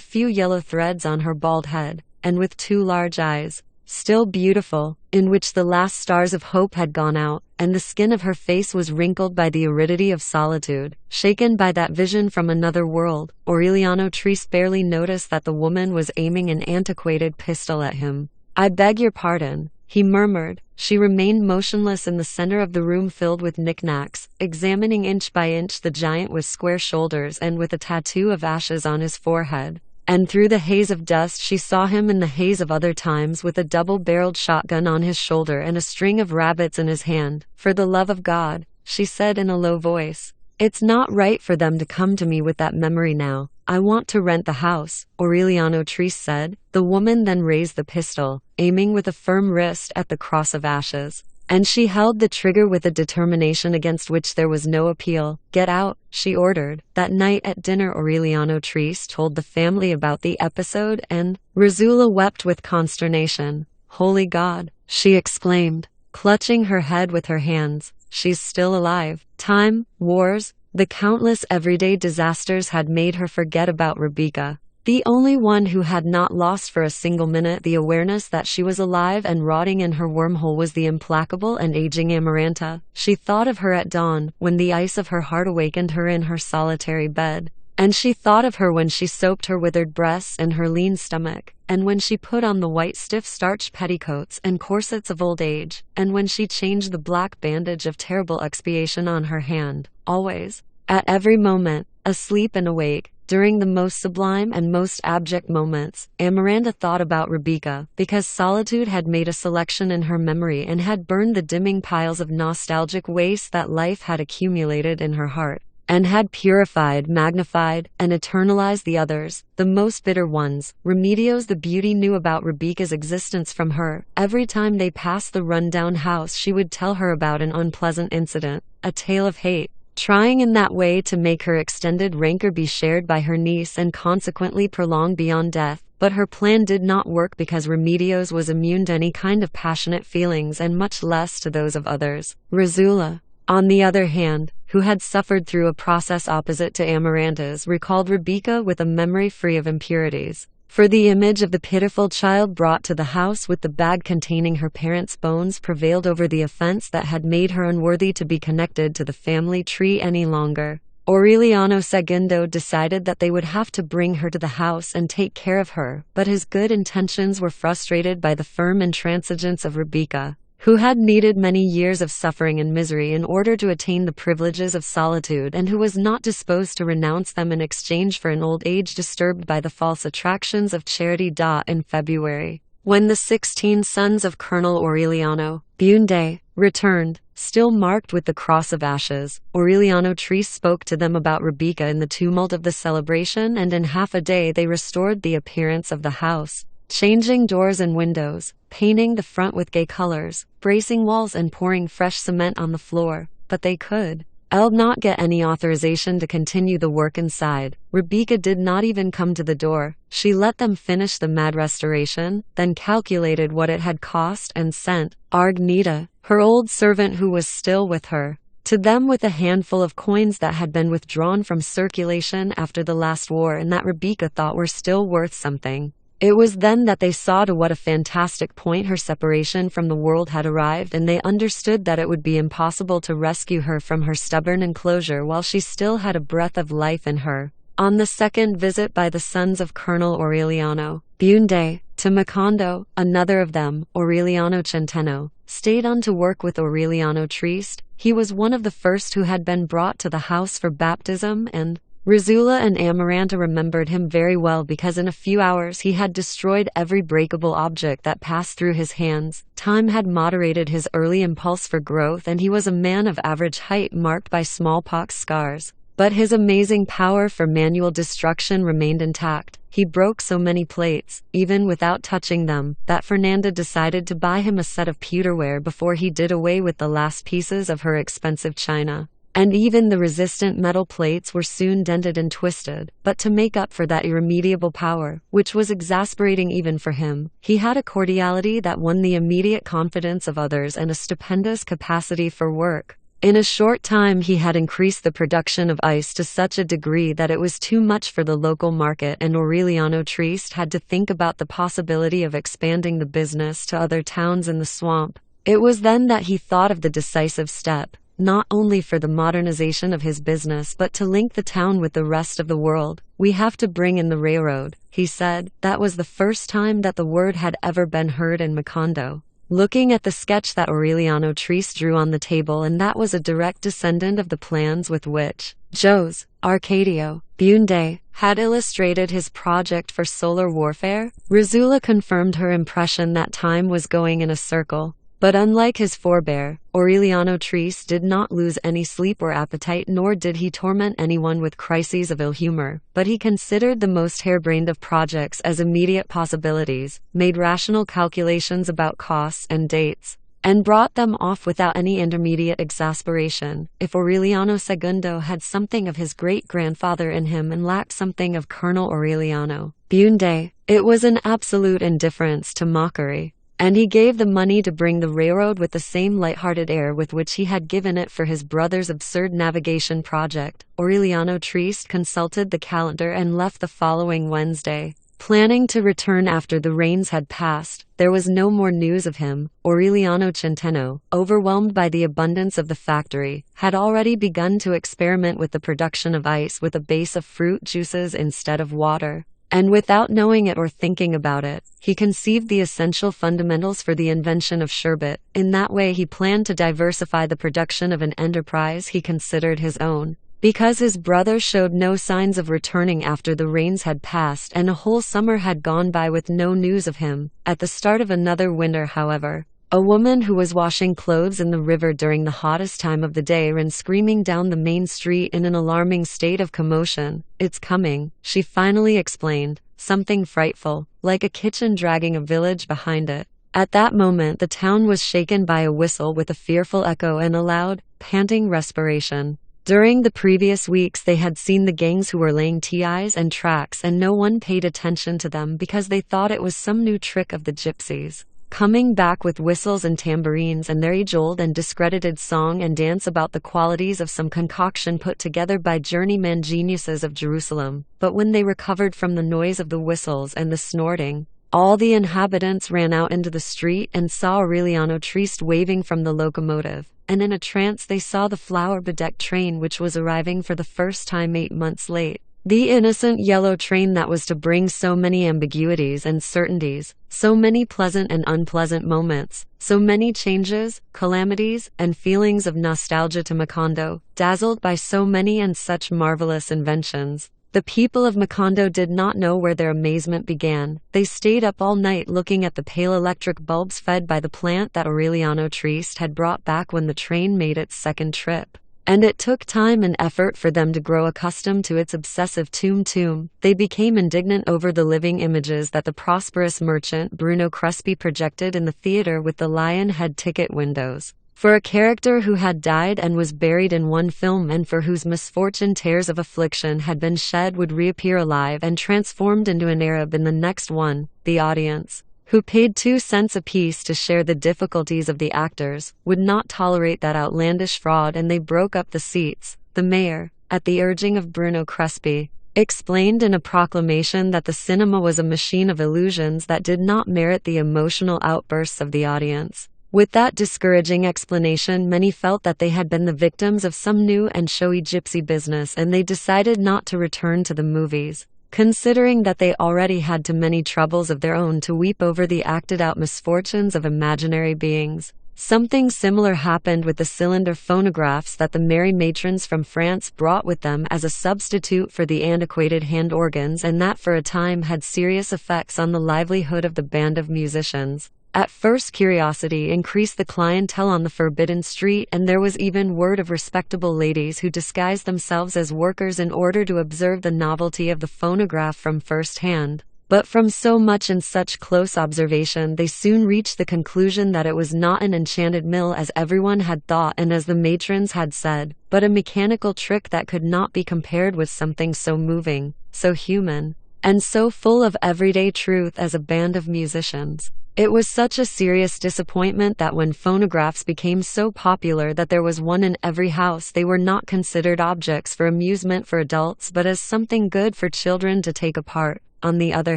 S1: few yellow threads on her bald head, and with two large eyes, still beautiful, in which the last stars of hope had gone out, and the skin of her face was wrinkled by the aridity of solitude. Shaken by that vision from another world, Aureliano Trieste barely noticed that the woman was aiming an antiquated pistol at him. "I beg your pardon," he murmured. She remained motionless in the center of the room filled with knickknacks, examining inch by inch the giant with square shoulders and with a tattoo of ashes on his forehead. And through the haze of dust she saw him in the haze of other times with a double-barreled shotgun on his shoulder and a string of rabbits in his hand. "For the love of God," she said in a low voice, "it's not right for them to come to me with that memory now. I want to rent the house," Aureliano Trieste said. The woman then raised the pistol, aiming with a firm wrist at the cross of ashes, and she held the trigger with a determination against which there was no appeal. "Get out," she ordered. That night at dinner Aureliano Trieste told the family about the episode, and Rosula wept with consternation. "Holy God," she exclaimed, clutching her head with her hands. "She's still alive." Time, wars, the countless everyday disasters had made her forget about Rebecca. The only one who had not lost for a single minute the awareness that she was alive and rotting in her wormhole was the implacable and aging Amaranta. She thought of her at dawn, when the ice of her heart awakened her in her solitary bed. And she thought of her when she soaped her withered breasts and her lean stomach, and when she put on the white stiff starched petticoats and corsets of old age, and when she changed the black bandage of terrible expiation on her hand. Always, at every moment, asleep and awake, during the most sublime and most abject moments, Amaranta thought about Rebecca, because solitude had made a selection in her memory and had burned the dimming piles of nostalgic waste that life had accumulated in her heart, and had purified, magnified, and eternalized the others, the most bitter ones. Remedios the beauty knew about Rebecca's existence from her. Every time they passed the run-down house she would tell her about an unpleasant incident, a tale of hate, trying in that way to make her extended rancor be shared by her niece and consequently prolonged beyond death. But her plan did not work because Remedios was immune to any kind of passionate feelings and much less to those of others. Rosula, on the other hand, who had suffered through a process opposite to Amaranta's, recalled Rebecca with a memory free of impurities. For the image of the pitiful child brought to the house with the bag containing her parents' bones prevailed over the offense that had made her unworthy to be connected to the family tree any longer. Aureliano Segundo decided that they would have to bring her to the house and take care of her, but his good intentions were frustrated by the firm intransigence of Rebecca, who had needed many years of suffering and misery in order to attain the privileges of solitude and who was not disposed to renounce them in exchange for an old age disturbed by the false attractions of Charity in February, when the 16 sons of Colonel Aureliano, Bunde, returned, still marked with the cross of ashes. Aureliano Trieste spoke to them about Rebecca in the tumult of the celebration, and in half a day they restored the appearance of the house, changing doors and windows, painting the front with gay colors, bracing walls and pouring fresh cement on the floor. But they could not get any authorization to continue the work inside. Rebecca did not even come to the door. She let them finish the mad restoration, then calculated what it had cost and sent Argnita, her old servant who was still with her, to them with a handful of coins that had been withdrawn from circulation after the last war and that Rebecca thought were still worth something. It was then that they saw to what a fantastic point her separation from the world had arrived, and they understood that it would be impossible to rescue her from her stubborn enclosure while she still had a breath of life in her. On the second visit by the sons of Colonel Aureliano Bunde to Macondo, another of them, Aureliano Centeno, stayed on to work with Aureliano Trieste. He was one of the first who had been brought to the house for baptism, and Rizula and Amaranta remembered him very well because in a few hours he had destroyed every breakable object that passed through his hands. Time had moderated his early impulse for growth, and he was a man of average height marked by smallpox scars. But his amazing power for manual destruction remained intact. He broke so many plates, even without touching them, that Fernanda decided to buy him a set of pewterware before he did away with the last pieces of her expensive china. And even the resistant metal plates were soon dented and twisted. But to make up for that irremediable power, which was exasperating even for him, he had a cordiality that won the immediate confidence of others and a stupendous capacity for work. In a short time he had increased the production of ice to such a degree that it was too much for the local market, and Aureliano Trieste had to think about the possibility of expanding the business to other towns in the swamp. It was then that he thought of the decisive step, not only for the modernization of his business but to link the town with the rest of the world. "We have to bring in the railroad," he said. That was the first time that the word had ever been heard in Macondo. Looking at the sketch that Aureliano Trieste drew on the table, and that was a direct descendant of the plans with which Jose Arcadio Bunde had illustrated his project for solar warfare, Rizula confirmed her impression that time was going in a circle. But unlike his forebear, Aureliano Trieste did not lose any sleep or appetite, nor did he torment anyone with crises of ill humor, but he considered the most harebrained of projects as immediate possibilities, made rational calculations about costs and dates, and brought them off without any intermediate exasperation. If Aureliano Segundo had something of his great-grandfather in him and lacked something of Colonel Aureliano Bunde, it was an absolute indifference to mockery. And he gave the money to bring the railroad with the same light-hearted air with which he had given it for his brother's absurd navigation project. Aureliano Trieste consulted the calendar and left the following Wednesday, planning to return after the rains had passed. There was no more news of him. Aureliano Centeno, overwhelmed by the abundance of the factory, had already begun to experiment with the production of ice with a base of fruit juices instead of water. And without knowing it or thinking about it, he conceived the essential fundamentals for the invention of sherbet. In that way he planned to diversify the production of an enterprise he considered his own. Because his brother showed no signs of returning after the rains had passed and a whole summer had gone by with no news of him, at the start of another winter, however, a woman who was washing clothes in the river during the hottest time of the day ran screaming down the main street in an alarming state of commotion. "It's coming," she finally explained. "Something frightful, like a kitchen dragging a village behind it." At that moment the town was shaken by a whistle with a fearful echo and a loud, panting respiration. During the previous weeks they had seen the gangs who were laying TIs and tracks, and no one paid attention to them because they thought it was some new trick of the gypsies, coming back with whistles and tambourines and their age-old and discredited song and dance about the qualities of some concoction put together by journeyman geniuses of Jerusalem. But when they recovered from the noise of the whistles and the snorting, all the inhabitants ran out into the street and saw Aureliano Trieste waving from the locomotive, and in a trance they saw the flower-bedecked train which was arriving for the first time 8 months late. The innocent yellow train that was to bring so many ambiguities and certainties, so many pleasant and unpleasant moments, so many changes, calamities, and feelings of nostalgia to Macondo, dazzled by so many and such marvelous inventions. The people of Macondo did not know where their amazement began. They stayed up all night looking at the pale electric bulbs fed by the plant that Aureliano Trieste had brought back when the train made its second trip. And it took time and effort for them to grow accustomed to its obsessive tum-tum. They became indignant over the living images that the prosperous merchant Bruno Crespi projected in the theater with the lion head ticket windows. For a character who had died and was buried in one film and for whose misfortune tears of affliction had been shed would reappear alive and transformed into an Arab in the next one, the audience, who paid 2 cents apiece to share the difficulties of the actors, would not tolerate that outlandish fraud, and they broke up the seats. The mayor, at the urging of Bruno Crespi, explained in a proclamation that the cinema was a machine of illusions that did not merit the emotional outbursts of the audience. With that discouraging explanation, many felt that they had been the victims of some new and showy gypsy business, and they decided not to return to the movies, considering that they already had too many troubles of their own to weep over the acted-out misfortunes of imaginary beings. Something similar happened with the cylinder phonographs that the merry matrons from France brought with them as a substitute for the antiquated hand organs, and that for a time had serious effects on the livelihood of the band of musicians. At first, curiosity increased the clientele on the forbidden street, and there was even word of respectable ladies who disguised themselves as workers in order to observe the novelty of the phonograph from first hand. But from so much and such close observation, they soon reached the conclusion that it was not an enchanted mill as everyone had thought and as the matrons had said, but a mechanical trick that could not be compared with something so moving, so human, and so full of everyday truth as a band of musicians. It was such a serious disappointment that when phonographs became so popular that there was one in every house, they were not considered objects for amusement for adults but as something good for children to take apart. On the other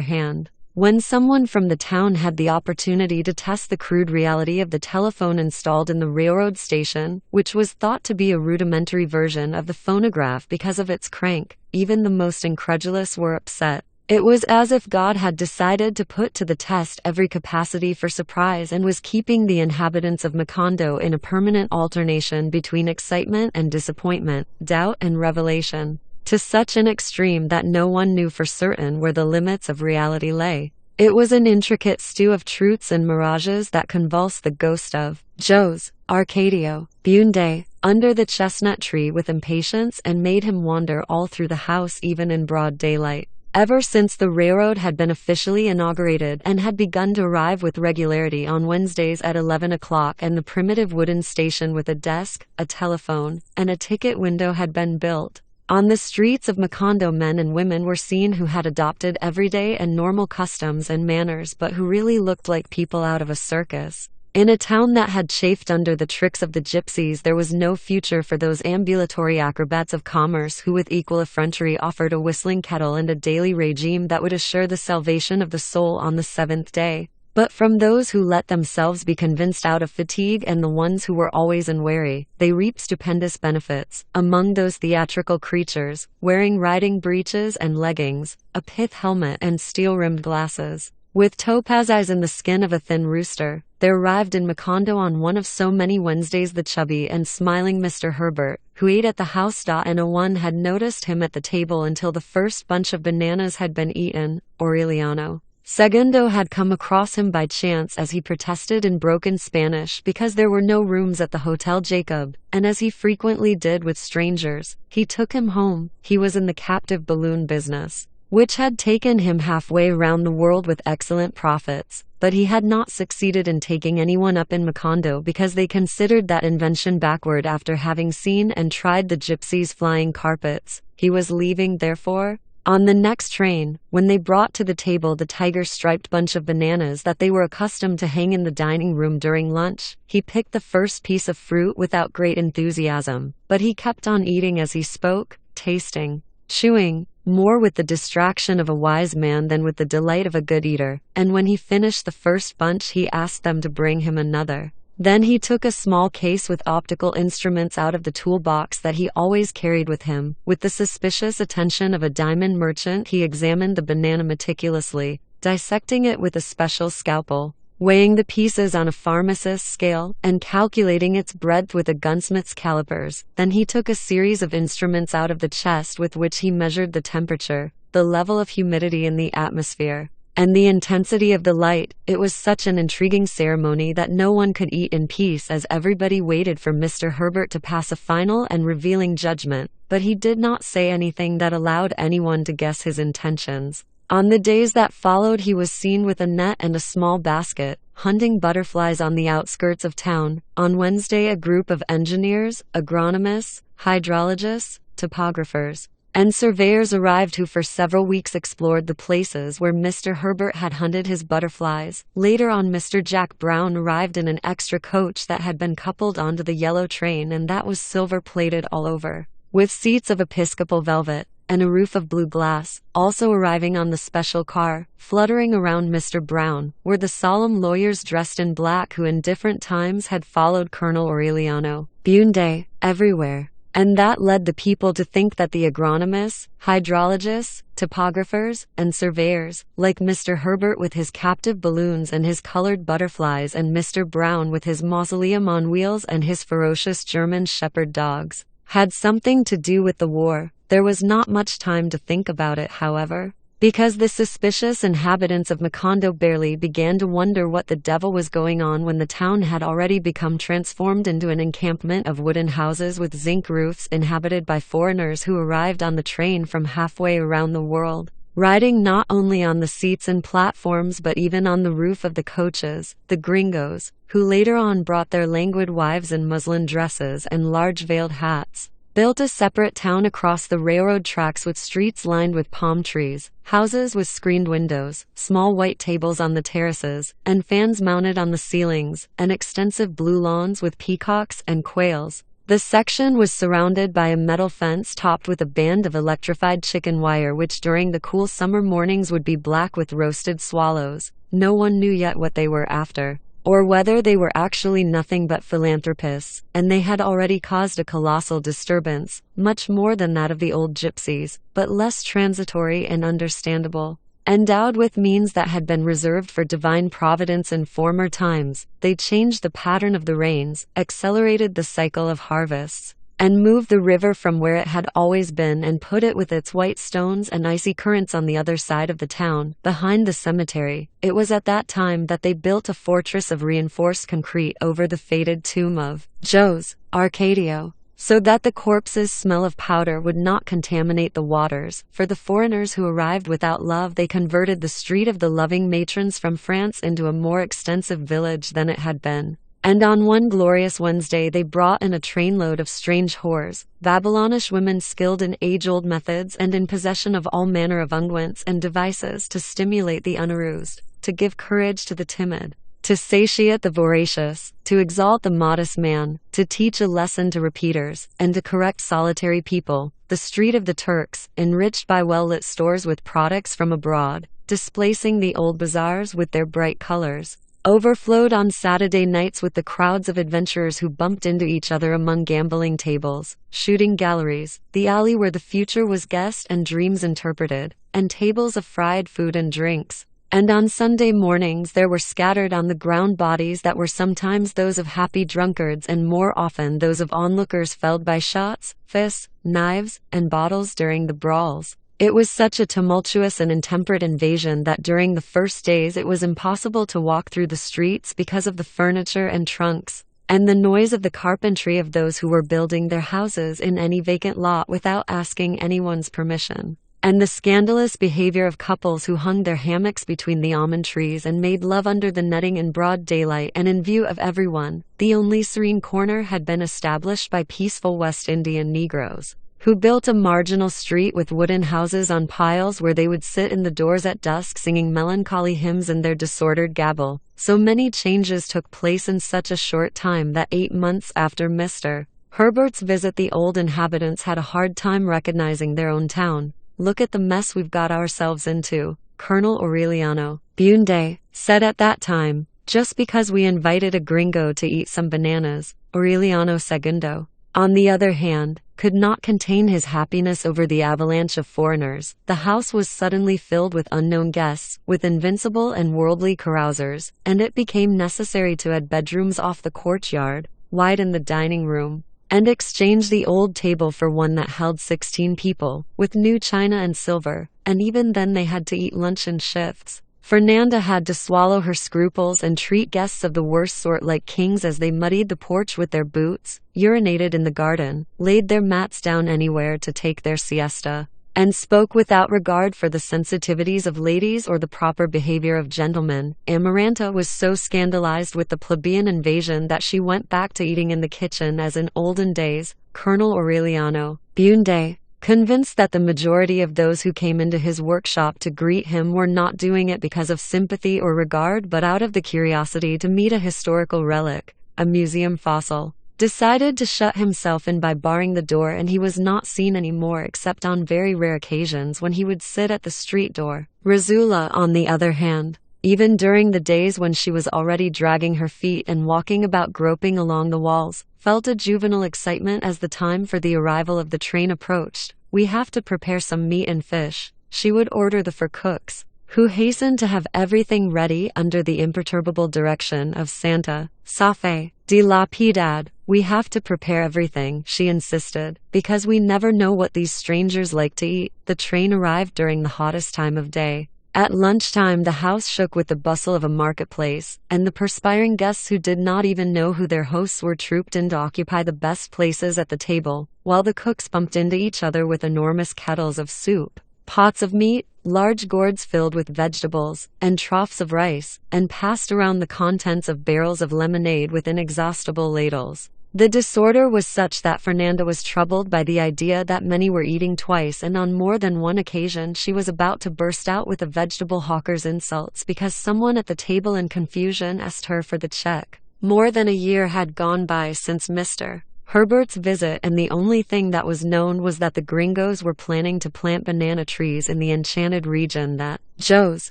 S1: hand, when someone from the town had the opportunity to test the crude reality of the telephone installed in the railroad station, which was thought to be a rudimentary version of the phonograph because of its crank, even the most incredulous were upset. It was as if God had decided to put to the test every capacity for surprise and was keeping the inhabitants of Macondo in a permanent alternation between excitement and disappointment, doubt and revelation, to such an extreme that no one knew for certain where the limits of reality lay. It was an intricate stew of truths and mirages that convulsed the ghost of Jose Arcadio Bunde under the chestnut tree with impatience and made him wander all through the house even in broad daylight. Ever since the railroad had been officially inaugurated and had begun to arrive with regularity on Wednesdays at 11 o'clock, and the primitive wooden station with a desk, a telephone, and a ticket window had been built, on the streets of Macondo men and women were seen who had adopted everyday and normal customs and manners but who really looked like people out of a circus. In a town that had chafed under the tricks of the gypsies, there was no future for those ambulatory acrobats of commerce who with equal effrontery offered a whistling kettle and a daily regime that would assure the salvation of the soul on the seventh day. But from those who let themselves be convinced out of fatigue and the ones who were always unwary, they reaped stupendous benefits. Among those theatrical creatures, wearing riding breeches and leggings, a pith helmet and steel-rimmed glasses, with topaz eyes and the skin of a thin rooster, there arrived in Macondo on one of so many Wednesdays the chubby and smiling Mr. Herbert, who ate at the house. And no one had noticed him at the table until the first bunch of bananas had been eaten. Aureliano Segundo had come across him by chance as he protested in broken Spanish because there were no rooms at the Hotel Jacob, and as he frequently did with strangers, he took him home. He was in the captive balloon business, which had taken him halfway around the world with excellent profits, but he had not succeeded in taking anyone up in Macondo because they considered that invention backward after having seen and tried the gypsies' flying carpets. He was leaving, therefore, on the next train, when they brought to the table the tiger-striped bunch of bananas that they were accustomed to hang in the dining room during lunch. He picked the first piece of fruit without great enthusiasm, but he kept on eating as he spoke, tasting, chewing, more with the distraction of a wise man than with the delight of a good eater, and when he finished the first bunch he asked them to bring him another. Then he took a small case with optical instruments out of the toolbox that he always carried with him. With the suspicious attention of a diamond merchant he examined the banana meticulously, dissecting it with a special scalpel. weighing the pieces on a pharmacist's scale and calculating its breadth with a gunsmith's calipers. Then he took a series of instruments out of the chest with which he measured the temperature, the level of humidity in the atmosphere, and the intensity of the light. It was such an intriguing ceremony that no one could eat in peace as everybody waited for Mr. Herbert to pass a final and revealing judgment, but he did not say anything that allowed anyone to guess his intentions. On the days that followed, he was seen with a net and a small basket, hunting butterflies on the outskirts of town. On Wednesday, a group of engineers, agronomists, hydrologists, topographers, and surveyors arrived who for several weeks explored the places where Mr. Herbert had hunted his butterflies. Later on, Mr. Jack Brown arrived in an extra coach that had been coupled onto the yellow train and that was silver-plated all over, with seats of episcopal velvet and a roof of blue glass. Also arriving on the special car, fluttering around Mr. Brown, were the solemn lawyers dressed in black who in different times had followed Colonel Aureliano Bunde everywhere. And that led the people to think that the agronomists, hydrologists, topographers, and surveyors, like Mr. Herbert with his captive balloons and his colored butterflies and Mr. Brown with his mausoleum on wheels and his ferocious German shepherd dogs, had something to do with the war. There was not much time to think about it, however, because the suspicious inhabitants of Macondo barely began to wonder what the devil was going on when the town had already become transformed into an encampment of wooden houses with zinc roofs inhabited by foreigners who arrived on the train from halfway around the world, riding not only on the seats and platforms but even on the roof of the coaches. The gringos, who later on brought their languid wives in muslin dresses and large veiled hats, built a separate town across the railroad tracks with streets lined with palm trees, houses with screened windows, small white tables on the terraces, and fans mounted on the ceilings, and extensive blue lawns with peacocks and quails. The section was surrounded by a metal fence topped with a band of electrified chicken wire which during the cool summer mornings would be black with roasted swallows. No one knew yet what they were after, or whether they were actually nothing but philanthropists, and they had already caused a colossal disturbance, much more than that of the old gypsies, but less transitory and understandable. Endowed with means that had been reserved for divine providence in former times, they changed the pattern of the rains, accelerated the cycle of harvests, and moved the river from where it had always been and put it with its white stones and icy currents on the other side of the town, behind the cemetery. It was at that time that they built a fortress of reinforced concrete over the fated tomb of Jose Arcadio, so that the corpse's smell of powder would not contaminate the waters. For the foreigners who arrived without love, they converted the Street of the Loving Matrons from France into a more extensive village than it had been. And on one glorious Wednesday they brought in a trainload of strange whores, Babylonish women skilled in age-old methods and in possession of all manner of unguents and devices to stimulate the unaroused, to give courage to the timid, to satiate the voracious, to exalt the modest man, to teach a lesson to repeaters, and to correct solitary people. The Street of the Turks, enriched by well-lit stores with products from abroad, displacing the old bazaars with their bright colors, overflowed on Saturday nights with the crowds of adventurers who bumped into each other among gambling tables, shooting galleries, the alley where the future was guessed and dreams interpreted, and tables of fried food and drinks. And on Sunday mornings there were scattered on the ground bodies that were sometimes those of happy drunkards and more often those of onlookers felled by shots, fists, knives, and bottles during the brawls. It was such a tumultuous and intemperate invasion that during the first days it was impossible to walk through the streets because of the furniture and trunks, and the noise of the carpentry of those who were building their houses in any vacant lot without asking anyone's permission, and the scandalous behavior of couples who hung their hammocks between the almond trees and made love under the netting in broad daylight and in view of everyone. The only serene corner had been established by peaceful West Indian Negroes, who built a marginal street with wooden houses on piles where they would sit in the doors at dusk singing melancholy hymns in their disordered gabble. So many changes took place in such a short time that 8 months after Mr. Herbert's visit the old inhabitants had a hard time recognizing their own town. "Look at the mess we've got ourselves into," Colonel Aureliano Bunde said at that time, "just because we invited a gringo to eat some bananas." Aureliano Segundo on the other hand, could not contain his happiness over the avalanche of foreigners. The house was suddenly filled with unknown guests, with invincible and worldly carousers, and it became necessary to add bedrooms off the courtyard, widen the dining room, and exchange the old table for one that held 16 people, with new china and silver, and even then they had to eat lunch in shifts. Fernanda had to swallow her scruples and treat guests of the worst sort like kings as they muddied the porch with their boots, urinated in the garden, laid their mats down anywhere to take their siesta, and spoke without regard for the sensitivities of ladies or the proper behavior of gentlemen. Amaranta was so scandalized with the plebeian invasion that she went back to eating in the kitchen as in olden days. Colonel Aureliano Bunde, convinced that the majority of those who came into his workshop to greet him were not doing it because of sympathy or regard but out of the curiosity to meet a historical relic, a museum fossil, decided to shut himself in by barring the door, and he was not seen anymore except on very rare occasions when he would sit at the street door. Rizula, on the other hand, even during the days when she was already dragging her feet and walking about groping along the walls, felt a juvenile excitement as the time for the arrival of the train approached. "We have to prepare some meat and fish," she would order the four cooks, who hastened to have everything ready under the imperturbable direction of Santa Safe de la Piedad. "We have to prepare everything," she insisted, "because we never know what these strangers like to eat." The train arrived during the hottest time of day. At lunchtime the house shook with the bustle of a marketplace, and the perspiring guests who did not even know who their hosts were trooped in to occupy the best places at the table, while the cooks bumped into each other with enormous kettles of soup, pots of meat, large gourds filled with vegetables, and troughs of rice, and passed around the contents of barrels of lemonade with inexhaustible ladles. The disorder was such that Fernanda was troubled by the idea that many were eating twice, and on more than one occasion she was about to burst out with a vegetable hawker's insults because someone at the table in confusion asked her for the check. More than a year had gone by since Mr. Herbert's visit, and the only thing that was known was that the gringos were planning to plant banana trees in the enchanted region that Jose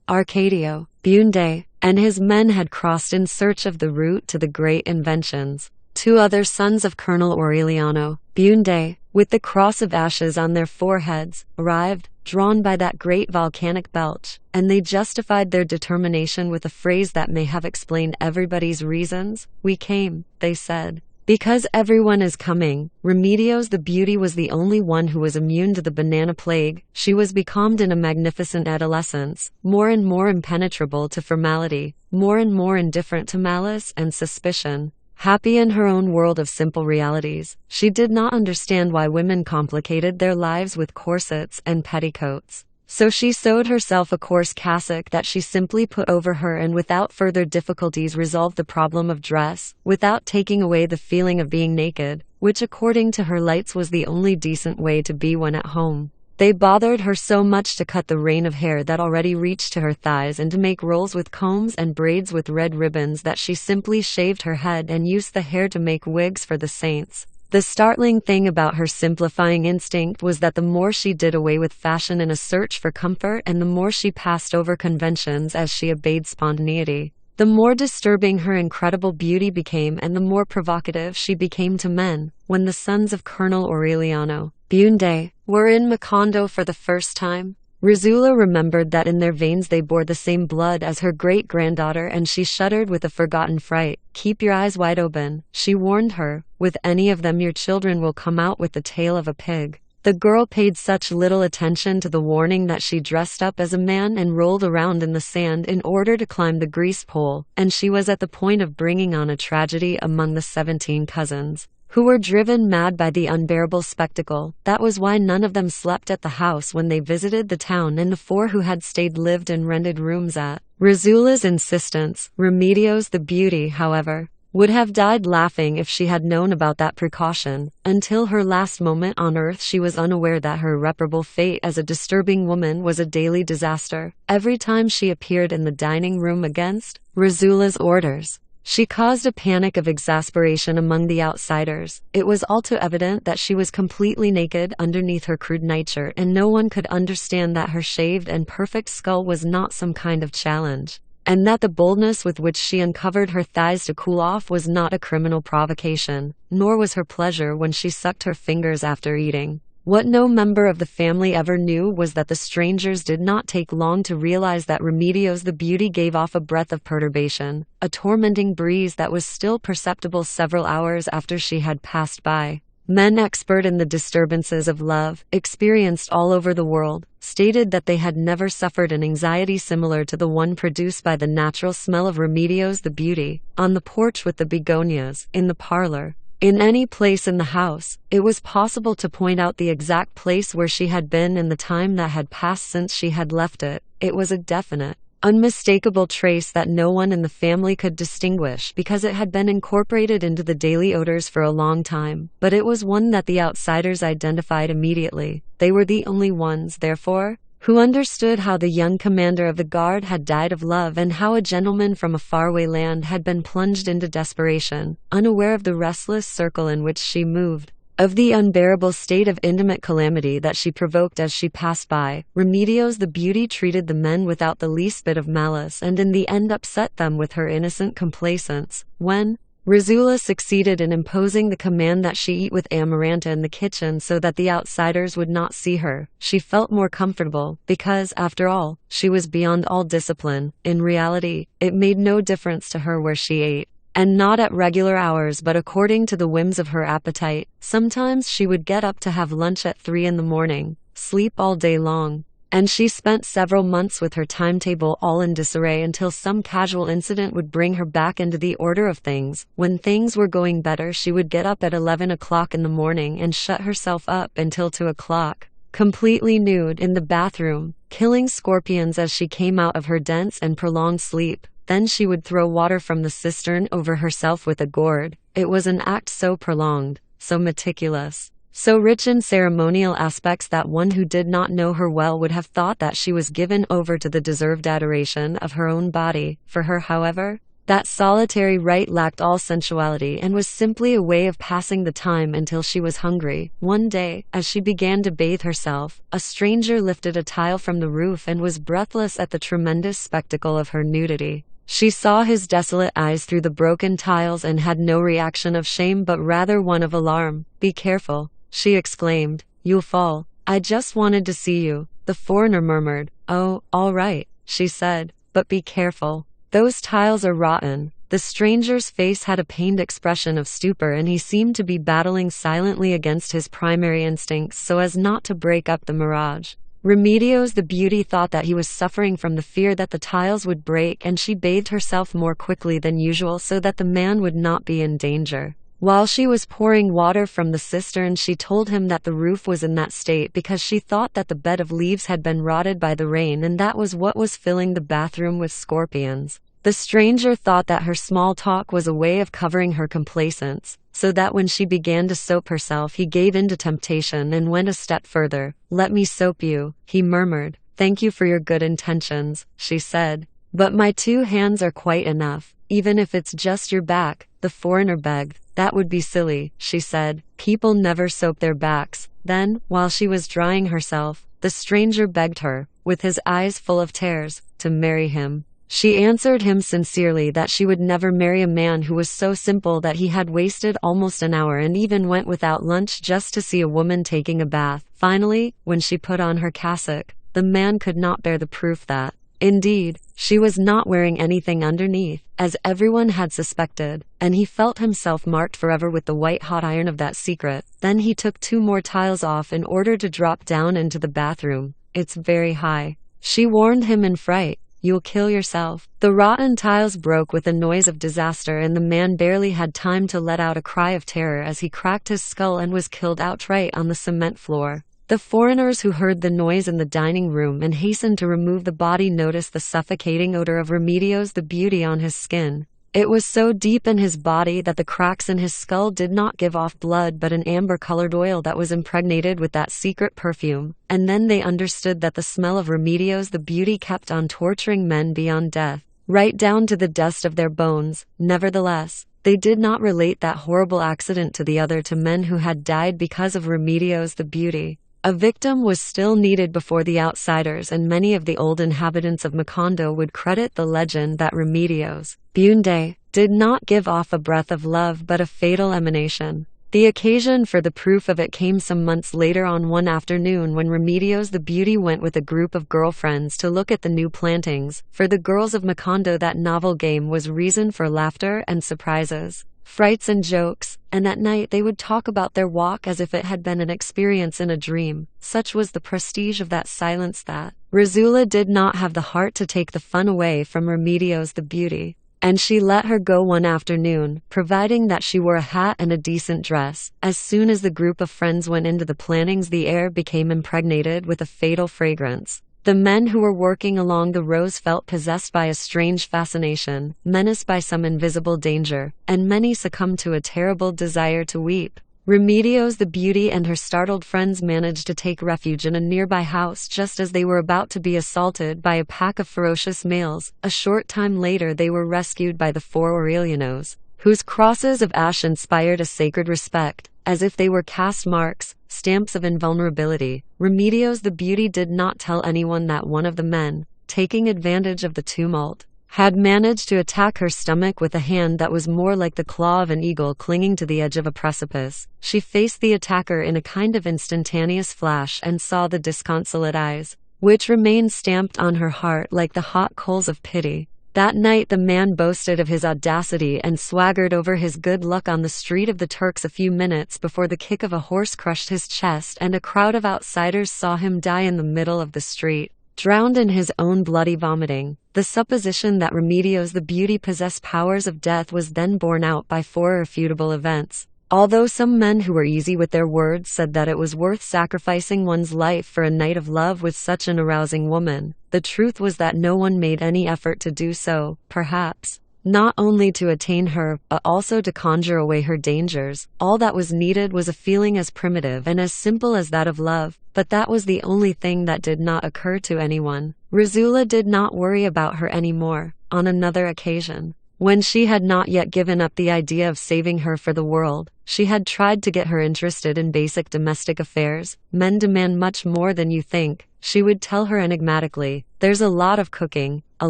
S1: Arcadio Bunde and his men had crossed in search of the route to the great inventions. Two other sons of Colonel Aureliano Bunde, with the cross of ashes on their foreheads, arrived, drawn by that great volcanic belch, and they justified their determination with a phrase that may have explained everybody's reasons. "We came," they said, "because everyone is coming." Remedios the Beauty was the only one who was immune to the banana plague. She was becalmed in a magnificent adolescence, more and more impenetrable to formality, more and more indifferent to malice and suspicion. Happy in her own world of simple realities, she did not understand why women complicated their lives with corsets and petticoats. So she sewed herself a coarse cassock that she simply put over her and without further difficulties resolved the problem of dress, without taking away the feeling of being naked, which according to her lights was the only decent way to be when at home. They bothered her so much to cut the rain of hair that already reached to her thighs and to make rolls with combs and braids with red ribbons that she simply shaved her head and used the hair to make wigs for the saints. The startling thing about her simplifying instinct was that the more she did away with fashion in a search for comfort and the more she passed over conventions as she obeyed spontaneity, the more disturbing her incredible beauty became and the more provocative she became to men. When the sons of Colonel Aureliano Bunde were in Macondo for the first time, Rizula remembered that in their veins they bore the same blood as her great-granddaughter, and she shuddered with a forgotten fright. "Keep your eyes wide open," she warned her. "With any of them your children will come out with the tail of a pig." The girl paid such little attention to the warning that she dressed up as a man and rolled around in the sand in order to climb the grease pole, and she was at the point of bringing on a tragedy among the 17 cousins, who were driven mad by the unbearable spectacle. That was why none of them slept at the house when they visited the town, and the 4 who had stayed lived in rented rooms at Rizula's insistence. Remedios the Beauty, however, would have died laughing if she had known about that precaution. Until her last moment on earth she was unaware that her irreparable fate as a disturbing woman was a daily disaster. Every time she appeared in the dining room against Rizula's orders, she caused a panic of exasperation among the outsiders. It was all too evident that she was completely naked underneath her crude nightshirt, and no one could understand that her shaved and perfect skull was not some kind of challenge. and that the boldness with which she uncovered her thighs to cool off was not a criminal provocation, nor was her pleasure when she sucked her fingers after eating. What no member of the family ever knew was that the strangers did not take long to realize that Remedios the beauty gave off a breath of perturbation, a tormenting breeze that was still perceptible several hours after she had passed by. Men expert in the disturbances of love, experienced all over the world, stated that they had never suffered an anxiety similar to the one produced by the natural smell of Remedios the beauty, on the porch with the begonias, in the parlor. In any place in the house, it was possible to point out the exact place where she had been in the time that had passed since she had left it. It was a definite, unmistakable trace that no one in the family could distinguish because it had been incorporated into the daily odors for a long time, but it was one that the outsiders identified immediately. They were the only ones, therefore, who understood how the young commander of the guard had died of love and how a gentleman from a faraway land had been plunged into desperation, unaware of the restless circle in which she moved, of the unbearable state of intimate calamity that she provoked as she passed by. Remedios the beauty treated the men without the least bit of malice and in the end upset them with her innocent complacence. When Rizula succeeded in imposing the command that she eat with Amaranta in the kitchen so that the outsiders would not see her, she felt more comfortable, because, after all, she was beyond all discipline. In reality, it made no difference to her where she ate, and not at regular hours but according to the whims of her appetite. Sometimes she would get up to have lunch at 3 in the morning, sleep all day long, and she spent several months with her timetable all in disarray until some casual incident would bring her back into the order of things. When things were going better, she would get up at 11 o'clock in the morning and shut herself up until 2 o'clock, completely nude, in the bathroom, killing scorpions as she came out of her dense and prolonged sleep. Then she would throw water from the cistern over herself with a gourd. It was an act so prolonged, so meticulous, so rich in ceremonial aspects that one who did not know her well would have thought that she was given over to the deserved adoration of her own body. For her, however, that solitary rite lacked all sensuality and was simply a way of passing the time until she was hungry. One day, as she began to bathe herself, a stranger lifted a tile from the roof and was breathless at the tremendous spectacle of her nudity. She saw his desolate eyes through the broken tiles and had no reaction of shame but rather one of alarm. "Be careful," she exclaimed. "You'll fall." "I just wanted to see you," the foreigner murmured. "Oh, all right," she said, "but be careful. Those tiles are rotten." The stranger's face had a pained expression of stupor and he seemed to be battling silently against his primary instincts so as not to break up the mirage. Remedios the beauty thought that he was suffering from the fear that the tiles would break, and she bathed herself more quickly than usual so that the man would not be in danger. While she was pouring water from the cistern, she told him that the roof was in that state because she thought that the bed of leaves had been rotted by the rain, and that was what was filling the bathroom with scorpions. The stranger thought that her small talk was a way of covering her complacence, so that when she began to soap herself he gave in to temptation and went a step further. "Let me soap you," he murmured. "Thank you for your good intentions," she said, "but my 2 hands are quite enough, even if it's just your back," the foreigner begged. "That would be silly," she said. "People never soap their backs." Then, while she was drying herself, the stranger begged her, with his eyes full of tears, to marry him. She answered him sincerely that she would never marry a man who was so simple that he had wasted almost an hour and even went without lunch just to see a woman taking a bath. Finally, when she put on her cassock, the man could not bear the proof that, indeed, she was not wearing anything underneath, as everyone had suspected, and he felt himself marked forever with the white hot iron of that secret. Then he took 2 more tiles off in order to drop down into the bathroom. "It's very high," she warned him in fright. "You'll kill yourself." The rotten tiles broke with a noise of disaster and the man barely had time to let out a cry of terror as he cracked his skull and was killed outright on the cement floor. The foreigners who heard the noise in the dining room and hastened to remove the body noticed the suffocating odor of Remedios the beauty on his skin. It was so deep in his body that the cracks in his skull did not give off blood but an amber-colored oil that was impregnated with that secret perfume. And then they understood that the smell of Remedios the beauty kept on torturing men beyond death, right down to the dust of their bones. Nevertheless, they did not relate that horrible accident to the other 2 men who had died because of Remedios the beauty. A victim was still needed before the outsiders, and many of the old inhabitants of Macondo would credit the legend that Remedios Bunde did not give off a breath of love but a fatal emanation. The occasion for the proof of it came some months later on one afternoon when Remedios the Beauty went with a group of girlfriends to look at the new plantings. For the girls of Macondo, that novel game was reason for laughter and surprises, frights and jokes, and at night they would talk about their walk as if it had been an experience in a dream. Such was the prestige of that silence that Rizula did not have the heart to take the fun away from Remedios the Beauty, and she let her go one afternoon, providing that she wore a hat and a decent dress. As soon as the group of friends went into the plantings, the air became impregnated with a fatal fragrance. The men who were working along the rows felt possessed by a strange fascination, menaced by some invisible danger, and many succumbed to a terrible desire to weep. Remedios the Beauty and her startled friends managed to take refuge in a nearby house just as they were about to be assaulted by a pack of ferocious males. A short time later they were rescued by the 4 Aurelianos, whose crosses of ash inspired a sacred respect, as if they were caste marks, stamps of invulnerability. Remedios the Beauty did not tell anyone that one of the men, taking advantage of the tumult, had managed to attack her stomach with a hand that was more like the claw of an eagle clinging to the edge of a precipice. She faced the attacker in a kind of instantaneous flash and saw the disconsolate eyes, which remained stamped on her heart like the hot coals of pity. That night the man boasted of his audacity and swaggered over his good luck on the street of the Turks a few minutes before the kick of a horse crushed his chest and a crowd of outsiders saw him die in the middle of the street, drowned in his own bloody vomiting. The supposition that Remedios the Beauty possessed powers of death was then borne out by 4 irrefutable events. Although some men who were easy with their words said that it was worth sacrificing one's life for a night of love with such an arousing woman, the truth was that no one made any effort to do so, perhaps not only to attain her, but also to conjure away her dangers. All that was needed was a feeling as primitive and as simple as that of love, but that was the only thing that did not occur to anyone. Rizula did not worry about her anymore. On another occasion, when she had not yet given up the idea of saving her for the world, she had tried to get her interested in basic domestic affairs. Men demand much more than you think, she would tell her enigmatically. There's a lot of cooking, a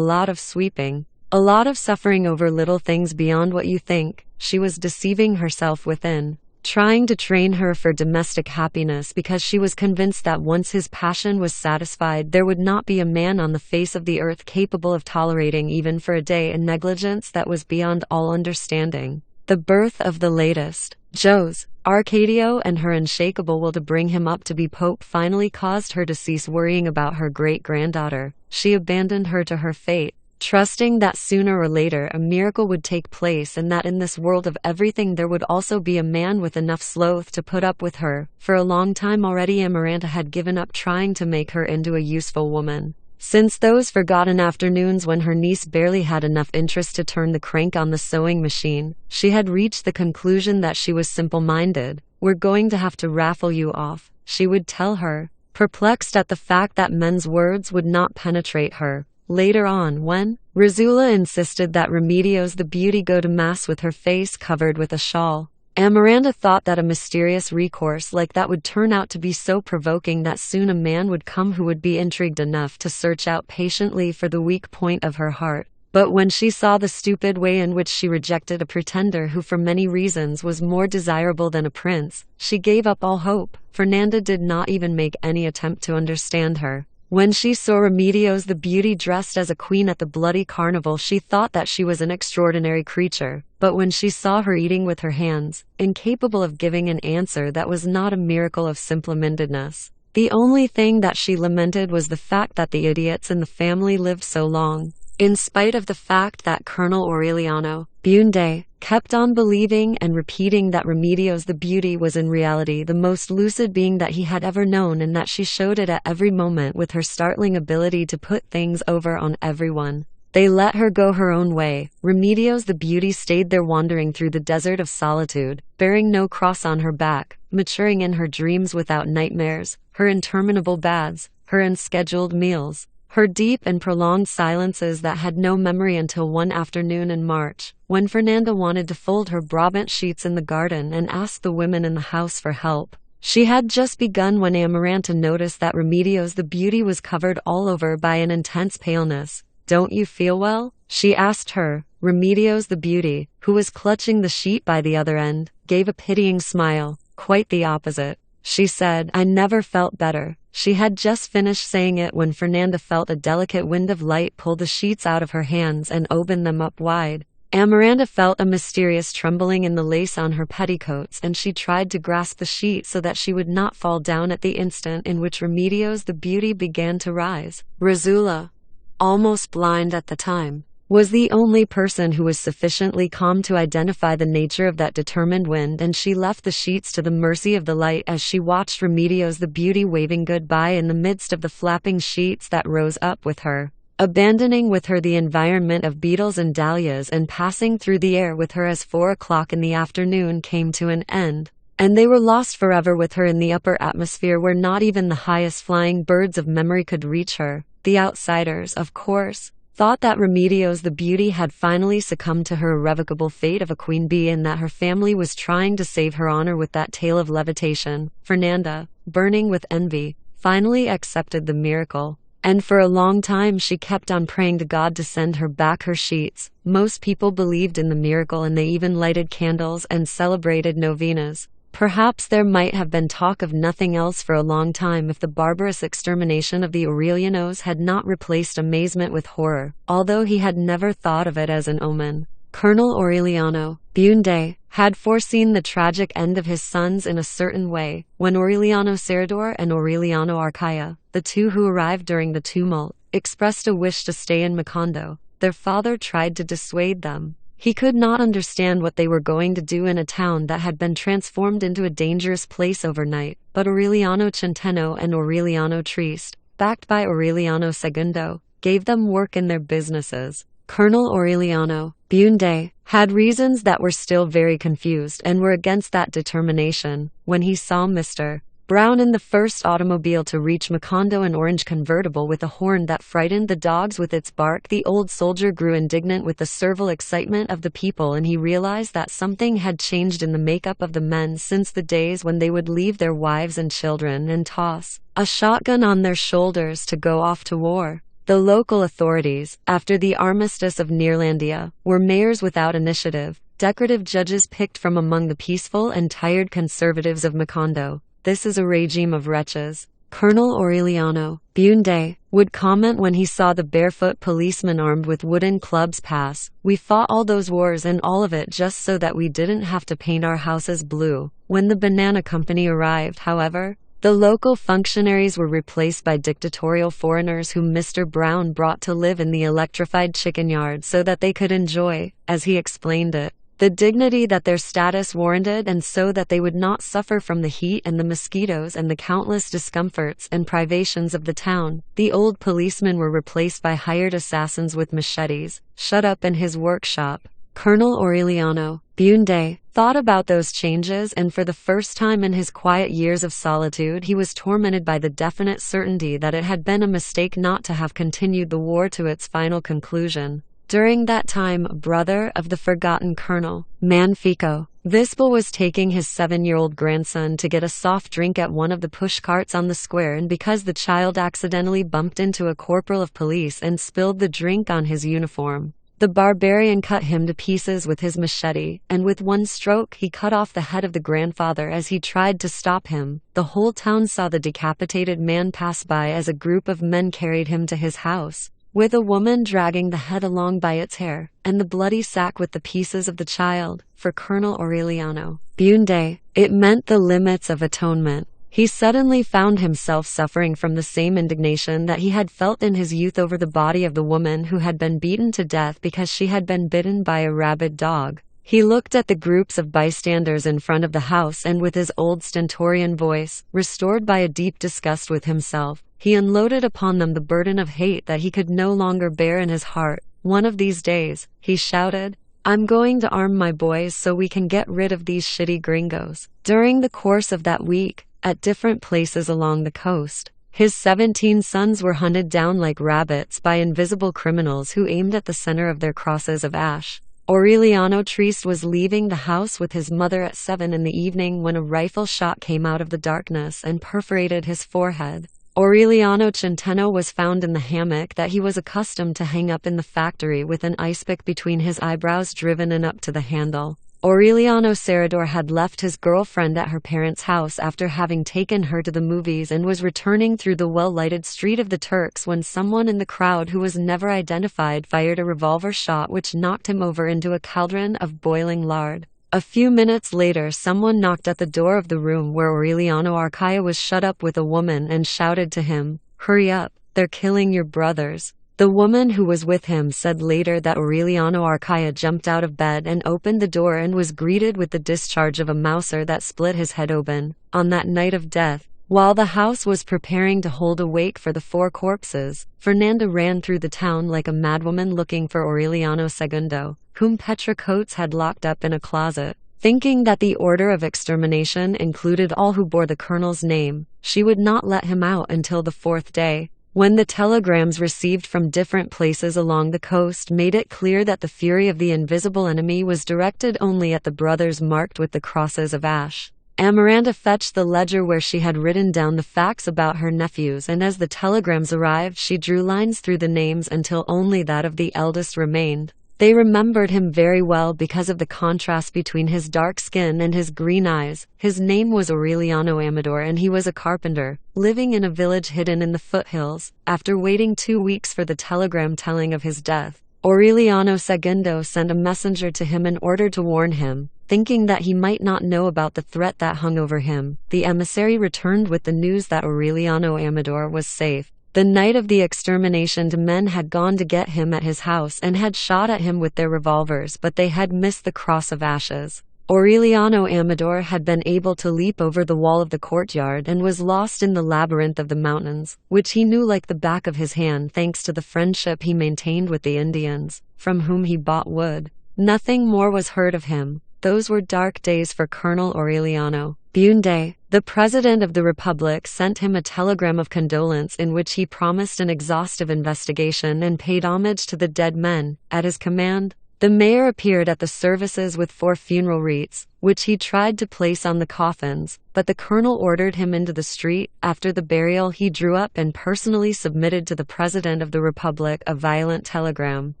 S1: lot of sweeping, a lot of suffering over little things beyond what you think. She was deceiving herself within, trying to train her for domestic happiness because she was convinced that once his passion was satisfied there would not be a man on the face of the earth capable of tolerating even for a day a negligence that was beyond all understanding. The birth of the latest Jose Arcadio and her unshakable will to bring him up to be pope finally caused her to cease worrying about her great-granddaughter. She abandoned her to her fate, trusting that sooner or later a miracle would take place and that in this world of everything there would also be a man with enough sloth to put up with her. For a long time already Amaranta had given up trying to make her into a useful woman. Since those forgotten afternoons when her niece barely had enough interest to turn the crank on the sewing machine, she had reached the conclusion that she was simple-minded. "We're going to have to raffle you off," she would tell her, perplexed at the fact that men's words would not penetrate her. Later on, when Rizula insisted that Remedios the Beauty go to mass with her face covered with a shawl, Amaranta thought that a mysterious recourse like that would turn out to be so provoking that soon a man would come who would be intrigued enough to search out patiently for the weak point of her heart. But when she saw the stupid way in which she rejected a pretender who for many reasons was more desirable than a prince, she gave up all hope. Fernanda did not even make any attempt to understand her. When she saw Remedios the Beauty dressed as a queen at the bloody carnival, she thought that she was an extraordinary creature. But when she saw her eating with her hands, incapable of giving an answer that was not a miracle of simple-mindedness, the only thing that she lamented was the fact that the idiots in the family lived so long. In spite of the fact that Colonel Aureliano Bunde kept on believing and repeating that Remedios the Beauty was in reality the most lucid being that he had ever known and that she showed it at every moment with her startling ability to put things over on everyone, they let her go her own way. Remedios the Beauty stayed there wandering through the desert of solitude, bearing no cross on her back, maturing in her dreams without nightmares, her interminable baths, her unscheduled meals, her deep and prolonged silences that had no memory until one afternoon in March, when Fernanda wanted to fold her Brabant sheets in the garden and ask the women in the house for help. She had just begun when Amaranta noticed that Remedios the beauty was covered all over by an intense paleness. "Don't you feel well?" she asked her. Remedios the beauty, who was clutching the sheet by the other end, gave a pitying smile. "Quite the opposite," she said. "I never felt better." She had just finished saying it when Fernanda felt a delicate wind of light pull the sheets out of her hands and open them up wide. Amaranta felt a mysterious trembling in the lace on her petticoats, and she tried to grasp the sheet so that she would not fall down at the instant in which Remedios the beauty began to rise. Razula, almost blind at the time, was the only person who was sufficiently calm to identify the nature of that determined wind, and she left the sheets to the mercy of the light as she watched Remedios the beauty waving goodbye in the midst of the flapping sheets that rose up with her, abandoning with her the environment of beetles and dahlias and passing through the air with her as 4 o'clock in the afternoon came to an end, and they were lost forever with her in the upper atmosphere where not even the highest flying birds of memory could reach her. The outsiders, of course, thought that Remedios the beauty had finally succumbed to her irrevocable fate of a queen bee and that her family was trying to save her honor with that tale of levitation. Fernanda, burning with envy, finally accepted the miracle. And for a long time she kept on praying to God to send her back her sheets. Most people believed in the miracle and they even lighted candles and celebrated novenas. Perhaps there might have been talk of nothing else for a long time if the barbarous extermination of the Aurelianos had not replaced amazement with horror, although he had never thought of it as an omen. Colonel Aureliano Bunde had foreseen the tragic end of his sons in a certain way. When Aureliano Cerador and Aureliano Arcaia, the two who arrived during the tumult, expressed a wish to stay in Macondo, their father tried to dissuade them. He could not understand what they were going to do in a town that had been transformed into a dangerous place overnight, but Aureliano Centeno and Aureliano Triste, backed by Aureliano Segundo, gave them work in their businesses. Colonel Aureliano Bunde had reasons that were still very confused and were against that determination. When he saw Mr. Brown in the first automobile to reach Macondo, an orange convertible with a horn that frightened the dogs with its bark, the old soldier grew indignant with the servile excitement of the people, and he realized that something had changed in the makeup of the men since the days when they would leave their wives and children and toss a shotgun on their shoulders to go off to war. The local authorities, after the armistice of Neerlandia, were mayors without initiative, decorative judges picked from among the peaceful and tired conservatives of Macondo. "This is a regime of wretches," Colonel Aureliano Bunde would comment when he saw the barefoot policemen armed with wooden clubs pass. "We fought all those wars and all of it just so that we didn't have to paint our houses blue." When the Banana Company arrived, however, the local functionaries were replaced by dictatorial foreigners whom Mr. Brown brought to live in the electrified chicken yard so that they could enjoy, as he explained it, the dignity that their status warranted, and so that they would not suffer from the heat and the mosquitoes and the countless discomforts and privations of the town. The old policemen were replaced by hired assassins with machetes, shut up in his workshop. Colonel Aureliano Bunde thought about those changes, and for the first time in his quiet years of solitude he was tormented by the definite certainty that it had been a mistake not to have continued the war to its final conclusion. During that time, a brother of the forgotten Colonel Manfico Vispal was taking his 7-year-old grandson to get a soft drink at one of the pushcarts on the square, and because the child accidentally bumped into a corporal of police and spilled the drink on his uniform, the barbarian cut him to pieces with his machete, and with one stroke he cut off the head of the grandfather as he tried to stop him. The whole town saw the decapitated man pass by as a group of men carried him to his house, with a woman dragging the head along by its hair, and the bloody sack with the pieces of the child. For Colonel Aureliano Bunde, it meant the limits of atonement. He suddenly found himself suffering from the same indignation that he had felt in his youth over the body of the woman who had been beaten to death because she had been bitten by a rabid dog. He looked at the groups of bystanders in front of the house, and with his old stentorian voice, restored by a deep disgust with himself, he unloaded upon them the burden of hate that he could no longer bear in his heart. "One of these days," he shouted, "I'm going to arm my boys so we can get rid of these shitty gringos." During the course of that week, at different places along the coast, his 17 sons were hunted down like rabbits by invisible criminals who aimed at the center of their crosses of ash. Aureliano Trieste was leaving the house with his mother at 7 in the evening when a rifle shot came out of the darkness and perforated his forehead. Aureliano Centeno was found in the hammock that he was accustomed to hang up in the factory with an ice pick between his eyebrows driven in up to the handle. Aureliano Serrador had left his girlfriend at her parents' house after having taken her to the movies and was returning through the well-lighted street of the Turks when someone in the crowd who was never identified fired a revolver shot which knocked him over into a cauldron of boiling lard. A few minutes later, someone knocked at the door of the room where Aureliano Arcaia was shut up with a woman and shouted to him, "Hurry up, they're killing your brothers." The woman who was with him said later that Aureliano Arcaia jumped out of bed and opened the door and was greeted with the discharge of a Mauser that split his head open. On that night of death, while the house was preparing to hold a wake for the 4 corpses, Fernanda ran through the town like a madwoman looking for Aureliano II, whom Petra Coates had locked up in a closet. Thinking that the order of extermination included all who bore the colonel's name, she would not let him out until the 4th day. When the telegrams received from different places along the coast made it clear that the fury of the invisible enemy was directed only at the brothers marked with the crosses of ash, Amaranta fetched the ledger where she had written down the facts about her nephews, and as the telegrams arrived she drew lines through the names until only that of the eldest remained. They remembered him very well because of the contrast between his dark skin and his green eyes. His name was Aureliano Amador and he was a carpenter, living in a village hidden in the foothills. After waiting 2 weeks for the telegram telling of his death, Aureliano II sent a messenger to him in order to warn him. Thinking that he might not know about the threat that hung over him, the emissary returned with the news that Aureliano Amador was safe. The night of the extermination, the men had gone to get him at his house and had shot at him with their revolvers, but they had missed the cross of ashes. Aureliano Amador had been able to leap over the wall of the courtyard and was lost in the labyrinth of the mountains, which he knew like the back of his hand thanks to the friendship he maintained with the Indians, from whom he bought wood. Nothing more was heard of him. Those were dark days for Colonel Aureliano. Bunde, the President of the Republic, sent him a telegram of condolence in which he promised an exhaustive investigation and paid homage to the dead men. At his command, the mayor appeared at the services with 4 funeral wreaths, which he tried to place on the coffins, but the colonel ordered him into the street. After the burial, he drew up and personally submitted to the President of the Republic a violent telegram,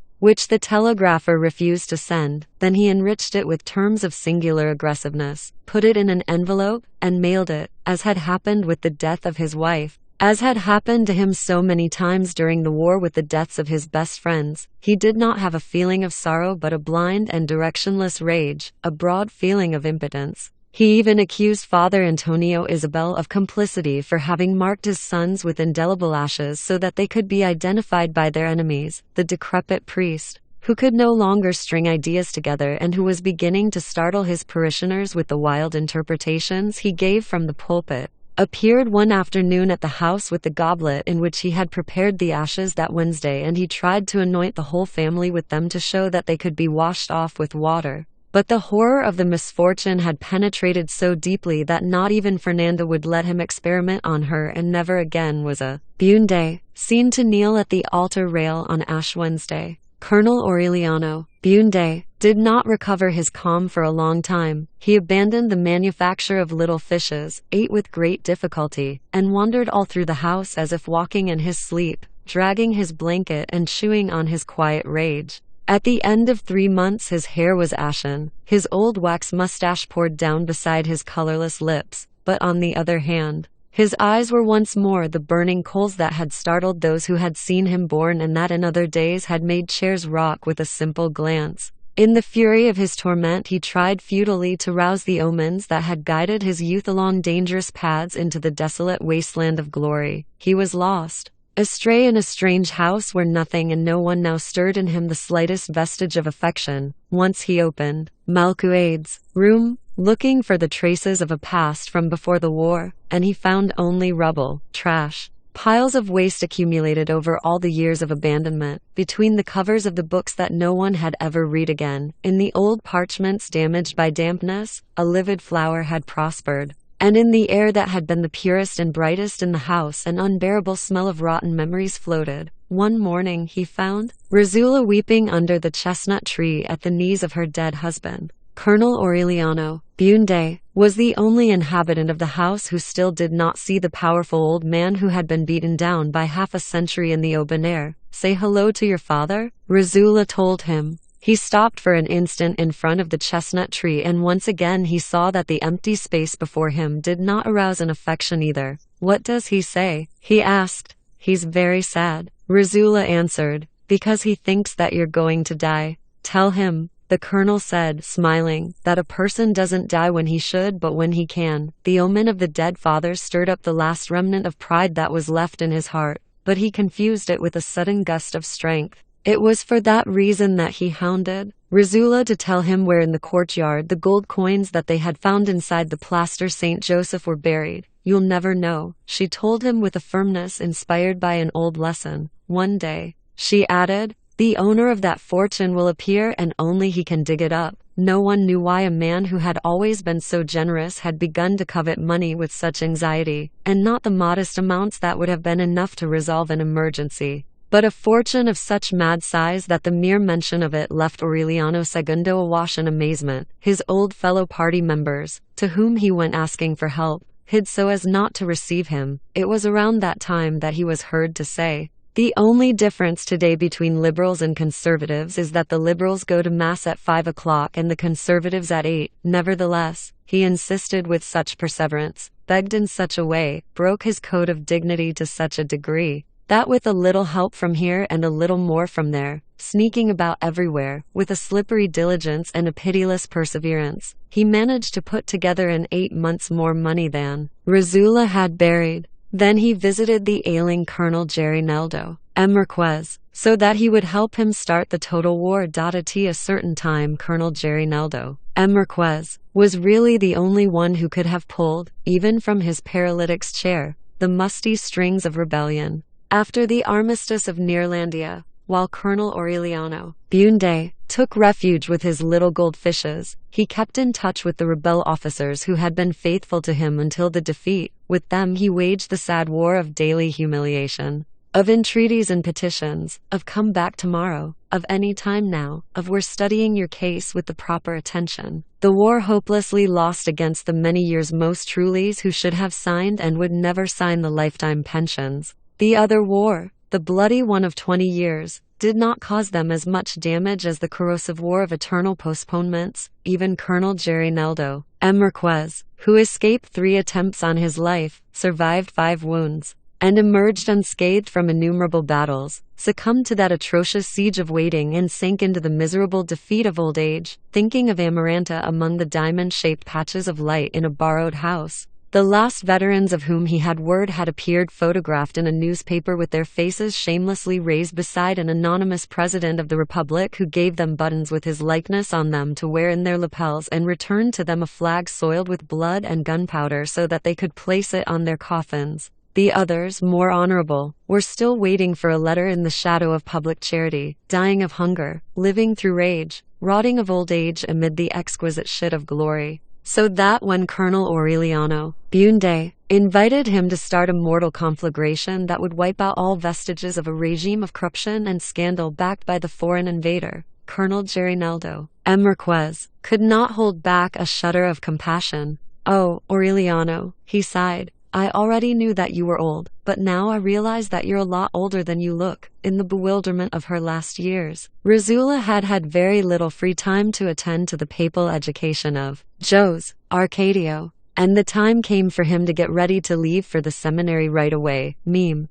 S1: which the telegrapher refused to send. Then he enriched it with terms of singular aggressiveness, put it in an envelope, and mailed it, as had happened with the death of his wife. As had happened to him so many times during the war with the deaths of his best friends, he did not have a feeling of sorrow but a blind and directionless rage, a broad feeling of impotence. He even accused Father Antonio Isabel of complicity for having marked his sons with indelible ashes so that they could be identified by their enemies. The decrepit priest, who could no longer string ideas together and who was beginning to startle his parishioners with the wild interpretations he gave from the pulpit, appeared one afternoon at the house with the goblet in which he had prepared the ashes that Wednesday, and he tried to anoint the whole family with them to show that they could be washed off with water. But the horror of the misfortune had penetrated so deeply that not even Fernanda would let him experiment on her, and never again was a Bunde seen to kneel at the altar rail on Ash Wednesday. Colonel Aureliano Bunde did not recover his calm for a long time. He abandoned the manufacture of little fishes, ate with great difficulty, and wandered all through the house as if walking in his sleep, dragging his blanket and chewing on his quiet rage. At the end of 3 months his hair was ashen, his old wax mustache poured down beside his colorless lips, but on the other hand, his eyes were once more the burning coals that had startled those who had seen him born and that in other days had made chairs rock with a simple glance. In the fury of his torment he tried futilely to rouse the omens that had guided his youth along dangerous paths into the desolate wasteland of glory. He was lost, astray in a strange house where nothing and no one now stirred in him the slightest vestige of affection. Once he opened Malcuade's room, looking for the traces of a past from before the war, and he found only rubble, trash, piles of waste accumulated over all the years of abandonment, between the covers of the books that no one had ever read again. In the old parchments damaged by dampness, a livid flower had prospered. And in the air that had been the purest and brightest in the house, an unbearable smell of rotten memories floated. One morning he found Razula weeping under the chestnut tree at the knees of her dead husband. Colonel Aureliano Bunde was the only inhabitant of the house who still did not see the powerful old man who had been beaten down by half a century in the open air. "Say hello to your father," Razula told him. He stopped for an instant in front of the chestnut tree, and once again he saw that the empty space before him did not arouse an affection either. "What does he say?" he asked. "He's very sad," Razula answered, "because he thinks that you're going to die." "Tell him," the colonel said, smiling, "that a person doesn't die when he should but when he can." The omen of the dead father stirred up the last remnant of pride that was left in his heart, but he confused it with a sudden gust of strength. It was for that reason that he hounded Razula to tell him where in the courtyard the gold coins that they had found inside the plaster Saint Joseph were buried. "You'll never know," she told him with a firmness inspired by an old lesson. "One day," she added, "the owner of that fortune will appear and only he can dig it up." No one knew why a man who had always been so generous had begun to covet money with such anxiety, and not the modest amounts that would have been enough to resolve an emergency, but a fortune of such mad size that the mere mention of it left Aureliano Segundo awash in amazement. His old fellow party members, to whom he went asking for help, hid so as not to receive him. It was around that time that he was heard to say, "The only difference today between liberals and conservatives is that the liberals go to mass at 5 o'clock and the conservatives at 8. Nevertheless, he insisted with such perseverance, begged in such a way, broke his code of dignity to such a degree, that with a little help from here and a little more from there, sneaking about everywhere, with a slippery diligence and a pitiless perseverance, he managed to put together in 8 months more money than Razula had buried. Then he visited the ailing Colonel Gerineldo Marquez, so that he would help him start the total war. At a certain time Colonel Gerineldo Marquez was really the only one who could have pulled, even from his paralytic's chair, the musty strings of rebellion. After the armistice of Neerlandia, while Colonel Aureliano Bunde took refuge with his little goldfishes, he kept in touch with the rebel officers who had been faithful to him until the defeat. With them he waged the sad war of daily humiliation, of entreaties and petitions, of "come back tomorrow," of "any time now," of "we're studying your case with the proper attention." The war hopelessly lost against the many years most trulies who should have signed and would never sign the lifetime pensions. The other war, the bloody one of 20 years, did not cause them as much damage as the corrosive war of eternal postponements. Even Colonel Gerineldo Marquez, who escaped 3 attempts on his life, survived 5 wounds, and emerged unscathed from innumerable battles, succumbed to that atrocious siege of waiting and sank into the miserable defeat of old age, thinking of Amaranta among the diamond-shaped patches of light in a borrowed house. The last veterans of whom he had word had appeared photographed in a newspaper with their faces shamelessly raised beside an anonymous president of the republic who gave them buttons with his likeness on them to wear in their lapels and returned to them a flag soiled with blood and gunpowder so that they could place it on their coffins. The others, more honorable, were still waiting for a letter in the shadow of public charity, dying of hunger, living through rage, rotting of old age amid the exquisite shit of glory. So that when Colonel Aureliano Bunde invited him to start a mortal conflagration that would wipe out all vestiges of a regime of corruption and scandal backed by the foreign invader, Colonel Gerineldo Marquez could not hold back a shudder of compassion. "Oh, Aureliano," he sighed, "I already knew that you were old, but now I realize that you're a lot older than you look." In the bewilderment of her last years, Razula had had very little free time to attend to the papal education of Jose Arcadio, and the time came for him to get ready to leave for the seminary right away.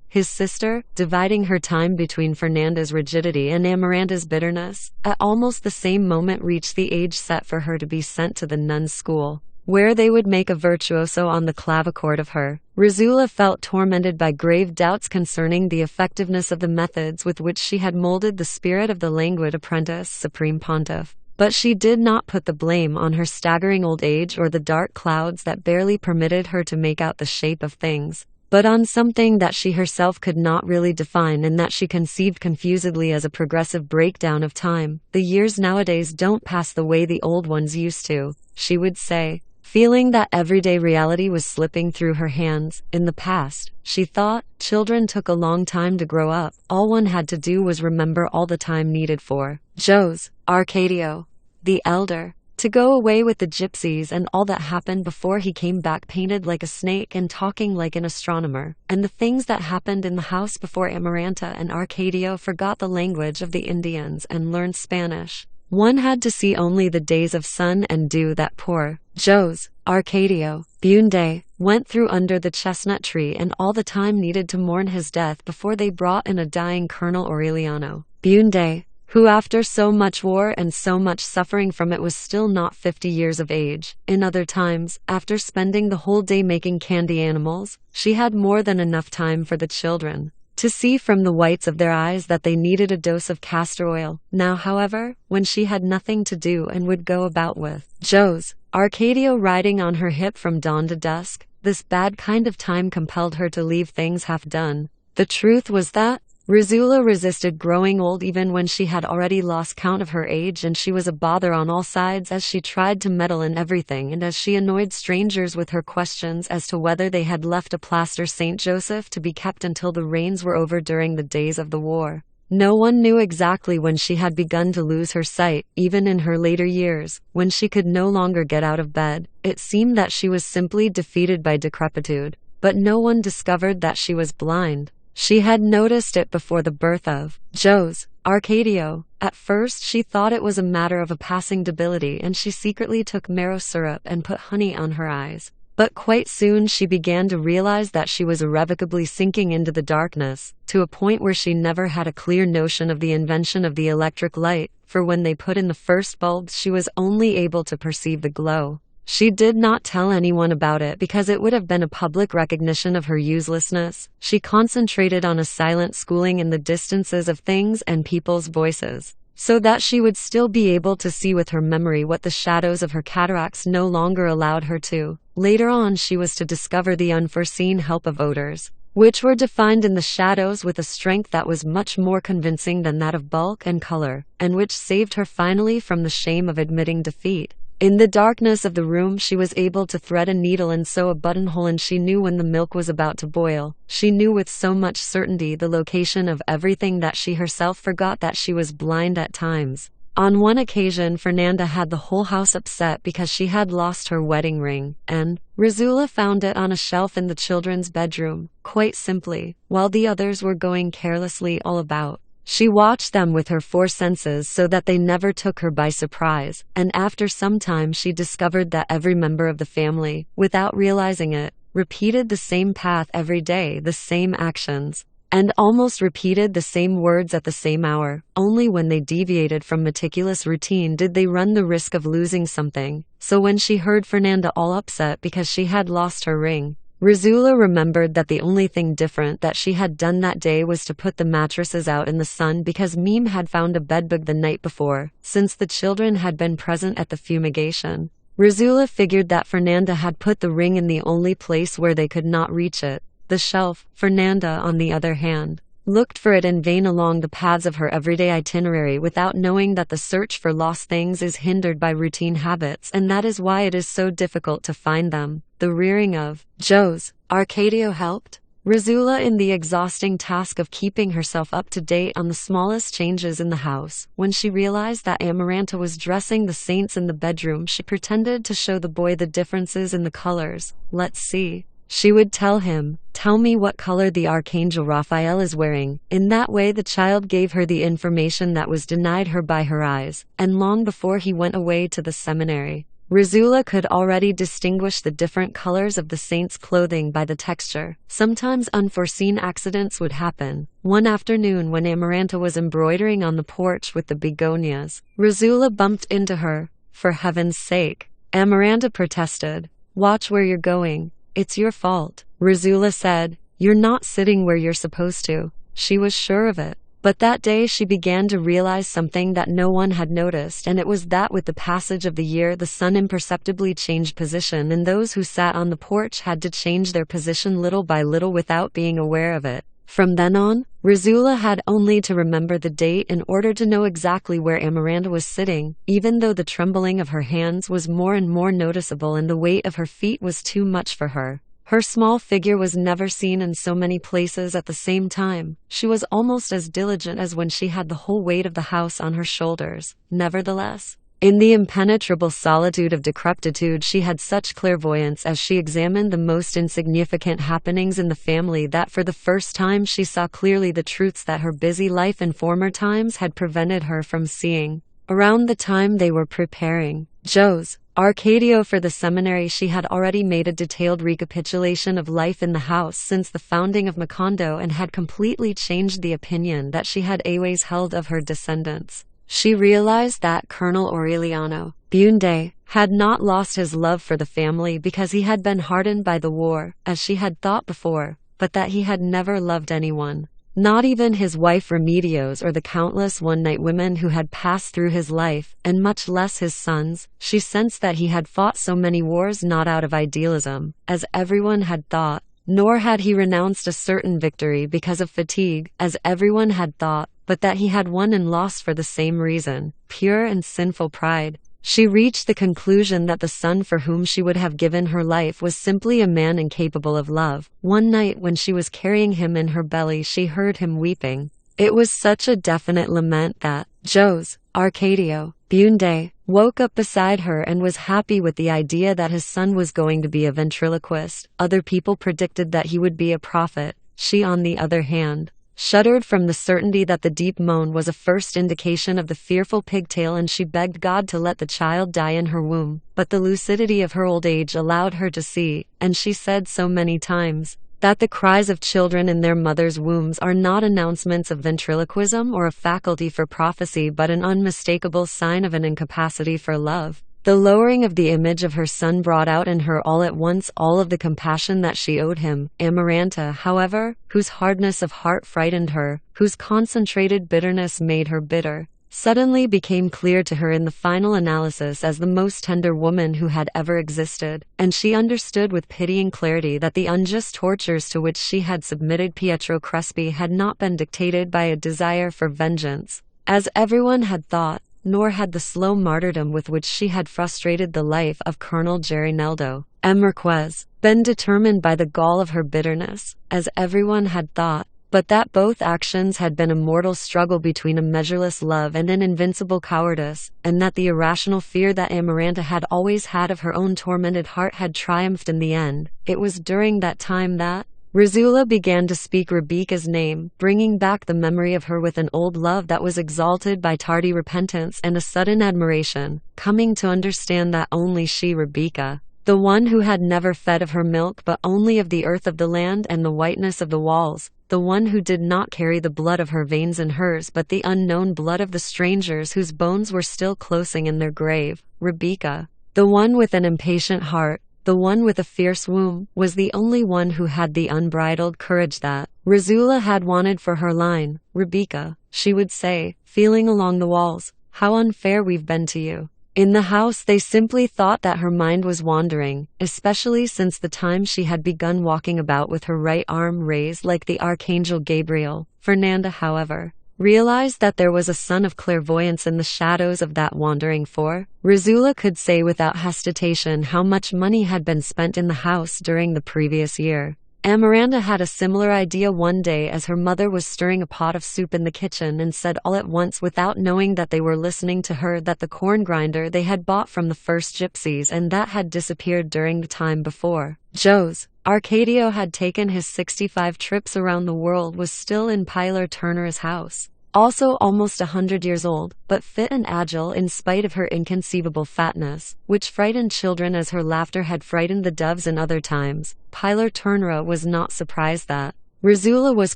S1: His sister, dividing her time between Fernanda's rigidity and Amaranta's bitterness, at almost the same moment reached the age set for her to be sent to the nuns' school, where they would make a virtuoso on the clavichord of her. Razula felt tormented by grave doubts concerning the effectiveness of the methods with which she had molded the spirit of the languid apprentice Supreme Pontiff. But she did not put the blame on her staggering old age or the dark clouds that barely permitted her to make out the shape of things, but on something that she herself could not really define and that she conceived confusedly as a progressive breakdown of time. "The years nowadays don't pass the way the old ones used to," she would say. feeling that everyday reality was slipping through her hands. In the past, she thought, children took a long time to grow up. All one had to do was remember all the time needed for Jose Arcadio, the elder, to go away with the gypsies and all that happened before he came back painted like a snake and talking like an astronomer, and the things that happened in the house before Amaranta and Arcadio forgot the language of the Indians and learned Spanish. One had to see only the days of sun and dew that poor Jose Arcadio Bunde went through under the chestnut tree, and all the time needed to mourn his death before they brought in a dying Colonel Aureliano Bunde, who after so much war and so much suffering from it was still not 50 years of age. In other times, after spending the whole day making candy animals, she had more than enough time for the children to see from the whites of their eyes that they needed a dose of castor oil. Now, however, when she had nothing to do and would go about with Jose Arcadio riding on her hip from dawn to dusk, this bad kind of time compelled her to leave things half done. The truth was that Rizula resisted growing old even when she had already lost count of her age, and she was a bother on all sides as she tried to meddle in everything and as she annoyed strangers with her questions as to whether they had left a plaster Saint Joseph to be kept until the rains were over during the days of the war. No one knew exactly when she had begun to lose her sight. Even in her later years, when she could no longer get out of bed, it seemed that she was simply defeated by decrepitude. But no one discovered that she was blind. She had noticed it before the birth of Jose Arcadio. At first she thought it was a matter of a passing debility, and she secretly took marrow syrup and put honey on her eyes. But quite soon she began to realize that she was irrevocably sinking into the darkness, to a point where she never had a clear notion of the invention of the electric light, for when they put in the first bulbs she was only able to perceive the glow. She did not tell anyone about it because it would have been a public recognition of her uselessness. She concentrated on a silent schooling in the distances of things and people's voices, so that she would still be able to see with her memory what the shadows of her cataracts no longer allowed her to. Later on she was to discover the unforeseen help of odors, which were defined in the shadows with a strength that was much more convincing than that of bulk and color, and which saved her finally from the shame of admitting defeat. In the darkness of the room she was able to thread a needle and sew a buttonhole, and she knew when the milk was about to boil. She knew with so much certainty the location of everything that she herself forgot that she was blind at times. On one occasion Fernanda had the whole house upset because she had lost her wedding ring, and Rizula found it on a shelf in the children's bedroom, quite simply, while the others were going carelessly all about. She watched them with her four senses so that they never took her by surprise, and after some time she discovered that every member of the family, without realizing it, repeated the same path every day, the same actions, and almost repeated the same words at the same hour. Only when they deviated from meticulous routine did they run the risk of losing something. So when she heard Fernanda all upset because she had lost her ring, Rizula remembered that the only thing different that she had done that day was to put the mattresses out in the sun because Mime had found a bedbug the night before, since the children had been present at the fumigation. Rizula figured that Fernanda had put the ring in the only place where they could not reach it, the shelf. Fernanda, on the other hand, looked for it in vain along the paths of her everyday itinerary without knowing that the search for lost things is hindered by routine habits, and that is why it is so difficult to find them. The rearing of Jose Arcadio helped Rizula in the exhausting task of keeping herself up to date on the smallest changes in the house. When she realized that Amaranta was dressing the saints in the bedroom, she pretended to show the boy the differences in the colors. "Let's see," she would tell him. "Tell me what color the Archangel Raphael is wearing." In that way the child gave her the information that was denied her by her eyes, and long before he went away to the seminary, Rizula could already distinguish the different colors of the saints' clothing by the texture. Sometimes unforeseen accidents would happen. One afternoon when Amaranta was embroidering on the porch with the begonias, Rizula bumped into her. "For heaven's sake," Amaranta protested. "Watch where you're going. It's your fault." Rizula said, "You're not sitting where you're supposed to." She was sure of it. But that day she began to realize something that no one had noticed, and it was that with the passage of the year the sun imperceptibly changed position, and those who sat on the porch had to change their position little by little without being aware of it. From then on, Rizula had only to remember the date in order to know exactly where Amaranta was sitting, even though the trembling of her hands was more and more noticeable and the weight of her feet was too much for her. Her small figure was never seen in so many places at the same time. She was almost as diligent as when she had the whole weight of the house on her shoulders. Nevertheless, in the impenetrable solitude of decrepitude, she had such clairvoyance as she examined the most insignificant happenings in the family that for the first time she saw clearly the truths that her busy life in former times had prevented her from seeing. Around the time they were preparing Joe's Arcadio for the seminary, she had already made a detailed recapitulation of life in the house since the founding of Macondo and had completely changed the opinion that she had always held of her descendants. She realized that Colonel Aureliano Bunde had not lost his love for the family because he had been hardened by the war, as she had thought before, but that he had never loved anyone. Not even his wife Remedios or the countless one-night women who had passed through his life, and much less his sons. She sensed that he had fought so many wars not out of idealism, as everyone had thought, nor had he renounced a certain victory because of fatigue, as everyone had thought, but that he had won and lost for the same reason, pure and sinful pride. She reached the conclusion that the son for whom she would have given her life was simply a man incapable of love. One night when she was carrying him in her belly, she heard him weeping. It was such a definite lament that Joe's Arcadio Bunde woke up beside her and was happy with the idea that his son was going to be a ventriloquist. Other people predicted that he would be a prophet. She, on the other hand, shuddered from the certainty that the deep moan was a first indication of the fearful pigtail, and she begged God to let the child die in her womb. But the lucidity of her old age allowed her to see, and she said so many times, that the cries of children in their mothers' wombs are not announcements of ventriloquism or a faculty for prophecy, but an unmistakable sign of an incapacity for love. The lowering of the image of her son brought out in her all at once all of the compassion that she owed him. Amaranta, however, whose hardness of heart frightened her, whose concentrated bitterness made her bitter, suddenly became clear to her in the final analysis as the most tender woman who had ever existed, and she understood with pitying clarity that the unjust tortures to which she had submitted Pietro Crespi had not been dictated by a desire for vengeance, as everyone had thought, nor had the slow martyrdom with which she had frustrated the life of Colonel Gerineldo Marquez been determined by the gall of her bitterness, as everyone had thought, but that both actions had been a mortal struggle between a measureless love and an invincible cowardice, and that the irrational fear that Amaranta had always had of her own tormented heart had triumphed in the end. It was during that time that Rizula began to speak Rebecca's name, bringing back the memory of her with an old love that was exalted by tardy repentance and a sudden admiration, coming to understand that only she, Rebecca, the one who had never fed of her milk but only of the earth of the land and the whiteness of the walls, the one who did not carry the blood of her veins in hers but the unknown blood of the strangers whose bones were still closing in their grave, Rebecca, the one with an impatient heart, the one with a fierce womb, was the only one who had the unbridled courage that Rizula had wanted for her line. Rebecca, she would say, feeling along the walls, how unfair we've been to you. In the house they simply thought that her mind was wandering, especially since the time she had begun walking about with her right arm raised like the Archangel Gabriel. Fernanda, however, realized that there was a sun of clairvoyance in the shadows of that wandering for Rizula could say without hesitation how much money had been spent in the house during the previous year. Amaranta had a similar idea one day as her mother was stirring a pot of soup in the kitchen and said all at once, without knowing that they were listening to her, that the corn grinder they had bought from the first gypsies and that had disappeared during the time before Joe's Arcadio had taken his 65 trips around the world was still in Pilar Turner's house. Also almost 100 years old, but fit and agile in spite of her inconceivable fatness, which frightened children as her laughter had frightened the doves in other times. Pilar Turner was not surprised that Rizula was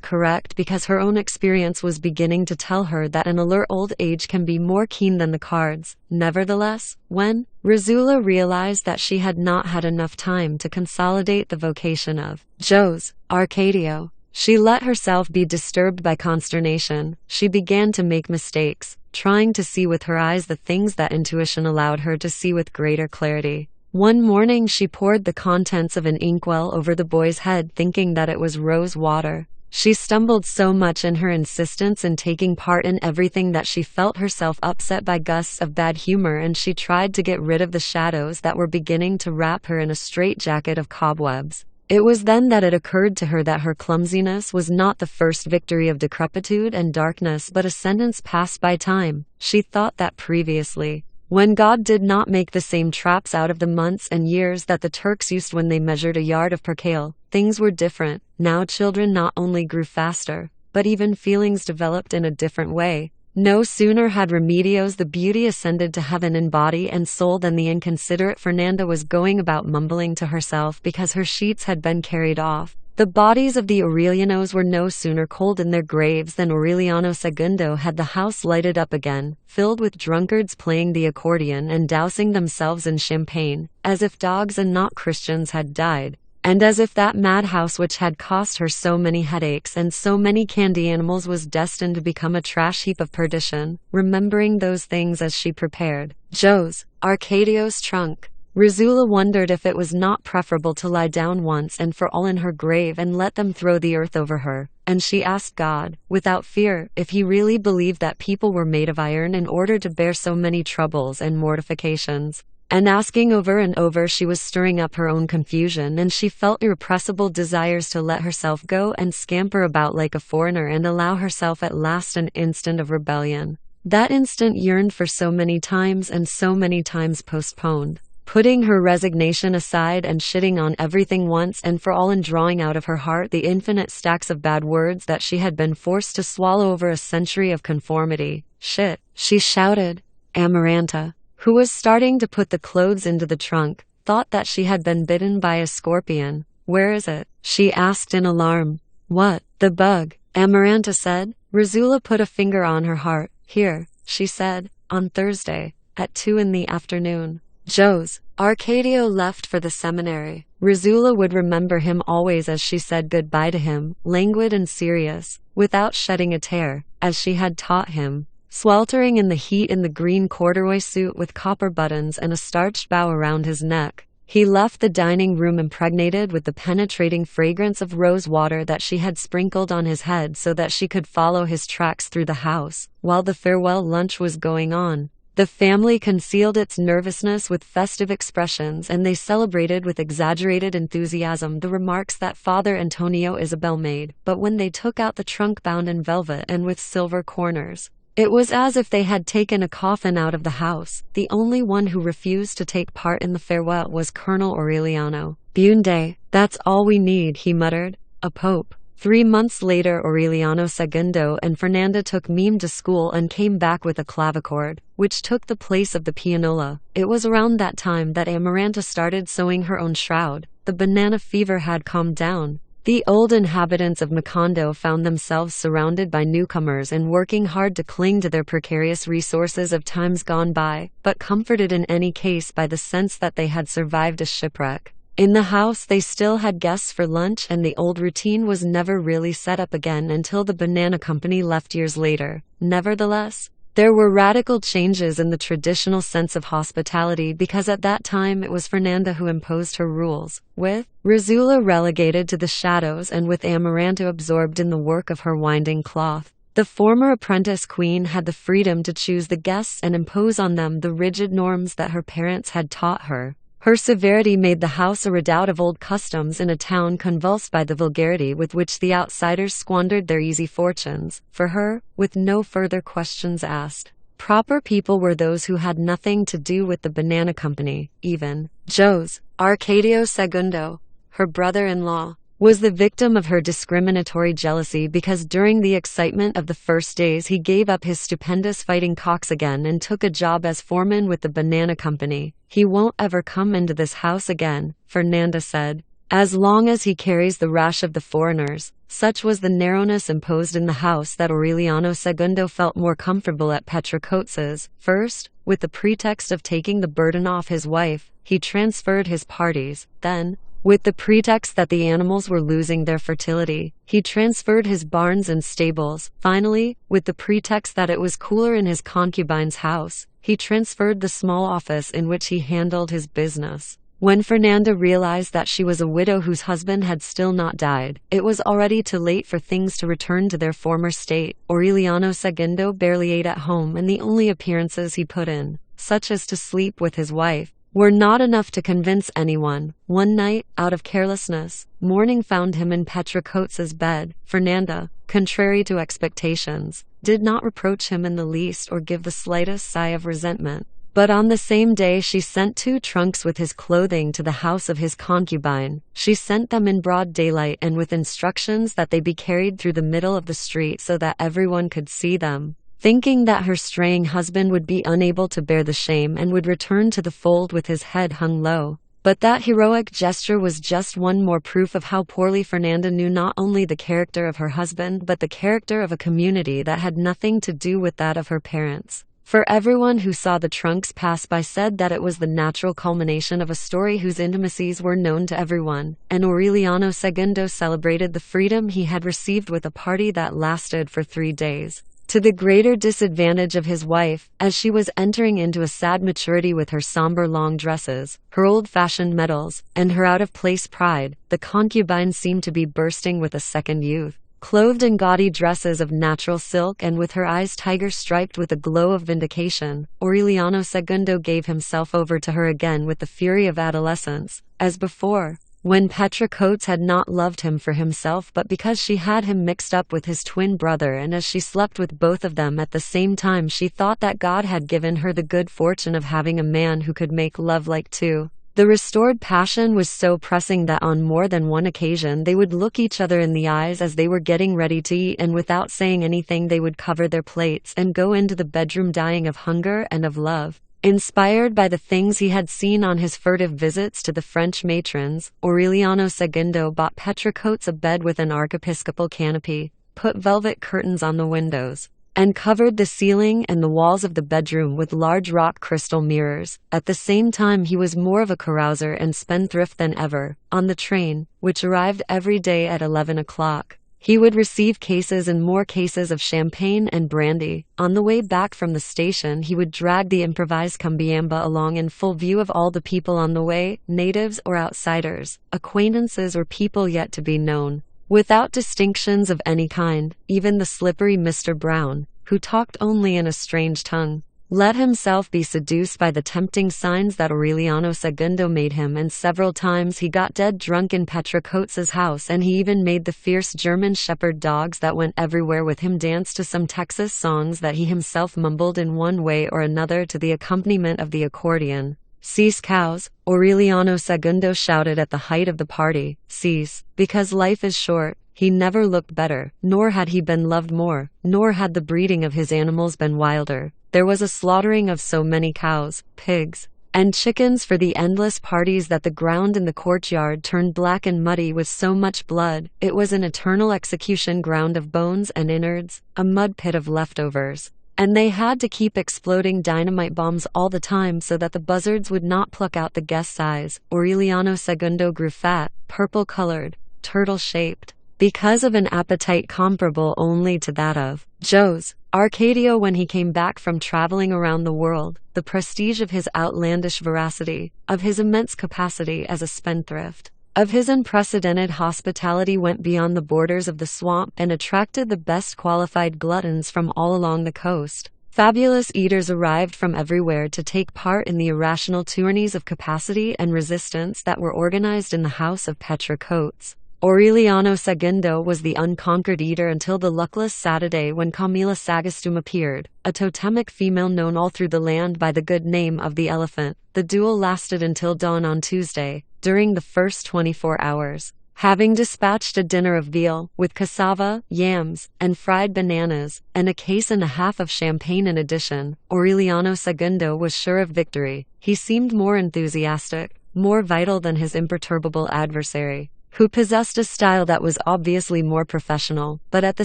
S1: correct because her own experience was beginning to tell her that an alert old age can be more keen than the cards. Nevertheless, when Rizula realized that she had not had enough time to consolidate the vocation of Joe's Arcadio, she let herself be disturbed by consternation. She began to make mistakes, trying to see with her eyes the things that intuition allowed her to see with greater clarity. One morning she poured the contents of an inkwell over the boy's head thinking that it was rose water. She stumbled so much in her insistence in taking part in everything that she felt herself upset by gusts of bad humor, and she tried to get rid of the shadows that were beginning to wrap her in a straitjacket of cobwebs. It was then that it occurred to her that her clumsiness was not the first victory of decrepitude and darkness, but a sentence passed by time. She thought that previously, when God did not make the same traps out of the months and years that the Turks used when they measured a yard of percale, things were different. Now children not only grew faster, but even feelings developed in a different way. No sooner had Remedios the beauty ascended to heaven in body and soul than the inconsiderate Fernanda was going about mumbling to herself because her sheets had been carried off. The bodies of the Aurelianos were no sooner cold in their graves than Aureliano II had the house lighted up again, filled with drunkards playing the accordion and dousing themselves in champagne, as if dogs and not Christians had died. And as if that madhouse which had cost her so many headaches and so many candy animals was destined to become a trash heap of perdition. Remembering those things as she prepared Joe's, Arcadio's trunk, Rizula wondered if it was not preferable to lie down once and for all in her grave and let them throw the earth over her, and she asked God, without fear, if he really believed that people were made of iron in order to bear so many troubles and mortifications. And asking over and over, she was stirring up her own confusion, and she felt irrepressible desires to let herself go and scamper about like a foreigner and allow herself at last an instant of rebellion. That instant yearned for so many times and so many times postponed. Putting her resignation aside and shitting on everything once and for all, and drawing out of her heart the infinite stacks of bad words that she had been forced to swallow over a century of conformity. Shit, she shouted. Amaranta, who was starting to put the clothes into the trunk, thought that she had been bitten by a scorpion. Where is it? She asked in alarm. What? The bug, Amaranta said. Rizula put a finger on her heart. Here, she said, on Thursday, at 2 in the afternoon. Joe's. Arcadio left for the seminary. Rizula would remember him always as she said goodbye to him, languid and serious, without shedding a tear, as she had taught him. Sweltering in the heat in the green corduroy suit with copper buttons and a starched bow around his neck, he left the dining room impregnated with the penetrating fragrance of rose water that she had sprinkled on his head so that she could follow his tracks through the house. While the farewell lunch was going on, the family concealed its nervousness with festive expressions, and they celebrated with exaggerated enthusiasm the remarks that Father Antonio Isabel made. But when they took out the trunk bound in velvet and with silver corners, it was as if they had taken a coffin out of the house. The only one who refused to take part in the farewell was Colonel Aureliano. Bunde, that's all we need, he muttered. A pope. 3 months later, Aureliano II and Fernanda took Mime to school and came back with a clavichord, which took the place of the pianola. It was around that time that Amaranta started sewing her own shroud. The banana fever had calmed down. The old inhabitants of Macondo found themselves surrounded by newcomers and working hard to cling to their precarious resources of times gone by, but comforted in any case by the sense that they had survived a shipwreck. In the house they still had guests for lunch, and the old routine was never really set up again until the banana company left years later. Nevertheless, there were radical changes in the traditional sense of hospitality because at that time it was Fernanda who imposed her rules, with Rizula relegated to the shadows and with Amaranta absorbed in the work of her winding cloth. The former apprentice queen had the freedom to choose the guests and impose on them the rigid norms that her parents had taught her. Her severity made the house a redoubt of old customs in a town convulsed by the vulgarity with which the outsiders squandered their easy fortunes. For her, with no further questions asked, proper people were those who had nothing to do with the banana company. Even Joe's, Arcadio II, her brother-in-law, was the victim of her discriminatory jealousy because during the excitement of the first days he gave up his stupendous fighting cocks again and took a job as foreman with the banana company. He won't ever come into this house again, Fernanda said, as long as he carries the rash of the foreigners. Such was the narrowness imposed in the house that Aureliano II felt more comfortable at Petrocotes's. First, with the pretext of taking the burden off his wife, he transferred his parties. Then, with the pretext that the animals were losing their fertility, he transferred his barns and stables. Finally, with the pretext that it was cooler in his concubine's house, he transferred the small office in which he handled his business. When Fernanda realized that she was a widow whose husband had still not died, it was already too late for things to return to their former state. Aureliano Segundo barely ate at home, and the only appearances he put in, such as to sleep with his wife, were not enough to convince anyone. One night, out of carelessness, morning found him in Petra Coates's bed. Fernanda, contrary to expectations, did not reproach him in the least or give the slightest sigh of resentment. But on the same day she sent 2 trunks with his clothing to the house of his concubine. She sent them in broad daylight and with instructions that they be carried through the middle of the street so that everyone could see them. Thinking that her straying husband would be unable to bear the shame and would return to the fold with his head hung low. But that heroic gesture was just one more proof of how poorly Fernanda knew not only the character of her husband but the character of a community that had nothing to do with that of her parents. For everyone who saw the trunks pass by said that it was the natural culmination of a story whose intimacies were known to everyone, and Aureliano Segundo celebrated the freedom he had received with a party that lasted for 3 days. To the greater disadvantage of his wife, as she was entering into a sad maturity with her somber long dresses, her old-fashioned medals, and her out-of-place pride, the concubine seemed to be bursting with a second youth. Clothed in gaudy dresses of natural silk and with her eyes tiger-striped with a glow of vindication, Aureliano Segundo gave himself over to her again with the fury of adolescence. As before, when Petra Coates had not loved him for himself but because she had him mixed up with his twin brother, and as she slept with both of them at the same time, she thought that God had given her the good fortune of having a man who could make love like 2. The restored passion was so pressing that on more than one occasion they would look each other in the eyes as they were getting ready to eat, and without saying anything they would cover their plates and go into the bedroom dying of hunger and of love. Inspired by the things he had seen on his furtive visits to the French matrons, Aureliano Segundo bought Petra Coates a bed with an archiepiscopal canopy, put velvet curtains on the windows, and covered the ceiling and the walls of the bedroom with large rock crystal mirrors. At the same time he was more of a carouser and spendthrift than ever. On the train, which arrived every day at 11 o'clock, he would receive cases and more cases of champagne and brandy. On the way back from the station he would drag the improvised cumbiamba along in full view of all the people on the way, natives or outsiders, acquaintances or people yet to be known, without distinctions of any kind. Even the slippery Mr. Brown, who talked only in a strange tongue, let himself be seduced by the tempting signs that Aureliano Segundo made him, and several times he got dead drunk in Petra Coates's house, and he even made the fierce German shepherd dogs that went everywhere with him dance to some Texas songs that he himself mumbled in one way or another to the accompaniment of the accordion. "Cease, cows," Aureliano Segundo shouted at the height of the party. "Cease, because life is short." He never looked better, nor had he been loved more, nor had the breeding of his animals been wilder. There was a slaughtering of so many cows, pigs, and chickens for the endless parties that the ground in the courtyard turned black and muddy with so much blood. It was an eternal execution ground of bones and innards, a mud pit of leftovers. And they had to keep exploding dynamite bombs all the time so that the buzzards would not pluck out the guests' eyes. Aureliano Segundo grew fat, purple-colored, turtle-shaped, because of an appetite comparable only to that of Joe's Arcadio when he came back from traveling around the world. The prestige of his outlandish veracity, of his immense capacity as a spendthrift, of his unprecedented hospitality went beyond the borders of the swamp and attracted the best qualified gluttons from all along the coast. Fabulous eaters arrived from everywhere to take part in the irrational tourneys of capacity and resistance that were organized in the house of Petra Coates. Aureliano Segundo was the unconquered eater until the luckless Saturday when Camila Sagastum appeared, a totemic female known all through the land by the good name of the Elephant. The duel lasted until dawn on Tuesday. During the first 24 hours, having dispatched a dinner of veal, with cassava, yams, and fried bananas, and a case and a half of champagne in addition, Aureliano Segundo was sure of victory. He seemed more enthusiastic, more vital than his imperturbable adversary, who possessed a style that was obviously more professional, but at the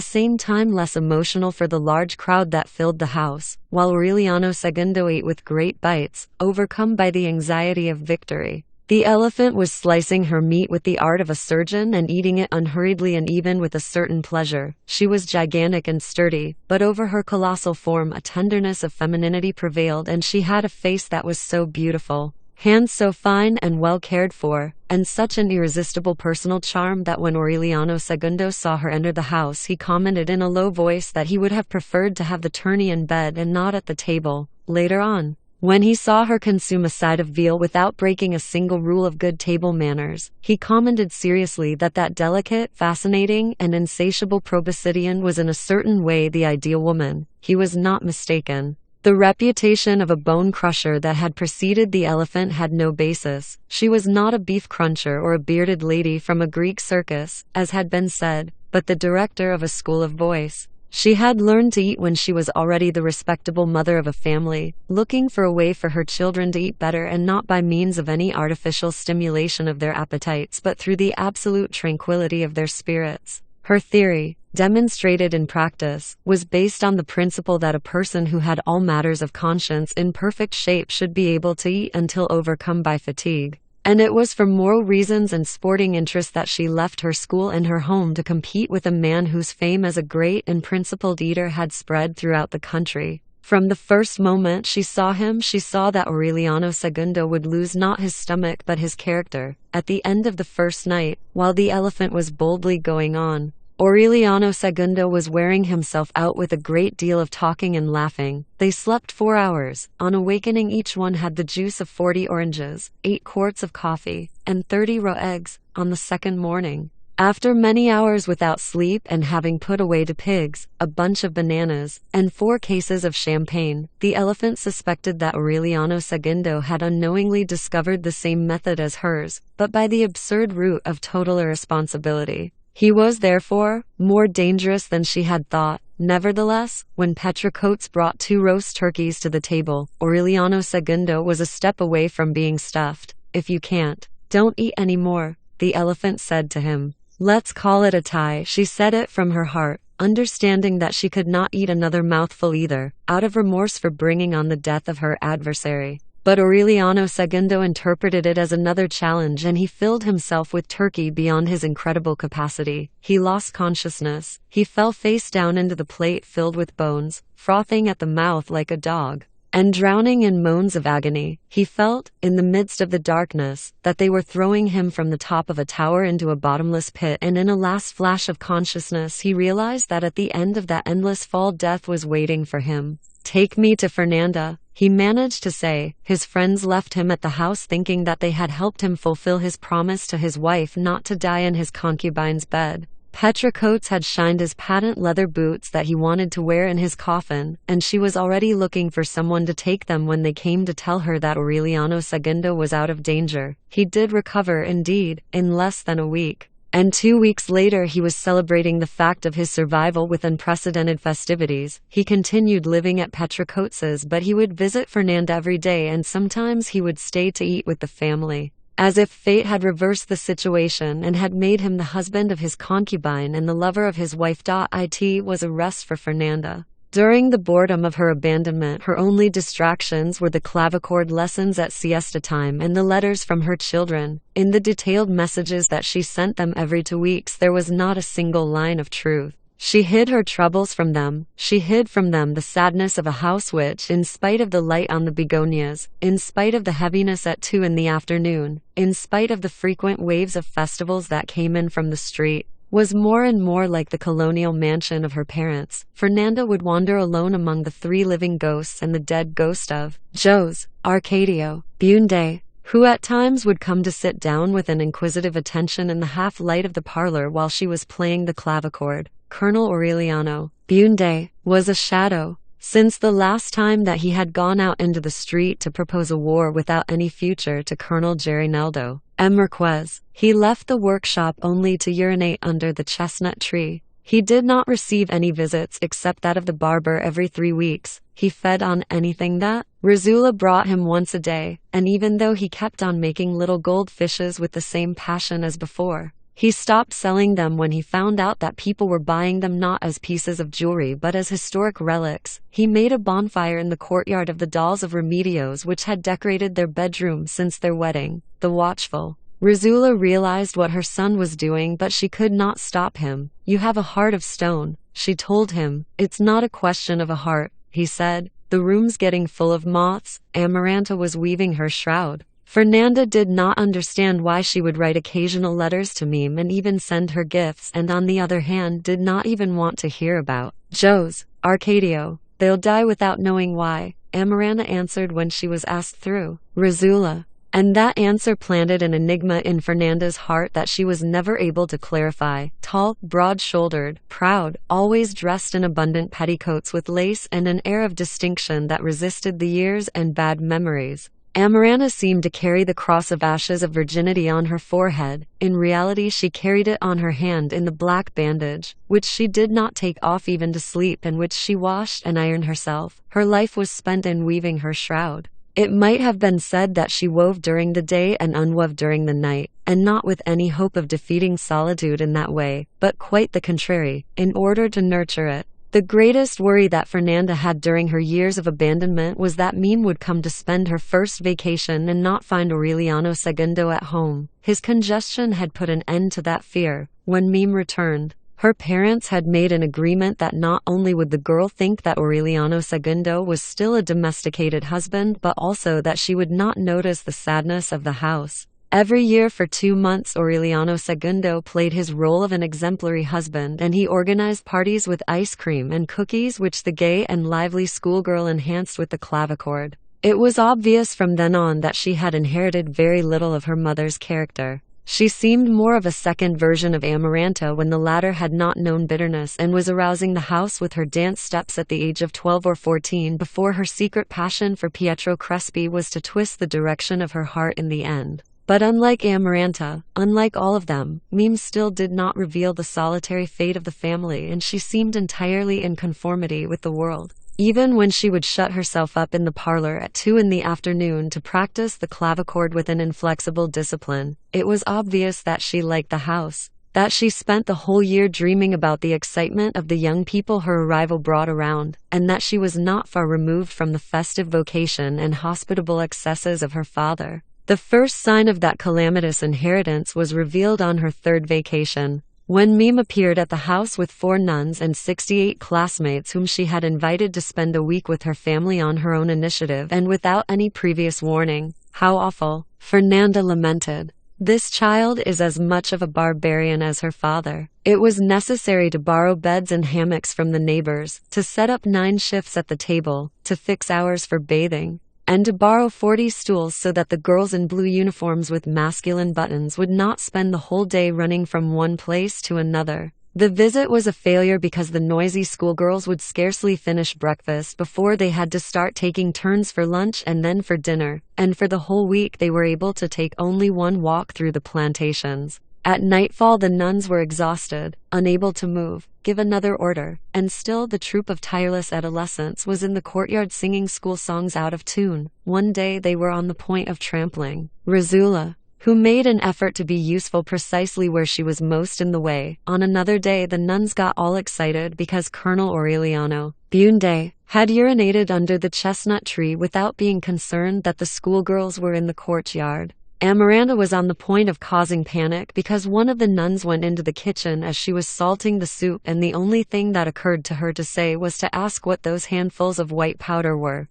S1: same time less emotional for the large crowd that filled the house, while Aureliano Segundo ate with great bites, overcome by the anxiety of victory. The Elephant was slicing her meat with the art of a surgeon and eating it unhurriedly and even with a certain pleasure. She was gigantic and sturdy, but over her colossal form a tenderness of femininity prevailed, and she had a face that was so beautiful, hands so fine and well cared for, and such an irresistible personal charm that when Aureliano Segundo saw her enter the house, he commented in a low voice that he would have preferred to have the tourney in bed and not at the table. Later on, when he saw her consume a side of veal without breaking a single rule of good table manners, he commented seriously that that delicate, fascinating, and insatiable proboscidean was in a certain way the ideal woman. He was not mistaken. The reputation of a bone crusher that had preceded the elephant had no basis. She was not a beef cruncher or a bearded lady from a Greek circus, as had been said, but the director of a school of voice. She had learned to eat when she was already the respectable mother of a family, looking for a way for her children to eat better, and not by means of any artificial stimulation of their appetites but through the absolute tranquility of their spirits. Her theory, demonstrated in practice, was based on the principle that a person who had all matters of conscience in perfect shape should be able to eat until overcome by fatigue. And it was for moral reasons and sporting interest that she left her school and her home to compete with a man whose fame as a great and principled eater had spread throughout the country. From the first moment she saw him, she saw that Aureliano Segundo would lose not his stomach but his character. At the end of the first night, while the elephant was boldly going on, Aureliano Segundo was wearing himself out with a great deal of talking and laughing. They slept 4 hours. On awakening, each one had the juice of 40 oranges, 8 quarts of coffee, and 30 raw eggs. On the second morning, after many hours without sleep and having put away to pigs, a bunch of bananas, and 4 cases of champagne, the elephant suspected that Aureliano Segundo had unknowingly discovered the same method as hers, but by the absurd route of total irresponsibility. He was, therefore, more dangerous than she had thought. Nevertheless, when Petra Coates brought 2 roast turkeys to the table, Aureliano Segundo was a step away from being stuffed. "If you can't, don't eat any more," the elephant said to him. "Let's call it a tie." She said it from her heart, understanding that she could not eat another mouthful either, out of remorse for bringing on the death of her adversary. But Aureliano Segundo interpreted it as another challenge, and he filled himself with turkey beyond his incredible capacity. He lost consciousness. He fell face down into the plate filled with bones, frothing at the mouth like a dog, and drowning in moans of agony. He felt, in the midst of the darkness, that they were throwing him from the top of a tower into a bottomless pit, and in a last flash of consciousness he realized that at the end of that endless fall death was waiting for him. "Take me to Fernanda," he managed to say. His friends left him at the house thinking that they had helped him fulfill his promise to his wife not to die in his concubine's bed. Petra Coates had shined his patent leather boots that he wanted to wear in his coffin, and she was already looking for someone to take them when they came to tell her that Aureliano Segundo was out of danger. He did recover, indeed, in less than a week. And 2 weeks later he was celebrating the fact of his survival with unprecedented festivities. He continued living at Petra Coates's, but he would visit Fernanda every day, and sometimes he would stay to eat with the family. As if fate had reversed the situation and had made him the husband of his concubine and the lover of his wife. It was a rest for Fernanda. During the boredom of her abandonment, her only distractions were the clavichord lessons at siesta time and the letters from her children. In the detailed messages that she sent them every 2 weeks, there was not a single line of truth. She hid her troubles from them. She hid from them the sadness of a house which, in spite of the light on the begonias, in spite of the heaviness at 2 in the afternoon, in spite of the frequent waves of festivals that came in from the street, was more and more like the colonial mansion of her parents. Fernanda would wander alone among the 3 living ghosts and the dead ghost of Jose Arcadio Bunde, who at times would come to sit down with an inquisitive attention in the half-light of the parlor while she was playing the clavichord. Colonel Aureliano Bunde was a shadow. Since the last time that he had gone out into the street to propose a war without any future to Colonel Gerinaldo Marquez, he left the workshop only to urinate under the chestnut tree. He did not receive any visits except that of the barber every 3 weeks. He fed on anything that Rizula brought him once a day, and even though he kept on making little gold fishes with the same passion as before, he stopped selling them when he found out that people were buying them not as pieces of jewelry but as historic relics. He made a bonfire in the courtyard of the dolls of Remedios which had decorated their bedroom since their wedding. The watchful Rizula realized what her son was doing, but she could not stop him. "You have a heart of stone," she told him. "It's not a question of a heart," he said. "The room's getting full of moths." Amaranta was weaving her shroud. Fernanda did not understand why she would write occasional letters to Meme and even send her gifts, and on the other hand did not even want to hear about Joe's Arcadio. They'll die without knowing why, Amaranta answered when she was asked through Razula. And that answer planted an enigma in Fernanda's heart that she was never able to clarify. Tall, broad-shouldered, proud, always dressed in abundant petticoats with lace and an air of distinction that resisted the years and bad memories, Amaranta seemed to carry the cross of ashes of virginity on her forehead. In reality, she carried it on her hand in the black bandage, which she did not take off even to sleep and which she washed and ironed herself. Her life was spent in weaving her shroud. It might have been said that she wove during the day and unwove during the night, and not with any hope of defeating solitude in that way, but quite the contrary, in order to nurture it. The greatest worry that Fernanda had during her years of abandonment was that Meme would come to spend her first vacation and not find Aureliano Segundo at home. His congestion had put an end to that fear. When Meme returned, her parents had made an agreement that not only would the girl think that Aureliano Segundo was still a domesticated husband, but also that she would not notice the sadness of the house. Every year for 2 months, Aureliano Segundo played his role of an exemplary husband, and he organized parties with ice cream and cookies which the gay and lively schoolgirl enhanced with the clavichord. It was obvious from then on that she had inherited very little of her mother's character. She seemed more of a second version of Amaranta when the latter had not known bitterness and was arousing the house with her dance steps at the age of 12 or 14 before her secret passion for Pietro Crespi was to twist the direction of her heart in the end. But unlike Amaranta, unlike all of them, Meme still did not reveal the solitary fate of the family, and she seemed entirely in conformity with the world. Even when she would shut herself up in the parlor at 2 in the afternoon to practice the clavichord with an inflexible discipline, it was obvious that she liked the house, that she spent the whole year dreaming about the excitement of the young people her arrival brought around, and that she was not far removed from the festive vocation and hospitable excesses of her father. The first sign of that calamitous inheritance was revealed on her third vacation, when Meme appeared at the house with 4 nuns and 68 classmates whom she had invited to spend a week with her family on her own initiative and without any previous warning. How awful, Fernanda lamented. This child is as much of a barbarian as her father. It was necessary to borrow beds and hammocks from the neighbors, to set up 9 shifts at the table, to fix hours for bathing, and to borrow 40 stools so that the girls in blue uniforms with masculine buttons would not spend the whole day running from one place to another. The visit was a failure because the noisy schoolgirls would scarcely finish breakfast before they had to start taking turns for lunch and then for dinner, and for the whole week they were able to take only one walk through the plantations. At nightfall the nuns were exhausted, unable to move, give another order, and still the troop of tireless adolescents was in the courtyard singing school songs out of tune. One day they were on the point of trampling Razula, who made an effort to be useful precisely where she was most in the way. On another day the nuns got all excited because Colonel Aureliano Bunde had urinated under the chestnut tree without being concerned that the schoolgirls were in the courtyard. Amaranta was on the point of causing panic because one of the nuns went into the kitchen as she was salting the soup, and the only thing that occurred to her to say was to ask what those handfuls of white powder were.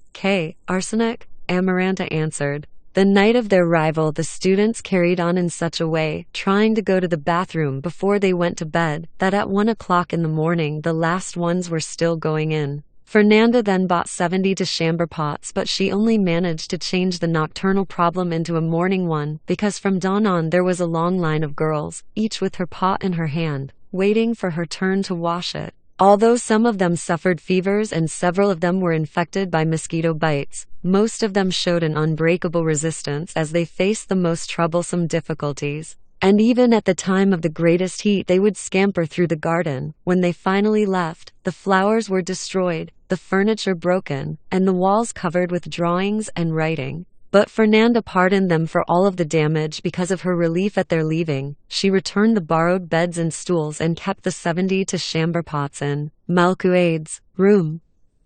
S1: Arsenic, Amaranta answered. The night of their arrival the students carried on in such a way, trying to go to the bathroom before they went to bed, that at 1 o'clock in the morning the last ones were still going in. Fernanda then bought 70 chamber pots, but she only managed to change the nocturnal problem into a morning one, because from dawn on there was a long line of girls, each with her pot in her hand, waiting for her turn to wash it. Although some of them suffered fevers and several of them were infected by mosquito bites, most of them showed an unbreakable resistance as they faced the most troublesome difficulties. And even at the time of the greatest heat they would scamper through the garden. When they finally left, the flowers were destroyed, the furniture broken, and the walls covered with drawings and writing. But Fernanda pardoned them for all of the damage because of her relief at their leaving. She returned the borrowed beds and stools and kept the 70 chamber pots in Malcuade's room,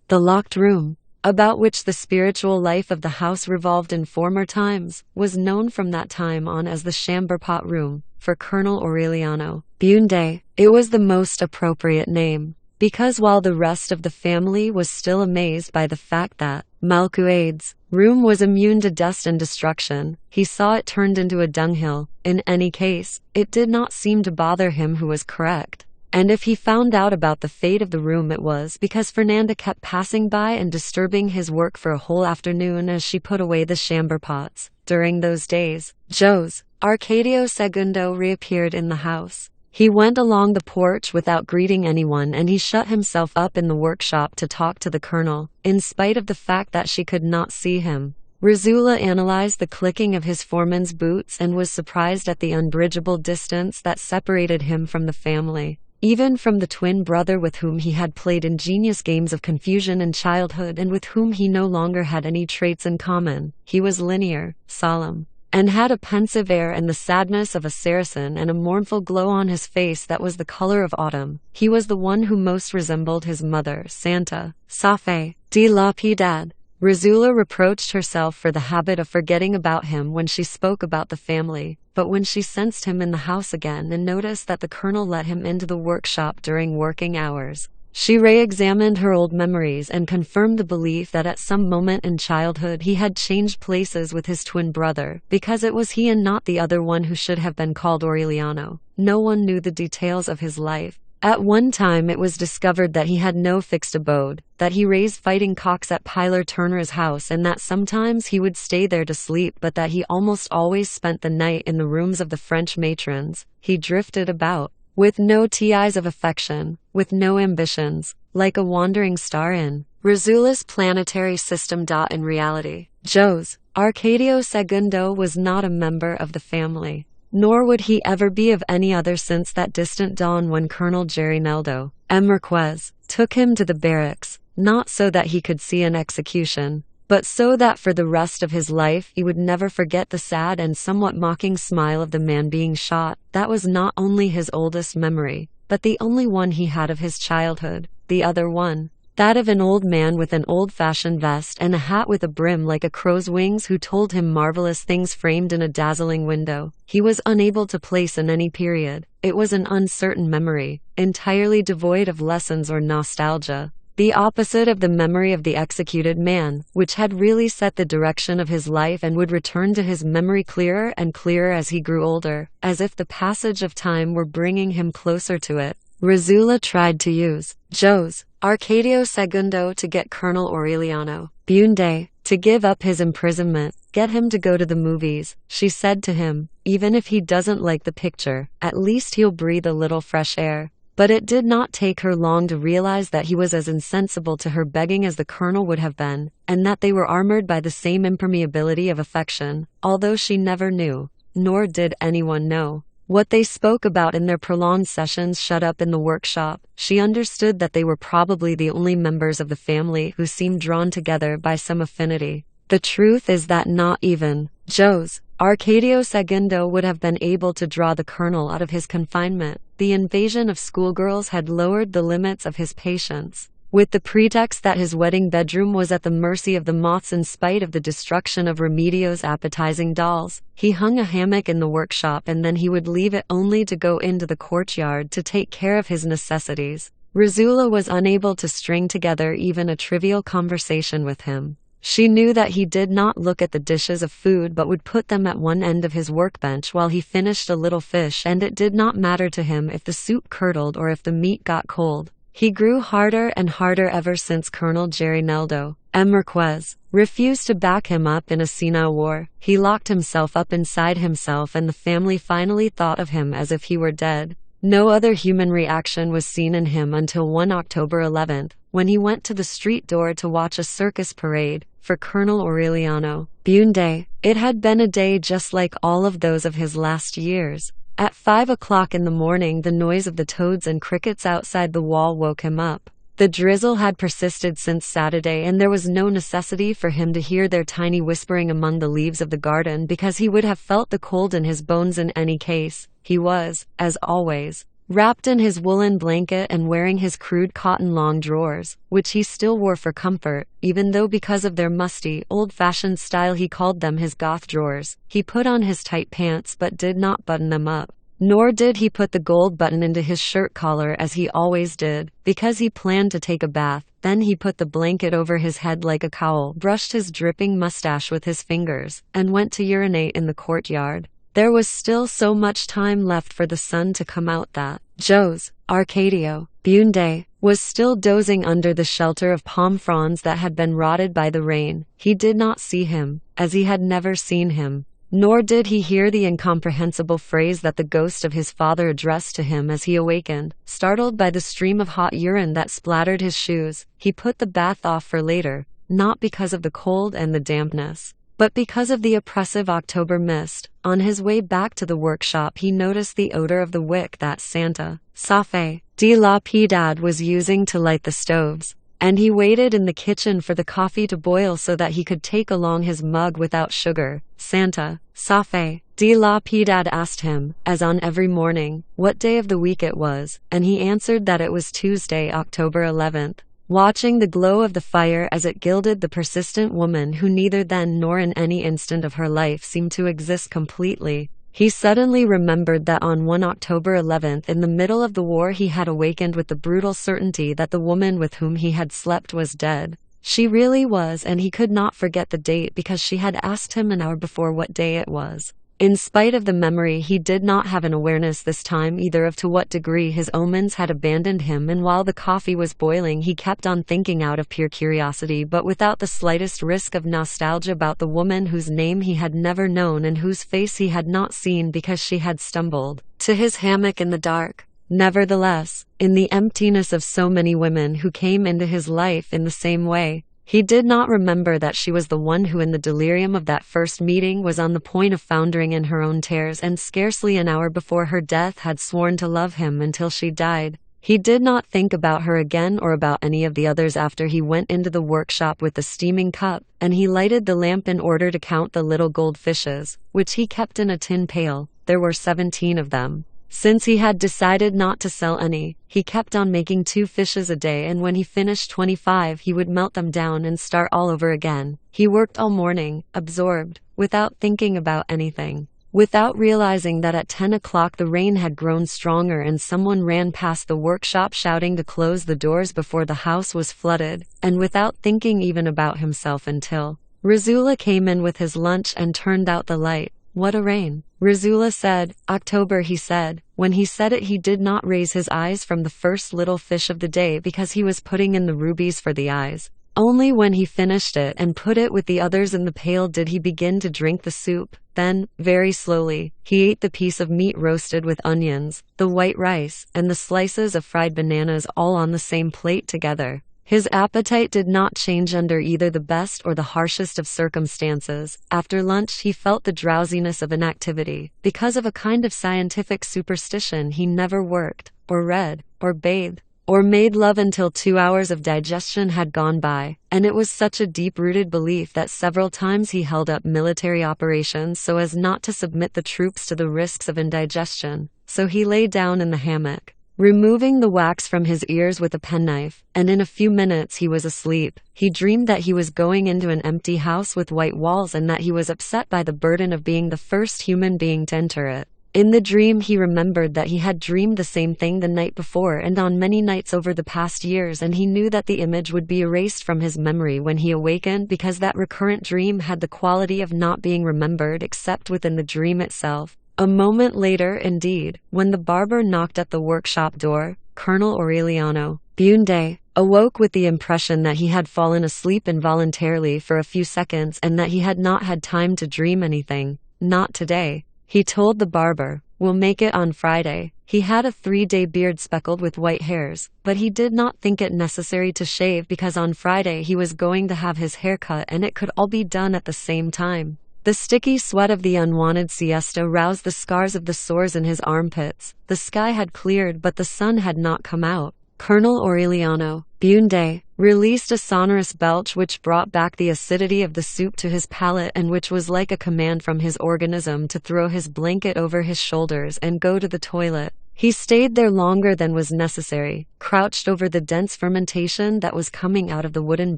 S1: the locked room, about which the spiritual life of the house revolved in former times, was known from that time on as the chamber pot room. For Colonel Aureliano Bunde, it was the most appropriate name. because while the rest of the family was still amazed by the fact that Malkuaid's room was immune to dust and destruction, he saw it turned into a dunghill. In any case, it did not seem to bother him who was correct. And if he found out about the fate of the room, it was because Fernanda kept passing by and disturbing his work for a whole afternoon as she put away the chamber pots. During those days, Jose Arcadio Segundo reappeared in the house. He went along the porch without greeting anyone, and he shut himself up in the workshop to talk to the colonel, in spite of the fact that she could not see him. Rizula analyzed the clicking of his foreman's boots and was surprised at the unbridgeable distance that separated him from the family. Even from the twin brother with whom he had played ingenious games of confusion in childhood and with whom he no longer had any traits in common, he was linear, solemn, and had a pensive air and the sadness of a Saracen and a mournful glow on his face that was the color of autumn. He was the one who most resembled his mother, Santa Safe de la Piedad. Rizula reproached herself for the habit of forgetting about him when she spoke about the family, but when she sensed him in the house again and noticed that the colonel let him into the workshop during working hours, she re-examined her old memories and confirmed the belief that at some moment in childhood he had changed places with his twin brother, because it was he and not the other one who should have been called Aureliano. No one knew the details of his life. At one time it was discovered that he had no fixed abode, that he raised fighting cocks at Pilar Turner's house and that sometimes he would stay there to sleep, but that he almost always spent the night in the rooms of the French matrons. He drifted about, with no ties of affection, with no ambitions, like a wandering star in Rizula's planetary system. In reality, Jose Arcadio Segundo was not a member of the family. Nor would he ever be of any other since that distant dawn when Colonel Gerineldo Marquez took him to the barracks, not so that he could see an execution, but so that for the rest of his life he would never forget the sad and somewhat mocking smile of the man being shot. That was not only his oldest memory, but the only one he had of his childhood. The other one, that of an old man with an old-fashioned vest and a hat with a brim like a crow's wings who told him marvelous things framed in a dazzling window, he was unable to place in any period. It was an uncertain memory, entirely devoid of lessons or nostalgia, the opposite of the memory of the executed man, which had really set the direction of his life and would return to his memory clearer and clearer as he grew older, as if the passage of time were bringing him closer to it. Rizula tried to use Jose Arcadio Segundo to get Colonel Aureliano Bunde to give up his imprisonment, get him to go to the movies. She said to him, even if he doesn't like the picture, at least he'll breathe a little fresh air. But it did not take her long to realize that he was as insensible to her begging as the colonel would have been, and that they were armored by the same impermeability of affection, although she never knew, nor did anyone know, what they spoke about in their prolonged sessions shut up in the workshop. She understood that they were probably the only members of the family who seemed drawn together by some affinity. The truth is that not even Jose Arcadio Segundo would have been able to draw the colonel out of his confinement. The invasion of schoolgirls had lowered the limits of his patience. With the pretext that his wedding bedroom was at the mercy of the moths in spite of the destruction of Remedio's appetizing dolls, he hung a hammock in the workshop and then he would leave it only to go into the courtyard to take care of his necessities. Rizula was unable to string together even a trivial conversation with him. She knew that he did not look at the dishes of food but would put them at one end of his workbench while he finished a little fish, and it did not matter to him if the soup curdled or if the meat got cold. He grew harder and harder ever since Colonel Gerineldo Marquez refused to back him up in a senile war. He locked himself up inside himself, and the family finally thought of him as if he were dead. No other human reaction was seen in him until one October 11th, when he went to the street door to watch a circus parade for Colonel Aureliano Bunde. It had been a day just like all of those of his last years. At 5 o'clock in the morning, the noise of the toads and crickets outside the wall woke him up. The drizzle had persisted since Saturday, and there was no necessity for him to hear their tiny whispering among the leaves of the garden, because he would have felt the cold in his bones in any case. He was, as always, wrapped in his woolen blanket and wearing his crude cotton long drawers, which he still wore for comfort, even though because of their musty, old-fashioned style he called them his goth drawers. He put on his tight pants but did not button them up. Nor did he put the gold button into his shirt collar as he always did, because he planned to take a bath. Then he put the blanket over his head like a cowl, brushed his dripping mustache with his fingers, and went to urinate in the courtyard. There was still so much time left for the sun to come out that Jose Arcadio Bunde was still dozing under the shelter of palm fronds that had been rotted by the rain. He did not see him, as he had never seen him. Nor did he hear the incomprehensible phrase that the ghost of his father addressed to him as he awakened. Startled by the stream of hot urine that splattered his shoes, he put the bath off for later, not because of the cold and the dampness, but because of the oppressive October mist. On his way back to the workshop, he noticed the odor of the wick that Santa Fe de la Piedad was using to light the stoves, and he waited in the kitchen for the coffee to boil so that he could take along his mug without sugar. Santa Fe de la Piedad asked him, as on every morning, what day of the week it was, and he answered that it was Tuesday, October 11th. Watching the glow of the fire as it gilded the persistent woman who neither then nor in any instant of her life seemed to exist completely, he suddenly remembered that on one October 11th in the middle of the war he had awakened with the brutal certainty that the woman with whom he had slept was dead. She really was, and he could not forget the date because she had asked him an hour before what day it was. In spite of the memory, he did not have an awareness this time either of to what degree his omens had abandoned him, and while the coffee was boiling he kept on thinking out of pure curiosity but without the slightest risk of nostalgia about the woman whose name he had never known and whose face he had not seen because she had stumbled to his hammock in the dark. Nevertheless, in the emptiness of so many women who came into his life in the same way, he did not remember that she was the one who in the delirium of that first meeting was on the point of foundering in her own tears and scarcely an hour before her death had sworn to love him until she died. He did not think about her again or about any of the others after he went into the workshop with the steaming cup, and he lighted the lamp in order to count the little gold fishes, which he kept in a tin pail. There were 17 of them. Since he had decided not to sell any, he kept on making 2 fishes a day, and when he finished 25 he would melt them down and start all over again. He worked all morning, absorbed, without thinking about anything. Without realizing that at 10 o'clock the rain had grown stronger and someone ran past the workshop shouting to close the doors before the house was flooded, and without thinking even about himself until Rizula came in with his lunch and turned out the light. What a rain, Rizula said. October, he said. When he said it he did not raise his eyes from the first little fish of the day because he was putting in the rubies for the eyes. Only when he finished it and put it with the others in the pail did he begin to drink the soup. Then, very slowly, he ate the piece of meat roasted with onions, the white rice, and the slices of fried bananas all on the same plate together. His appetite did not change under either the best or the harshest of circumstances. After lunch he felt the drowsiness of inactivity. Because of a kind of scientific superstition he never worked, or read, or bathed, or made love until 2 hours of digestion had gone by, and it was such a deep-rooted belief that several times he held up military operations so as not to submit the troops to the risks of indigestion. So he lay down in the hammock, removing the wax from his ears with a penknife, and in a few minutes he was asleep. He dreamed that he was going into an empty house with white walls and that he was upset by the burden of being the first human being to enter it. In the dream he remembered that he had dreamed the same thing the night before and on many nights over the past years, and he knew that the image would be erased from his memory when he awakened because that recurrent dream had the quality of not being remembered except within the dream itself. A moment later, indeed, when the barber knocked at the workshop door, Colonel Aureliano Bunde awoke with the impression that he had fallen asleep involuntarily for a few seconds and that he had not had time to dream anything. Not today, he told the barber. We'll make it on Friday. He had a 3-day beard speckled with white hairs, but he did not think it necessary to shave because on Friday he was going to have his hair cut and it could all be done at the same time. The sticky sweat of the unwanted siesta roused the scars of the sores in his armpits. The sky had cleared but the sun had not come out. Colonel Aureliano Bunde released a sonorous belch which brought back the acidity of the soup to his palate and which was like a command from his organism to throw his blanket over his shoulders and go to the toilet. He stayed there longer than was necessary, crouched over the dense fermentation that was coming out of the wooden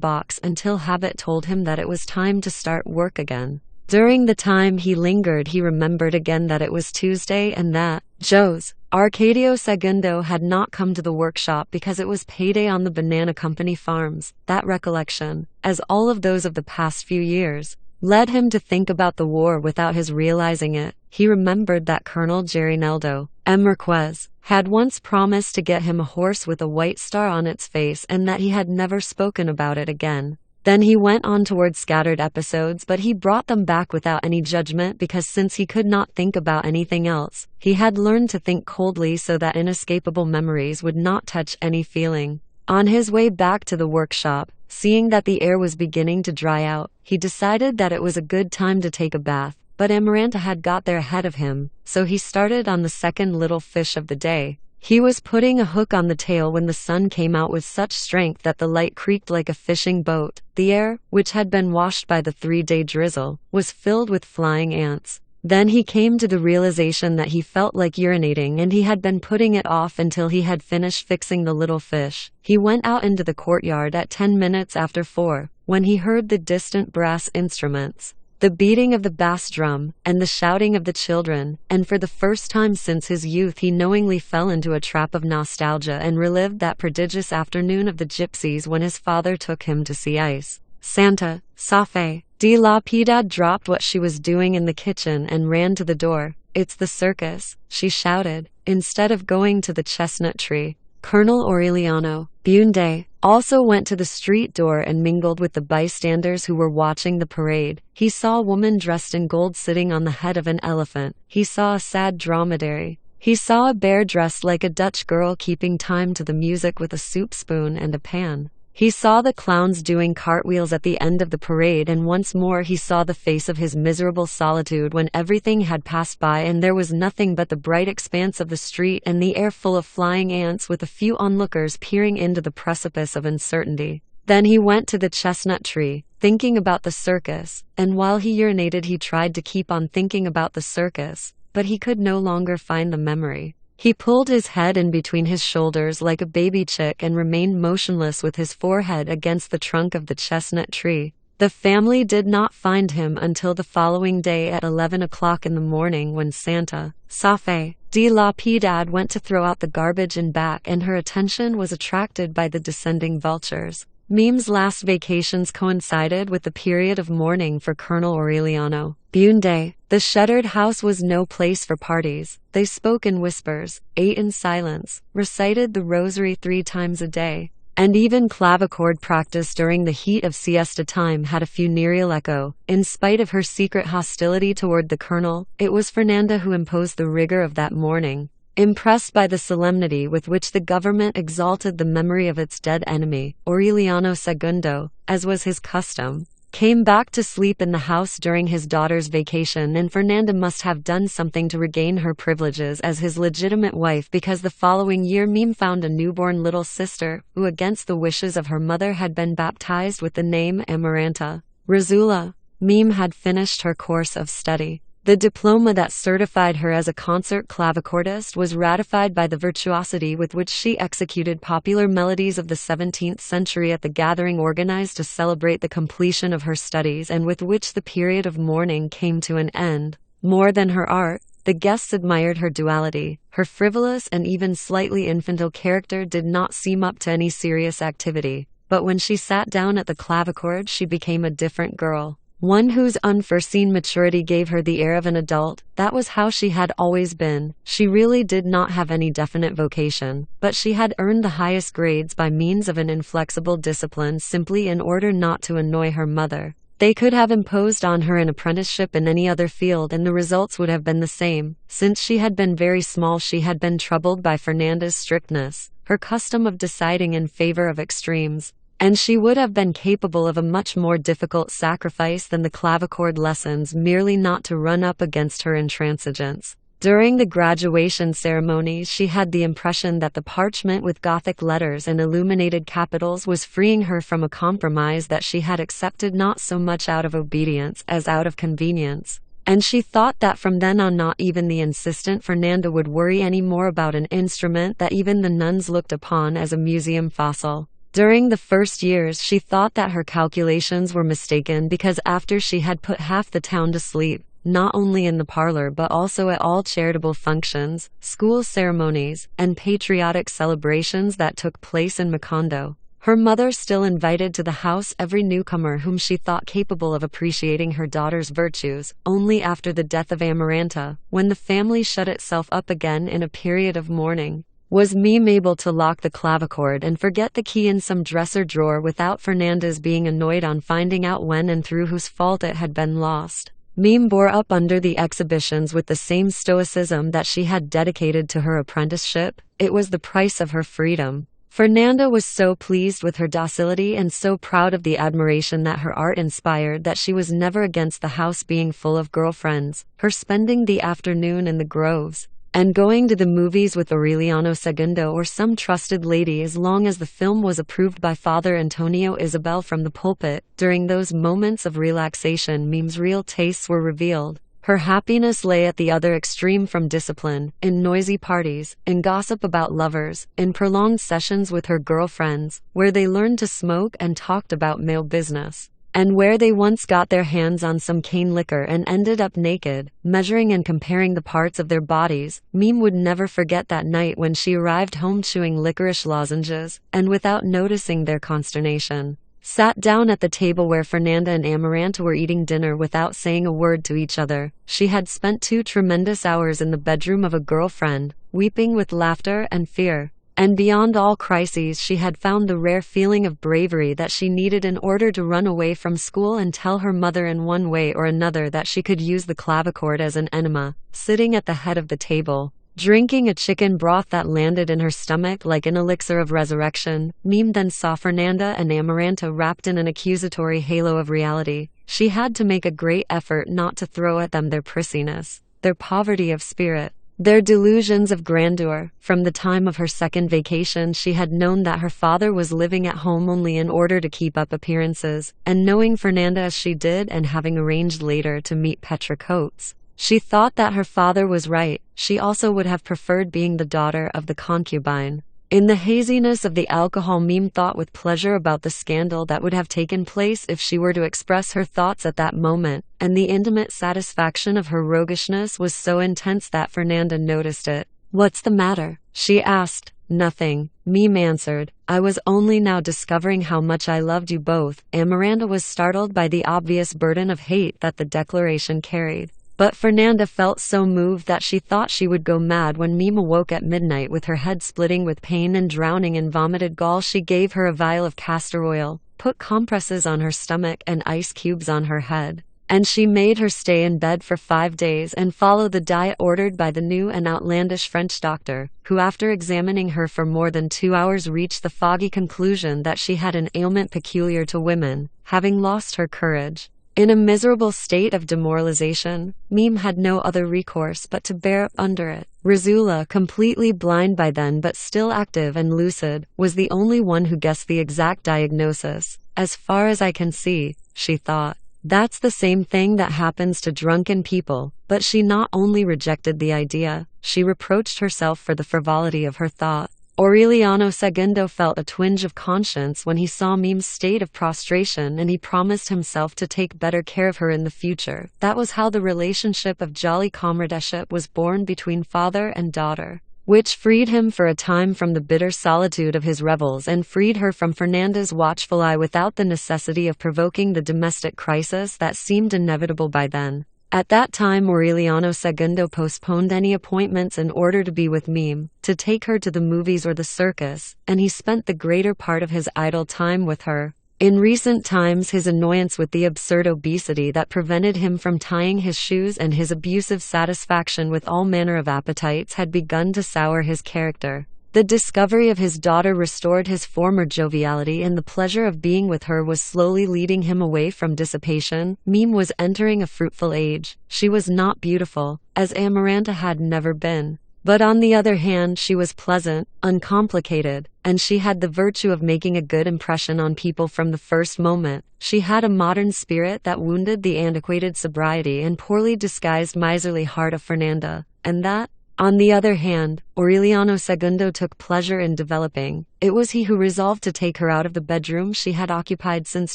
S1: box until habit told him that it was time to start work again. During the time he lingered he remembered again that it was Tuesday and that, Joe's. Arcadio Segundo had not come to the workshop because it was payday on the banana company farms. That recollection, as all of those of the past few years, led him to think about the war without his realizing it. He remembered that Colonel Gerineldo M. Marquez had once promised to get him a horse with a white star on its face and that he had never spoken about it again. Then he went on toward scattered episodes, but he brought them back without any judgment because since he could not think about anything else, he had learned to think coldly so that inescapable memories would not touch any feeling. On his way back to the workshop, seeing that the air was beginning to dry out, he decided that it was a good time to take a bath, but Amaranta had got there ahead of him, so he started on the second little fish of the day. He was putting a hook on the tail when the sun came out with such strength that the light creaked like a fishing boat. The air, which had been washed by the 3-day drizzle, was filled with flying ants. Then he came to the realization that he felt like urinating and he had been putting it off until he had finished fixing the little fish. He went out into the courtyard at 10 minutes after 4, when he heard the distant brass instruments, the beating of the bass drum, and the shouting of the children, and for the first time since his youth he knowingly fell into a trap of nostalgia and relived that prodigious afternoon of the gypsies when his father took him to see ice. Santa Fe de la Piedad dropped what she was doing in the kitchen and ran to the door. "It's the circus," she shouted, instead of going to the chestnut tree. Colonel Aureliano Bunde also went to the street door and mingled with the bystanders who were watching the parade. He saw a woman dressed in gold sitting on the head of an elephant. He saw a sad dromedary. He saw a bear dressed like a Dutch girl keeping time to the music with a soup spoon and a pan. He saw the clowns doing cartwheels at the end of the parade, and once more he saw the face of his miserable solitude when everything had passed by and there was nothing but the bright expanse of the street and the air full of flying ants with a few onlookers peering into the precipice of uncertainty. Then he went to the chestnut tree, thinking about the circus, and while he urinated he tried to keep on thinking about the circus, but he could no longer find the memory. He pulled his head in between his shoulders like a baby chick and remained motionless with his forehead against the trunk of the chestnut tree. The family did not find him until the following day at 11 o'clock in the morning when Santa Fe de la Piedad went to throw out the garbage and back, and her attention was attracted by the descending vultures. Mime's last vacations coincided with the period of mourning for Colonel Aureliano Bunde. The shuttered house was no place for parties. They spoke in whispers, ate in silence, recited the rosary 3 times a day, and even clavichord practice during the heat of siesta time had a funereal echo. In spite of her secret hostility toward the colonel, it was Fernanda who imposed the rigor of that morning. Impressed by the solemnity with which the government exalted the memory of its dead enemy, Aureliano Segundo, as was his custom, came back to sleep in the house during his daughter's vacation, and Fernanda must have done something to regain her privileges as his legitimate wife, because the following year Mime found a newborn little sister, who against the wishes of her mother had been baptized with the name Amaranta Razula. Mime had finished her course of study. The diploma that certified her as a concert clavicordist was ratified by the virtuosity with which she executed popular melodies of the 17th century at the gathering organized to celebrate the completion of her studies and with which the period of mourning came to an end. More than her art, the guests admired her duality. Her frivolous and even slightly infantile character did not seem up to any serious activity, but when she sat down at the clavichord she became a different girl. One whose unforeseen maturity gave her the air of an adult. That was how she had always been. She really did not have any definite vocation, but she had earned the highest grades by means of an inflexible discipline simply in order not to annoy her mother. They could have imposed on her an apprenticeship in any other field and the results would have been the same. Since she had been very small she had been troubled by Fernanda's strictness, her custom of deciding in favor of extremes, and she would have been capable of a much more difficult sacrifice than the clavichord lessons merely not to run up against her intransigence. During the graduation ceremonies she had the impression that the parchment with Gothic letters and illuminated capitals was freeing her from a compromise that she had accepted not so much out of obedience as out of convenience. And she thought that from then on not even the insistent Fernanda would worry any more about an instrument that even the nuns looked upon as a museum fossil. During the first years she thought that her calculations were mistaken because after she had put half the town to sleep, not only in the parlor but also at all charitable functions, school ceremonies, and patriotic celebrations that took place in Macondo. Her mother still invited to the house every newcomer whom she thought capable of appreciating her daughter's virtues. Only after the death of Amaranta, when the family shut itself up again in a period of mourning, was Meme able to lock the clavichord and forget the key in some dresser drawer without Fernandez being annoyed on finding out when and through whose fault it had been lost. Meme bore up under the exhibitions with the same stoicism that she had dedicated to her apprenticeship. It was the price of her freedom. Fernanda was so pleased with her docility and so proud of the admiration that her art inspired that she was never against the house being full of girlfriends, her spending the afternoon in the groves, and going to the movies with Aureliano Segundo or some trusted lady as long as the film was approved by Father Antonio Isabel from the pulpit. During those moments of relaxation, Meme's real tastes were revealed. Her happiness lay at the other extreme from discipline, in noisy parties, in gossip about lovers, in prolonged sessions with her girlfriends, where they learned to smoke and talked about male business, and where they once got their hands on some cane liquor and ended up naked, measuring and comparing the parts of their bodies. Meme would never forget that night when she arrived home chewing licorice lozenges, and without noticing their consternation, sat down at the table where Fernanda and Amaranta were eating dinner without saying a word to each other. She had spent 2 tremendous hours in the bedroom of a girlfriend, weeping with laughter and fear. And beyond all crises, she had found the rare feeling of bravery that she needed in order to run away from school and tell her mother in one way or another that she could use the clavichord as an enema. Sitting at the head of the table, drinking a chicken broth that landed in her stomach like an elixir of resurrection, Meme then saw Fernanda and Amaranta wrapped in an accusatory halo of reality. She had to make a great effort not to throw at them their prissiness, their poverty of spirit, their delusions of grandeur. From the time of her second vacation, she had known that her father was living at home only in order to keep up appearances, and knowing Fernanda as she did and having arranged later to meet Petra Coates, she thought that her father was right. She also would have preferred being the daughter of the concubine. In the haziness of the alcohol, Meme thought with pleasure about the scandal that would have taken place if she were to express her thoughts at that moment, and the intimate satisfaction of her roguishness was so intense that Fernanda noticed it. "What's the matter?" she asked. "Nothing," Meme answered. "I was only now discovering how much I loved you both." Amaranta was startled by the obvious burden of hate that the declaration carried. But Fernanda felt so moved that she thought she would go mad. When Meme awoke at midnight with her head splitting with pain and drowning in vomited gall, she gave her a vial of castor oil, put compresses on her stomach and ice cubes on her head, and she made her stay in bed for 5 days and follow the diet ordered by the new and outlandish French doctor, who after examining her for more than 2 hours reached the foggy conclusion that she had an ailment peculiar to women, having lost her courage. In a miserable state of demoralization, Meme had no other recourse but to bear up under it. Rizula, completely blind by then but still active and lucid, was the only one who guessed the exact diagnosis. "As far as I can see," she thought, "that's the same thing that happens to drunken people." But she not only rejected the idea, she reproached herself for the frivolity of her thought. Aureliano Segundo felt a twinge of conscience when he saw Meme's state of prostration, and he promised himself to take better care of her in the future. That was how the relationship of jolly comradeship was born between father and daughter, which freed him for a time from the bitter solitude of his revels and freed her from Fernanda's watchful eye without the necessity of provoking the domestic crisis that seemed inevitable by then. At that time, Aureliano Segundo postponed any appointments in order to be with Meme, to take her to the movies or the circus, and he spent the greater part of his idle time with her. In recent times, his annoyance with the absurd obesity that prevented him from tying his shoes and his abusive satisfaction with all manner of appetites had begun to sour his character. The discovery of his daughter restored his former joviality, and the pleasure of being with her was slowly leading him away from dissipation. Meme was entering a fruitful age. She was not beautiful, as Amaranta had never been. But on the other hand, she was pleasant, uncomplicated, and she had the virtue of making a good impression on people from the first moment. She had a modern spirit that wounded the antiquated sobriety and poorly disguised miserly heart of Fernanda, and that, on the other hand, Aureliano Segundo took pleasure in developing. It was he who resolved to take her out of the bedroom she had occupied since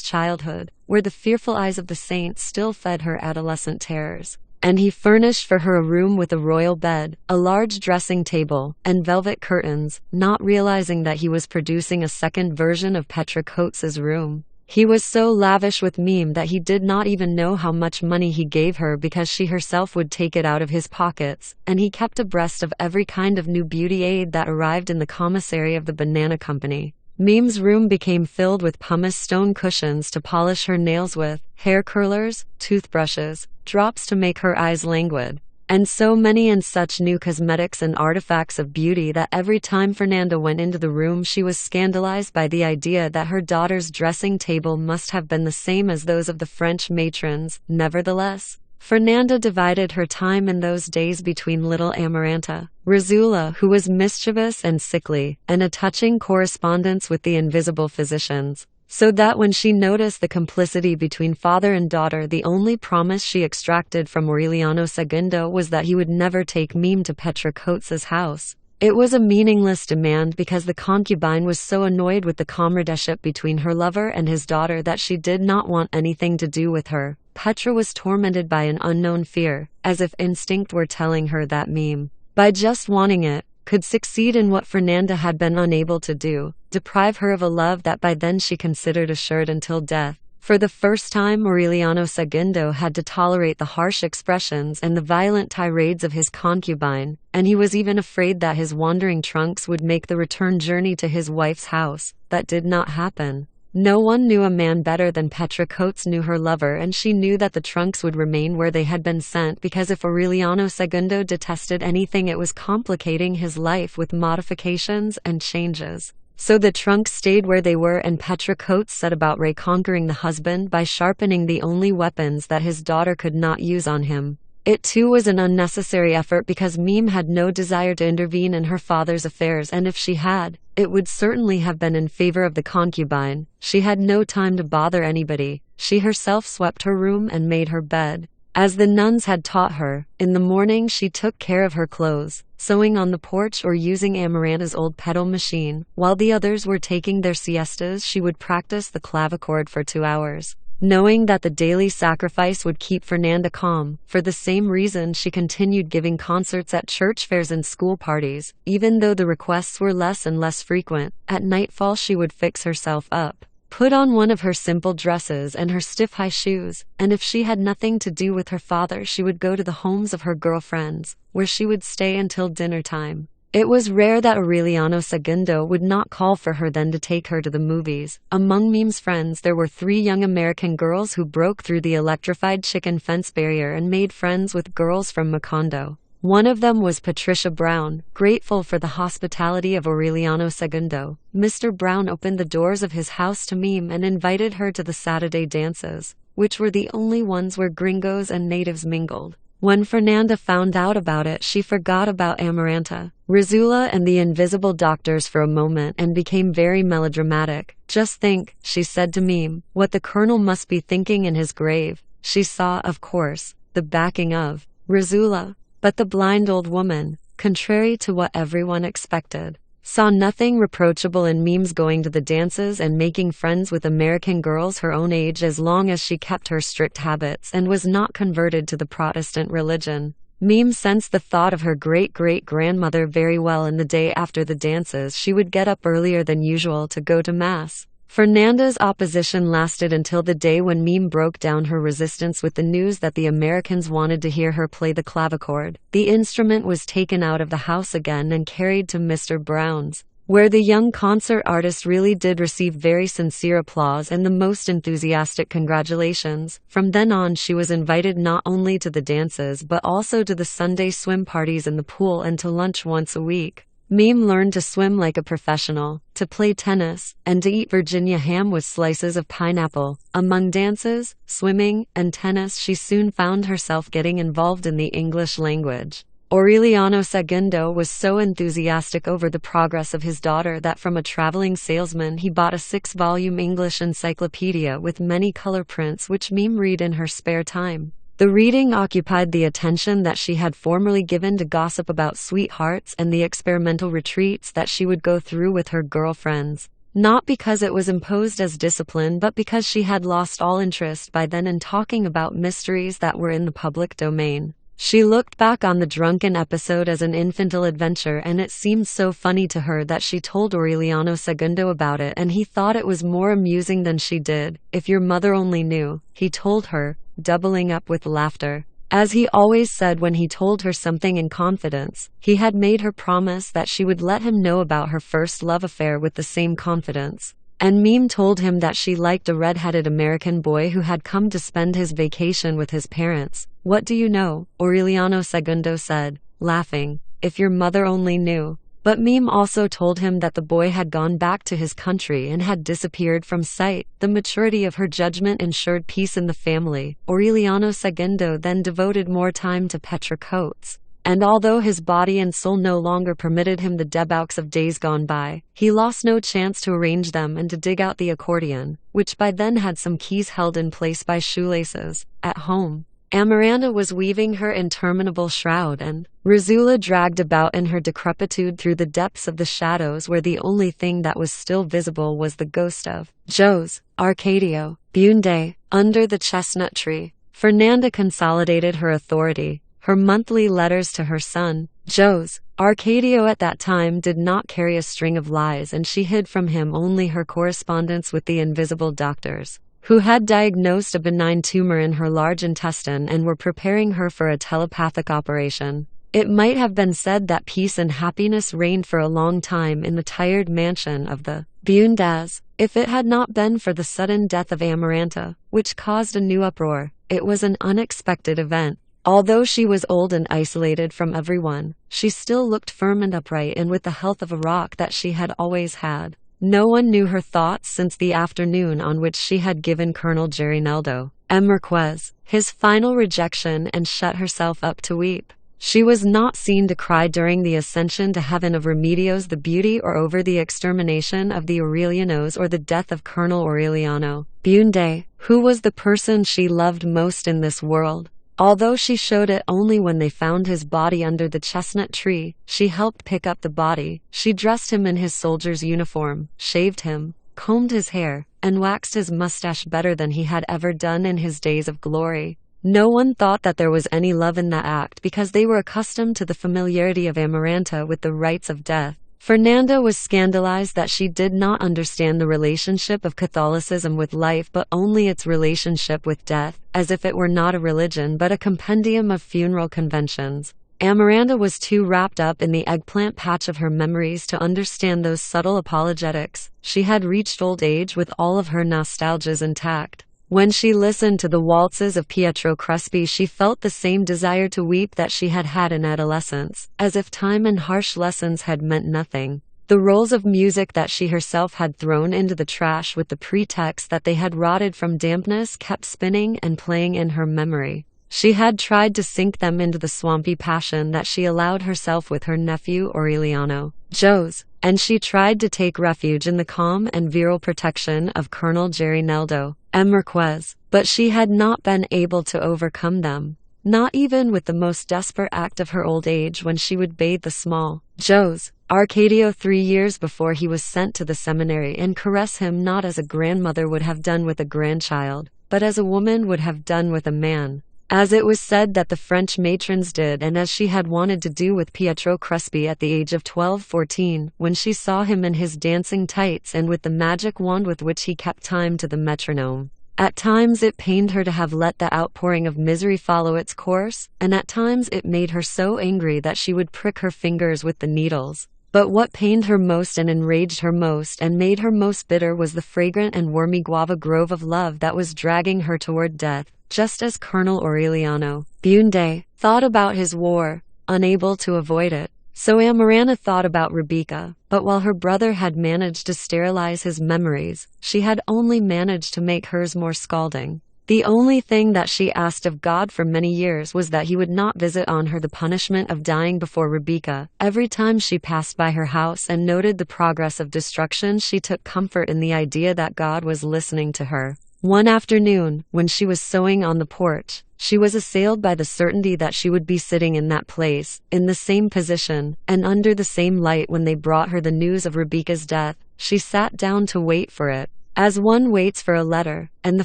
S1: childhood, where the fearful eyes of the saints still fed her adolescent terrors, and he furnished for her a room with a royal bed, a large dressing table, and velvet curtains, not realizing that he was producing a second version of Petra Coates's room. He was so lavish with Meme that he did not even know how much money he gave her because she herself would take it out of his pockets, and he kept abreast of every kind of new beauty aid that arrived in the commissary of the banana company. Meme's room became filled with pumice stone cushions to polish her nails with, hair curlers, toothbrushes, drops to make her eyes languid, and so many and such new cosmetics and artifacts of beauty that every time Fernanda went into the room she was scandalized by the idea that her daughter's dressing table must have been the same as those of the French matrons. Nevertheless, Fernanda divided her time in those days between little Amaranta, Rizula, who was mischievous and sickly, and a touching correspondence with the invisible physicians, so that when she noticed the complicity between father and daughter, the only promise she extracted from Aureliano II was that he would never take Meme to Petra Coates's house. It was a meaningless demand because the concubine was so annoyed with the comradeship between her lover and his daughter that she did not want anything to do with her. Petra was tormented by an unknown fear, as if instinct were telling her that Meme, by just wanting it, could succeed in what Fernanda had been unable to do, deprive her of a love that by then she considered assured until death. For the first time, Aureliano II had to tolerate the harsh expressions and the violent tirades of his concubine, and he was even afraid that his wandering trunks would make the return journey to his wife's house. That did not happen. No one knew a man better than Petra Coates knew her lover, and she knew that the trunks would remain where they had been sent because if Aureliano II detested anything it was complicating his life with modifications and changes. So the trunks stayed where they were, and Petra Coates set about reconquering the husband by sharpening the only weapons that his daughter could not use on him. It too was an unnecessary effort because Meme had no desire to intervene in her father's affairs, and if she had, it would certainly have been in favor of the concubine. She had no time to bother anybody. She herself swept her room and made her bed, as the nuns had taught her. In the morning she took care of her clothes, sewing on the porch or using Amaranta's old pedal machine. While the others were taking their siestas, she would practice the clavichord for 2 hours. Knowing that the daily sacrifice would keep Fernanda calm, for the same reason she continued giving concerts at church fairs and school parties, even though the requests were less and less frequent. At nightfall she would fix herself up, put on one of her simple dresses and her stiff high shoes, and if she had nothing to do with her father she would go to the homes of her girlfriends, where she would stay until dinner time. It was rare that Aureliano II would not call for her then to take her to the movies. Among Meme's friends there were 3 young American girls who broke through the electrified chicken fence barrier and made friends with girls from Macondo. One of them was Patricia Brown. Grateful for the hospitality of Aureliano II, Mr. Brown opened the doors of his house to Meme and invited her to the Saturday dances, which were the only ones where gringos and natives mingled. When Fernanda found out about it, she forgot about Amaranta, Rizula and the invisible doctors for a moment and became very melodramatic. "Just think," she said to Meme, "what the colonel must be thinking in his grave." She saw, of course, the backing of Rizula, but the blind old woman, contrary to what everyone expected, saw nothing reproachable in Meme's going to the dances and making friends with American girls her own age as long as she kept her strict habits and was not converted to the Protestant religion. Meme sensed the thought of her great-great-grandmother very well, and the day after the dances she would get up earlier than usual to go to Mass. Fernanda's opposition lasted until the day when Meme broke down her resistance with the news that the Americans wanted to hear her play the clavichord. The instrument was taken out of the house again and carried to Mr. Brown's, where the young concert artist really did receive very sincere applause and the most enthusiastic congratulations. From then on she was invited not only to the dances but also to the Sunday swim parties in the pool and to lunch once a week. Meme learned to swim like a professional, to play tennis, and to eat Virginia ham with slices of pineapple. Among dances, swimming, and tennis she soon found herself getting involved in the English language. Aureliano II was so enthusiastic over the progress of his daughter that from a traveling salesman he bought a 6-volume English encyclopedia with many color prints which Meme read in her spare time. The reading occupied the attention that she had formerly given to gossip about sweethearts and the experimental retreats that she would go through with her girlfriends. not because it was imposed as discipline but because she had lost all interest by then in talking about mysteries that were in the public domain. She looked back on the drunken episode as an infantile adventure, and it seemed so funny to her that she told Aureliano II about it, and he thought it was more amusing than she did. "If your mother only knew," he told her, doubling up with laughter. As he always said when he told her something in confidence, he had made her promise that she would let him know about her first love affair with the same confidence. And Meme told him that she liked a red-headed American boy who had come to spend his vacation with his parents. "What do you know?" Aureliano II said, laughing. "If your mother only knew." But Meme also told him that the boy had gone back to his country and had disappeared from sight. The maturity of her judgment ensured peace in the family. Aureliano II then devoted more time to Petra Coates. And although his body and soul no longer permitted him the debauches of days gone by, he lost no chance to arrange them and to dig out the accordion, which by then had some keys held in place by shoelaces. At home, Amaranta was weaving her interminable shroud, and Rizula dragged about in her decrepitude through the depths of the shadows, where the only thing that was still visible was the ghost of Jose Arcadio Bunde under the chestnut tree. Fernanda consolidated her authority. Her monthly letters to her son, Jose Arcadio, at that time did not carry a string of lies, and she hid from him only her correspondence with the invisible doctors, who had diagnosed a benign tumor in her large intestine and were preparing her for a telepathic operation. It might have been said that peace and happiness reigned for a long time in the tired mansion of the Bundes, if it had not been for the sudden death of Amaranta, which caused a new uproar. It was an unexpected event. Although she was old and isolated from everyone, she still looked firm and upright, and with the health of a rock that she had always had. No one knew her thoughts since the afternoon on which she had given Colonel Gerinaldo Marquez his final rejection and shut herself up to weep. She was not seen to cry during the ascension to heaven of Remedios the Beauty, or over the extermination of the Aurelianos, or the death of Colonel Aureliano Bunde, who was the person she loved most in this world. Although she showed it only when they found his body under the chestnut tree, she helped pick up the body. She dressed him in his soldier's uniform, shaved him, combed his hair, and waxed his mustache better than he had ever done in his days of glory. No one thought that there was any love in that act, because they were accustomed to the familiarity of Amaranta with the rites of death. Fernanda was scandalized that she did not understand the relationship of Catholicism with life, but only its relationship with death, as if it were not a religion but a compendium of funeral conventions. Amaranta was too wrapped up in the eggplant patch of her memories to understand those subtle apologetics. She had reached old age with all of her nostalgias intact. When she listened to the waltzes of Pietro Crespi, she felt the same desire to weep that she had had in adolescence, as if time and harsh lessons had meant nothing. The rolls of music that she herself had thrown into the trash with the pretext that they had rotted from dampness kept spinning and playing in her memory. She had tried to sink them into the swampy passion that she allowed herself with her nephew Aureliano Jose, and she tried to take refuge in the calm and virile protection of Colonel Gerinaldo Marquez, but she had not been able to overcome them, not even with the most desperate act of her old age, when she would bathe the small Jose Arcadio 3 years before he was sent to the seminary, and caress him not as a grandmother would have done with a grandchild, but as a woman would have done with a man. As it was said that the French matrons did, and as she had wanted to do with Pietro Crespi at the age of 12-14, when she saw him in his dancing tights and with the magic wand with which he kept time to the metronome. At times it pained her to have let the outpouring of misery follow its course, and at times it made her so angry that she would prick her fingers with the needles. But what pained her most and enraged her most and made her most bitter was the fragrant and wormy guava grove of love that was dragging her toward death. Just as Colonel Aureliano Bunde thought about his war, unable to avoid it, so Amaranta thought about Rebecca. But while her brother had managed to sterilize his memories, she had only managed to make hers more scalding. The only thing that she asked of God for many years was that he would not visit on her the punishment of dying before Rebecca. Every time she passed by her house and noted the progress of destruction, she took comfort in the idea that God was listening to her. One afternoon, when she was sewing on the porch, she was assailed by the certainty that she would be sitting in that place, in the same position, and under the same light when they brought her the news of Rebecca's death. She sat down to wait for it, as one waits for a letter, and the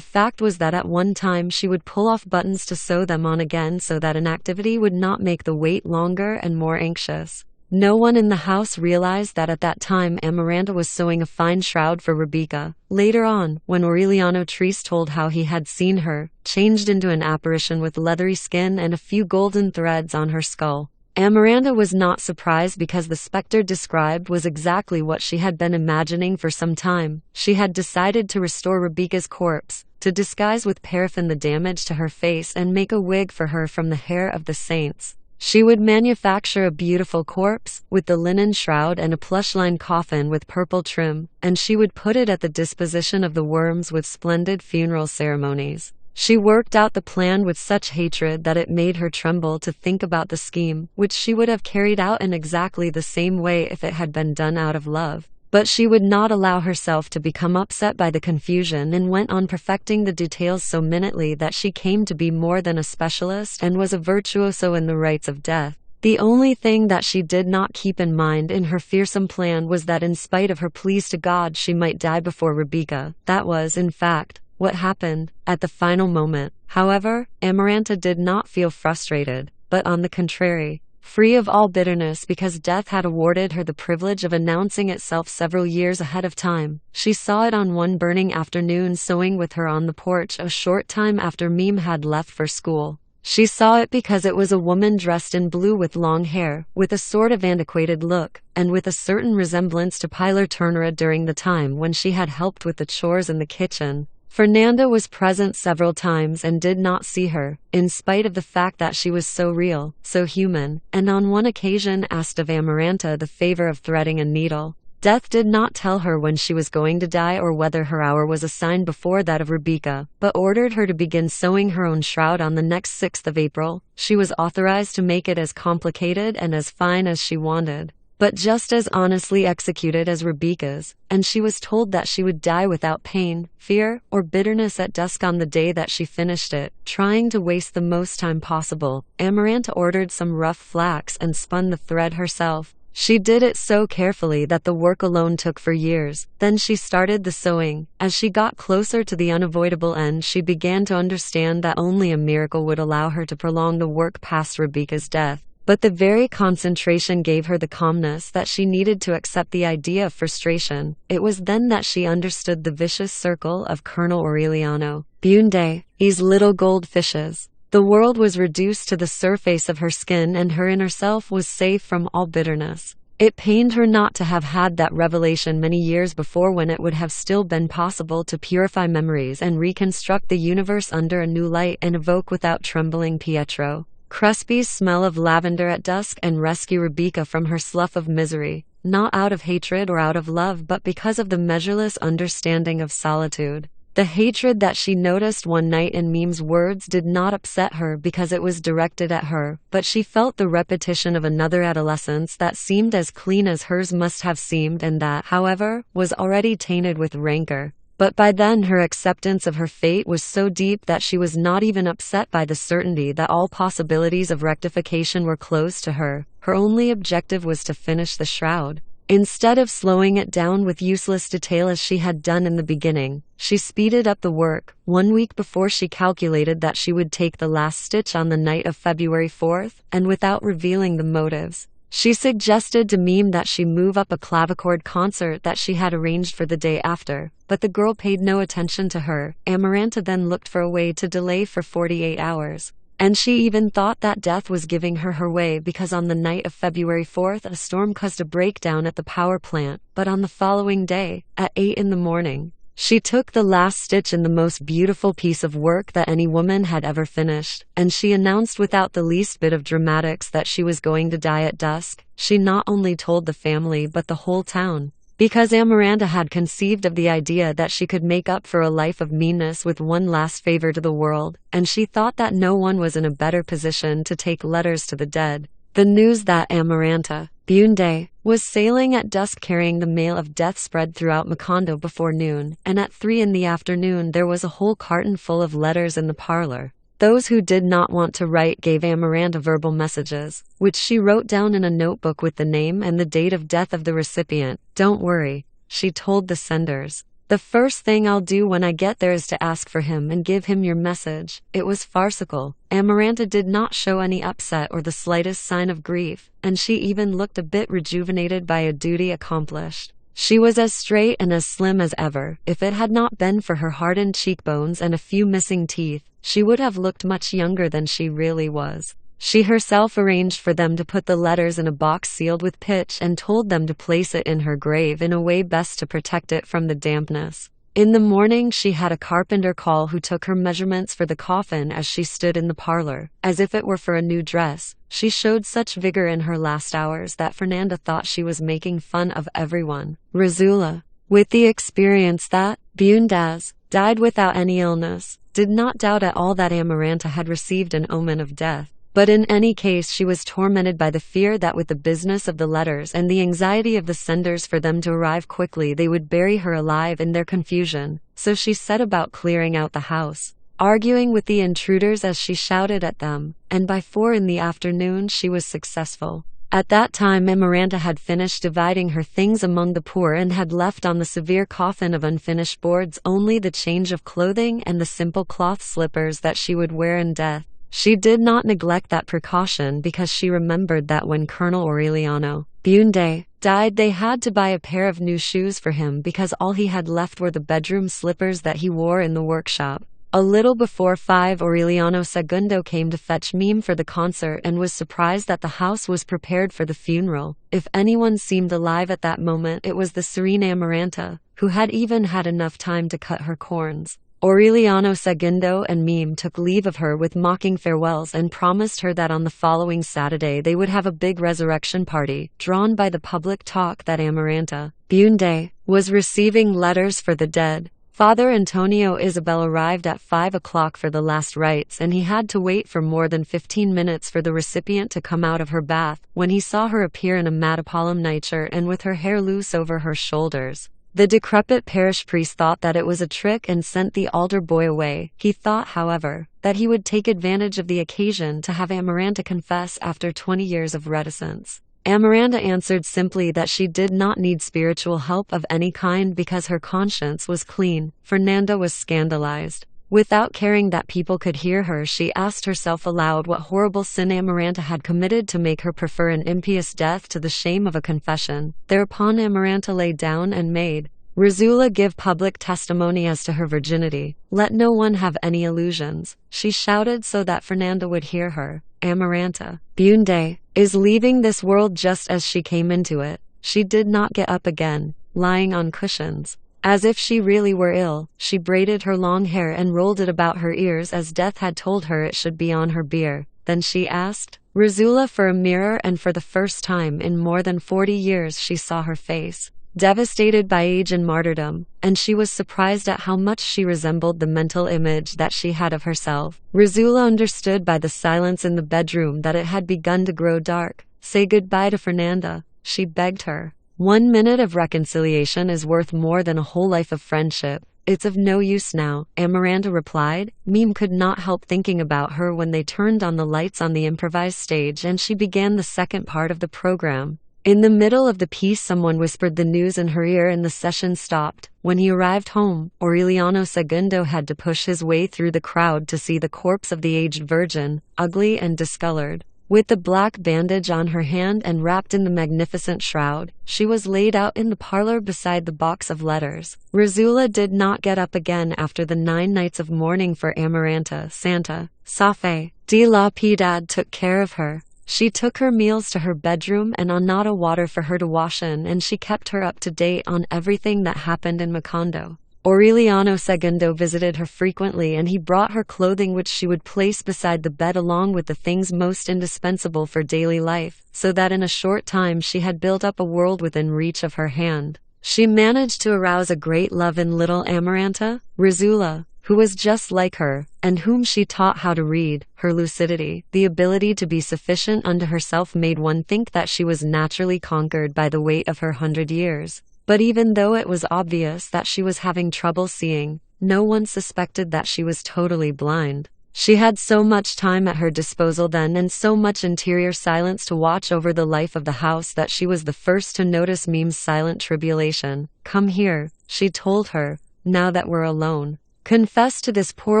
S1: fact was that at one time she would pull off buttons to sew them on again so that inactivity would not make the wait longer and more anxious. No one in the house realized that at that time Amaranta was sewing a fine shroud for Rebecca. Later on, when Aureliano Treese told how he had seen her, changed into an apparition with leathery skin and a few golden threads on her skull, Amaranta was not surprised because the specter described was exactly what she had been imagining for some time. She had decided to restore Rebecca's corpse, to disguise with paraffin the damage to her face and make a wig for her from the hair of the saints. She would manufacture a beautiful corpse, with the linen shroud and a plush-lined coffin with purple trim, and she would put it at the disposition of the worms with splendid funeral ceremonies. She worked out the plan with such hatred that it made her tremble to think about the scheme, which she would have carried out in exactly the same way if it had been done out of love. But she would not allow herself to become upset by the confusion and went on perfecting the details so minutely that she came to be more than a specialist and was a virtuoso in the rites of death. The only thing that she did not keep in mind in her fearsome plan was that in spite of her pleas to God she might die before Rebecca. That was, in fact, what happened at the final moment. However, Amaranta did not feel frustrated, but on the contrary, free of all bitterness because death had awarded her the privilege of announcing itself several years ahead of time. She saw it on one burning afternoon sewing with her on the porch a short time after Meme had left for school. She saw it because it was a woman dressed in blue with long hair, with a sort of antiquated look, and with a certain resemblance to Pilar Turnera during the time when she had helped with the chores in the kitchen. Fernanda was present several times and did not see her, in spite of the fact that she was so real, so human, and on one occasion asked of Amaranta the favor of threading a needle. Death did not tell her when she was going to die or whether her hour was assigned before that of Rebecca, but ordered her to begin sewing her own shroud on the next 6th of April. She was authorized to make it as complicated and as fine as she wanted, but just as honestly executed as Rebecca's, and she was told that she would die without pain, fear, or bitterness at dusk on the day that she finished it. Trying to waste the most time possible, Amaranta ordered some rough flax and spun the thread herself. She did it so carefully that the work alone took for years. Then she started the sewing. As she got closer to the unavoidable end, she began to understand that only a miracle would allow her to prolong the work past Rebecca's death. But the very concentration gave her the calmness that she needed to accept the idea of frustration. It was then that she understood the vicious circle of Colonel Aureliano. Bunde, these little goldfishes. The world was reduced to the surface of her skin and her inner self was safe from all bitterness. It pained her not to have had that revelation many years before, when it would have still been possible to purify memories and reconstruct the universe under a new light and evoke without trembling Pietro Crespi's smell of lavender at dusk and rescue Rebecca from her slough of misery, not out of hatred or out of love but because of the measureless understanding of solitude. The hatred that she noticed one night in Meme's words did not upset her because it was directed at her, but she felt the repetition of another adolescence that seemed as clean as hers must have seemed and that, however, was already tainted with rancor. But by then her acceptance of her fate was so deep that she was not even upset by the certainty that all possibilities of rectification were closed to her. Her only objective was to finish the shroud. Instead of slowing it down with useless detail as she had done in the beginning, she speeded up the work. 1 week before, she calculated that she would take the last stitch on the night of February 4th, and without revealing the motives, she suggested to Meme that she move up a clavichord concert that she had arranged for the day after, but the girl paid no attention to her. Amaranta then looked for a way to delay for 48 hours. And she even thought that death was giving her her way because on the night of February 4th a storm caused a breakdown at the power plant, but on the following day, at 8 in the morning, she took the last stitch in the most beautiful piece of work that any woman had ever finished, and she announced without the least bit of dramatics that she was going to die at dusk. She not only told the family but the whole town, because Amaranta had conceived of the idea that she could make up for a life of meanness with one last favor to the world, and she thought that no one was in a better position to take letters to the dead. The news that Amaranta, Bunde, was sailing at dusk carrying the mail of death spread throughout Macondo before noon, and at 3 in the afternoon there was a whole carton full of letters in the parlor. Those who did not want to write gave Amaranta verbal messages, which she wrote down in a notebook with the name and the date of death of the recipient. "Don't worry," she told the senders. "The first thing I'll do when I get there is to ask for him and give him your message." It was farcical. Amaranta did not show any upset or the slightest sign of grief, and she even looked a bit rejuvenated by a duty accomplished. She was as straight and as slim as ever. If it had not been for her hardened cheekbones and a few missing teeth, she would have looked much younger than she really was. She herself arranged for them to put the letters in a box sealed with pitch and told them to place it in her grave in a way best to protect it from the dampness. In the morning she had a carpenter call who took her measurements for the coffin as she stood in the parlor, as if it were for a new dress. She showed such vigor in her last hours that Fernanda thought she was making fun of everyone. Razula, with the experience that Bundas died without any illness, did not doubt at all that Amaranta had received an omen of death. But in any case she was tormented by the fear that with the business of the letters and the anxiety of the senders for them to arrive quickly they would bury her alive in their confusion, so she set about clearing out the house, arguing with the intruders as she shouted at them, and by 4 in the afternoon she was successful. At that time Amaranta had finished dividing her things among the poor and had left on the severe coffin of unfinished boards only the change of clothing and the simple cloth slippers that she would wear in death. She did not neglect that precaution because she remembered that when Colonel Aureliano Bunde died they had to buy a pair of new shoes for him because all he had left were the bedroom slippers that he wore in the workshop. A little before 5 Aureliano Segundo came to fetch Mime for the concert and was surprised that the house was prepared for the funeral. If anyone seemed alive at that moment it was the serene Amaranta, who had even had enough time to cut her corns. Aureliano Segundo and Mime took leave of her with mocking farewells and promised her that on the following Saturday they would have a big resurrection party, drawn by the public talk that Amaranta Bunde was receiving letters for the dead. Father Antonio Isabel arrived at 5 o'clock for the last rites and he had to wait for more than 15 minutes for the recipient to come out of her bath, when he saw her appear in a Matapalam nightshirt and with her hair loose over her shoulders. The decrepit parish priest thought that it was a trick and sent the altar boy away. He thought, however, that he would take advantage of the occasion to have Amaranta confess after 20 years of reticence. Amaranta answered simply that she did not need spiritual help of any kind because her conscience was clean. Fernanda was scandalized. Without caring that people could hear her, she asked herself aloud what horrible sin Amaranta had committed to make her prefer an impious death to the shame of a confession. Thereupon Amaranta lay down and made Razula give public testimony as to her virginity. "Let no one have any illusions," she shouted so that Fernanda would hear her. "Amaranta Bunde is leaving this world just as she came into it." She did not get up again, lying on cushions. As if she really were ill, she braided her long hair and rolled it about her ears as death had told her it should be on her bier. Then she asked Razula for a mirror, and for the first time in more than 40 years she saw her face, devastated by age and martyrdom, and she was surprised at how much she resembled the mental image that she had of herself. Razula understood by the silence in the bedroom that it had begun to grow dark. "Say goodbye to Fernanda," she begged her. "1 minute of reconciliation is worth more than a whole life of friendship. It's of no use now," Amaranta replied. Mime could not help thinking about her when they turned on the lights on the improvised stage and she began the second part of the program. In the middle of the piece someone whispered the news in her ear and the session stopped. When he arrived home, Aureliano Segundo had to push his way through the crowd to see the corpse of the aged virgin, ugly and discolored. With the black bandage on her hand and wrapped in the magnificent shroud, she was laid out in the parlor beside the box of letters. Razula did not get up again after the 9 nights of mourning for Amaranta. Santa Safe de la Piedad took care of her. She took her meals to her bedroom and annata water for her to wash in, and she kept her up to date on everything that happened in Macondo. Aureliano Segundo visited her frequently and he brought her clothing which she would place beside the bed along with the things most indispensable for daily life, so that in a short time she had built up a world within reach of her hand. She managed to arouse a great love in little Amaranta, Razula, who was just like her, and whom she taught how to read. Her lucidity, the ability to be sufficient unto herself, made one think that she was naturally conquered by the weight of her 100 years. But even though it was obvious that she was having trouble seeing, no one suspected that she was totally blind. She had so much time at her disposal then and so much interior silence to watch over the life of the house that she was the first to notice Mim's silent tribulation. "Come here," she told her, "now that we're alone. Confess to this poor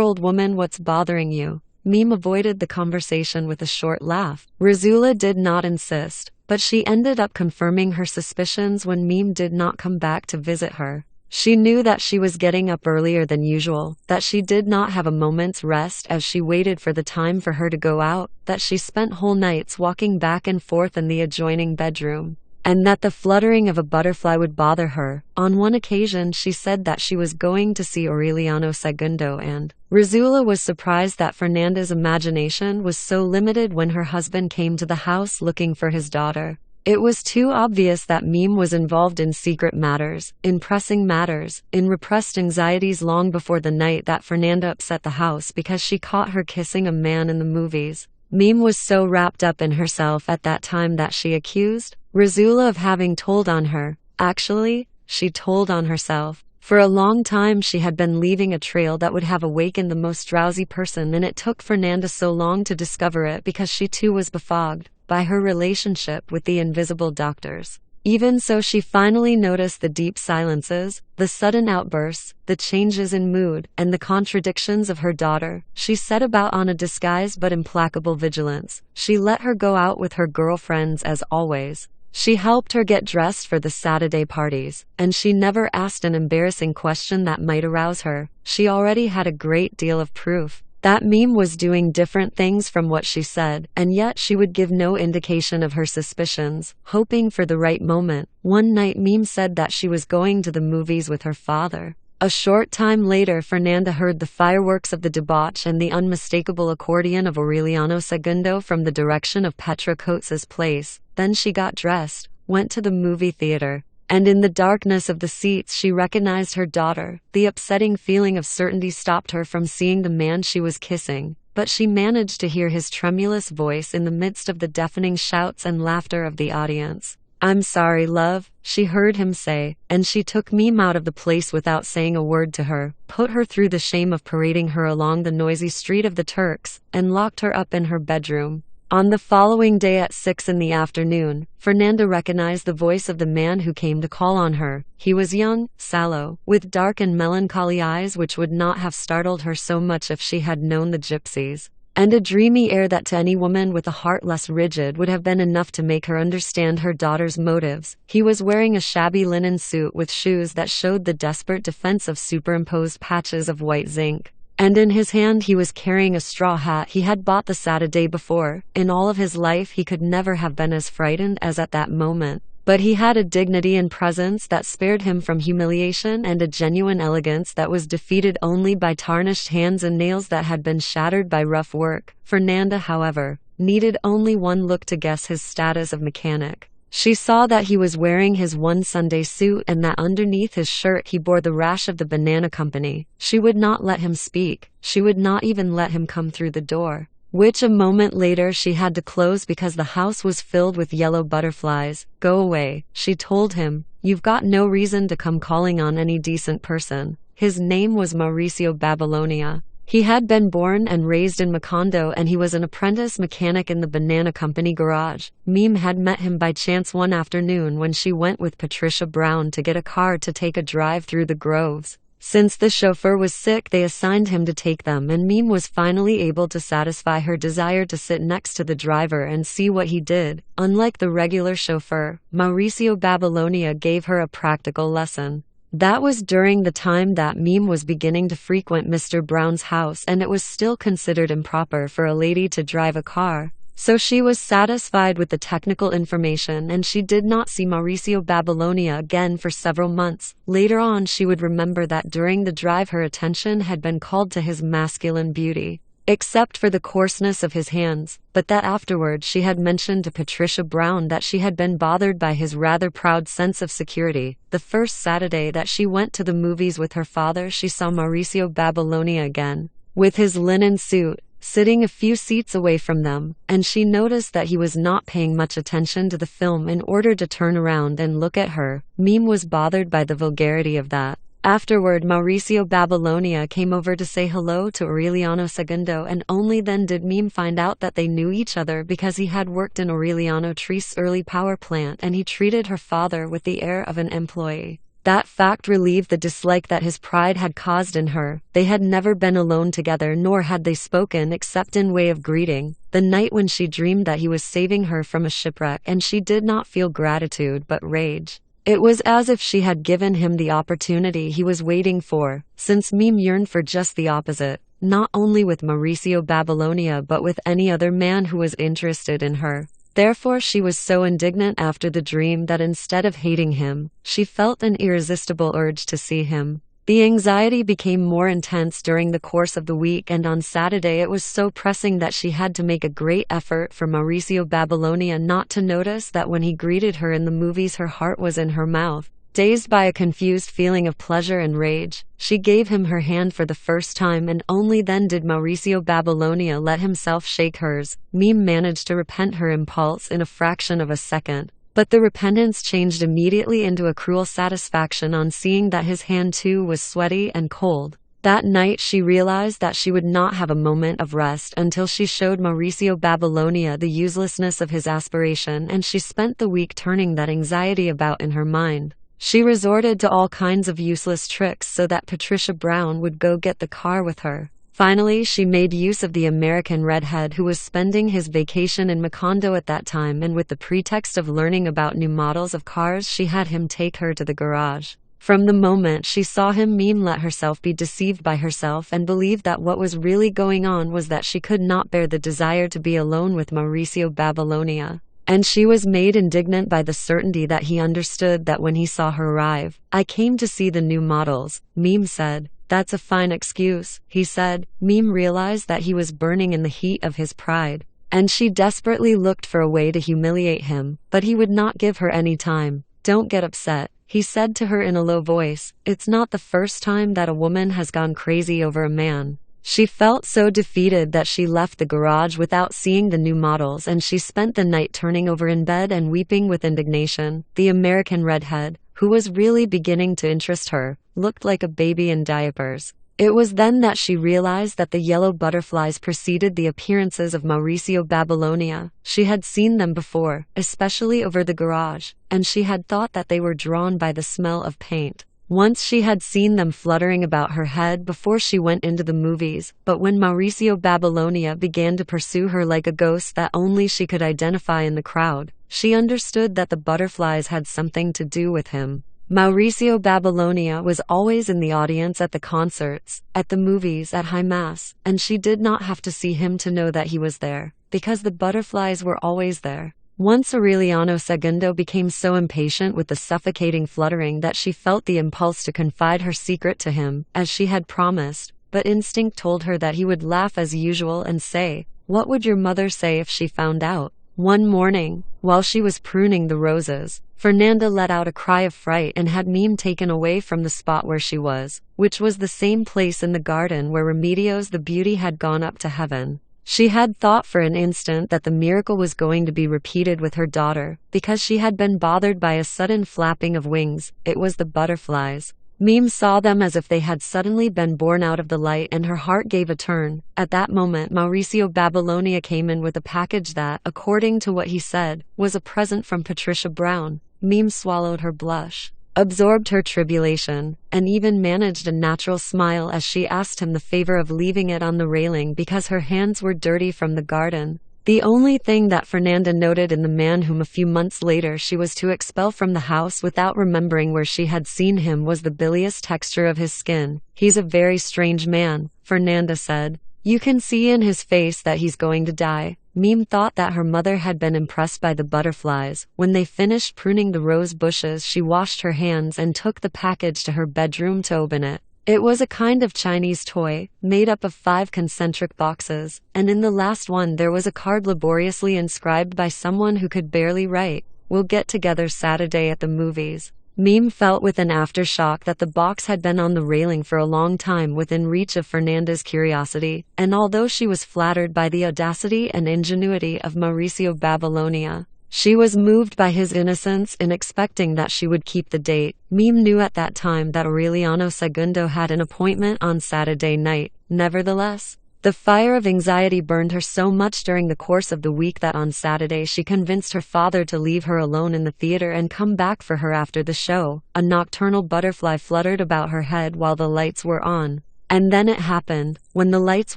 S1: old woman what's bothering you." Mim avoided the conversation with a short laugh. Razula did not insist, but she ended up confirming her suspicions when Mim did not come back to visit her. She knew that she was getting up earlier than usual, that she did not have a moment's rest as she waited for the time for her to go out, that she spent whole nights walking back and forth in the adjoining bedroom, and that the fluttering of a butterfly would bother her. On one occasion she said that she was going to see Aureliano Segundo, and Razula was surprised that Fernanda's imagination was so limited when her husband came to the house looking for his daughter. It was too obvious that Mim was involved in secret matters, in pressing matters, in repressed anxieties long before the night that Fernanda upset the house because she caught her kissing a man in the movies. Mim was so wrapped up in herself at that time that she accused Razula of having told on her. Actually, she told on herself. For a long time she had been leaving a trail that would have awakened the most drowsy person, and it took Fernanda so long to discover it because she too was befogged by her relationship with the invisible doctors. Even so, she finally noticed the deep silences, the sudden outbursts, the changes in mood, and the contradictions of her daughter. She set about on a disguised but implacable vigilance. She let her go out with her girlfriends as always. She helped her get dressed for the Saturday parties, and she never asked an embarrassing question that might arouse her. She already had a great deal of proof that Mim was doing different things from what she said, and yet she would give no indication of her suspicions, hoping for the right moment. One night Mim said that she was going to the movies with her father. A short time later Fernanda heard the fireworks of the debauch and the unmistakable accordion of Aureliano Segundo from the direction of Petra Coates's place. Then she got dressed, went to the movie theater, and in the darkness of the seats she recognized her daughter. The upsetting feeling of certainty stopped her from seeing the man she was kissing, but she managed to hear his tremulous voice in the midst of the deafening shouts and laughter of the audience. "I'm sorry, love," she heard him say, and she took Mim out of the place without saying a word to her, put her through the shame of parading her along the noisy street of the Turks, and locked her up in her bedroom. On the following day at 6 in the afternoon, Fernanda recognized the voice of the man who came to call on her. He was young, sallow, with dark and melancholy eyes which would not have startled her so much if she had known the gypsies, and a dreamy air that to any woman with a heart less rigid would have been enough to make her understand her daughter's motives. He was wearing a shabby linen suit with shoes that showed the desperate defense of superimposed patches of white zinc, and in his hand he was carrying a straw hat he had bought the Saturday before. In all of his life he could never have been as frightened as at that moment, but he had a dignity and presence that spared him from humiliation, and a genuine elegance that was defeated only by tarnished hands and nails that had been shattered by rough work. Fernanda, however, needed only one look to guess his status of mechanic. She saw that he was wearing his one Sunday suit and that underneath his shirt he bore the rash of the Banana Company. She would not let him speak. She would not even let him come through the door, which a moment later she had to close because the house was filled with yellow butterflies. "Go away," she told him. "You've got no reason to come calling on any decent person." His name was Mauricio Babylonia. He had been born and raised in Macondo, and he was an apprentice mechanic in the Banana Company garage. Mim had met him by chance one afternoon when she went with Patricia Brown to get a car to take a drive through the groves. Since the chauffeur was sick, they assigned him to take them, and Mim was finally able to satisfy her desire to sit next to the driver and see what he did. Unlike the regular chauffeur, Mauricio Babylonia gave her a practical lesson. That was during the time that Mim was beginning to frequent Mr. Brown's house, and it was still considered improper for a lady to drive a car. So she was satisfied with the technical information, and she did not see Mauricio Babylonia again for several months. Later on she would remember that during the drive her attention had been called to his masculine beauty, except for the coarseness of his hands, but that afterward she had mentioned to Patricia Brown that she had been bothered by his rather proud sense of security. The first Saturday that she went to the movies with her father she saw Mauricio Babylonia again, with his linen suit, sitting a few seats away from them, and she noticed that he was not paying much attention to the film in order to turn around and look at her. Mim was bothered by the vulgarity of that. Afterward, Mauricio Babylonia came over to say hello to Aureliano II, and only then did Meme find out that they knew each other because he had worked in Aureliano Trieste's early power plant and he treated her father with the air of an employee. That fact relieved the dislike that his pride had caused in her. They had never been alone together, nor had they spoken except in way of greeting. The night when she dreamed that he was saving her from a shipwreck, and she did not feel gratitude but rage. It was as if she had given him the opportunity he was waiting for, since Meme yearned for just the opposite, not only with Mauricio Babylonia but with any other man who was interested in her. Therefore she was so indignant after the dream that instead of hating him, she felt an irresistible urge to see him. The anxiety became more intense during the course of the week, and on Saturday it was so pressing that she had to make a great effort for Mauricio Babylonia not to notice that when he greeted her in the movies her heart was in her mouth. Dazed by a confused feeling of pleasure and rage, she gave him her hand for the first time, and only then did Mauricio Babylonia let himself shake hers. Meme managed to repent her impulse in a fraction of a second, but the repentance changed immediately into a cruel satisfaction on seeing that his hand too was sweaty and cold. That night she realized that she would not have a moment of rest until she showed Mauricio Babylonia the uselessness of his aspiration, and she spent the week turning that anxiety about in her mind. She resorted to all kinds of useless tricks so that Patricia Brown would go get the car with her. Finally, she made use of the American redhead who was spending his vacation in Macondo at that time, and with the pretext of learning about new models of cars, she had him take her to the garage. From the moment she saw him, Meme let herself be deceived by herself and believed that what was really going on was that she could not bear the desire to be alone with Mauricio Babylonia. And she was made indignant by the certainty that he understood that when he saw her arrive. "I came to see the new models," Meme said. "That's a fine excuse," he said. Meme realized that he was burning in the heat of his pride, and she desperately looked for a way to humiliate him, but he would not give her any time. "Don't get upset," he said to her in a low voice. "It's not the first time that a woman has gone crazy over a man." She felt so defeated that she left the garage without seeing the new models, and she spent the night turning over in bed and weeping with indignation. The American redhead, who was really beginning to interest her, looked like a baby in diapers. It was then that she realized that the yellow butterflies preceded the appearances of Mauricio Babylonia. She had seen them before, especially over the garage, and she had thought that they were drawn by the smell of paint. Once she had seen them fluttering about her head before she went into the movies, but when Mauricio Babylonia began to pursue her like a ghost that only she could identify in the crowd, she understood that the butterflies had something to do with him. Mauricio Babylonia was always in the audience at the concerts, at the movies, at High Mass, and she did not have to see him to know that he was there, because the butterflies were always there. Once Aureliano II became so impatient with the suffocating fluttering that she felt the impulse to confide her secret to him, as she had promised, but instinct told her that he would laugh as usual and say, "What would your mother say if she found out?" One morning, while she was pruning the roses, Fernanda let out a cry of fright and had Meme taken away from the spot where she was, which was the same place in the garden where Remedios the beauty had gone up to heaven. She had thought for an instant that the miracle was going to be repeated with her daughter, because she had been bothered by a sudden flapping of wings. It was the butterflies. Meme saw them as if they had suddenly been born out of the light, and her heart gave a turn. At that moment, Mauricio Babylonia came in with a package that, according to what he said, was a present from Patricia Brown. Meme swallowed her blush, absorbed her tribulation, and even managed a natural smile as she asked him the favor of leaving it on the railing because her hands were dirty from the garden. The only thing that Fernanda noted in the man whom a few months later she was to expel from the house without remembering where she had seen him was the bilious texture of his skin. "He's a very strange man," Fernanda said. "You can see in his face that he's going to die." Meme thought that her mother had been impressed by the butterflies. When they finished pruning the rose bushes, she washed her hands and took the package to her bedroom to open it. It was a kind of Chinese toy, made up of 5 concentric boxes, and in the last one there was a card laboriously inscribed by someone who could barely write, "We'll get together Saturday at the movies." Meme felt with an aftershock that the box had been on the railing for a long time within reach of Fernanda's curiosity, and although she was flattered by the audacity and ingenuity of Mauricio Babylonia, She was moved by his innocence in expecting that she would keep the date. Meme knew at that time that Aureliano Segundo had an appointment on Saturday night. Nevertheless, the fire of anxiety burned her so much during the course of the week that on Saturday she convinced her father to leave her alone in the theater and come back for her after the show. A nocturnal butterfly fluttered about her head while the lights were on. And then it happened. When the lights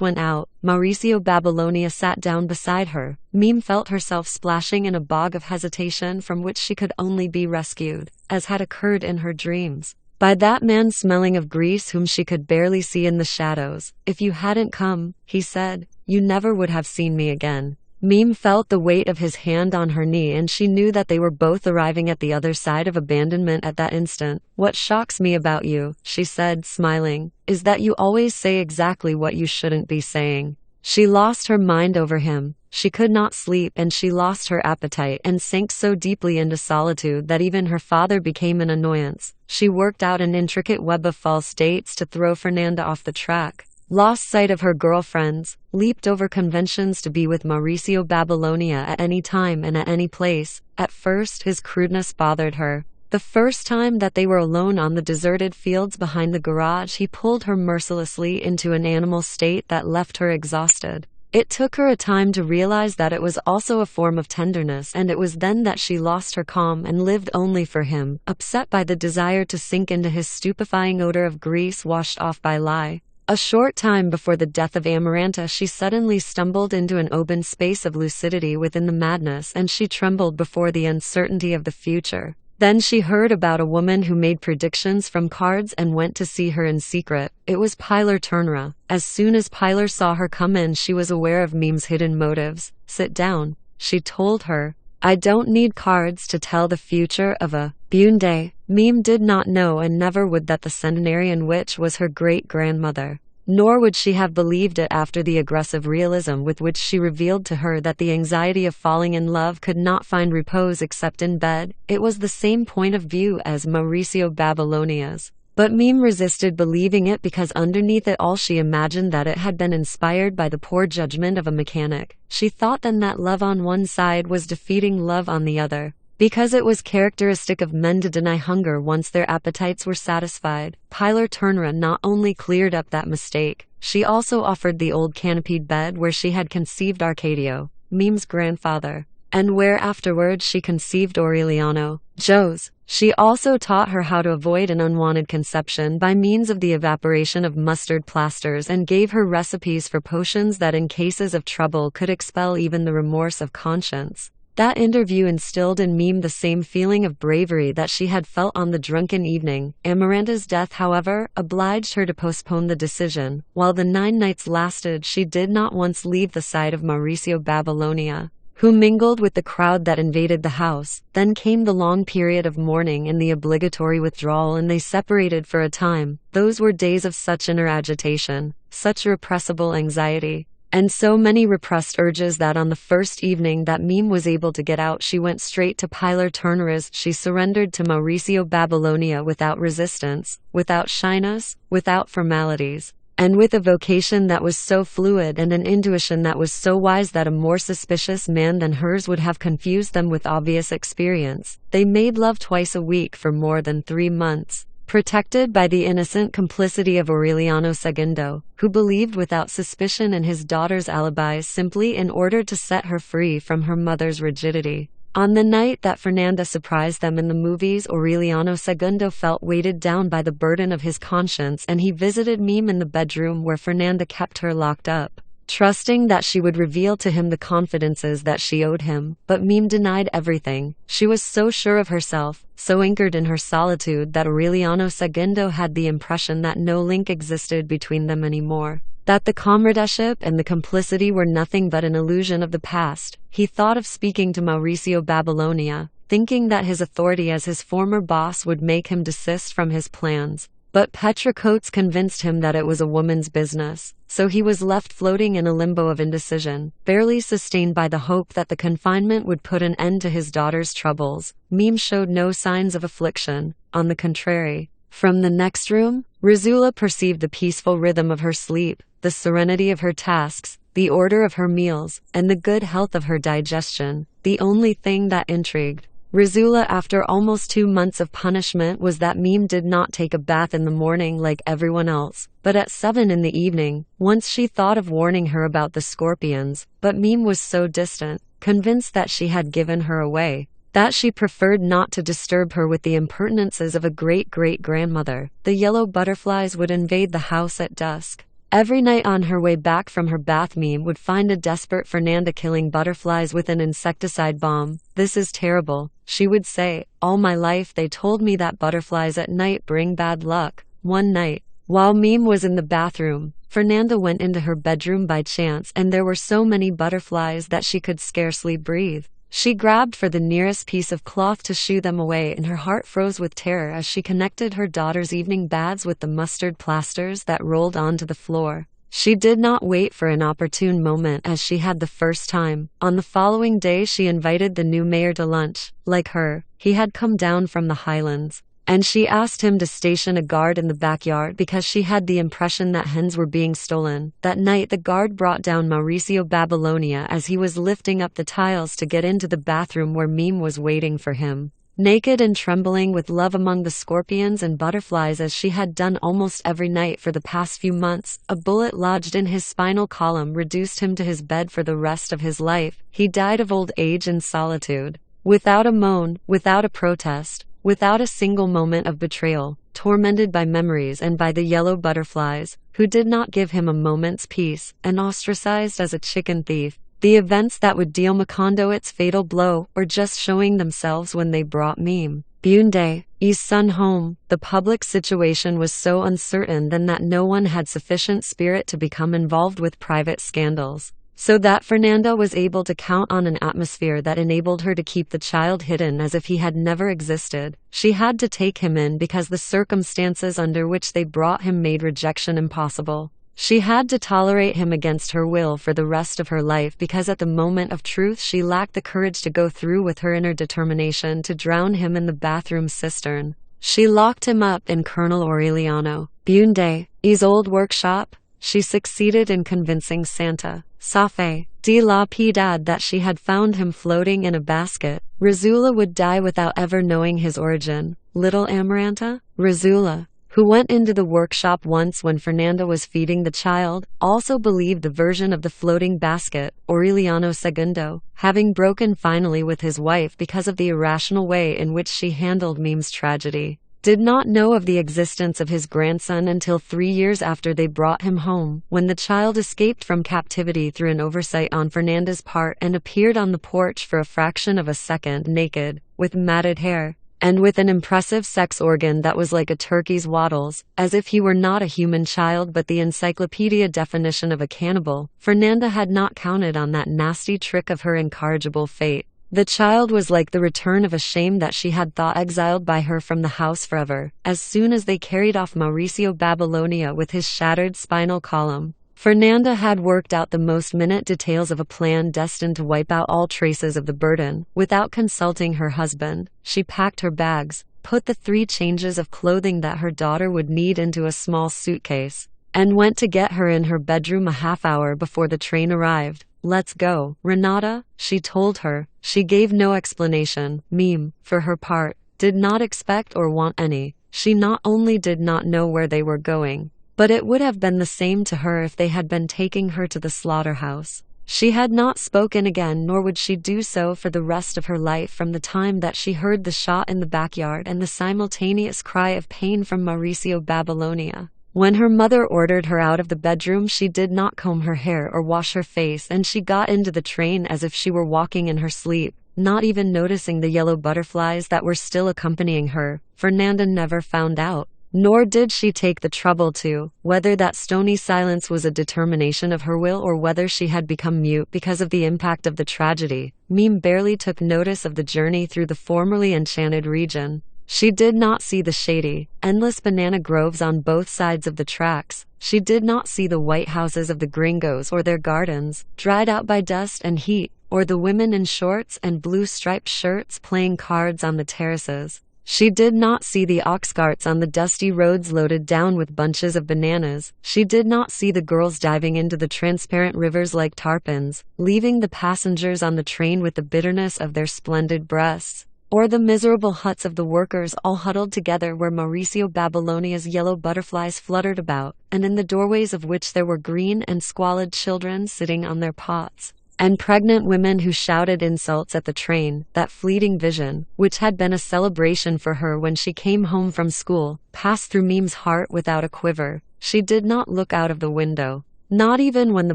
S1: went out, Mauricio Babylonia sat down beside her. Meme felt herself splashing in a bog of hesitation from which she could only be rescued, as had occurred in her dreams, by that man smelling of grease whom she could barely see in the shadows. "If you hadn't come," he said, "you never would have seen me again." Meme felt the weight of his hand on her knee, and she knew that they were both arriving at the other side of abandonment at that instant. "What shocks me about you," she said, smiling, "is that you always say exactly what you shouldn't be saying." She lost her mind over him. She could not sleep, and she lost her appetite and sank so deeply into solitude that even her father became an annoyance. She worked out an intricate web of false dates to throw Fernanda off the track, lost sight of her girlfriends, leaped over conventions to be with Mauricio Babylonia at any time and at any place. At first, his crudeness bothered her. The first time that they were alone on the deserted fields behind the garage, he pulled her mercilessly into an animal state that left her exhausted. It took her a time to realize that it was also a form of tenderness, and it was then that she lost her calm and lived only for him, upset by the desire to sink into his stupefying odor of grease washed off by lye. A short time before the death of Amaranta, she suddenly stumbled into an open space of lucidity within the madness, and she trembled before the uncertainty of the future. Then she heard about a woman who made predictions from cards and went to see her in secret. It was Pilar Turnera. As soon as Pilar saw her come in, she was aware of Meme's hidden motives. "Sit down," she told her. "I don't need cards to tell the future of a Bunde." Meme did not know, and never would, that the centenarian witch was her great-grandmother. Nor would she have believed it after the aggressive realism with which she revealed to her that the anxiety of falling in love could not find repose except in bed. It was the same point of view as Mauricio Babylonia's. But Meme resisted believing it because underneath it all she imagined that it had been inspired by the poor judgment of a mechanic. She thought then that love on one side was defeating love on the other, because it was characteristic of men to deny hunger once their appetites were satisfied. Pilar Turnera not only cleared up that mistake, she also offered the old canopied bed where she had conceived Arcadio, Meme's grandfather, and where afterwards she conceived Aureliano, Joe's. She also taught her how to avoid an unwanted conception by means of the evaporation of mustard plasters, and gave her recipes for potions that in cases of trouble could expel even the remorse of conscience. That interview instilled in Meme the same feeling of bravery that she had felt on the drunken evening. Amaranta's death, however, obliged her to postpone the decision. While the 9 nights lasted, she did not once leave the side of Mauricio Babylonia, who mingled with the crowd that invaded the house. Then came the long period of mourning and the obligatory withdrawal, and they separated for a time. Those were days of such inner agitation, such irrepressible anxiety, and so many repressed urges that on the first evening that Meme was able to get out, she went straight to Pilar Turnera's. She surrendered to Mauricio Babylonia without resistance, without shyness, without formalities, and with a vocation that was so fluid and an intuition that was so wise that a more suspicious man than hers would have confused them with obvious experience. They made love twice a week for more than 3 months, protected by the innocent complicity of Aureliano Segundo, who believed without suspicion in his daughter's alibis simply in order to set her free from her mother's rigidity. On the night that Fernanda surprised them in the movies, Aureliano Segundo felt weighted down by the burden of his conscience, and he visited Meme in the bedroom where Fernanda kept her locked up, trusting that she would reveal to him the confidences that she owed him. But Meme denied everything. She was so sure of herself, so anchored in her solitude, that Aureliano Segundo had the impression that no link existed between them anymore, that the comradeship and the complicity were nothing but an illusion of the past. He thought of speaking to Mauricio Babylonia, thinking that his authority as his former boss would make him desist from his plans. But Petra Coates convinced him that it was a woman's business, so he was left floating in a limbo of indecision, barely sustained by the hope that the confinement would put an end to his daughter's troubles. Meme showed no signs of affliction. On the contrary, from the next room, Rizula perceived the peaceful rhythm of her sleep, the serenity of her tasks, the order of her meals, and the good health of her digestion. The only thing that intrigued Razula after almost 2 months of punishment was that Meme did not take a bath in the morning like everyone else, but at 7 in the evening. Once she thought of warning her about the scorpions, but Meme was so distant, convinced that she had given her away, that she preferred not to disturb her with the impertinences of a great-great-grandmother. The yellow butterflies would invade the house at dusk. Every night on her way back from her bath, Meme would find a desperate Fernanda killing butterflies with an insecticide bomb. "This is terrible," she would say. "All my life they told me that butterflies at night bring bad luck." One night, while Meme was in the bathroom, Fernanda went into her bedroom by chance, and there were so many butterflies that she could scarcely breathe. She grabbed for the nearest piece of cloth to shoo them away, and her heart froze with terror as she connected her daughter's evening baths with the mustard plasters that rolled onto the floor. She did not wait for an opportune moment as she had the first time. On the following day she invited the new mayor to lunch. Like her, he had come down from the highlands, and she asked him to station a guard in the backyard because she had the impression that hens were being stolen. That night the guard brought down Mauricio Babylonia as he was lifting up the tiles to get into the bathroom where Meme was waiting for him. Naked and trembling with love among the scorpions and butterflies as she had done almost every night for the past few months, a bullet lodged in his spinal column reduced him to his bed for the rest of his life. He died of old age and solitude. Without a moan, without a protest, without a single moment of betrayal, tormented by memories and by the yellow butterflies, who did not give him a moment's peace, and ostracized as a chicken thief. The events that would deal Macondo its fatal blow, or just showing themselves when they brought Meme Bunde's son home. The public situation was so uncertain then that no one had sufficient spirit to become involved with private scandals, so that Fernanda was able to count on an atmosphere that enabled her to keep the child hidden as if he had never existed. She had to take him in because the circumstances under which they brought him made rejection impossible. She had to tolerate him against her will for the rest of her life because at the moment of truth she lacked the courage to go through with her inner determination to drown him in the bathroom cistern. She locked him up in Colonel Aureliano Bunde's old workshop. She succeeded in convincing Santa Fe de la Piedad that she had found him floating in a basket. Razula would die without ever knowing his origin. Little Amaranta, Razula, who went into the workshop once when Fernanda was feeding the child, also believed the version of the floating basket. Aureliano II, having broken finally with his wife because of the irrational way in which she handled Meme's tragedy, did not know of the existence of his grandson until 3 years after they brought him home, when the child escaped from captivity through an oversight on Fernanda's part and appeared on the porch for a fraction of a second naked, with matted hair, and with an impressive sex organ that was like a turkey's wattles, as if he were not a human child but the encyclopedia definition of a cannibal. Fernanda had not counted on that nasty trick of her incorrigible fate. The child was like the return of a shame that she had thought exiled by her from the house forever. As soon as they carried off Mauricio Babylonia with his shattered spinal column, Fernanda had worked out the most minute details of a plan destined to wipe out all traces of the burden. Without consulting her husband, she packed her bags, put the 3 changes of clothing that her daughter would need into a small suitcase, and went to get her in her bedroom a half hour before the train arrived. "Let's go, Renata," she told her. She gave no explanation. Meme, for her part, did not expect or want any. She not only did not know where they were going, but it would have been the same to her if they had been taking her to the slaughterhouse. She had not spoken again, nor would she do so for the rest of her life from the time that she heard the shot in the backyard and the simultaneous cry of pain from Mauricio Babylonia. When her mother ordered her out of the bedroom, she did not comb her hair or wash her face, and she got into the train as if she were walking in her sleep, not even noticing the yellow butterflies that were still accompanying her. Fernanda never found out, nor did she take the trouble to, whether that stony silence was a determination of her will or whether she had become mute because of the impact of the tragedy. Meme barely took notice of the journey through the formerly enchanted region. She did not see the shady, endless banana groves on both sides of the tracks. She did not see the white houses of the gringos or their gardens, dried out by dust and heat, or the women in shorts and blue striped shirts playing cards on the terraces. She did not see the ox carts on the dusty roads loaded down with bunches of bananas. She did not see the girls diving into the transparent rivers like tarpons, leaving the passengers on the train with the bitterness of their splendid breasts. Or the miserable huts of the workers all huddled together where Mauricio Babylonia's yellow butterflies fluttered about, and in the doorways of which there were green and squalid children sitting on their pots, and pregnant women who shouted insults at the train. That fleeting vision, which had been a celebration for her when she came home from school, passed through Mim's heart without a quiver. She did not look out of the window. Not even when the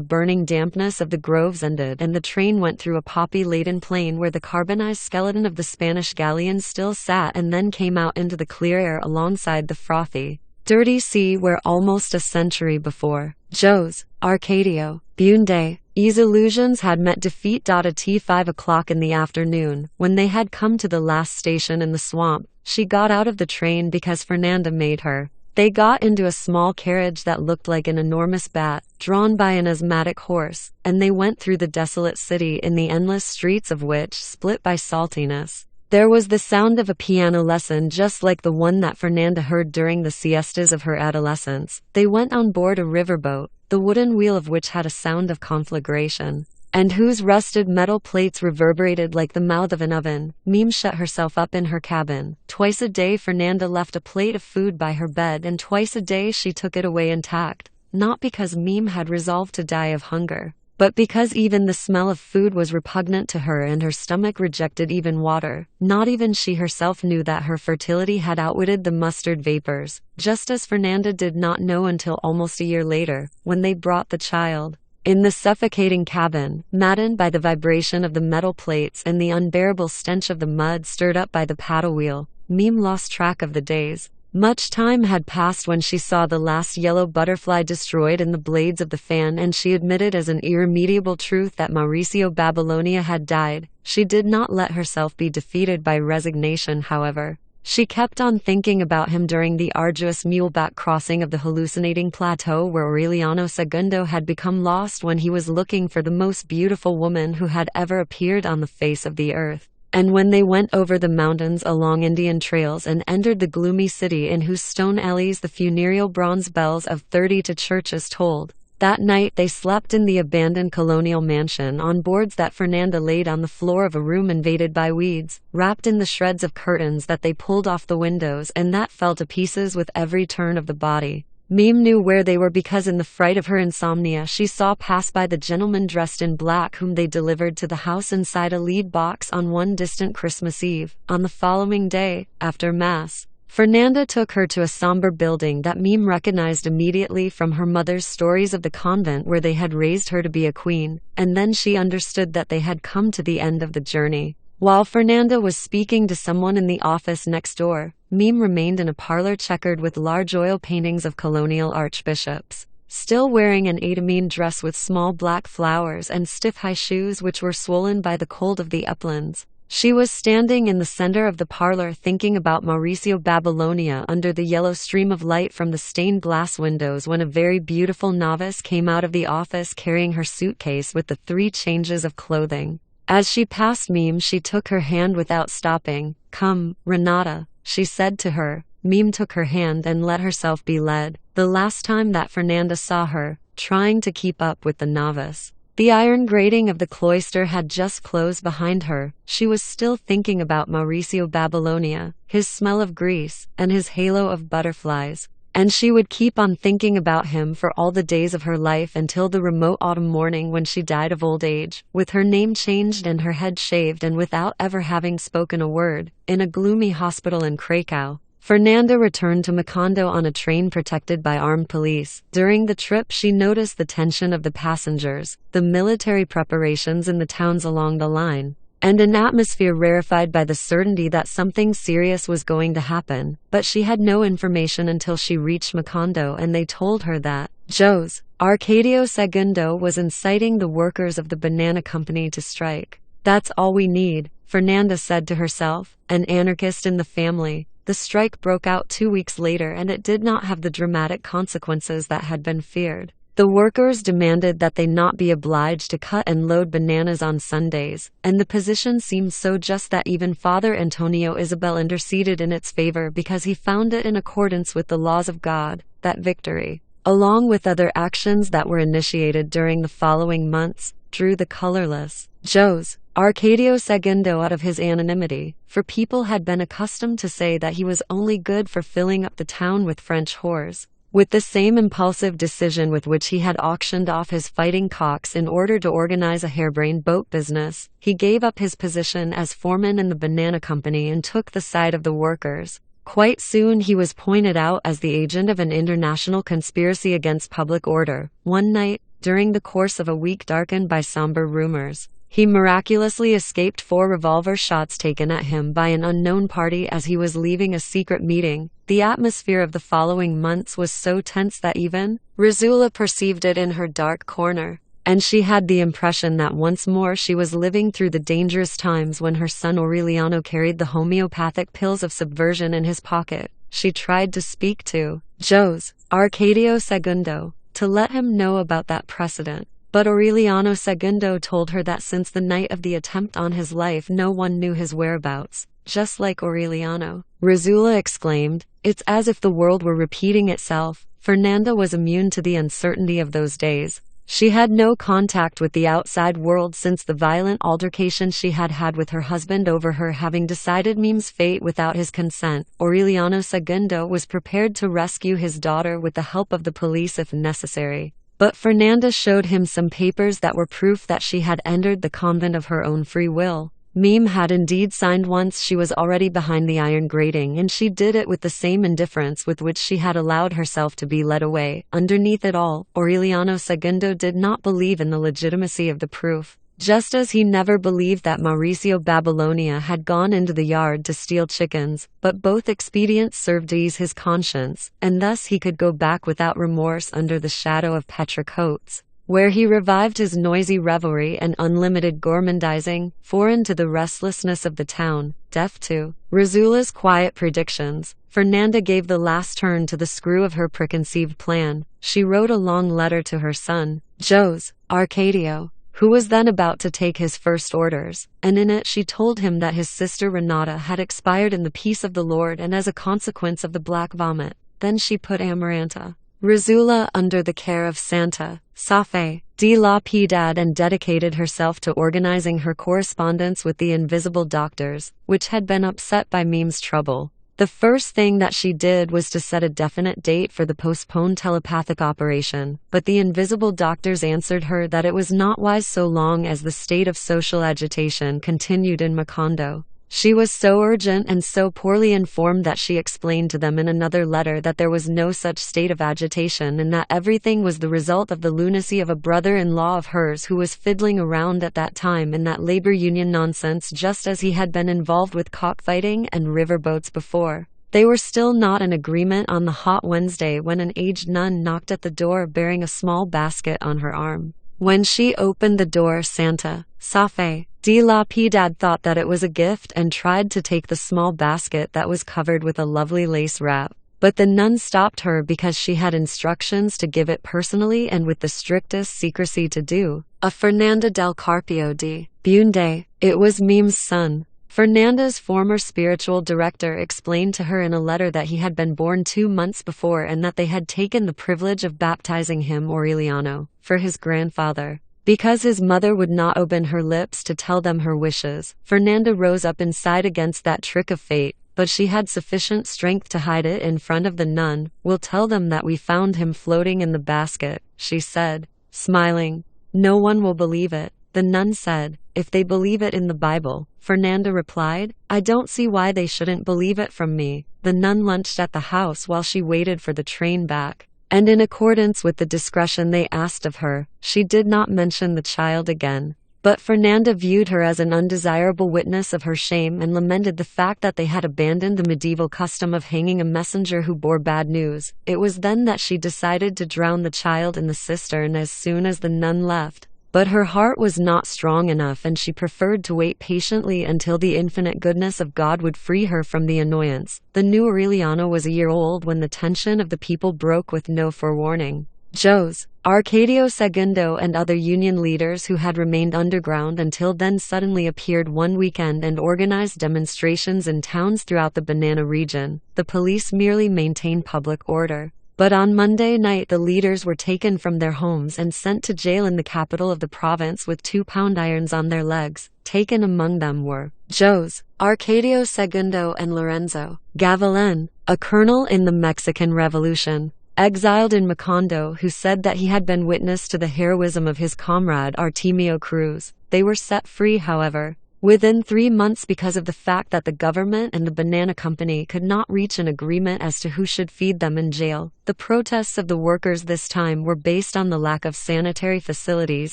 S1: burning dampness of the groves ended and the train went through a poppy-laden plain where the carbonized skeleton of the Spanish galleon still sat and then came out into the clear air alongside the frothy, dirty sea where almost a century before, Joe's, Arcadio, Bunde, E's illusions had met defeat. At 5 o'clock in the afternoon, when they had come to the last station in the swamp, she got out of the train because Fernanda made her. They got into a small carriage that looked like an enormous bat, drawn by an asthmatic horse, and they went through the desolate city in the endless streets of which, split by saltiness, there was the sound of a piano lesson just like the one that Fernanda heard during the siestas of her adolescence. They went on board a riverboat, the wooden wheel of which had a sound of conflagration, and whose rusted metal plates reverberated like the mouth of an oven. Mim shut herself up in her cabin. Twice a day Fernanda left a plate of food by her bed, and twice a day she took it away intact, not because Mim had resolved to die of hunger, but because even the smell of food was repugnant to her and her stomach rejected even water. Not even she herself knew that her fertility had outwitted the mustard vapors, just as Fernanda did not know until almost a year later, when they brought the child. In the suffocating cabin, maddened by the vibration of the metal plates and the unbearable stench of the mud stirred up by the paddle wheel, Mim lost track of the days. Much time had passed when she saw the last yellow butterfly destroyed in the blades of the fan, and she admitted as an irremediable truth that Mauricio Babylonia had died. She did not let herself be defeated by resignation, however. She kept on thinking about him during the arduous muleback crossing of the hallucinating plateau where Aureliano Segundo had become lost when he was looking for the most beautiful woman who had ever appeared on the face of the earth, and when they went over the mountains along Indian trails and entered the gloomy city in whose stone alleys the funereal bronze bells of 32 churches tolled. That night they slept in the abandoned colonial mansion on boards that Fernanda laid on the floor of a room invaded by weeds, wrapped in the shreds of curtains that they pulled off the windows and that fell to pieces with every turn of the body. Mim knew where they were because in the fright of her insomnia she saw pass by the gentleman dressed in black whom they delivered to the house inside a lead box on one distant Christmas Eve. On the following day, after Mass, Fernanda took her to a somber building that Mim recognized immediately from her mother's stories of the convent where they had raised her to be a queen, and then she understood that they had come to the end of the journey. While Fernanda was speaking to someone in the office next door, Mim remained in a parlor checkered with large oil paintings of colonial archbishops, still wearing an Adamine dress with small black flowers and stiff high shoes which were swollen by the cold of the uplands. She was standing in the center of the parlor thinking about Mauricio Babylonia under the yellow stream of light from the stained glass windows when a very beautiful novice came out of the office carrying her suitcase with the 3 changes of clothing. As she passed Mim, she took her hand without stopping. "Come, Renata," she said to her. Mim took her hand and let herself be led. The last time that Fernanda saw her, trying to keep up with the novice, the iron grating of the cloister had just closed behind her. She was still thinking about Mauricio Babylonia, his smell of grease, and his halo of butterflies. And she would keep on thinking about him for all the days of her life until the remote autumn morning when she died of old age, with her name changed and her head shaved and without ever having spoken a word, in a gloomy hospital in Krakow. Fernanda returned to Macondo on a train protected by armed police. During the trip she noticed the tension of the passengers, the military preparations in the towns along the line, and an atmosphere rarefied by the certainty that something serious was going to happen. But she had no information until she reached Macondo and they told her that Joe's, Arcadio Segundo, was inciting the workers of the banana company to strike. "That's all we need," Fernanda said to herself, an anarchist in the family. The strike broke out 2 weeks later and it did not have the dramatic consequences that had been feared. The workers demanded that they not be obliged to cut and load bananas on Sundays, and the position seemed so just that even Father Antonio Isabel interceded in its favor because he found it in accordance with the laws of God. That victory, along with other actions that were initiated during the following months, drew the colorless Jose Arcadio Segundo out of his anonymity, for people had been accustomed to say that he was only good for filling up the town with French whores. With the same impulsive decision with which he had auctioned off his fighting cocks in order to organize a harebrained boat business, he gave up his position as foreman in the banana company and took the side of the workers. Quite soon he was pointed out as the agent of an international conspiracy against public order. One night, during the course of a week darkened by somber rumors, he miraculously escaped 4 revolver shots taken at him by an unknown party as he was leaving a secret meeting. The atmosphere of the following months was so tense that even Rizula perceived it in her dark corner, and she had the impression that once more she was living through the dangerous times when her son Aureliano carried the homeopathic pills of subversion in his pocket. She tried to speak to Jose Arcadio Segundo to let him know about that precedent. But Aureliano Segundo told her that since the night of the attempt on his life no one knew his whereabouts, just like Aureliano. Rizula exclaimed, "It's as if the world were repeating itself." Fernanda was immune to the uncertainty of those days. She had no contact with the outside world since the violent altercation she had had with her husband over her having decided Mime's fate without his consent. Aureliano Segundo was prepared to rescue his daughter with the help of the police if necessary. But Fernanda showed him some papers that were proof that she had entered the convent of her own free will. Mime had indeed signed once she was already behind the iron grating, and she did it with the same indifference with which she had allowed herself to be led away. Underneath it all, Aureliano Segundo did not believe in the legitimacy of the proof. Just as he never believed that Mauricio Babylonia had gone into the yard to steal chickens, but both expedients served to ease his conscience, and thus he could go back without remorse under the shadow of Petra Coates, where he revived his noisy revelry and unlimited gormandizing, foreign to the restlessness of the town, deaf to Rizula's quiet predictions. Fernanda gave the last turn to the screw of her preconceived plan. She wrote a long letter to her son, Jose Arcadio, who was then about to take his first orders, and in it she told him that his sister Renata had expired in the peace of the Lord and as a consequence of the black vomit. Then she put Amaranta Rizula under the care of Santa Fe de la Piedad and dedicated herself to organizing her correspondence with the invisible doctors, which had been upset by Mime's trouble. The first thing that she did was to set a definite date for the postponed telepathic operation, but the invisible doctors answered her that it was not wise so long as the state of social agitation continued in Macondo. She was so urgent and so poorly informed that she explained to them in another letter that there was no such state of agitation and that everything was the result of the lunacy of a brother-in-law of hers who was fiddling around at that time in that labor union nonsense just as he had been involved with cockfighting and riverboats before. They were still not in agreement on the hot Wednesday when an aged nun knocked at the door bearing a small basket on her arm. When she opened the door, Santa Fe de la Piedad thought that it was a gift and tried to take the small basket that was covered with a lovely lace wrap. But the nun stopped her because she had instructions to give it personally and with the strictest secrecy to do. A Fernanda del Carpio de Bunde. It was Mime's son. Fernanda's former spiritual director explained to her in a letter that he had been born 2 months before and that they had taken the privilege of baptizing him Aureliano for his grandfather. Because his mother would not open her lips to tell them her wishes, Fernanda rose up inside against that trick of fate, but she had sufficient strength to hide it in front of the nun. "We'll tell them that we found him floating in the basket," she said, smiling. "No one will believe it." The nun said, "If they believe it in the Bible," Fernanda replied, "I don't see why they shouldn't believe it from me." The nun lunched at the house while she waited for the train back, and in accordance with the discretion they asked of her, she did not mention the child again. But Fernanda viewed her as an undesirable witness of her shame and lamented the fact that they had abandoned the medieval custom of hanging a messenger who bore bad news. It was then that she decided to drown the child in the cistern as soon as the nun left. But her heart was not strong enough and she preferred to wait patiently until the infinite goodness of God would free her from the annoyance. The new Aureliano was a year old when the tension of the people broke with no forewarning. Joes, Arcadio Segundo and other union leaders who had remained underground until then suddenly appeared one weekend and organized demonstrations in towns throughout the Banana region. The police merely maintained public order. But on Monday night the leaders were taken from their homes and sent to jail in the capital of the province with 2-pound irons on their legs. Taken among them were Joes, Arcadio Segundo and Lorenzo Gavilan, a colonel in the Mexican Revolution, exiled in Macondo, who said that he had been witness to the heroism of his comrade Artemio Cruz. They were set free, however, within 3 months because of the fact that the government and the Banana Company could not reach an agreement as to who should feed them in jail. The protests of the workers this time were based on the lack of sanitary facilities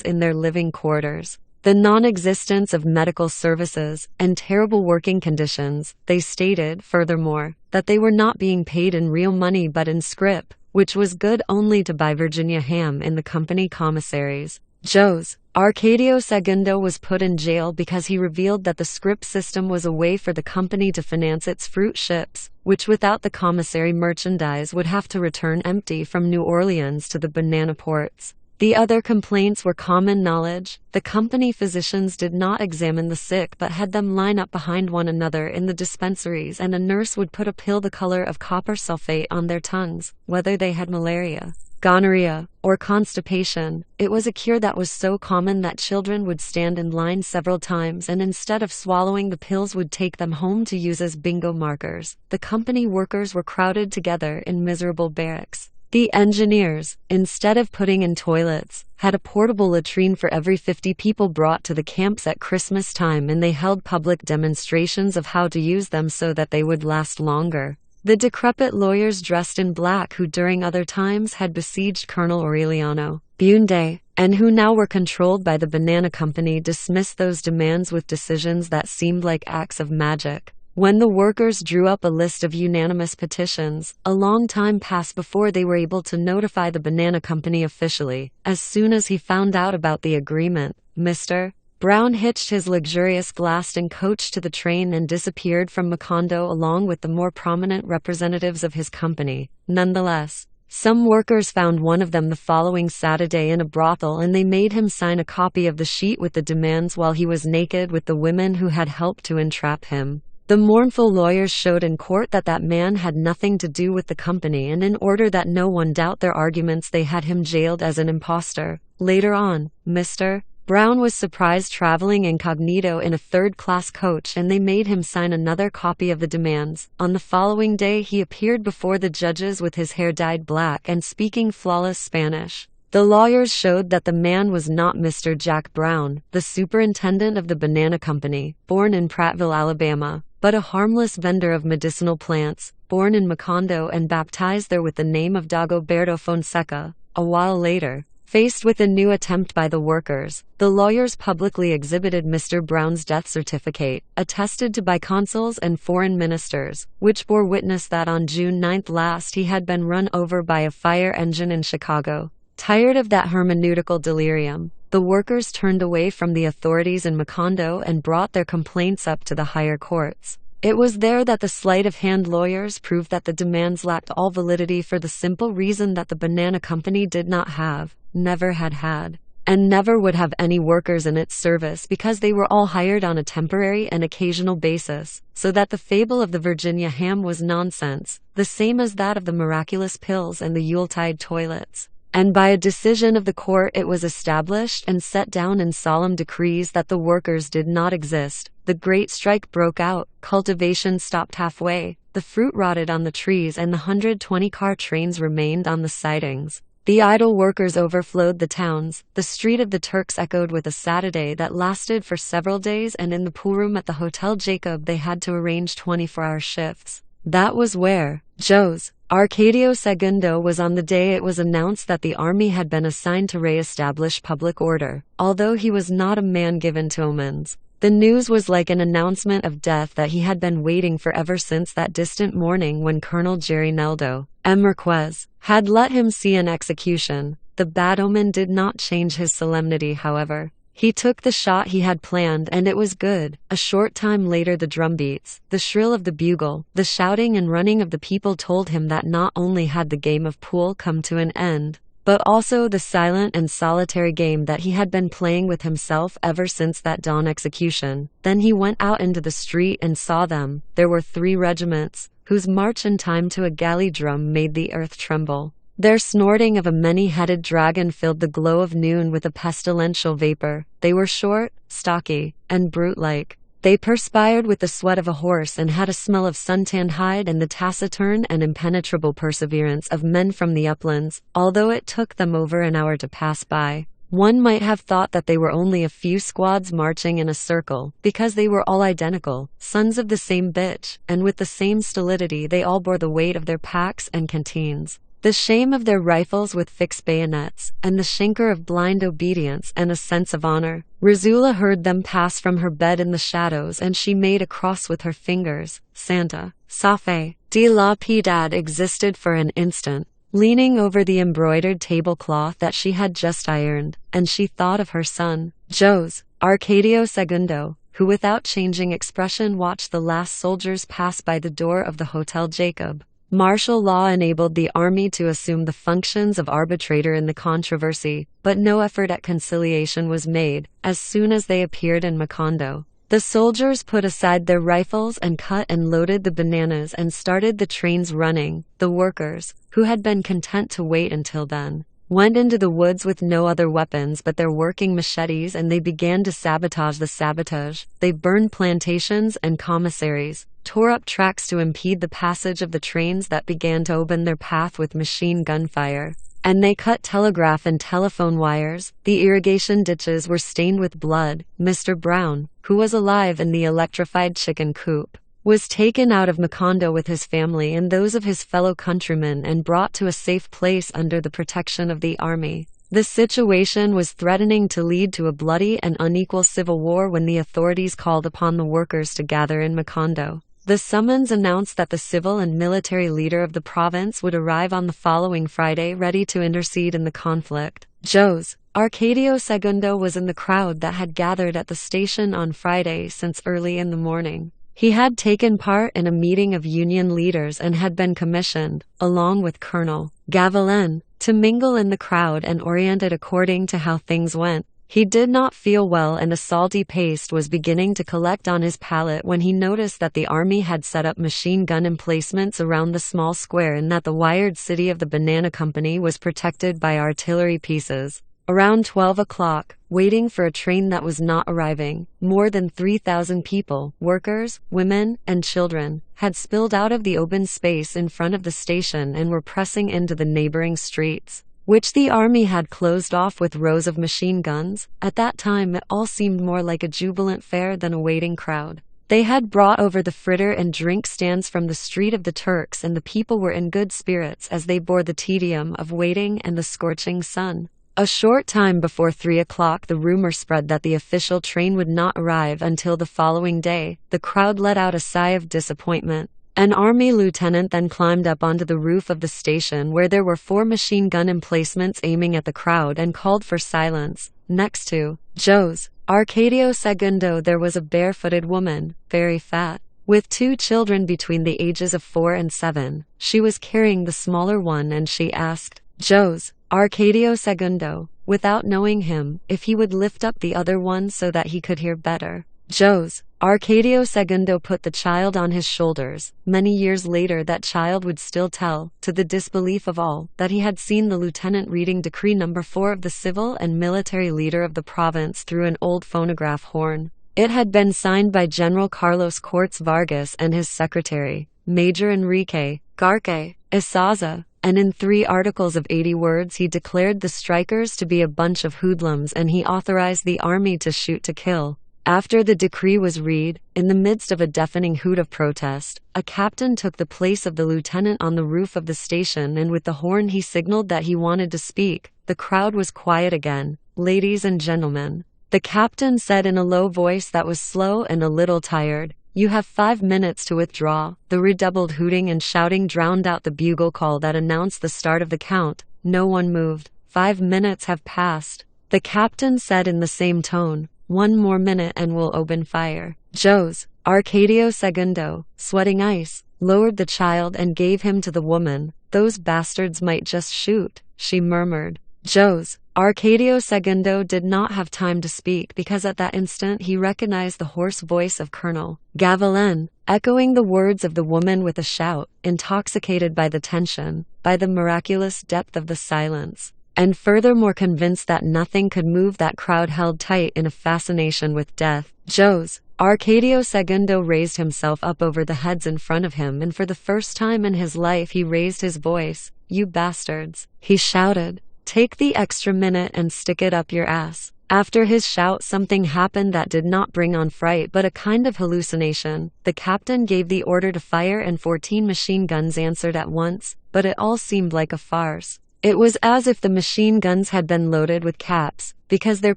S1: in their living quarters, the non-existence of medical services, and terrible working conditions. They stated, furthermore, that they were not being paid in real money but in scrip, which was good only to buy Virginia ham in the company commissaries. Joes, Arcadio Segundo was put in jail because he revealed that the scrip system was a way for the company to finance its fruit ships, which without the commissary merchandise would have to return empty from New Orleans to the banana ports. The other complaints were common knowledge. The company physicians did not examine the sick but had them line up behind one another in the dispensaries, and a nurse would put a pill the color of copper sulfate on their tongues, whether they had malaria, gonorrhea, or constipation. It was a cure that was so common that children would stand in line several times and instead of swallowing the pills would take them home to use as bingo markers. The company workers were crowded together in miserable barracks. The engineers, instead of putting in toilets, had a portable latrine for every 50 people brought to the camps at Christmas time, and they held public demonstrations of how to use them so that they would last longer. The decrepit lawyers dressed in black who during other times had besieged Colonel Aureliano Bunde, and who now were controlled by the Banana Company, dismissed those demands with decisions that seemed like acts of magic. When the workers drew up a list of unanimous petitions, a long time passed before they were able to notify the Banana Company officially. As soon as he found out about the agreement, Mr. Brown hitched his luxurious glassed-in coach to the train and disappeared from Macondo along with the more prominent representatives of his company. Nonetheless, some workers found one of them the following Saturday in a brothel, and they made him sign a copy of the sheet with the demands while he was naked with the women who had helped to entrap him. The mournful lawyers showed in court that that man had nothing to do with the company, and in order that no one doubt their arguments they had him jailed as an impostor. Later on, Mr. Brown was surprised traveling incognito in a third-class coach, and they made him sign another copy of the demands. On the following day he appeared before the judges with his hair dyed black and speaking flawless Spanish. The lawyers showed that the man was not Mr. Jack Brown, the superintendent of the Banana Company, born in Prattville, Alabama, but a harmless vendor of medicinal plants, born in Macondo and baptized there with the name of Dagoberto Fonseca. A while later, faced with a new attempt by the workers, the lawyers publicly exhibited Mr. Brown's death certificate, attested to by consuls and foreign ministers, which bore witness that on June 9 last he had been run over by a fire engine in Chicago. Tired of that hermeneutical delirium, the workers turned away from the authorities in Macondo and brought their complaints up to the higher courts. It was there that the sleight-of-hand lawyers proved that the demands lacked all validity for the simple reason that the Banana Company did not have, never had, and never would have any workers in its service because they were all hired on a temporary and occasional basis, so that the fable of the Virginia ham was nonsense, the same as that of the miraculous pills and the Yuletide toilets. And by a decision of the court it was established and set down in solemn decrees that the workers did not exist. The great strike broke out, cultivation stopped halfway, the fruit rotted on the trees, and the 120-car trains remained on the sidings. The idle workers overflowed the towns. The Street of the Turks echoed with a Saturday that lasted for several days, and in the poolroom at the Hotel Jacob they had to arrange 24-hour shifts. That was where Joes, Arcadio Segundo, was on the day it was announced that the army had been assigned to re-establish public order. Although he was not a man given to omens, the news was like an announcement of death that he had been waiting for ever since that distant morning when Colonel Gerineldo Marquez had let him see an execution. The bad omen did not change his solemnity, however. He took the shot he had planned, and it was good. A short time later the drumbeats, the shrill of the bugle, the shouting and running of the people told him that not only had the game of pool come to an end, but also the silent and solitary game that he had been playing with himself ever since that dawn execution. Then he went out into the street and saw them. There were 3 regiments, whose march in time to a galley drum made the earth tremble. Their snorting of a many-headed dragon filled the glow of noon with a pestilential vapor. They were short, stocky, and brute-like. They perspired with the sweat of a horse and had a smell of suntanned hide and the taciturn and impenetrable perseverance of men from the uplands, although it took them over an hour to pass by. One might have thought that they were only a few squads marching in a circle, because they were all identical, sons of the same bitch, and with the same stolidity they all bore the weight of their packs and canteens, the shame of their rifles with fixed bayonets, and the chancre of blind obedience and a sense of honor. Rizula heard them pass from her bed in the shadows, and she made a cross with her fingers. Santa Safe de la Piedad existed for an instant, leaning over the embroidered tablecloth that she had just ironed, and she thought of her son, Jose Arcadio Segundo, who without changing expression watched the last soldiers pass by the door of the Hotel Jacob. Martial law enabled the army to assume the functions of arbitrator in the controversy, but no effort at conciliation was made. As soon as they appeared in Macondo, the soldiers put aside their rifles and cut and loaded the bananas and started the trains running. The workers, who had been content to wait until then, went into the woods with no other weapons but their working machetes, and they began to sabotage the sabotage. They burned plantations and commissaries, tore up tracks to impede the passage of the trains that began to open their path with machine gun fire, and they cut telegraph and telephone wires. The irrigation ditches were stained with blood. Mr. Brown, who was alive in the electrified chicken coop, was taken out of Macondo with his family and those of his fellow countrymen and brought to a safe place under the protection of the army. The situation was threatening to lead to a bloody and unequal civil war when the authorities called upon the workers to gather in Macondo. The summons announced that the civil and military leader of the province would arrive on the following Friday, ready to intercede in the conflict. Jose Arcadio Segundo was in the crowd that had gathered at the station on Friday since early in the morning. He had taken part in a meeting of union leaders and had been commissioned, along with Colonel Gavilan, to mingle in the crowd and orient it according to how things went. He did not feel well, and a salty paste was beginning to collect on his palate when he noticed that the army had set up machine gun emplacements around the small square and that the wired city of the Banana Company was protected by artillery pieces. Around 12 o'clock, waiting for a train that was not arriving, more than 3,000 people, workers, women, and children, had spilled out of the open space in front of the station and were pressing into the neighboring streets, which the army had closed off with rows of machine guns. At that time it all seemed more like a jubilant fair than a waiting crowd. They had brought over the fritter and drink stands from the Street of the Turks, and the people were in good spirits as they bore the tedium of waiting and the scorching sun. A short time before 3 o'clock the rumor spread that the official train would not arrive until the following day. The crowd let out a sigh of disappointment. An army lieutenant then climbed up onto the roof of the station, where there were 4 machine gun emplacements, aiming at the crowd, and called for silence. Next to Jose Arcadio Segundo there was a barefooted woman, very fat, with 2 children between the ages of 4 and 7. She was carrying the smaller one, and she asked Jose Arcadio Segundo, without knowing him, if he would lift up the other one so that he could hear better. Jose Arcadio Segundo put the child on his shoulders. Many years later that child would still tell, to the disbelief of all, that he had seen the lieutenant reading Decree No. 4 of the civil and military leader of the province through an old phonograph horn. It had been signed by General Carlos Cortes Vargas and his secretary, Major Enrique Garque Isaza, and in 3 articles of 80 words he declared the strikers to be a bunch of hoodlums, and he authorized the army to shoot to kill. After the decree was read, in the midst of a deafening hoot of protest, a captain took the place of the lieutenant on the roof of the station, and with the horn he signaled that he wanted to speak. The crowd was quiet again. "Ladies and gentlemen," the captain said in a low voice that was slow and a little tired, "you have 5 minutes to withdraw." The redoubled hooting and shouting drowned out the bugle call that announced the start of the count. No one moved. 5 minutes have passed. The captain said in the same tone, "1 more minute and we'll open fire." Jose Arcadio Segundo, sweating ice, lowered the child and gave him to the woman. "Those bastards might just shoot," she murmured. Jose Arcadio Segundo did not have time to speak because at that instant he recognized the hoarse voice of Colonel Gavilan, echoing the words of the woman with a shout, intoxicated by the tension, by the miraculous depth of the silence, and furthermore convinced that nothing could move that crowd held tight in a fascination with death. Jose Arcadio Segundo raised himself up over the heads in front of him, and for the first time in his life he raised his voice. "You bastards," he shouted. "Take the extra minute and stick it up your ass." After his shout, something happened that did not bring on fright but a kind of hallucination. The captain gave the order to fire and 14 machine guns answered at once, but it all seemed like a farce. It was as if the machine guns had been loaded with caps, because their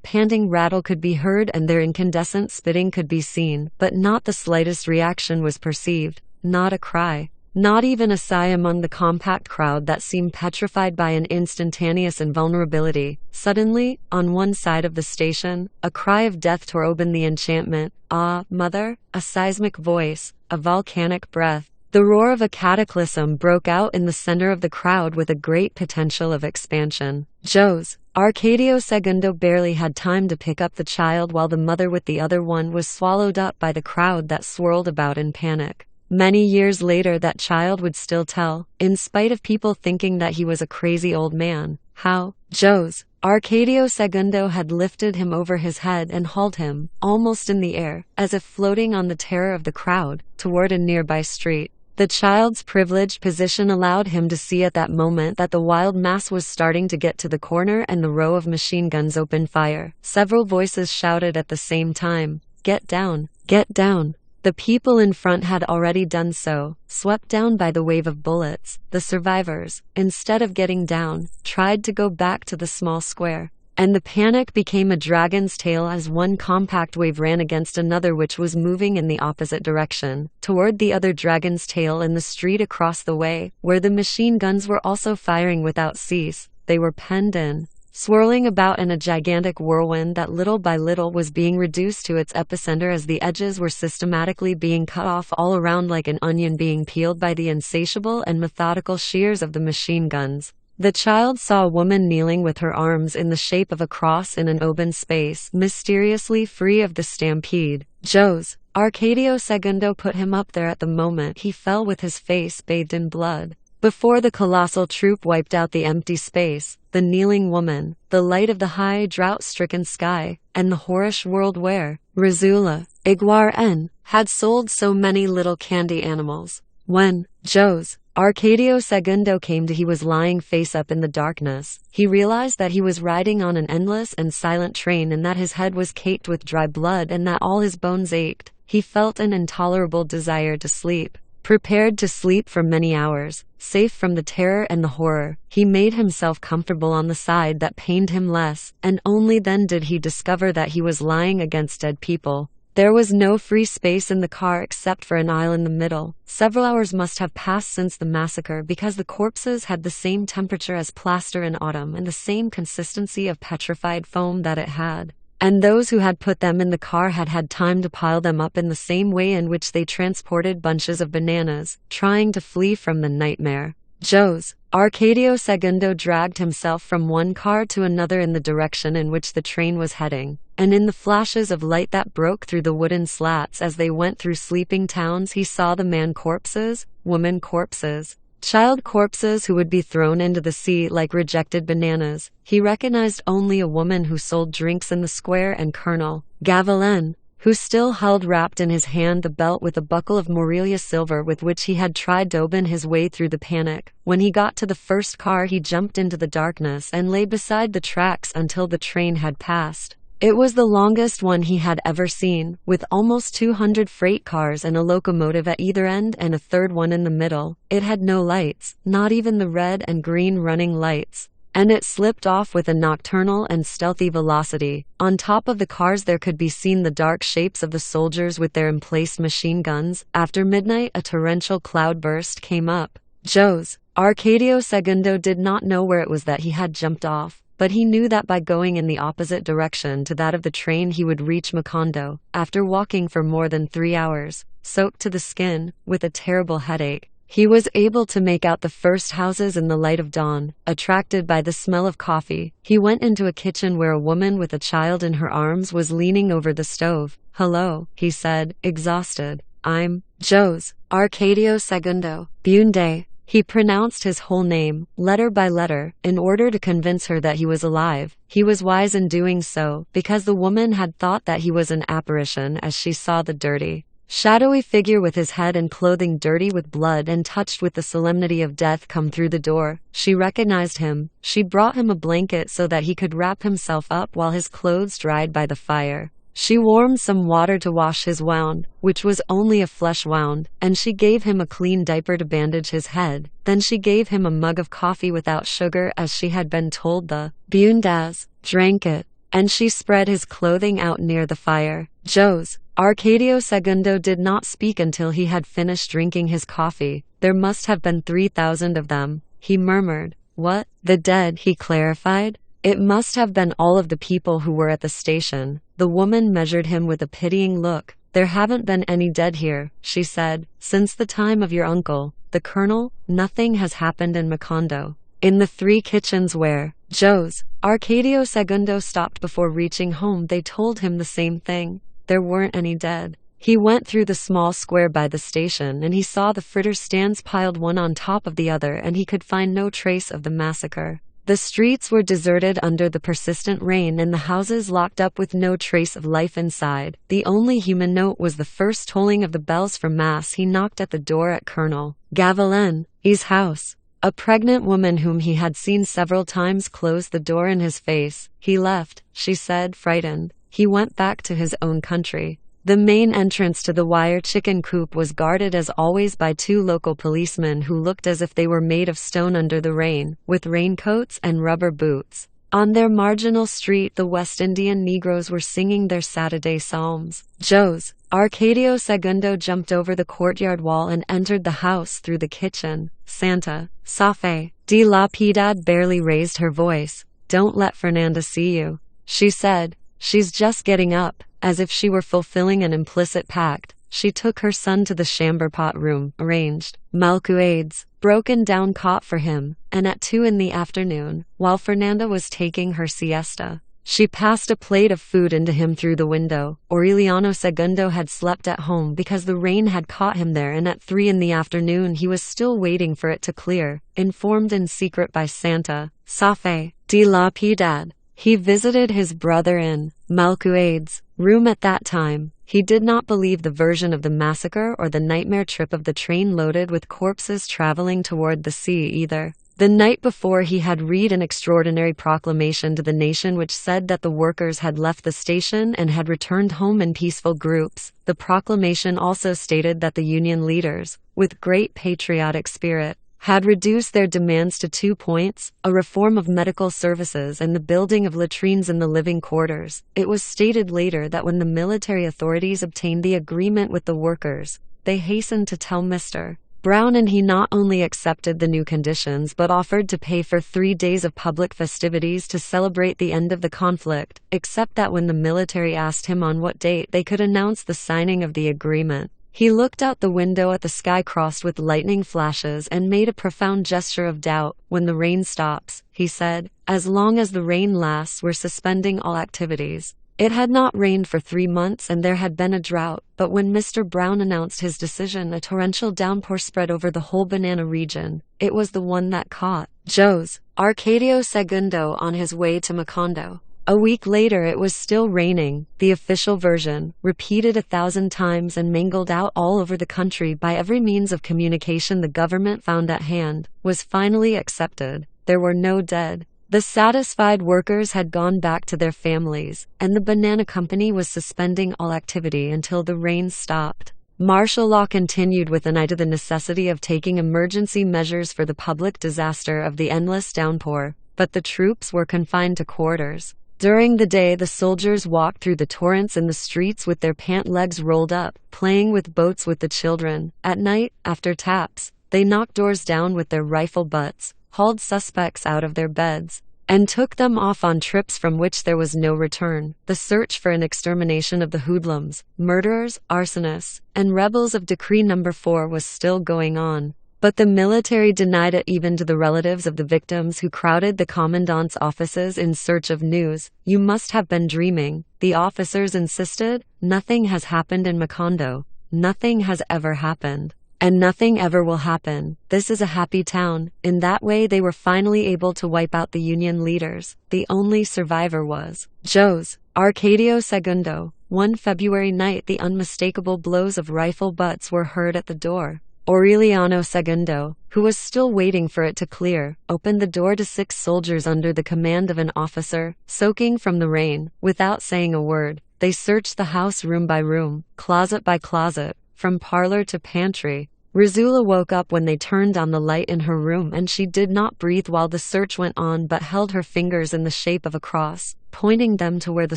S1: panting rattle could be heard and their incandescent spitting could be seen, but not the slightest reaction was perceived, not a cry. Not even a sigh among the compact crowd that seemed petrified by an instantaneous invulnerability. Suddenly, on one side of the station, a cry of death tore open the enchantment. "Ah, mother!" A seismic voice, a volcanic breath. The roar of a cataclysm broke out in the center of the crowd with a great potential of expansion. Jose Arcadio Segundo barely had time to pick up the child while the mother with the other one was swallowed up by the crowd that swirled about in panic. Many years later that child would still tell, in spite of people thinking that he was a crazy old man, how Jose Arcadio Segundo had lifted him over his head and hauled him, almost in the air, as if floating on the terror of the crowd, toward a nearby street. The child's privileged position allowed him to see at that moment that the wild mass was starting to get to the corner and the row of machine guns opened fire. Several voices shouted at the same time, "Get down! Get down!" The people in front had already done so, swept down by the wave of bullets. The survivors, instead of getting down, tried to go back to the small square. And the panic became a dragon's tail as one compact wave ran against another which was moving in the opposite direction, toward the other dragon's tail in the street across the way, where the machine guns were also firing without cease. They were penned in, swirling about in a gigantic whirlwind that little by little was being reduced to its epicenter as the edges were systematically being cut off all around like an onion being peeled by the insatiable and methodical shears of the machine guns. The child saw a woman kneeling with her arms in the shape of a cross in an open space, mysteriously free of the stampede. Jose Arcadio Segundo put him up there at the moment he fell with his face bathed in blood. Before the colossal troop wiped out the empty space, the kneeling woman, the light of the high drought-stricken sky, and the whorish world where Razula Iguar N had sold so many little candy animals. When Jose Arcadio Segundo came to, he was lying face up in the darkness. He realized that he was riding on an endless and silent train and that his head was caked with dry blood and that all his bones ached. He felt an intolerable desire to sleep. Prepared to sleep for many hours, safe from the terror and the horror, he made himself comfortable on the side that pained him less, and only then did he discover that he was lying against dead people. There was no free space in the car except for an aisle in the middle. Several hours must have passed since the massacre because the corpses had the same temperature as plaster in autumn and the same consistency of petrified foam that it had. And those who had put them in the car had had time to pile them up in the same way in which they transported bunches of bananas, trying to flee from the nightmare. Jose Arcadio Segundo dragged himself from one car to another in the direction in which the train was heading, and in the flashes of light that broke through the wooden slats as they went through sleeping towns he saw the man corpses, woman corpses, child corpses who would be thrown into the sea like rejected bananas. He recognized only a woman who sold drinks in the square and Colonel Gavilan, who still held wrapped in his hand the belt with a buckle of Morelia silver with which he had tried to open his way through the panic. When he got to the first car he jumped into the darkness and lay beside the tracks until the train had passed. It was the longest one he had ever seen, with almost 200 freight cars and a locomotive at either end and a third one in the middle. It had no lights, not even the red and green running lights, and it slipped off with a nocturnal and stealthy velocity. On top of the cars there could be seen the dark shapes of the soldiers with their emplaced machine guns. After midnight a torrential cloudburst came up. Jose Arcadio Segundo did not know where it was that he had jumped off, but he knew that by going in the opposite direction to that of the train he would reach Macondo. After walking for more than 3 hours, soaked to the skin, with a terrible headache, He was able to make out the first houses in the light of dawn. Attracted by the smell of coffee, he went into a kitchen where a woman with a child in her arms was leaning over the stove. "Hello," he said, exhausted. "I'm Jose Arcadio Segundo Bunde." He pronounced his whole name, letter by letter, in order to convince her that he was alive. He was wise in doing so, because the woman had thought that he was an apparition as she saw the dirty, shadowy figure with his head and clothing dirty with blood and touched with the solemnity of death come through the door. She recognized him. She brought him a blanket so that he could wrap himself up while his clothes dried by the fire. She warmed some water to wash his wound, which was only a flesh wound, and she gave him a clean diaper to bandage his head. Then she gave him a mug of coffee without sugar as she had been told. The Bundas drank it, and she spread his clothing out near the fire. Jose Arcadio Segundo did not speak until he had finished drinking his coffee. "There must have been 3,000 of them," he murmured. "What? The dead?" he clarified. "It must have been all of the people who were at the station." The woman measured him with a pitying look. "There haven't been any dead here," she said, "since the time of your uncle, the colonel. Nothing has happened in Macondo." In the 3 kitchens where Jose Arcadio Segundo stopped before reaching home, they told him the same thing. There weren't any dead. He went through the small square by the station and he saw the fritter stands piled one on top of the other, and he could find no trace of the massacre. The streets were deserted under the persistent rain and the houses locked up with no trace of life inside. The only human note was the first tolling of the bells for Mass. He knocked at the door at Colonel Gavilan's house. A pregnant woman whom he had seen several times closed the door in his face. "He left," she said, frightened. "He went back to his own country." The main entrance to the wire chicken coop was guarded as always by 2 local policemen who looked as if they were made of stone under the rain, with raincoats and rubber boots. On their marginal street, the West Indian Negroes were singing their Saturday psalms. Jose Arcadio Segundo jumped over the courtyard wall and entered the house through the kitchen. "Santa Safe de la Piedad," barely raised her voice. "Don't let Fernanda see you," she said. "She's just getting up." As if she were fulfilling an implicit pact, she took her son to the chamberpot room, arranged Malcuades, broken down cot for him, and at 2 in the afternoon, while Fernanda was taking her siesta, she passed a plate of food into him through the window. Aureliano Segundo had slept at home because the rain had caught him there, and at 3 in the afternoon he was still waiting for it to clear, informed in secret by Santa Safe de la Piedad. He visited his brother in Malcuades' room at that time. He did not believe the version of the massacre or the nightmare trip of the train loaded with corpses traveling toward the sea either. The night before, he had read an extraordinary proclamation to the nation which said that the workers had left the station and had returned home in peaceful groups. The proclamation also stated that the union leaders, with great patriotic spirit, had reduced their demands to 2 points: a reform of medical services and the building of latrines in the living quarters. It was stated later that when the military authorities obtained the agreement with the workers, they hastened to tell Mr. Brown, and he not only accepted the new conditions but offered to pay for 3 days of public festivities to celebrate the end of the conflict, except that when the military asked him on what date they could announce the signing of the agreement, he looked out the window at the sky crossed with lightning flashes and made a profound gesture of doubt. "When the rain stops," he said, "as long as the rain lasts, we're suspending all activities." It had not rained for 3 months and there had been a drought, but when Mr. Brown announced his decision, a torrential downpour spread over the whole Banana region. It was the one that caught Jose Arcadio Segundo on his way to Macondo. A week later it was still raining. The official version, repeated 1,000 times and mangled out all over the country by every means of communication the government found at hand, was finally accepted. There were no dead. The satisfied workers had gone back to their families, and the Banana Company was suspending all activity until the rain stopped. Martial law continued with an eye to the necessity of taking emergency measures for the public disaster of the endless downpour, but the troops were confined to quarters. During the day, the soldiers walked through the torrents in the streets with their pant legs rolled up, playing with boats with the children. At night, after taps, they knocked doors down with their rifle butts, hauled suspects out of their beds, and took them off on trips from which there was no return. The search for an extermination of the hoodlums, murderers, arsonists, and rebels of Decree No. 4 was still going on. But the military denied it even to the relatives of the victims who crowded the commandant's offices in search of news. "You must have been dreaming," the officers insisted. "Nothing has happened in Macondo. Nothing has ever happened. And nothing ever will happen. This is a happy town." In that way they were finally able to wipe out the Union leaders. The only survivor was Jose Arcadio Segundo. One February night the unmistakable blows of rifle butts were heard at the door. Aureliano Segundo, who was still waiting for it to clear, opened the door to 6 soldiers under the command of an officer, soaking from the rain. Without saying a word, they searched the house room by room, closet by closet, from parlor to pantry. Rizula woke up when they turned on the light in her room, and she did not breathe while the search went on but held her fingers in the shape of a cross, pointing them to where the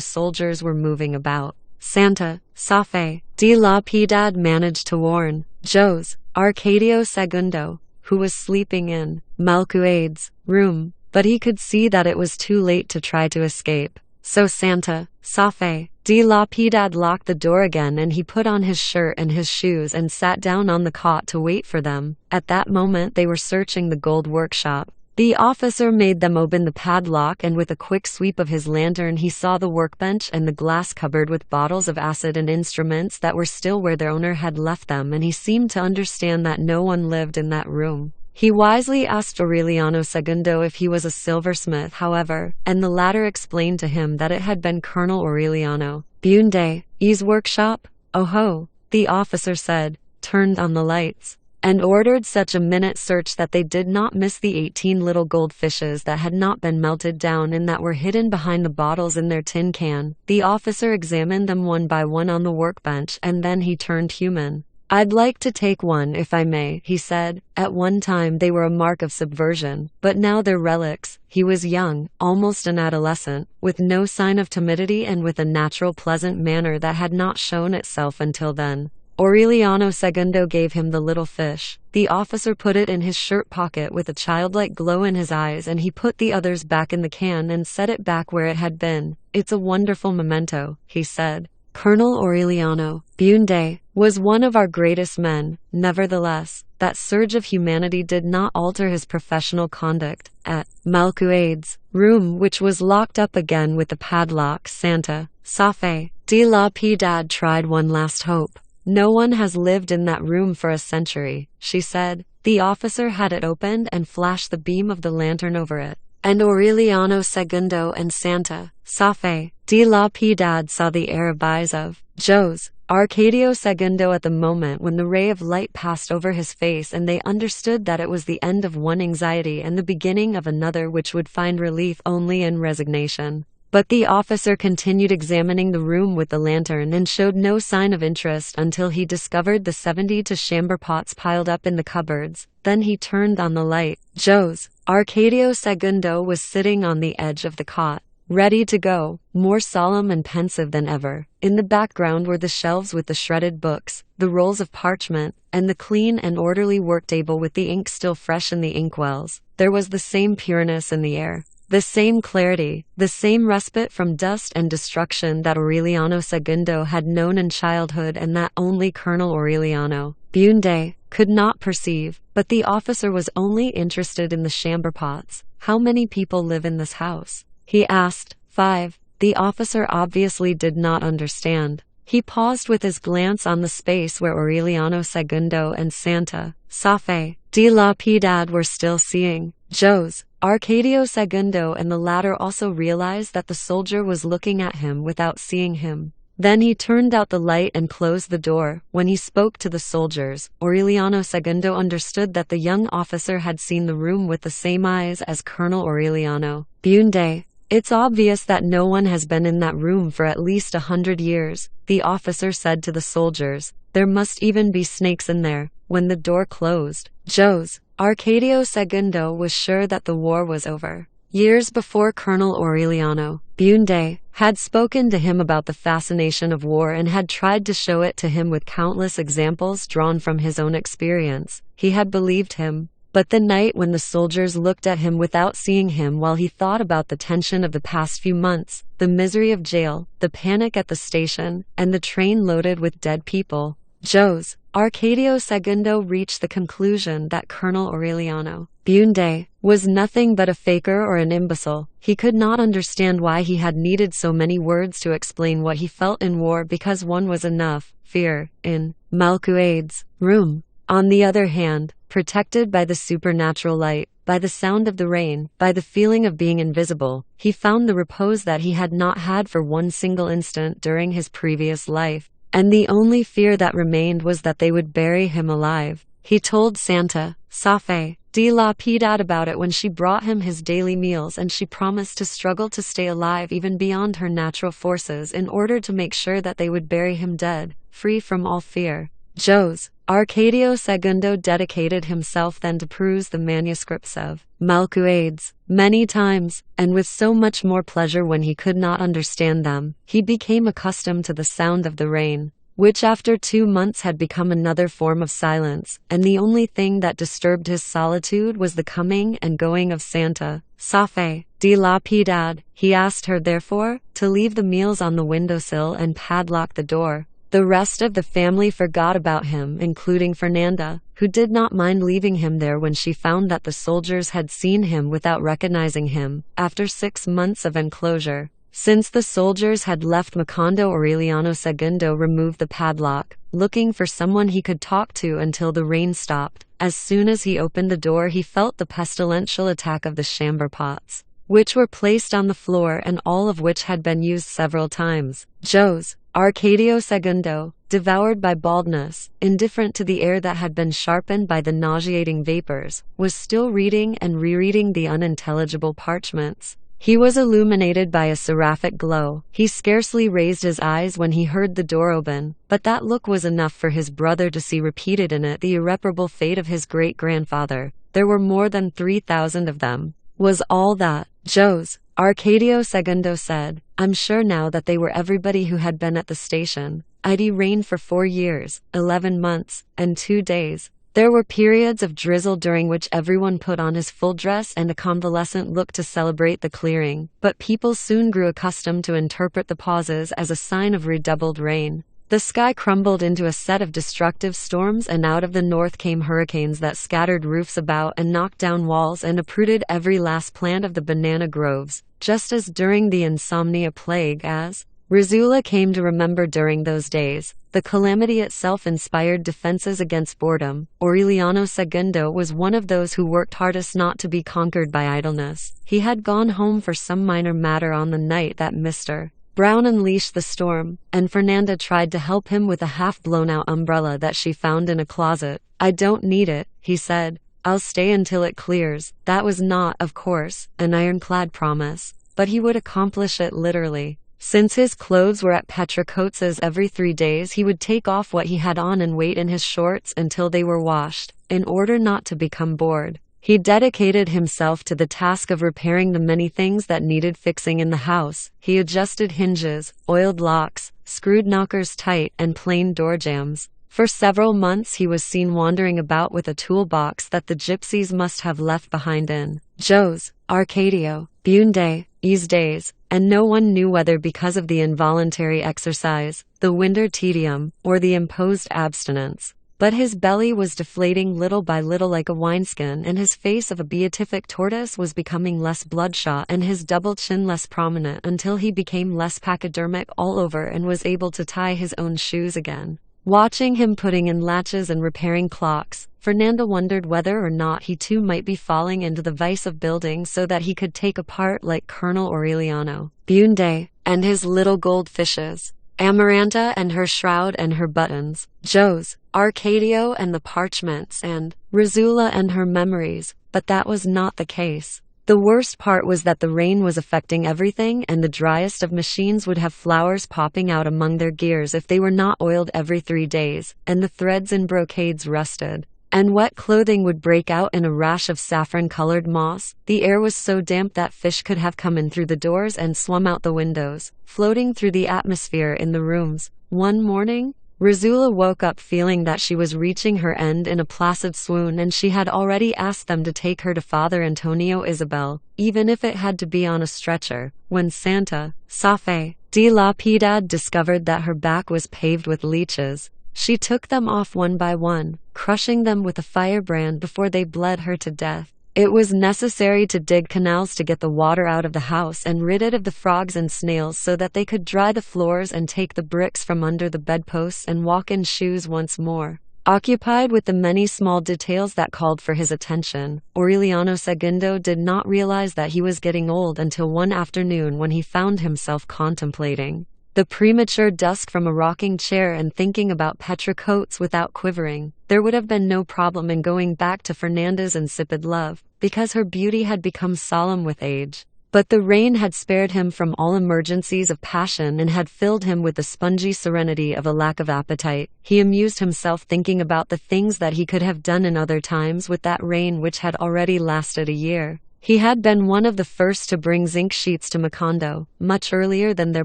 S1: soldiers were moving about. Santa Fe de la Piedad managed to warn Jose Arcadio Segundo, who was sleeping in Malcuade's room, but he could see that it was too late to try to escape. So Santa Fe de la Piedad locked the door again, and he put on his shirt and his shoes and sat down on the cot to wait for them. At that moment they were searching the gold workshop. The officer made them open the padlock, and with a quick sweep of his lantern he saw the workbench and the glass cupboard with bottles of acid and instruments that were still where their owner had left them, and he seemed to understand that no one lived in that room. He wisely asked Aureliano Segundo if he was a silversmith, however, and the latter explained to him that it had been Colonel Aureliano Bunde's workshop. "Oh-ho," the officer said, turned on the lights, and ordered such a minute search that they did not miss the 18 little goldfishes that had not been melted down and that were hidden behind the bottles in their tin can. The officer examined them one by one on the workbench, and then he turned human. "I'd like to take one if I may," he said. "At one time they were a mark of subversion, but now they're relics." He was young, almost an adolescent, with no sign of timidity and with a natural pleasant manner that had not shown itself until then. Aureliano Segundo gave him the little fish. The officer put it in his shirt pocket with a childlike glow in his eyes, and he put the others back in the can and set it back where it had been. "It's a wonderful memento," he said. "Colonel Aureliano Bunde was one of our greatest men." Nevertheless, that surge of humanity did not alter his professional conduct. At Malcuade's room, which was locked up again with the padlock, Santa Fe de la Piedad tried one last hope. "No one has lived in that room for a century," she said. The officer had it opened and flashed the beam of the lantern over it, and Aureliano Segundo and Santa Fe de la Piedad saw the Arab eyes of Jose Arcadio Segundo at the moment when the ray of light passed over his face, and they understood that it was the end of one anxiety and the beginning of another which would find relief only in resignation. But the officer continued examining the room with the lantern and showed no sign of interest until he discovered the 70 chamber pots piled up in the cupboards. Then he turned on the light. Jose Arcadio Segundo was sitting on the edge of the cot, ready to go, more solemn and pensive than ever. In the background were the shelves with the shredded books, the rolls of parchment, and the clean and orderly work table with the ink still fresh in the inkwells. There was the same pureness in the air, the same clarity, the same respite from dust and destruction that Aureliano Segundo had known in childhood and that only Colonel Aureliano Bunde could not perceive. But the officer was only interested in the chamber pots. "How many people live in this house?" he asked. 5. The officer obviously did not understand. He paused with his glance on the space where Aureliano Segundo and Santa Fe de la Piedad were still seeing Jose Arcadio Segundo, and the latter also realized that the soldier was looking at him without seeing him. Then he turned out the light and closed the door. When he spoke to the soldiers, Aureliano Segundo understood that the young officer had seen the room with the same eyes as Colonel Aureliano Bunde. "It's obvious that no one has been in that room for at least 100 years, the officer said to the soldiers. "There must even be snakes in there." When the door closed, Jose Arcadio Segundo was sure that the war was over. Years before, Colonel Aureliano Bunde had spoken to him about the fascination of war and had tried to show it to him with countless examples drawn from his own experience. He had believed him. But the night when the soldiers looked at him without seeing him, while he thought about the tension of the past few months, the misery of jail, the panic at the station, and the train loaded with dead people, Jose Arcadio Segundo reached the conclusion that Colonel Aureliano Bunde was nothing but a faker or an imbecile. He could not understand why he had needed so many words to explain what he felt in war, because one was enough. Fear. In Malcuade's room, on the other hand, protected by the supernatural light, by the sound of the rain, by the feeling of being invisible, he found the repose that he had not had for one single instant during his previous life. And the only fear that remained was that they would bury him alive. He told Santa Fe de la Piedad about it when she brought him his daily meals, and she promised to struggle to stay alive even beyond her natural forces in order to make sure that they would bury him dead, free from all fear. Jose Arcadio Segundo dedicated himself then to peruse the manuscripts of Malcuades many times, and with so much more pleasure when he could not understand them. He became accustomed to the sound of the rain, which after 2 months had become another form of silence, and the only thing that disturbed his solitude was the coming and going of Santa Fe de la Piedad. He asked her, therefore, to leave the meals on the windowsill and padlock the door. The rest of the family forgot about him, including Fernanda, who did not mind leaving him there when she found that the soldiers had seen him without recognizing him, after 6 months of enclosure. Since the soldiers had left, Macondo Aureliano Segundo removed the padlock, looking for someone he could talk to until the rain stopped. As soon as he opened the door, he felt the pestilential attack of the chamber pots, which were placed on the floor and all of which had been used several times. Jose Arcadio Segundo, devoured by baldness, indifferent to the air that had been sharpened by the nauseating vapors, was still reading and rereading the unintelligible parchments. He was illuminated by a seraphic glow. He scarcely raised his eyes when he heard the door open, but that look was enough for his brother to see repeated in it the irreparable fate of his great-grandfather. There were more than 3,000 of them. Was all that? Jose Arcadio Segundo said, I'm sure now that they were everybody who had been at the station. I'd reigned for 4 years, 11 months, and 2 days. There were periods of drizzle during which everyone put on his full dress and a convalescent look to celebrate the clearing, but people soon grew accustomed to interpret the pauses as a sign of redoubled rain. The sky crumbled into a set of destructive storms, and out of the north came hurricanes that scattered roofs about and knocked down walls and uprooted every last plant of the banana groves, just as during the insomnia plague, as Rizula came to remember during those days. The calamity itself inspired defenses against boredom. Aureliano Segundo was one of those who worked hardest not to be conquered by idleness. He had gone home for some minor matter on the night that Mr. Brown unleashed the storm, and Fernanda tried to help him with a half-blown-out umbrella that she found in a closet. I don't need it, he said. I'll stay until it clears. That was not, of course, an ironclad promise, but he would accomplish it literally. Since his clothes were at Petracoatz's every 3 days, he would take off what he had on and wait in his shorts until they were washed, in order not to become bored. He dedicated himself to the task of repairing the many things that needed fixing in the house. He adjusted hinges, oiled locks, screwed knockers tight, and planed door jambs. For several months he was seen wandering about with a toolbox that the gypsies must have left behind in Jose Arcadio Bunde's days, and no one knew whether because of the involuntary exercise, the winter tedium, or the imposed abstinence. But his belly was deflating little by little like a wineskin, and his face of a beatific tortoise was becoming less bloodshot and his double chin less prominent, until he became less pachydermic all over and was able to tie his own shoes again. Watching him putting in latches and repairing clocks, Fernanda wondered whether or not he too might be falling into the vice of building so that he could take apart like Colonel Aureliano Bunde and his little gold fishes, Amaranta and her shroud and her buttons, Jose Arcadio and the parchments, and Rizula and her memories, but that was not the case. The worst part was that the rain was affecting everything, and the driest of machines would have flowers popping out among their gears if they were not oiled every 3 days, and the threads in brocades rusted, and wet clothing would break out in a rash of saffron-colored moss. The air was so damp that fish could have come in through the doors and swum out the windows, floating through the atmosphere in the rooms. One morning, Rizula woke up feeling that she was reaching her end in a placid swoon, and she had already asked them to take her to Father Antonio Isabel, even if it had to be on a stretcher. When Santa Fe de la Piedad discovered that her back was paved with leeches, She took them off one by one, crushing them with a firebrand before they bled her to death. It was necessary to dig canals to get the water out of the house and rid it of the frogs and snails so that they could dry the floors and take the bricks from under the bedposts and walk in shoes once more. Occupied with the many small details that called for his attention, Aureliano II did not realize that he was getting old until one afternoon when he found himself contemplating the premature dusk from a rocking chair and thinking about petticoats without quivering. There would have been no problem in going back to Fernanda's insipid love, because her beauty had become solemn with age. But the rain had spared him from all emergencies of passion and had filled him with the spongy serenity of a lack of appetite. He amused himself thinking about the things that he could have done in other times with that rain which had already lasted a year. He had been one of the first to bring zinc sheets to Macondo, much earlier than their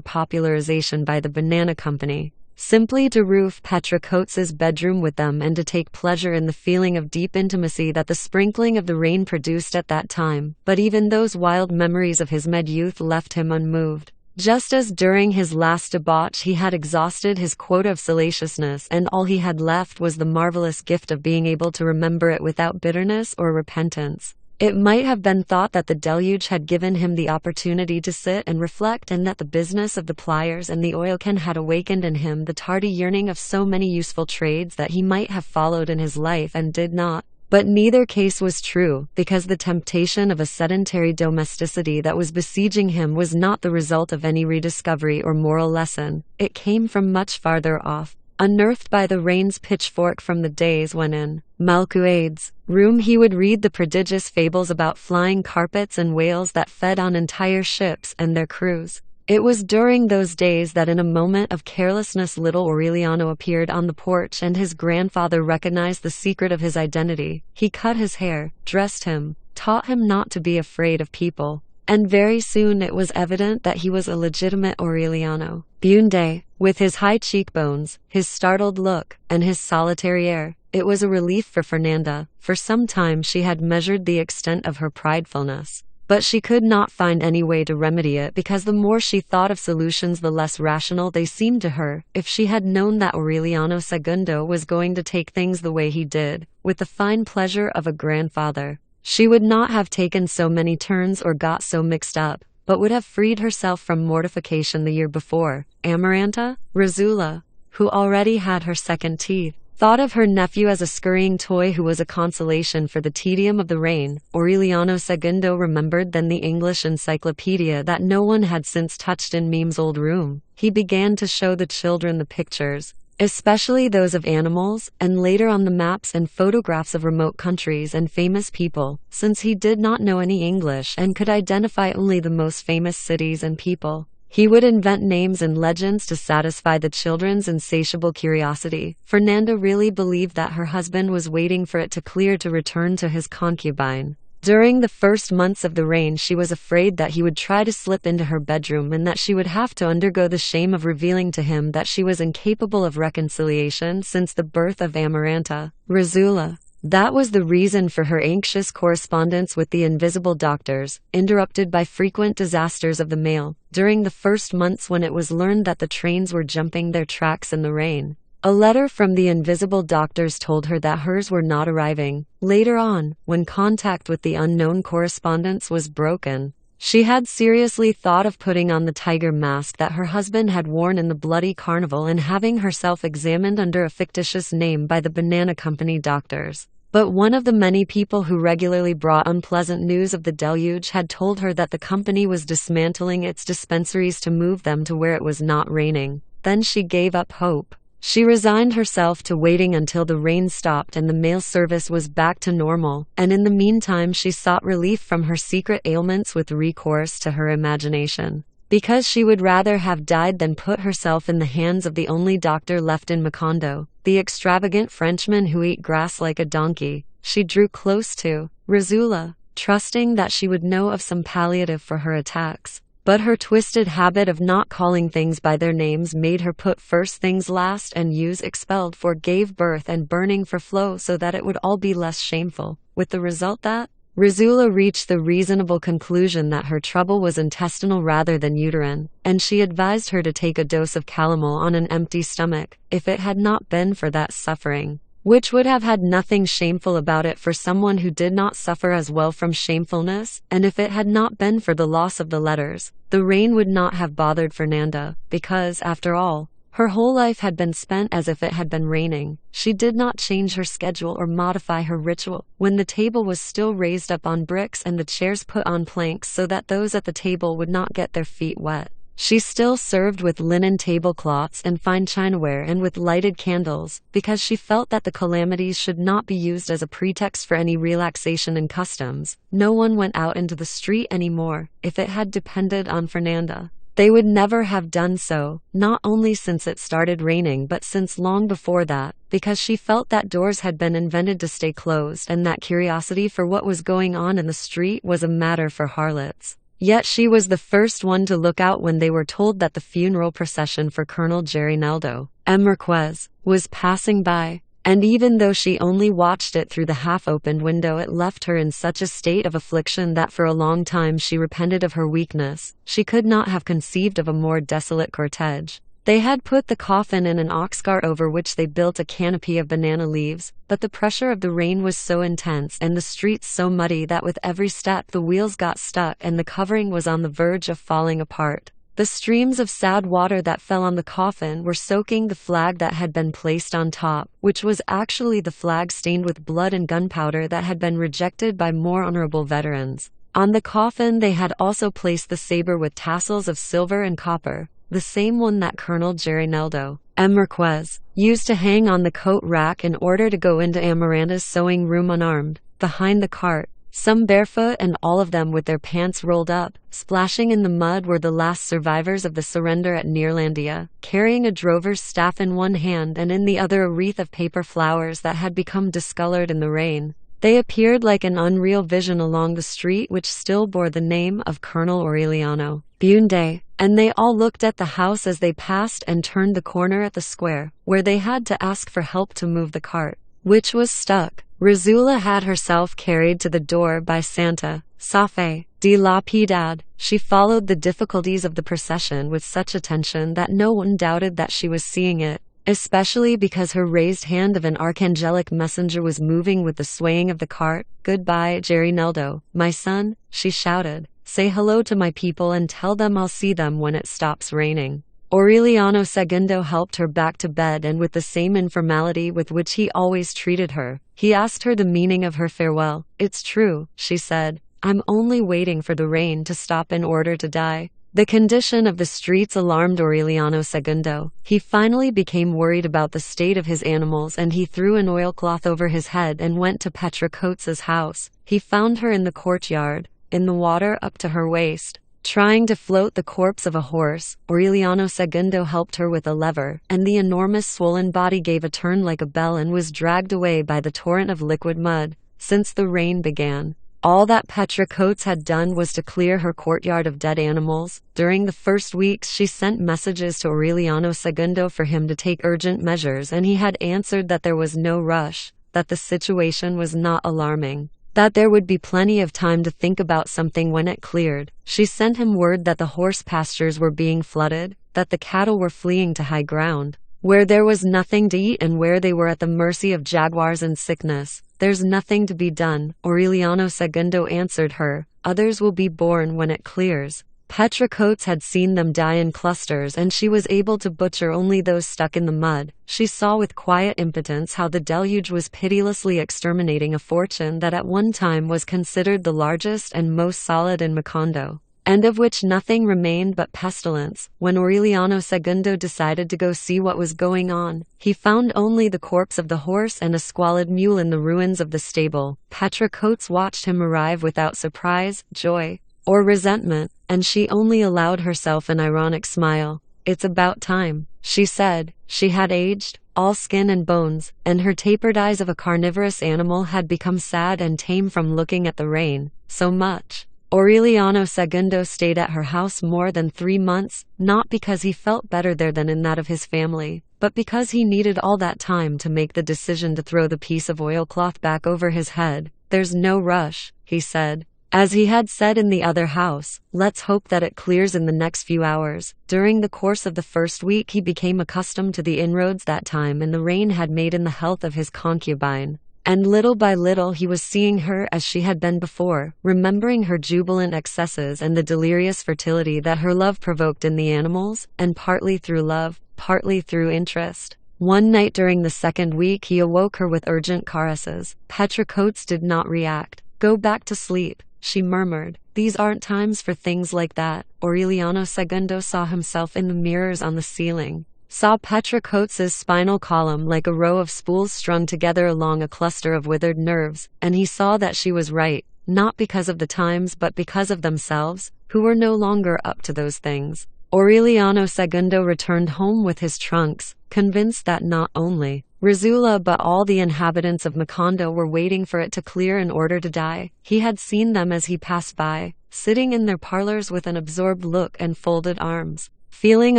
S1: popularization by the Banana Company, simply to roof Petticoats' bedroom with them and to take pleasure in the feeling of deep intimacy that the sprinkling of the rain produced at that time. But even those wild memories of his mid-youth left him unmoved. Just as during his last debauch he had exhausted his quota of salaciousness, and all he had left was the marvelous gift of being able to remember it without bitterness or repentance. It might have been thought that the deluge had given him the opportunity to sit and reflect, and that the business of the pliers and the oil can had awakened in him the tardy yearning of so many useful trades that he might have followed in his life and did not. But neither case was true, because the temptation of a sedentary domesticity that was besieging him was not the result of any rediscovery or moral lesson. It came from much farther off, unearthed by the rain's pitchfork from the days when in Malcuade's room he would read the prodigious fables about flying carpets and whales that fed on entire ships and their crews. It was during those days that in a moment of carelessness little Aureliano appeared on the porch, and his grandfather recognized the secret of his identity. He cut his hair, dressed him, taught him not to be afraid of people, and very soon it was evident that he was a legitimate Aureliano. Bunde, with his high cheekbones, his startled look, and his solitary air, it was a relief for Fernanda. For some time she had measured the extent of her pridefulness, but she could not find any way to remedy it, because the more she thought of solutions the less rational they seemed to her. If she had known that Aureliano II was going to take things the way he did, with the fine pleasure of a grandfather, she would not have taken so many turns or got so mixed up, but would have freed herself from mortification the year before. Amaranta, Rizzula, who already had her second teeth, thought of her nephew as a scurrying toy who was a consolation for the tedium of the rain. Aureliano II remembered then the English encyclopedia that no one had since touched in Mime's old room. He began to show the children the pictures, especially those of animals, and later on the maps and photographs of remote countries and famous people, since he did not know any English and could identify only the most famous cities and people. He would invent names and legends to satisfy the children's insatiable curiosity. Fernanda really believed that her husband was waiting for it to clear to return to his concubine. During the first months of the reign she was afraid that he would try to slip into her bedroom and that she would have to undergo the shame of revealing to him that she was incapable of reconciliation since the birth of Amaranta. Rizzula. That was the reason for her anxious correspondence with the invisible doctors, interrupted by frequent disasters of the mail, during the first months when it was learned that the trains were jumping their tracks in the rain. A letter from the invisible doctors told her that hers were not arriving. Later on, when contact with the unknown correspondence was broken, she had seriously thought of putting on the tiger mask that her husband had worn in the bloody carnival and having herself examined under a fictitious name by the Banana Company doctors. But one of the many people who regularly brought unpleasant news of the deluge had told her that the company was dismantling its dispensaries to move them to where it was not raining. Then she gave up hope. She resigned herself to waiting until the rain stopped and the mail service was back to normal, and in the meantime she sought relief from her secret ailments with recourse to her imagination. Because she would rather have died than put herself in the hands of the only doctor left in Macondo, the extravagant Frenchman who ate grass like a donkey, she drew close to Rizzula, trusting that she would know of some palliative for her attacks. But her twisted habit of not calling things by their names made her put first things last and use expelled for gave birth and burning for flow so that it would all be less shameful, with the result that, Rizula reached the reasonable conclusion that her trouble was intestinal rather than uterine, and she advised her to take a dose of calomel on an empty stomach, if it had not been for that suffering, which would have had nothing shameful about it for someone who did not suffer as well from shamefulness, and if it had not been for the loss of the letters, the rain would not have bothered Fernanda, because, after all, her whole life had been spent as if it had been raining. She did not change her schedule or modify her ritual. When the table was still raised up on bricks and the chairs put on planks so that those at the table would not get their feet wet, she still served with linen tablecloths and fine chinaware and with lighted candles, because she felt that the calamities should not be used as a pretext for any relaxation in customs. No one went out into the street anymore. If it had depended on Fernanda, they would never have done so, not only since it started raining but since long before that, because she felt that doors had been invented to stay closed and that curiosity for what was going on in the street was a matter for harlots. Yet she was the first one to look out when they were told that the funeral procession for Colonel Gerinaldo M. Marquez was passing by. And even though she only watched it through the half-opened window, it left her in such a state of affliction that for a long time she repented of her weakness. She could not have conceived of a more desolate cortege. They had put the coffin in an ox cart over which they built a canopy of banana leaves, but the pressure of the rain was so intense and the streets so muddy that with every step the wheels got stuck and the covering was on the verge of falling apart. The streams of sad water that fell on the coffin were soaking the flag that had been placed on top, which was actually the flag stained with blood and gunpowder that had been rejected by more honorable veterans. On the coffin they had also placed the saber with tassels of silver and copper, the same one that Colonel Gerinaldo M. Marquez used to hang on the coat rack in order to go into Amaranda's sewing room unarmed. Behind the cart, some barefoot and all of them with their pants rolled up, splashing in the mud, were the last survivors of the surrender at Neerlandia, carrying a drover's staff in one hand and in the other a wreath of paper flowers that had become discolored in the rain. They appeared like an unreal vision along the street which still bore the name of Colonel Aureliano Bunde, and they all looked at the house as they passed and turned the corner at the square, where they had to ask for help to move the cart, which was stuck. Rizula had herself carried to the door by Santa Fe de la Piedad. She followed the difficulties of the procession with such attention that no one doubted that she was seeing it, especially because her raised hand of an archangelic messenger was moving with the swaying of the cart. "Goodbye, Gerinaldo, my son," she shouted. "Say hello to my people and tell them I'll see them when it stops raining." Aureliano Segundo helped her back to bed, and with the same informality with which he always treated her, he asked her the meaning of her farewell. "It's true," she said. "I'm only waiting for the rain to stop in order to die." The condition of the streets alarmed Aureliano Segundo. He finally became worried about the state of his animals, and he threw an oilcloth over his head and went to Petra Coates's house. He found her in the courtyard, in the water up to her waist, trying to float the corpse of a horse. Aureliano Segundo helped her with a lever, and the enormous swollen body gave a turn like a bell and was dragged away by the torrent of liquid mud. Since the rain began, all that Petra Coates had done was to clear her courtyard of dead animals. During the first weeks she sent messages to Aureliano Segundo for him to take urgent measures, and he had answered that there was no rush, that the situation was not alarming, that there would be plenty of time to think about something when it cleared. She sent him word that the horse pastures were being flooded, that the cattle were fleeing to high ground, where there was nothing to eat and where they were at the mercy of jaguars and sickness. "There's nothing to be done," Aureliano Segundo answered her. "Others will be born when it clears." Petra Coates had seen them die in clusters, and she was able to butcher only those stuck in the mud. She saw with quiet impotence how the deluge was pitilessly exterminating a fortune that at one time was considered the largest and most solid in Macondo, and of which nothing remained but pestilence. When Aureliano Segundo decided to go see what was going on, he found only the corpse of the horse and a squalid mule in the ruins of the stable. Petra Coates watched him arrive without surprise, joy, or resentment, and she only allowed herself an ironic smile. "It's about time," she said. She had aged, all skin and bones, and her tapered eyes of a carnivorous animal had become sad and tame from looking at the rain so much. Aureliano Segundo stayed at her house more than 3 months, not because he felt better there than in that of his family, but because he needed all that time to make the decision to throw the piece of oilcloth back over his head. "There's no rush," he said. As he had said in the other house, "Let's hope that it clears in the next few hours." During the course of the first week he became accustomed to the inroads that time and the rain had made in the health of his concubine. And little by little he was seeing her as she had been before, remembering her jubilant excesses and the delirious fertility that her love provoked in the animals, and partly through love, partly through interest. One night during the second week he awoke her with urgent caresses. Petra Coates did not react. "Go back to sleep," she murmured. "These aren't times for things like that." Aureliano Segundo saw himself in the mirrors on the ceiling, saw Petra Coates's spinal column like a row of spools strung together along a cluster of withered nerves, and he saw that she was right, not because of the times but because of themselves, who were no longer up to those things. Aureliano Segundo returned home with his trunks, convinced that not only Rizula but all the inhabitants of Macondo were waiting for it to clear in order to die. He had seen them as he passed by, sitting in their parlors with an absorbed look and folded arms, feeling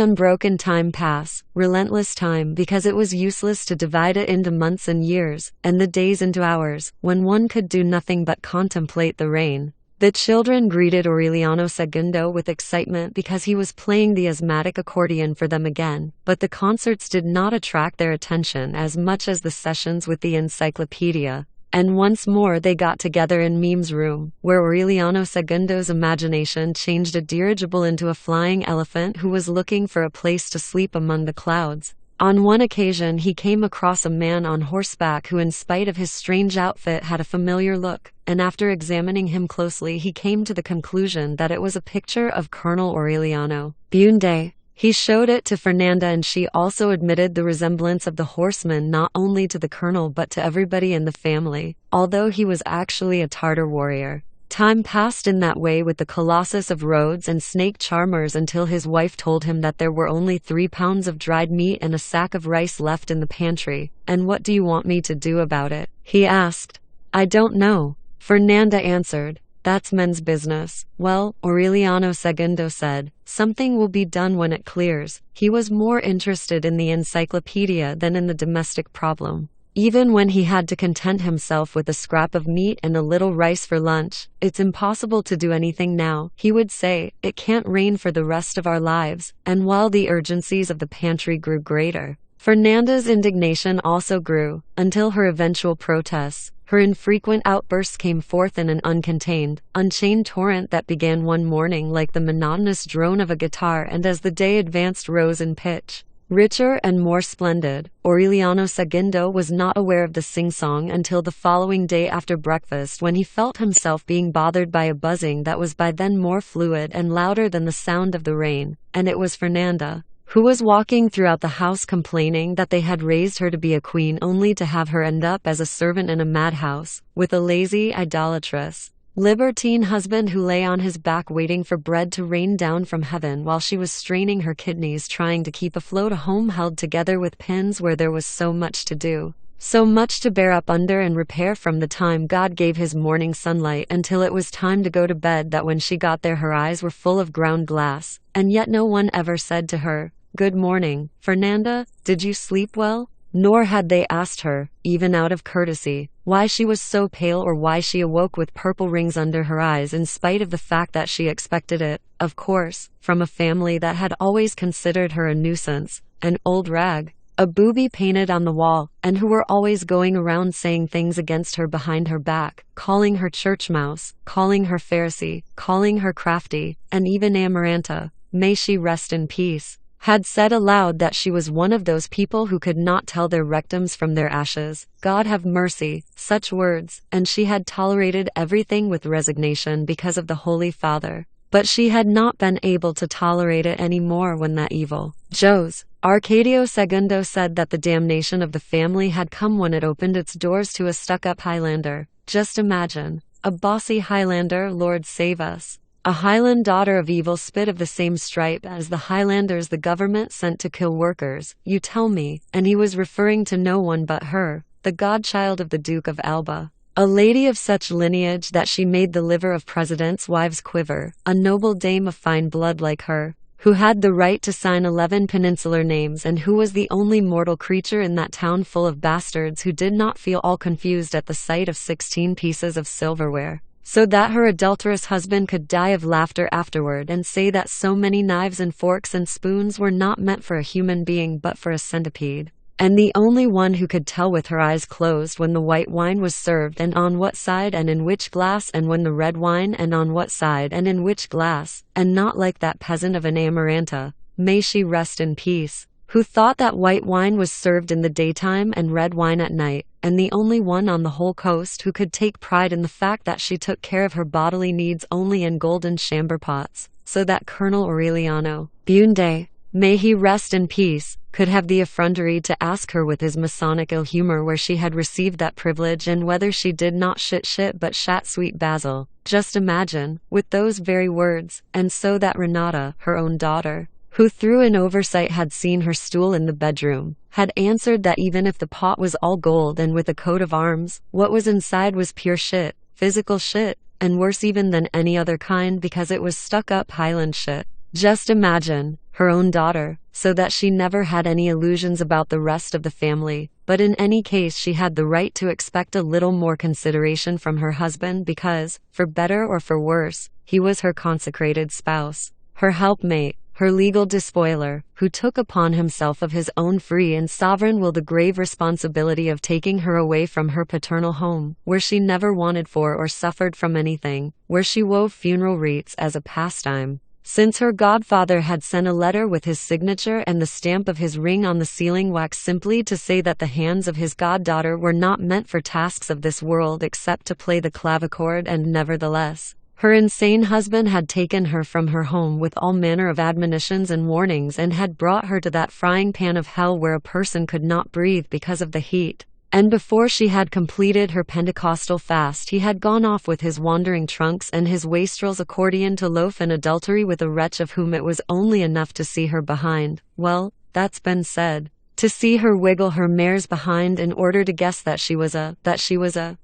S1: unbroken time pass, relentless time, because it was useless to divide it into months and years, and the days into hours, when one could do nothing but contemplate the rain. The children greeted Aureliano Segundo with excitement because he was playing the asthmatic accordion for them again, but the concerts did not attract their attention as much as the sessions with the encyclopedia. And once more they got together in Mime's room, where Aureliano Segundo's imagination changed a dirigible into a flying elephant who was looking for a place to sleep among the clouds. On one occasion he came across a man on horseback who, in spite of his strange outfit, had a familiar look, and after examining him closely he came to the conclusion that it was a picture of Colonel Aureliano Bunde. He showed it to Fernanda and she also admitted the resemblance of the horseman not only to the colonel but to everybody in the family, although he was actually a Tartar warrior. Time passed in that way with the Colossus of Rhodes and Snake Charmers until his wife told him that there were only 3 pounds of dried meat and a sack of rice left in the pantry. "And what do you want me to do about it?" he asked. "I don't know," Fernanda answered. "That's men's business." "Well," Aureliano Segundo said, "something will be done when it clears." He was more interested in the encyclopedia than in the domestic problem. Even when he had to content himself with a scrap of meat and a little rice for lunch, "It's impossible to do anything now," he would say. "It can't rain for the rest of our lives." And while the urgencies of the pantry grew greater, Fernanda's indignation also grew, until her eventual protests, her infrequent outbursts came forth in an uncontained, unchained torrent that began one morning like the monotonous drone of a guitar and as the day advanced rose in pitch. Richer and more splendid. Aureliano Segundo was not aware of the sing-song until the following day after breakfast, when he felt himself being bothered by a buzzing that was by then more fluid and louder than the sound of the rain, and it was Fernanda, who was walking throughout the house complaining that they had raised her to be a queen only to have her end up as a servant in a madhouse, with a lazy, idolatrous, libertine husband who lay on his back waiting for bread to rain down from heaven while she was straining her kidneys trying to keep afloat a home held together with pins where there was so much to do, so much to bear up under and repair from the time God gave his morning sunlight until it was time to go to bed, that when she got there her eyes were full of ground glass, and yet no one ever said to her, "Good morning, Fernanda, did you sleep well?" Nor had they asked her, even out of courtesy, why she was so pale or why she awoke with purple rings under her eyes, in spite of the fact that she expected it, of course, from a family that had always considered her a nuisance, an old rag, a booby painted on the wall, and who were always going around saying things against her behind her back, calling her church mouse, calling her Pharisee, calling her crafty, and even Amaranta, may she rest in peace, had said aloud that she was one of those people who could not tell their rectums from their ashes. God have mercy, such words, and she had tolerated everything with resignation because of the Holy Father. But she had not been able to tolerate it any more when that evil Jose Arcadio Segundo said that the damnation of the family had come when it opened its doors to a stuck-up Highlander. Just imagine, a bossy Highlander, Lord save us. A Highland daughter of evil spit of the same stripe as the Highlanders the government sent to kill workers, you tell me, and he was referring to no one but her, the godchild of the Duke of Alba. A lady of such lineage that she made the liver of presidents' wives quiver, a noble dame of fine blood like her. who had the right to sign 11 peninsular names and who was the only mortal creature in that town full of bastards who did not feel all confused at the sight of 16 pieces of silverware, so that her adulterous husband could die of laughter afterward and say that so many knives and forks and spoons were not meant for a human being but for a centipede. And the only one who could tell with her eyes closed when the white wine was served and on what side and in which glass, and when the red wine and on what side and in which glass, and not like that peasant of an Amaranta, may she rest in peace, who thought that white wine was served in the daytime and red wine at night, and the only one on the whole coast who could take pride in the fact that she took care of her bodily needs only in golden chamber pots, so that Colonel Aureliano Bunde, may he rest in peace, could have the effrontery to ask her with his Masonic ill humor where she had received that privilege and whether she did not shit but shat sweet basil. Just imagine, with those very words, and so that Renata, her own daughter, who through an oversight had seen her stool in the bedroom, had answered that even if the pot was all gold and with a coat of arms, what was inside was pure shit, physical shit, and worse even than any other kind because it was stuck-up Highland shit. Just imagine, her own daughter, so that she never had any illusions about the rest of the family, but in any case she had the right to expect a little more consideration from her husband because, for better or for worse, he was her consecrated spouse, her helpmate, her legal despoiler, who took upon himself of his own free and sovereign will the grave responsibility of taking her away from her paternal home, where she never wanted for or suffered from anything, where she wove funeral wreaths as a pastime, since her godfather had sent a letter with his signature and the stamp of his ring on the sealing wax simply to say that the hands of his goddaughter were not meant for tasks of this world except to play the clavichord, and nevertheless, her insane husband had taken her from her home with all manner of admonitions and warnings and had brought her to that frying pan of hell where a person could not breathe because of the heat. And before she had completed her Pentecostal fast he had gone off with his wandering trunks and his wastrels accordion to loaf and adultery with a wretch of whom it was only enough to see her behind. Well, that's been said. To see her wiggle her mares behind in order to guess that she was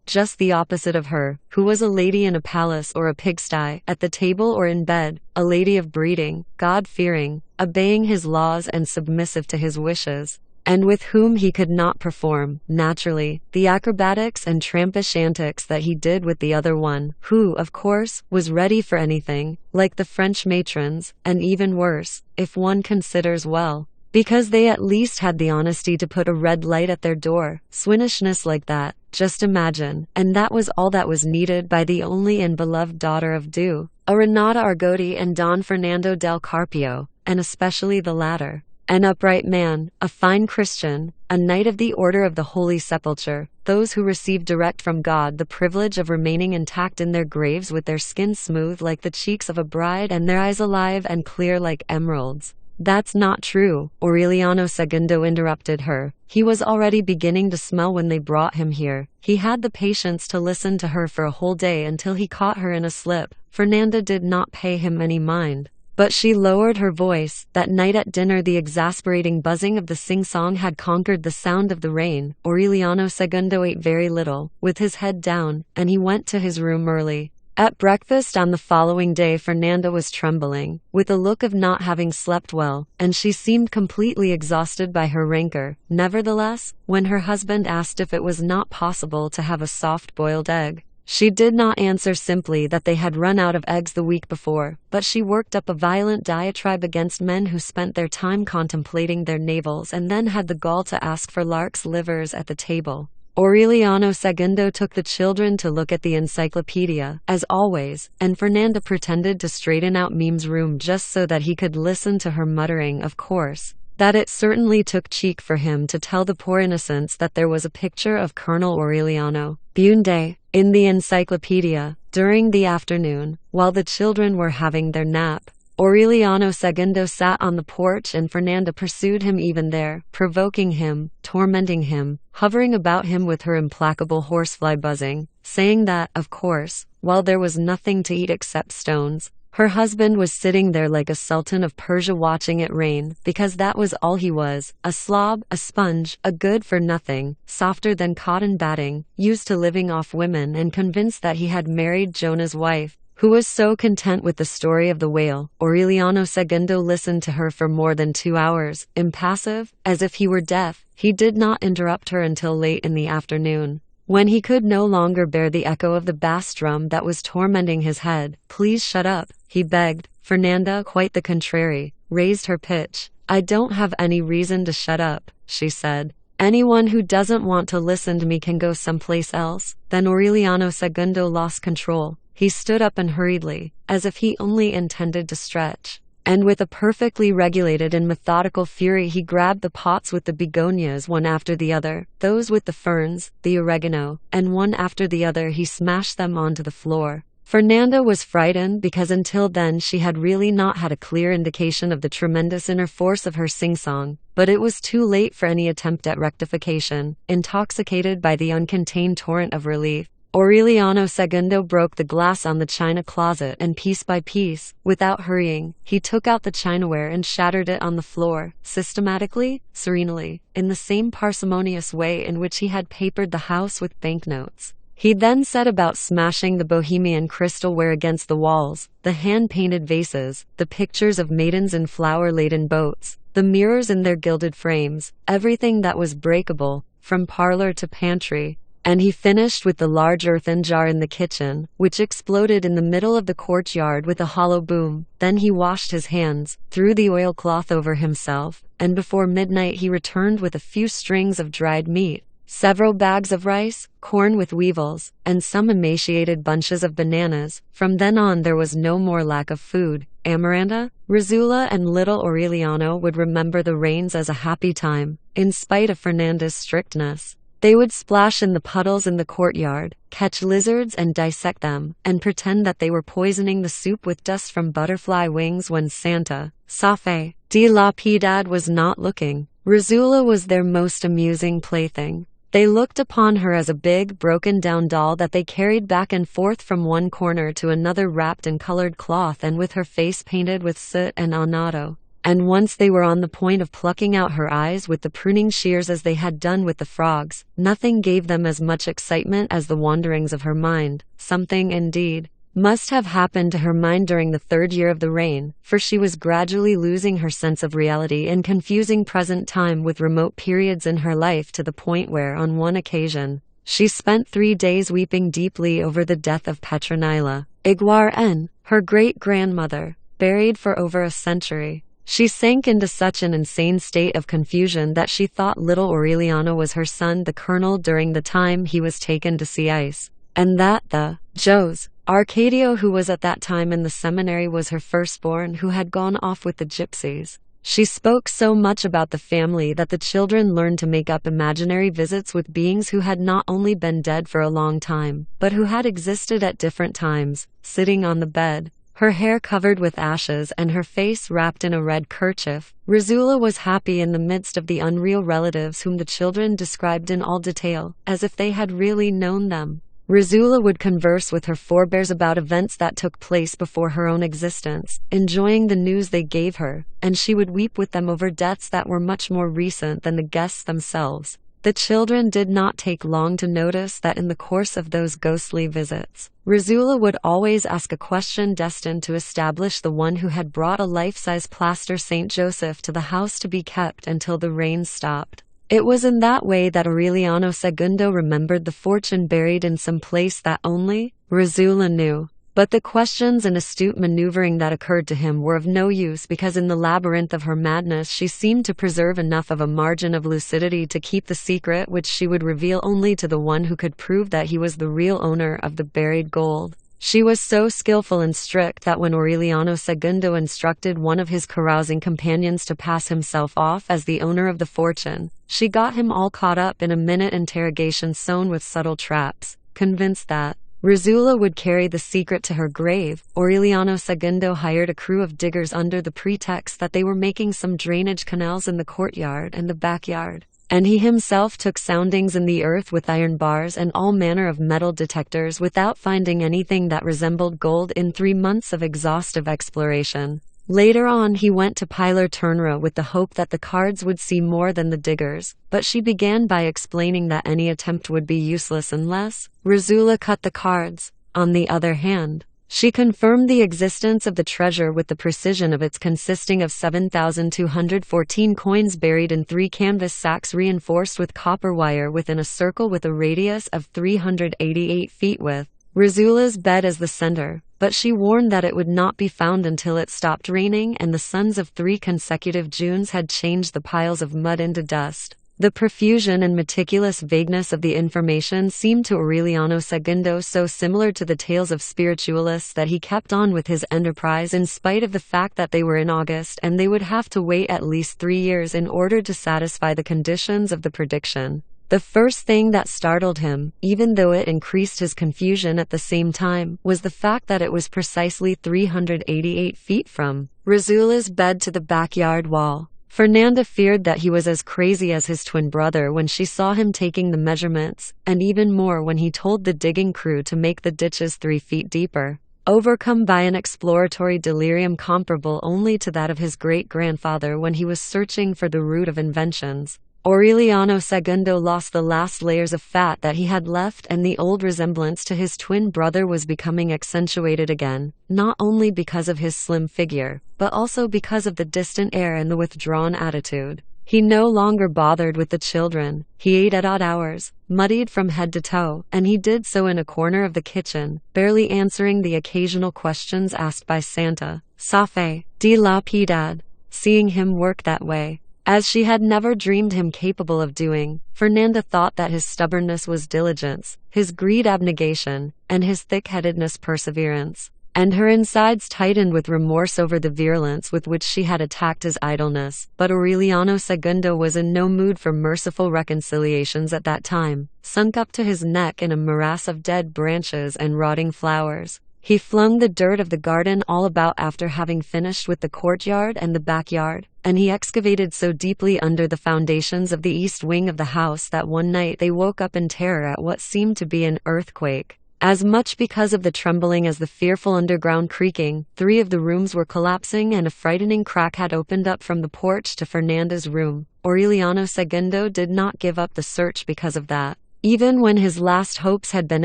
S1: just the opposite of her, who was a lady in a palace or a pigsty, at the table or in bed, a lady of breeding, God-fearing, obeying his laws and submissive to his wishes, and with whom he could not perform, naturally, the acrobatics and trampish antics that he did with the other one, who, of course, was ready for anything, like the French matrons, and even worse, if one considers well, because they at least had the honesty to put a red light at their door, swinnishness like that, just imagine, and that was all that was needed by the only and beloved daughter of a Renata Argoti and Don Fernando del Carpio, and especially the latter. An upright man, a fine Christian, a knight of the Order of the Holy Sepulchre, those who receive direct from God the privilege of remaining intact in their graves with their skin smooth like the cheeks of a bride and their eyes alive and clear like emeralds. That's not true, Aureliano II interrupted her. He was already beginning to smell when they brought him here. He had the patience to listen to her for a whole day until he caught her in a slip. Fernanda did not pay him any mind, but she lowered her voice. That night at dinner the exasperating buzzing of the sing-song had conquered the sound of the rain. Aureliano II ate very little, with his head down, and he went to his room early. At breakfast on the following day Fernanda was trembling, with a look of not having slept well, and she seemed completely exhausted by her rancor. Nevertheless, when her husband asked if it was not possible to have a soft-boiled egg, she did not answer simply that they had run out of eggs the week before, but she worked up a violent diatribe against men who spent their time contemplating their navels and then had the gall to ask for larks' livers at the table. Aureliano II took the children to look at the encyclopedia, as always, and Fernanda pretended to straighten out Mime's room just so that he could listen to her muttering, of course, that it certainly took cheek for him to tell the poor innocents that there was a picture of Colonel Aureliano Bunde in the encyclopedia. During the afternoon, while the children were having their nap, Aureliano II sat on the porch and Fernanda pursued him even there, provoking him, tormenting him, hovering about him with her implacable horsefly buzzing, saying that, of course, while there was nothing to eat except stones, her husband was sitting there like a sultan of Persia watching it rain, because that was all he was, a slob, a sponge, a good-for-nothing, softer than cotton batting, used to living off women and convinced that he had married Jonah's wife, who was so content with the story of the whale. Aureliano Segundo listened to her for more than 2 hours, impassive, as if he were deaf. He did not interrupt her until late in the afternoon, when he could no longer bear the echo of the bass drum that was tormenting his head. "Please shut up," he begged. Fernanda, quite the contrary, raised her pitch. "I don't have any reason to shut up," she said. "Anyone who doesn't want to listen to me can go someplace else." Then Aureliano Segundo lost control. He stood up and hurriedly, as if he only intended to stretch, and with a perfectly regulated and methodical fury he grabbed the pots with the begonias one after the other, those with the ferns, the oregano, and one after the other he smashed them onto the floor. Fernanda was frightened because until then she had really not had a clear indication of the tremendous inner force of her sing-song, but it was too late for any attempt at rectification. Intoxicated by the uncontained torrent of relief, Aureliano Segundo broke the glass on the china closet and piece by piece, without hurrying, he took out the chinaware and shattered it on the floor, systematically, serenely, in the same parsimonious way in which he had papered the house with banknotes. He then set about smashing the Bohemian crystalware against the walls, the hand-painted vases, the pictures of maidens in flower-laden boats, the mirrors in their gilded frames, everything that was breakable, from parlor to pantry. And he finished with the large earthen jar in the kitchen, which exploded in the middle of the courtyard with a hollow boom. Then he washed his hands, threw the oilcloth over himself, and before midnight he returned with a few strings of dried meat, several bags of rice, corn with weevils, and some emaciated bunches of bananas. From then on there was no more lack of food. Amaranta, Rizula and little Aureliano would remember the rains as a happy time, in spite of Fernanda's strictness. They would splash in the puddles in the courtyard, catch lizards and dissect them, and pretend that they were poisoning the soup with dust from butterfly wings when Santa, Safe, de la Piedad was not looking. Rizula was their most amusing plaything. They looked upon her as a big, broken-down doll that they carried back and forth from one corner to another wrapped in colored cloth and with her face painted with soot and annatto. And once they were on the point of plucking out her eyes with the pruning shears as they had done with the frogs, nothing gave them as much excitement as the wanderings of her mind. Something, indeed, must have happened to her mind during the 3rd year of the reign, for she was gradually losing her sense of reality and confusing present time with remote periods in her life to the point where, on one occasion, she spent 3 days weeping deeply over the death of Petronila Iguar N., her great-grandmother, buried for over a century. She sank into such an insane state of confusion that she thought little Aureliano was her son the colonel during the time he was taken to sea ice, and that the Jose Arcadio who was at that time in the seminary was her firstborn who had gone off with the gypsies. She spoke so much about the family that the children learned to make up imaginary visits with beings who had not only been dead for a long time, but who had existed at different times, sitting on the bed, her hair covered with ashes and her face wrapped in a red kerchief. Rizula was happy in the midst of the unreal relatives whom the children described in all detail, as if they had really known them. Rizula would converse with her forebears about events that took place before her own existence, enjoying the news they gave her, and she would weep with them over deaths that were much more recent than the guests themselves. The children did not take long to notice that in the course of those ghostly visits, Rizula would always ask a question destined to establish the one who had brought a life-size plaster Saint Joseph to the house to be kept until the rain stopped. It was in that way that Aureliano Segundo remembered the fortune buried in some place that only Rizula knew. But the questions and astute maneuvering that occurred to him were of no use because in the labyrinth of her madness she seemed to preserve enough of a margin of lucidity to keep the secret which she would reveal only to the one who could prove that he was the real owner of the buried gold. She was so skillful and strict that when Aureliano Segundo instructed one of his carousing companions to pass himself off as the owner of the fortune, she got him all caught up in a minute interrogation sown with subtle traps. Convinced that Rizula would carry the secret to her grave, Aureliano Segundo hired a crew of diggers under the pretext that they were making some drainage canals in the courtyard and the backyard, and he himself took soundings in the earth with iron bars and all manner of metal detectors without finding anything that resembled gold in 3 months of exhaustive exploration. Later on he went to Pilar Ternera with the hope that the cards would see more than the diggers, but she began by explaining that any attempt would be useless unless Rizula cut the cards. On the other hand, She confirmed the existence of the treasure with the precision of its consisting of 7,214 coins buried in 3 canvas sacks reinforced with copper wire within a circle with a radius of 388 feet with Rizula's bed as the center, but she warned that it would not be found until it stopped raining and the suns of 3 consecutive Junes had changed the piles of mud into dust. The profusion and meticulous vagueness of the information seemed to Aureliano Segundo so similar to the tales of spiritualists that he kept on with his enterprise in spite of the fact that they were in August and they would have to wait at least 3 years in order to satisfy the conditions of the prediction. The first thing that startled him, even though it increased his confusion at the same time, was the fact that it was precisely 388 feet from Rizula's bed to the backyard wall. Fernanda feared that he was as crazy as his twin brother when she saw him taking the measurements, and even more when he told the digging crew to make the ditches 3 feet deeper. Overcome by an exploratory delirium comparable only to that of his great-grandfather when he was searching for the root of inventions, Aureliano Segundo lost the last layers of fat that he had left, and the old resemblance to his twin brother was becoming accentuated again, not only because of his slim figure, but also because of the distant air and the withdrawn attitude. He no longer bothered with the children. He ate at odd hours, muddied from head to toe, and he did so in a corner of the kitchen, barely answering the occasional questions asked by Santa, Safe, de la Piedad. Seeing him work that way, as she had never dreamed him capable of doing, Fernanda thought that his stubbornness was diligence, his greed abnegation, and his thick-headedness perseverance. And her insides tightened with remorse over the virulence with which she had attacked his idleness. But Aureliano Segundo was in no mood for merciful reconciliations at that time, sunk up to his neck in a morass of dead branches and rotting flowers. He flung the dirt of the garden all about after having finished with the courtyard and the backyard, and he excavated so deeply under the foundations of the east wing of the house that one night they woke up in terror at what seemed to be an earthquake. As much because of the trembling as the fearful underground creaking, 3 of the rooms were collapsing and a frightening crack had opened up from the porch to Fernanda's room. Aureliano Segundo did not give up the search because of that. Even when his last hopes had been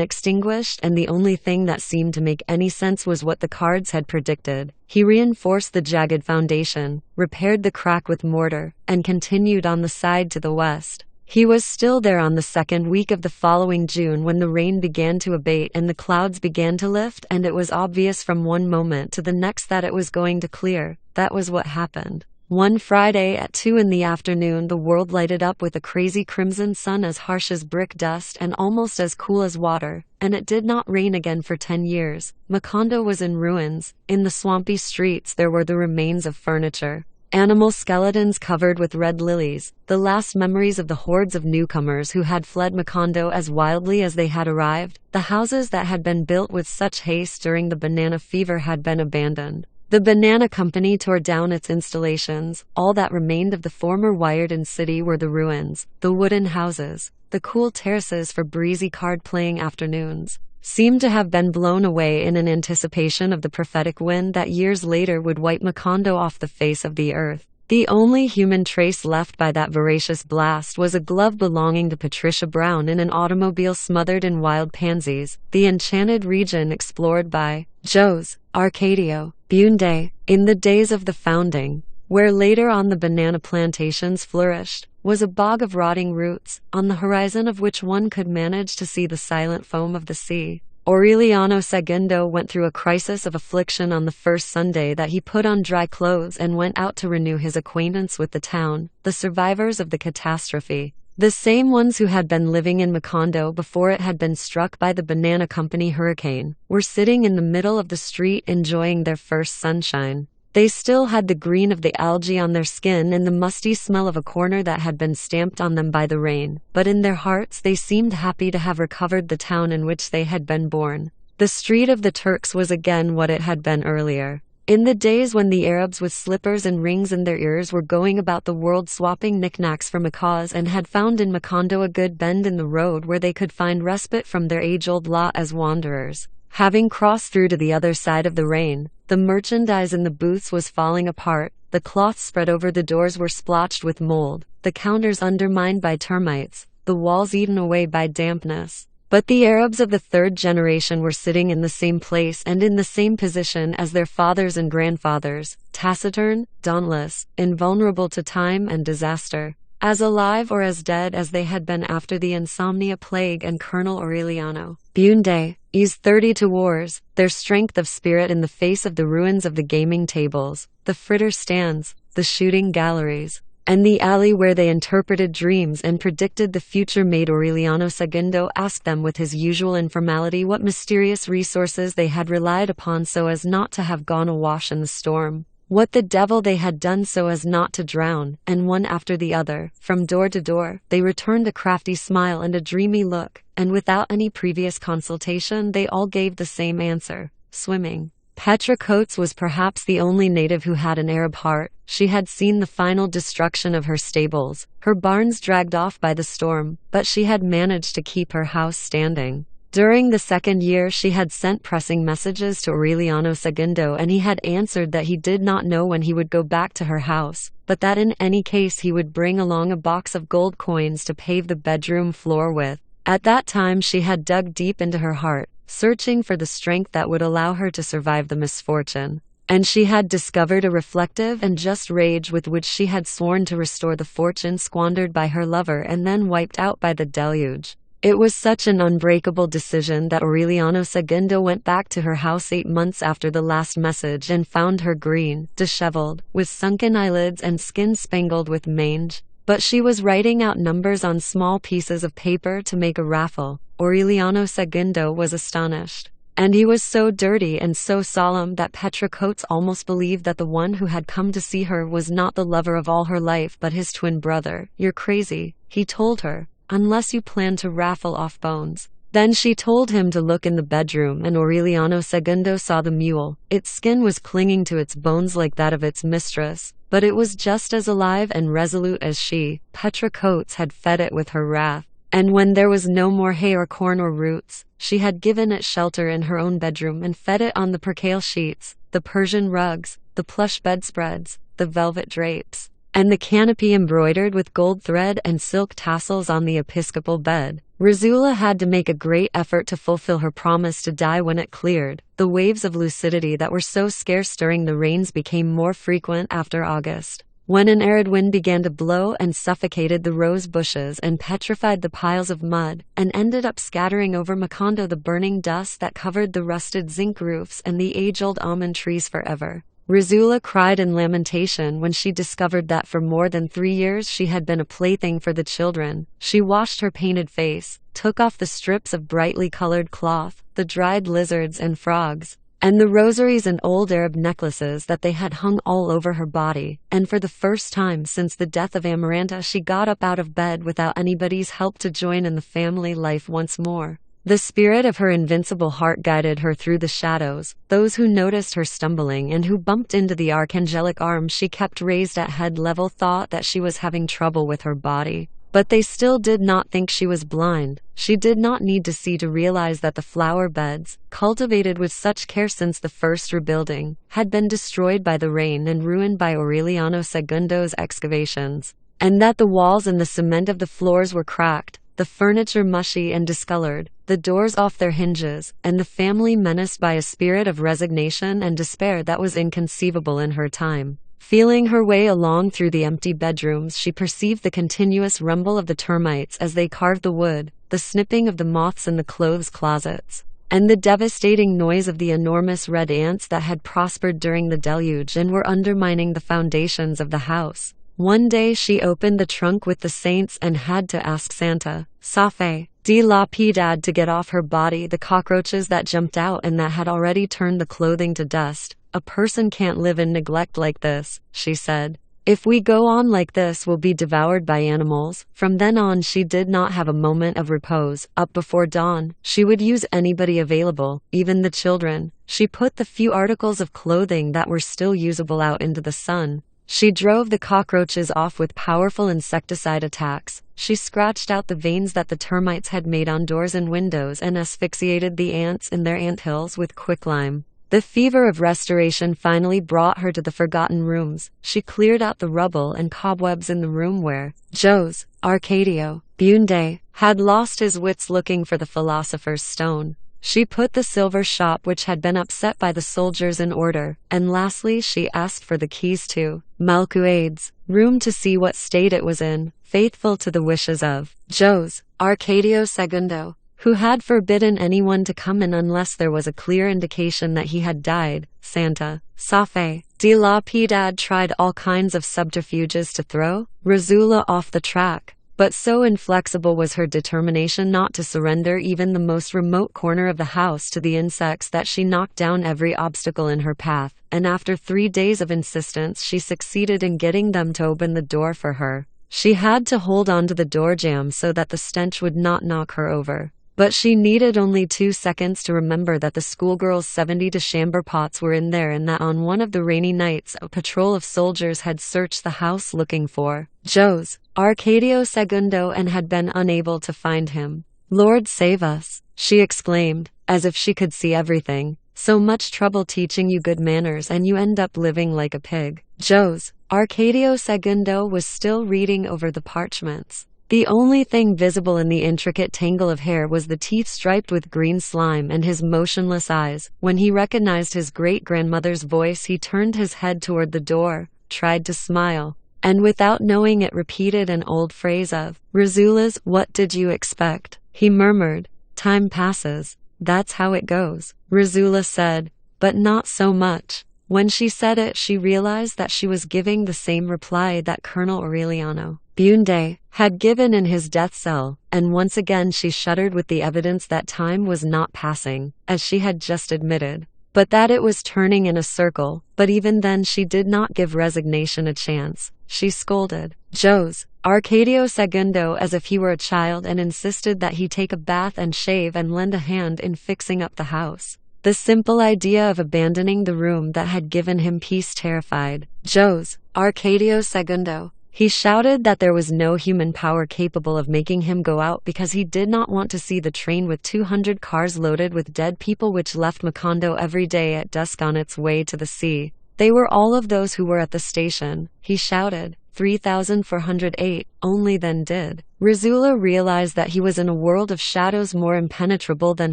S1: extinguished and the only thing that seemed to make any sense was what the cards had predicted, he reinforced the jagged foundation, repaired the crack with mortar, and continued on the side to the west. He was still there on the 2nd week of the following June when the rain began to abate and the clouds began to lift, and it was obvious from one moment to the next that it was going to clear. That was what happened. One Friday at 2 in the afternoon, the world lighted up with a crazy crimson sun as harsh as brick dust and almost as cool as water, and it did not rain again for 10 years. Macondo was in ruins. In the swampy streets there were the remains of furniture, animal skeletons covered with red lilies, the last memories of the hordes of newcomers who had fled Macondo as wildly as they had arrived. The houses that had been built with such haste during the banana fever had been abandoned. The banana company tore down its installations. All that remained of the former wired-in city were the ruins, the wooden houses, the cool terraces for breezy card-playing afternoons, seemed to have been blown away in an anticipation of the prophetic wind that years later would wipe Macondo off the face of the earth. The only human trace left by that voracious blast was a glove belonging to Patricia Brown in an automobile smothered in wild pansies, the enchanted region explored by Jose Arcadio Bunde in the days of the founding. Where later on the banana plantations flourished, was a bog of rotting roots, on the horizon of which one could manage to see the silent foam of the sea. Aureliano Segundo went through a crisis of affliction on the first Sunday that he put on dry clothes and went out to renew his acquaintance with the town, the survivors of the catastrophe. The same ones who had been living in Macondo before it had been struck by the Banana Company hurricane, were sitting in the middle of the street enjoying their first sunshine. They still had the green of the algae on their skin and the musty smell of a corner that had been stamped on them by the rain, but in their hearts they seemed happy to have recovered the town in which they had been born. The Street of the Turks was again what it had been earlier. In the days when the Arabs with slippers and rings in their ears were going about the world swapping knickknacks for macaws and had found in Macondo a good bend in the road where they could find respite from their age-old lot as wanderers. Having crossed through to the other side of the rain, the merchandise in the booths was falling apart, the cloths spread over the doors were splotched with mold, the counters undermined by termites, the walls eaten away by dampness. But the Arabs of the third generation were sitting in the same place and in the same position as their fathers and grandfathers, taciturn, dauntless, invulnerable to time and disaster, as alive or as dead as they had been after the insomnia plague and Colonel Aureliano Bunde eased 30 to wars, their strength of spirit in the face of the ruins of the gaming tables, the fritter stands, the shooting galleries, and the alley where they interpreted dreams and predicted the future made Aureliano II ask them with his usual informality what mysterious resources they had relied upon so as not to have gone awash in the storm, what the devil they had done so as not to drown, and one after the other, from door to door, they returned a crafty smile and a dreamy look, and without any previous consultation they all gave the same answer, swimming. Petra Coates was perhaps the only native who had an Arab heart. She had seen the final destruction of her stables, her barns dragged off by the storm, but she had managed to keep her house standing. During the second year she had sent pressing messages to Aureliano II, and he had answered that he did not know when he would go back to her house, but that in any case he would bring along a box of gold coins to pave the bedroom floor with. At that time she had dug deep into her heart, searching for the strength that would allow her to survive the misfortune. And she had discovered a reflective and just rage with which she had sworn to restore the fortune squandered by her lover and then wiped out by the deluge. It was such an unbreakable decision that Aureliano II went back to her house 8 months after the last message and found her green, disheveled, with sunken eyelids and skin spangled with mange. But she was writing out numbers on small pieces of paper to make a raffle. Aureliano II was astonished. And he was so dirty and so solemn that Petra Coates almost believed that the one who had come to see her was not the lover of all her life but his twin brother. "You're crazy," he told her, "unless you plan to raffle off bones." Then she told him to look in the bedroom, and Aureliano II saw the mule. Its skin was clinging to its bones like that of its mistress, but it was just as alive and resolute as she. Petra Coates had fed it with her wrath, and when there was no more hay or corn or roots, she had given it shelter in her own bedroom and fed it on the percale sheets, the Persian rugs, the plush bedspreads, the velvet drapes, and the canopy embroidered with gold thread and silk tassels on the episcopal bed. Rizula had to make a great effort to fulfill her promise to die when it cleared. The waves of lucidity that were so scarce during the rains became more frequent after August, when an arid wind began to blow and suffocated the rose bushes and petrified the piles of mud, and ended up scattering over Macondo the burning dust that covered the rusted zinc roofs and the age-old almond trees forever. Rizula cried in lamentation when she discovered that for more than 3 years she had been a plaything for the children. She washed her painted face, took off the strips of brightly colored cloth, the dried lizards and frogs, and the rosaries and old Arab necklaces that they had hung all over her body, and for the first time since the death of Amaranta she got up out of bed without anybody's help to join in the family life once more. The spirit of her invincible heart guided her through the shadows. Those who noticed her stumbling and who bumped into the archangelic arm she kept raised at head level thought that she was having trouble with her body. But they still did not think she was blind. She did not need to see to realize that the flower beds, cultivated with such care since the first rebuilding, had been destroyed by the rain and ruined by Aureliano II's excavations, and that the walls and the cement of the floors were cracked, the furniture mushy and discolored, the doors off their hinges, and the family menaced by a spirit of resignation and despair that was inconceivable in her time. Feeling her way along through the empty bedrooms, she perceived the continuous rumble of the termites as they carved the wood, the snipping of the moths in the clothes closets, and the devastating noise of the enormous red ants that had prospered during the deluge and were undermining the foundations of the house. One day she opened the trunk with the saints and had to ask Santa, Safe, de la Piedad, to get off her body the cockroaches that jumped out and that had already turned the clothing to dust. "A person can't live in neglect like this," she said. "If we go on like this we'll be devoured by animals." From then on she did not have a moment of repose. Up before dawn, she would use anybody available, even the children. She put the few articles of clothing that were still usable out into the sun. She drove the cockroaches off with powerful insecticide attacks. She scratched out the veins that the termites had made on doors and windows and asphyxiated the ants in their anthills with quicklime. The fever of restoration finally brought her to the forgotten rooms. She cleared out the rubble and cobwebs in the room where Jose, Arcadio, Bunde had lost his wits looking for the philosopher's stone. She put the silver shop which had been upset by the soldiers in order, and lastly she asked for the keys to Malcuade's room to see what state it was in, faithful to the wishes of Jose Arcadio II, who had forbidden anyone to come in unless there was a clear indication that he had died. Santa Fe de la Piedad tried all kinds of subterfuges to throw Rosula off the track, but so inflexible was her determination not to surrender even the most remote corner of the house to the insects that she knocked down every obstacle in her path, and after 3 days of insistence she succeeded in getting them to open the door for her. She had to hold on to the door jamb so that the stench would not knock her over. But she needed only 2 seconds to remember that the schoolgirl's 70 chamber pots were in there, and that on one of the rainy nights a patrol of soldiers had searched the house looking for Jose Arcadio II and had been unable to find him. "Lord save us," she exclaimed, as if she could see everything. "So much trouble teaching you good manners and you end up living like a pig." Jose Arcadio II was still reading over the parchments. The only thing visible in the intricate tangle of hair was the teeth striped with green slime and his motionless eyes. When he recognized his great-grandmother's voice, he turned his head toward the door, tried to smile, and without knowing it repeated an old phrase of Rosula's. "What did you expect?" he murmured. "Time passes. That's how it goes," Rosula said, but not so much. When she said it, she realized that she was giving the same reply that Colonel Aureliano Bunde had given in his death cell, and once again she shuddered with the evidence that time was not passing, as she had just admitted, but that it was turning in a circle. But even then she did not give resignation a chance. She scolded Jose Arcadio II as if he were a child and insisted that he take a bath and shave and lend a hand in fixing up the house. The simple idea of abandoning the room that had given him peace terrified Jose Arcadio II. He shouted that there was no human power capable of making him go out because he did not want to see the train with 200 cars loaded with dead people which left Macondo every day at dusk on its way to the sea. They were all of those who were at the station. He shouted 3,408, only then did Rosula realize that he was in a world of shadows more impenetrable than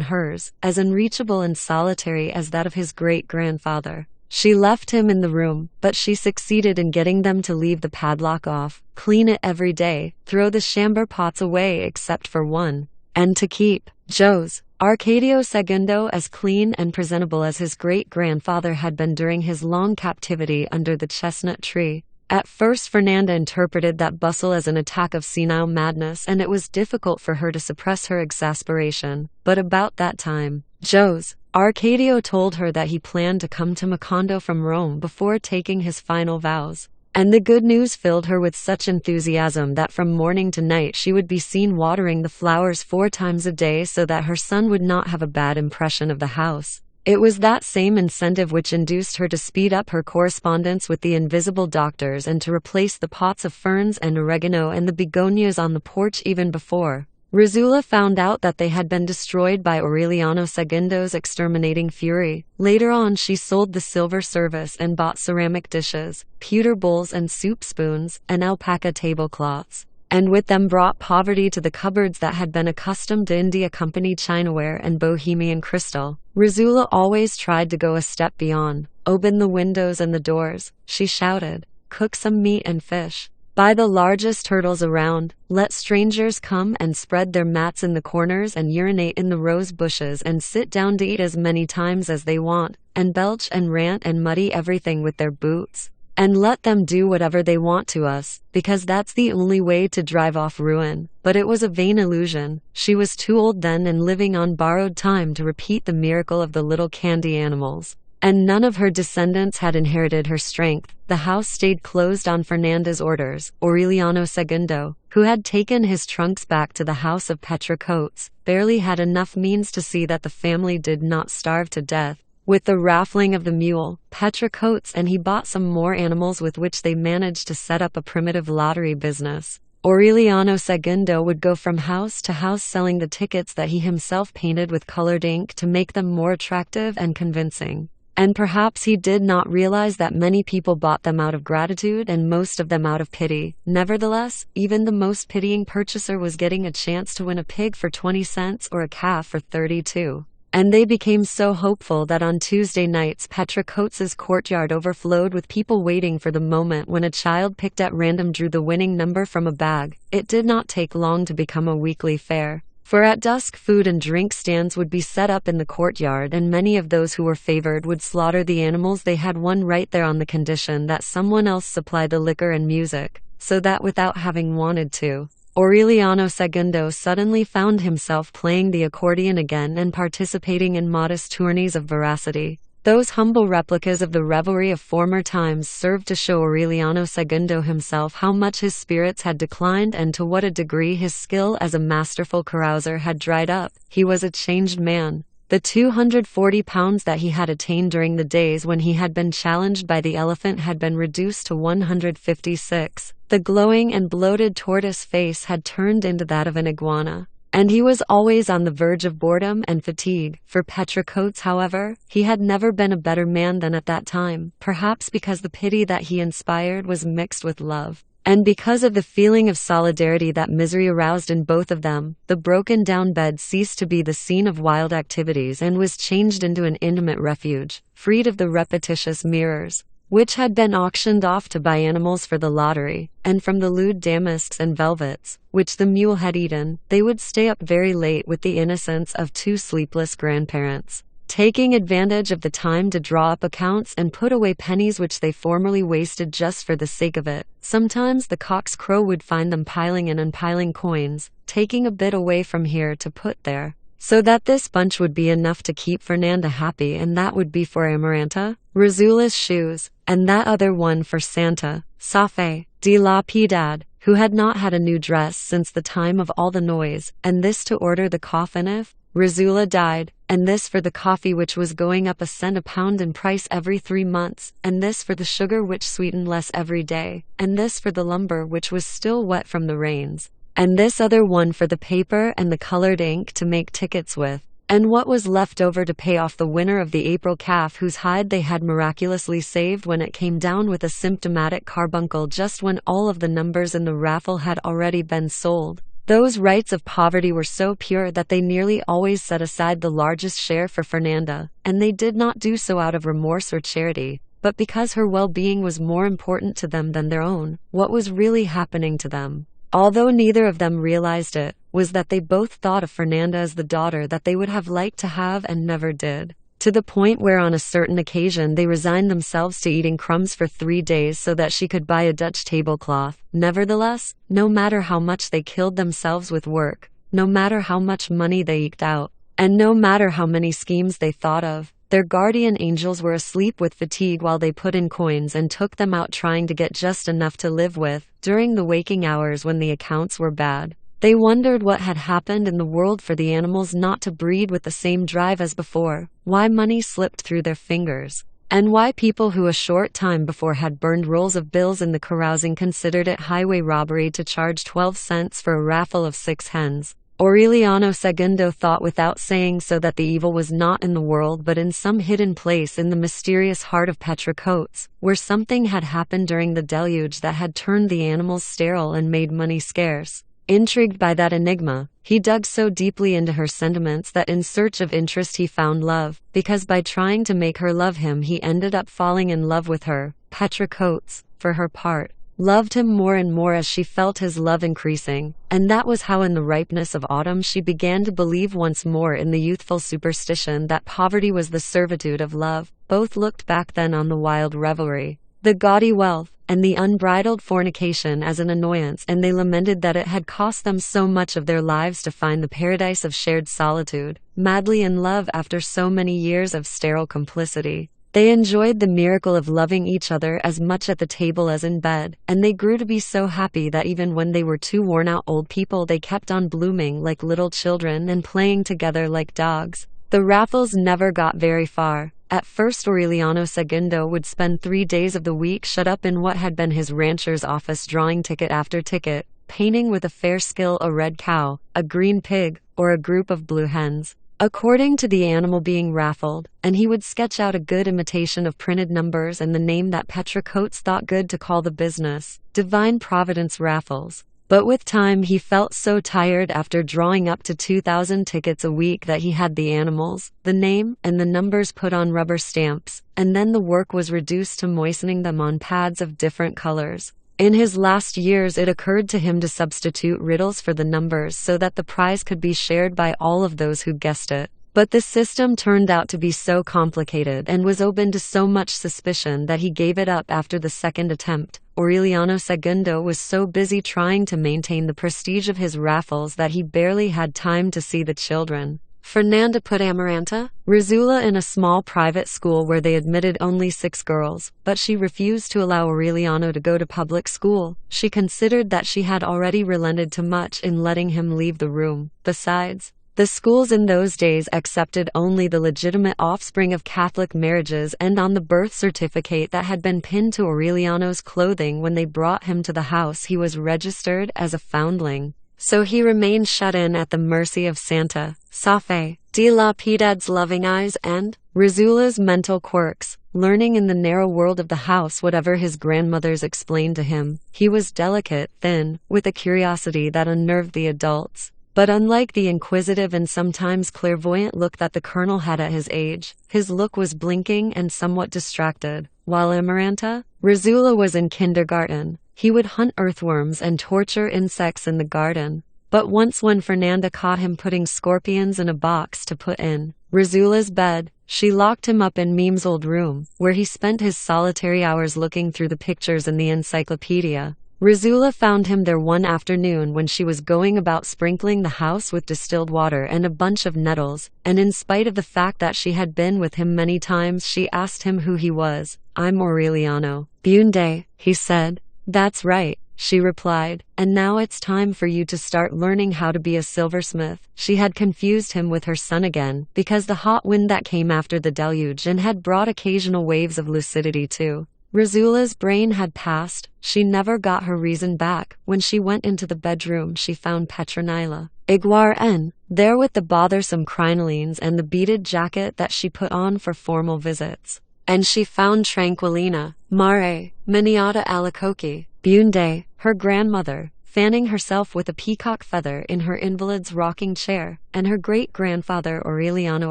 S1: hers, as unreachable and solitary as that of his great-grandfather. She left him in the room, but she succeeded in getting them to leave the padlock off, clean it every day, throw the chamber pots away except for one, and to keep Jose Arcadio II as clean and presentable as his great-grandfather had been during his long captivity under the chestnut tree. At first Fernanda interpreted that bustle as an attack of senile madness, and it was difficult for her to suppress her exasperation. But about that time, Jose Arcadio told her that he planned to come to Macondo from Rome before taking his final vows. And the good news filled her with such enthusiasm that from morning to night she would be seen watering the flowers 4 times a day so that her son would not have a bad impression of the house. It was that same incentive which induced her to speed up her correspondence with the invisible doctors and to replace the pots of ferns and oregano and the begonias on the porch even before Rosula found out that they had been destroyed by Aureliano II's exterminating fury. Later on she sold the silver service and bought ceramic dishes, pewter bowls and soup spoons, and alpaca tablecloths, and with them brought poverty to the cupboards that had been accustomed to India Company chinaware and Bohemian crystal. Rosula always tried to go a step beyond. "Open the windows and the doors," she shouted. "Cook some meat and fish. Buy the largest turtles around. Let strangers come and spread their mats in the corners and urinate in the rose bushes and sit down to eat as many times as they want, and belch and rant and muddy everything with their boots. And let them do whatever they want to us, because that's the only way to drive off ruin." But it was a vain illusion. She was too old then and living on borrowed time to repeat the miracle of the little candy animals. And none of her descendants had inherited her strength. The house stayed closed on Fernanda's orders. Aureliano II, who had taken his trunks back to the house of Petra Coates, barely had enough means to see that the family did not starve to death. With the raffling of the mule, Petra Coates and he bought some more animals with which they managed to set up a primitive lottery business. Aureliano II would go from house to house selling the tickets that he himself painted with colored ink to make them more attractive and convincing. And perhaps he did not realize that many people bought them out of gratitude and most of them out of pity. Nevertheless, even the most pitying purchaser was getting a chance to win a pig for 20 cents or a calf for 32. And they became so hopeful that on Tuesday nights Petra Coates's courtyard overflowed with people waiting for the moment when a child picked at random drew the winning number from a bag. It did not take long to become a weekly fair. For at dusk food and drink stands would be set up in the courtyard, and many of those who were favored would slaughter the animals they had won right there on the condition that someone else supply the liquor and music, so that without having wanted to, Aureliano Segundo suddenly found himself playing the accordion again and participating in modest tourneys of veracity. Those humble replicas of the revelry of former times served to show Aureliano Segundo himself how much his spirits had declined and to what a degree his skill as a masterful carouser had dried up. He was a changed man. The 240 pounds that he had attained during the days when he had been challenged by the elephant had been reduced to 156. The glowing and bloated tortoise face had turned into that of an iguana. And he was always on the verge of boredom and fatigue. For Petra Coates, however, he had never been a better man than at that time, perhaps because the pity that he inspired was mixed with love. And because of the feeling of solidarity that misery aroused in both of them, the broken-down bed ceased to be the scene of wild activities and was changed into an intimate refuge, freed of the repetitious mirrors, which had been auctioned off to buy animals for the lottery, and from the lewd damasks and velvets, which the mule had eaten. They would stay up very late with the innocence of two sleepless grandparents, taking advantage of the time to draw up accounts and put away pennies which they formerly wasted just for the sake of it. Sometimes the cock's crow would find them piling and unpiling coins, taking a bit away from here to put there, so that this bunch would be enough to keep Fernanda happy, and that would be for Amaranta, Razula's shoes, and that other one for Santa, Safe, de la Piedad, who had not had a new dress since the time of all the noise, and this to order the coffin if Razula died, and this for the coffee which was going up a cent a pound in price every 3 months, and this for the sugar which sweetened less every day, and this for the lumber which was still wet from the rains, and this other one for the paper and the colored ink to make tickets with, and what was left over to pay off the winner of the April calf whose hide they had miraculously saved when it came down with a symptomatic carbuncle just when all of the numbers in the raffle had already been sold. Those rites of poverty were so pure that they nearly always set aside the largest share for Fernanda, and they did not do so out of remorse or charity, but because her well-being was more important to them than their own. What was really happening to them, although neither of them realized it, was that they both thought of Fernanda as the daughter that they would have liked to have and never did, to the point where on a certain occasion they resigned themselves to eating crumbs for 3 days so that she could buy a Dutch tablecloth. Nevertheless, no matter how much they killed themselves with work, no matter how much money they eked out, and no matter how many schemes they thought of, their guardian angels were asleep with fatigue while they put in coins and took them out trying to get just enough to live with. During the waking hours when the accounts were bad, they wondered what had happened in the world for the animals not to breed with the same drive as before, why money slipped through their fingers, and why people who a short time before had burned rolls of bills in the carousing considered it highway robbery to charge 12 cents for a raffle of 6 hens. Aureliano Segundo thought without saying so that the evil was not in the world but in some hidden place in the mysterious heart of Petra Coates, where something had happened during the deluge that had turned the animals sterile and made money scarce. Intrigued by that enigma, he dug so deeply into her sentiments that in search of interest he found love, because by trying to make her love him he ended up falling in love with her. Petra Coates, for her part, loved him more and more as she felt his love increasing, and that was how in the ripeness of autumn she began to believe once more in the youthful superstition that poverty was the servitude of love. Both looked back then on the wild revelry, the gaudy wealth, and the unbridled fornication as an annoyance, and they lamented that it had cost them so much of their lives to find the paradise of shared solitude, madly in love after so many years of sterile complicity. They enjoyed the miracle of loving each other as much at the table as in bed, and they grew to be so happy that even when they were two worn-out old people they kept on blooming like little children and playing together like dogs. The raffles never got very far. At first Aureliano Segundo would spend 3 days of the week shut up in what had been his rancher's office drawing ticket after ticket, painting with a fair skill a red cow, a green pig, or a group of blue hens. according to the animal being raffled, and he would sketch out a good imitation of printed numbers and the name that Petra Coates thought good to call the business, Divine Providence Raffles. But with time he felt so tired after drawing up to 2,000 tickets a week that he had the animals, the name, and the numbers put on rubber stamps, and then the work was reduced to moistening them on pads of different colors. In his last years it occurred to him to substitute riddles for the numbers so that the prize could be shared by all of those who guessed it. But the system turned out to be so complicated and was open to so much suspicion that he gave it up after the second attempt. Aureliano Segundo was so busy trying to maintain the prestige of his raffles that he barely had time to see the children. Fernanda put Amaranta, Rizula in a small private school where they admitted only 6 girls, but she refused to allow Aureliano to go to public school. She considered that she had already relented too much in letting him leave the room. Besides, the schools in those days accepted only the legitimate offspring of Catholic marriages, and on the birth certificate that had been pinned to Aureliano's clothing when they brought him to the house he was registered as a foundling. So he remained shut in at the mercy of Santa, Safe, de la Piedad's loving eyes, and Rizula's mental quirks, learning in the narrow world of the house whatever his grandmothers explained to him. He was delicate, thin, with a curiosity that unnerved the adults. But unlike the inquisitive and sometimes clairvoyant look that the colonel had at his age, his look was blinking and somewhat distracted. While Amaranta, Rizula was in kindergarten. He would hunt earthworms and torture insects in the garden. But once when Fernanda caught him putting scorpions in a box to put in Rizula's bed, she locked him up in Mime's old room, where he spent his solitary hours looking through the pictures in the encyclopedia. Rizula found him there one afternoon when she was going about sprinkling the house with distilled water and a bunch of nettles, and in spite of the fact that she had been with him many times, she asked him who he was. "I'm Aureliano Bunde," he said. "That's right," she replied, "and now it's time for you to start learning how to be a silversmith." She had confused him with her son again, because the hot wind that came after the deluge and had brought occasional waves of lucidity too. Rizula's brain had passed. She never got her reason back. When she went into the bedroom she found Petronila Iguar there with the bothersome crinolines and the beaded jacket that she put on for formal visits. And she found Tranquilina Mare Miniata Alacoque Bunde, her grandmother, fanning herself with a peacock feather in her invalid's rocking chair, and her great-grandfather Aureliano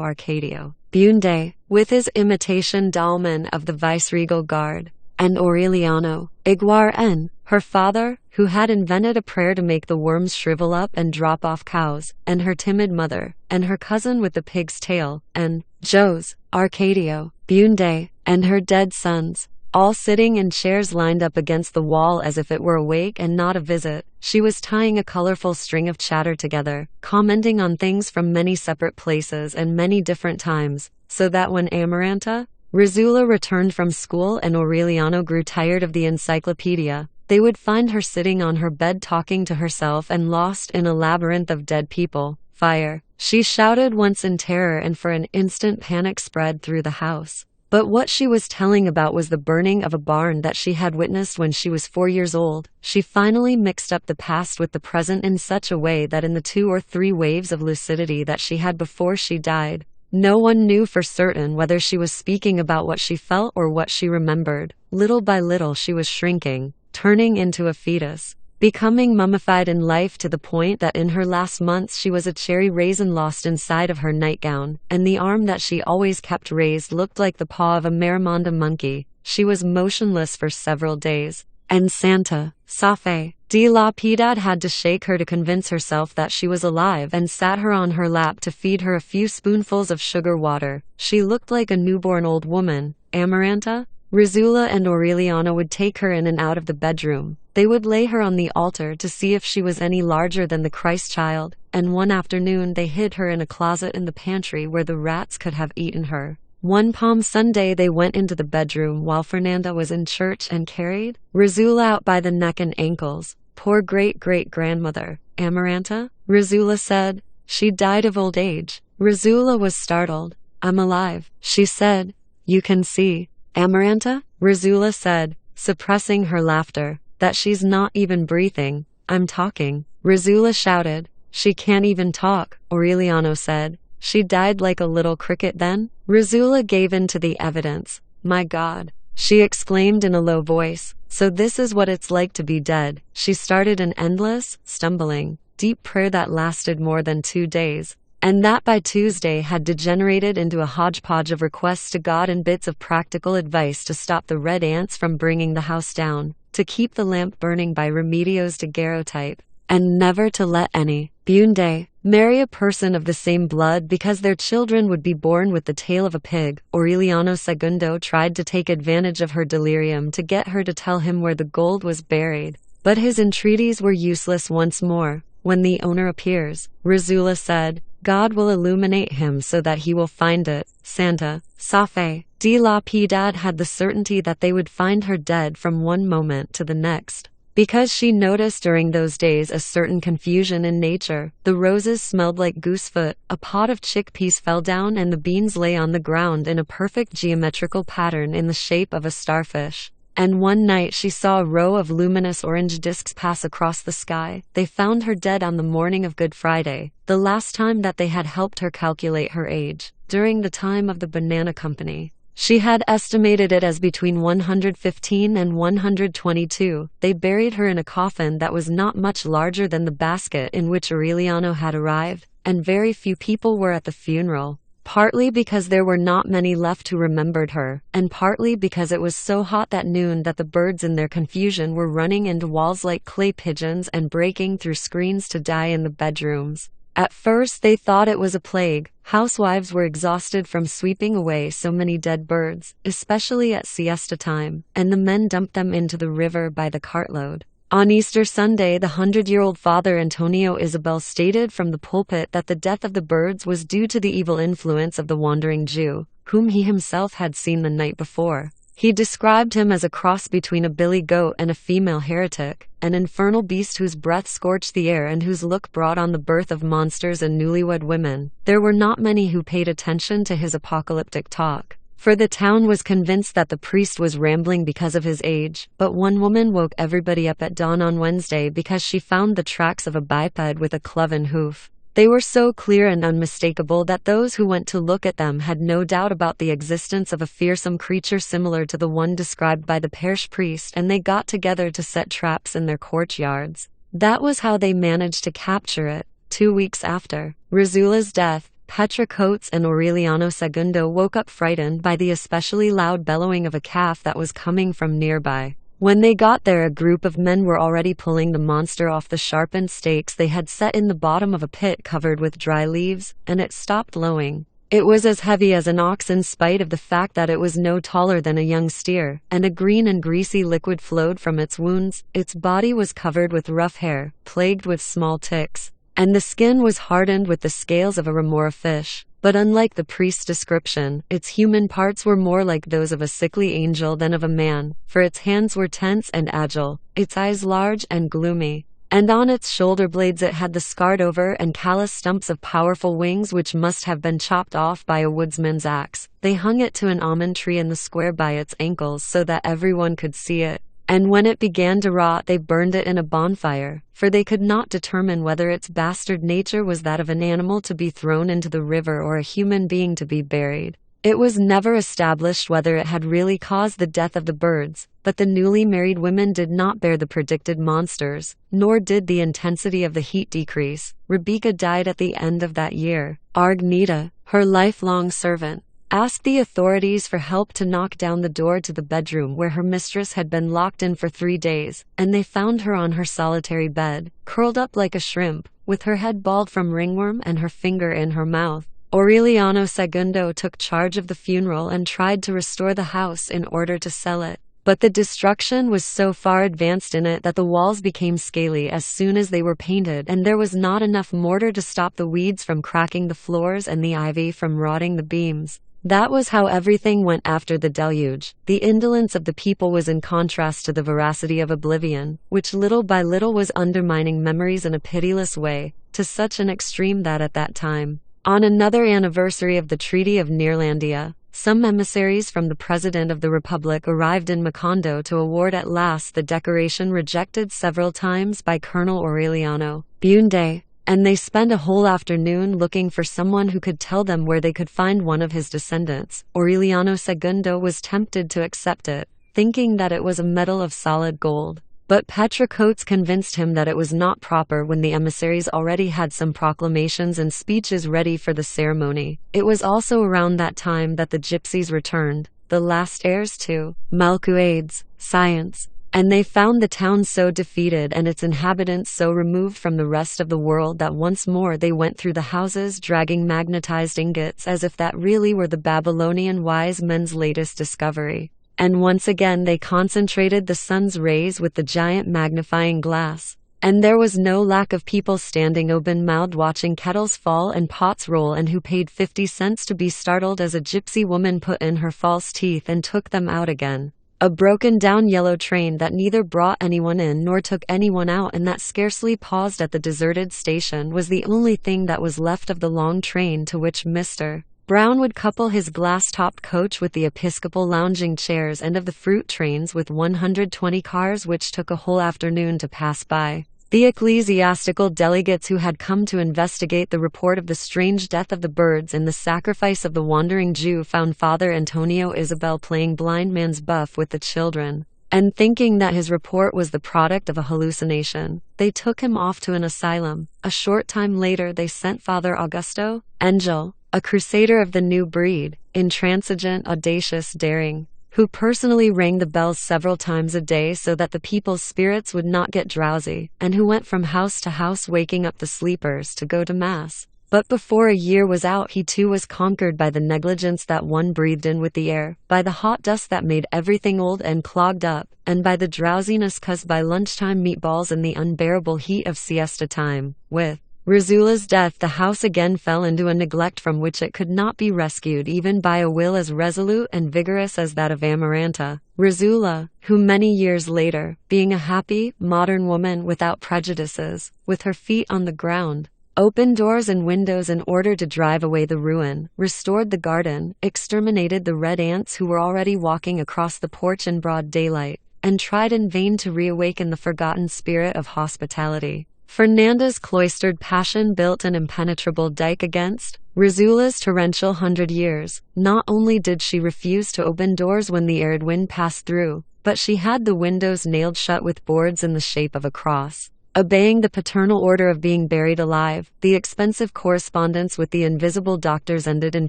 S1: Arcadio Bunde, with his imitation dolman of the viceregal guard, and Aureliano Iguar her father, who had invented a prayer to make the worms shrivel up and drop off cows, and her timid mother, and her cousin with the pig's tail, and Jose Arcadio Bunde, and her dead sons, all sitting in chairs lined up against the wall as if it were a wake and not a visit. She was tying a colorful string of chatter together, commenting on things from many separate places and many different times, so that when Amaranta, Rizula returned from school and Aureliano grew tired of the encyclopedia, they would find her sitting on her bed talking to herself and lost in a labyrinth of dead people. "Fire!" she shouted once in terror, and for an instant panic spread through the house. But what she was telling about was the burning of a barn that she had witnessed when she was 4 years old. She finally mixed up the past with the present in such a way that in the 2 or 3 waves of lucidity that she had before she died, no one knew for certain whether she was speaking about what she felt or what she remembered. Little by little she was shrinking, turning into a fetus, becoming mummified in life to the point that in her last months she was a cherry raisin lost inside of her nightgown, and the arm that she always kept raised looked like the paw of a Marimonda monkey. She was motionless for several days, and Santa, Safe, de la Piedad had to shake her to convince herself that she was alive and sat her on her lap to feed her a few spoonfuls of sugar water. She looked like a newborn old woman. Amaranta, Rizula and Aureliano would take her in and out of the bedroom. They would lay her on the altar to see if she was any larger than the Christ child, and one afternoon they hid her in a closet in the pantry where the rats could have eaten her. One Palm Sunday they went into the bedroom while Fernanda was in church and carried Rizula out by the neck and ankles. "Poor great-great-grandmother, Amaranta," Rizula said. "She died of old age." Rizula was startled. "I'm alive," she said. "You can see, Amaranta," Rizula said, suppressing her laughter, "that she's not even breathing." "I'm talking," Rizula shouted. "She can't even talk," Aureliano said. She died like a little cricket then? Razula gave in to the evidence. My God, she exclaimed in a low voice. So this is what it's like to be dead. She started an endless, stumbling, deep prayer that lasted more than 2 days, and that by Tuesday had degenerated into a hodgepodge of requests to God and bits of practical advice to stop the red ants from bringing the house down, to keep the lamp burning by remedios daguerreotype, and never to let any Bunde marry a person of the same blood because their children would be born with the tail of a pig. Aureliano II tried to take advantage of her delirium to get her to tell him where the gold was buried, but his entreaties were useless once more. When the owner appears, Razula said, God will illuminate him so that he will find it. Santa Safe de la Piedad had the certainty that they would find her dead from one moment to the next, because she noticed during those days a certain confusion in nature. The roses smelled like goosefoot, a pot of chickpeas fell down, and the beans lay on the ground in a perfect geometrical pattern in the shape of a starfish. And one night she saw a row of luminous orange discs pass across the sky. They found her dead on the morning of Good Friday, the last time that they had helped her calculate her age. During the time of the Banana Company, she had estimated it as between 115 and 122. They buried her in a coffin that was not much larger than the basket in which Aureliano had arrived, and very few people were at the funeral. Partly because there were not many left who remembered her, and partly because it was so hot that noon that the birds in their confusion were running into walls like clay pigeons and breaking through screens to die in the bedrooms. At first they thought it was a plague. Housewives were exhausted from sweeping away so many dead birds, especially at siesta time, and the men dumped them into the river by the cartload. On Easter Sunday, the 100-year-old Father Antonio Isabel stated from the pulpit that the death of the birds was due to the evil influence of the wandering Jew, whom he himself had seen the night before. He described him as a cross between a billy goat and a female heretic, an infernal beast whose breath scorched the air and whose look brought on the birth of monsters and newlywed women. There were not many who paid attention to his apocalyptic talk, for the town was convinced that the priest was rambling because of his age. But one woman woke everybody up at dawn on Wednesday because she found the tracks of a biped with a cloven hoof. They were so clear and unmistakable that those who went to look at them had no doubt about the existence of a fearsome creature similar to the one described by the parish priest, and they got together to set traps in their courtyards. That was how they managed to capture it. 2 weeks after Razula's death, Petra Coates and Aureliano II woke up frightened by the especially loud bellowing of a calf that was coming from nearby. When they got there, a group of men were already pulling the monster off the sharpened stakes they had set in the bottom of a pit covered with dry leaves, and it stopped lowing. It was as heavy as an ox in spite of the fact that it was no taller than a young steer, and a green and greasy liquid flowed from its wounds. Its body was covered with rough hair, plagued with small ticks, and the skin was hardened with the scales of a remora fish. But unlike the priest's description, its human parts were more like those of a sickly angel than of a man, for its hands were tense and agile, its eyes large and gloomy, and on its shoulder blades it had the scarred over and callous stumps of powerful wings which must have been chopped off by a woodsman's axe. They hung it to an almond tree in the square by its ankles so that everyone could see it. And when it began to rot, they burned it in a bonfire, for they could not determine whether its bastard nature was that of an animal to be thrown into the river or a human being to be buried. It was never established whether it had really caused the death of the birds, but the newly married women did not bear the predicted monsters, nor did the intensity of the heat decrease. Rebecca died at the end of that year. Argnita, her lifelong servant, asked the authorities for help to knock down the door to the bedroom where her mistress had been locked in for 3 days, and they found her on her solitary bed, curled up like a shrimp, with her head bald from ringworm and her finger in her mouth. Aureliano II took charge of the funeral and tried to restore the house in order to sell it. But the destruction was so far advanced in it that the walls became scaly as soon as they were painted, and there was not enough mortar to stop the weeds from cracking the floors and the ivy from rotting the beams. That was how everything went after the deluge. The indolence of the people was in contrast to the voracity of oblivion, which little by little was undermining memories in a pitiless way, to such an extreme that at that time, on another anniversary of the Treaty of Neerlandia, some emissaries from the President of the Republic arrived in Macondo to award at last the decoration rejected several times by Colonel Aureliano. Bunde and they spent a whole afternoon looking for someone who could tell them where they could find one of his descendants. Aureliano II was tempted to accept it, thinking that it was a medal of solid gold. But Petricotes convinced him that it was not proper when the emissaries already had some proclamations and speeches ready for the ceremony. It was also around that time that the gypsies returned, the last heirs to Melquiades, science, and they found the town so defeated and its inhabitants so removed from the rest of the world that once more they went through the houses dragging magnetized ingots as if that really were the Babylonian wise men's latest discovery. And once again they concentrated the sun's rays with the giant magnifying glass. And there was no lack of people standing open-mouthed watching kettles fall and pots roll, and who paid 50 cents to be startled as a gypsy woman put in her false teeth and took them out again. A broken-down yellow train that neither brought anyone in nor took anyone out and that scarcely paused at the deserted station was the only thing that was left of the long train to which Mr. Brown would couple his glass-topped coach with the Episcopal lounging chairs, and of the fruit trains with 120 cars which took a whole afternoon to pass by. The ecclesiastical delegates who had come to investigate the report of the strange death of the birds and the sacrifice of the wandering Jew found Father Antonio Isabel playing blind man's buff with the children, and thinking that his report was the product of a hallucination, they took him off to an asylum. A short time later they sent Father Augusto Angel, a crusader of the new breed, intransigent, audacious, daring, who personally rang the bells several times a day so that the people's spirits would not get drowsy, and who went from house to house waking up the sleepers to go to Mass. But before a year was out he too was conquered by the negligence that one breathed in with the air, by the hot dust that made everything old and clogged up, and by the drowsiness caused by lunchtime meatballs and the unbearable heat of siesta time. With Rizula's death the house again fell into a neglect from which it could not be rescued even by a will as resolute and vigorous as that of Amaranta. Rizula, who many years later, being a happy, modern woman without prejudices, with her feet on the ground, opened doors and windows in order to drive away the ruin, restored the garden, exterminated the red ants who were already walking across the porch in broad daylight, and tried in vain to reawaken the forgotten spirit of hospitality. Fernanda's cloistered passion built an impenetrable dike against Rizula's torrential 100 years. Not only did she refuse to open doors when the arid wind passed through, but she had the windows nailed shut with boards in the shape of a cross. Obeying the paternal order of being buried alive, the expensive correspondence with the invisible doctors ended in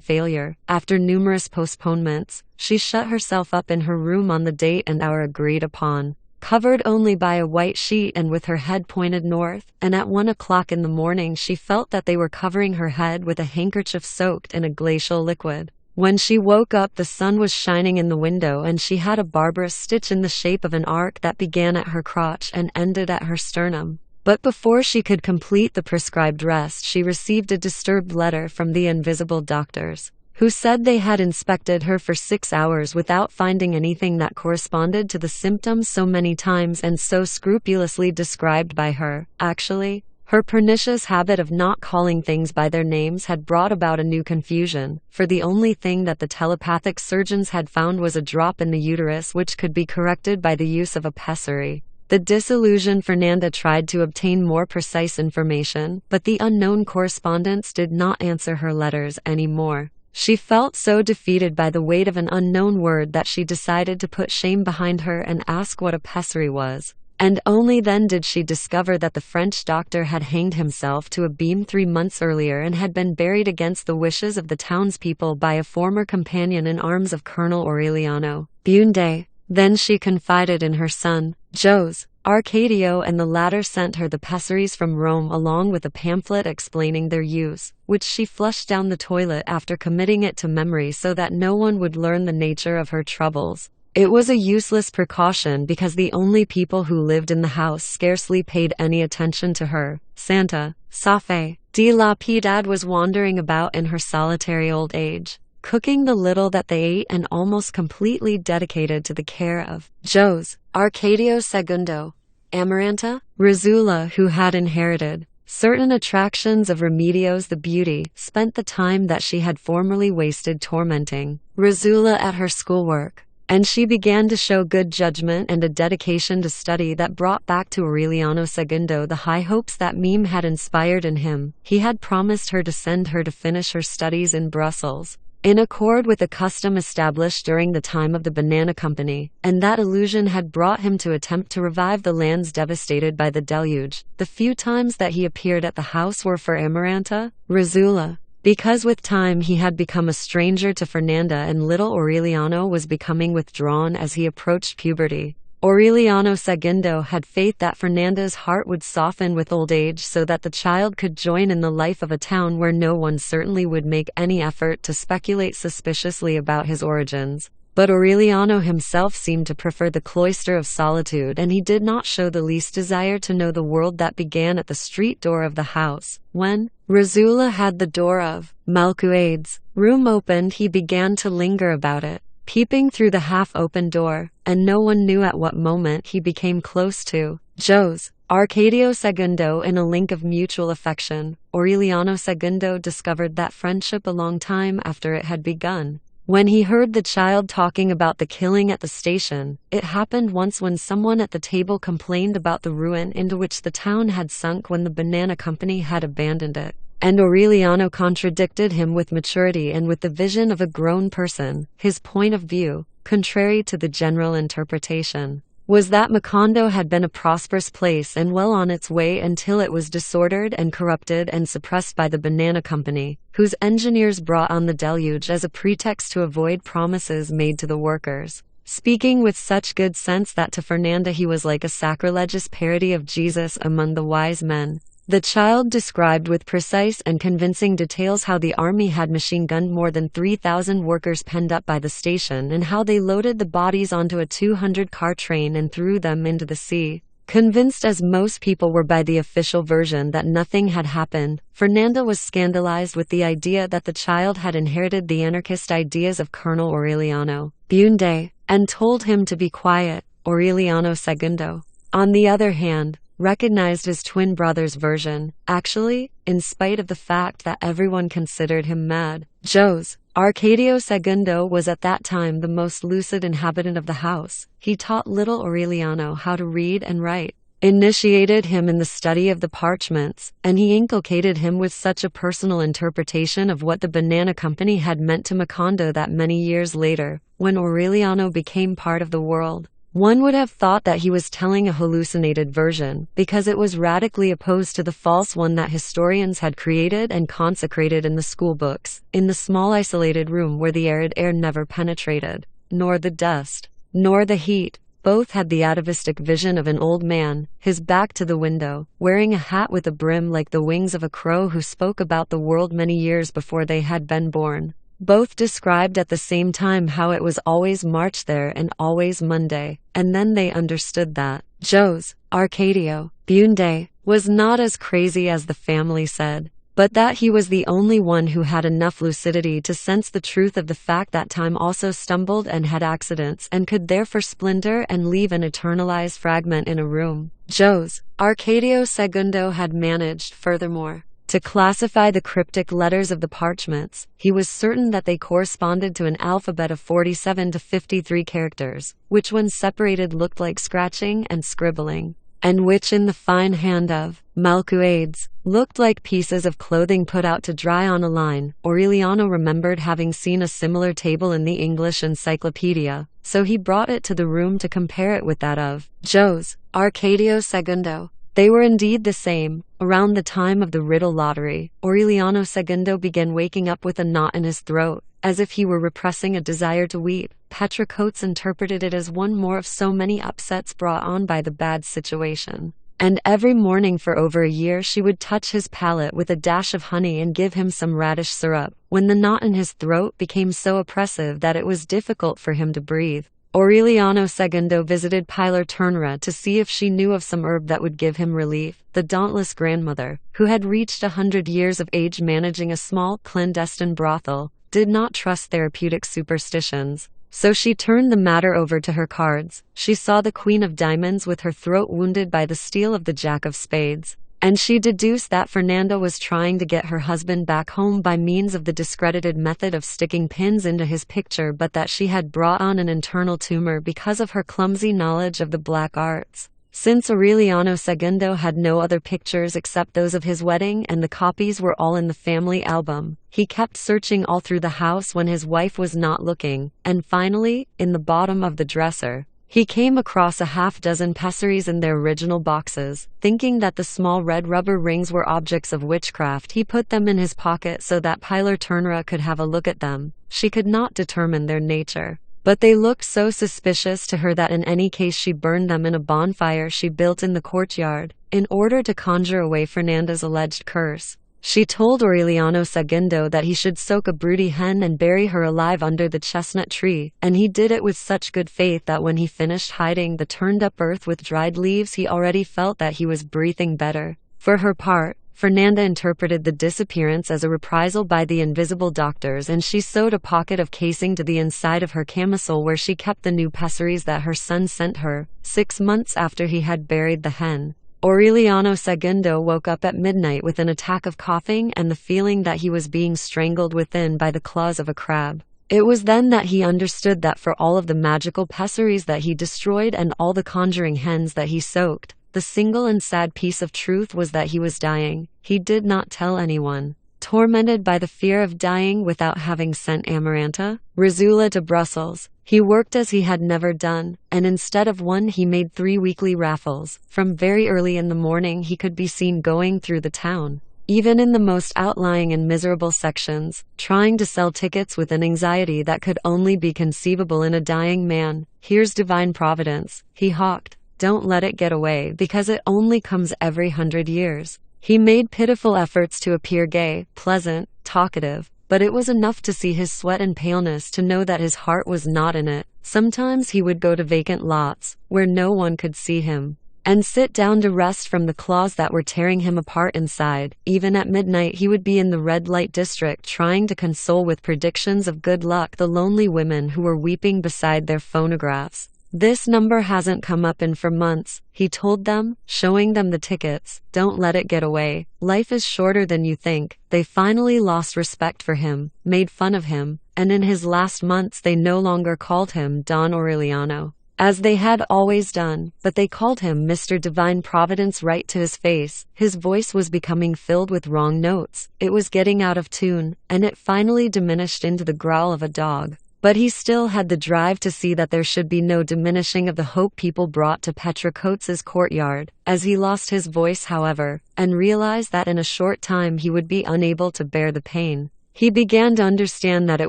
S1: failure. After numerous postponements, she shut herself up in her room on the date and hour agreed upon, covered only by a white sheet and with her head pointed north, and at 1 o'clock in the morning she felt that they were covering her head with a handkerchief soaked in a glacial liquid. When she woke up the sun was shining in the window and she had a barbarous stitch in the shape of an arc that began at her crotch and ended at her sternum. But before she could complete the prescribed rest she received a disturbed letter from the invisible doctors, who said they had inspected her for 6 hours without finding anything that corresponded to the symptoms so many times and so scrupulously described by her. Actually, her pernicious habit of not calling things by their names had brought about a new confusion, for the only thing that the telepathic surgeons had found was a drop in the uterus which could be corrected by the use of a pessary. The disillusioned Fernanda tried to obtain more precise information, but the unknown correspondents did not answer her letters anymore. She felt so defeated by the weight of an unknown word that she decided to put shame behind her and ask what a pessary was. And only then did she discover that the French doctor had hanged himself to a beam 3 months earlier and had been buried against the wishes of the townspeople by a former companion in arms of Colonel Aureliano Bunde. Then she confided in her son, Jose Arcadio, and the latter sent her the pessaries from Rome along with a pamphlet explaining their use, which she flushed down the toilet after committing it to memory so that no one would learn the nature of her troubles. It was a useless precaution because the only people who lived in the house scarcely paid any attention to her. Santa Safe de la Piedad was wandering about in her solitary old age, cooking the little that they ate and almost completely dedicated to the care of Jose Arcadio II. Amaranta, Rizula, who had inherited certain attractions of Remedios the Beauty, spent the time that she had formerly wasted tormenting Rizula at her schoolwork. and she began to show good judgment and a dedication to study that brought back to Aureliano II the high hopes that Mime had inspired in him. He had promised her to send her to finish her studies in Brussels, in accord with a custom established during the time of the Banana Company, and that illusion had brought him to attempt to revive the lands devastated by the deluge. The few times that he appeared at the house were for Amaranta, Rizzula, because with time he had become a stranger to Fernanda and little Aureliano was becoming withdrawn as he approached puberty. Aureliano II had faith that Fernanda's heart would soften with old age so that the child could join in the life of a town where no one certainly would make any effort to speculate suspiciously about his origins. But Aureliano himself seemed to prefer the cloister of solitude, and he did not show the least desire to know the world that began at the street door of the house. When Rizzula had the door of Malcuade's room opened, he began to linger about it, peeping through the half-open door, and no one knew at what moment he became close to Jose Arcadio II in a link of mutual affection. Aureliano II discovered that friendship a long time after it had begun. When he heard the child talking about the killing at the station, it happened once when someone at the table complained about the ruin into which the town had sunk when the Banana Company had abandoned it. And Aureliano contradicted him with maturity and with the vision of a grown person. His point of view, contrary to the general interpretation, was that Macondo had been a prosperous place and well on its way until it was disordered and corrupted and suppressed by the Banana Company, whose engineers brought on the deluge as a pretext to avoid promises made to the workers. Speaking with such good sense that to Fernanda he was like a sacrilegious parody of Jesus among the wise men. The child described with precise and convincing details how the army had machine-gunned more than 3,000 workers penned up by the station and how they loaded the bodies onto a 200-car train and threw them into the sea. Convinced as most people were by the official version that nothing had happened, Fernanda was scandalized with the idea that the child had inherited the anarchist ideas of Colonel Aureliano Bunde, and told him to be quiet. Aureliano II, on the other hand, recognized his twin brother's version. Actually, in spite of the fact that everyone considered him mad, Jose Arcadio II was at that time the most lucid inhabitant of the house. He taught little Aureliano how to read and write, initiated him in the study of the parchments, and he inculcated him with such a personal interpretation of what the Banana Company had meant to Macondo that many years later, when Aureliano became part of the world, one would have thought that he was telling a hallucinated version, because it was radically opposed to the false one that historians had created and consecrated in the school books, in the small isolated room where the arid air never penetrated, nor the dust, nor the heat. Both had the atavistic vision of an old man, his back to the window, wearing a hat with a brim like the wings of a crow who spoke about the world many years before they had been born. Both described at the same time how it was always March there and always Monday, and then they understood that Jose Arcadio Bunde was not as crazy as the family said, but that he was the only one who had enough lucidity to sense the truth of the fact that time also stumbled and had accidents and could therefore splinter and leave an eternalized fragment in a room. Jose Arcadio II had managed, furthermore, to classify the cryptic letters of the parchments. He was certain that they corresponded to an alphabet of 47 to 53 characters, which when separated looked like scratching and scribbling, and which in the fine hand of Malcuades looked like pieces of clothing put out to dry on a line. Aureliano remembered having seen a similar table in the English encyclopedia, so he brought it to the room to compare it with that of Jose Arcadio II. They were indeed the same. Around the time of the riddle lottery, Aureliano II began waking up with a knot in his throat, as if he were repressing a desire to weep. Petra Coates interpreted it as one more of so many upsets brought on by the bad situation. And every morning for over a year she would touch his palate with a dash of honey and give him some radish syrup, when the knot in his throat became so oppressive that it was difficult for him to breathe. Aureliano II visited Pilar Ternera to see if she knew of some herb that would give him relief. The dauntless grandmother, who had reached 100 years of age managing a small, clandestine brothel, did not trust therapeutic superstitions, so she turned the matter over to her cards. She saw the Queen of Diamonds with her throat wounded by the steel of the Jack of Spades. and she deduced that Fernanda was trying to get her husband back home by means of the discredited method of sticking pins into his picture, but that she had brought on an internal tumor because of her clumsy knowledge of the black arts. Since Aureliano Segundo had no other pictures except those of his wedding and the copies were all in the family album, he kept searching all through the house when his wife was not looking, and finally, in the bottom of the dresser, he came across a half-dozen pessaries in their original boxes. Thinking that the small red rubber rings were objects of witchcraft, he put them in his pocket so that Pilar Ternera could have a look at them. She could not determine their nature, but they looked so suspicious to her that in any case she burned them in a bonfire she built in the courtyard, in order to conjure away Fernanda's alleged curse. She told Aureliano Segundo that he should soak a broody hen and bury her alive under the chestnut tree, and he did it with such good faith that when he finished hiding the turned-up earth with dried leaves he already felt that he was breathing better. For her part, Fernanda interpreted the disappearance as a reprisal by the invisible doctors, and she sewed a pocket of casing to the inside of her camisole where she kept the new pessaries that her son sent her, 6 months after he had buried the hen. Aureliano Segundo woke up at midnight with an attack of coughing and the feeling that he was being strangled within by the claws of a crab. It was then that he understood that for all of the magical pessaries that he destroyed and all the conjuring hens that he soaked, the single and sad piece of truth was that he was dying. He did not tell anyone. Tormented by the fear of dying without having sent Amaranta, Rizula to Brussels, he worked as he had never done, and instead of one he made 3 weekly raffles. From very early in the morning he could be seen going through the town, even in the most outlying and miserable sections, trying to sell tickets with an anxiety that could only be conceivable in a dying man. "Here's divine providence," he hawked. "Don't let it get away, because it only comes every 100 years. He made pitiful efforts to appear gay, pleasant, talkative, but it was enough to see his sweat and paleness to know that his heart was not in it. Sometimes he would go to vacant lots, where no one could see him, and sit down to rest from the claws that were tearing him apart inside. Even at midnight he would be in the red light district trying to console with predictions of good luck the lonely women who were weeping beside their phonographs. "This number hasn't come up in for months," he told them, showing them the tickets. "Don't let it get away. Life is shorter than you think." They finally lost respect for him, made fun of him, and in his last months they no longer called him Don Aureliano, as they had always done, but they called him Mr. Divine Providence right to his face. His voice was becoming filled with wrong notes. It was getting out of tune, and it finally diminished into the growl of a dog. But he still had the drive to see that there should be no diminishing of the hope people brought to Petra Coates's courtyard. As he lost his voice, however, and realized that in a short time he would be unable to bear the pain, he began to understand that it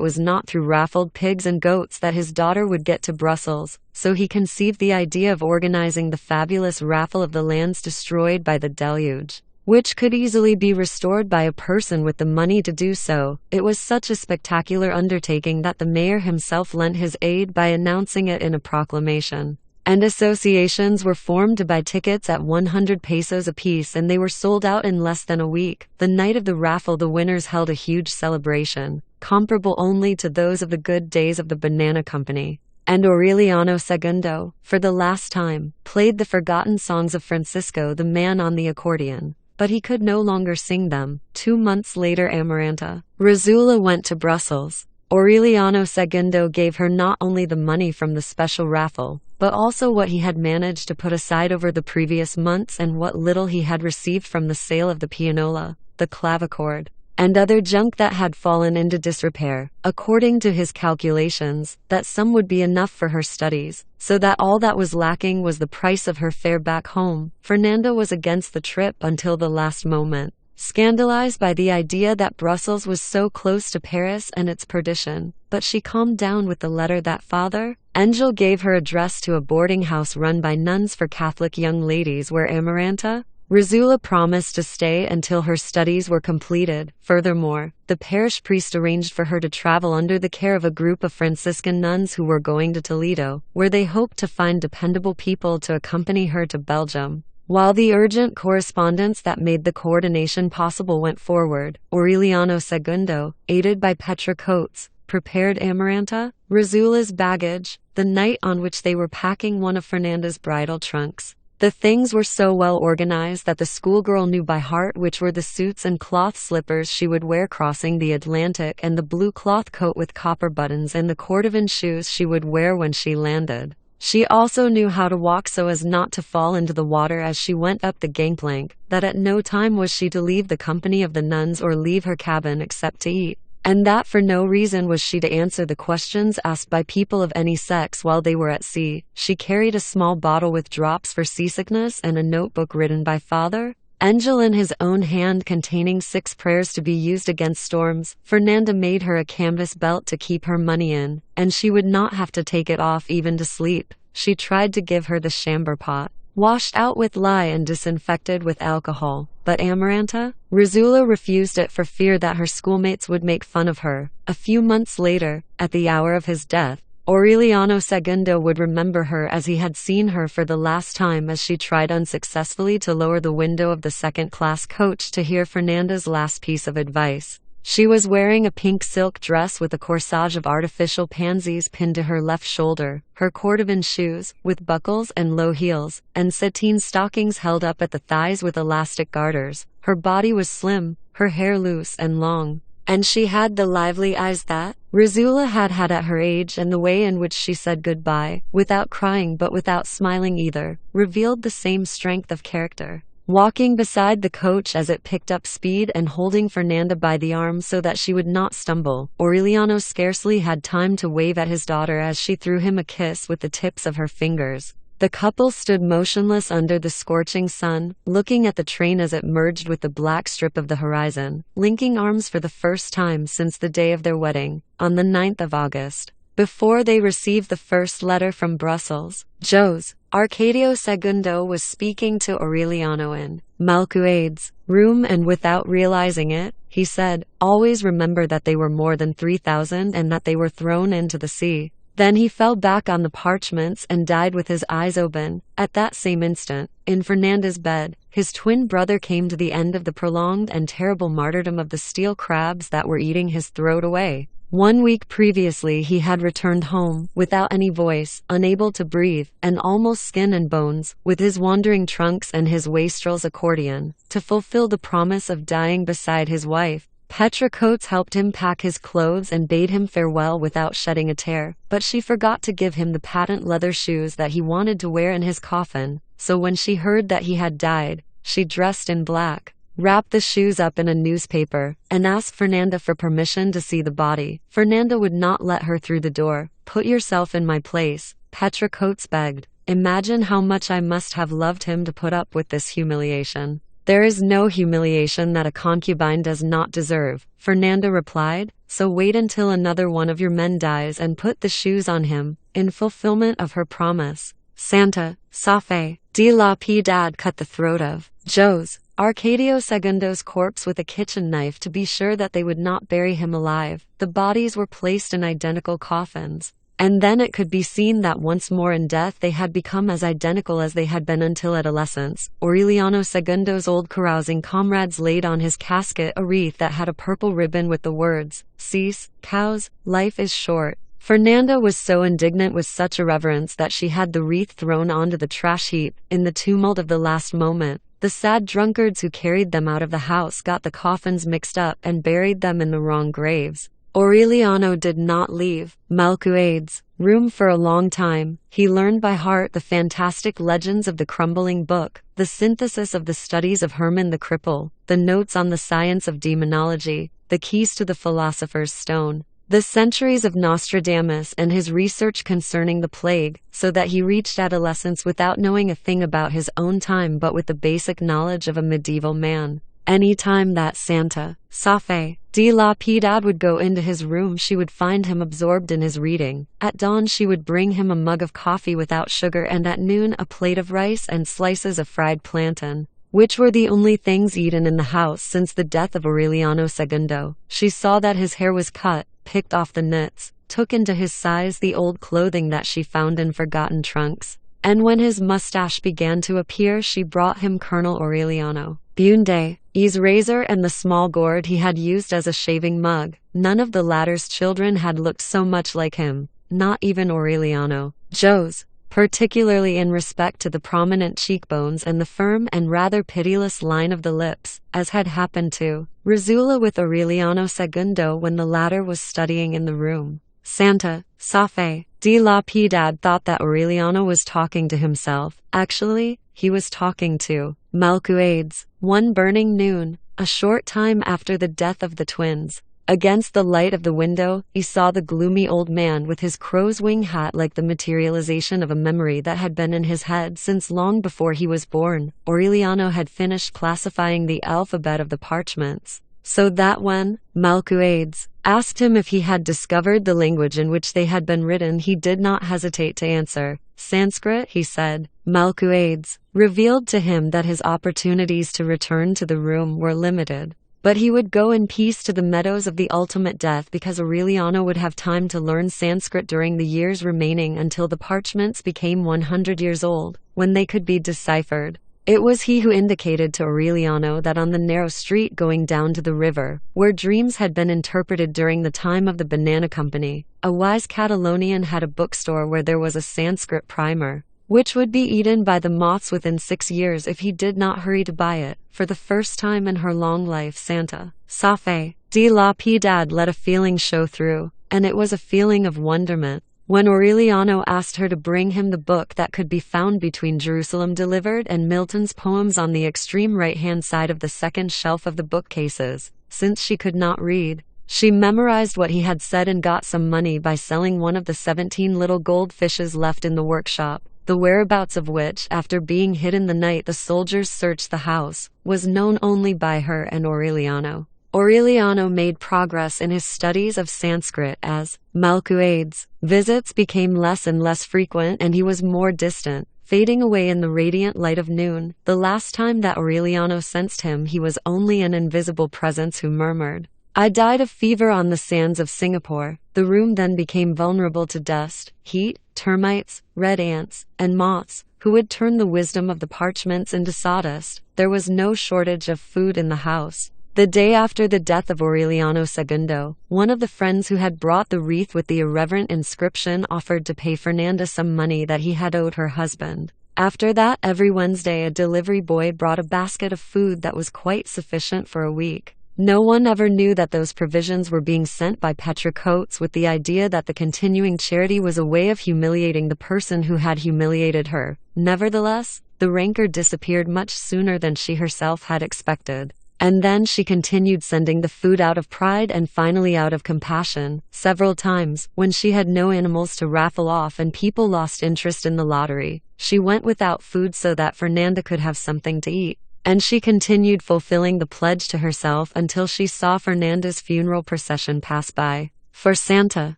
S1: was not through raffled pigs and goats that his daughter would get to Brussels, so he conceived the idea of organizing the fabulous raffle of the lands destroyed by the deluge, which could easily be restored by a person with the money to do so. It was such a spectacular undertaking that the mayor himself lent his aid by announcing it in a proclamation, and associations were formed to buy tickets at 100 pesos apiece, and they were sold out in less than a week. The night of the raffle the winners held a huge celebration, comparable only to those of the good days of the Banana Company. And Aureliano Segundo, for the last time, played the forgotten songs of Francisco the man on the accordion. But he could no longer sing them. 2 months later Amaranta, Rizula, went to Brussels. Aureliano Segundo gave her not only the money from the special raffle, but also what he had managed to put aside over the previous months and what little he had received from the sale of the pianola, the clavichord, and other junk that had fallen into disrepair. According to his calculations, that sum would be enough for her studies, so that all that was lacking was the price of her fare back home. Fernanda was against the trip until the last moment, scandalized by the idea that Brussels was so close to Paris and its perdition, but she calmed down with the letter that Father Angel gave her addressed to a boarding house run by nuns for Catholic young ladies where Amaranta Rizula promised to stay until her studies were completed. Furthermore, the parish priest arranged for her to travel under the care of a group of Franciscan nuns who were going to Toledo, where they hoped to find dependable people to accompany her to Belgium. While the urgent correspondence that made the coordination possible went forward, Aureliano Segundo, aided by Petra Coates, prepared Amaranta Rizula's baggage. The night on which they were packing one of Fernanda's bridal trunks, The things were so well organized that the schoolgirl knew by heart which were the suits and cloth slippers she would wear crossing the Atlantic and the blue cloth coat with copper buttons and the cordovan shoes she would wear when she landed. She also knew how to walk so as not to fall into the water as she went up the gangplank, that at no time was she to leave the company of the nuns or leave her cabin except to eat, and that for no reason was she to answer the questions asked by people of any sex while they were at sea. She carried a small bottle with drops for seasickness and a notebook written by Father Angel in his own hand containing 6 prayers to be used against storms. Fernanda made her a canvas belt to keep her money in, and she would not have to take it off even to sleep. She tried to give her the chamber pot, washed out with lye and disinfected with alcohol, but Amaranta Rizzullo refused it for fear that her schoolmates would make fun of her. A few months later, at the hour of his death, Aureliano II would remember her as he had seen her for the last time as she tried unsuccessfully to lower the window of the second-class coach to hear Fernanda's last piece of advice. She was wearing a pink silk dress with a corsage of artificial pansies pinned to her left shoulder, her cordovan shoes, with buckles and low heels, and sateen stockings held up at the thighs with elastic garters. Her body was slim, her hair loose and long, and she had the lively eyes that Rizzullo had had at her age, and the way in which she said goodbye, without crying but without smiling either, revealed the same strength of character. Walking beside the coach as it picked up speed and holding Fernanda by the arm so that she would not stumble, Aureliano scarcely had time to wave at his daughter as she threw him a kiss with the tips of her fingers. The couple stood motionless under the scorching sun, looking at the train as it merged with the black strip of the horizon, linking arms for the first time since the day of their wedding, on the 9th of August. Before they received the first letter from Brussels, Jose Arcadio II was speaking to Aureliano in Malcuade's room, and without realizing it, he said, "Always remember that they were more than 3,000 and that they were thrown into the sea." Then he fell back on the parchments and died with his eyes open. At that same instant, in Fernanda's bed, his twin brother came to the end of the prolonged and terrible martyrdom of the steel crabs that were eating his throat away. 1 week previously he had returned home, without any voice, unable to breathe, and almost skin and bones, with his wandering trunks and his wastrel's accordion, to fulfill the promise of dying beside his wife. Petra Coates helped him pack his clothes and bade him farewell without shedding a tear, but she forgot to give him the patent leather shoes that he wanted to wear in his coffin, so when she heard that he had died, she dressed in black, wrapped the shoes up in a newspaper, and asked Fernanda for permission to see the body. Fernanda would not let her through the door. "Put yourself in my place," Petra Coates begged. "Imagine how much I must have loved him to put up with this humiliation." "There is no humiliation that a concubine does not deserve," Fernanda replied, "so wait until another one of your men dies and put the shoes on him." In fulfillment of her promise, Santa Fe de la Piedad cut the throat of Jose Arcadio II's corpse with a kitchen knife to be sure that they would not bury him alive. The bodies were placed in identical coffins, and then it could be seen that once more in death they had become as identical as they had been until adolescence. Aureliano II's old carousing comrades laid on his casket a wreath that had a purple ribbon with the words, "Cease, cows, life is short." Fernanda was so indignant with such irreverence that she had the wreath thrown onto the trash heap. In the tumult of the last moment, the sad drunkards who carried them out of the house got the coffins mixed up and buried them in the wrong graves. Aureliano did not leave Malcuade's room for a long time. He learned by heart the fantastic legends of the Crumbling Book, the synthesis of the studies of Hermann the Cripple, the notes on the science of demonology, the keys to the philosopher's stone, the centuries of Nostradamus, and his research concerning the plague, so that he reached adolescence without knowing a thing about his own time but with the basic knowledge of a medieval man. Any time that Santa Fe de la Piedad would go into his room she would find him absorbed in his reading. At dawn she would bring him a mug of coffee without sugar, and at noon a plate of rice and slices of fried plantain, which were the only things eaten in the house since the death of Aureliano II. She saw that his hair was cut, picked off the nits, took into his size the old clothing that she found in forgotten trunks, and when his mustache began to appear she brought him Colonel Aureliano Bunde's razor and the small gourd he had used as a shaving mug. None of the latter's children had looked so much like him, not even Aureliano. Jose particularly in respect to the prominent cheekbones and the firm and rather pitiless line of the lips, as had happened to Rizzula with Aureliano Segundo when the latter was studying in the room. Santa Fe de la Piedad thought that Aureliano was talking to himself. Actually, he was talking to Melquiades. One burning noon, a short time after the death of the twins, against the light of the window, he saw the gloomy old man with his crow's wing hat like the materialization of a memory that had been in his head since long before he was born. Aureliano had finished classifying the alphabet of the parchments, so that when Melquiades asked him if he had discovered the language in which they had been written, he did not hesitate to answer. Sanskrit, he said. Melquiades revealed to him that his opportunities to return to the room were limited, but he would go in peace to the meadows of the ultimate death because Aureliano would have time to learn Sanskrit during the years remaining until the parchments became 100 years old, when they could be deciphered. It was he who indicated to Aureliano that on the narrow street going down to the river, where dreams had been interpreted during the time of the Banana Company, a wise Catalonian had a bookstore where there was a Sanskrit primer, which would be eaten by the moths within 6 years if he did not hurry to buy it. For the first time in her long life, Santa Fe de la Piedad let a feeling show through, and it was a feeling of wonderment. When Aureliano asked her to bring him the book that could be found between Jerusalem Delivered and Milton's poems on the extreme right-hand side of the second shelf of the bookcases, since she could not read, she memorized what he had said and got some money by selling one of the 17 little gold fishes left in the workshop, the whereabouts of which, after being hidden the night the soldiers searched the house, was known only by her and Aureliano. Aureliano made progress in his studies of Sanskrit as Melquiades' visits became less and less frequent and he was more distant, fading away in the radiant light of noon. The last time that Aureliano sensed him he was only an invisible presence who murmured, "I died of fever on the sands of Singapore." The room then became vulnerable to dust, heat, termites, red ants, and moths, who would turn the wisdom of the parchments into sawdust. There was no shortage of food in the house. The day after the death of Aureliano Segundo, one of the friends who had brought the wreath with the irreverent inscription offered to pay Fernanda some money that he had owed her husband. After that, every Wednesday a delivery boy brought a basket of food that was quite sufficient for a week. No one ever knew that those provisions were being sent by Petra Coates with the idea that the continuing charity was a way of humiliating the person who had humiliated her. Nevertheless, the rancor disappeared much sooner than she herself had expected. And then she continued sending the food out of pride and finally out of compassion. Several times, when she had no animals to raffle off and people lost interest in the lottery, she went without food so that Fernanda could have something to eat. And she continued fulfilling the pledge to herself until she saw Fernanda's funeral procession pass by. For Santa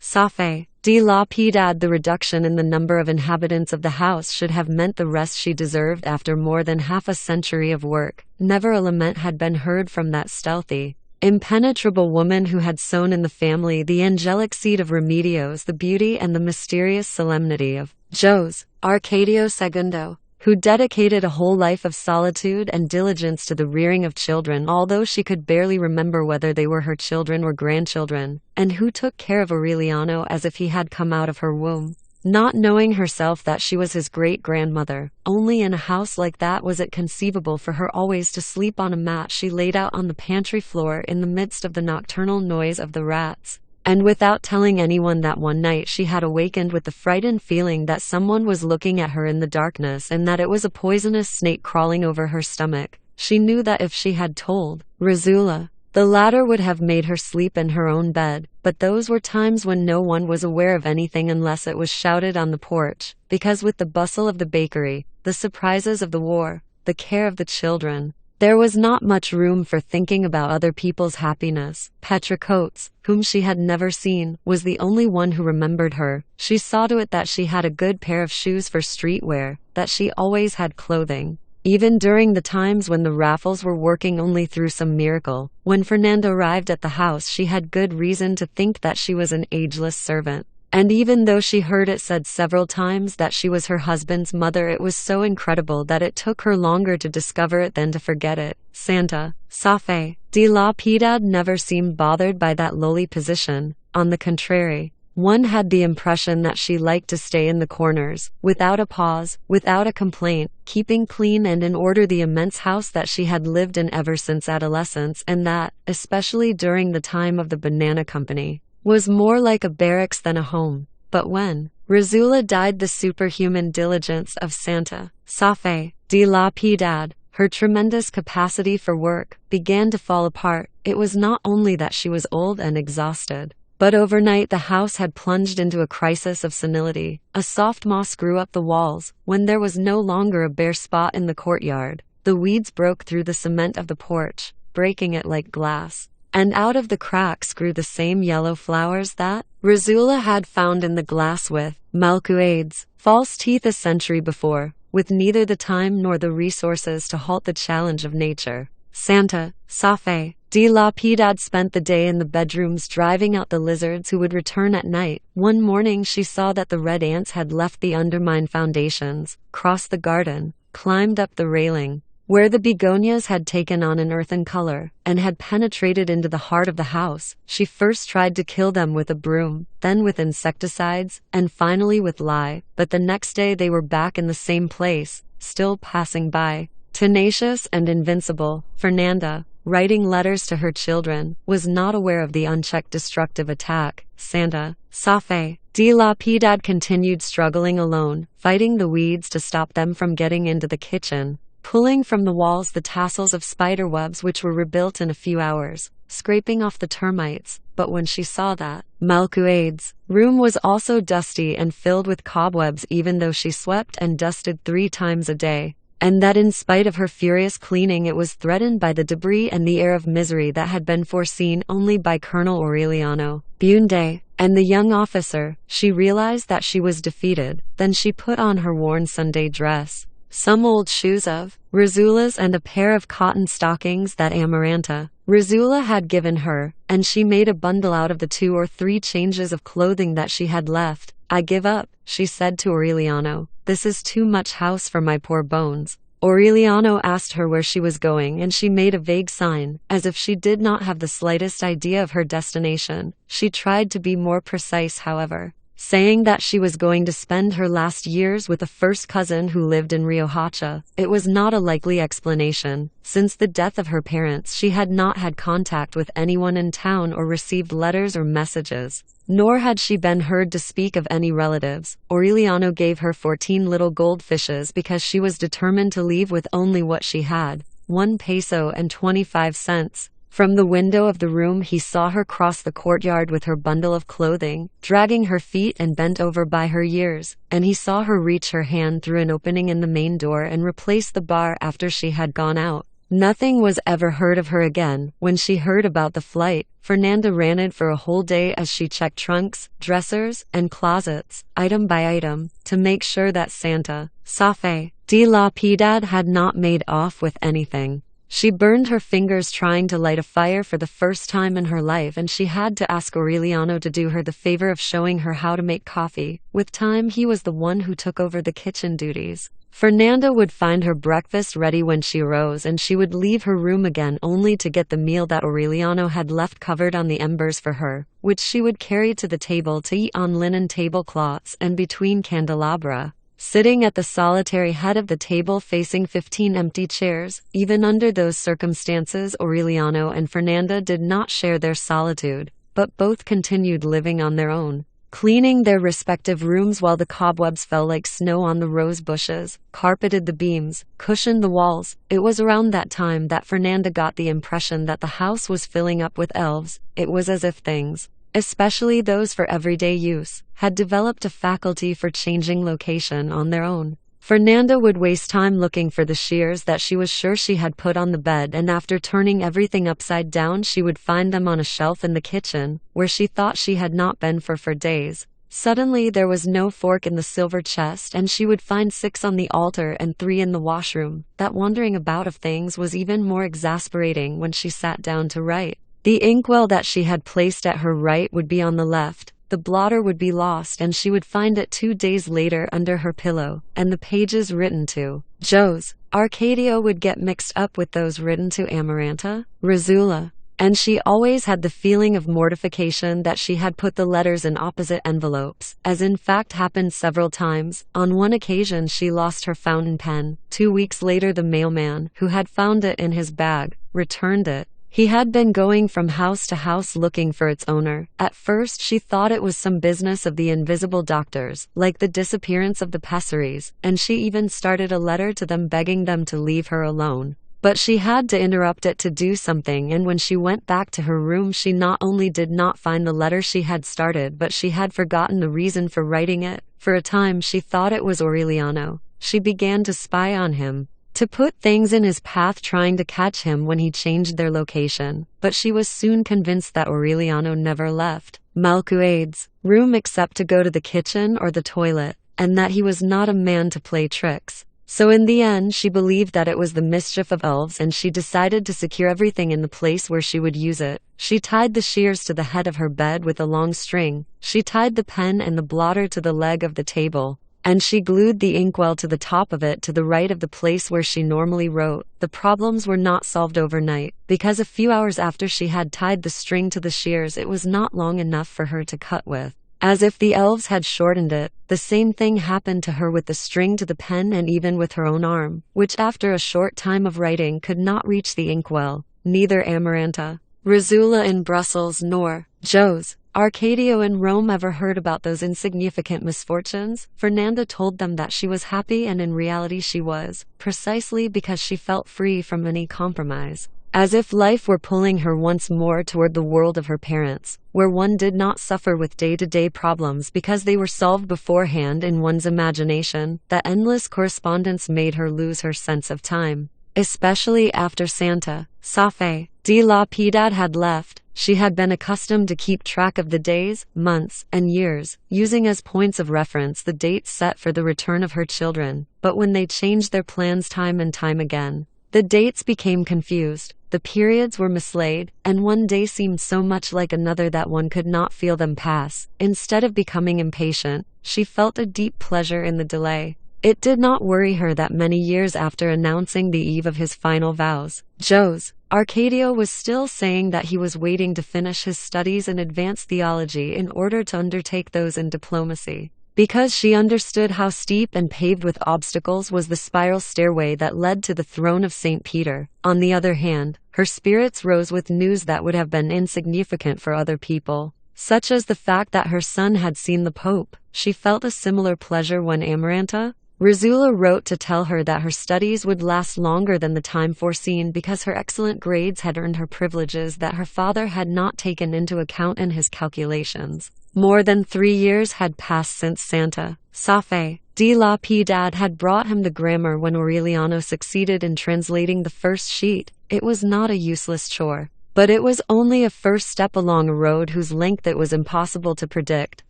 S1: Fe de la Piedad, the reduction in the number of inhabitants of the house should have meant the rest she deserved after more than half a century of work. Never a lament had been heard from that stealthy, impenetrable woman who had sown in the family the angelic seed of Remedios, the beauty and the mysterious solemnity of Jose Arcadio Segundo, who dedicated a whole life of solitude and diligence to the rearing of children, although she could barely remember whether they were her children or grandchildren, and who took care of Aureliano as if he had come out of her womb, not knowing herself that she was his great-grandmother. Only in a house like that was it conceivable for her always to sleep on a mat she laid out on the pantry floor in the midst of the nocturnal noise of the rats. And without telling anyone that one night she had awakened with the frightened feeling that someone was looking at her in the darkness and that it was a poisonous snake crawling over her stomach. She knew that if she had told Rizzula, the latter would have made her sleep in her own bed, but those were times when no one was aware of anything unless it was shouted on the porch, because with the bustle of the bakery, the surprises of the war, the care of the children, there was not much room for thinking about other people's happiness. Petra Coates, whom she had never seen, was the only one who remembered her. She saw to it that she had a good pair of shoes for street wear, that she always had clothing. Even during the times when the Raffles were working only through some miracle, when Fernanda arrived at the house she had good reason to think that she was an ageless servant. And even though she heard it said several times that she was her husband's mother, it was so incredible that it took her longer to discover it than to forget it. Santa Fe de la Piedad never seemed bothered by that lowly position. On the contrary, One had the impression that she liked to stay in the corners, without a pause, without a complaint, keeping clean and in order the immense house that she had lived in ever since adolescence, and that, especially during the time of the Banana Company, was more like a barracks than a home. But when Rizula died, the superhuman diligence of Santa Fe de la Piedad, her tremendous capacity for work, began to fall apart. It was not only that she was old and exhausted, but overnight the house had plunged into a crisis of senility. A soft moss grew up the walls. When there was no longer a bare spot in the courtyard, the weeds broke through the cement of the porch, breaking it like glass. And out of the cracks grew the same yellow flowers that Rizula had found in the glass with Malcuades, false teeth a century before, with neither the time nor the resources to halt the challenge of nature. Santa Fe de la Piedad spent the day in the bedrooms driving out the lizards who would return at night. One morning she saw that the red ants had left the undermined foundations, crossed the garden, climbed up the railing, where the begonias had taken on an earthen color, and had penetrated into the heart of the house. She first tried to kill them with a broom, then with insecticides, and finally with lye, but the next day they were back in the same place, still passing by. Tenacious and invincible, Fernanda, writing letters to her children, was not aware of the unchecked destructive attack. Santa Fe de la Piedad continued struggling alone, fighting the weeds to stop them from getting into the kitchen, pulling from the walls the tassels of spider webs which were rebuilt in a few hours, scraping off the termites. But when she saw that Malcuades' room was also dusty and filled with cobwebs, even though she swept and dusted 3 times a day, and that in spite of her furious cleaning it was threatened by the debris and the air of misery that had been foreseen only by Colonel Aureliano Bunde and the young officer, she realized that she was defeated. Then she put on her worn Sunday dress, some old shoes of Rizula's, and a pair of cotton stockings that Amaranta Rizula had given her, and she made a bundle out of the 2 or 3 changes of clothing that she had left. "I give up," she said to Aureliano. "This is too much house for my poor bones." Aureliano asked her where she was going, and she made a vague sign, as if she did not have the slightest idea of her destination. She tried to be more precise, however, saying that she was going to spend her last years with a first cousin who lived in Riohacha. It was not a likely explanation. Since the death of her parents, she had not had contact with anyone in town or received letters or messages, nor had she been heard to speak of any relatives. Aureliano gave her 14 little goldfishes because she was determined to leave with only what she had, 1 peso and 25 cents. From the window of the room he saw her cross the courtyard with her bundle of clothing, dragging her feet and bent over by her years, and he saw her reach her hand through an opening in the main door and replace the bar after she had gone out. Nothing was ever heard of her again. When she heard about the flight, Fernanda ran it for a whole day as she checked trunks, dressers, and closets, item by item, to make sure that Santa Fe de la Piedad had not made off with anything. She burned her fingers trying to light a fire for the first time in her life, and she had to ask Aureliano to do her the favor of showing her how to make coffee. With time he was the one who took over the kitchen duties. Fernanda would find her breakfast ready when she arose, and she would leave her room again only to get the meal that Aureliano had left covered on the embers for her, which she would carry to the table to eat on linen tablecloths and between candelabra. Sitting at the solitary head of the table facing 15 empty chairs, even under those circumstances Aureliano and Fernanda did not share their solitude, but both continued living on their own, cleaning their respective rooms while the cobwebs fell like snow on the rose bushes, carpeted the beams, cushioned the walls. It was around that time that Fernanda got the impression that the house was filling up with elves. It was as if things, especially those for everyday use, had developed a faculty for changing location on their own. Fernanda would waste time looking for the shears that she was sure she had put on the bed, and after turning everything upside down she would find them on a shelf in the kitchen, where she thought she had not been for days. Suddenly there was no fork in the silver chest, and she would find 6 on the altar and 3 in the washroom. That wandering about of things was even more exasperating when she sat down to write. The inkwell that she had placed at her right would be on the left. The blotter would be lost, and she would find it 2 days later under her pillow, and the pages written to Joe's Arcadia would get mixed up with those written to Amaranta Rizula. And she always had the feeling of mortification that she had put the letters in opposite envelopes, as in fact happened several times. On one occasion she lost her fountain pen. 2 weeks later the mailman, who had found it in his bag, returned it. He had been going from house to house looking for its owner. At first she thought it was some business of the invisible doctors, like the disappearance of the pessaries, and she even started a letter to them begging them to leave her alone. But she had to interrupt it to do something, and when she went back to her room she not only did not find the letter she had started, but she had forgotten the reason for writing it. For a time she thought it was Aureliano. She began to spy on him, to put things in his path trying to catch him when he changed their location. But she was soon convinced that Aureliano never left Malcuade's room except to go to the kitchen or the toilet, and that he was not a man to play tricks. So in the end she believed that it was the mischief of elves, and she decided to secure everything in the place where she would use it. She tied the shears to the head of her bed with a long string. She tied the pen and the blotter to the leg of the table, and she glued the inkwell to the top of it to the right of the place where she normally wrote. The problems were not solved overnight, because a few hours after she had tied the string to the shears it was not long enough for her to cut with. As if the elves had shortened it, the same thing happened to her with the string to the pen and even with her own arm, which after a short time of writing could not reach the inkwell. Neither Amaranta, Rizzula in Brussels, nor Jose Arcadio in Rome ever heard about those insignificant misfortunes. Fernanda told them that she was happy, and in reality she was, precisely because she felt free from any compromise. As if life were pulling her once more toward the world of her parents, where one did not suffer with day-to-day problems because they were solved beforehand in one's imagination. That endless correspondence made her lose her sense of time. Especially after Santa Fe de la Piedad had left, she had been accustomed to keep track of the days, months, and years, using as points of reference the dates set for the return of her children. But when they changed their plans time and time again, the dates became confused, the periods were mislaid, and one day seemed so much like another that one could not feel them pass. Instead of becoming impatient, she felt a deep pleasure in the delay. It did not worry her that many years after announcing the eve of his final vows, Jose Arcadio was still saying that he was waiting to finish his studies in advanced theology in order to undertake those in diplomacy. Because she understood how steep and paved with obstacles was the spiral stairway that led to the throne of St. Peter. On the other hand, her spirits rose with news that would have been insignificant for other people, such as the fact that her son had seen the Pope. She felt a similar pleasure when Amaranta Rizzula wrote to tell her that her studies would last longer than the time foreseen because her excellent grades had earned her privileges that her father had not taken into account in his calculations. More than 3 years had passed since Santa Fe de la Piedad had brought him the grammar when Aureliano succeeded in translating the first sheet. It was not a useless chore, but it was only a first step along a road whose length it was impossible to predict,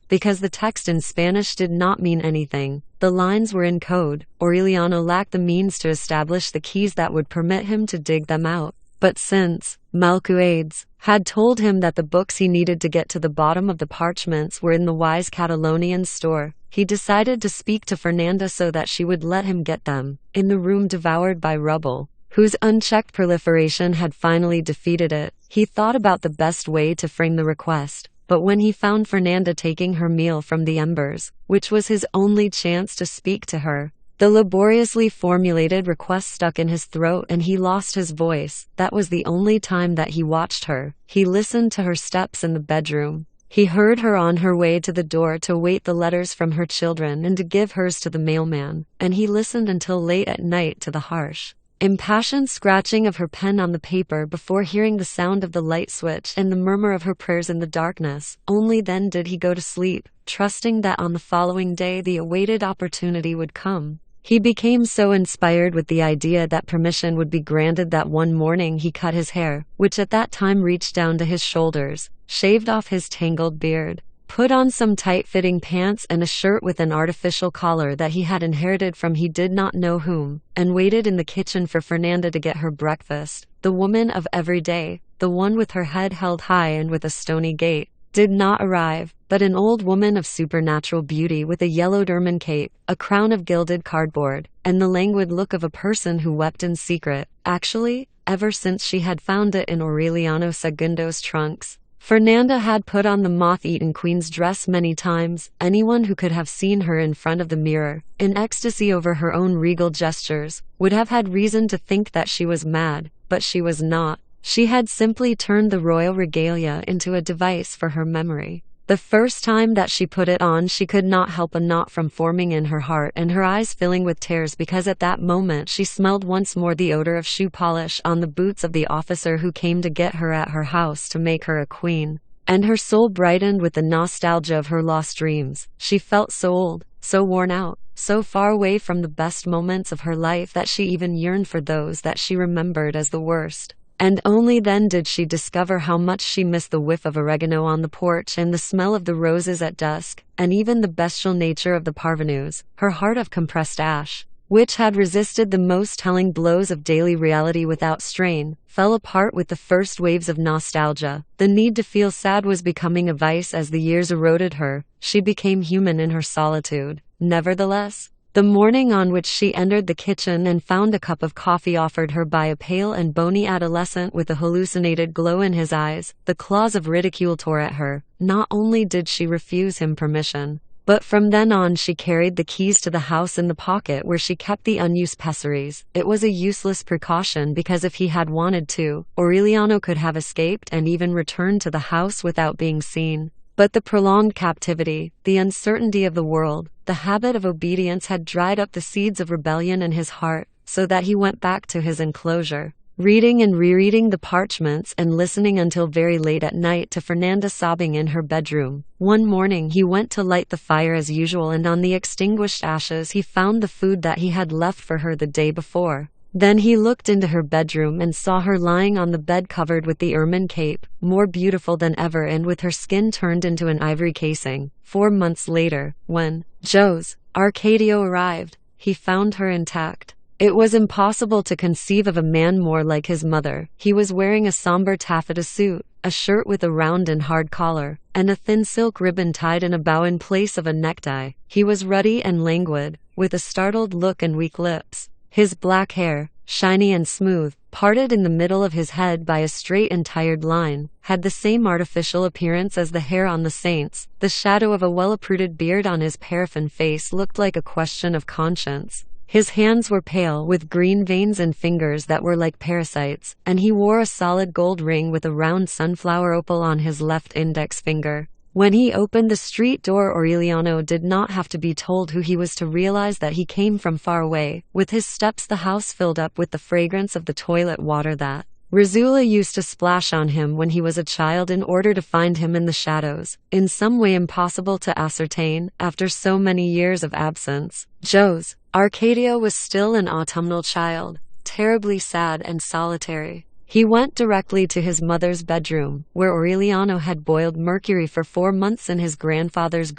S1: because the text in Spanish did not mean anything. The lines were in code. Aureliano lacked the means to establish the keys that would permit him to dig them out. But since Malcuades had told him that the books he needed to get to the bottom of the parchments were in the wise Catalonian's store, he decided to speak to Fernanda so that she would let him get them. In the room devoured by rubble, whose unchecked proliferation had finally defeated it, he thought about the best way to frame the request. But when he found Fernanda taking her meal from the embers, which was his only chance to speak to her, the laboriously formulated request stuck in his throat and he lost his voice. That was the only time that he watched her. He listened to her steps in the bedroom. He heard her on her way to the door to await the letters from her children and to give hers to the mailman, and he listened until late at night to the harsh, impassioned scratching of her pen on the paper before hearing the sound of the light switch and the murmur of her prayers in the darkness. Only then did he go to sleep, trusting that on the following day the awaited opportunity would come. He became so inspired with the idea that permission would be granted that one morning he cut his hair, which at that time reached down to his shoulders, shaved off his tangled beard, put on some tight-fitting pants and a shirt with an artificial collar that he had inherited from he did not know whom, and waited in the kitchen for Fernanda to get her breakfast. The woman of every day, the one with her head held high and with a stony gait, did not arrive, but an old woman of supernatural beauty with a yellowed ermine cape, a crown of gilded cardboard, and the languid look of a person who wept in secret. Actually, ever since she had found it in Aureliano Segundo's trunks. Fernanda had put on the moth-eaten queen's dress many times. Anyone who could have seen her in front of the mirror, in ecstasy over her own regal gestures, would have had reason to think that she was mad, but she was not. She had simply turned the royal regalia into a device for her memory. The first time that she put it on, she could not help a knot from forming in her heart and her eyes filling with tears, because at that moment she smelled once more the odor of shoe polish on the boots of the officer who came to get her at her house to make her a queen. And her soul brightened with the nostalgia of her lost dreams. She felt so old, so worn out, so far away from the best moments of her life that she even yearned for those that she remembered as the worst. And only then did she discover how much she missed the whiff of oregano on the porch and the smell of the roses at dusk, and even the bestial nature of the parvenus, her heart of compressed ash, which had resisted the most telling blows of daily reality without strain, fell apart with the first waves of nostalgia. The need to feel sad was becoming a vice as the years eroded her. She became human in her solitude. Nevertheless, the morning on which she entered the kitchen and found a cup of coffee offered her by a pale and bony adolescent with a hallucinated glow in his eyes, the claws of ridicule tore at her. Not only did she refuse him permission, but from then on she carried the keys to the house in the pocket where she kept the unused pessaries. It was a useless precaution, because if he had wanted to, Aureliano could have escaped and even returned to the house without being seen. But the prolonged captivity, the uncertainty of the world, the habit of obedience had dried up the seeds of rebellion in his heart, so that he went back to his enclosure, reading and rereading the parchments and listening until very late at night to Fernanda sobbing in her bedroom. One morning he went to light the fire as usual, and on the extinguished ashes he found the food that he had left for her the day before. Then he looked into her bedroom and saw her lying on the bed covered with the ermine cape, more beautiful than ever and with her skin turned into an ivory casing. 4 months later, when Jose Arcadio arrived, he found her intact. It was impossible to conceive of a man more like his mother. He was wearing a somber taffeta suit, a shirt with a round and hard collar, and a thin silk ribbon tied in a bow in place of a necktie. He was ruddy and languid, with a startled look and weak lips. His black hair, shiny and smooth, parted in the middle of his head by a straight and tired line, had the same artificial appearance as the hair on the saints. The shadow of a well-uprooted beard on his paraffin face looked like a question of conscience. His hands were pale, with green veins and fingers that were like parasites, and he wore a solid gold ring with a round sunflower opal on his left index finger. When he opened the street door, Aureliano did not have to be told who he was to realize that he came from far away. With his steps the house filled up with the fragrance of the toilet water that Rizula used to splash on him when he was a child in order to find him in the shadows, in some way impossible to ascertain after so many years of absence. Jose Arcadio was still an autumnal child, terribly sad and solitary. He went directly to his mother's bedroom, where Aureliano had boiled mercury for 4 months in his grandfather's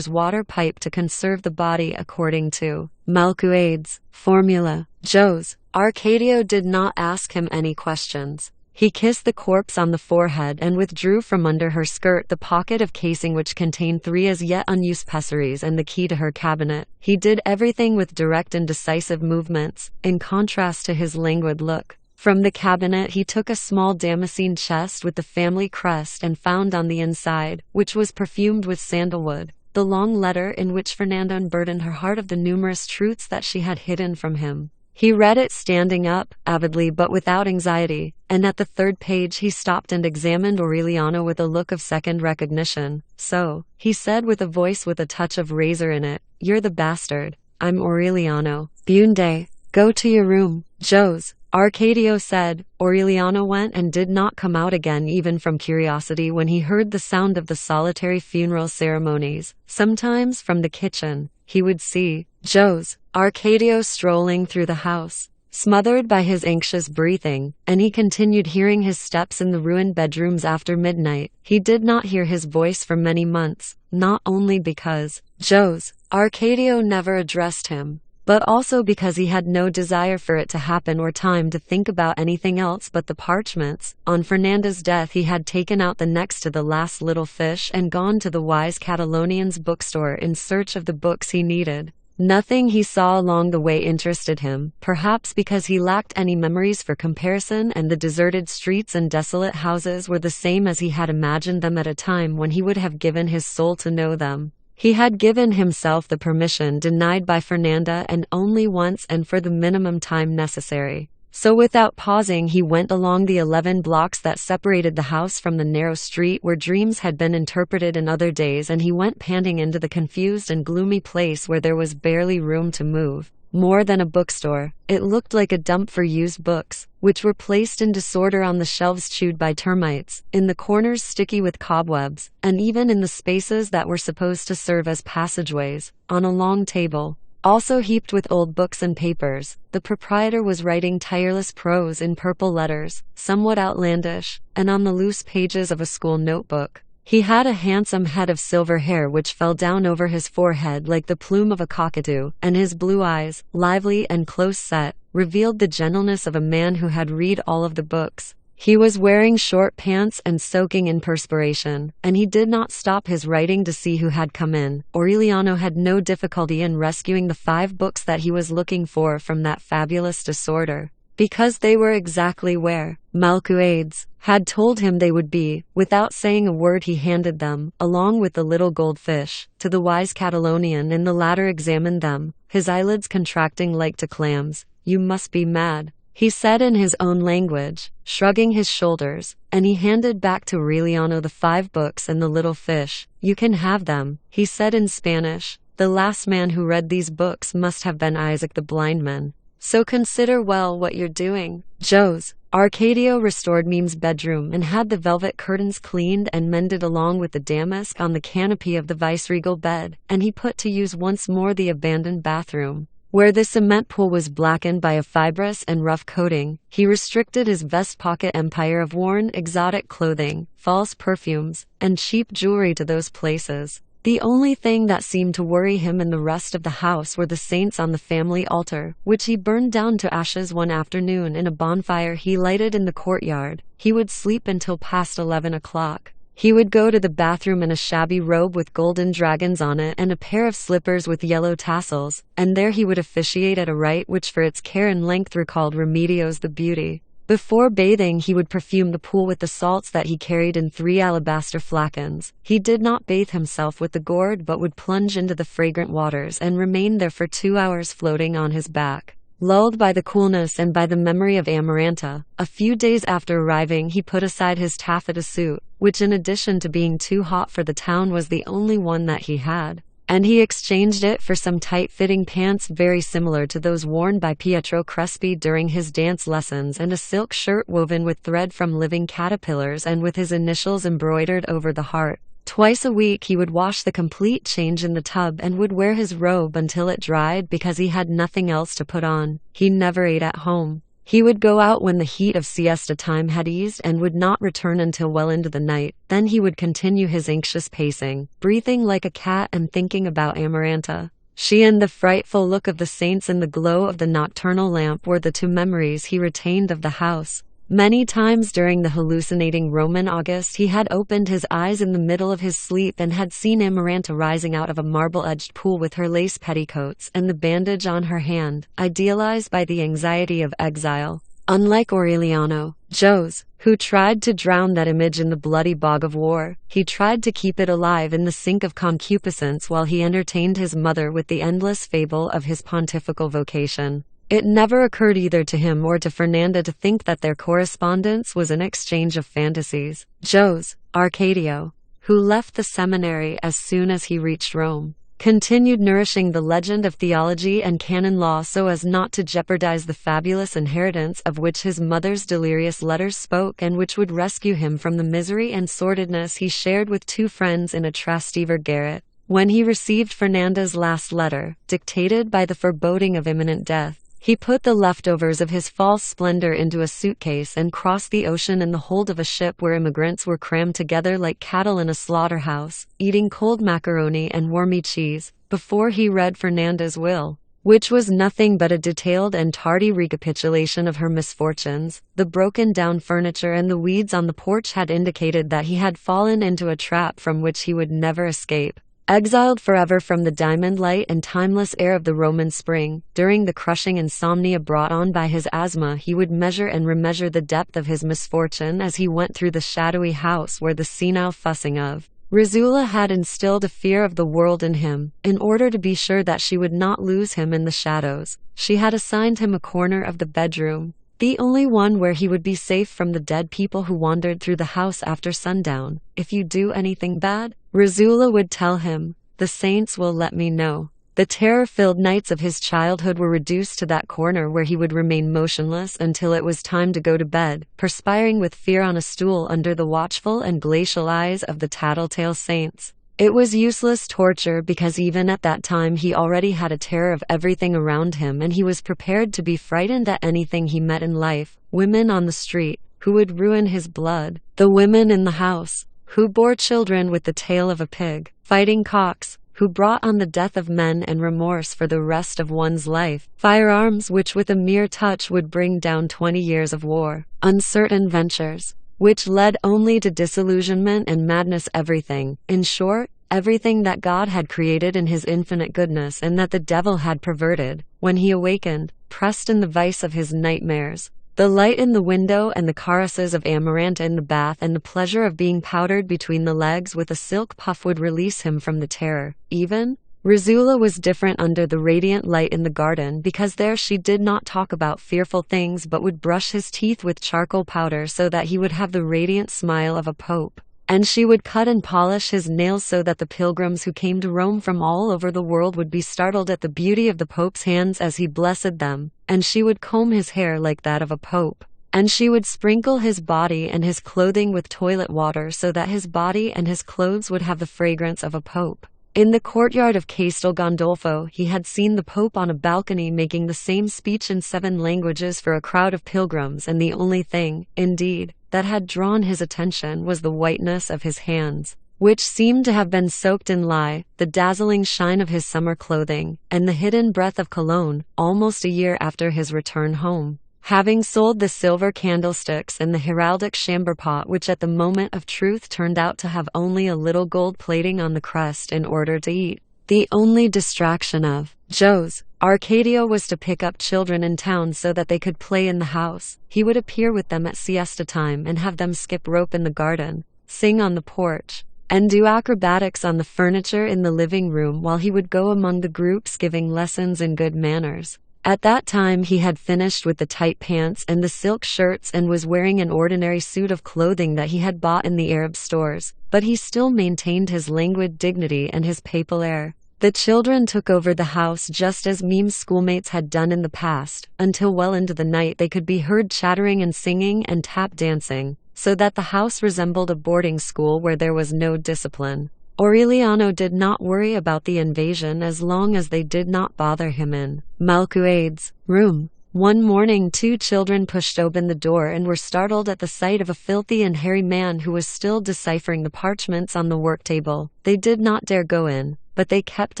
S1: water pipe to conserve the body according to Malcuade's formula. Jose Arcadio did not ask him any questions. He kissed the corpse on the forehead and withdrew from under her skirt the pocket of casing which contained 3 as yet unused pessaries and the key to her cabinet. He did everything with direct and decisive movements, in contrast to his languid look. From the cabinet he took a small damascene chest with the family crest and found on the inside, which was perfumed with sandalwood, the long letter in which Fernanda unburdened her heart of the numerous truths that she had hidden from him. He read it standing up, avidly but without anxiety, and at the 3rd page he stopped and examined Aureliano with a look of second recognition. "So," he said with a voice with a touch of razor in it, "you're the bastard. I'm Aureliano. Bunde, go to your room." Jose Arcadio said. Aureliano went and did not come out again, even from curiosity, when he heard the sound of the solitary funeral ceremonies. Sometimes from the kitchen, he would see Jose Arcadio strolling through the house, smothered by his anxious breathing, and he continued hearing his steps in the ruined bedrooms after midnight. He did not hear his voice for many months, not only because Jose Arcadio never addressed him, but also because he had no desire for it to happen or time to think about anything else but the parchments. On Fernanda's death he had taken out the next to the last little fish and gone to the wise Catalonian's bookstore in search of the books he needed. Nothing he saw along the way interested him, perhaps because he lacked any memories for comparison, and the deserted streets and desolate houses were the same as he had imagined them at a time when he would have given his soul to know them. He had given himself the permission denied by Fernanda, and only once and for the minimum time necessary. So without pausing he went along the 11 blocks that separated the house from the narrow street where dreams had been interpreted in other days, and he went panting into the confused and gloomy place where there was barely room to move. More than a bookstore, it looked like a dump for used books, which were placed in disorder on the shelves chewed by termites, in the corners sticky with cobwebs, and even in the spaces that were supposed to serve as passageways, on a long table, also heaped with old books and papers. The proprietor was writing tireless prose in purple letters, somewhat outlandish, and on the loose pages of a school notebook. He had a handsome head of silver hair which fell down over his forehead like the plume of a cockatoo, and his blue eyes, lively and close-set, revealed the gentleness of a man who had read all of the books. He was wearing short pants and soaking in perspiration, and he did not stop his writing to see who had come in. Aureliano had no difficulty in rescuing the 5 books that he was looking for from that fabulous disorder, because they were exactly where Malcuades had told him they would be. Without saying a word he handed them, along with the little goldfish, to the wise Catalonian, and the latter examined them, his eyelids contracting like to clams. "You must be mad," he said in his own language, shrugging his shoulders, and he handed back to Aureliano the 5 books and the little fish. "You can have them," he said in Spanish. "The last man who read these books must have been Isaac the blind man. So consider well what you're doing." Joe's Arcadio restored Mime's bedroom and had the velvet curtains cleaned and mended along with the damask on the canopy of the viceregal bed, and he put to use once more the abandoned bathroom, where the cement pool was blackened by a fibrous and rough coating. He restricted his vest pocket empire of worn, exotic clothing, false perfumes, and cheap jewelry to those places. The only thing that seemed to worry him and the rest of the house were the saints on the family altar, which he burned down to ashes one afternoon in a bonfire he lighted in the courtyard. He would sleep until past 11 o'clock. He would go to the bathroom in a shabby robe with golden dragons on it and a pair of slippers with yellow tassels, and there he would officiate at a rite which for its care and length recalled Remedios the Beauty. Before bathing he would perfume the pool with the salts that he carried in 3 alabaster flacons. He did not bathe himself with the gourd, but would plunge into the fragrant waters and remain there for 2 hours floating on his back, lulled by the coolness and by the memory of Amaranta. A few days after arriving he put aside his taffeta suit, which in addition to being too hot for the town was the only one that he had, and he exchanged it for some tight-fitting pants very similar to those worn by Pietro Crespi during his dance lessons, and a silk shirt woven with thread from living caterpillars and with his initials embroidered over the heart. Twice a week he would wash the complete change in the tub and would wear his robe until it dried because he had nothing else to put on. He never ate at home. He would go out when the heat of siesta time had eased and would not return until well into the night. Then he would continue his anxious pacing, breathing like a cat and thinking about Amaranta. She and the frightful look of the saints and the glow of the nocturnal lamp were the 2 memories he retained of the house. Many times during the hallucinating Roman August he had opened his eyes in the middle of his sleep and had seen Amaranta rising out of a marble-edged pool with her lace petticoats and the bandage on her hand, idealized by the anxiety of exile. Unlike Aureliano, Jose, who tried to drown that image in the bloody bog of war, he tried to keep it alive in the sink of concupiscence while he entertained his mother with the endless fable of his pontifical vocation. It never occurred either to him or to Fernanda to think that their correspondence was an exchange of fantasies. Jose Arcadio, who left the seminary as soon as he reached Rome, continued nourishing the legend of theology and canon law so as not to jeopardize the fabulous inheritance of which his mother's delirious letters spoke, and which would rescue him from the misery and sordidness he shared with 2 friends in a Trastevere garret. When he received Fernanda's last letter, dictated by the foreboding of imminent death, he put the leftovers of his false splendor into a suitcase and crossed the ocean in the hold of a ship where immigrants were crammed together like cattle in a slaughterhouse, eating cold macaroni and wormy cheese, before he read Fernanda's will, which was nothing but a detailed and tardy recapitulation of her misfortunes. The broken-down furniture and the weeds on the porch had indicated that he had fallen into a trap from which he would never escape. Exiled forever from the diamond light and timeless air of the Roman spring, during the crushing insomnia brought on by his asthma, he would measure and remeasure the depth of his misfortune as he went through the shadowy house where the senile fussing of Rizula had instilled a fear of the world in him. In order to be sure that she would not lose him in the shadows, she had assigned him a corner of the bedroom, the only one where he would be safe from the dead people who wandered through the house after sundown. If you do anything bad, Rizula would tell him, the saints will let me know. The terror-filled nights of his childhood were reduced to that corner where he would remain motionless until it was time to go to bed, perspiring with fear on a stool under the watchful and glacial eyes of the tattletale saints. It was useless torture because even at that time he already had a terror of everything around him, and he was prepared to be frightened at anything he met in life. Women on the street, who would ruin his blood. The women in the house, who bore children with the tail of a pig. Fighting cocks, who brought on the death of men and remorse for the rest of one's life. Firearms which with a mere touch would bring down 20 years of war. Uncertain ventures, which led only to disillusionment and madness. Everything, in short, everything that God had created in his infinite goodness and that the devil had perverted, when he awakened, pressed in the vice of his nightmares. The light in the window and the caresses of Amaranta in the bath and the pleasure of being powdered between the legs with a silk puff would release him from the terror. Even Rizula was different under the radiant light in the garden, because there she did not talk about fearful things but would brush his teeth with charcoal powder so that he would have the radiant smile of a pope. And she would cut and polish his nails so that the pilgrims who came to Rome from all over the world would be startled at the beauty of the Pope's hands as he blessed them, and she would comb his hair like that of a pope. And she would sprinkle his body and his clothing with toilet water so that his body and his clothes would have the fragrance of a pope. In the courtyard of Castel Gandolfo he had seen the Pope on a balcony making the same speech in 7 languages for a crowd of pilgrims, and the only thing, indeed, that had drawn his attention was the whiteness of his hands, which seemed to have been soaked in lye, the dazzling shine of his summer clothing, and the hidden breath of cologne. Almost a year after his return home, having sold the silver candlesticks and the heraldic chamberpot, which at the moment of truth turned out to have only a little gold plating on the crest in order to eat, the only distraction of Joe's Arcadio was to pick up children in town so that they could play in the house. He would appear with them at siesta time and have them skip rope in the garden, sing on the porch, and do acrobatics on the furniture in the living room, while he would go among the groups giving lessons in good manners. At that time he had finished with the tight pants and the silk shirts and was wearing an ordinary suit of clothing that he had bought in the Arab stores, but he still maintained his languid dignity and his papal air. The children took over the house just as Mime's schoolmates had done in the past. Until well into the night they could be heard chattering and singing and tap dancing, so that the house resembled a boarding school where there was no discipline. Aureliano did not worry about the invasion as long as they did not bother him in Malcuade's room. One morning 2 children pushed open the door and were startled at the sight of a filthy and hairy man who was still deciphering the parchments on the work table. They did not dare go in, but they kept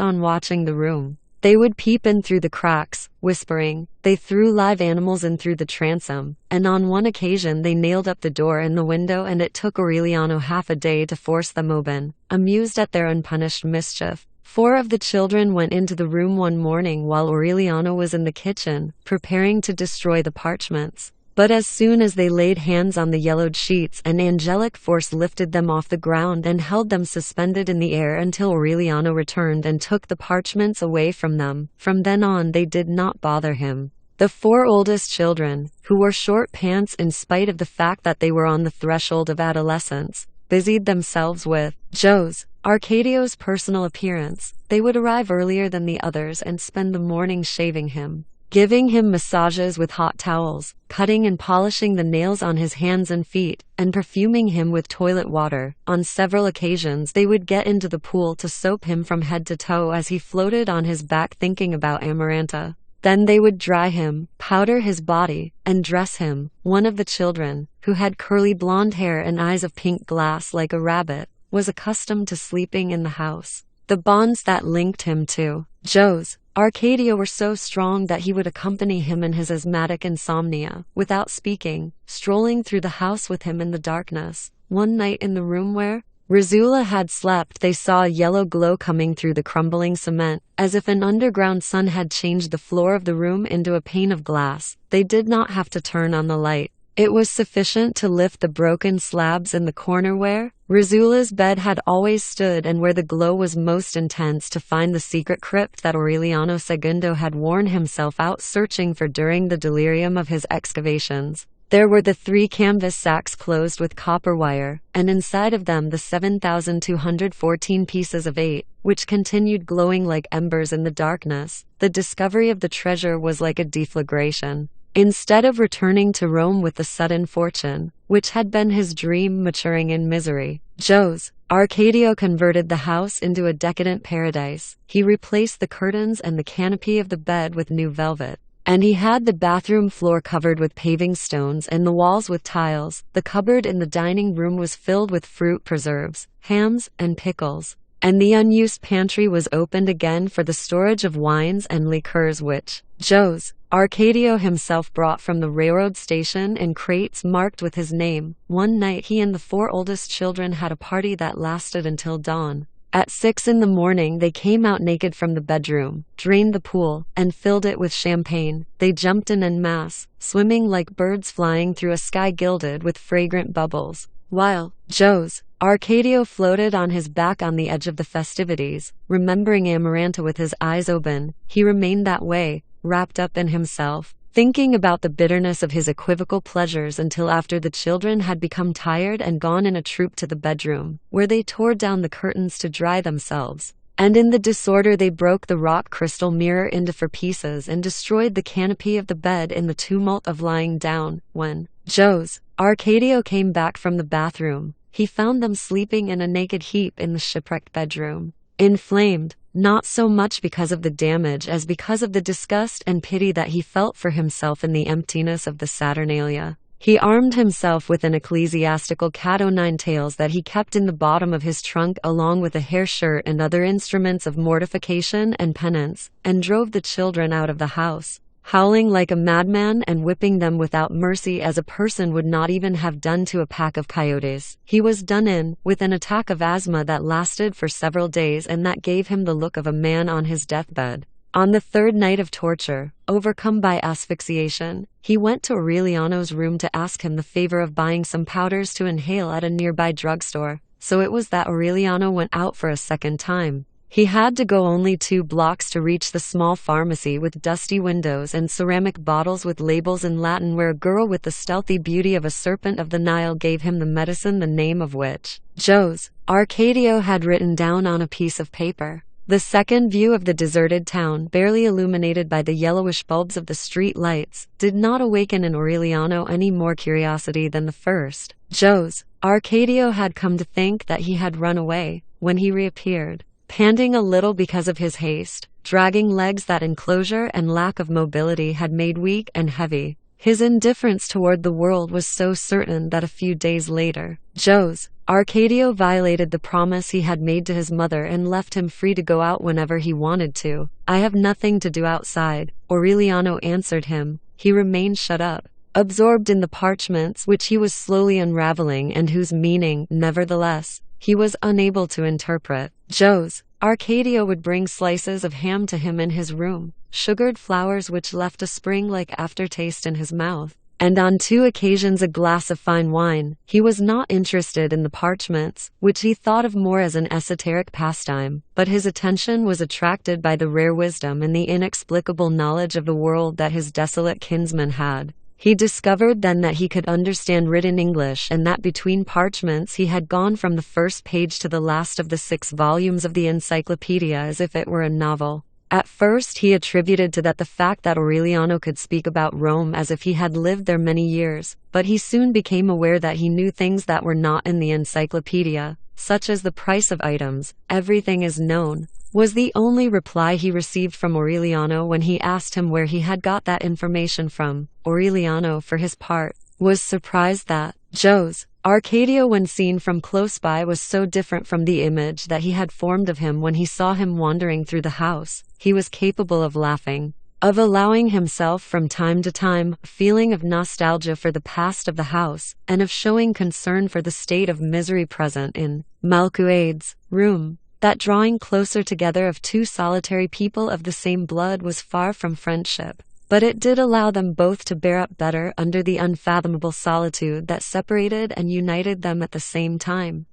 S1: on watching the room. They would peep in through the cracks, whispering. They threw live animals in through the transom, and on one occasion they nailed up the door and the window, and it took Aureliano half a day to force them open. Amused at their unpunished mischief, 4 of the children went into the room one morning while Aureliano was in the kitchen, preparing to destroy the parchments. But as soon as they laid hands on the yellowed sheets, an angelic force lifted them off the ground and held them suspended in the air until Aureliano returned and took the parchments away from them. From then on they did not bother him. The 4 oldest children, who wore short pants in spite of the fact that they were on the threshold of adolescence, busied themselves with Joe's Arcadio's personal appearance. They would arrive earlier than the others and spend the morning shaving him, giving him massages with hot towels, cutting and polishing the nails on his hands and feet, and perfuming him with toilet water. On several occasions they would get into the pool to soap him from head to toe as he floated on his back thinking about Amaranta. Then they would dry him, powder his body, and dress him. One of the children, who had curly blonde hair and eyes of pink glass like a rabbit, was accustomed to sleeping in the house. The bonds that linked him to Joe's Arcadio were so strong that he would accompany him in his asthmatic insomnia, without speaking, strolling through the house with him in the darkness. One night in the room where Rizula had slept, they saw a yellow glow coming through the crumbling cement, as if an underground sun had changed the floor of the room into a pane of glass. They did not have to turn on the light. It was sufficient to lift the broken slabs in the corner where Rizula's bed had always stood and where the glow was most intense to find the secret crypt that Aureliano Segundo had worn himself out searching for during the delirium of his excavations. There were the 3 canvas sacks closed with copper wire, and inside of them the 7,214 pieces of 8, which continued glowing like embers in the darkness. The discovery of the treasure was like a deflagration. Instead of returning to Rome with the sudden fortune, which had been his dream maturing in misery, Jose Arcadio converted the house into a decadent paradise. He replaced the curtains and the canopy of the bed with new velvet. And he had the bathroom floor covered with paving stones and the walls with tiles. The cupboard in the dining room was filled with fruit preserves, hams, and pickles. And the unused pantry was opened again for the storage of wines and liqueurs which Jose Arcadio himself brought from the railroad station in crates marked with his name. One night he and the 4 oldest children had a party that lasted until dawn. At 6 in the morning they came out naked from the bedroom, drained the pool, and filled it with champagne. They jumped in en masse, swimming like birds flying through a sky gilded with fragrant bubbles, while Jose Arcadio floated on his back on the edge of the festivities, remembering Amaranta with his eyes open. He remained that way, wrapped up in himself, thinking about the bitterness of his equivocal pleasures until after the children had become tired and gone in a troop to the bedroom, where they tore down the curtains to dry themselves. And in the disorder they broke the rock crystal mirror into 4 pieces and destroyed the canopy of the bed in the tumult of lying down. When Jose Arcadio came back from the bathroom, he found them sleeping in a naked heap in the shipwrecked bedroom. Inflamed, not so much because of the damage as because of the disgust and pity that he felt for himself in the emptiness of the Saturnalia, he armed himself with an ecclesiastical cat o' nine tails that he kept in the bottom of his trunk along with a hair shirt and other instruments of mortification and penance, and drove the children out of the house, howling like a madman and whipping them without mercy as a person would not even have done to a pack of coyotes. He was done in, with an attack of asthma that lasted for several days and that gave him the look of a man on his deathbed. On the 3rd night of torture, overcome by asphyxiation, he went to Aureliano's room to ask him the favor of buying some powders to inhale at a nearby drugstore. So it was that Aureliano went out for a second time. He had to go only 2 blocks to reach the small pharmacy with dusty windows and ceramic bottles with labels in Latin where a girl with the stealthy beauty of a serpent of the Nile gave him the medicine the name of which Jose Arcadio had written down on a piece of paper. The second view of the deserted town, barely illuminated by the yellowish bulbs of the street lights, did not awaken in Aureliano any more curiosity than the first. Jose Arcadio had come to think that he had run away, when he reappeared, panting a little because of his haste, dragging legs that enclosure and lack of mobility had made weak and heavy. His indifference toward the world was so certain that a few days later, Jose Arcadio violated the promise he had made to his mother and left him free to go out whenever he wanted to. "I have nothing to do outside," Aureliano answered him. He remained shut up, absorbed in the parchments which he was slowly unraveling and whose meaning, nevertheless, he was unable to interpret. Jose Arcadio would bring slices of ham to him in his room, sugared flowers which left a spring-like aftertaste in his mouth, and on 2 occasions a glass of fine wine. He was not interested in the parchments, which he thought of more as an esoteric pastime, but his attention was attracted by the rare wisdom and the inexplicable knowledge of the world that his desolate kinsman had. He discovered then that he could understand written English and that between parchments he had gone from the first page to the last of the 6 volumes of the encyclopedia as if it were a novel. At first he attributed to that the fact that Aureliano could speak about Rome as if he had lived there many years, but he soon became aware that he knew things that were not in the encyclopedia, such as the price of items. "Everything is known," was the only reply he received from Aureliano when he asked him where he had got that information from. Aureliano, for his part, was surprised that Jose Arcadio, when seen from close by, was so different from the image that he had formed of him when he saw him wandering through the house. He was capable of laughing. of allowing himself from time to time a feeling of nostalgia for the past of the house, and of showing concern for the state of misery present in Malcuade's room. That drawing closer together of two solitary people of the same blood was far from friendship, but it did allow them both to bear up better under the unfathomable solitude that separated and united them at the same time.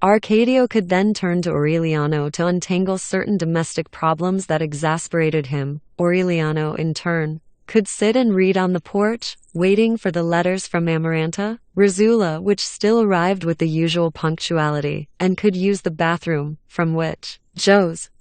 S1: Arcadio could then turn to Aureliano to untangle certain domestic problems that exasperated him. Aureliano, in turn, could sit and read on the porch, waiting for the letters from Amaranta, Rizzula, which still arrived with the usual punctuality, and could use the bathroom, from which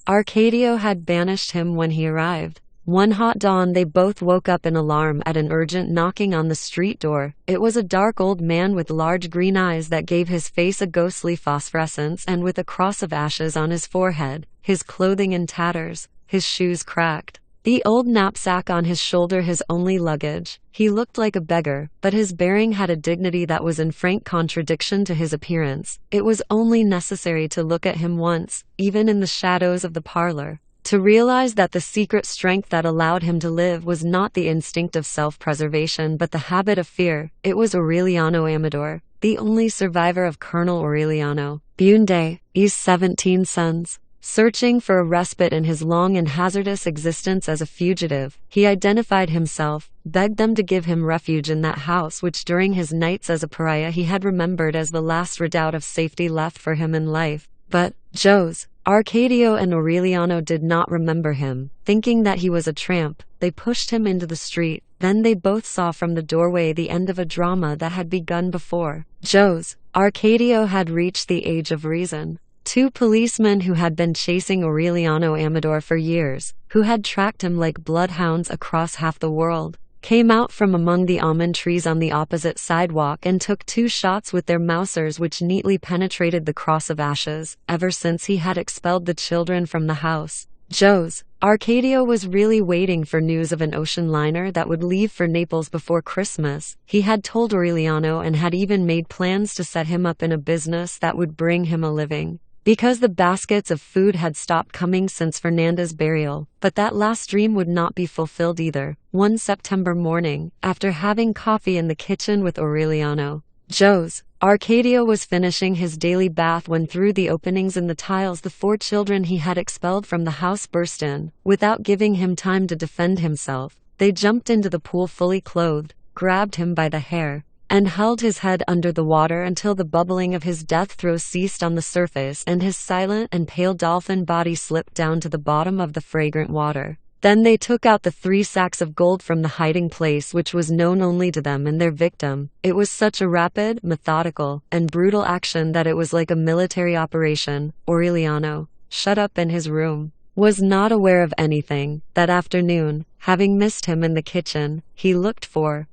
S1: Arcadio had banished him when he arrived. One hot dawn they both woke up in alarm at an urgent knocking on the street door. It was a dark old man with large green eyes that gave his face a ghostly phosphorescence and with a cross of ashes on his forehead, his clothing in tatters, his shoes cracked. The old knapsack on his shoulder his only luggage. He looked like a beggar, but his bearing had a dignity that was in frank contradiction to his appearance. It was only necessary to look at him once, even in the shadows of the parlor, to realize that the secret strength that allowed him to live was not the instinct of self-preservation but the habit of fear. It was Aureliano Amador, the only survivor of Colonel Aureliano Bunde's 17 sons. Searching for a respite in his long and hazardous existence as a fugitive, he identified himself, begged them to give him refuge in that house which during his nights as a pariah he had remembered as the last redoubt of safety left for him in life. But Arcadio and Aureliano did not remember him. Thinking that he was a tramp, they pushed him into the street. Then they both saw from the doorway the end of a drama that had begun before Arcadio had reached the age of reason. Two policemen who had been chasing Aureliano Amador for years, who had tracked him like bloodhounds across half the world, came out from among the almond trees on the opposite sidewalk and took 2 shots with their Mausers which neatly penetrated the cross of ashes. Ever since he had expelled the children from the house, Arcadio was really waiting for news of an ocean liner that would leave for Naples before Christmas. He had told Aureliano and had even made plans to set him up in a business that would bring him a living, because the baskets of food had stopped coming since Fernanda's burial. But that last dream would not be fulfilled either. One September morning, after having coffee in the kitchen with Aureliano, Arcadio was finishing his daily bath when through the openings in the tiles the 4 children he had expelled from the house burst in. Without giving him time to defend himself, they jumped into the pool fully clothed, grabbed him by the hair, and held his head under the water until the bubbling of his death throes ceased on the surface and his silent and pale dolphin body slipped down to the bottom of the fragrant water. Then they took out the 3 sacks of gold from the hiding place which was known only to them and their victim. It was such a rapid, methodical, and brutal action that it was like a military operation. Aureliano, shut up in his room, was not aware of anything. That afternoon, having missed him in the kitchen, he looked for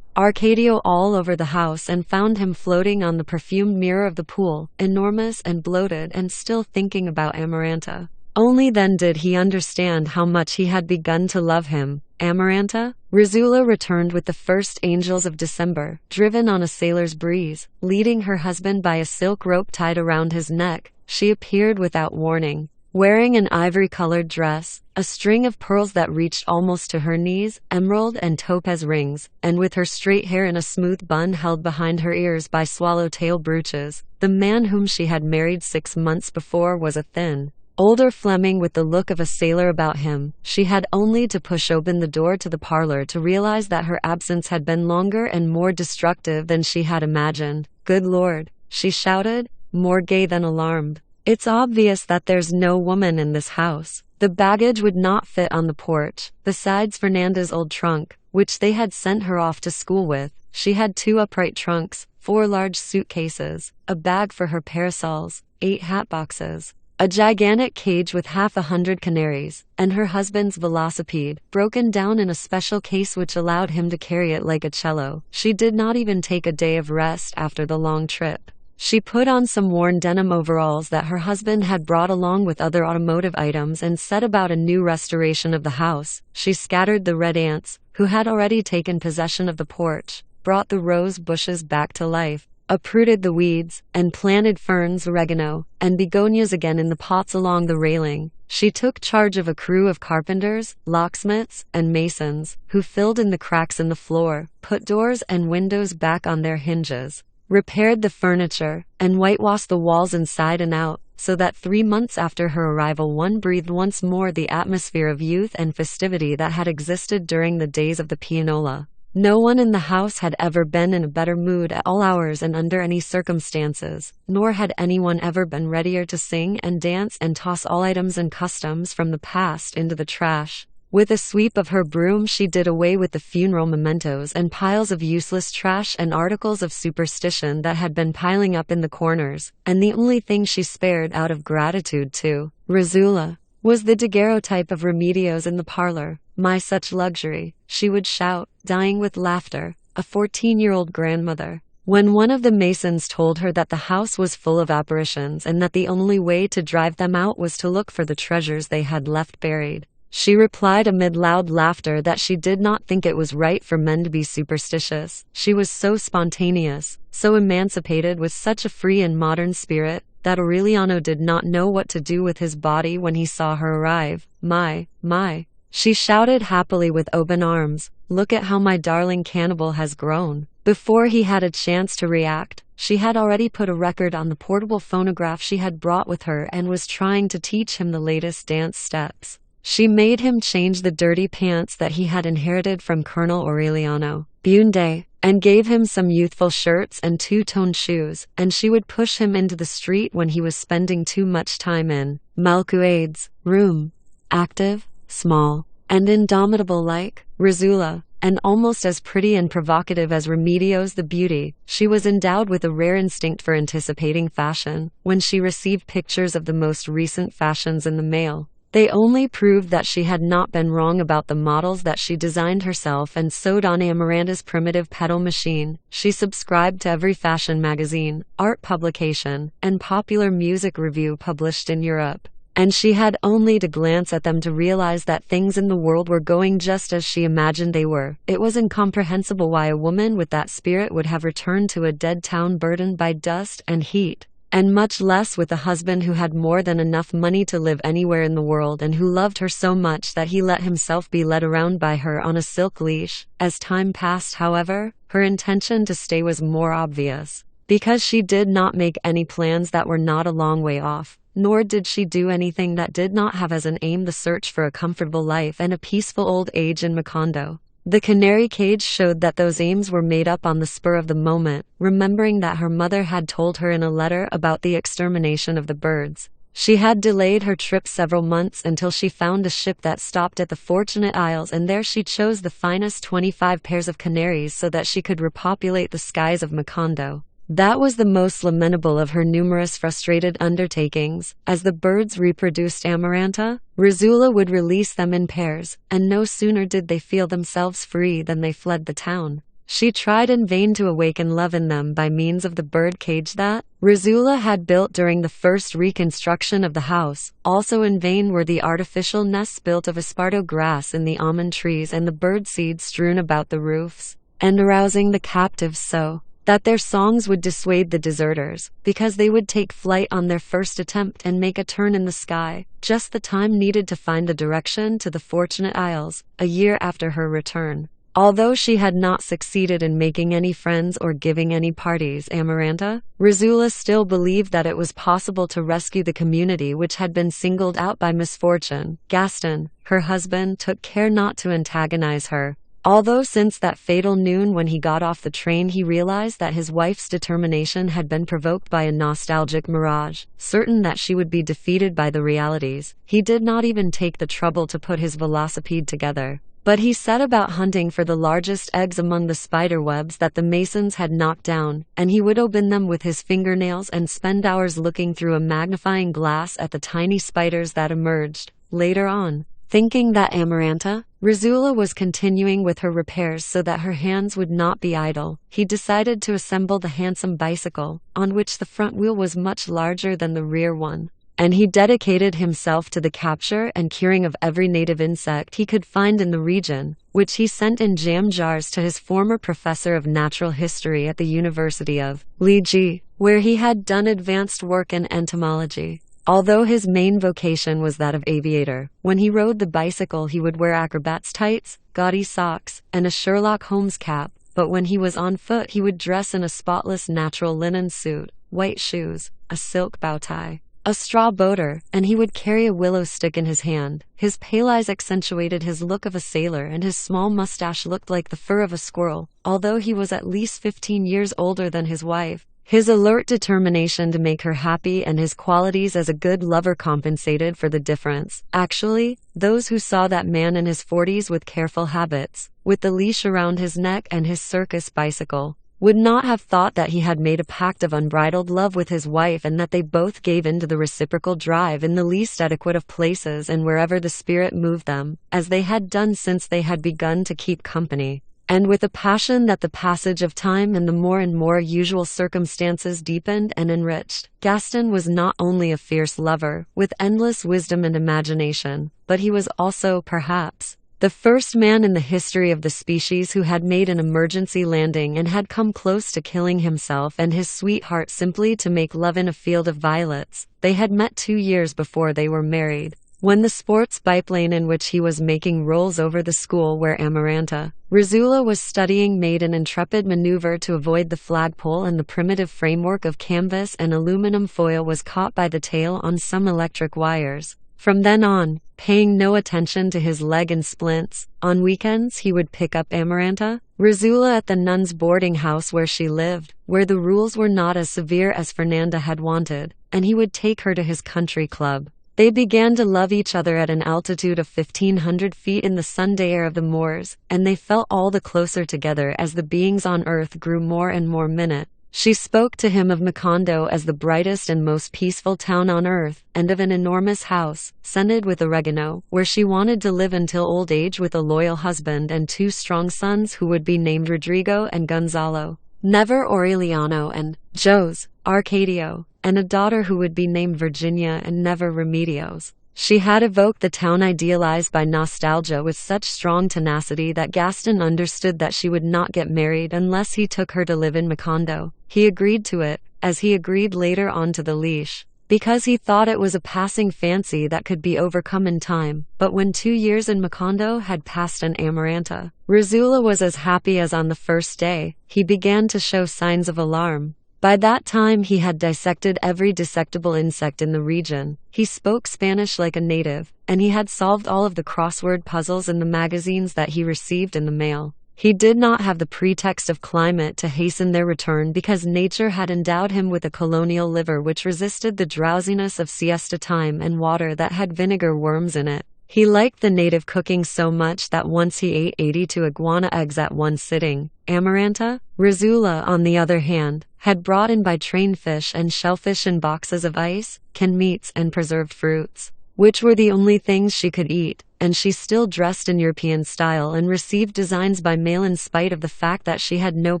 S1: Arcadio all over the house and found him floating on the perfumed mirror of the pool, enormous and bloated and still thinking about Amaranta. Only then did he understand how much he had begun to love him. Amaranta? Rizzula returned with the first angels of December, driven on a sailor's breeze, leading her husband by a silk rope tied around his neck. She appeared without warning, wearing an ivory-colored dress, a string of pearls that reached almost to her knees, emerald and topaz rings, and with her straight hair in a smooth bun held behind her ears by swallowtail brooches. The man whom she had married 6 months before was a thin, older Fleming with the look of a sailor about him. She had only to push open the door to the parlor to realize that her absence had been longer and more destructive than she had imagined. "Good Lord," she shouted, more gay than alarmed. "It's obvious that there's no woman in this house." The baggage would not fit on the porch. Besides Fernanda's old trunk, which they had sent her off to school with, she had 2 upright trunks, 4 large suitcases, a bag for her parasols, 8 hat boxes, a gigantic cage with 100 canaries, and her husband's velocipede, broken down in a special case which allowed him to carry it like a cello. She did not even take a day of rest after the long trip. She put on some worn denim overalls that her husband had brought along with other automotive items and set about a new restoration of the house. She scattered the red ants, who had already taken possession of the porch, brought the rose bushes back to life, uprooted the weeds, and planted ferns, oregano, and begonias again in the pots along the railing. She took charge of a crew of carpenters, locksmiths, and masons, who filled in the cracks in the floor, put doors and windows back on their hinges, repaired the furniture, and whitewashed the walls inside and out, so that 3 months after her arrival one breathed once more the atmosphere of youth and festivity that had existed during the days of the pianola. No one in the house had ever been in a better mood at all hours and under any circumstances, nor had anyone ever been readier to sing and dance and toss all items and customs from the past into the trash. With a sweep of her broom she did away with the funeral mementos and piles of useless trash and articles of superstition that had been piling up in the corners, and the only thing she spared out of gratitude to Rizula was the daguerreotype of Remedios in the parlor. "My such luxury," she would shout, dying with laughter, a 14-year-old grandmother. When one of the masons told her that the house was full of apparitions and that the only way to drive them out was to look for the treasures they had left buried, she replied amid loud laughter that she did not think it was right for men to be superstitious. She was so spontaneous, so emancipated, with such a free and modern spirit, that Aureliano did not know what to do with his body when he saw her arrive. My, she shouted happily with open arms, "Look at how my darling cannibal has grown." Before he had a chance to react, she had already put a record on the portable phonograph she had brought with her and was trying to teach him the latest dance steps. She made him change the dirty pants that he had inherited from Colonel Aureliano Bunde, and gave him some youthful shirts and two-toned shoes, and she would push him into the street when he was spending too much time in Malcuade's room. Active, small, and indomitable like Rizula, and almost as pretty and provocative as Remedios the Beauty, she was endowed with a rare instinct for anticipating fashion. When she received pictures of the most recent fashions in the mail, they only proved that she had not been wrong about the models that she designed herself and sewed on Amaranta's primitive pedal machine. She subscribed to every fashion magazine, art publication, and popular music review published in Europe, and she had only to glance at them to realize that things in the world were going just as she imagined they were. It was incomprehensible why a woman with that spirit would have returned to a dead town burdened by dust and heat, and much less with a husband who had more than enough money to live anywhere in the world and who loved her so much that he let himself be led around by her on a silk leash. As time passed, however, her intention to stay was more obvious, because she did not make any plans that were not a long way off, nor did she do anything that did not have as an aim the search for a comfortable life and a peaceful old age in Macondo. The canary cage showed that those aims were made up on the spur of the moment, remembering that her mother had told her in a letter about the extermination of the birds. She had delayed her trip several months until she found a ship that stopped at the Fortunate Isles, and there she chose the finest 25 pairs of canaries so that she could repopulate the skies of Macondo. That was the most lamentable of her numerous frustrated undertakings. As the birds reproduced Amaranta, Rizula would release them in pairs, and no sooner did they feel themselves free than they fled the town. She tried in vain to awaken love in them by means of the bird cage that Rizula had built during the first reconstruction of the house. Also in vain were the artificial nests built of esparto grass in the almond trees and the bird seed strewn about the roofs, and arousing the captives so that their songs would dissuade the deserters, because they would take flight on their first attempt and make a turn in the sky, just the time needed to find the direction to the Fortunate Isles, a year after her return. Although she had not succeeded in making any friends or giving any parties, Amaranta, Rizula still believed that it was possible to rescue the community which had been singled out by misfortune. Gaston, her husband, took care not to antagonize her, although since that fatal noon when he got off the train he realized that his wife's determination had been provoked by a nostalgic mirage. Certain that she would be defeated by the realities, he did not even take the trouble to put his velocipede together, but he set about hunting for the largest eggs among the spider webs that the masons had knocked down, and he would open them with his fingernails and spend hours looking through a magnifying glass at the tiny spiders that emerged. Later on, thinking that Amaranta, Rizula, was continuing with her repairs so that her hands would not be idle, he decided to assemble the handsome bicycle, on which the front wheel was much larger than the rear one, and he dedicated himself to the capture and curing of every native insect he could find in the region, which he sent in jam jars to his former professor of natural history at the University of Liege, where he had done advanced work in entomology. Although his main vocation was that of aviator, when he rode the bicycle he would wear acrobat's tights, gaudy socks, and a Sherlock Holmes cap, but when he was on foot he would dress in a spotless natural linen suit, white shoes, a silk bow tie, a straw boater, and he would carry a willow stick in his hand. His pale eyes accentuated his look of a sailor, and his small mustache looked like the fur of a squirrel. Although he was at least 15 years older than his wife, his alert determination to make her happy and his qualities as a good lover compensated for the difference. Actually, those who saw that man in his 40s with careful habits, with the leash around his neck and his circus bicycle, would not have thought that he had made a pact of unbridled love with his wife and that they both gave in to the reciprocal drive in the least adequate of places and wherever the spirit moved them, as they had done since they had begun to keep company, and with a passion that the passage of time and the more and more usual circumstances deepened and enriched. Gaston was not only a fierce lover, with endless wisdom and imagination, but he was also, perhaps, the first man in the history of the species who had made an emergency landing and had come close to killing himself and his sweetheart simply to make love in a field of violets. They had met 2 years before they were married, when the sports biplane in which he was making rolls over the school where Amaranta Rizula was studying made an intrepid maneuver to avoid the flagpole, and the primitive framework of canvas and aluminum foil was caught by the tail on some electric wires. From then on, paying no attention to his leg and splints, on weekends he would pick up Amaranta Rizula at the nuns' boarding house where she lived, where the rules were not as severe as Fernanda had wanted, and he would take her to his country club. They began to love each other at an altitude of 1,500 feet in the Sunday air of the moors, and they felt all the closer together as the beings on earth grew more and more minute. She spoke to him of Macondo as the brightest and most peaceful town on earth, and of an enormous house, scented with oregano, where she wanted to live until old age with a loyal husband and 2 strong sons who would be named Rodrigo and Gonzalo, never Aureliano, and Jose, Arcadio, and a daughter who would be named Virginia and never Remedios. She had evoked the town idealized by nostalgia with such strong tenacity that Gaston understood that she would not get married unless he took her to live in Macondo. He agreed to it, as he agreed later on to the leash, because he thought it was a passing fancy that could be overcome in time. But when 2 years in Macondo had passed and Amaranta Rizula was as happy as on the first day, he began to show signs of alarm. By that time he had dissected every dissectable insect in the region, he spoke Spanish like a native, and he had solved all of the crossword puzzles in the magazines that he received in the mail. He did not have the pretext of climate to hasten their return because nature had endowed him with a colonial liver which resisted the drowsiness of siesta time and water that had vinegar worms in it. He liked the native cooking so much that once he ate 82 iguana eggs at one sitting. Amaranta Rizula, on the other hand, had brought in by train fish and shellfish in boxes of ice, canned meats and preserved fruits, which were the only things she could eat, and she still dressed in European style and received designs by mail in spite of the fact that she had no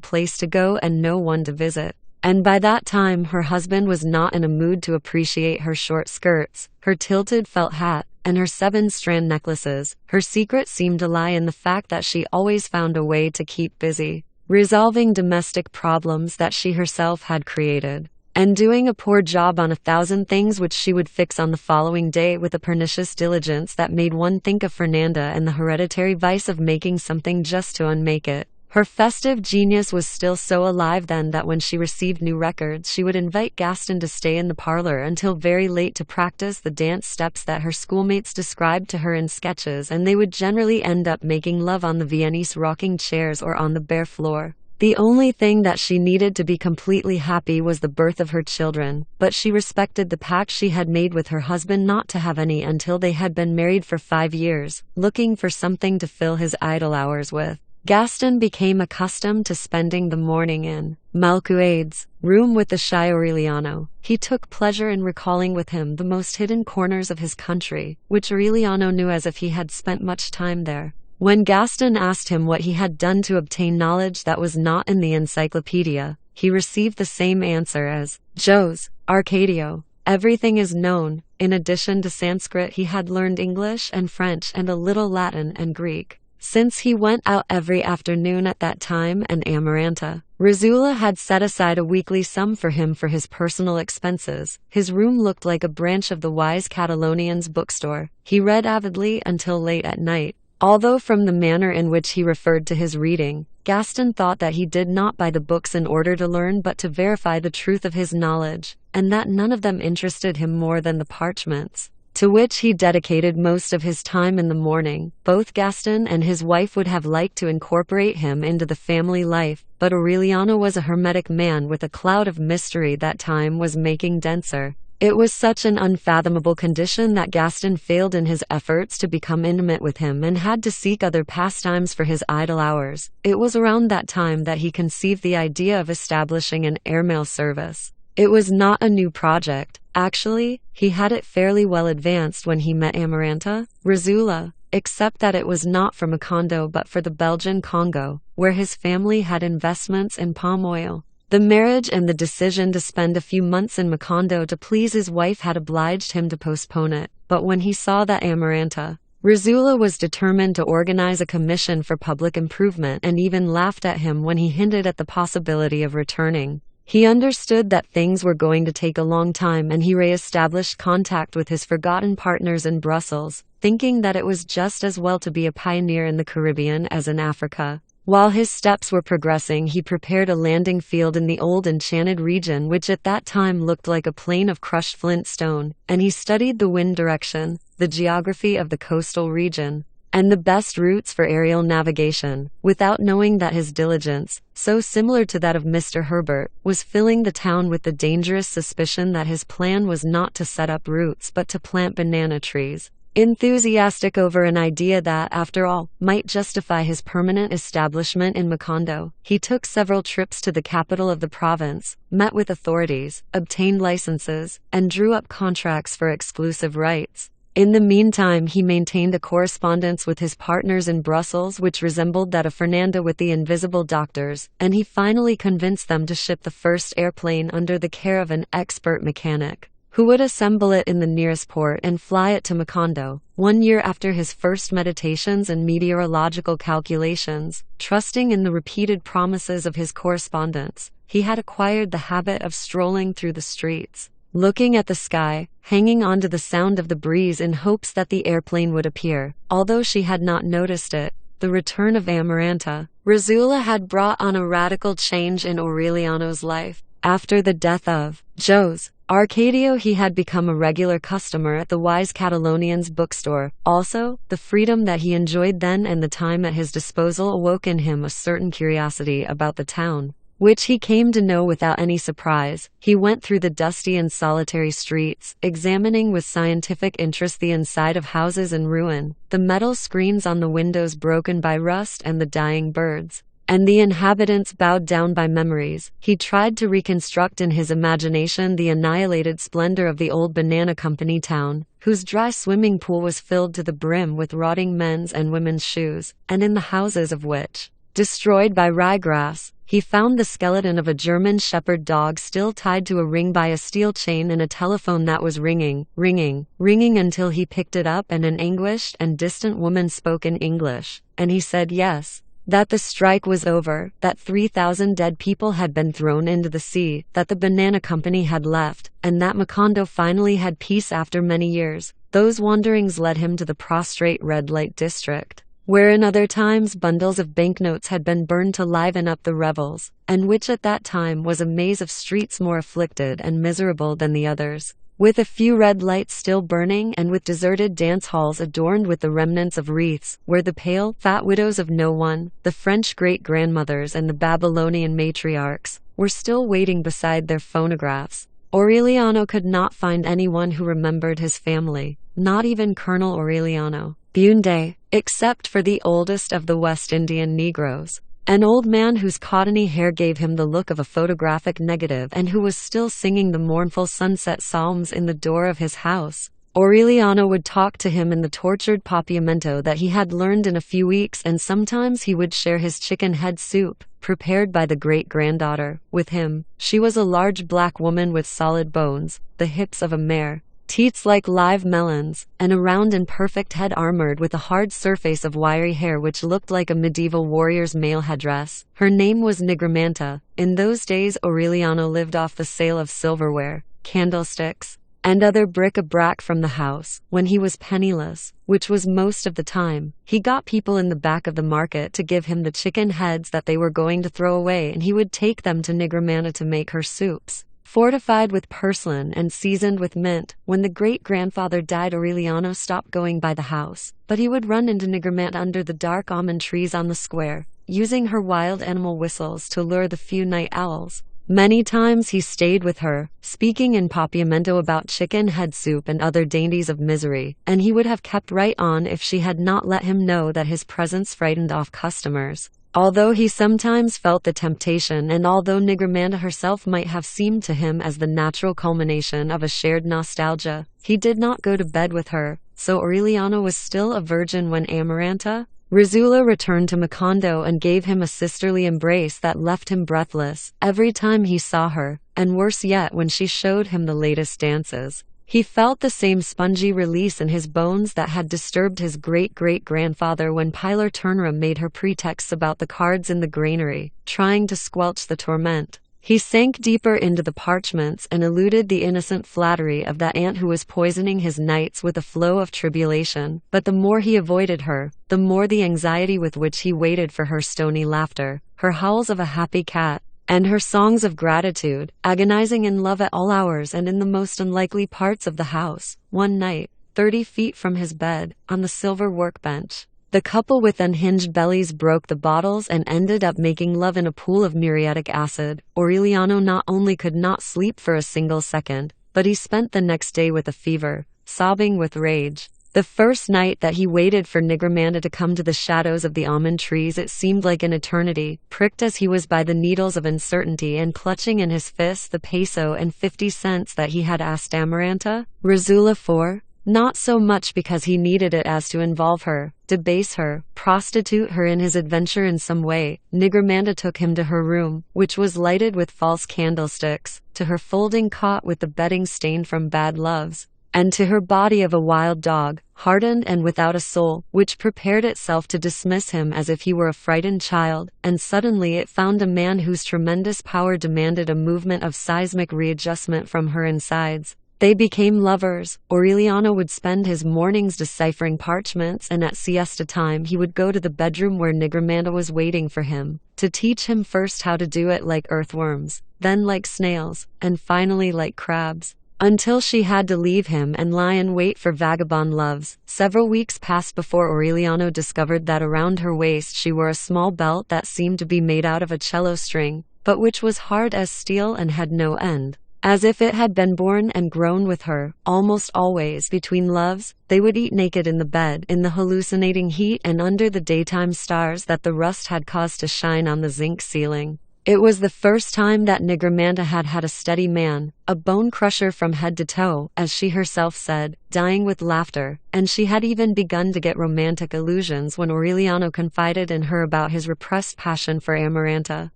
S1: place to go and no one to visit. And by that time her husband was not in a mood to appreciate her short skirts, her tilted felt hat, and her 7-strand necklaces. Her secret seemed to lie in the fact that she always found a way to keep busy, resolving domestic problems that she herself had created, and doing a poor job on 1,000 things which she would fix on the following day with a pernicious diligence that made one think of Fernanda and the hereditary vice of making something just to unmake it. Her festive genius was still so alive then that when she received new records she would invite Gaston to stay in the parlor until very late to practice the dance steps that her schoolmates described to her in sketches, and they would generally end up making love on the Viennese rocking chairs or on the bare floor. The only thing that she needed to be completely happy was the birth of her children, but she respected the pact she had made with her husband not to have any until they had been married for 5 years, looking for something to fill his idle hours with. Gaston became accustomed to spending the morning in Malcuade's room with the shy Aureliano. He took pleasure in recalling with him the most hidden corners of his country, which Aureliano knew as if he had spent much time there. When Gaston asked him what he had done to obtain knowledge that was not in the encyclopedia, he received the same answer as Jose Arcadio. Everything is known. In addition to Sanskrit he had learned English and French and a little Latin and Greek. since he went out every afternoon at that time, and Amaranta, Rizula had set aside a weekly sum for him for his personal expenses. His room looked like a branch of the wise Catalonian's bookstore. He read avidly until late at night. Although from the manner in which he referred to his reading, Gaston thought that he did not buy the books in order to learn but to verify the truth of his knowledge, and that none of them interested him more than the parchments, to which he dedicated most of his time in the morning. Both Gaston and his wife would have liked to incorporate him into the family life, but Aureliano was a hermetic man with a cloud of mystery that time was making denser. It was such an unfathomable condition that Gaston failed in his efforts to become intimate with him and had to seek other pastimes for his idle hours. It was around that time that he conceived the idea of establishing an airmail service. It was not a new project. Actually, he had it fairly well advanced when he met Amaranta, Rizula, except that it was not for Macondo but for the Belgian Congo, where his family had investments in palm oil. The marriage and the decision to spend a few months in Macondo to please his wife had obliged him to postpone it, but when he saw that Amaranta, Rizula was determined to organize a commission for public improvement and even laughed at him when he hinted at the possibility of returning. He understood that things were going to take a long time, and he re-established contact with his forgotten partners in Brussels, thinking that it was just as well to be a pioneer in the Caribbean as in Africa. While his steps were progressing, he prepared a landing field in the old enchanted region, which at that time looked like a plain of crushed flint stone, and he studied the wind direction, the geography of the coastal region, and the best routes for aerial navigation, without knowing that his diligence, so similar to that of Mr. Herbert, was filling the town with the dangerous suspicion that his plan was not to set up roots but to plant banana trees. Enthusiastic over an idea that, after all, might justify his permanent establishment in Macondo, he took several trips to the capital of the province, met with authorities, obtained licenses, and drew up contracts for exclusive rights. In the meantime, he maintained a correspondence with his partners in Brussels which resembled that of Fernanda with the invisible doctors, and he finally convinced them to ship the first airplane under the care of an expert mechanic, who would assemble it in the nearest port and fly it to Macondo. 1 year after his first meditations and meteorological calculations, trusting in the repeated promises of his correspondents, he had acquired the habit of strolling through the streets, looking at the sky, hanging on to the sound of the breeze in hopes that the airplane would appear. Although she had not noticed it, the return of Amaranta, Rizula had brought on a radical change in Aureliano's life. After the death of Jose Arcadio, he had become a regular customer at the wise Catalonian's bookstore. Also, the freedom that he enjoyed then and the time at his disposal awoke in him a certain curiosity about the town, which he came to know without any surprise. He went through the dusty and solitary streets, examining with scientific interest the inside of houses in ruin, the metal screens on the windows broken by rust and the dying birds, and the inhabitants bowed down by memories. He tried to reconstruct in his imagination the annihilated splendor of the old banana company town, whose dry swimming pool was filled to the brim with rotting men's and women's shoes, and in the houses of which, destroyed by ryegrass, he found the skeleton of a German shepherd dog still tied to a ring by a steel chain, and a telephone that was ringing, ringing, ringing until he picked it up and an anguished and distant woman spoke in English, and he said yes, that the strike was over, that 3,000 dead people had been thrown into the sea, that the banana company had left, and that Macondo finally had peace after many years. Those wanderings led him to the prostrate red light district, where in other times bundles of banknotes had been burned to liven up the revels, and which at that time was a maze of streets more afflicted and miserable than the others, with a few red lights still burning and with deserted dance halls adorned with the remnants of wreaths, where the pale, fat widows of no one, the French great-grandmothers and the Babylonian matriarchs, were still waiting beside their phonographs. Aureliano could not find anyone who remembered his family, not even Colonel Aureliano Bunde, except for the oldest of the West Indian Negroes, an old man whose cottony hair gave him the look of a photographic negative and who was still singing the mournful sunset psalms in the door of his house. Aureliano would talk to him in the tortured papiamento that he had learned in a few weeks, and sometimes he would share his chicken head soup, prepared by the great-granddaughter, with him. She was a large black woman with solid bones, the hips of a mare, teats like live melons, and a round and perfect head armored with a hard surface of wiry hair which looked like a medieval warrior's male headdress. Her name was Nigromanta. In those days Aureliano lived off the sale of silverware, candlesticks, and other bric-a-brac from the house. When he was penniless, which was most of the time, he got people in the back of the market to give him the chicken heads that they were going to throw away, and he would take them to Nigromanta to make her soups, fortified with purslane and seasoned with mint. When the great-grandfather died, Aureliano stopped going by the house, but he would run into Nigromanta under the dark almond trees on the square, using her wild animal whistles to lure the few night owls. Many times he stayed with her, speaking in Papiamento about chicken head soup and other dainties of misery, and he would have kept right on if she had not let him know that his presence frightened off customers. Although he sometimes felt the temptation, and although Nigromanta herself might have seemed to him as the natural culmination of a shared nostalgia, he did not go to bed with her, so Aureliano was still a virgin when Amaranta, Rizula, returned to Macondo and gave him a sisterly embrace that left him breathless every time he saw her, and worse yet when she showed him the latest dances. He felt the same spongy release in his bones that had disturbed his great-great-grandfather when Pilar Turnera made her pretexts about the cards in the granary, trying to squelch the torment. He sank deeper into the parchments and eluded the innocent flattery of that aunt who was poisoning his nights with a flow of tribulation, but the more he avoided her, the more the anxiety with which he waited for her stony laughter, her howls of a happy cat, and her songs of gratitude, agonizing in love at all hours and in the most unlikely parts of the house. One night, 30 feet from his bed, on the silver workbench, the couple with unhinged bellies broke the bottles and ended up making love in a pool of muriatic acid. Aureliano not only could not sleep for a single second, but he spent the next day with a fever, sobbing with rage. The first night that he waited for Nigromanta to come to the shadows of the almond trees, it seemed like an eternity, pricked as he was by the needles of uncertainty and clutching in his fists the peso and 50 cents that he had asked Amaranta, Rizula, for. Not so much because he needed it as to involve her, debase her, prostitute her in his adventure in some way. Nigromanta took him to her room, which was lighted with false candlesticks, to her folding cot with the bedding stained from bad loves, and to her body of a wild dog, hardened and without a soul, which prepared itself to dismiss him as if he were a frightened child, and suddenly it found a man whose tremendous power demanded a movement of seismic readjustment from her insides. They became lovers. Aureliano would spend his mornings deciphering parchments, and at siesta time he would go to the bedroom where Nigromanta was waiting for him, to teach him first how to do it like earthworms, then like snails, and finally like crabs, until she had to leave him and lie in wait for vagabond loves. Several weeks passed before Aureliano discovered that around her waist she wore a small belt that seemed to be made out of a cello string, but which was hard as steel and had no end. As if it had been born and grown with her. Almost always, between loves, they would eat naked in the bed, in the hallucinating heat and under the daytime stars that the rust had caused to shine on the zinc ceiling. It was the first time that Nigromanta had had a steady man, a bone crusher from head to toe, as she herself said, dying with laughter, and she had even begun to get romantic illusions when Aureliano confided in her about his repressed passion for Amaranta,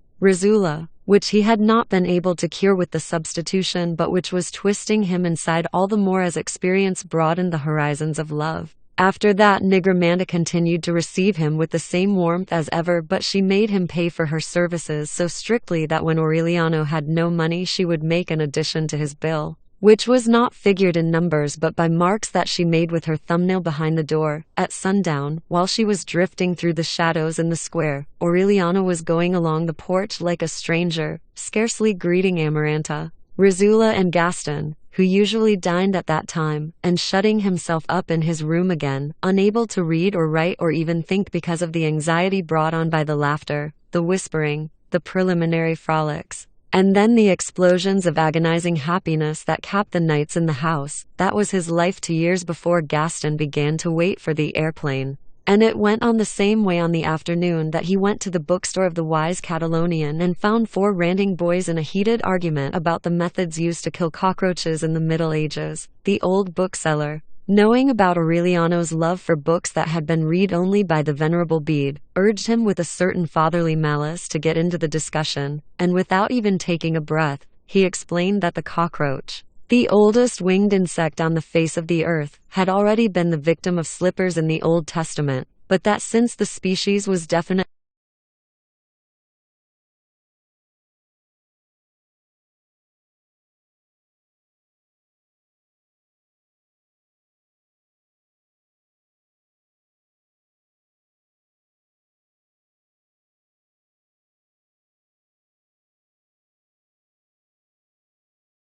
S1: Rizula, which he had not been able to cure with the substitution, but which was twisting him inside all the more as experience broadened the horizons of love. After that, Nigromanta continued to receive him with the same warmth as ever, but she made him pay for her services so strictly that when Aureliano had no money she would make an addition to his bill, which was not figured in numbers but by marks that she made with her thumbnail behind the door. At sundown, while she was drifting through the shadows in the square, Aureliano was going along the porch like a stranger, scarcely greeting Amaranta, Rizula and Gaston, who usually dined at that time, and shutting himself up in his room again, unable to read or write or even think because of the anxiety brought on by the laughter, the whispering, the preliminary frolics, and then the explosions of agonizing happiness that capped the nights in the house. That was his life 2 years before Gaston began to wait for the airplane. And it went on the same way on the afternoon that he went to the bookstore of the wise Catalonian and found 4 ranting boys in a heated argument about the methods used to kill cockroaches in the Middle Ages. The old bookseller, knowing about Aureliano's love for books that had been read only by the Venerable Bede, urged him with a certain fatherly malice to get into the discussion, and without even taking a breath, he explained that the cockroach, The oldest winged insect on the face of the earth had already been the victim of slippers in the Old Testament, but that since the species was definitely